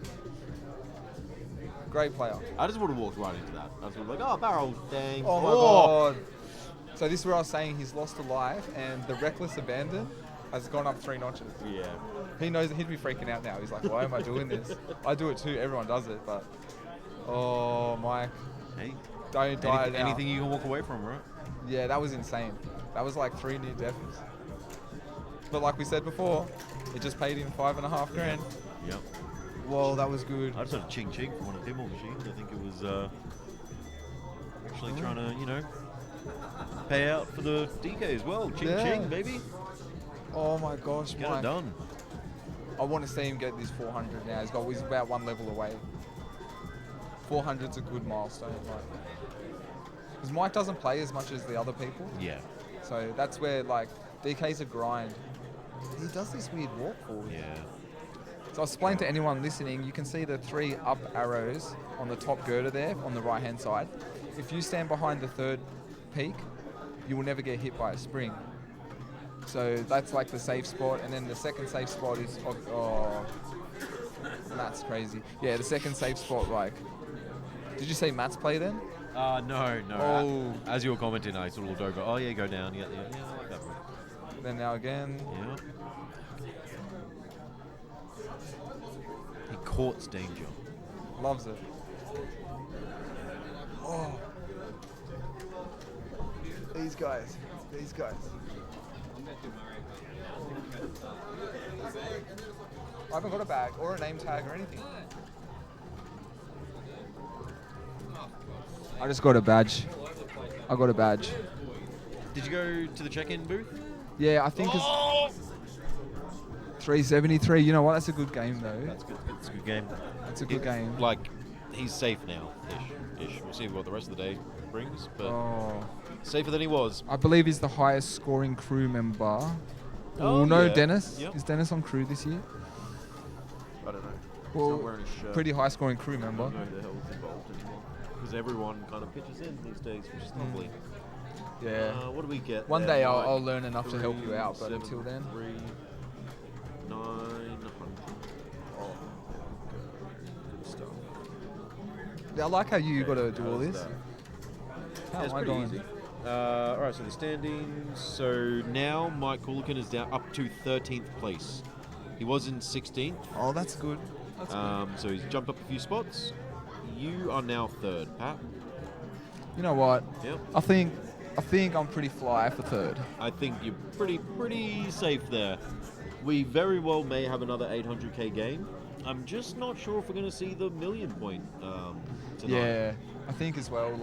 Great player. I just would have walked right into that. I was like, oh, barrel, dang. Oh my God. So this is where I was saying he's lost a life, and the reckless abandon has gone up 3 notches. Yeah. He knows he'd be freaking out now. He's like, why am I doing this? I do it too. Everyone does it, but Mike, hey, don't die now. Anything you can walk away from, right? Yeah, that was insane. That was like 3 near deaths. But like we said before, it just paid him $5.5 grand. Yep. Well, that was good. I just had a ching ching from one of the pinball machines. I think it was actually trying to, pay out for the DK as well. Ching ching, baby. Oh my gosh, Get Mike. it done. I want to see him get this 400 now. He's about 1 level away. 400's a good milestone, because Mike doesn't play as much as the other people. Yeah. So that's where DK's a grind. He does this weird walk forward. Yeah. So I'll explain to anyone listening, you can see the 3 up arrows on the top girder there on the right hand side. If you stand behind the 3rd peak, you will never get hit by a spring. So that's like the safe spot, and then the second safe spot is Matt's crazy. Yeah, the second safe spot, did you say Matt's play then? No. Oh. As you were commenting, I sort of looked over. Oh yeah, go down. Yeah, I like that one. Then now again. Yeah. He courts danger. Loves it. Oh. These guys. I haven't got a bag or a name tag or anything. I just got a badge. I got a badge. Did you go to the check-in booth? Yeah, I think it's 373. You know what? That's a good game, though. That's good. It's a good game. That's a good game. He's safe now, ish. We'll see what the rest of the day brings, but safer than he was. I believe he's the highest scoring crew member. Oh, no, yeah. Dennis. Yep. Is Dennis on crew this year? I don't know. Well, He's not wearing a shirt. pretty high scoring crew member. I don't know who the hell's involved anymore. Because everyone kind of pitches in these days, which is lovely. Yeah. What do we get? One there, day Mike? I'll learn enough to help you out, but 7, until then. 3, 900. Oh, good stuff. I like how you got to do all this. How It's am I pretty going? easy. Alright, so the standings. So now Mike Coolican is down up to 13th place. He was in 16th. Oh, that's good. That's good. So he's jumped up a few spots. You are now 3rd, Pat. You know what? Yep. I think I'm pretty fly for 3rd. I think you're pretty safe there. We very well may have another 800k game. I'm just not sure if we're going to see the million point tonight. Yeah, I think as well.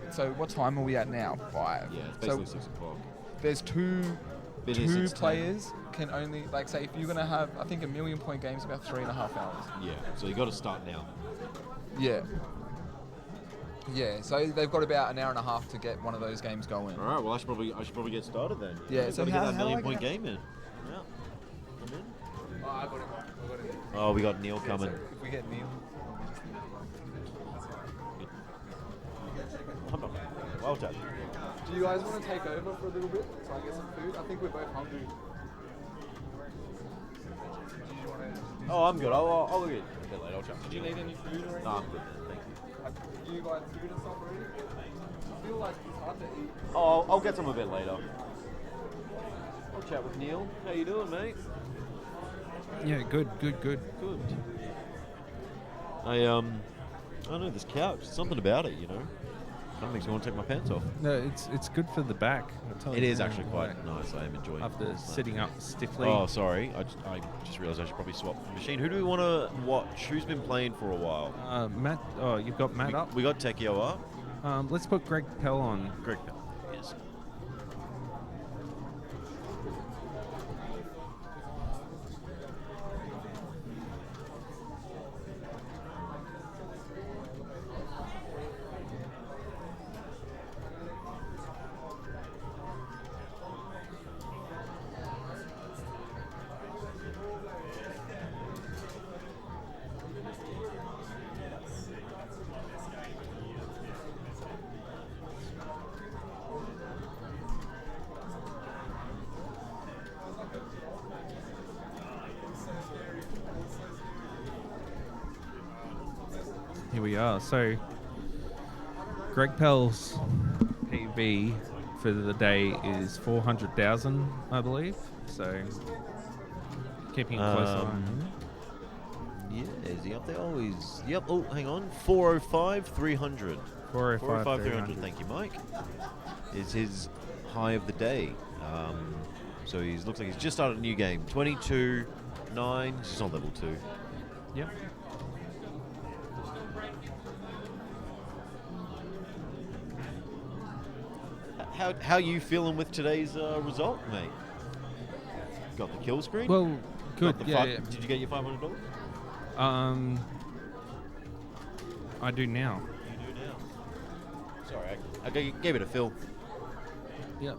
So what time are we at now? 5. Yeah, it's basically 6 o'clock. There's two It is 6:10. players can only say if you're gonna have, I think a million point game's about 3.5 hours. Yeah, so you got to start now. Yeah. Yeah, so they've got about an hour and a half to get one of those games going. All right, well I should probably get started then. Yeah, so gotta how get that do I million point get- game in. Yeah. I'm in. Oh, I got it. Oh, we got Neil coming. So if we get Neil. Well done. Do you guys want to take over for a little bit so I get some food? I think we're both hungry. Oh, I'm good. I'll look at it a bit later. I'll chat. Do you need any food or anything? No, I'm good. Thank you. Do you guys food and stuff already? I feel like it's hard to eat. Oh, I'll get some a bit later. I'll chat with Neil. How you doing, mate? Yeah, good. Good. I don't know, this couch, something about it, kind of makes me want to take my pants off. No, it's good for the back. It is actually quite nice. I am enjoying it. After sitting up stiffly. Oh, sorry. I just realised I should probably swap the machine. Who do we want to watch? Who's been playing for a while? Matt. Oh, you've got Matt up. We got Tekio up. Let's put Greg Pell on. Greg Pell. Yes. Here we are. So, Greg Pell's PB for the day is 400,000, I believe. So, keeping a close eye on him. Yeah, is he up there? Oh, he's... Yep, oh, hang on. 405, 300. 405, 300. Thank you, Mike. Is his high of the day. So he looks like he's just started a new game. 22, 9. He's on level 2. Yep. How you feeling with today's result, mate? Got the kill screen? Well, good. Got the Yeah. Did you get your $500? I do now. You do now. Sorry, I gave it a fill. Yep.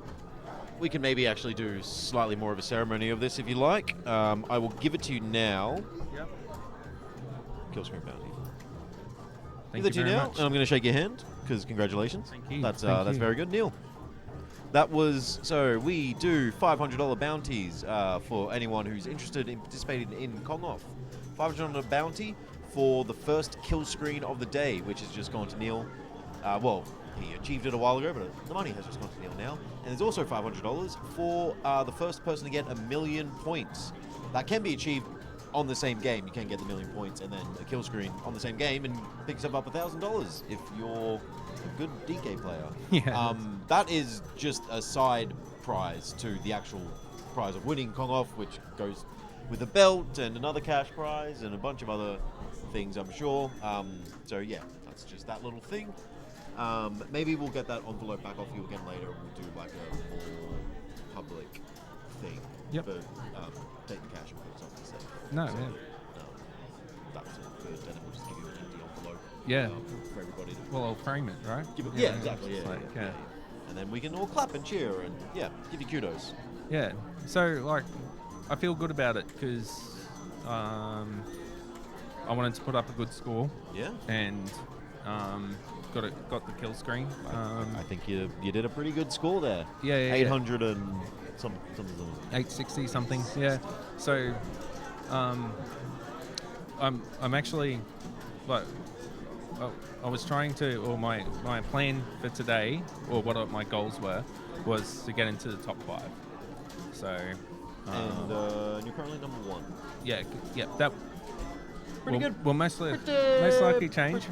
We can maybe actually do slightly more of a ceremony of this if you like. I will give it to you now. Yep. Kill screen bounty. Thank Give it you to you very now, much. and I'm going to shake your hand because congratulations. Thank you. That's Thank that's you. very good, Neil. That was so we do $500 bounties for anyone who's interested in participating in Kong Off. $500 bounty for the first kill screen of the day, which has just gone to Neil. Well, he achieved it a while ago, but the money has just gone to Neil now. And there's also $500 for the first person to get 1,000,000 points. That can be achieved on the same game. You can get the 1,000,000 points and then a kill screen on the same game and pick yourself up $1,000 if you're a good DK player. Yeah. That is just a side prize to the actual prize of winning Kong Off, which goes with a belt and another cash prize and a bunch of other things, I'm sure. So yeah, that's just that little thing. Maybe we'll get that envelope back off you again later and we'll do like a more public thing. Yep. But take the cash and put it something safe. No, So, yeah. That's all good. And then we'll just give you an empty envelope. Yeah. For everybody to Well, I'll frame it, right? give it, Yeah, yeah, exactly. it's Yeah, like, yeah. And then we can all clap and cheer and give you kudos. Yeah. So, like, I feel good about it because I wanted to put up a good score. Yeah. And got the kill screen. I think you did a pretty good score there. Yeah, 800 and something. 860 something. Yeah. So, I'm actually like. I was trying to, or my plan for today, or what my goals were, was to get into the top 5. So, and you're currently number 1. Yeah, that Pretty good. Will most likely change.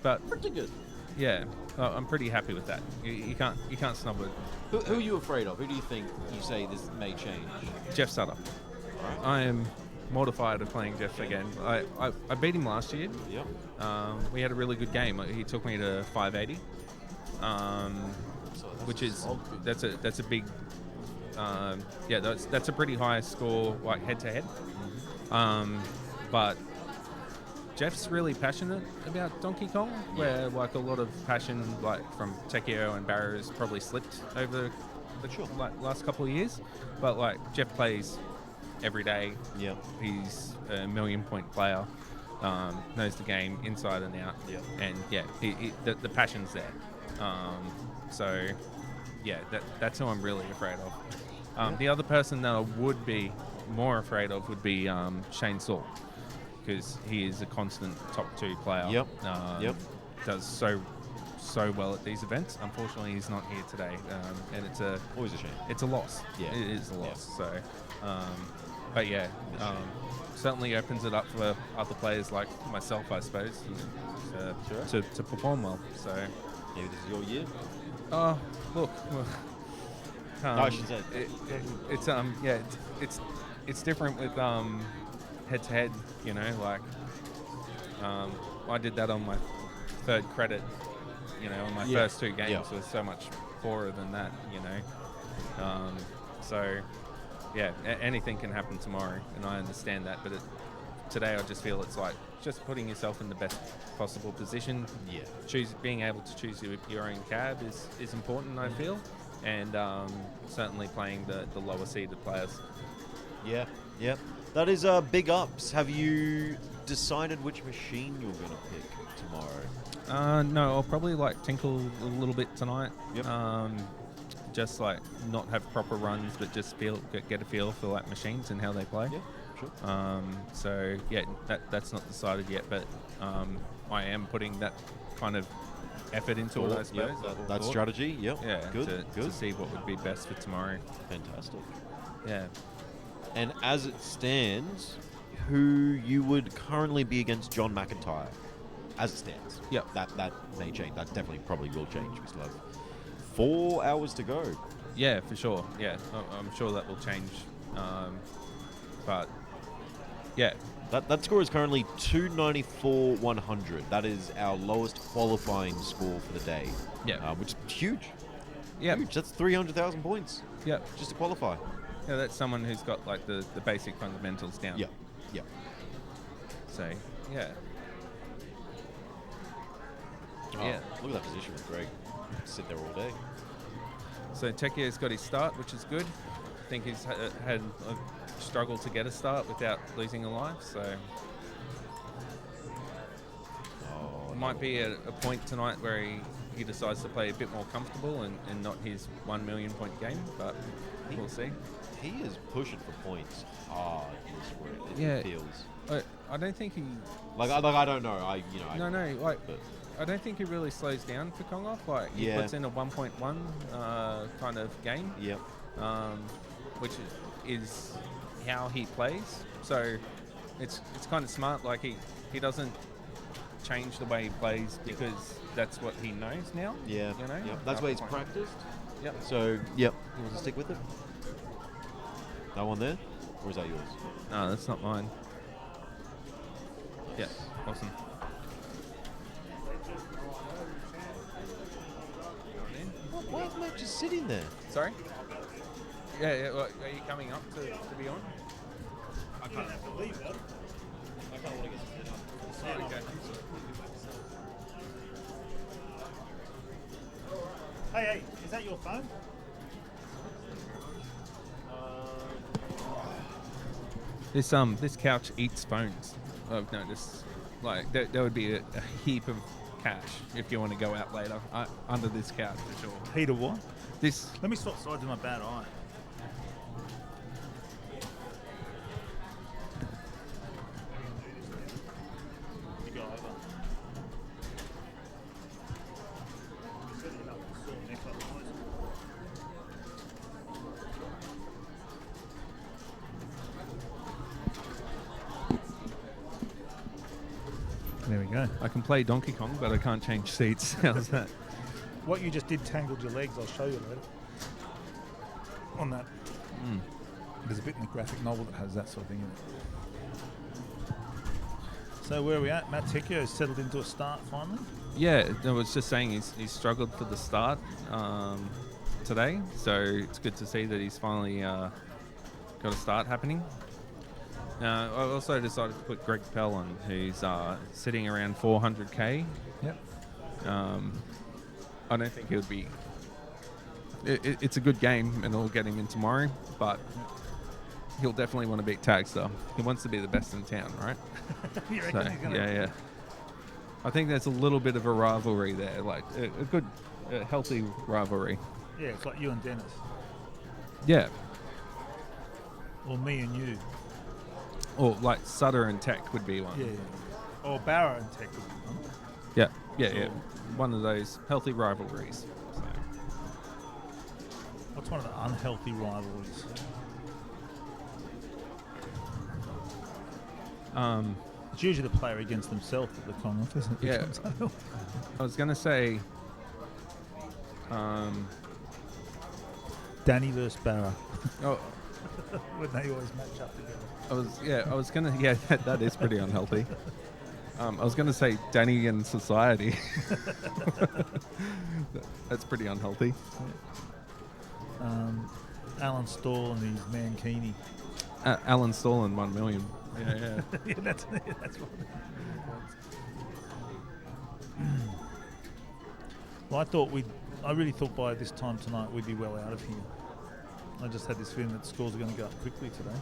But pretty good. Yeah, I'm pretty happy with that. You can't snub it. Who are you afraid of? Who do you think you say this may change? Jeff Sutter. Right. I am mortified of playing Jeff again. I beat him last year. Yep. We had a really good game. He took me to 580, which is that's a big that's a pretty high score, like head to head. But Jeff's really passionate about Donkey Kong, where like a lot of passion, like from Tekio and Barrow, has probably slipped over the last couple of years. But like Jeff plays every day. Yeah, he's a 1,000,000 point player. Knows the game inside and out. Yeah, and the passion's there. So yeah, that's who I'm really afraid of. The other person that I would be more afraid of would be Shane Saul, because he is a constant top 2 player. Yep. Does so well at these events. Unfortunately, he's not here today, and it's always a shame. It's a loss. Yeah, it is a loss. So, but yeah, certainly opens it up for other players like myself, I suppose, to perform well. So maybe this is your year. Oh, look. I should say it's different with head to head. You know, like I did that on my 3rd credit. You know, on my first 2 games was so much poorer than that. You know, so yeah, anything can happen tomorrow, and I understand that. But today, I just feel it's like just putting yourself in the best possible position. Yeah, being able to choose your own cab is important, I feel, and certainly playing the lower seeded players. Yeah, that is big ups. Have you decided which machine you're going to pick tomorrow? No, I'll probably like tinkle a little bit tonight. Yep. Just like not have proper runs, but just get a feel for like machines and how they play. Yeah, Sure. So yeah, that's not decided yet, but I am putting that kind of effort into it, I suppose. That strategy, yep. Yeah, Good. to see what would be best for tomorrow. Fantastic. Yeah. And as it stands, who you would currently be against John McIntyre? As it stands. Yep. That may change. That definitely probably will change. We still have 4 hours to go. Yeah, for sure. Yeah, I'm sure that will change. But yeah. That score is currently 294-100. That is our lowest qualifying score for the day. Yeah. Which is huge. Yeah. Huge. That's 300,000 points. Yeah. Just to qualify. Yeah, that's someone who's got like the basic fundamentals down. Yeah. Yeah. So, yeah. Oh, Yeah. Look at that position with Greg. Sit there all day. So Tekier's got his start, which is good. I think he's had a struggle to get a start without losing a life, so it might be a point tonight where he decides to play a bit more comfortable and not his 1 million point game, but we'll see. He is pushing for points hard this week. Yeah. It feels. I don't think he... I don't know. I don't think he really slows down for Kongoff. Like, he puts in a 1.1 kind of game. Yep. Which is how he plays. So it's kind of smart. Like, he doesn't change the way he plays because that's what he knows now. Yeah. You know? Yep. That's where he's practiced. Yep. So, yep. You want to stick with it? That one there? Or is that yours? No, that's not mine. Yeah. Awesome. Why is Matt just sitting there? Sorry? Yeah. Well, are you coming up to be on? I can't have to leave that. I kind of want to get set up. Oh, okay. Hey, is that your phone? This couch eats phones. I've noticed. Like there would be a heap of cash if you want to go out later under this couch for sure. Heat of what? This. Let me swap sides of my bad eye. You go over. Setting up the sore neck otherwise. There we go. I can play Donkey Kong, but I can't change seats. How's that? What you just did tangled your legs. I'll show you later. On that. There's a bit in the graphic novel that has that sort of thing in it. So where are we at? Matt Tekier has settled into a start finally? Yeah, I was just saying he's struggled for the start today, so it's good to see that he's finally got a start happening. I also decided to put Greg Pell on, who's sitting around 400k. Yep. I don't think he'll be... It's a good game, and it'll get him in tomorrow, but he'll definitely want to beat Tagstar. He wants to be the best in town, right? You reckon he's gonna... Yeah. I think there's a little bit of a rivalry there, like a good, healthy rivalry. Yeah, it's like you and Dennis. Yeah. Or me and you. Or like Sutter and Tech would be one. Yeah. Or Barra and Tech would be one. Yeah. One of those healthy rivalries. So. What's one of the unhealthy rivalries? It's usually the player against themselves at the Commonwealth, isn't it? Yeah. I was going to say... Danny versus Barra. Oh. When they always match up together. I was going to... that is pretty unhealthy. I was going to say Danny and Society. That's pretty unhealthy. Alan Stall and his Mankini. Alan Stall and 1 million. Yeah. Yeah, that's one. Well, I really thought by this time tonight we'd be well out of here. I just had this feeling that scores are going to go up quickly today.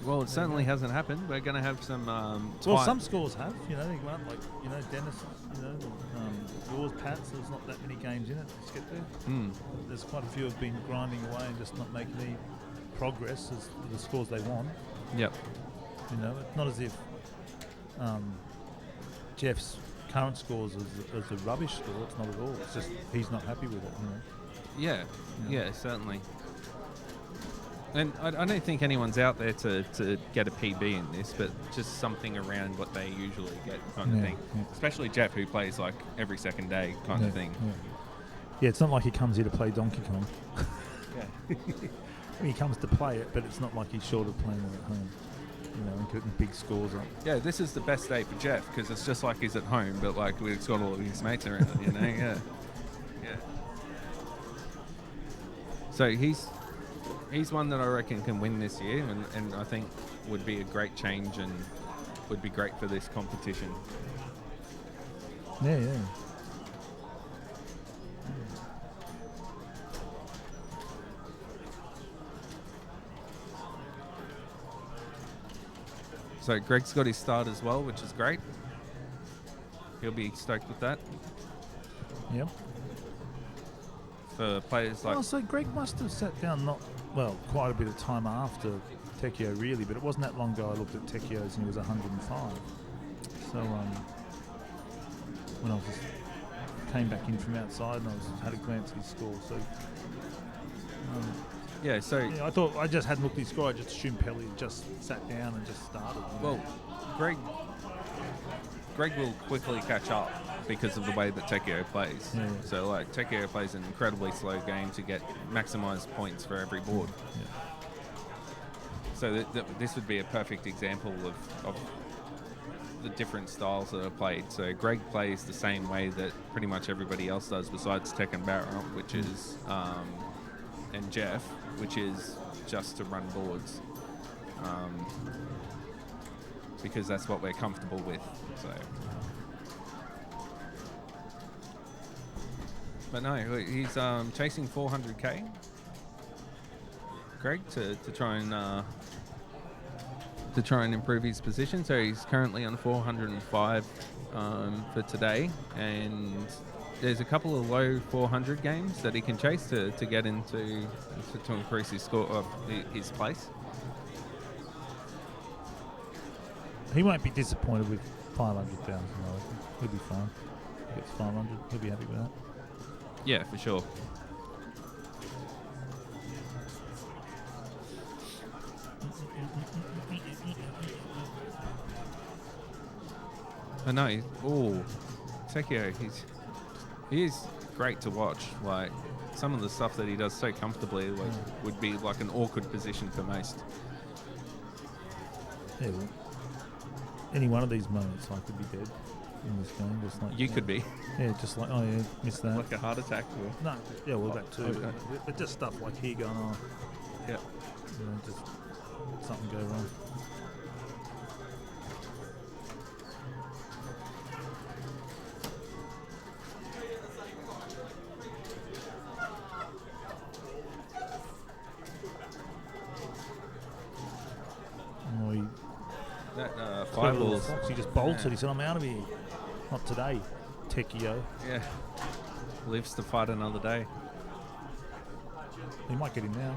Well, it certainly hasn't happened. We're going to have some... well, some scores have. They went up like, Dennis, yours, Pat's, there's not that many games in it. Let's get there. There's quite a few have been grinding away and just not making any progress as the scores they want. Yep. You know, it's not as if Jeff's current scores as a rubbish score. It's not at all. It's just he's not happy with it. You know. Yeah, yeah, certainly. And I don't think anyone's out there to get a PB in this, but just something around what they usually get kind of thing. Yeah. Especially Jeff, who plays like every second day kind of thing. Yeah. Yeah, it's not like he comes here to play Donkey Kong. Yeah. He comes to play it, but it's not like he's short of playing it at home. You know, and putting big scores on. Yeah, this is the best day for Jeff because it's just like he's at home, but like he's got all of his mates around, you know? Yeah. Yeah. So he's one that I reckon can win this year, and I think would be a great change and would be great for this competition. Yeah. So Greg's got his start as well, which is great. He'll be stoked with that. Yep. For players like... Oh, so Greg must have sat down quite a bit of time after Tekio really, but it wasn't that long ago I looked at Tekio's and he was 105. So when I came back in from outside and had a glance at his score, so... I thought I just hadn't looked at his score. I just assumed Pelly had just sat down and just started. Well, Greg will quickly catch up because of the way that Tekio plays. Yeah. So, like, Tekio plays an incredibly slow game to get maximised points for every board. Yeah. So this would be a perfect example of the different styles that are played. So Greg plays the same way that pretty much everybody else does besides Tech and Barra, which is... and Jeff, which is just to run boards, because that's what we're comfortable with. So, but no, he's chasing 400k, Greg, to try and improve his position. So he's currently on 405 for today, and there's a couple of low 400 games that he can chase to get into to increase his score of his place. He won't be disappointed with 500,000. He'll be fine. If it's 500, he'll be happy with that. Yeah, for sure. I know. Tekio, he is great to watch. Like, some of the stuff that he does so comfortably would be like an awkward position for most. Yeah, well, any one of these moments I could be dead in this game. Just like you could be. Yeah, just like, oh yeah, missed that. Like a heart attack? Or? No, yeah, well that too. Okay. But just stuff like here going on. Yeah. You know, just something go wrong. That fireball. He just bolted. He said, "I'm out of here." Not today, Tekio. Yeah. Lives to fight another day. He might get him now.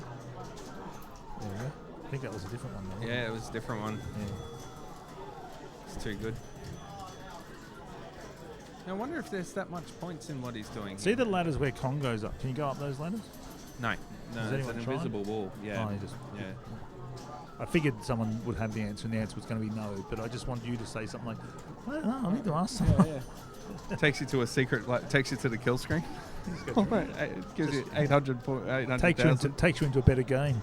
Yeah. I think that was a different one though. Yeah, it was a different one. Yeah. It's too good. I wonder if there's that much points in what he's doing. See the ladders where Kong goes up. Can you go up those ladders? No, it's an invisible wall. Yeah. Oh, yeah. I figured someone would have the answer, and the answer was going to be no. But I just want you to say something like, "Well, no, I need to ask someone." Yeah. Takes you to a secret, takes you to the kill screen. It gives you 800,000. Takes you into a better game.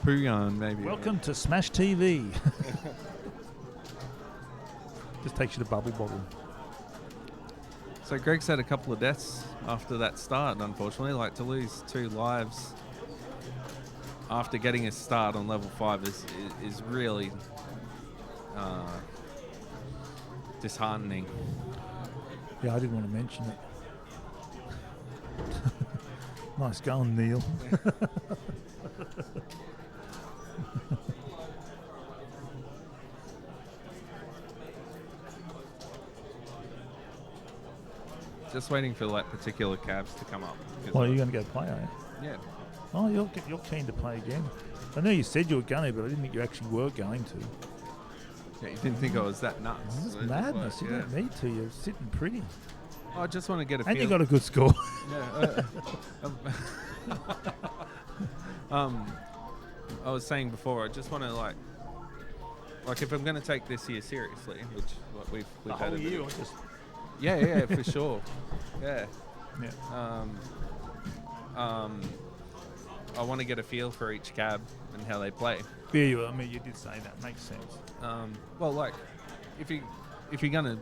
Puyan, maybe. Welcome to Smash TV. Just takes you to Bubble Bobble. So Greg's had a couple of deaths after that start, unfortunately. Like, to lose 2 lives after getting a start on level 5 is really disheartening. Yeah, I didn't want to mention it. Nice going, Neil. Just waiting for like particular cabs to come up. Well, you're going to go play, are you? Yeah. Oh, you're keen to play again. I know you said you were going to, but I didn't think you actually were going to. Yeah, you didn't think I was that nuts. This is It's madness. like, You don't need to. You're sitting pretty. I just want to get a And feel. you got a good score. Yeah. I was saying before, I just want to like if I'm going to take this year seriously, which we've The had whole a bit year of- or just- yeah, for sure. Yeah. Yeah. I want to get a feel for each cab and how they play. Yeah, I mean, you did say that. Makes sense. Well, like, if you're gonna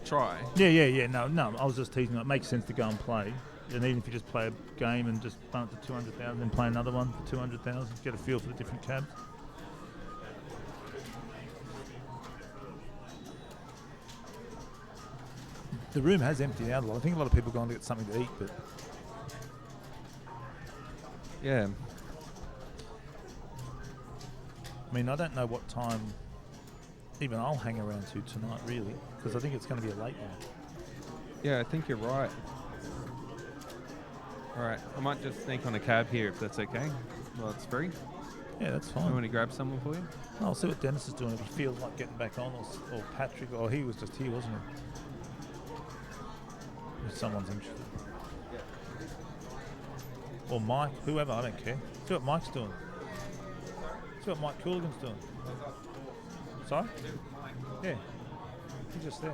try. Yeah. No. I was just teasing. It makes sense to go and play, and even if you just play a game and just run it to 200,000, then play another one for 200,000, get a feel for the different cabs. The room has emptied out a lot. I think a lot of people are going to get something to eat, but yeah. I mean, I don't know what time even I'll hang around to tonight, really, because I think it's going to be a late one. Yeah, I think you're right. All right, I might just sneak on a cab here if that's okay. Well, it's free. Yeah, that's fine. You want me to grab someone for you? I'll see what Dennis is doing. If he feels like getting back on, or Patrick, or he was just here, wasn't he? If someone's interested. Or Mike, whoever, I don't care. See what Mike's doing. See what Mike Cooligan's doing. Sorry? Yeah. He's just there.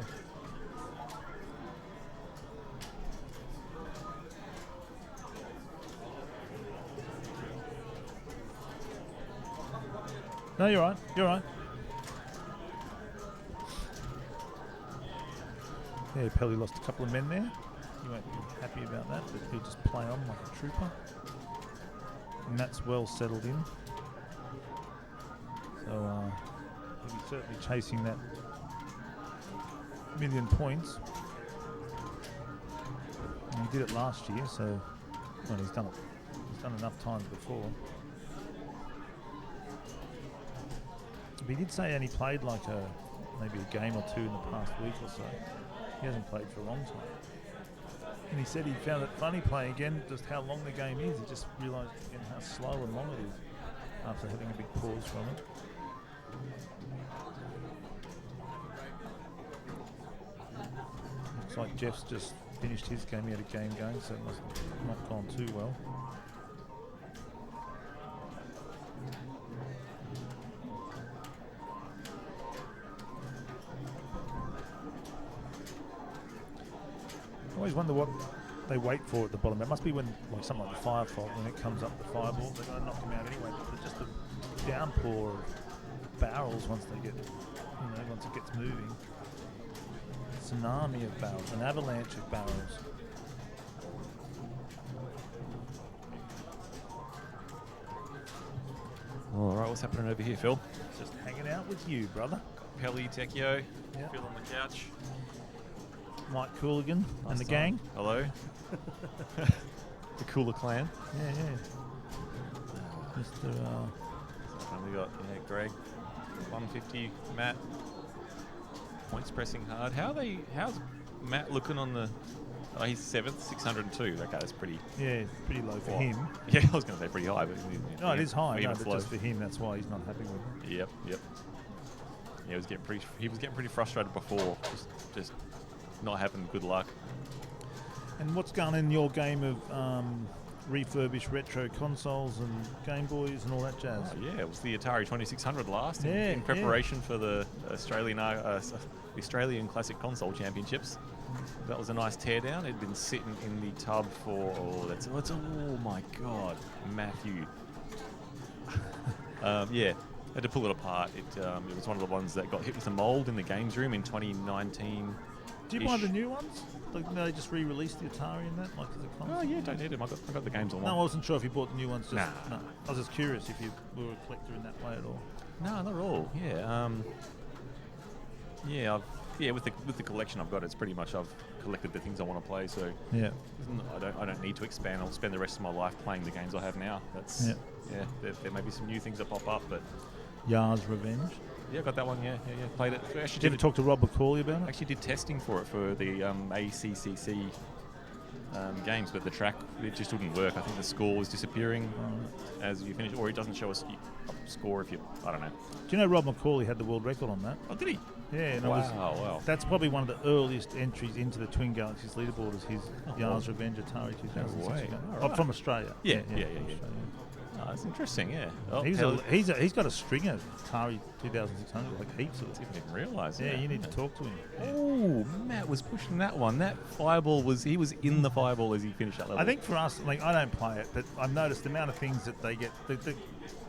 No, you're right. You're right. Yeah, Pelly lost a couple of men there. You won't be happy about that, but he'll just play on like a trooper. And that's well settled in. So he'll be certainly chasing that 1,000,000 points. And he did it last year, so well, he's done it. He's done enough times before. But he did say he only played like maybe a game or two in the past week or so. He hasn't played for a long time. And he said he found it funny playing again, just how long the game is. He just realised again how slow and long it is after having a big pause from it. Looks like Jeff's just finished his game. He had a game going, so it must have not gone too well. I always wonder what they wait for at the bottom. It must be when, like something like the fire fault, when it comes up the fireball, they're going to knock them out anyway. But just a downpour of barrels once they get, once it gets moving. Tsunami of barrels, an avalanche of barrels. All right, what's happening over here, Phil? Just hanging out with you, brother. Pelly, Tekio, Yeah. Phil on the couch. Mike Cooligan and the gang. Hello. The Cooler Clan. Yeah. Mr. And we got Greg, 150, Matt. Points pressing hard. How's Matt looking on the? Oh, he's 7th, 602. Okay, that's pretty. Yeah, it's pretty low for Well, him. Yeah, I was going to say pretty high, but No, it is high. for him No, it's but low. just for him, that's why he's not happy with it. Yep. Yeah, he was getting pretty frustrated before, just not having good luck. And what's going in your game of refurbished retro consoles and Game Boys and all that jazz? Oh, yeah, it was the Atari 2600 last Yeah, in preparation for the Australian Classic Console Championships. That was a nice teardown. It'd been sitting in the tub for oh my god, Matthew. Yeah, had to pull it apart. It was one of the ones that got hit with a mold in the games room in 2019. Do you buy the new ones? Like, they just re-released the Atari in that, like as a console? Oh yeah, don't need them. I got the games on one. No, I wasn't sure if you bought the new ones. Just, Nah. No, I was just curious if you were a collector in that way at all. No, not at all. Yeah. With the collection I've got, it's pretty much I've collected the things I want to play. So yeah, I don't need to expand. I'll spend the rest of my life playing the games I have now. That's There may be some new things that pop up, but Yar's Revenge. Yeah, I got that one. Yeah. Played it. Did you ever talk to Rob McCauley about it? Actually, did testing for it for the ACCC games, but the track, it just wouldn't work. I think the score was disappearing as you finish, or it doesn't show us a score if you, I don't know. Do you know Rob McCauley had the world record on that? Oh, did he? Yeah. And wow. That's probably one of the earliest entries into the Twin Galaxies leaderboard is his Yars Revenge Atari 2006. way. Oh, from Australia. Yeah. From Australia. Oh, that's interesting, yeah. Oh, He's got a string of Atari 2600, like heaps of it. I didn't even realise. Yeah, you need to talk to him. Oh, Matt was pushing that one. That fireball he was in the fireball as he finished that level. I think for us, like I don't play it, but I've noticed the amount of things that they get. The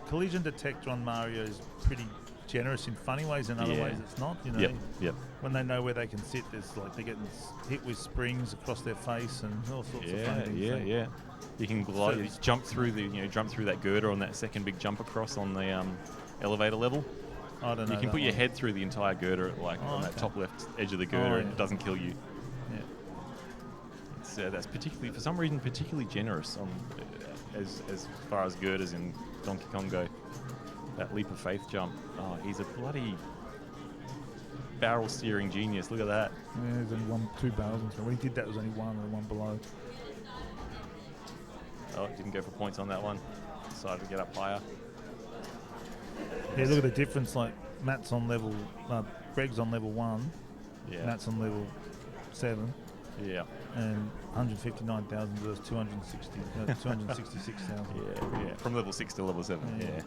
collision detector on Mario is pretty generous in funny ways, and other ways it's not. You know, Yep. When they know where they can sit, there's like they're getting hit with springs across their face and all sorts of funny things. Yeah. You can glide, you jump through that girder on that second big jump across on the elevator level. I don't know. You can put your head through the entire girder, on that top left edge of the girder, and it doesn't kill you. Yeah. It's, that's for some reason, particularly generous on as far as girders in Donkey Kong go. That leap of faith jump. Oh, he's a bloody barrel steering genius. Look at that. Yeah, there's only two barrels. When he did that, it was only one and one below. Oh, didn't go for points on that one. Decided to get up higher. Yeah, look at the difference. Like Matt's on level, Greg's on level 1. Yeah. Matt's on level 7. Yeah. And 159,000 versus 266,000. Yeah. From level 6 to level 7. Yeah.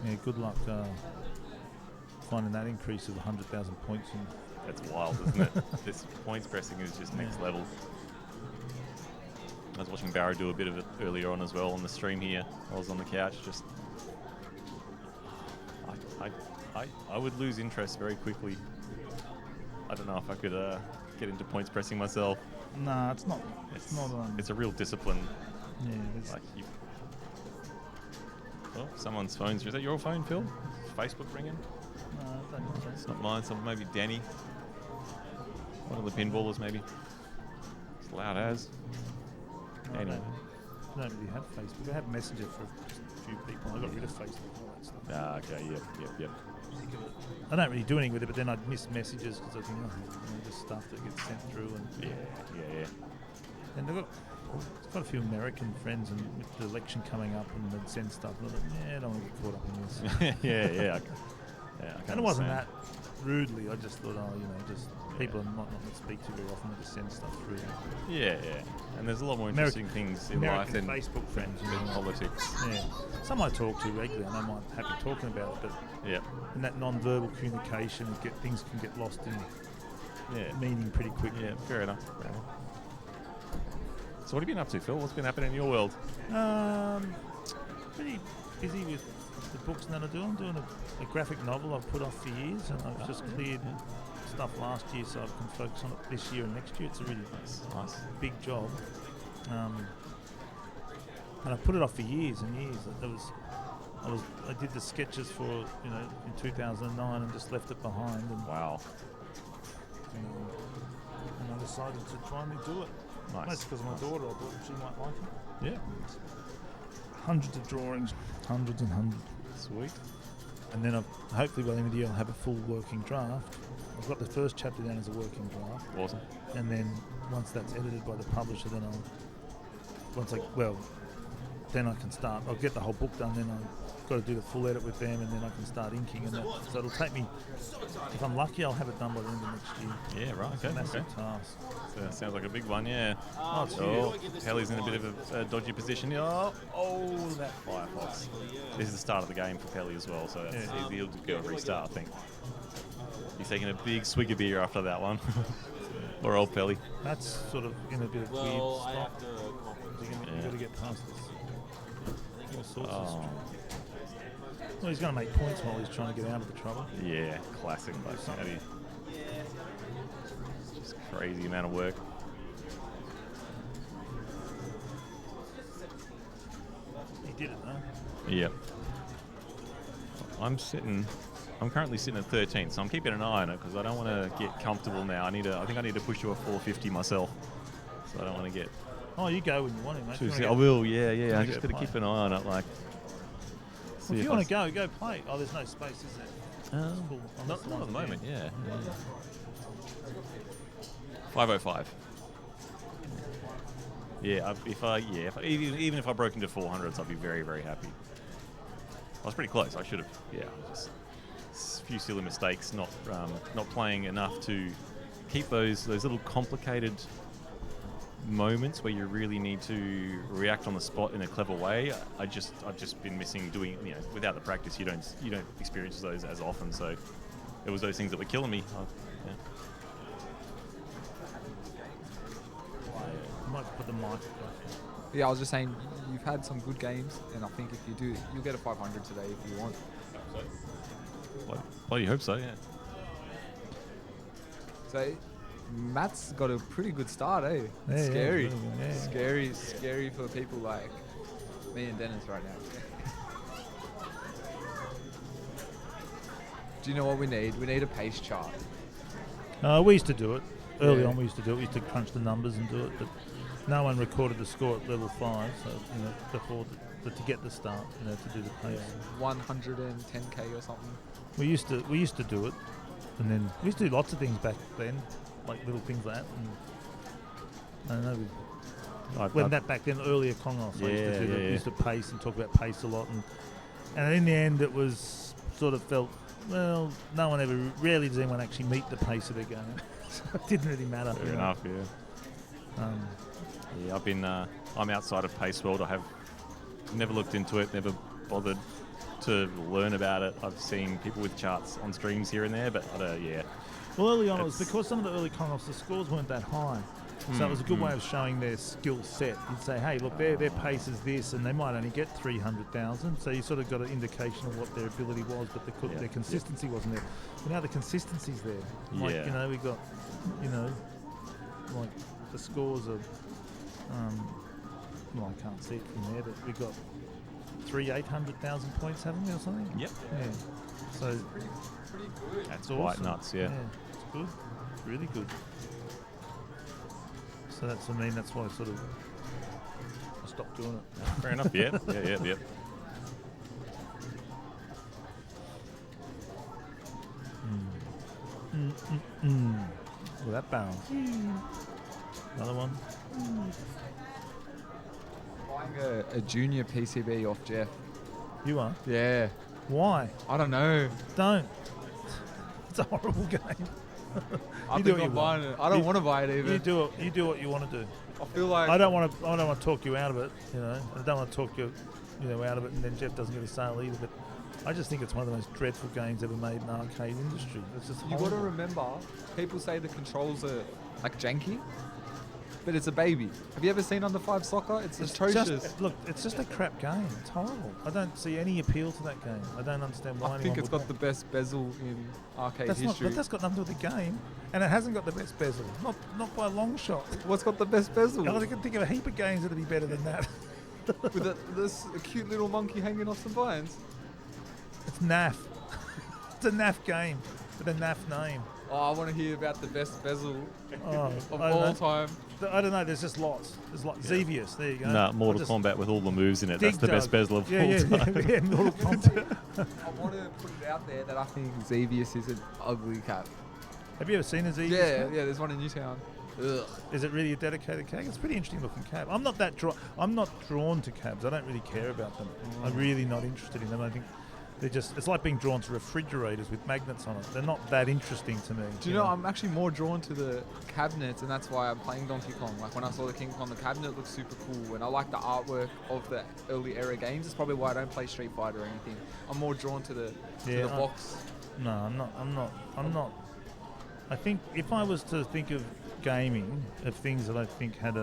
Yeah. Good luck finding that increase of 100,000 points. That's wild, isn't it? This points pressing is just next level. I was watching Barrow do a bit of it earlier on as well on the stream here. I was on the couch, just I would lose interest very quickly. I don't know if I could get into points pressing myself. Nah, it's not. It's a real discipline. Yeah. Oh, someone's phone's. Is that your phone, Phil? Is Facebook ringing? No, I don't think so. It's not mine. Maybe Danny. One of the pinballers, maybe. It's loud as. Anyway. I don't really have Facebook. I have Messenger for just a few people. I got rid of Facebook and all that stuff. Okay, yep. I don't really do anything with it, but then I'd miss messages because I think, just stuff that gets sent through. And Yeah. And they've got quite a few American friends, and with the election coming up, and they'd send stuff. And I thought, I don't want to get caught up in this. Yeah. And it wasn't that rudely. I just thought, just people I might not speak to very often. They just send stuff through. Yeah. And there's a lot more interesting things in life than Facebook friends than politics. Yeah. Some I talk to regularly, and I'm happy talking about it. But in that non-verbal communication, things can get lost in meaning pretty quickly. Yeah, fair enough. So what have you been up to, Phil? What's been happening in your world? Pretty busy with the books that I do. I'm doing a graphic novel I've put off for years, and I've just cleared stuff last year, so I can focus on it this year and next year. It's a really nice big job. And I put it off for years and years. I did the sketches for in 2009 and just left it behind. And wow. And I decided to finally do it. Nice. That's because of my daughter. I thought she might like it. Yeah. Hundreds of drawings, hundreds and hundreds. Sweet. And then hopefully by the end of the year I'll have a full working draft. I've got the first chapter down as a working draft. Awesome. And then once that's edited by the publisher, then then I can start. I'll get the whole book done, then I've got to do the full edit with them, and then I can start inking. And so it'll take me, if I'm lucky, I'll have it done by the end of next year. Yeah, right. Okay. It's a massive task. So that sounds like a big one, yeah. It's huge. Helly's in a bit of a dodgy position. Oh, that Firefox. This is the start of the game for Pelly as well, so that's he'll go a restart, I think. He's taking a big swig of beer after that one. Or old Pelly. That's sort of in a bit of weird spot. You've got to get past this. All sorts of stuff. Well, he's going to make points while he's trying to get out of the trouble. Yeah, classic. Just crazy amount of work. He did it, though. Yep. I'm currently sitting at 13, so I'm keeping an eye on it because I don't want to get comfortable now. I think I need to push to a 450 myself, so I don't want to get. Oh, you go when you want to, mate. I will, yeah. I just got to keep an eye on it, like. Well, if you want to go play. Oh, there's no space, is there? Not at the moment, yeah. 505. Yeah, even if I broke into 400s, I'd be very, very happy. I was pretty close. I should have. Yeah, just a few silly mistakes, not playing enough to keep those little complicated moments where you really need to react on the spot in a clever way. I've just been missing doing. Without the practice, you don't experience those as often. So it was those things that were killing me. Yeah. Might put the mic. Yeah, I was just saying, you've had some good games, and I think if you do, you'll get a 500 today if you want. Well, you hope so, yeah. So, Matt's got a pretty good start, eh? Yeah, Scary. yeah. Scary for people like me and Dennis right now. Do you know what we need? We need a pace chart. We used to do it. Early Yeah. on we used to do it. We used to crunch the numbers and do it, but no one recorded the score at level 5, so before to get the start, to do the pace. 110k or something. We used to do it, and then we used to do lots of things back then, like little things like that. And I don't know. Back then, earlier Kong-offs, I used to pace and talk about pace a lot, and in the end, it was sort of felt, well, rarely does anyone actually meet the pace of their game, so it didn't really matter. Fair enough, yeah. I've been. I'm outside of Pace World. I have never looked into it, never bothered to learn about it. I've seen people with charts on streams here and there, but yeah. Well, early on, it was because some of the early Kong-offs, the scores weren't that high. So it was a good way of showing their skill set. You'd say, hey, look, their pace is this, and they might only get 300,000. So you sort of got an indication of what their ability was, but their consistency wasn't there. But now the consistency's there. Like, we got, like the scores of, I can't see it from there, but we got 800,000 points, haven't we, or something? Yep. Yeah. So pretty good. That's awesome. quite nuts, yeah. It's good. Really good. So that's why I sort of I stopped doing it. Fair enough, yeah. Look at that barrel. Another one. Buying a junior PCB off Jeff. You are? Yeah. Why? I don't know. Don't. It's a horrible game. I think I'm buying it. I don't want to buy it even. You do what you want to do. I feel like I don't want to talk you out of it. I don't want to talk you out of it, and then Jeff doesn't get a sale either. But I just think it's one of the most dreadful games ever made in the arcade industry. It's just you got to remember, people say the controls are like janky, but it's a baby. Have you ever seen Under 5 Soccer? It's atrocious. It's just a crap game. It's horrible. I don't see any appeal to that game. I don't understand why. I think it's got the best bezel in arcade history. But that's got nothing to do with the game, and it hasn't got the best bezel. Not by a long shot. What's got the best bezel? I can think of a heap of games that'd be better than that. With this cute little monkey hanging off some vines. It's naff. It's a naff game with a naff name. Oh, I want to hear about the best bezel of I all time. I don't know. There's just lots. There's lots. Xevious. There you go. No, Mortal Kombat with all the moves in it. That's the best bezel of all time. Yeah, Mortal Kombat. I want to put it out there that I think Xevious is an ugly cat. Have you ever seen a Xevious? Yeah, there's one in Newtown. Ugh. Is it really a dedicated cab? It's a pretty interesting looking cab. I'm not drawn to cabs. I don't really care about them. I'm really not interested in them. I think it's like being drawn to refrigerators with magnets on it. They're not that interesting to me. Do you know, I'm actually more drawn to the cabinets, and that's why I'm playing Donkey Kong. Like when I saw the King Kong, the cabinet looks super cool, and I like the artwork of the early era games. It's probably why I don't play Street Fighter or anything. I'm more drawn to the box. No, I'm not. I think if I was to think of gaming, of things that I think had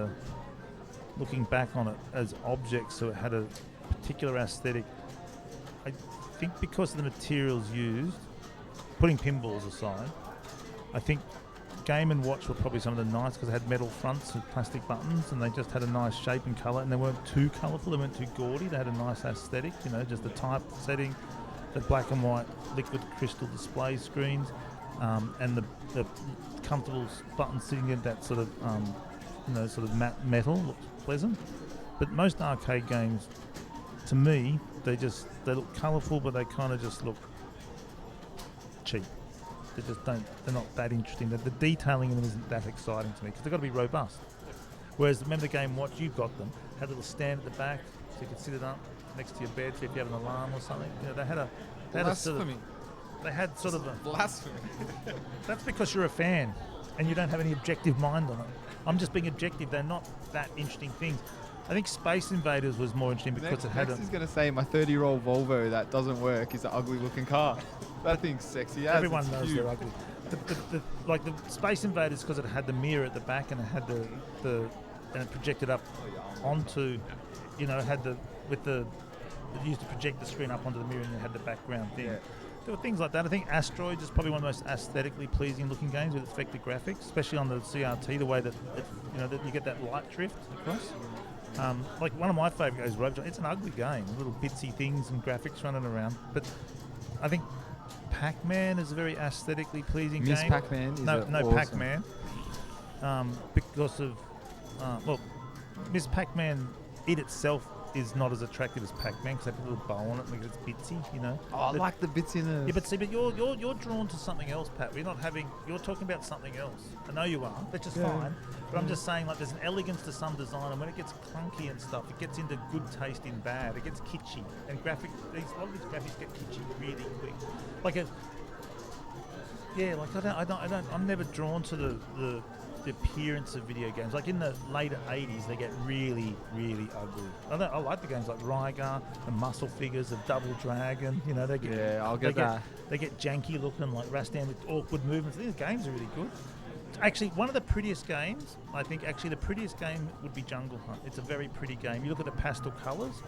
looking back on it as objects, so it had a particular aesthetic, I think because of the materials used, putting pinballs aside, I think Game & Watch were probably some of the nice, because they had metal fronts with plastic buttons, and they just had a nice shape and colour, and they weren't too colourful, they weren't too gaudy, they had a nice aesthetic, just the type setting, the black and white liquid crystal display screens, and the comfortable buttons sitting in that sort of sort of matte metal looks pleasant. But most arcade games, to me, they look colourful, but they kind of just look cheap. they just don't. They're not that interesting. The detailing in them isn't that exciting to me because they've got to be robust. Whereas remember the Game Watch, you've got them, had a little stand at the back so you could sit it up next to your bed so if you have an alarm or something. You know, they had a sort of, they had sort of a blasphemy. That's because you're a fan and you don't have any objective mind on it. I'm just being objective. They're not that interesting things. I think Space Invaders was more interesting because it had Next is going to say my 30-year-old Volvo that doesn't work is an ugly-looking car. That thing's sexy as. Everyone knows they're ugly. Like the Space Invaders because it had the mirror at the back and it had and it projected up onto, you know, it had it used to project the screen up onto the mirror and you had the background thing. There were things like that. I think Asteroids is probably one of the most aesthetically pleasing looking games with its vector graphics, especially on the CRT, the way that that you get that light drift across. Like one of my favourite games, Rope. It's an ugly game, little bitsy things and graphics running around. But I think Pac-Man is a very aesthetically pleasing Miss game. Pac-Man is no awesome. Pac-Man. Because of Miss Pac-Man it itself is not as attractive as Pac-Man because they put a little bow on it and it's bitsy, you know. Oh, I like the bitsiness. Yeah, but you're drawn to something else, Pat. You're talking about something else. I know you are, which is fine. But I'm just saying, like, there's an elegance to some design, and when it gets clunky and stuff, it gets into good taste in bad. It gets kitschy, and a lot of these graphics get kitschy really quick. I'm never drawn to the appearance of video games. Like in the later 80s, they get really, really ugly. I like the games like Rygar, the muscle figures of Double Dragon. You know, they get they get janky looking like Rastan with awkward movements. These games are really good. Actually, one of the prettiest games, I think, the prettiest game would be Jungle Hunt. It's a very pretty game. You look at the pastel colours.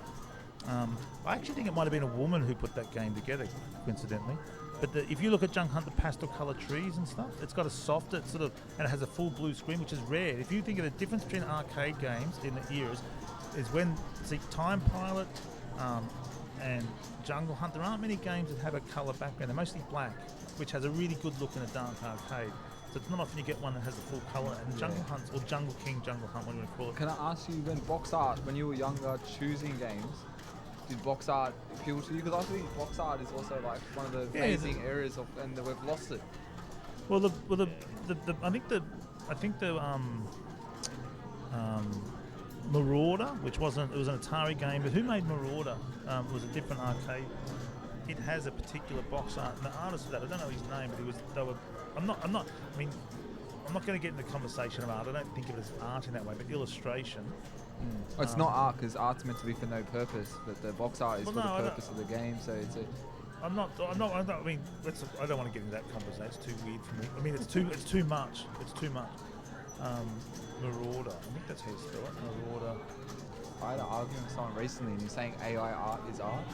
I actually think it might have been a woman who put that game together, coincidentally. But if you look at Jungle Hunt, the pastel colour trees and stuff, it's got a softer and it has a full blue screen, which is rare. If you think of the difference between arcade games in the eras, is when, Time Pilot and Jungle Hunt, there aren't many games that have a colour background. They're mostly black, which has a really good look in a dark arcade. So it's not often you get one that has a full colour. And Jungle Hunt, or Jungle King, Jungle Hunt, what do you want to call it? Can I ask you, when box art, when you were younger, choosing games, did box art appeal to you? Because I think box art is also like one of the amazing areas and we've lost it. Well, I think the Marauder, it was an Atari game, but who made Marauder? It was a different arcade. It has a particular box art, and the artist of that, I don't know his name, but I'm not going to get into the conversation of art. I don't think of it as art in that way, but illustration. Well, it's not art because art's meant to be for no purpose, but the box art is for the purpose of the game. So it's a. I don't want to get into that conversation. It's too weird for me. I mean, it's too much. It's too much. Marauder. I think that's how you spell it. Marauder. I had an argument with someone recently, and you're saying AI art is art.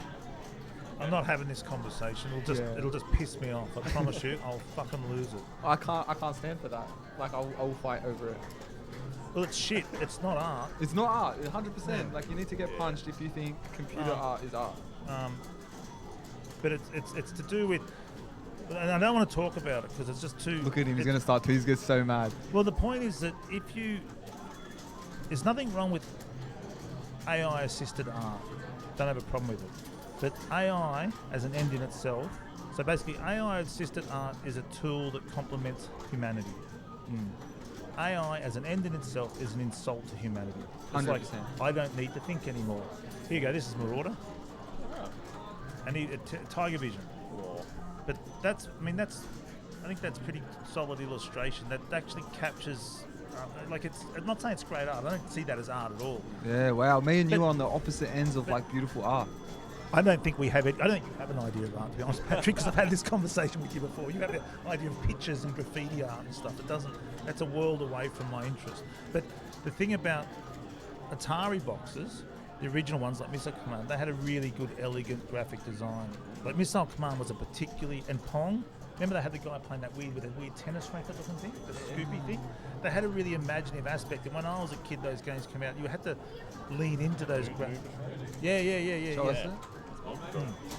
I'm not having this conversation. It'll just piss me off. I promise you, I'll fucking lose it. I can't stand for that. Like I'll fight over it. Well, it's shit. It's not art. It's not art. 100%. Yeah. Like you need to get punched if you think computer art is art. But it's to do with. And I don't want to talk about it because it's just too. Look at him. He's going to start. He's getting so mad. Well, the point is that there's nothing wrong with AI assisted art. Don't have a problem with it. But AI as an end in itself. So basically, AI assisted art is a tool that complements humanity. AI as an end in itself is an insult to humanity. It's 100%. Like, I don't need to think anymore. Here you go, this is Marauder. I need a Tiger Vision. But I think that's pretty solid illustration. That actually captures, I'm not saying it's great art. I don't see that as art at all. Yeah, wow. Me and you are on the opposite ends of like beautiful art. I don't think we have it. I don't think you have an idea of art, to be honest, Patrick, because I've had this conversation with you before. You have the idea of pictures and graffiti art and stuff. That's a world away from my interest. But the thing about Atari boxes, the original ones like Missile Command, they had a really good, elegant graphic design. Like Missile Command was and Pong. Remember they had the guy playing that with a weird tennis racket looking thing, the Scoopy thing? They had a really imaginative aspect. And when I was a kid, those games came out, you had to lean into those graphics. Yeah.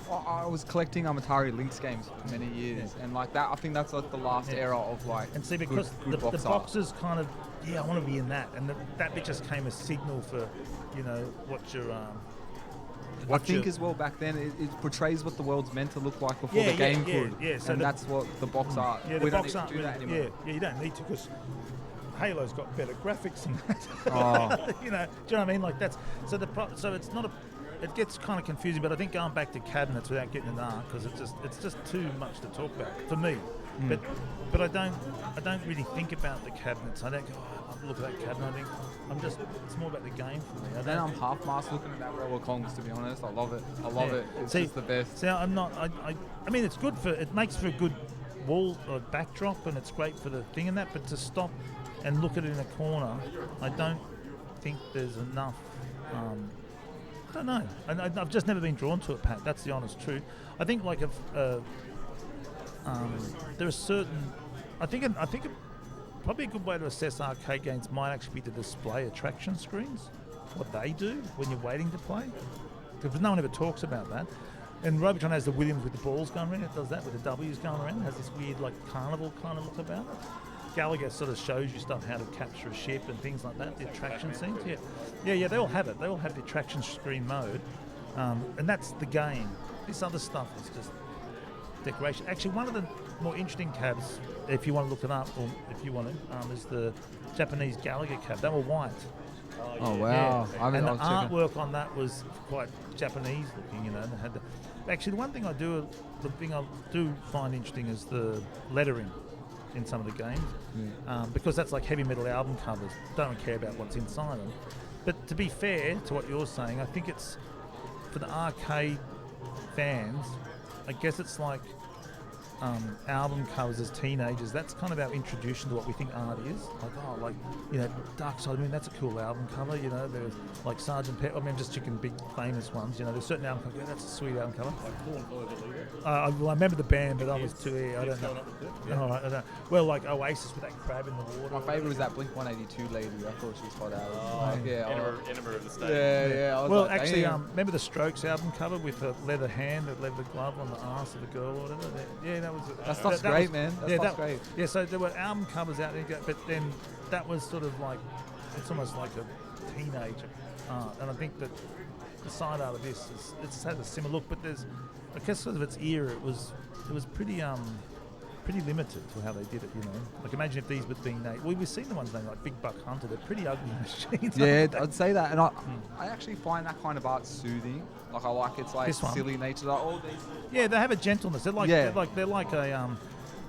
I was collecting Atari Lynx games for many years, and like that, I think that's like the last era of like. And see, because good the boxes kind of, I want to be in that, and that bit just came a signal for, what your I think as well back then it portrays what the world's meant to look like before the game could. Yeah, so and that's what the box art. Yeah, we the box don't art need to do that really, anymore. Yeah, you don't need to because Halo's got better graphics than that. Oh. You know, do you know what I mean? Like that's so so it's not a. It gets kind of confusing, but I think going back to cabinets without getting into art because it's just too much to talk about for me. But I don't really think about the cabinets. I don't go, I look at that cabinet. I think it's more about the game for me. Then I'm half-mast looking at that row of Kongs, to be honest. I love it. I love it. It's just the best. See, I'm not. I mean, it's good for. It makes for a good wall or backdrop, and it's great for the thing and that. But to stop and look at it in a corner, I don't think there's enough. I don't know. I've just never been drawn to it, Pat. That's the honest truth. I think like if there are certain. I think probably a good way to assess arcade games might actually be to display attraction screens, what they do when you're waiting to play, because no one ever talks about that. And Robotron has the Williams with the balls going around. It does that with the W's going around. It has this weird like carnival kind of look about it. Gallagher sort of shows you stuff how to capture a ship and things like that. The attraction scenes, yeah. They all have it. They all have the attraction screen mode, and that's the game. This other stuff is just decoration. Actually, one of the more interesting cabs, if you want to look it up, or if you want to, is the Japanese Gallagher cab. They were white. Oh wow! Yeah. And the artwork on that was quite Japanese looking, you know. And they had actually, the thing I do find interesting is the lettering in some of the games, because that's like heavy metal album covers. Don't care about what's inside them. But to be fair to what you're saying, I think it's for the arcade fans. I guess it's like album covers as teenagers. That's kind of our introduction to what we think art is. Like, Dark Side of the Moon, that's a cool album cover. You know, there's like Sgt. Pepper. I mean, just chicken big famous ones. You know, there's certain album covers. Yeah, that's a sweet album cover. I remember the band, but I was too. I don't know. Oh, I don't know. Well, like Oasis with that crab in the water. My favourite was that Blink 182 lady. I thought she was hot out. Enema of the State. Yeah. Well, like, actually, damn. remember the Strokes album cover with the leather hand, the leather glove on the arse of the girl or whatever? Yeah, that was. That stuff's great, man. That stuff's great. Yeah, so there were album covers out there, but then that was sort of like, it's almost like a teenager art, and I think that the side art of this it's had a similar look, but there's, I guess, sort of its era, it was pretty limited to how they did it, you know. Like imagine if these were being made. We've seen the ones named like Big Buck Hunter. They're pretty ugly machines. Yeah, I'd say that, and I actually find that kind of art soothing. Like I like it's like silly nature. Like all these. Yeah, they have a gentleness. They're like they're like a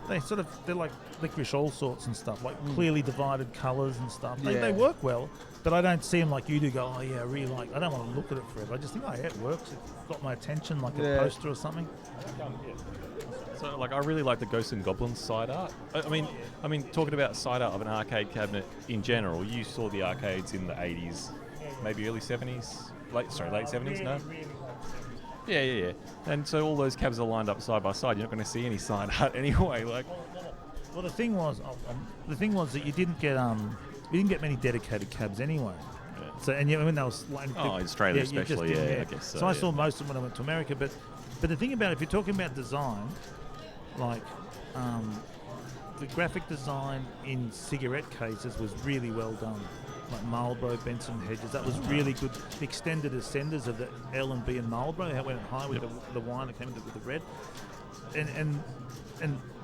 they're like Licorice All Sorts and stuff. Like clearly divided colours and stuff. They work well, but I don't see them like you do. Go, oh yeah, I really like. I don't want to look at it forever. I just think, oh yeah, it works. It's got my attention, like a poster or something. So, like, I really like the Ghosts and Goblins side art. I mean, talking about side art of an arcade cabinet in general, you saw the arcades in the 80s, maybe early 70s, late 70s, no? Yeah. And so all those cabs are lined up side by side. You're not going to see any side art anyway. Like, well, the thing was that you didn't get many dedicated cabs anyway. Yeah. So, and when they was like, in Australia especially, I guess so. So I saw most of them when I went to America, but the thing about it, if you're talking about design, like the graphic design in cigarette cases was really well done. Like Marlboro, Benson Hedges, that was really good. The extended ascenders of the L and B and Marlboro, how it went high with the wine that came with the red. And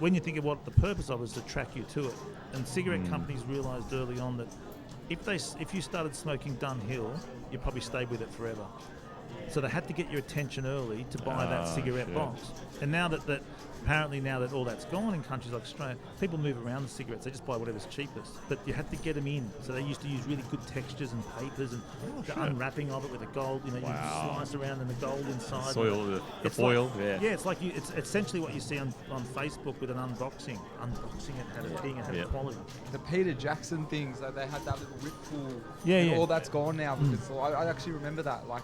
when you think of what the purpose of it is to track you to it, and cigarette companies realised early on that if you started smoking Dunhill, you probably stayed with it forever. So they had to get your attention early to buy that cigarette box. And now that apparently now that all that's gone in countries like Australia, people move around the cigarettes. They just buy whatever's cheapest. But you had to get them in. So they used to use really good textures and papers and the unwrapping of it with the gold. You know, you slice around and the gold inside. Soil, the foil. Like, it's like it's essentially what you see on Facebook with an unboxing. Unboxing it had a thing, it had a quality. The Peter Jackson things, like they had that little rip pool. Yeah. All that's gone now. Because I actually remember that. Like,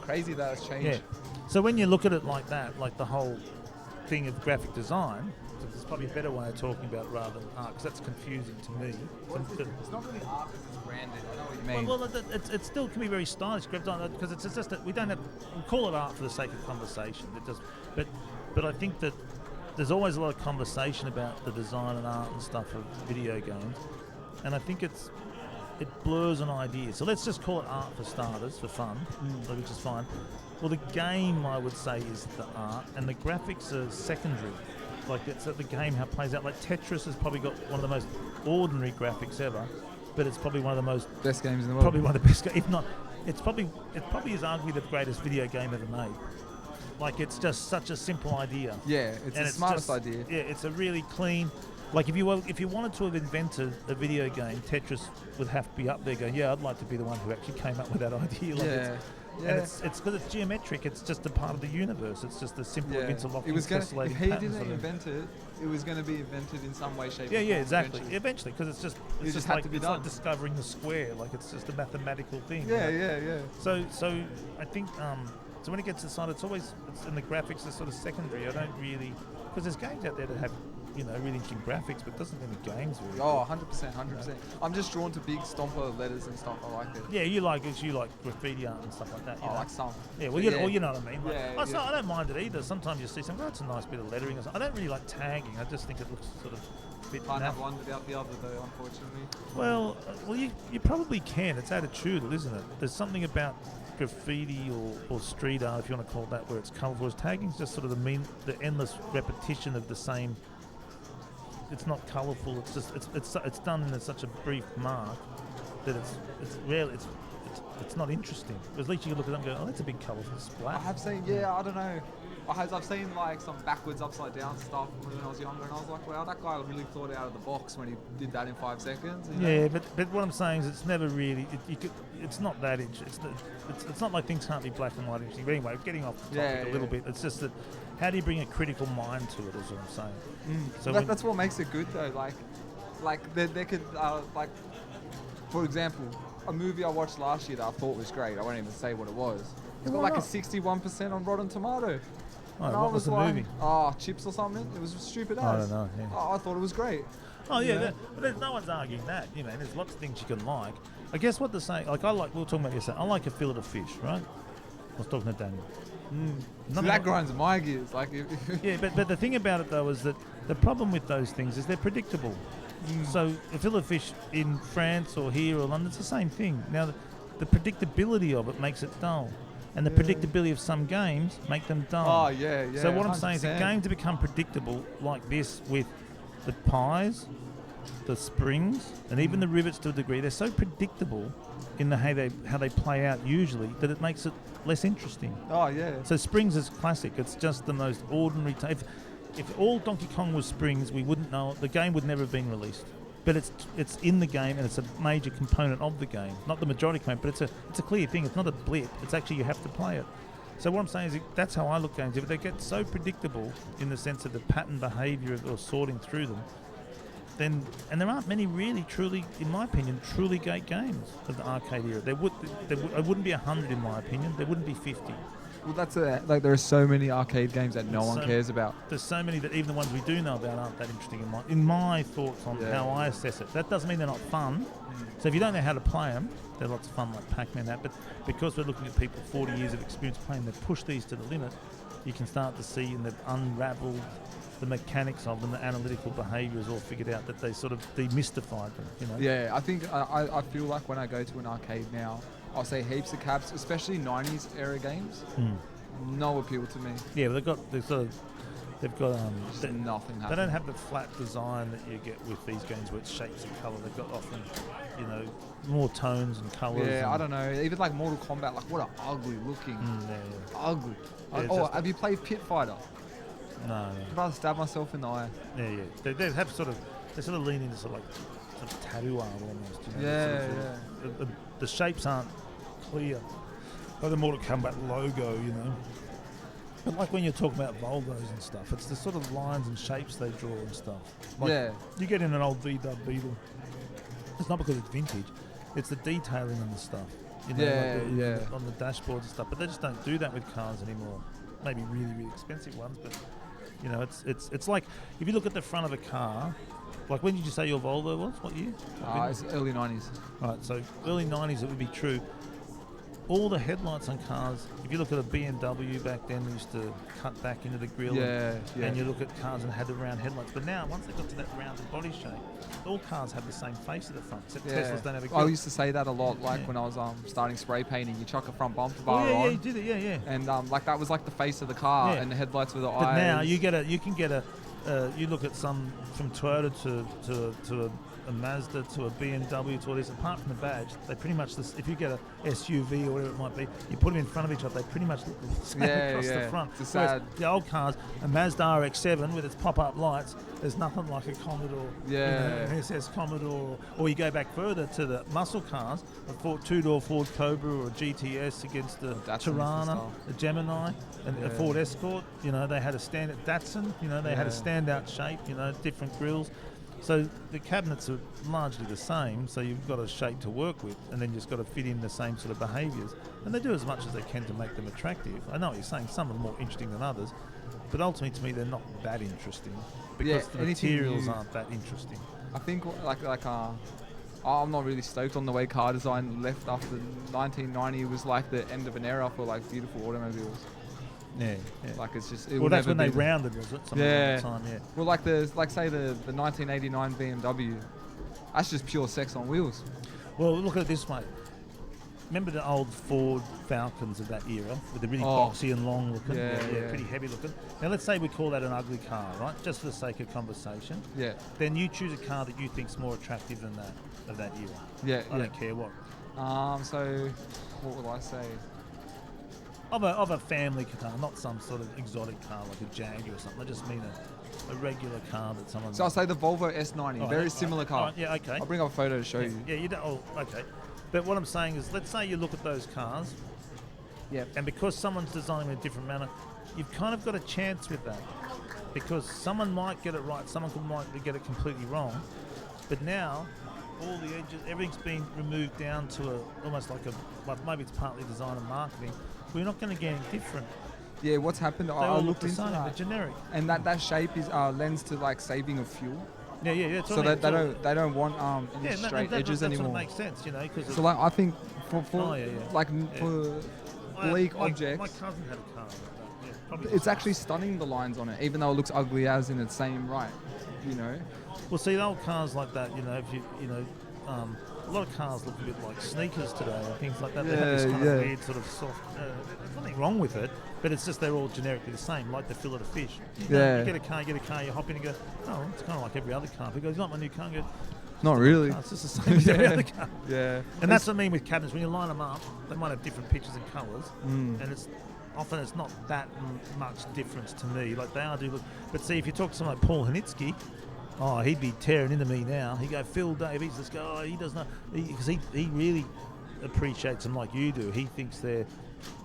crazy that has changed. Yeah. So when you look at it like that, like the whole thing of graphic design, there's probably a better way of talking about it rather than art, because that's confusing to me. It's not really art, it's branded. I know what you mean. Well, it still can be very stylish, because it's just that we call it art for the sake of conversation. But I think that there's always a lot of conversation about the design and art and stuff of video games, and I think it's it blurs an idea. So let's just call it art for starters, for fun, which is fine. Well, the game, I would say, is the art, and the graphics are secondary. Like, it's the game, how it plays out. Like, Tetris has probably got one of the most ordinary graphics ever, but it's probably one of the most... Best games in the world. Probably one of the best, if not... it probably is arguably the greatest video game ever made. Like, it's just such a simple idea. Yeah, it's the smartest idea. Yeah, it's a really clean... Like, if you wanted to have invented a video game, Tetris would have to be up there going, yeah, I'd like to be the one who actually came up with that idea. Like, and it's because it's geometric. It's just a part of the universe. It's just a simple interlocking, tessellating if he patterns didn't of it. invent it, it was going to be invented in some way, shape, Yeah, or form. exactly. Eventually, because it's just had like to be it's done. like discovering the square. Like, it's just a mathematical thing. Yeah, right? yeah. So I think so when it gets to side, it's and the graphics are sort of secondary. I don't really, because there's games out there that have really interesting graphics, but it doesn't mean the games really. Oh, 100%. I'm just drawn to big stomper letters and stuff. I like it. Yeah, you like graffiti art and stuff like that. You know? Like some. Yeah, well, you know what I mean. Like, Yeah. I don't mind it either. Sometimes you see something, it's a nice bit of lettering or something. I don't really like tagging. I just think it looks sort of a bit Can't have naff. one without the other, though, unfortunately. Well, you probably can. It's attitudinal, isn't it? There's something about graffiti or street art, if you want to call it that, where it's colourful. Whereas tagging's just sort of the endless repetition of the same. It's not colourful. It's just it's done in such a brief mark that it's not interesting. But at least you can look at it and go, oh, that's a big colourful splat. I have seen, I don't know. I've seen like some backwards, upside down stuff when I was younger, and I was like, wow, that guy really thought out of the box when he did that in 5 seconds. You know? Yeah, but what I'm saying is it's never really. It's not that it's not like things can't be black and white interesting. But anyway, getting off the topic a little bit. It's just that how do you bring a critical mind to it? Is what I'm saying. So that's what makes it good, though. Like they could for example, a movie I watched last year that I thought was great. I won't even say what it was. It's got like a 61% on Rotten Tomato. Oh, and what was the movie? Chips or something. It was stupid ass. I don't know. Yeah. I thought it was great. Oh yeah, but no one's arguing that. There's lots of things you can like. I guess what they're saying, we were talking about yesterday. I like a fillet of fish, right? I was talking to Daniel. So that grinds my gears. Like, yeah, but the thing about it though is that the problem with those things is they're predictable. So a fillet of fish in France or here or London, it's the same thing. Now the predictability of it makes it dull. And the predictability of some games make them dull. Oh, yeah. So what I'm saying is that games have become predictable like this with the pies, the springs, and even the rivets to a degree. They're so predictable in the how they play out usually that it makes it less interesting. Oh, yeah. So springs is classic. It's just the most ordinary... If all Donkey Kong was springs, we wouldn't know it. The game would never have been released. But it's in the game and it's a major component of the game. Not the majority component, but it's a clear thing. It's not a blip. It's actually you have to play it. So what I'm saying is that's how I look at games. If they get so predictable in the sense of the pattern behaviour or sorting through them, then and there aren't many really truly, in my opinion, truly great games of the arcade era. There wouldn't be 100 in my opinion. There wouldn't be 50. Well, that's there are so many arcade games that no one cares about. There's so many that even the ones we do know about aren't that interesting in my thoughts on how I assess it. That doesn't mean they're not fun. So if you don't know how to play them, they're lots of fun like Pac-Man that. But because we're looking at people 40 years of experience playing, they've pushed these to the limit, you can start to see and they've unravelled the mechanics of them, the analytical behaviour is all figured out, that they sort of demystified them. Yeah, I think I feel like when I go to an arcade now, I'll say heaps of cabs, especially 90s era games. No appeal to me. Yeah, but they've got nothing. They don't have the flat design that you get with these games where it's shapes and colour. They've got often, more tones and colours. Yeah, I don't know. Even like Mortal Kombat, like what an ugly looking. Ugly. Have you played Pit Fighter? No. I'd rather stab myself in the eye. Yeah. They have sort of lean into sort of tattoo art almost. The shapes aren't clear. Like the Mortal Kombat logo, But like when you're talking about Volvos and stuff, it's the sort of lines and shapes they draw and stuff. Like you get in an old V-Dub Beetle, it's not because it's vintage, it's the detailing and the stuff. On the dashboards and stuff. But they just don't do that with cars anymore. Maybe really, really expensive ones, but it's like if you look at the front of a car. Like when did you say your Volvo was? What year? It's early 90s. Right, so early 90s it would be true. all the headlights on cars, if you look at a BMW back then, they used to cut back into the grille. Yeah, yeah. And you look at cars and had the round headlights. But now, once they got to that rounded body shape, all cars have the same face at the front, except Teslas don't have a grille. I used to say that a lot, like when I was starting spray painting. You chuck a front bumper bar on. Yeah, you did it, yeah. And like that was like the face of the car, and the headlights were the eyes. But now you can get a, you look at some from Toyota to a Mazda to a BMW to all this. Apart from the badge, they pretty much, if you get a SUV or whatever it might be, you put them in front of each other, they pretty much look the same across the front. It's Whereas the old cars, a Mazda RX-7 with its pop-up lights, there's nothing like a Commodore, an SS Commodore, or you go back further to the muscle cars, a two-door Ford Cobra or a GTS against the Tirana, the Gemini, and a Ford Escort. They had a standard Datsun. They had a standout shape. Different grills. So the cabinets are largely the same, so you've got a shape to work with, and then you've just got to fit in the same sort of behaviours. And they do as much as they can to make them attractive. I know what you're saying, some are more interesting than others, but ultimately to me they're not that interesting because the materials aren't that interesting. I think I'm not really stoked on the way car design left after 1990 was like the end of an era for like beautiful automobiles. Yeah. Like it's just. Well, that's when they rounded, was it? Yeah. Time, yeah. Well, say the 1989 BMW, that's just pure sex on wheels. Well, look at it this way. Remember the old Ford Falcons of that era with the really boxy and long looking, pretty heavy looking. Now let's say we call that an ugly car, right? Just for the sake of conversation. Yeah. Then you choose a car that you think's more attractive than that of that era. Yeah. I don't care what. So what will I say? Of a family car, not some sort of exotic car like a Jag or something. I just mean a regular car that someone. So I'll say the Volvo S90, very similar car. Right, yeah, okay. I'll bring up a photo to show you. Yeah, you don't. Oh, okay. But what I'm saying is, let's say you look at those cars. Yeah. And because someone's designing them in a different manner, you've kind of got a chance with that. Because someone might get it right, someone might get it completely wrong. But now, all the edges, everything's been removed down to almost like maybe it's partly design and marketing. We're not going to get any different. Yeah, what's happened? I looked into that. They're generic. And that shape is lends to like saving of fuel. Yeah. So they don't want any straight edges anymore. That makes sense, Cause so like I think for bleak my objects, my cousin had a car like that. It's actually stunning, the lines on it, even though it looks ugly as in its same right. Well, see, the old cars like that, if a lot of cars look a bit like sneakers today and things like that. They have this kind of weird sort of soft. There's nothing wrong with it, but it's just they're all generically the same, like the fillet of fish. You get a car, you hop in and go, oh, it's kind of like every other car. He goes, not my new car. And go, not really. It's just the same as every other car. Yeah. And that's what I mean with cabinets. When you line them up, they might have different pictures and colours, and it's not that much difference to me. Like they are do look, but see, if you talk to someone like Paul Hanitsky, he'd be tearing into me now. He'd go, Phil Davies, this guy, he does not, because he really appreciates them like you do. He thinks they're,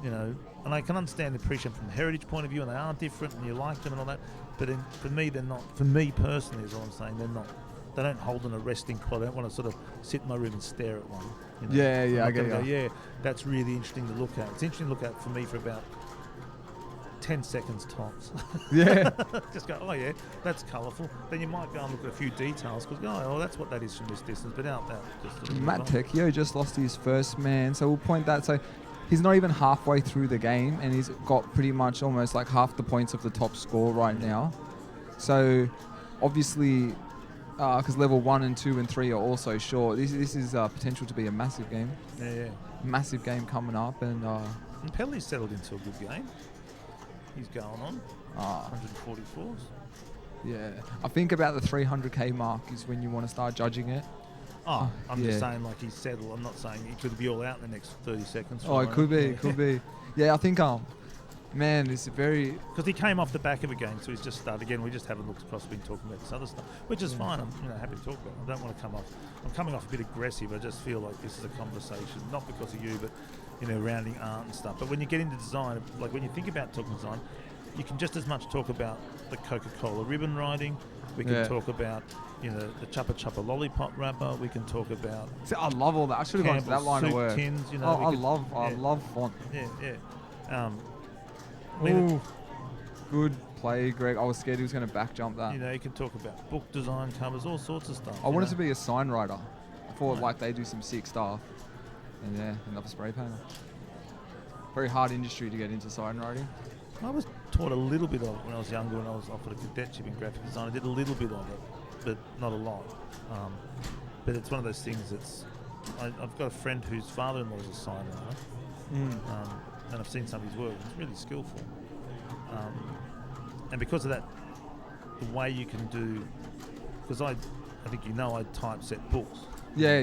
and I can understand the appreciation from a heritage point of view, and they are different, and you like them and all that. But for me, they're not. For me personally, is all I'm saying. They're not. They don't hold in a resting plot. I don't want to sort of sit in my room and stare at one. I get it. Yeah, that's really interesting to look at. It's interesting to look at for me for about 10 seconds tops. Yeah. Just go, oh yeah, that's colourful. Then you might go and look at a few details because that's what that is from this distance. But out that just Matt Tecchio just lost his first man, so we'll point that. So he's not even halfway through the game, and he's got pretty much almost like half the points of the top score right now. So obviously, because level 1 and 2 and 3 are also short, this is potential to be a massive game. Yeah. Massive game coming up, and Pelly's settled into a good game. He's going on 144s. Yeah, I think about the 300k mark is when you want to start judging it. I'm just saying, like, he's settled. I'm not saying he could be all out in the next 30 seconds. It could be. Yeah, I think man, it's very... Because he came off the back of a game, so he's just started again. We just haven't looked across, been talking about this other stuff, which is fine. I'm happy to talk about it. I don't want to come off... I'm coming off a bit aggressive. I just feel like this is a conversation, not because of you, but, rounding art and stuff. But when you get into design, like when you think about talking design, you can just as much talk about the Coca-Cola ribbon writing. We can talk about, the Chuppa Chuppa lollipop wrapper. We can talk about... See, I love all that. I should have gone to that line of work. Tins, I love font. Yeah. Ooh, good play, Greg. I was scared he was going to back jump that. You can talk about book design covers, all sorts of stuff. I wanted to be a sign writer. I thought like they do some sick stuff. And another spray painter. very hard industry to get into sign writing. I was taught a little bit of it when I was younger, when I was offered a cadetship in graphic design. I did a little bit of it, but not a lot. But it's one of those things that's... I've got a friend whose father-in-law is a sign writer, and I've seen some of his work. It's really skillful. And because of that, the way you can do... Because I think I typeset books. Yeah.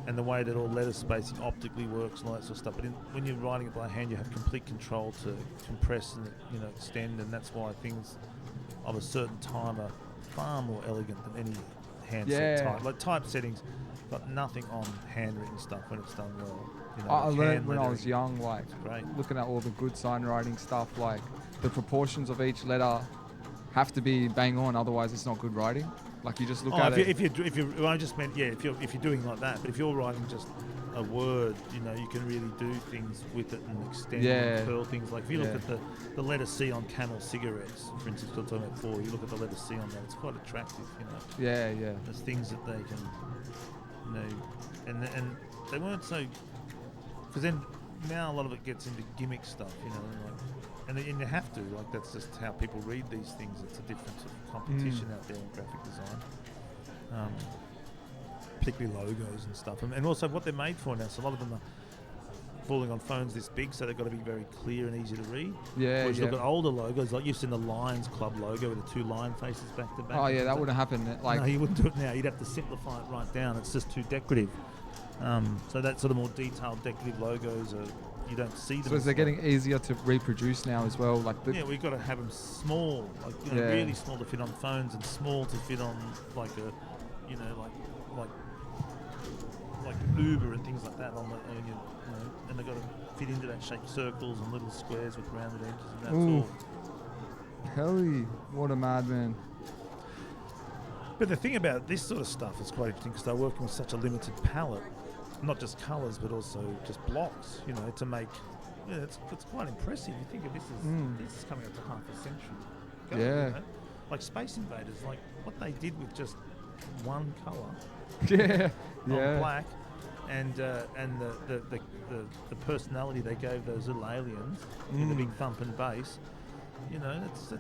And the way that all letter spacing optically works and all that sort of stuff. But when you're writing it by hand, you have complete control to compress and extend, and that's why things of a certain time are far more elegant than any handset type. Like typesetting's got nothing on handwritten stuff when it's done well. I like learned hand when I lettering. was young, like looking at all the good sign writing stuff, like the proportions of each letter have to be bang on, otherwise it's not good writing. Like you just look at it. If you're, well, I just meant if you're doing like that, but if you're writing just a word, you can really do things with it and extend and curl things. Like if you look at the letter C on Camel cigarettes, for instance, we're talking about before, you look at the letter C on that, it's quite attractive, Yeah. There's things that they can, and they weren't so, because then now a lot of it gets into gimmick stuff, and you have to, like that's just how people read these things. It's a different sort of competition out there in graphic design, particularly logos and stuff, and also what they're made for now. So a lot of them are falling on phones this big, so they've got to be very clear and easy to read. Whereas you look at older logos, like you've seen the Lions Club logo with the two lion faces back to back. Oh yeah, that wouldn't happen. No, you wouldn't do it now. You'd have to simplify it right down. It's just too decorative. So that sort of more detailed decorative logos are, you don't see them. So is they getting easier to reproduce now as well? Like we've got to have them small, like really small to fit on phones, and small to fit on like a, like Uber and things like that. And they've got to fit into that shape, circles and little squares with rounded edges, and that's all. Helly, what a madman. But the thing about this sort of stuff is quite interesting because they're working with such a limited palette, not just colours but also just blocks, to make. It's quite impressive. You think of this is coming up to half a century ago, like Space Invaders, like what they did with just one colour, on black, and the personality they gave those little aliens with the big thump and bass. That's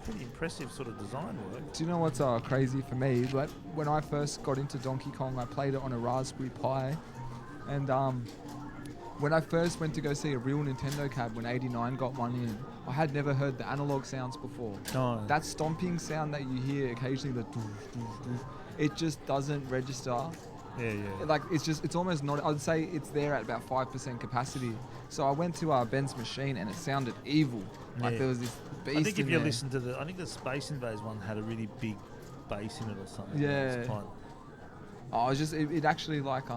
pretty impressive sort of design work. Do you know what's crazy for me? Like when I first got into Donkey Kong, I played it on a Raspberry Pi, and when I first went to go see a real Nintendo cab when 89 got one in, I had never heard the analog sounds before. Oh. That stomping sound that you hear occasionally, the doof, doof, doof, it just doesn't register. Yeah. Like it's almost not. I'd say it's there at about 5% capacity. So I went to Ben's machine and it sounded evil. Like there was this beast. I think if you there. listen to I think the Space Invaders one had a really big bass in it or something. Yeah. It actually like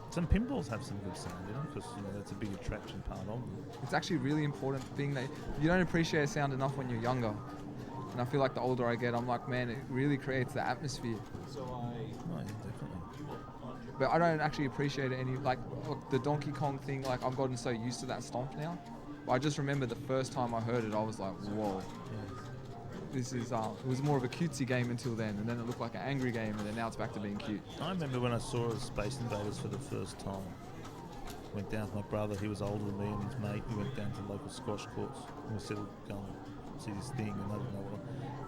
some pinballs have some good sound, because that's a big attraction part of them. It's actually a really important thing that you don't appreciate sound enough when you're younger. And I feel like the older I get, I'm like, man, it really creates the atmosphere. Oh, yeah, definitely. But I don't actually appreciate it any, like the Donkey Kong thing, like I've gotten so used to that stomp now. But I just remember the first time I heard it, I was like, whoa. This is, it was more of a cutesy game until then, and then it looked like an angry game, and then now it's back to being cute. I remember when I saw Space Invaders for the first time. Went down with my brother, he was older than me, and his mate. We went down to the local squash courts, and we said, we'll go and see this thing, and I didn't know what.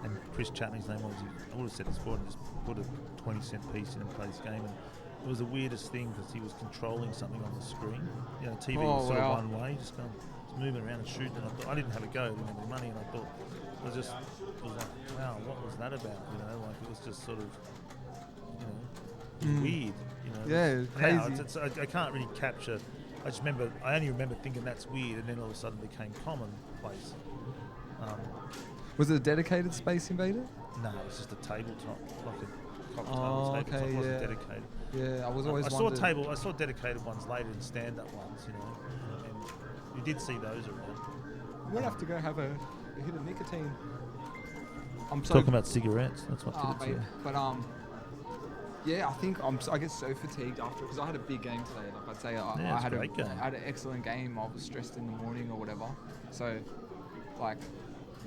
And Chris Chapman's name was, I would have said this before, and just put a 20-cent piece in and play this game. And it was the weirdest thing because he was controlling something on the screen. TV was sort of one way, just moving around and shooting. And I didn't have a go, I didn't have any money, and I thought, it was like, wow, what was that about? Like it was just sort of, weird. Yeah, now crazy. I can't really capture. I only remember thinking that's weird, and then all of a sudden it became commonplace. Was it a dedicated Space Invader? No, it was just a tabletop, like a cocktail Oh, tabletop. okay, It wasn't yeah. dedicated. Yeah, I was always I wondered. saw dedicated ones later in stand-up ones, and you did see those around. We'll have to go have a hit of nicotine. I'm Talking about cigarettes, that's what did it to you. But yeah, I think I get so fatigued after because I had a big game today. Like I'd say, I had I had an excellent game. I was stressed in the morning or whatever. So, like,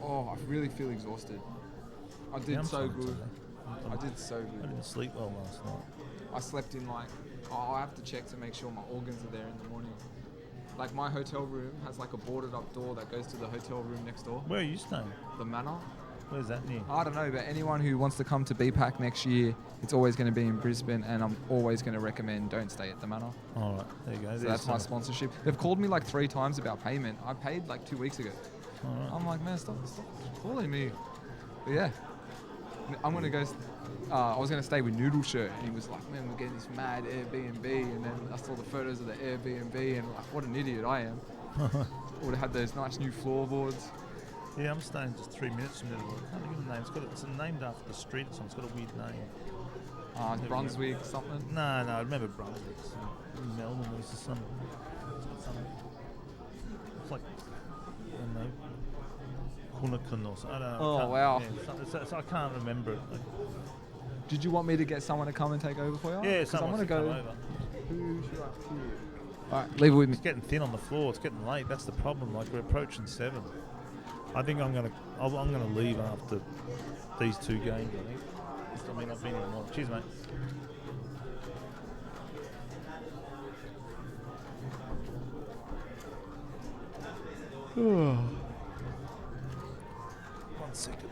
I really feel exhausted. I did I'm so sorry good. today. I did so good. I didn't sleep well last night. I slept in I have to check to make sure my organs are there in the morning. Like my hotel room has like a boarded up door that goes to the hotel room next door. Where are you staying? The Manor. Where's that near? I don't know, but anyone who wants to come to BPAC next year, it's always going to be in Brisbane, and I'm always going to recommend don't stay at the Manor. All right, there you go. So that's my sponsorship. They've called me like 3 times about payment. I paid like 2 weeks ago. All right. I'm like, man, stop calling me. But yeah, I'm going to go. I was going to stay with Noodle Shirt, and he was like, man, we're getting this mad Airbnb, and then I saw the photos of the Airbnb, and like, what an idiot I am. Would have had those nice new floorboards. Yeah, I'm staying just 3 minutes from there. I can't think of the name. It's named after the street or something. It's got a weird name. Brunswick something? No, I remember Brunswick. In Melbourne, there's some. It's got some. It's like, I don't know, Hunnican or something. I don't know. Oh, wow. Yeah, so I can't remember it. Like, Did you want me to get someone to come and take over for you? yeah, 'Cause someone wanna should come over. Who should I cue? Alright, leave it with me. It's getting thin on the floor. It's getting late. That's the problem. Like, we're approaching 7. I think I'm gonna leave after these 2 games. I think. I mean, I've been here more. Cheers, mate. One second.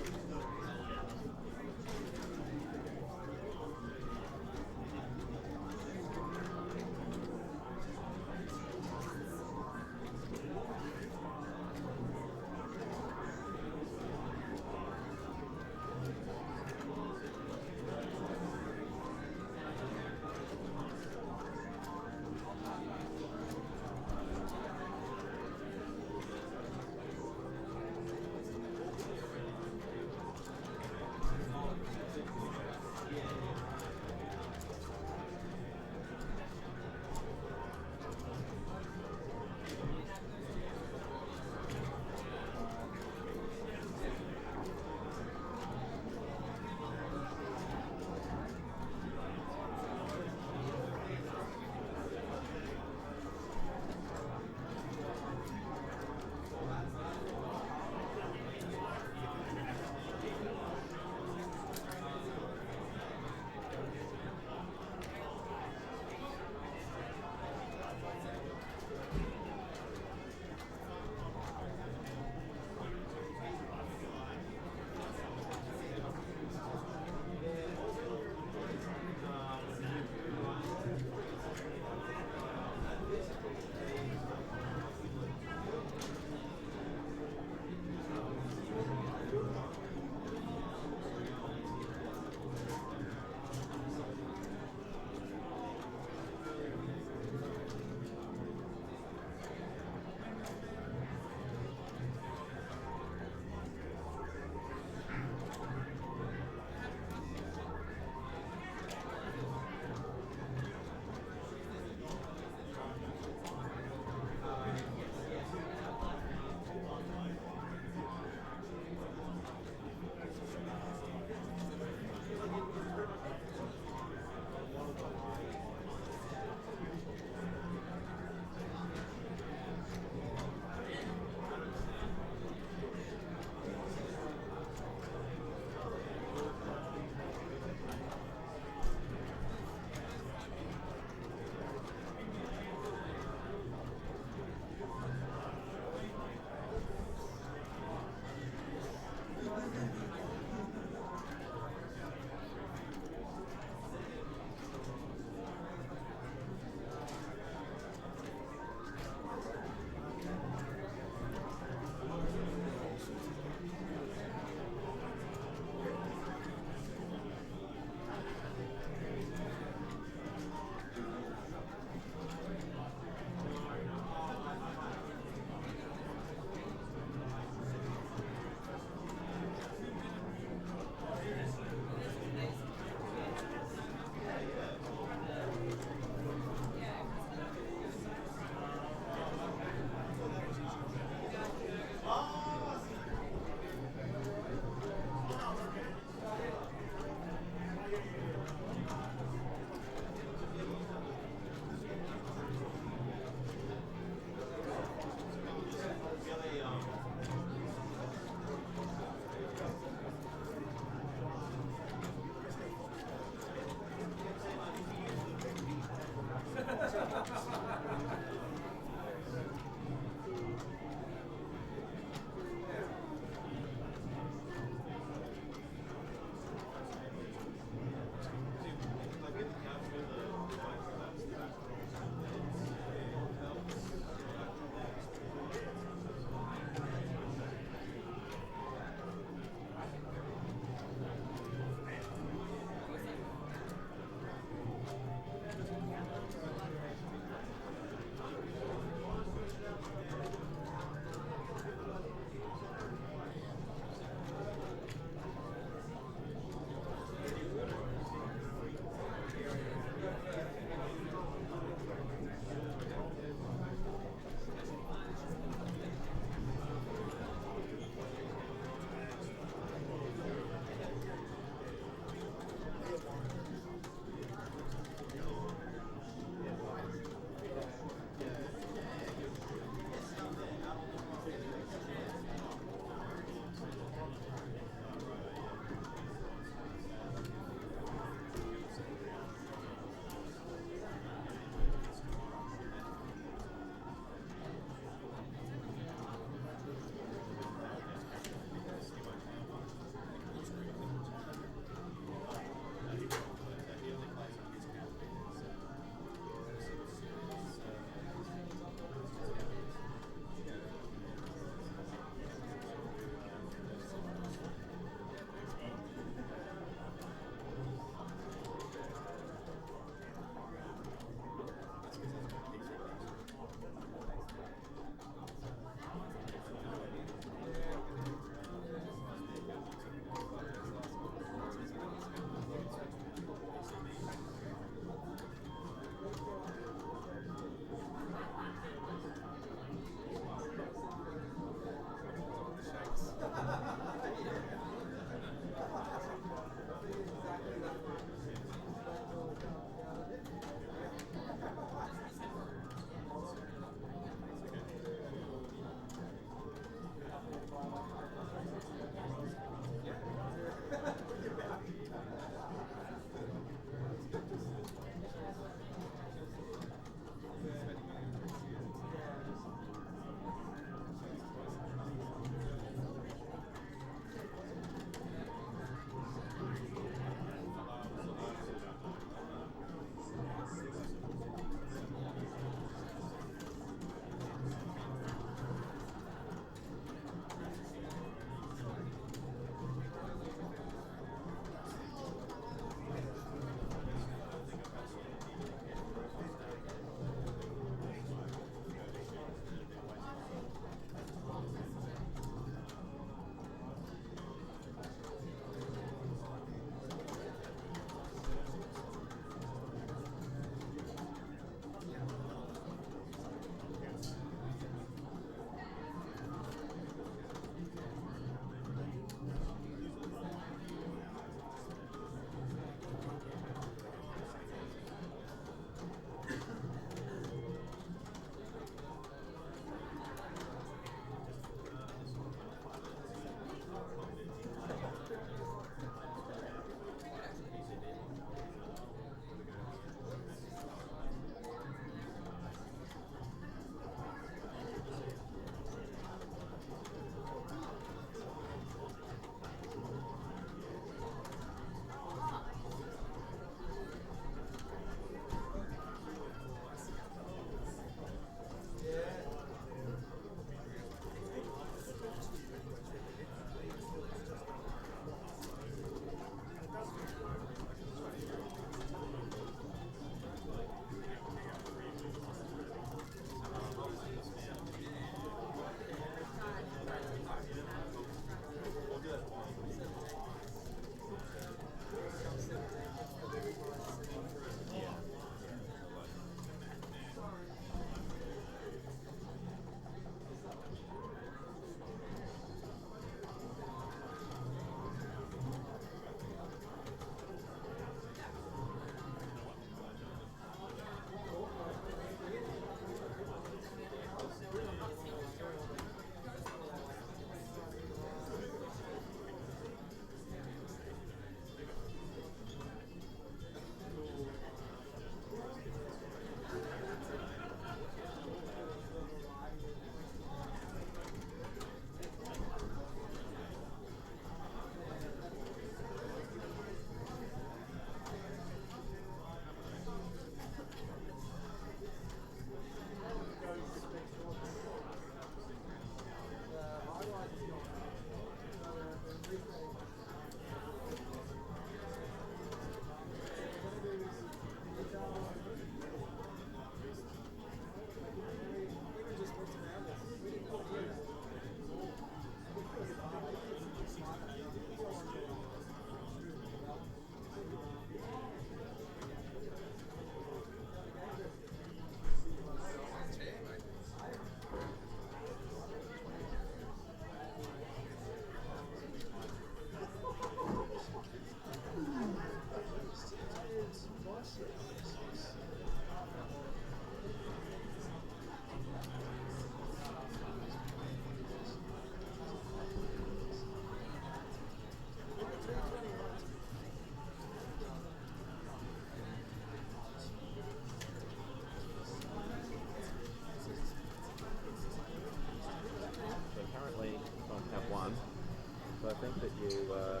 So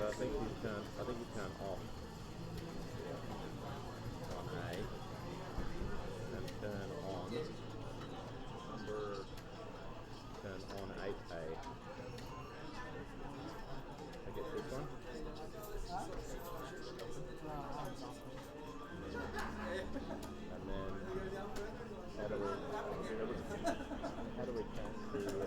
I think you turn off on A and turn on on 8A. I get this one. And then how do we count to the name?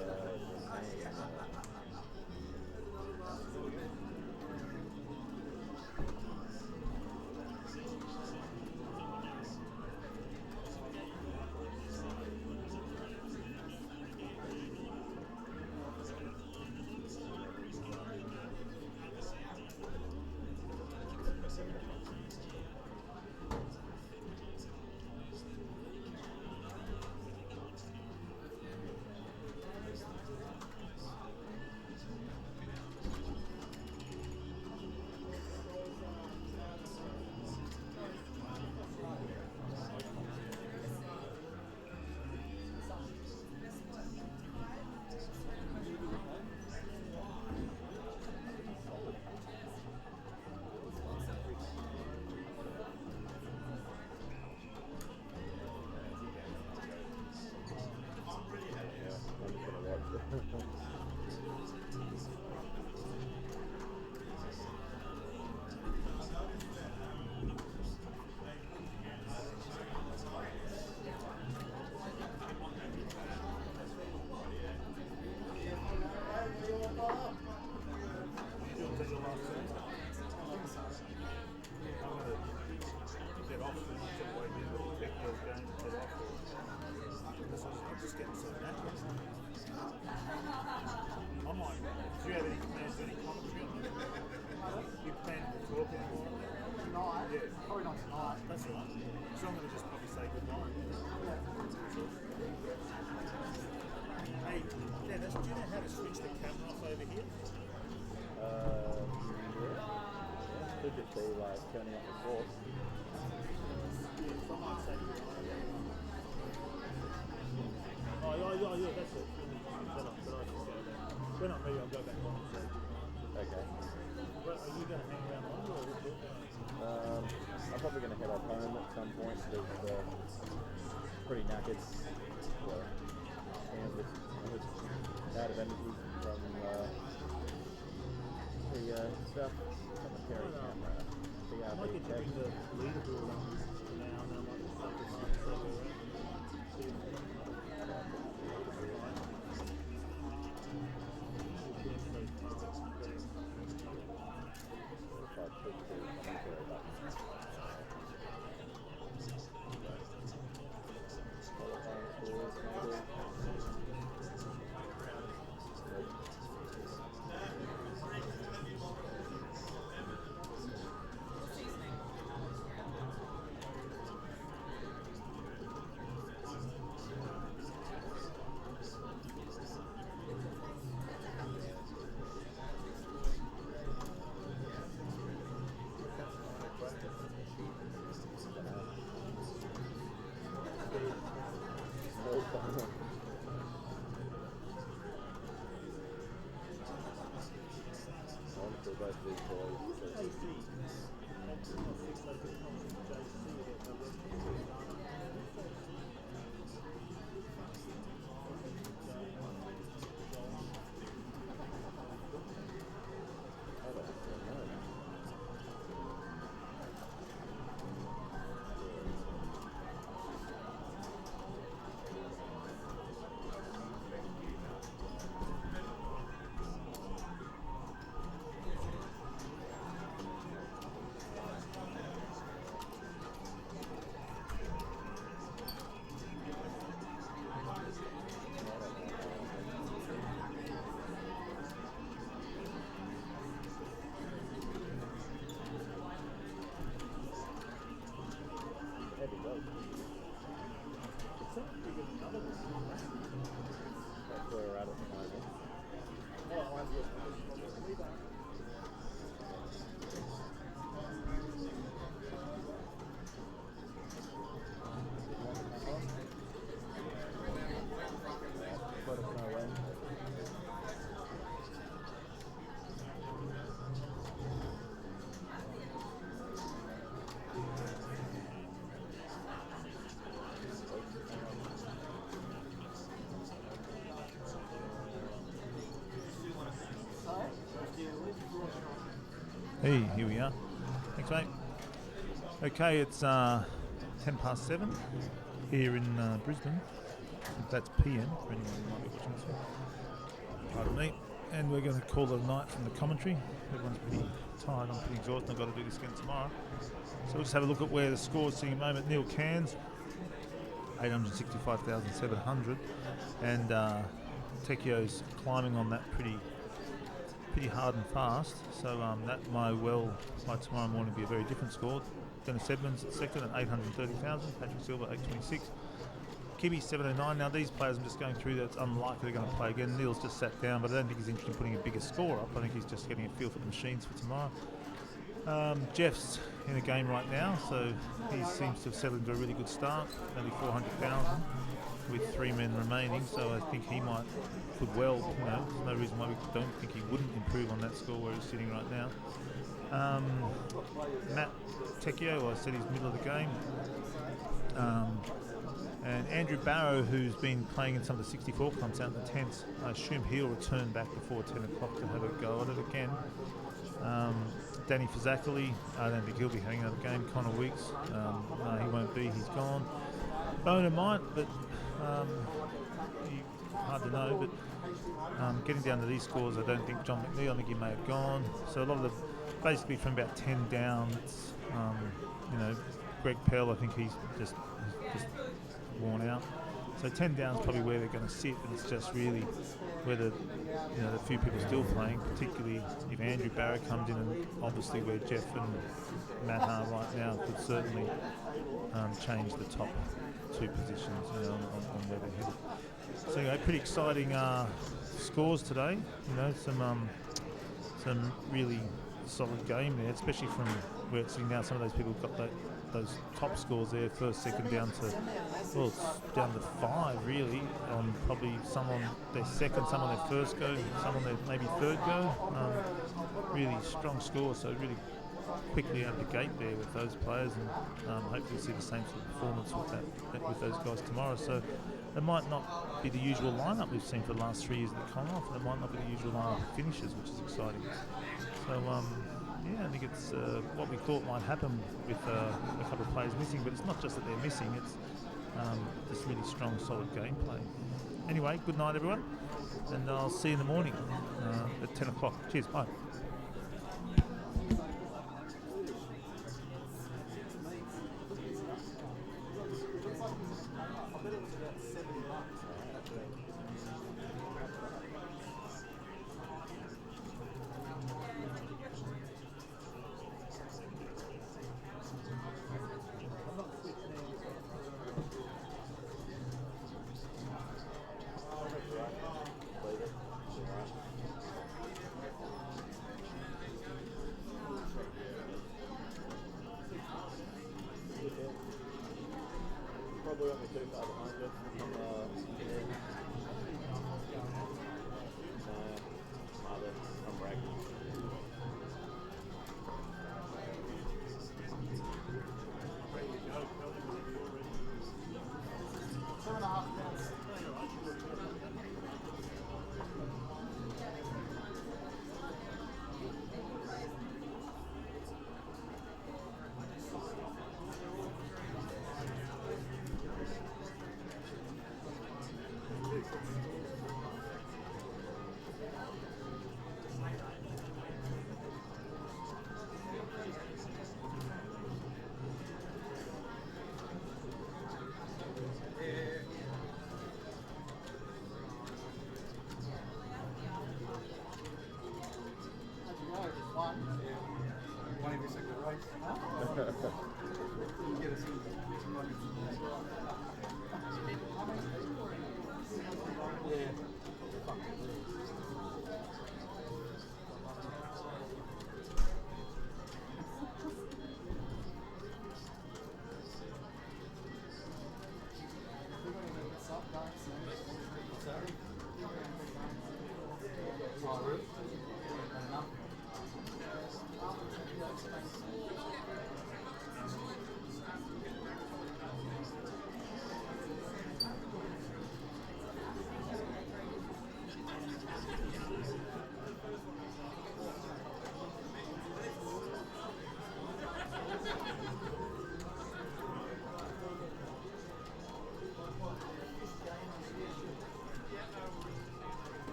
That's all right. So I'm going to just probably say goodbye. Hey, Dennis, do you know how to switch the camera off over here? Yeah. Could just be like turning up the force. Yeah, that's it. But I just go back. When I'm ready, I'll go back on and say goodbye. Okay. Well, are you going to hang around longer or what? I'm probably going to head off home at some point because pretty knackered. So, I'm just out of energy from the stuff. Commentary camera. I might get to bring the leaderboard on now, and I might just stuff this on so Hey, here we are. Thanks, mate. Okay, it's 7:10 here in Brisbane. That's PM for anyone who might be watching this one. Pardon me. And we're going to call it a night from the commentary. Everyone's pretty tired. I'm pretty exhausted. I've got to do this again tomorrow. So we'll just have a look at where the score's sitting at the moment. Neil Cairns, 865,700. And Tekio's climbing on that pretty hard and fast. So that may well, by tomorrow morning, be a very different score. Dennis Edmonds at second at 830,000. Patrick Silva, 826. Kibby 709. Now these players I'm just going through, that's unlikely they're going to play again. Neil's just sat down, but I don't think he's interested in putting a bigger score up. I think he's just getting a feel for the machines for tomorrow. Jeff's in a game right now, so he seems to have settled into a really good start. Only 400,000 with 3 men remaining, so I think he might could well, you know, there's no reason why we don't think he wouldn't improve on that score where he's sitting right now. Matt Tekio, I said he's middle of the game. And Andrew Barrow, who's been playing in some of the 64 clubs out in the tents, I assume he'll return back before 10 o'clock to have a go at it again. Danny Fazackerley, I don't think he'll be having another game. Connor Weeks, no, he won't be, he's gone. Boner might, but hard to know. But getting down to these scores, I don't think John McNeil, I think he may have gone. So a lot of the, basically from about 10 down, it's, you know, Greg Pell, I think he's just worn out. So 10 down is probably where they're going to sit, and it's just really whether, you know, the few people still playing, particularly if Andrew Barrett comes in, and obviously where Jeff and Matt are right now, could certainly change the top 2 positions, you know, on where they're headed. So anyway, pretty exciting scores today. You know, some really solid game there, especially from where it's sitting now. Some of those people got those top scores there, first, second, down to, well, it's down to 5 really, on probably some on their second, some on their first go, some on their maybe third go. Really strong score, so really quickly out of the gate there with those players, and hopefully see the same sort of performance with those guys tomorrow. So it might not be the usual lineup we've seen for the last 3 years at the Commonwealth, and it might not be the usual lineup of finishes, which is exciting. So yeah, I think it's what we thought might happen with a couple of players missing, but it's not just that they're missing, it's just really strong, solid gameplay. Anyway, good night everyone, and I'll see you in the morning at 10 o'clock. Cheers, bye. Probably only 2,500 from mother from Raggy.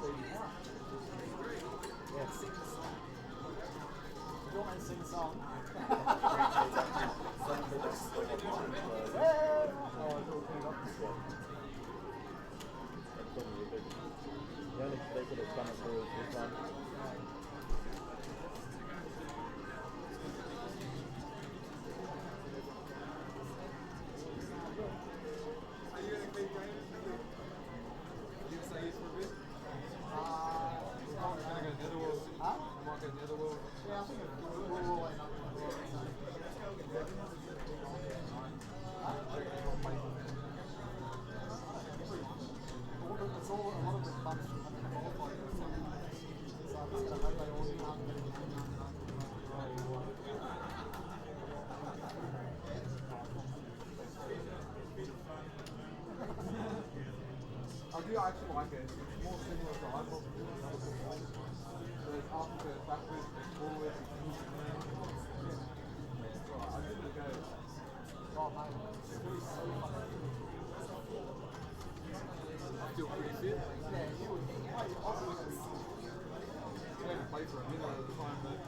Yes. You want me to sing a song? The only speaker that's coming through is this one. I do actually like it. It's more similar to iPod. There's up, there's backwards, there's forwards, I give it a go. Oh, mate. I feel pretty fit. Yeah, you would. I only play for a minute at a time, though.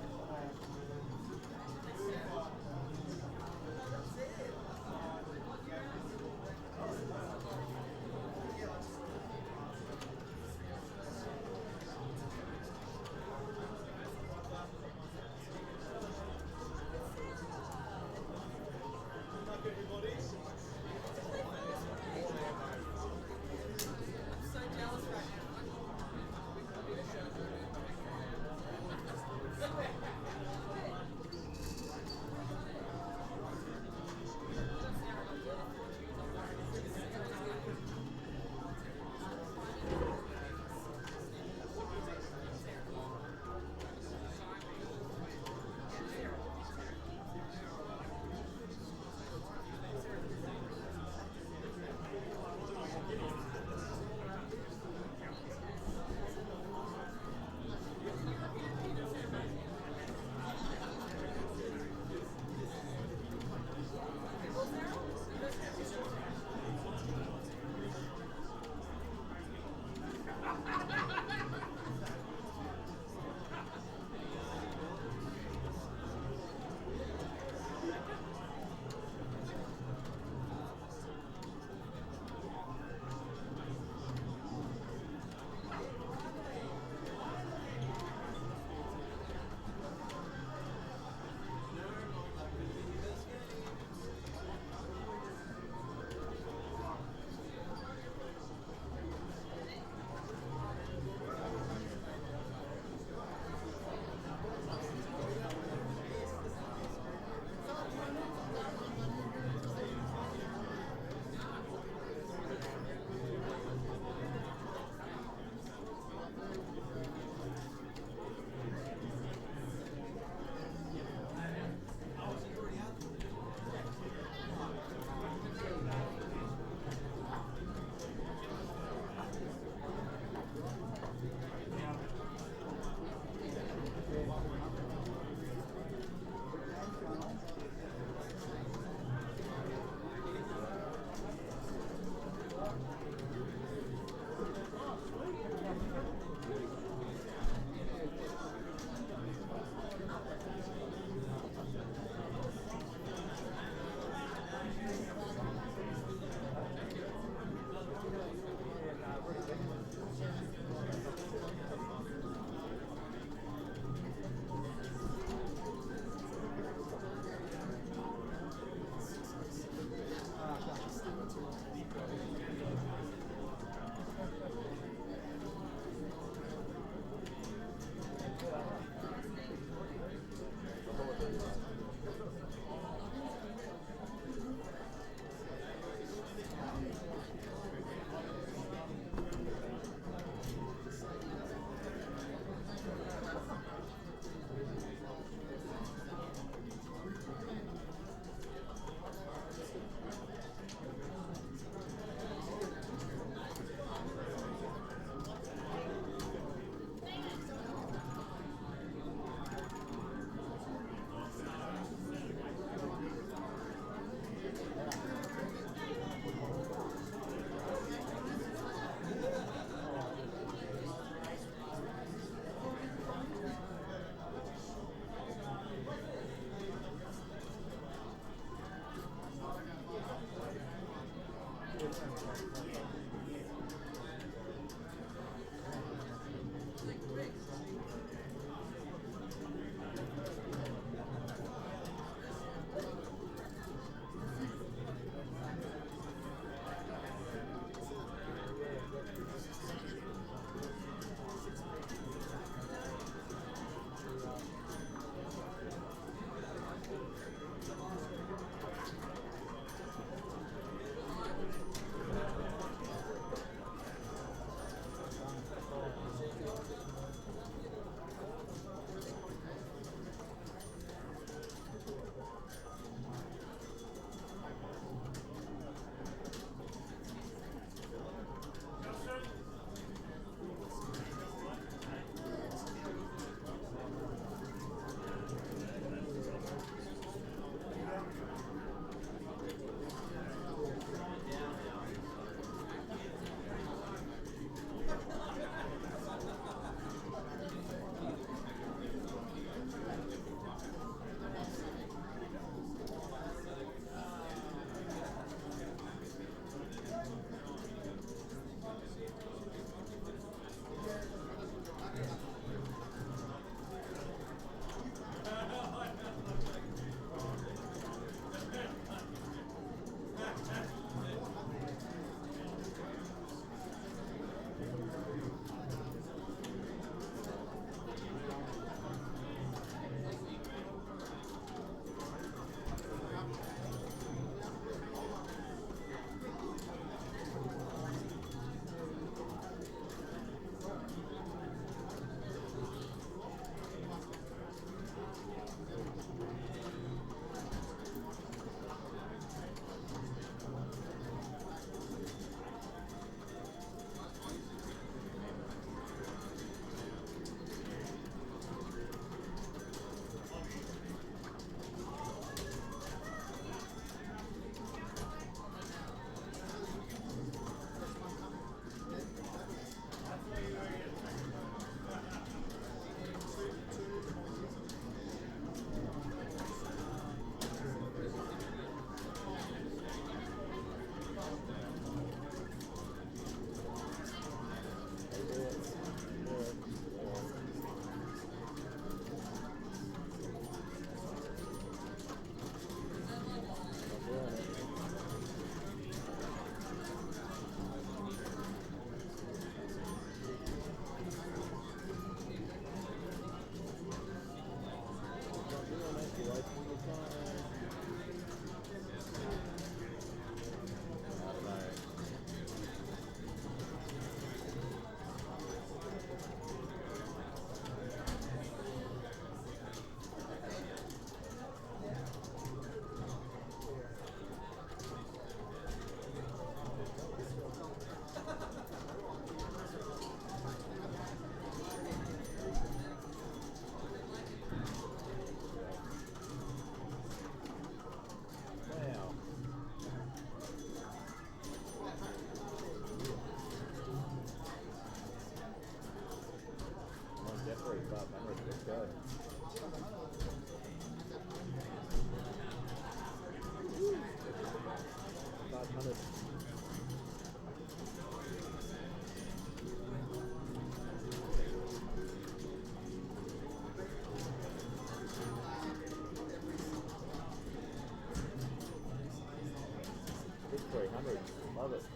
Love it.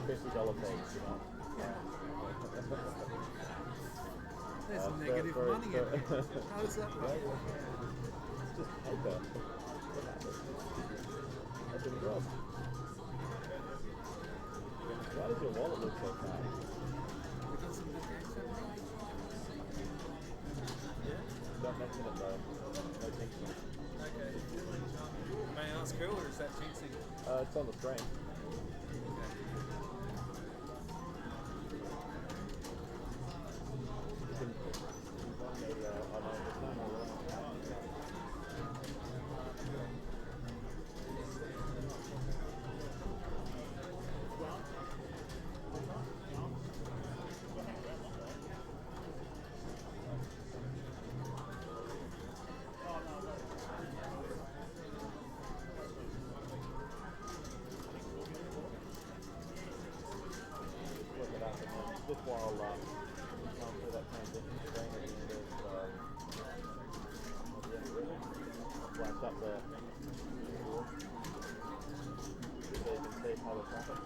$50 fees, you know. There's negative money in here. How does that work? It's just paper. That's a job. Why does your wallet look so fat? Because of the games happening. Don't mention it though. No jinxing. Okay. May I ask who, or is that jinxing? It's on the screen. Just while going through that transition screen at the end of flash up the so you can see how the traffic.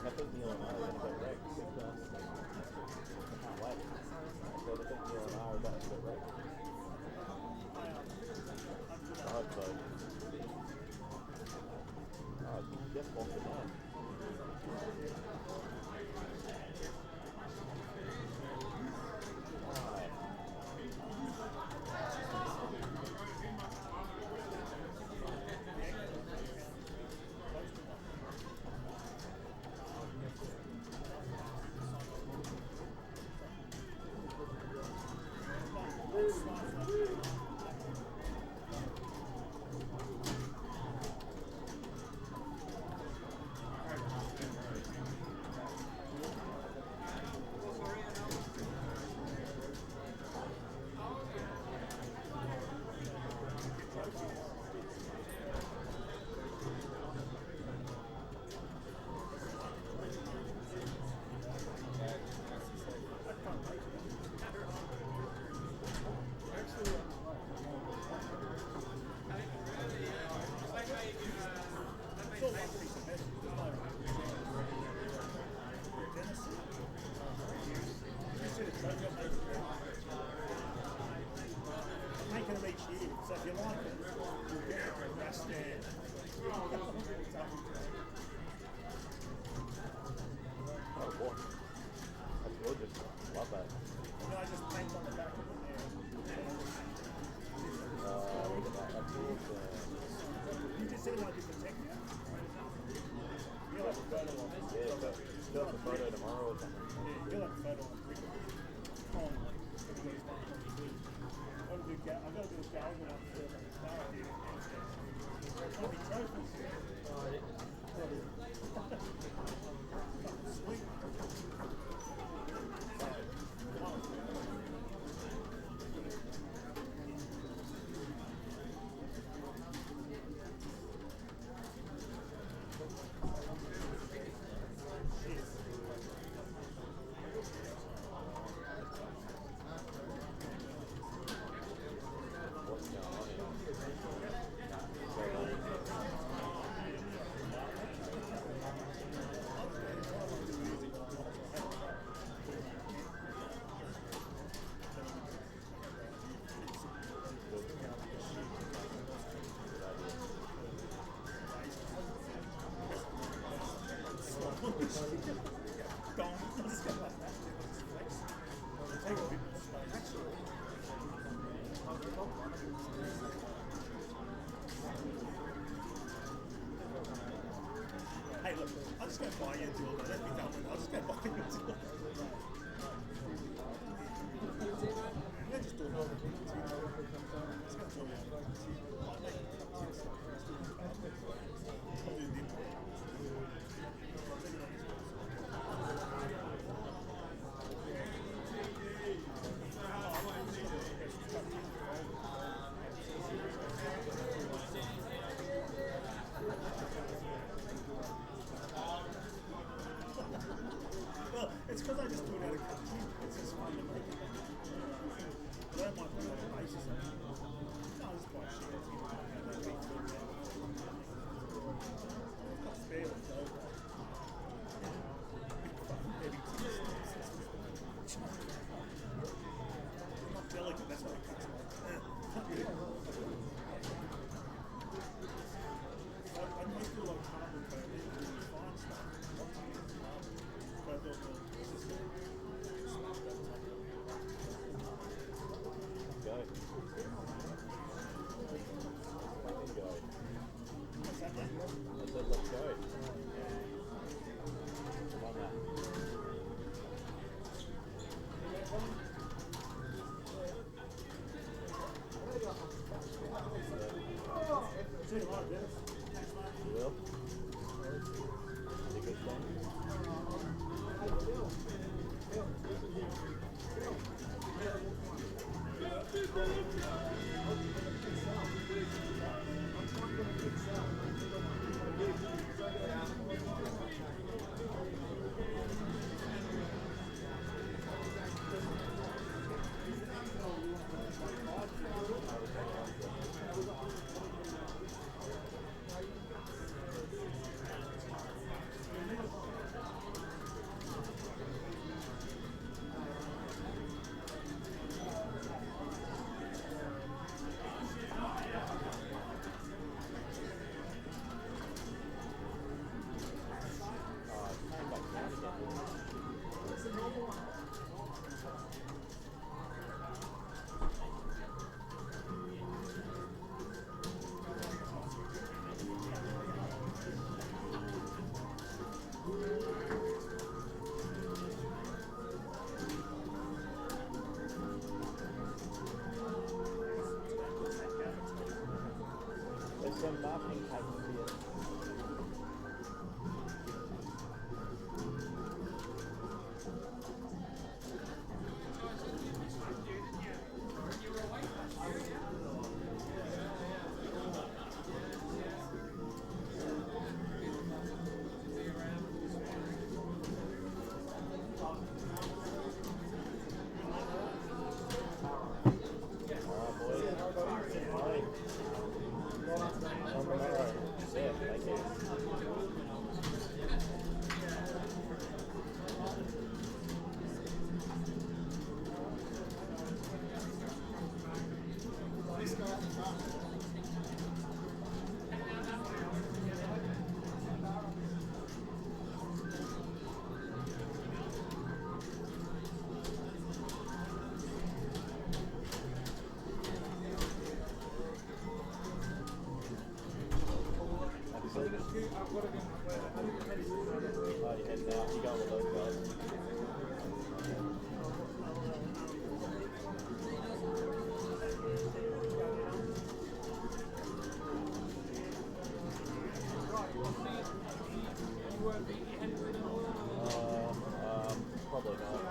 I think Neil and I are going to get wrecked. I can't wait. So I think Neil and I are about to get wrecked. I hope so. Oh, just walked it down. Making them each year, so if you like it, you'll get it for a stand. Oh boy. That's gorgeous. Love that. And then I just paint on the back of it there. Look at that. That's awesome. You just see like it's a technique. You'll have a photo on it. Yeah, but you'll have a photo tomorrow or something. Yeah, you'll have a photo on it. I've got to do a galvan up there. I'll be trophies. Sweet. because I just do it out of country, it's just fun to make it. I don't mind putting on a basis of it. No, it's quite shit. I've got spare ones though. Big fucking heavy sticks. They're not delicate, that's why it cuts like I might do a lot of carbon coat, it's really fine stuff. But I thought, well, it's just smash that top. Go. Go. What's that, mate? I said, let's go. Come on, Matt. See you later, Dennis. Thanks, mate. You will? Have a good one. There's some marketing papers here. Probably not.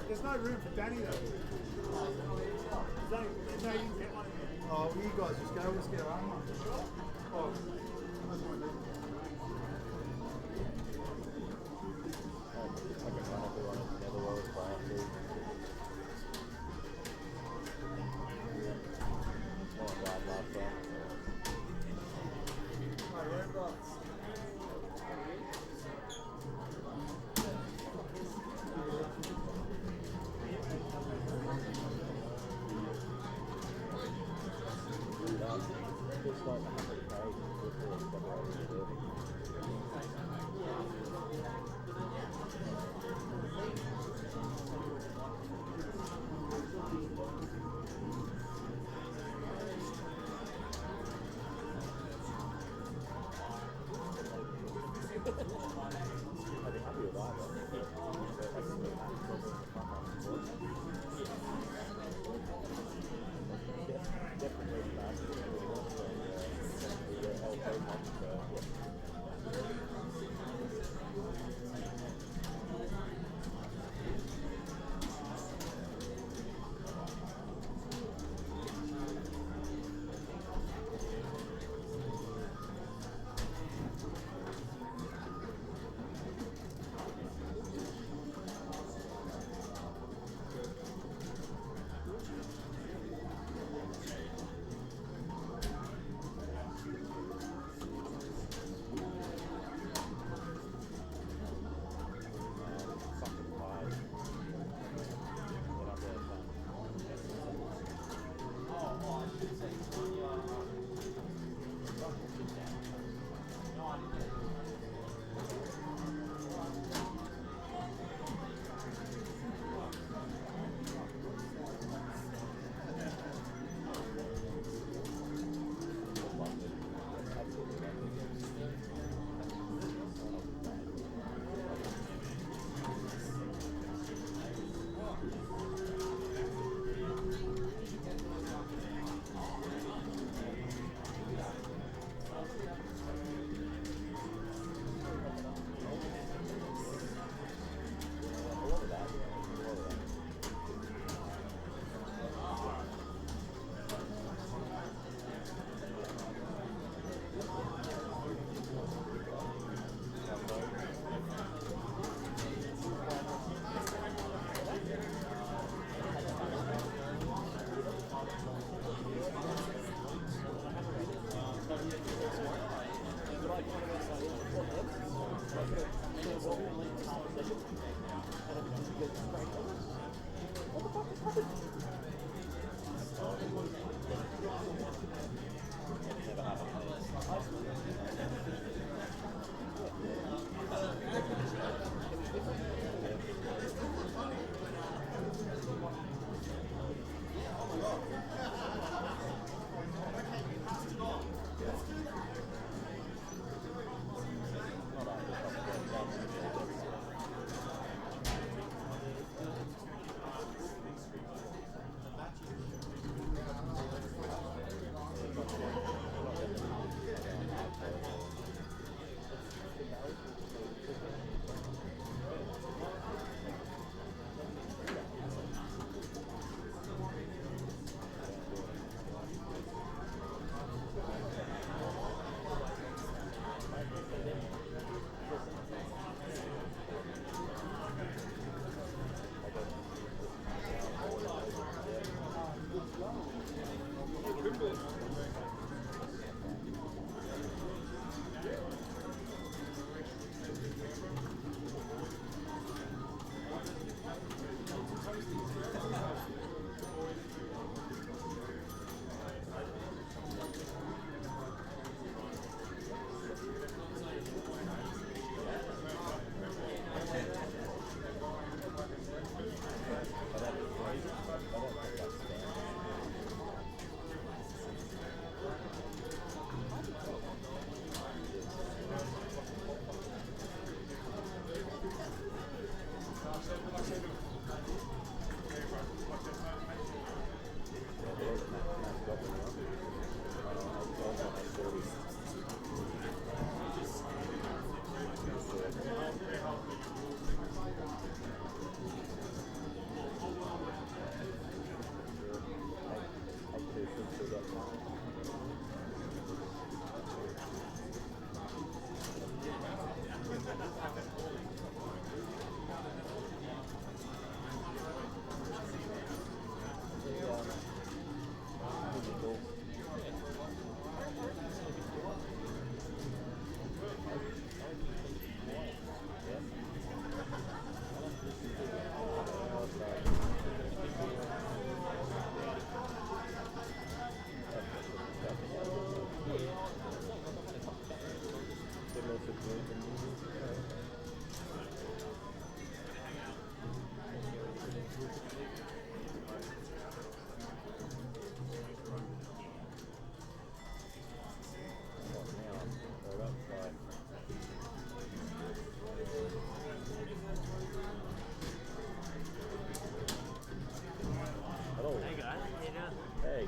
There's no room for Danny though. There's no you can get one. Oh, well, you guys just go. Let's get our own one. Oh, that's my name. Just like 100 pages before it's separated.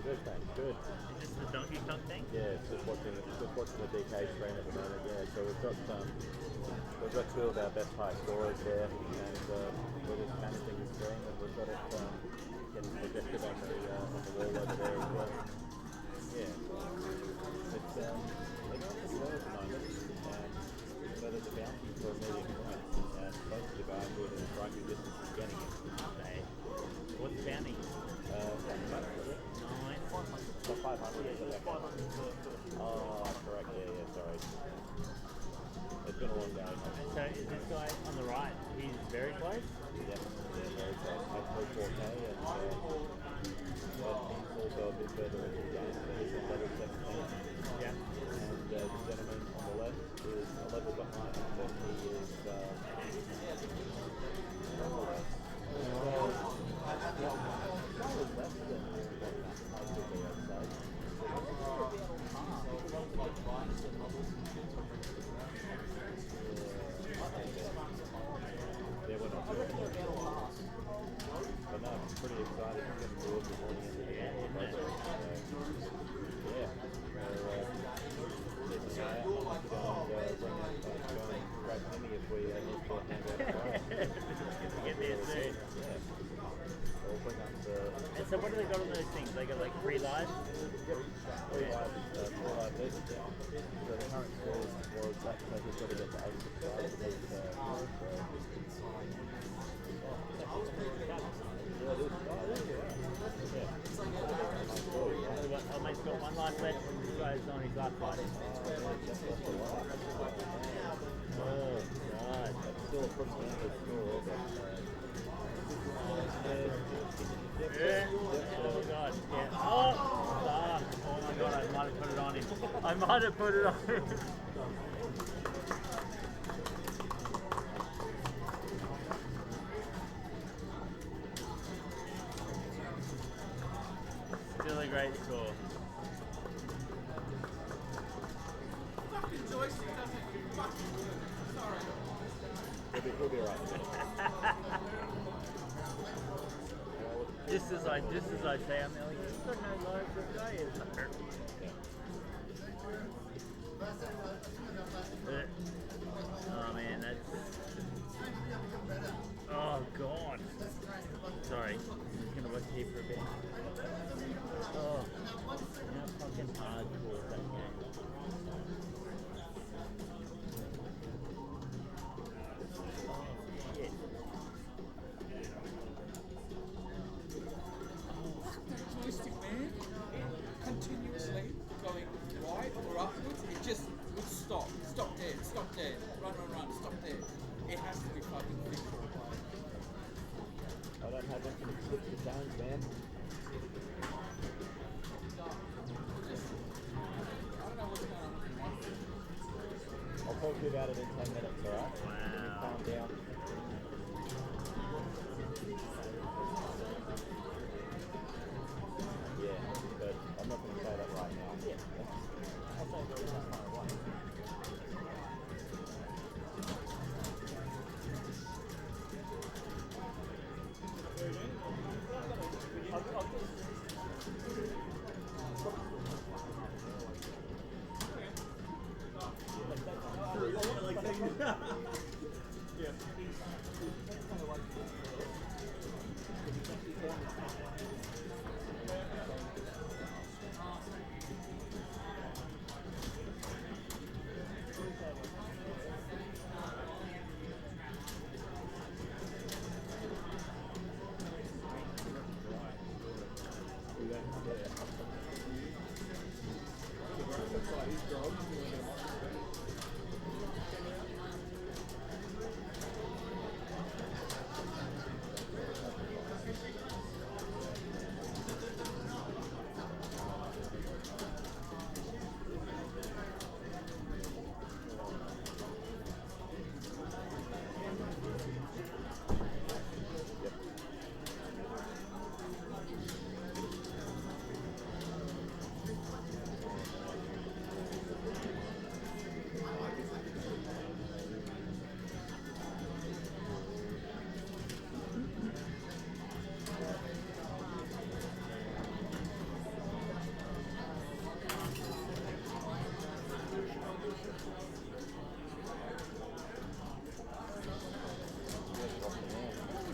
Good, thanks. Good. Is this the Donkey Kong thing? Yeah, it's just watching the DK stream at the moment. Yeah, so we've got two of our best high scorers there, and we're just managing the stream, and we've got it getting projected on the wall over there as well. Yeah, it's they're going pretty well at the moment. So there's a bounty for a million points, and most of the guys within striking distance is getting it. Okay. What's the bounty? 500 is it? 500. Oh, correct. Yeah, sorry. It's been a long day. So is this guy on the right? He's very close? Yeah, very close. Hopefully 4K, and he's also a bit further into the game. So he's on level 17. Yeah. And the gentleman on the left is a level behind, but he is on the left. Less than what I should be, I'd say. Yeah, we're not sure. But no, I'm pretty excited to get towards the morning end of the game. Yeah. So, I'd like to go and go and grab Timmy if we need to hang out. Get there soon. Yeah. We'll bring up the... And so what do they got on those things? They got like 3 lives? 3 lives, 4 lives each. So the current score was that, so we've got to get to 8 lives each. Oh, mate's got 1 life left and this guy's on his last fight. Oh, God. That's still a pretty standard score, but... Yeah. Oh god. Yeah. Oh! Fuck. Oh my god, I might have put it on him. I might have put it on him. Still a great score. Fucking joystick doesn't fucking sorry. He'll be right. Just as I say, I'm like, he's got no lives, this guy is. Oh man, that's... Oh god. Sorry, I'm just gonna watch here for a bit. Oh, how fucking hardcore is that game? Oh shit. Joystick, man. Continuously. pageant and skip the challenge, man. I'll talk to you about it in 10 minutes, alright? Wow. Calm down. Yeah, but I'm not going to say that right now. Yeah. I'll say that right now.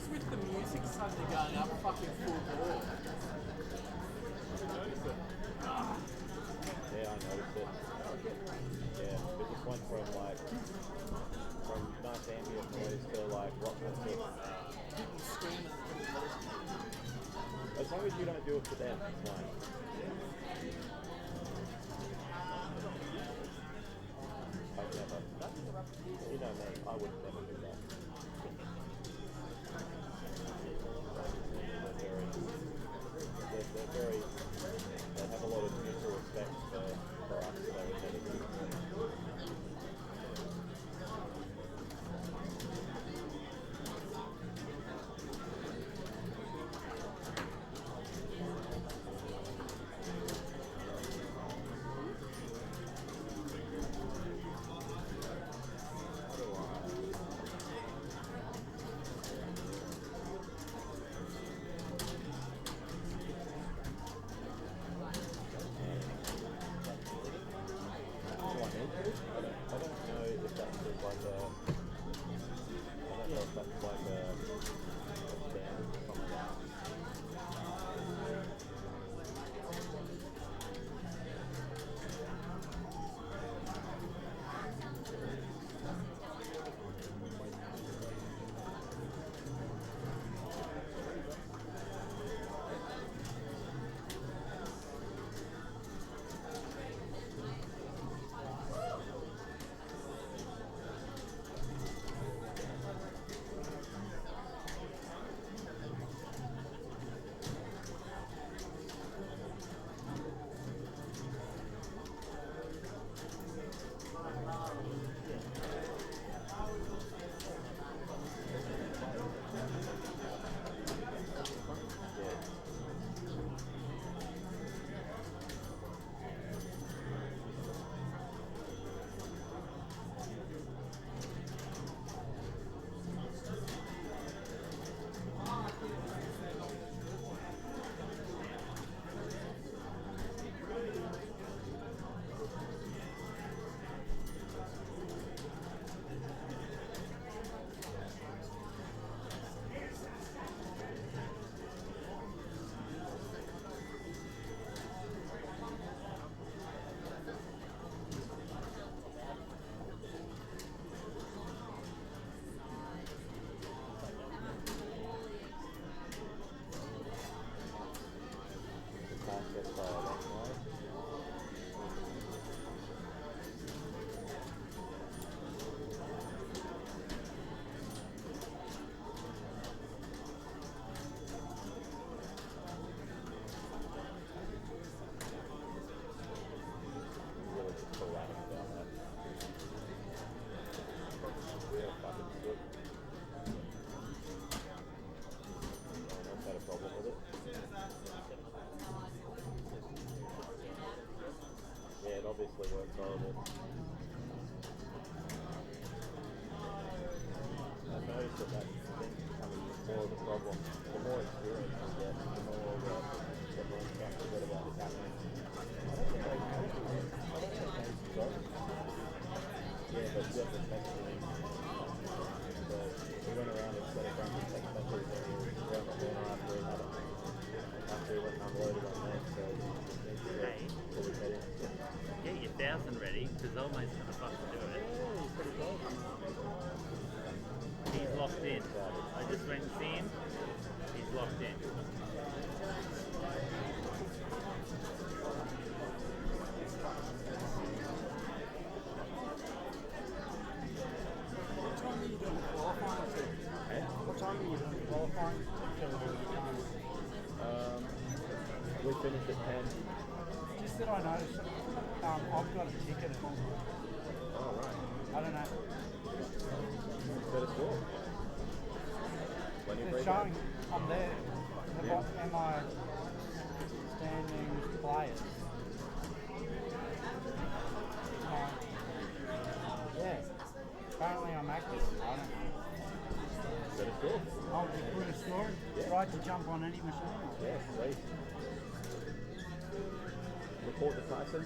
With the music suddenly going up fucking full ball. Yeah, I noticed it. Yeah, it just went from nice ambient noise to like rock music. People screaming. As long as you don't do it to them, it's fine. I'd never. You know me, I would never do that. They're very, they have a lot of mutual respect for us, so we never do. the problem. The more experience you get, the more everyone starts to forget about the captain. I don't think games is over. Yeah, but you have to take it. So we went around instead of going to take specials when we were around the corner after we had it. After we went and unloaded on them, so Hey, get your 1,000 ready, because Almost going to fucking do it. he's pretty close. He's locked in. I just went and seen him. He's locked in. What time are you doing qualifying to? What time are you doing qualifying? We finished at 10. Just that I noticed, I've got a ticket at home. Oh, right. I don't know. Better score. When you It's break showing up. I'm there. Yeah. Am I standing players? Yeah. Apparently I'm active. I don't know. Better score. I'll just put a score. Yeah. Right to jump on any machine. Yeah, please. Report to Tyson.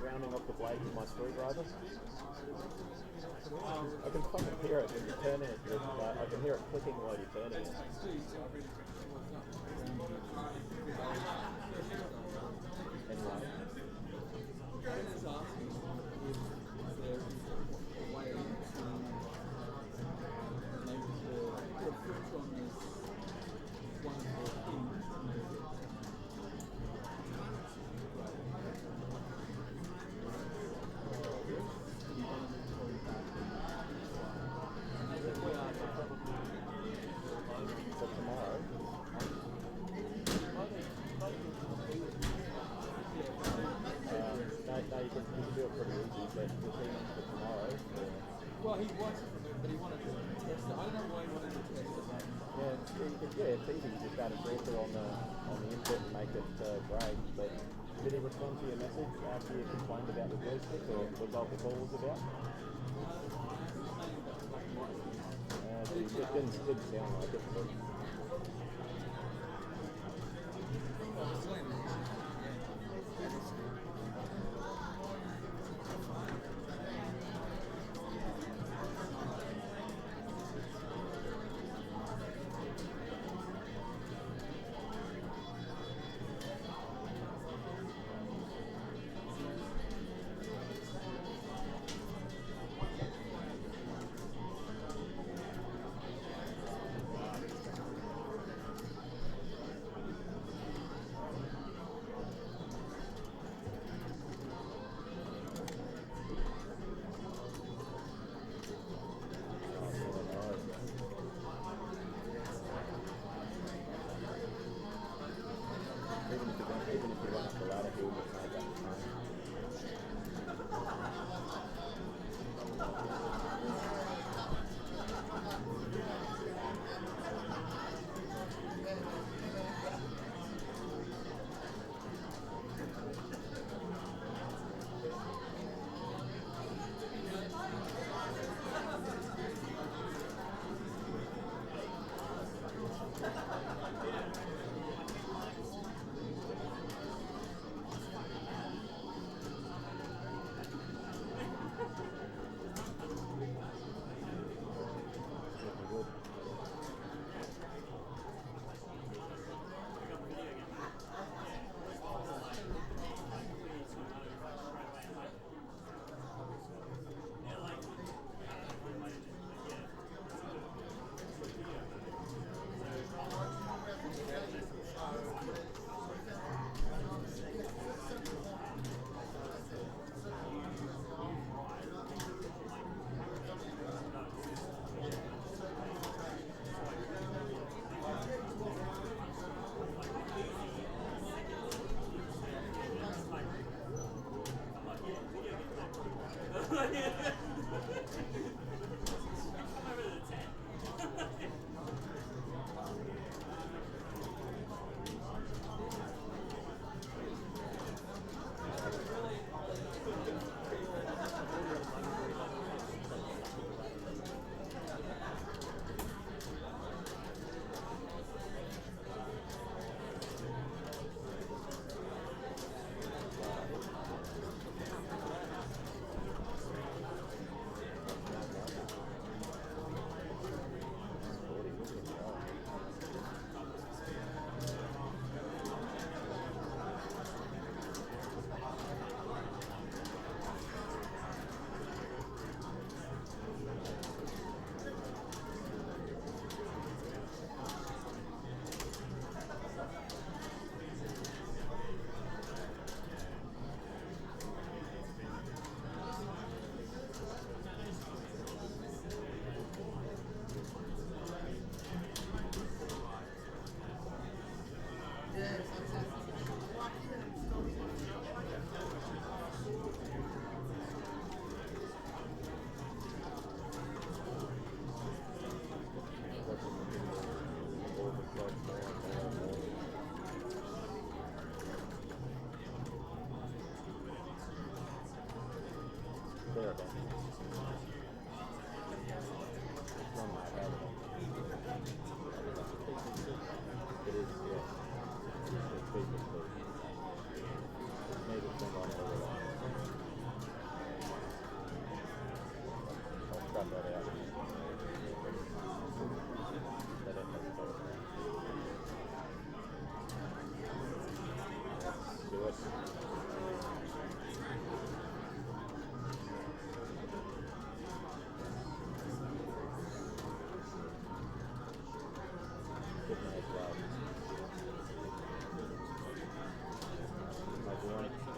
Rounding off the blade with my screwdriver. I can fucking hear it when you turn it. I can hear it clicking while you're turning it. Anyway. Oh, he watched it, but he wanted to test it. I don't know why he wanted to test it. Yeah, it's easy to just add a filter on the input and make it grey. But did he respond to your message after you complained about the joystick or what the call was about? It didn't sound like it. But even if you went up the ladder, he would just make that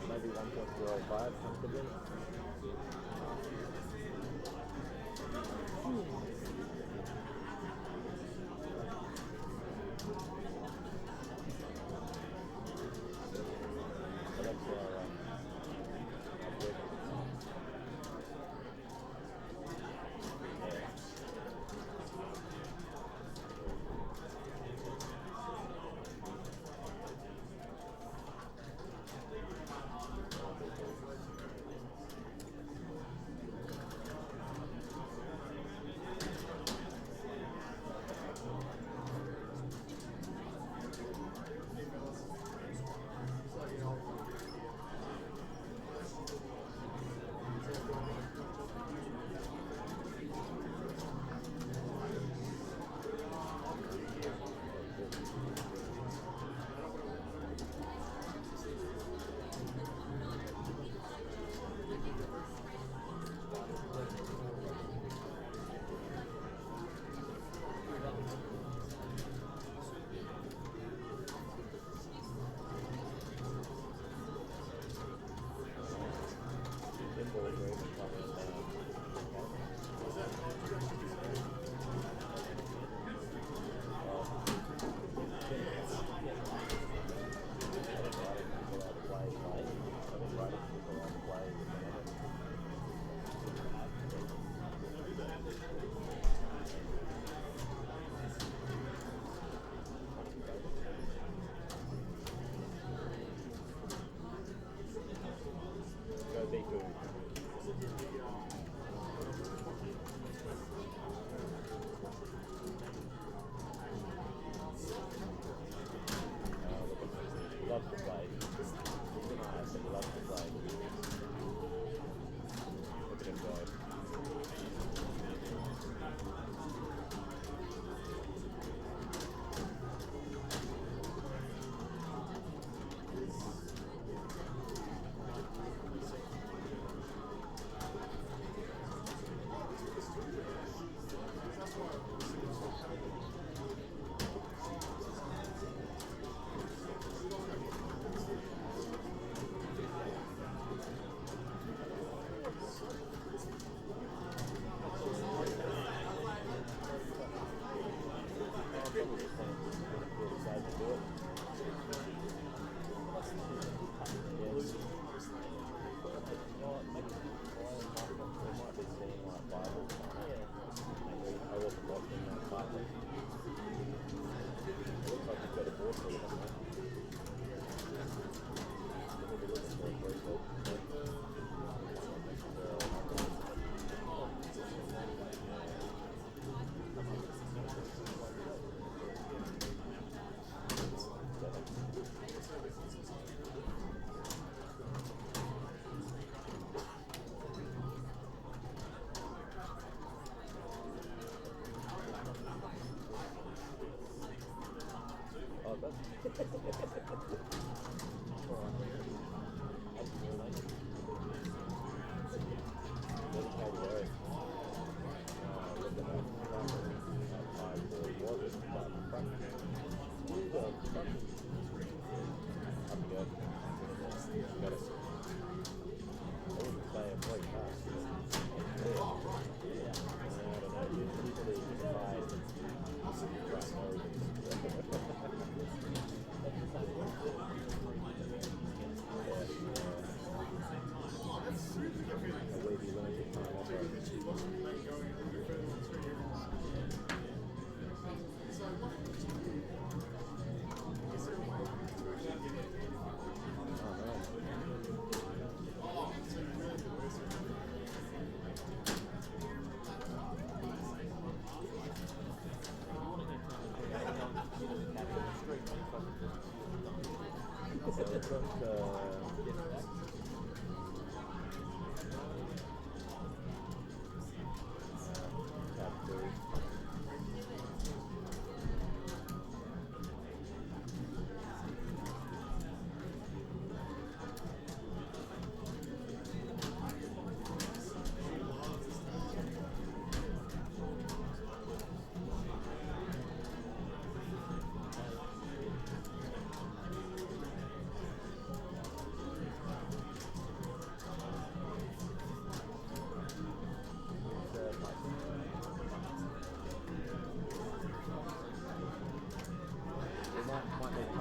maybe 1.05 comfortably.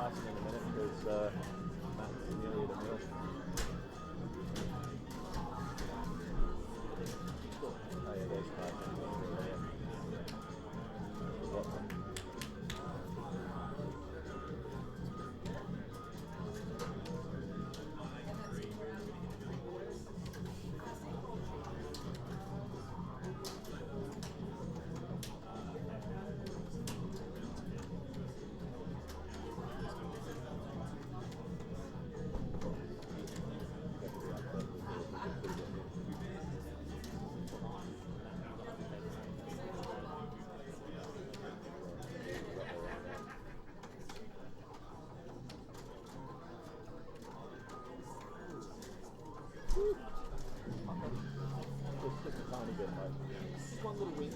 passing in a minute because Matt's nearly at a meal. Oh yeah, there's Matt. Just a tiny bit, like just one little wing.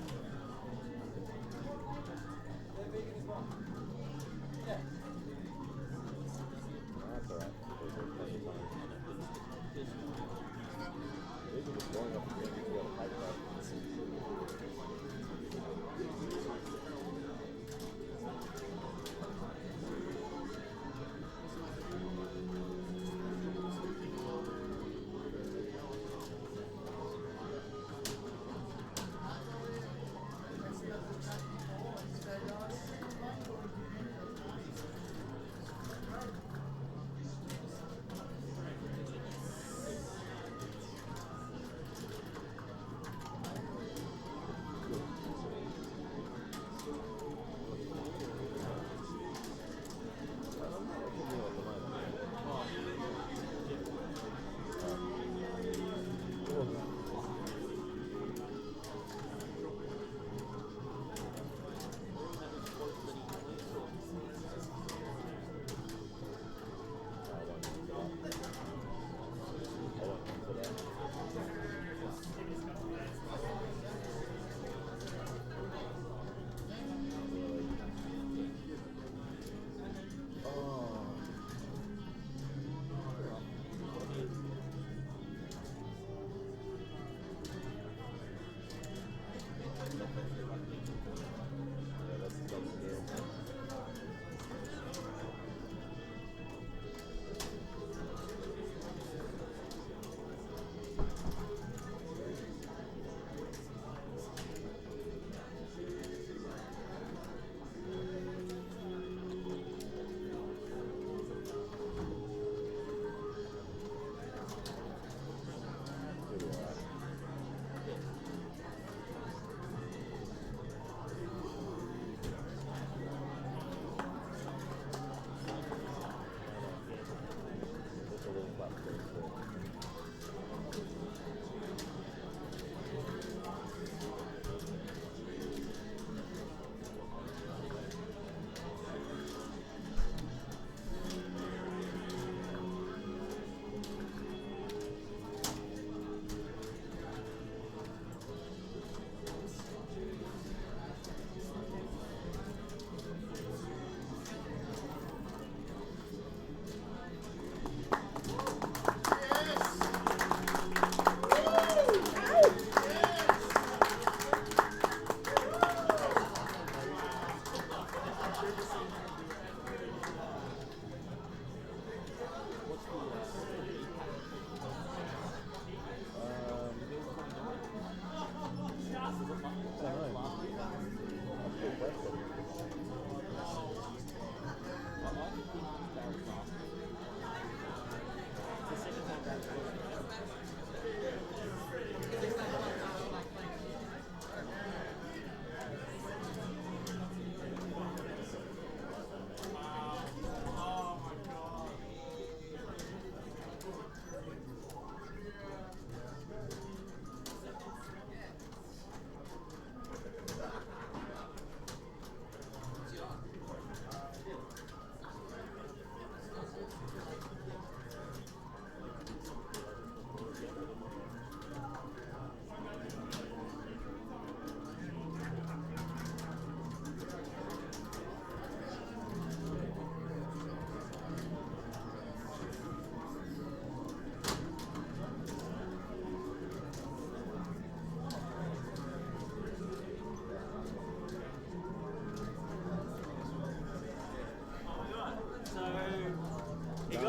That's alright. These are just blowing up the wings. You gotta take that.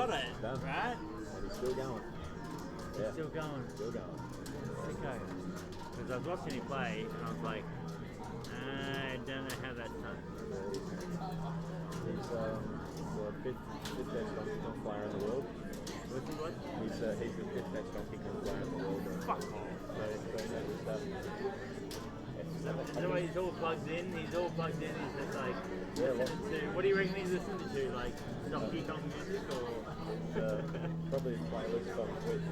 got it, Done. right? And he's still going. Yeah. Still going. Still going. Sicko. Because I was watching him play and I was like, I don't know how that's done. He's the fifth best donkey kong player in the world. What's he what? He's the fifth best donkey kong player in the world. Fuck off. So the way he's all plugged in, he's just like Yeah, listening to, what do you reckon he's listening to? Like Donkey Kong music or? probably a playlist on Twitch.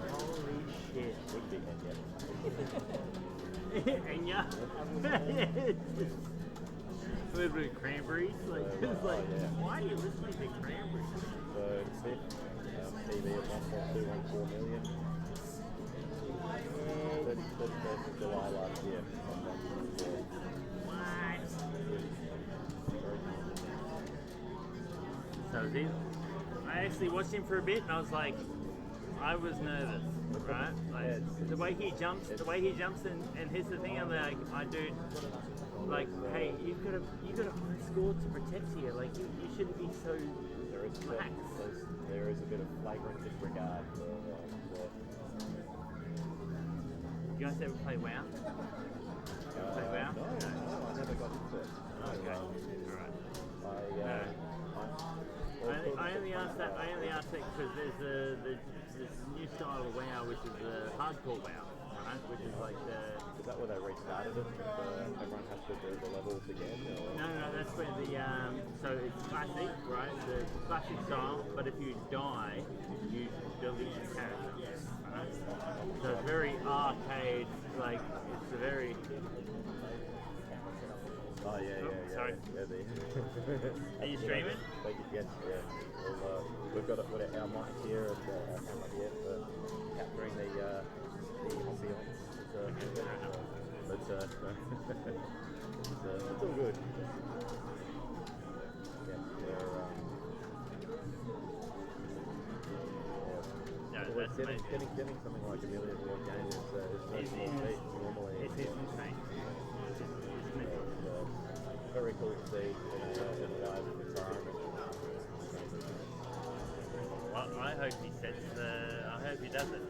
Holy shit. Would be Enya. A little bit of cranberries. Like, it's like, why are you listening to cranberries? So fifth, TV of 1.214 million. 31st of July last year. What? So I actually watched him for a bit and I was like, I was nervous, right? Like the way he jumps and here's the thing, I'm like, like, hey, you've got a high score to protect here. Like you shouldn't be so lax. There is a bit of flagrant disregard for you guys ever play WoW? Play WoW? No, I never got into it. Okay, alright. I only asked that because there's this new style of WoW, which is the hardcore WoW, right? Which is like the. Is that where they restarted it? Everyone has to do the levels again? Or? No, that's where the so it's classic, right? The classic style, but if you die, you delete your character. Right? So it's very arcade, like it's a very. Oh yeah. Sorry. Yeah, Are you streaming? Yes, yeah. We've got our mic here and our camera here for capturing the ambiance. It's all good. Getting something like $1 million game is normally. It's insane. Very cool to see in a live environment. Well, I hope he sets I hope he does it.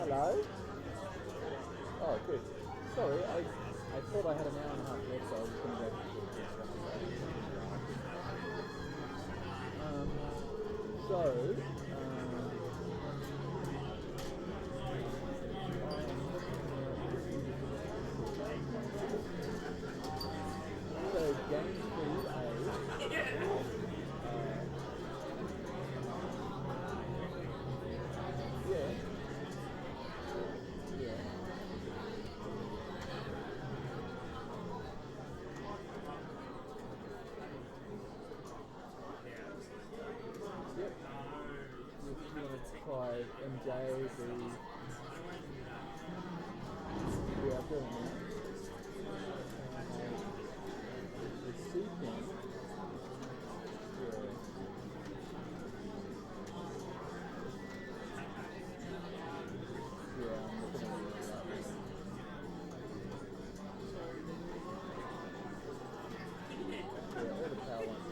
Hello? Oh, good. Sorry, I thought I had an hour and a half left, so I was going to go to the MJ, yeah, I've got it now. The C thing, yeah. Yeah, I'm looking at it right now. Yeah, all the power ones.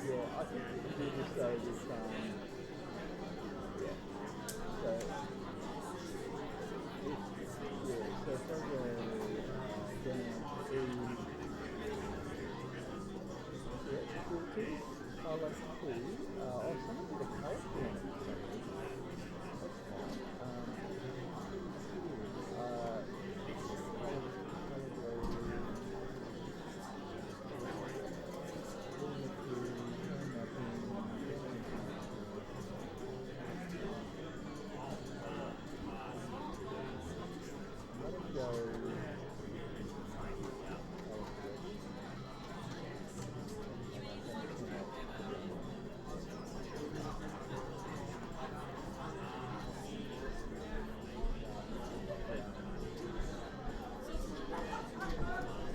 Yeah, I think we can do this though with, yeah. So, so if I go down to, yeah, filters, highlight two, I'm trying to do the colour one. That's fine.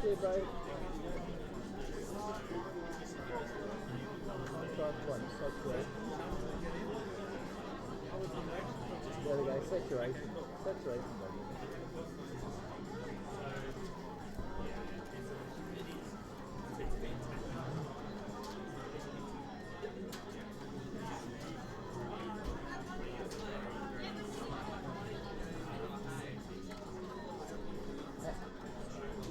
Yeah, bye. There we go, saturation. Saturation, buddy.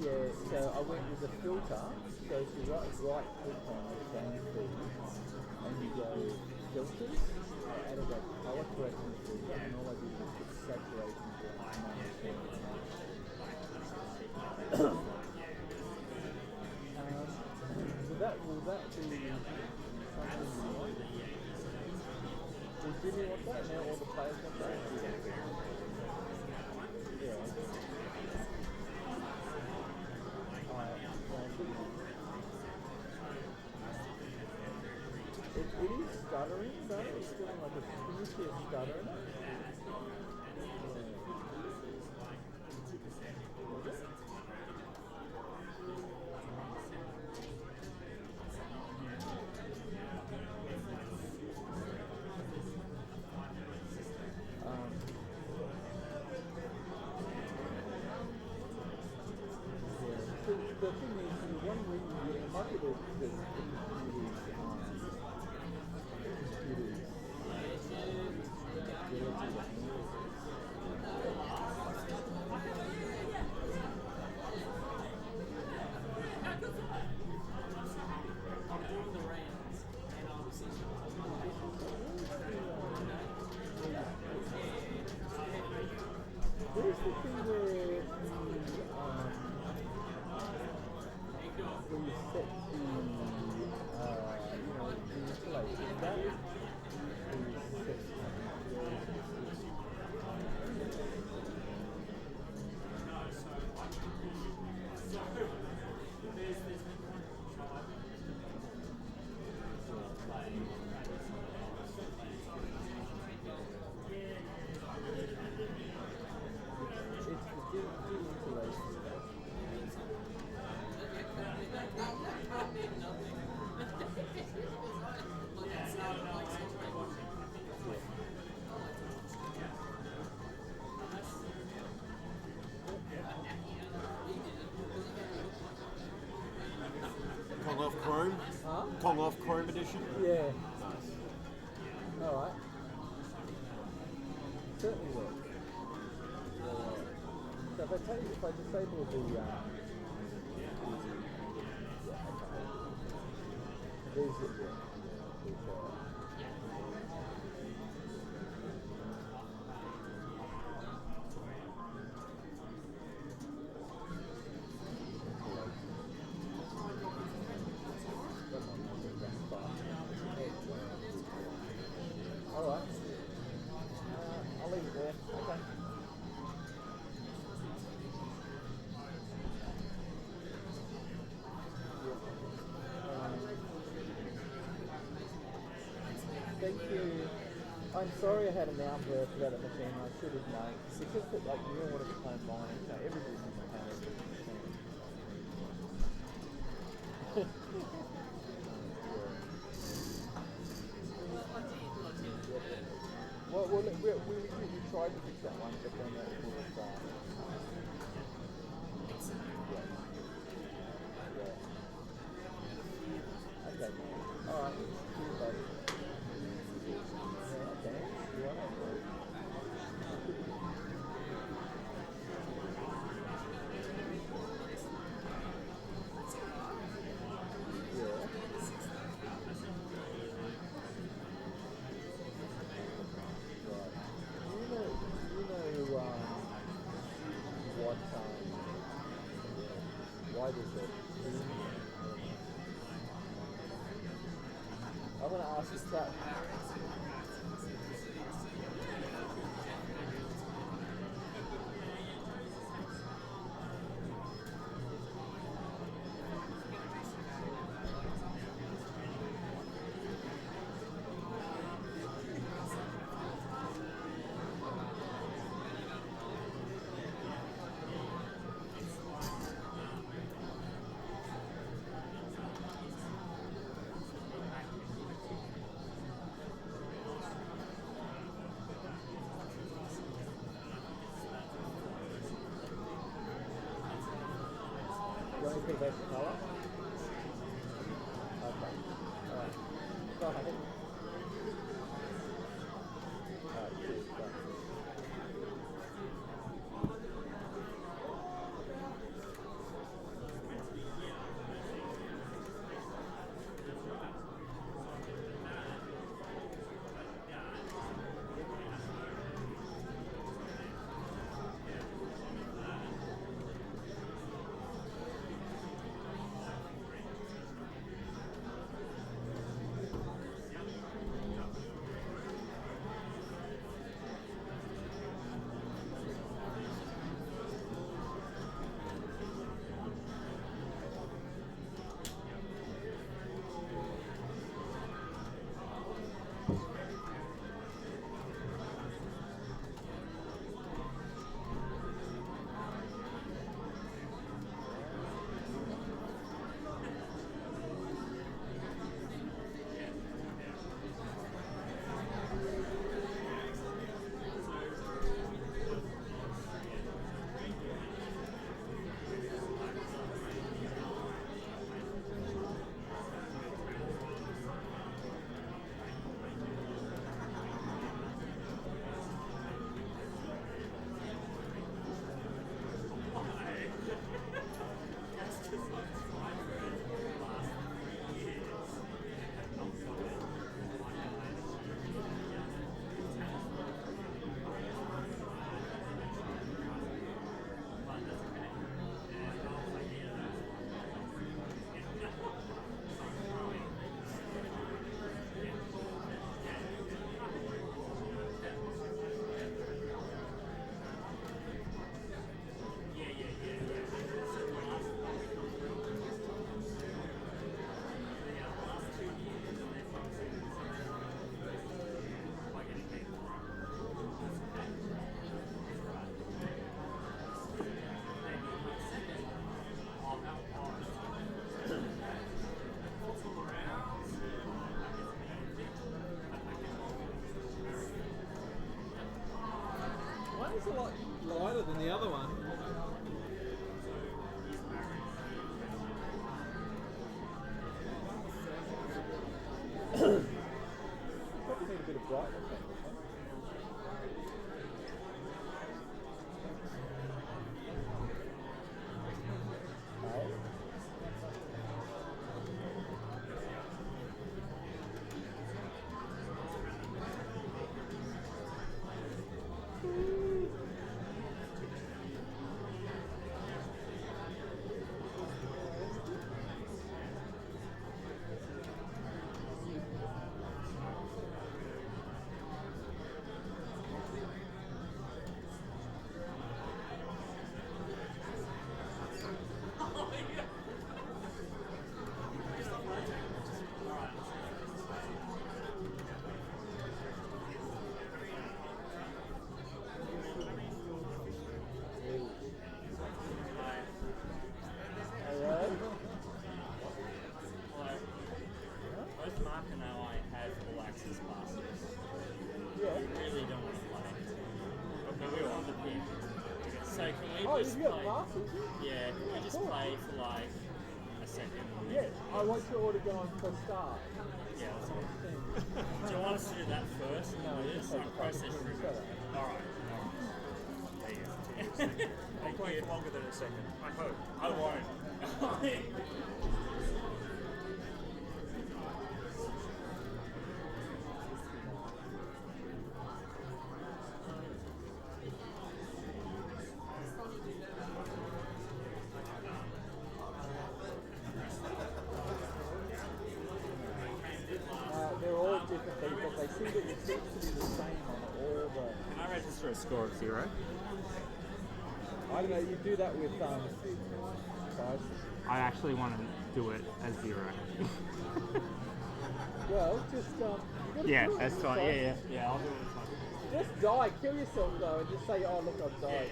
Yeah, so I went with the filter, so if you right click on the game feed and you go filters, I added that color correction filter and all I did was put saturation to will that be something you want? Will Jimmy want that? Now all the players want that? Yeah. It is stuttering though, it's feeling like a finicky of stuttering. The thing is, one reason it might be the Where's the thing where you set the, the installation? That is Kong off Chrome? Huh? Kong off Chrome edition? Yeah. Nice. Alright. Certainly will. So if I disable the there's it, alright. I'll leave it there. Okay. Thank you. I'm sorry I had an outburst about the machine. I should have known. Because like you don't want to play mine. You know, everybody's in the power of the machine. Well, we tried to fix that one, but then it was Okay, mate. Alright. Cheers, buddy. Yeah, okay. You want it? Why does it? I'm going to ask you that. You want to pick extra colour? Okay. Alright. Go ahead. Alright, cheers. Bye. One is a lot lighter than the other one. Probably need a bit of brightness on this one. versus classes. Yeah. We really don't want to play. Okay, we all the pin. So can we Oh, just you've got play? classes? Yeah, can we just play for like a second? Yeah, I want you all to go on for start. Yeah, that's what I'm saying. Do you want us to do that first? No, This take our the process fucking for shut up. Alright. There you go. I'm playing for longer than a second. I hope. I won't. They're all different people. They seem to be the same on all the. Can I register a score of 0? I don't know. You do that with guys. I actually want to do it as 0. Well, just you gotta Yeah, do it. that's It's fine. like- Yeah, I'll do it. Just die. Kill yourself though, and just say, "Oh look, I've died."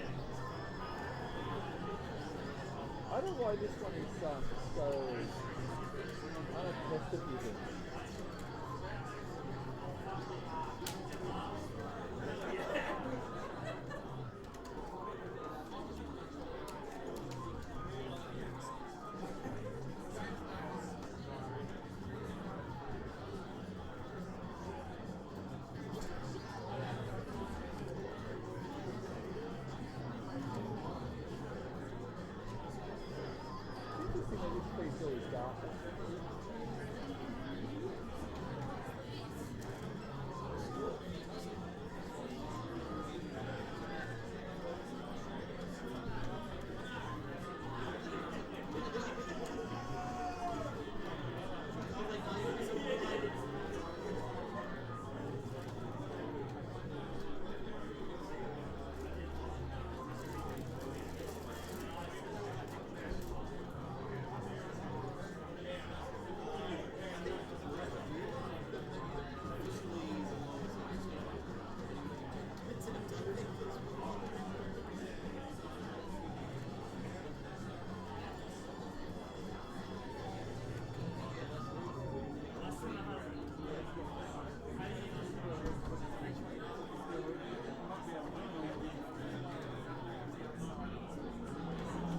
I don't know why this one is so unattested with it. Interesting that this piece always darker.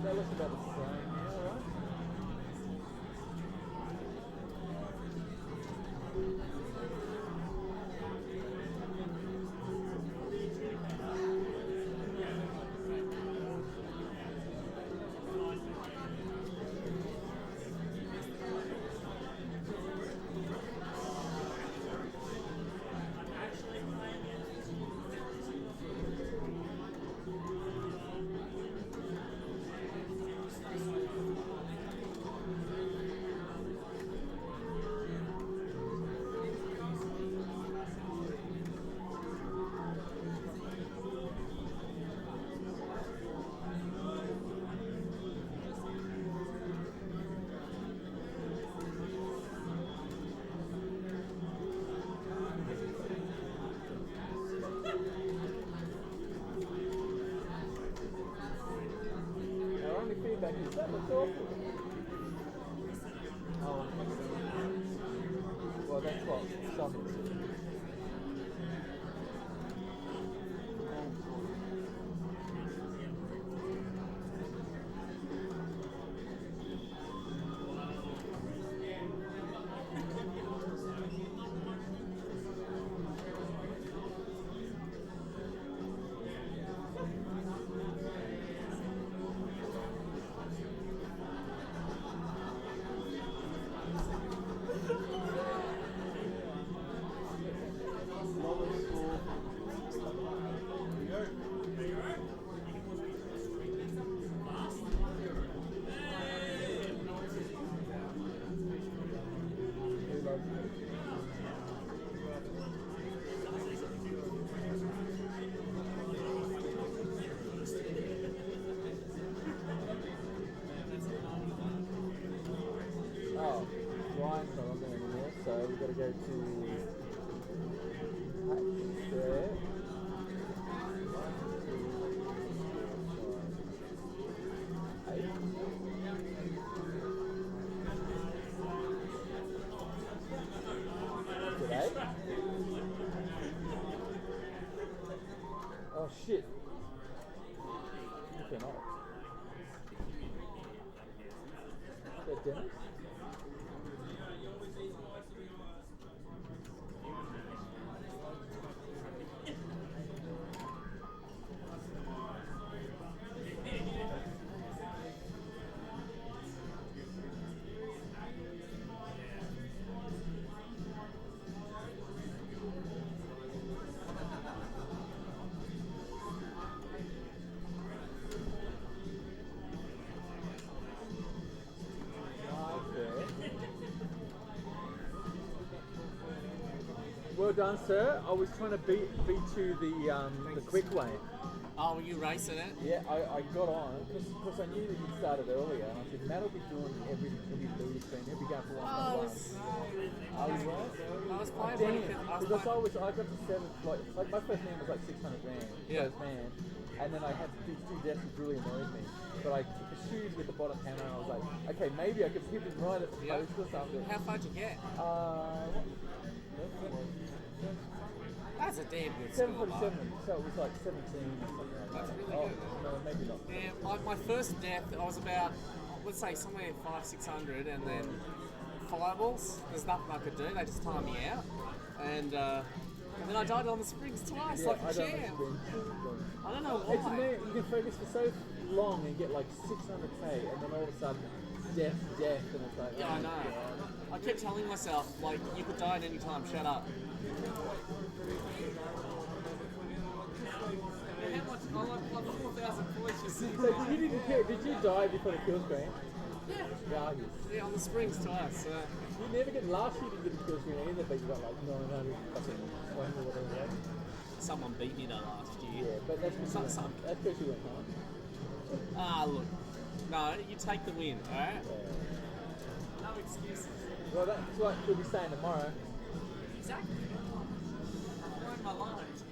That looks about the same, yeah, right? Our only feedback is that looks awful. Oh, well, that's what some. Oh, Ryan's not on there anymore, so we've got to go to patch there. Today? Oh shit. Okay, no. Is that Dennis? Well done, sir. I was trying to beat you the quick way. Oh, were you racing it? Yeah, I got on because I knew that you started earlier, and I said Matt will be doing everything. He'll be leading spin. He'll be going for 1.1. I was right. I was playing because I got to 7. Like my first man was like 600 grand. Yeah. First man, and then I had these 2 deaths which really annoyed me. But I pursued with the bottom hammer, and I was like, okay, maybe I could hit him right at the post or something. How far did you get? That's a damn good score. 747, so it was like 17 or something like that. That's really good. No, maybe not. Yeah, my first death, I was about, let's say somewhere 500-600, and then fireballs. There's nothing I could do. They just timed me out, and then I died on the springs twice, like a champ. I don't know why. It's amazing. You can focus for so long and get like 600k, and then all of a sudden, death, and it's like. Yeah, I know. I kept telling myself, like, you could die at any time. Shut up. How much? I like 4,000 points. You see. So did you die before the kill screen? Yeah. Yeah, on the springs twice. You never get last year. You didn't get the kill screen either, but you got like 900 fucking points or whatever. Someone beat me though last year. Yeah, but that's because you went home. Ah, look. No, you take the win, alright? No excuses. Well, that's what we'll be saying tomorrow. Exactly. I've learned my lines.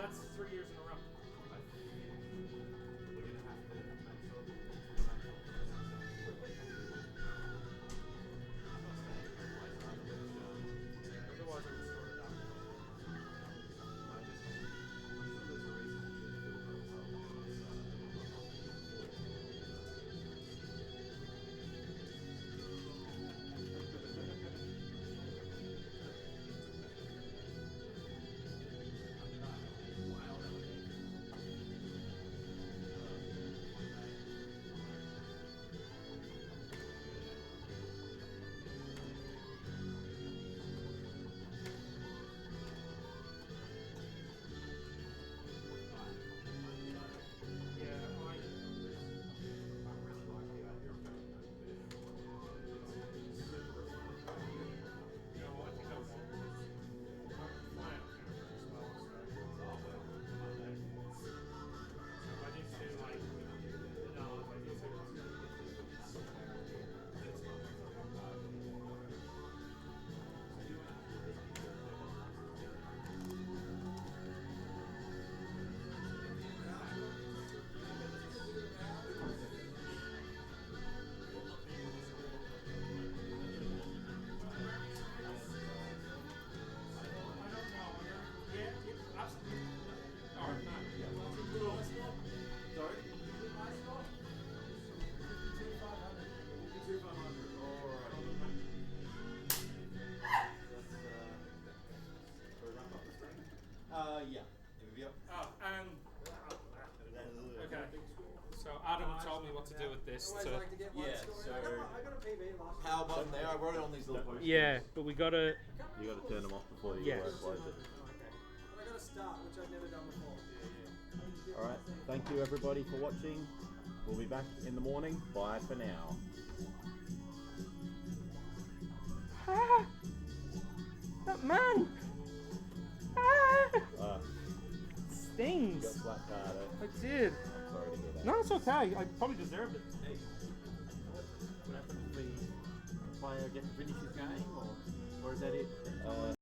That's 3 years in a row. Otherwise, I would sort it out. Yeah. Oh, okay. So Adam told me what to do with this. Yeah, so power button there. I wrote it on these little posters. Yeah, but we gotta. You got to turn them off before you Yes. close it. I got to start, which I've never done before. All right. Thank you everybody for watching. We'll be back in the morning. Bye for now. That man! Stings! You got flat card, eh? I did. I'm sorry to hear that. No, it's okay. I probably deserved it. What happened if the player gets to finish his game, or is that it?